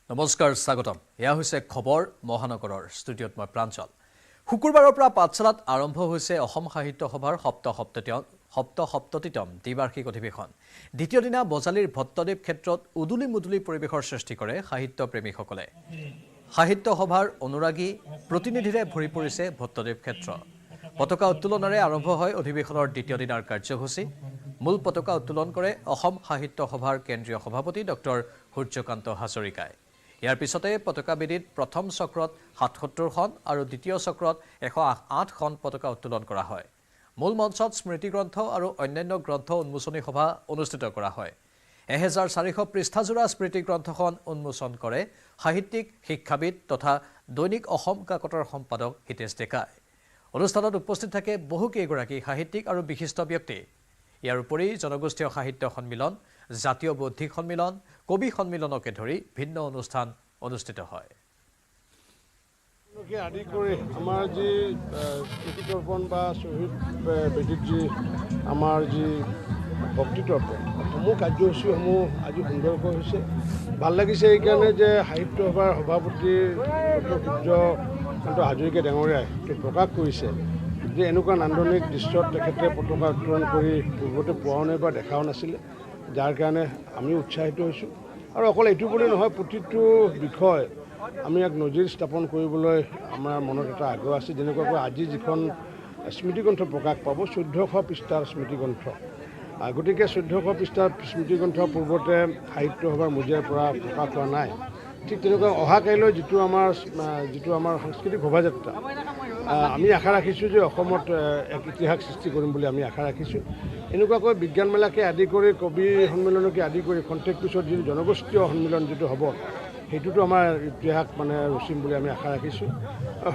নমস্কাৰ স্বাগতম এয়া হৈছে খবৰ মহানগৰৰ ষ্টুডিঅ'ত মই প্ৰাঞ্চল শুকুৰবাৰৰ পৰা পাঠশালাত আৰম্ভ হৈছে অসম সাহিত্য সভাৰ সপ্ততিতম দ্বিবাৰ্ষিক অধিৱেশন দ্বিতীয় দিনা বজালীৰ ভট্টদেৱ ক্ষেত্ৰত উদুলি মুদুলি পৰিৱেশৰ সৃষ্টি কৰে সাহিত্য প্ৰেমীসকলে সাহিত্য সভাৰ অনুৰাগী প্ৰতিনিধিৰে ভৰি পৰিছে ভট্টদেৱ ক্ষেত্ৰ পতাকা উত্তোলনেৰে আৰম্ভ হয় অধিৱেশনৰ দ্বিতীয় দিনাৰ কাৰ্যসূচী মূল পতাকা উত্তোলন কৰে অসম সাহিত্য সভাৰ কেন্দ্ৰীয় সভাপতি ডক্টৰ সূৰ্যকান্ত হাজৰিকাই ইয়াৰ পিছতে পতাকাবেদীত প্ৰথম চক্ৰত ৭৭খন আৰু দ্বিতীয় চক্ৰত ১০৮খন পতাকা উত্তোলন কৰা হয় মূল মঞ্চত স্মৃতি গ্ৰন্থ আৰু অন্যান্য গ্ৰন্থ উন্মোচনী সভা অনুষ্ঠিত কৰা হয় ১৪০০ পৃষ্ঠাজোৰা স্মৃতি গ্ৰন্থখন উন্মোচন কৰে সাহিত্যিক শিক্ষাবিদ তথা দৈনিক অসম কাকতৰ সম্পাদক হিতেশ ডেকাই অনুষ্ঠানত উপস্থিত থাকে বহুকেইগৰাকী সাহিত্যিক আৰু বিশিষ্ট ব্যক্তি ইয়াৰ উপৰি জনগোষ্ঠীয় সাহিত্য সন্মিলন জাতীয় বৌদ্ধিক সন্মিলন কবি সন্মিলনকে ধৰি ভিন্ন অনুষ্ঠান অনুষ্ঠিত হয় আদি কৰি আমাৰ যি কীৰ্তিতৰ্পণ বা শ্বহীদ বেদীত যি আমাৰ যি ভক্তিতৰ্পণ সমূহ কাৰ্যসূচীসমূহ আজি সুন্দৰকৈ হৈছে ভাল লাগিছে এইকাৰণে যে সাহিত্য সভাৰ সভাপতি ডক্টৰ সূৰ্যকান্ত হাজৰিকা ডাঙৰীয়াই প্ৰকাশ কৰিছে যে এনেকুৱা নান্দনিক দৃশ্যত তেখেতে পতাকা উত্তোলন কৰি পূৰ্বতে পোৱাও নাই বা দেখাও নাছিলে যাৰ কাৰণে আমি উৎসাহিত হৈছোঁ আৰু অকল এইটো বুলি নহয় প্ৰতিটো বিষয় আমি এক নজিৰ স্থাপন কৰিবলৈ আমাৰ মনত এটা আগ্ৰহ আছে যেনেকুৱাকৈ আজি যিখন স্মৃতিগ্ৰন্থ প্ৰকাশ পাব ১৪০০ পৃষ্ঠাৰ স্মৃতিগ্ৰন্থ গতিকে ১৪০০ পৃষ্ঠাৰ স্মৃতিগ্ৰন্থ পূৰ্বতে সাহিত্য সভাৰ মজিয়াৰ পৰা প্ৰকাশ হোৱা নাই ঠিক তেনেকুৱা অহা কাইলৈ যিটো আমাৰ সাংস্কৃতিক শোভাযাত্ৰা আমি আশা ৰাখিছোঁ যে অসমত এক ইতিহাস সৃষ্টি কৰিম বুলি আমি আশা ৰাখিছোঁ এনেকুৱাকৈ বিজ্ঞান মেলাকে আদি কৰি কবি সন্মিলনকে আদি কৰি খন্তেক পিছত যিটো জনগোষ্ঠীয় সন্মিলন যিটো হ'ব সেইটোতো আমাৰ ইতিহাস ৰচিম বুলি আমি আশা ৰাখিছোঁ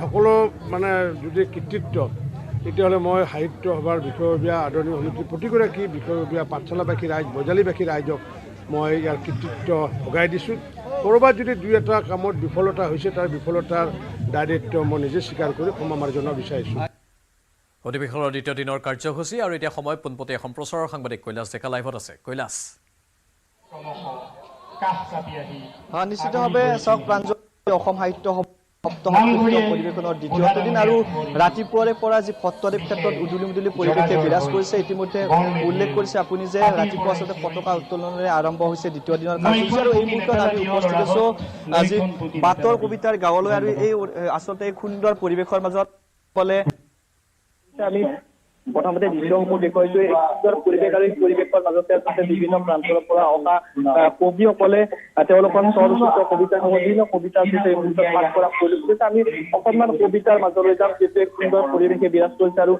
সকলো যদি কৃতিত্ব তেতিয়াহ'লে মই সাহিত্য সভাৰ বিষয়ববীয়া আদৰণি সমিতিৰ প্ৰতিগৰাকী বিষয়ববীয়া পাঠশালাবাসী ৰাইজ বজালীবাসী ৰাইজক মই ইয়াৰ কৃতিত্ব ভগাই দিছোঁ ক'ৰবাত যদি দুই এটা কামত বিফলতা হৈছে তাৰ বিফলতাৰ দায়িত্ব মই নিজে স্বীকাৰ কৰি ক্ষমা মাৰ্জনা বিচাৰিছোঁ অধিৱেশনৰ দ্বিতীয় দিনৰ কাৰ্যসূচী আৰু এতিয়া সময় পোনপটীয়া সম্প্ৰচাৰৰ সাংবাদিক কৈলাশ ডেকা লাইভত আছে কৈলাশ নিশ্চিতভাৱে চাওক প্ৰাঞ্জল অসম সাহিত্য সপ্তম অধিৱেশনৰ দ্বিতীয়টো দিন আৰু ৰাতিপুৱাৰে পৰা যি ভট্টদেৱ ক্ষেত্ৰত উদুলি মুদুলি পৰিৱেশে বিৰাজ কৰিছে ইতিমধ্যে উল্লেখ কৰিছে আপুনি যে ৰাতিপুৱা আচলতে পতাকা উত্তোলনেৰে আৰম্ভ হৈছে দ্বিতীয় দিনৰ কাৰ্যসূচী আৰু এই মুহূৰ্তত আমি উপস্থিত আছোঁ আজি বাটৰ কবিতাৰ গাঁৱলৈ আৰু এই আচলতে এই সুন্দৰ পৰিৱেশৰ মাজত ক'লে আমি প্ৰথমতে দৃশ্যসমূহ দেখুৱাইছো এই সুন্দৰ পৰিৱেশ আৰু এই পৰিৱেশৰ মাজতে আচলতে বিভিন্ন প্ৰান্তৰ পৰা অহা কবিসকলে তেওঁলোকৰ স্বৰচিত কবিতাসমূহ বিভিন্ন কবিতা পাঠ কৰা পৰিলক্ষিত আমি অকণমান কবিতাৰ মাজলৈ যাম যিটো এক সুন্দৰ পৰিৱেশে বিৰাজ কৰিছে আৰু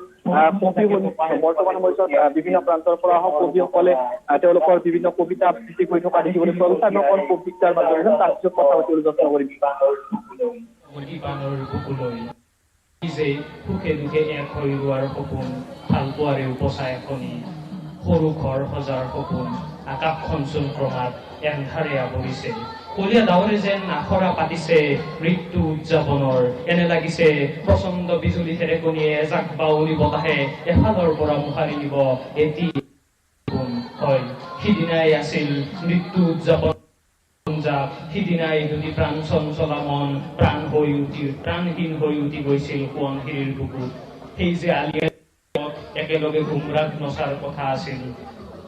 কবি বৰ্তমান সময়ত বিভিন্ন প্ৰান্তৰ পৰা অহা কবিসকলে তেওঁলোকৰ বিভিন্ন কবিতা আবৃত্তি কৰি থকা দেখিবলৈ পোৱা গৈছে আমি অকল কবিতাৰ মাজলৈ যাম তাৰপিছত কথা পাতিবলৈ যত্ন কৰিম যে সুখে দুখে এক হৈ ৰোৱাৰ সপোন ভাল পোৱাৰে উপচা এখনি সৰু ঘৰ সজাৰ সপোন আকাশখন চোন ক্ৰমাৎ এন্ধাৰে আৱৰিছে কলীয়া ডাৱৰে যেন আখৰা পাতিছে মৃত্যু উদযাপনৰ এনে লাগিছে প্ৰচণ্ড বিজুলী ঢেৰেকণিয়ে এজাক বাউলী বতাহে এফালৰ পৰা মোহাৰি নিব এটি হয় সিদিনাই আছিল মৃত্যু উদযাপন সিদিনাই যদি প্ৰাণ চঞ্চলা মন প্ৰাণহীন হৈ উঠি গৈছিল সোৱণশিৰিৰ বুকুত সেই যে আলিয়ে একেলগে ঘুমৰাত নচাৰ কথা আছিল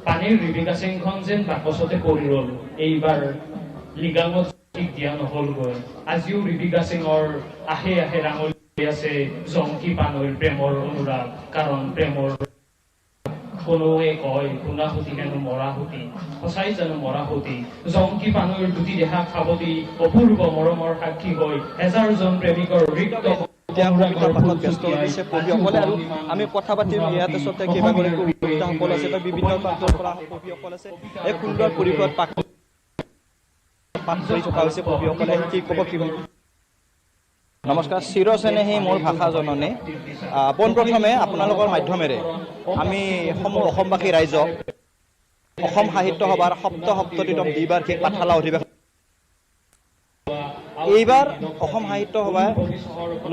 পানীৰ ৰিবিকা সিংখন যেন বাকচতে পৰি ৰল এইবাৰ লিগাঙত দিয়া নহলগৈ আজিও ৰিবিকা সিঙৰ আহে আহে ৰাঙলী আছে জংকী পানৈৰ প্ৰেমৰ অনুৰাগ কাৰণ প্ৰেমৰ কোনোৱে কয় গুণাহুতি হেনো মৰাহুতি সঁচাই জানো মৰাহুতি জংকী পানৈৰ দুটি দেহা খাবতি অপূৰ্ব মৰমৰ সাক্ষী হৈ হেজাৰজন প্ৰেমিকৰ ৰিক্ত কবিসকলে আৰু আমি কথা পাতিম ইয়াত আচলতে কেইবাগৰাকী কবিতাসকল আছে বা বিভিন্ন প্ৰান্তৰ পৰা কবিসকল আছে এক সুন্দৰ পৰিৱেশত পাঠ কৰি থকা হৈছে কবিসকলে কি ক'ব কি নমস্কাৰ চিৰচেনেহী মোৰ ভাষা জননী পোনপ্ৰথমে আপোনালোকৰ মাধ্যমেৰে আমি সমূহ অসমবাসী ৰাইজক অসম সাহিত্য সভাৰ সপ্ততিতম দ্বিবাৰ্ষিক পাঠশালা অধিৱেশন এইবাৰ অসম সাহিত্য সভাই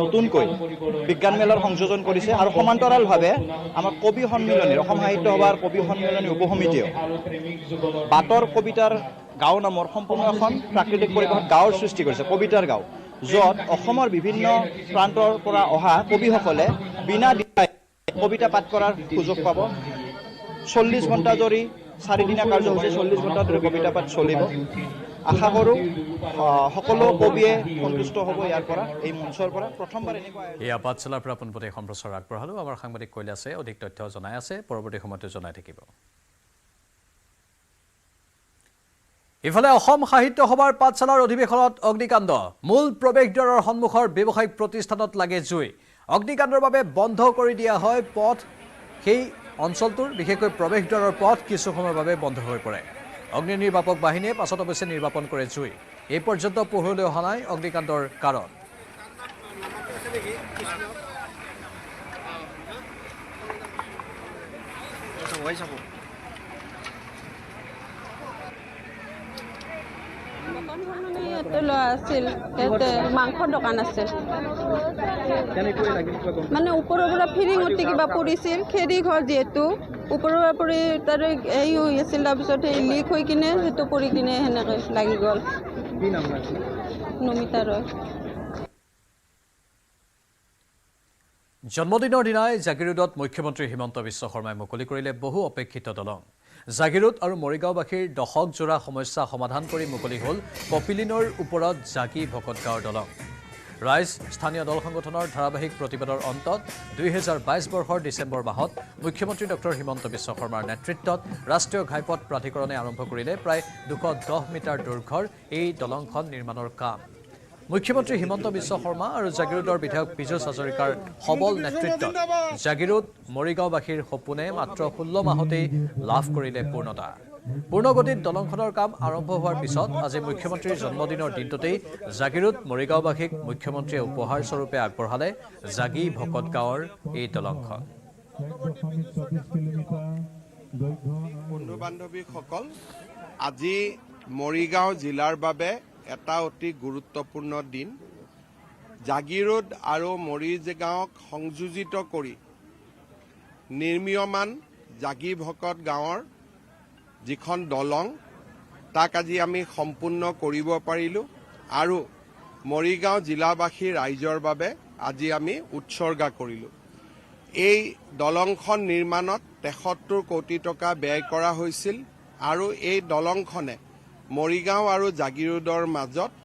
নতুনকৈ বিজ্ঞান মেলৰ সংযোজন কৰিছে আৰু সমান্তৰালভাৱে আমাৰ কবি সন্মিলনীৰ অসম সাহিত্য সভাৰ কবি সন্মিলনী উপসমিতিয়ে বাটৰ কবিতাৰ গাঁও নামৰ সম্পূৰ্ণ এখন প্ৰাকৃতিক পৰিৱেশত গাঁৱৰ সৃষ্টি কৰিছে কবিতাৰ গাঁও য'ত অসমৰ বিভিন্ন প্ৰান্তৰ পৰা অহা কবিসকলে বিনা দ্বিধাই কবিতা পাঠ কৰাৰ সুযোগ পাব 40 ঘণ্টা ধৰি 4 দিনীয়া কাৰ্যসূচী 40 ঘণ্টা ধৰি কবিতা পাঠ চলিব আশা কৰোঁ সকলো কবিয়ে সন্তুষ্ট হ'ব ইয়াৰ পৰা এই মঞ্চৰ পৰা প্ৰথমবাৰ এনেকুৱা এই পাঠশালাৰ পৰা পোনপটে সম্প্ৰচাৰ আগবঢ়ালোঁ আমাৰ সাংবাদিক কৈলাসে অধিক তথ্য জনাই আছে পৰৱৰ্তী সময়তো জনাই থাকিব ইফালে অসম সাহিত্য সভাৰ পাঠশালাৰ অধিৱেশনত অগ্নিকাণ্ড মূল প্ৰৱেশদ্বাৰৰ সন্মুখৰ ব্যৱসায়িক প্ৰতিষ্ঠানত লাগে জুই অগ্নিকাণ্ডৰ বাবে বন্ধ কৰি দিয়া হয় পথ সেই অঞ্চলটোৰ বিশেষকৈ প্ৰৱেশদ্বাৰৰ পথ কিছু সময়ৰ বাবে বন্ধ হৈ পৰে অগ্নি নিৰ্বাপক বাহিনীয়ে পাছত অৱশ্যে নিৰ্বাপন কৰে জুই এই পৰ্যন্ত পোহৰলৈ অহা নাই অগ্নিকাণ্ডৰ কাৰণ আছিল মাংসৰ দোকান আছিল মানে ওপৰৰ পৰা ফিৰিং উঠি কিবা পৰিছিল খেৰি ঘৰ যিহেতু ওপৰৰ পৰা পৰি তাৰ এই হৈ আছিল তাৰপিছত এই লিক হৈ কিনে সেইটো পৰি কিনে সেনেকৈ লাগি গ'ল নমিতা ৰয় জন্মদিনৰ দিনাই জাগিৰোডত মুখ্যমন্ত্ৰী হিমন্ত বিশ্ব শৰ্মাই মুকলি কৰিলে বহু অপেক্ষিত দলং জাগিৰোড আৰু মৰিগাঁওবাসীৰ দশক জোৰা সমস্যা সমাধান কৰি মুকলি হ'ল কপিলিনৰ ওপৰত জাগি ভকতগাঁৱৰ দলং ৰাইজ স্থানীয় দল সংগঠনৰ ধাৰাবাহিক প্ৰতিবাদৰ অন্তত 2022 বৰ্ষৰ ডিচেম্বৰ মাহত মুখ্যমন্ত্ৰী ডক্টৰ হিমন্ত বিশ্ব শৰ্মাৰ নেতৃত্বত ৰাষ্ট্ৰীয় ঘাইপথ প্ৰাধিকৰণে আৰম্ভ কৰিলে প্ৰায় 210 মিটাৰ দৈৰ্ঘ্যৰ এই দলংখন নিৰ্মাণৰ কাম মুখ্যমন্ত্ৰী হিমন্ত বিশ্ব শৰ্মা আৰু জাগিৰোডৰ বিধায়ক পীযুষ হাজৰিকাৰ সবল নেতৃত্বত জাগিৰোড মৰিগাঁওবাসীৰ সপোনে মাত্ৰ 16 মাহতেই লাভ কৰিলে পূৰ্ণতা পূৰ্ণগতিত দলংখনৰ কাম আৰম্ভ হোৱাৰ পিছত আজি মুখ্যমন্ত্ৰীৰ জন্মদিনৰ দিনটোতেই জাগিৰোড মৰিগাঁওবাসীক মুখ্যমন্ত্ৰীয়ে উপহাৰ স্বৰূপে আগবঢ়ালে জাগি ভকতগাঁৱৰ এই দলংখন বন্ধু বান্ধৱীসকল আজি মৰিগাঁও জিলাৰ বাবে এটা অতি গুৰুত্বপূৰ্ণ দিন জাগিৰোড আৰু মৰিগাঁৱক সংযোজিত কৰি নিৰ্মীয়মান জাগি ভকত গাঁৱৰ যিখন দলং তাক আজি আমি সম্পূৰ্ণ কৰিব পাৰিলোঁ আৰু মৰিগাঁও জিলাবাসী ৰাইজৰ বাবে আজি আমি উৎসৰ্গা কৰিলোঁ এই দলংখন নিৰ্মাণত 73 কোটি টকা ব্যয় কৰা হৈছিল আৰু এই দলংখনে মৰিগাঁও আৰু জাগিৰোডৰ মাজত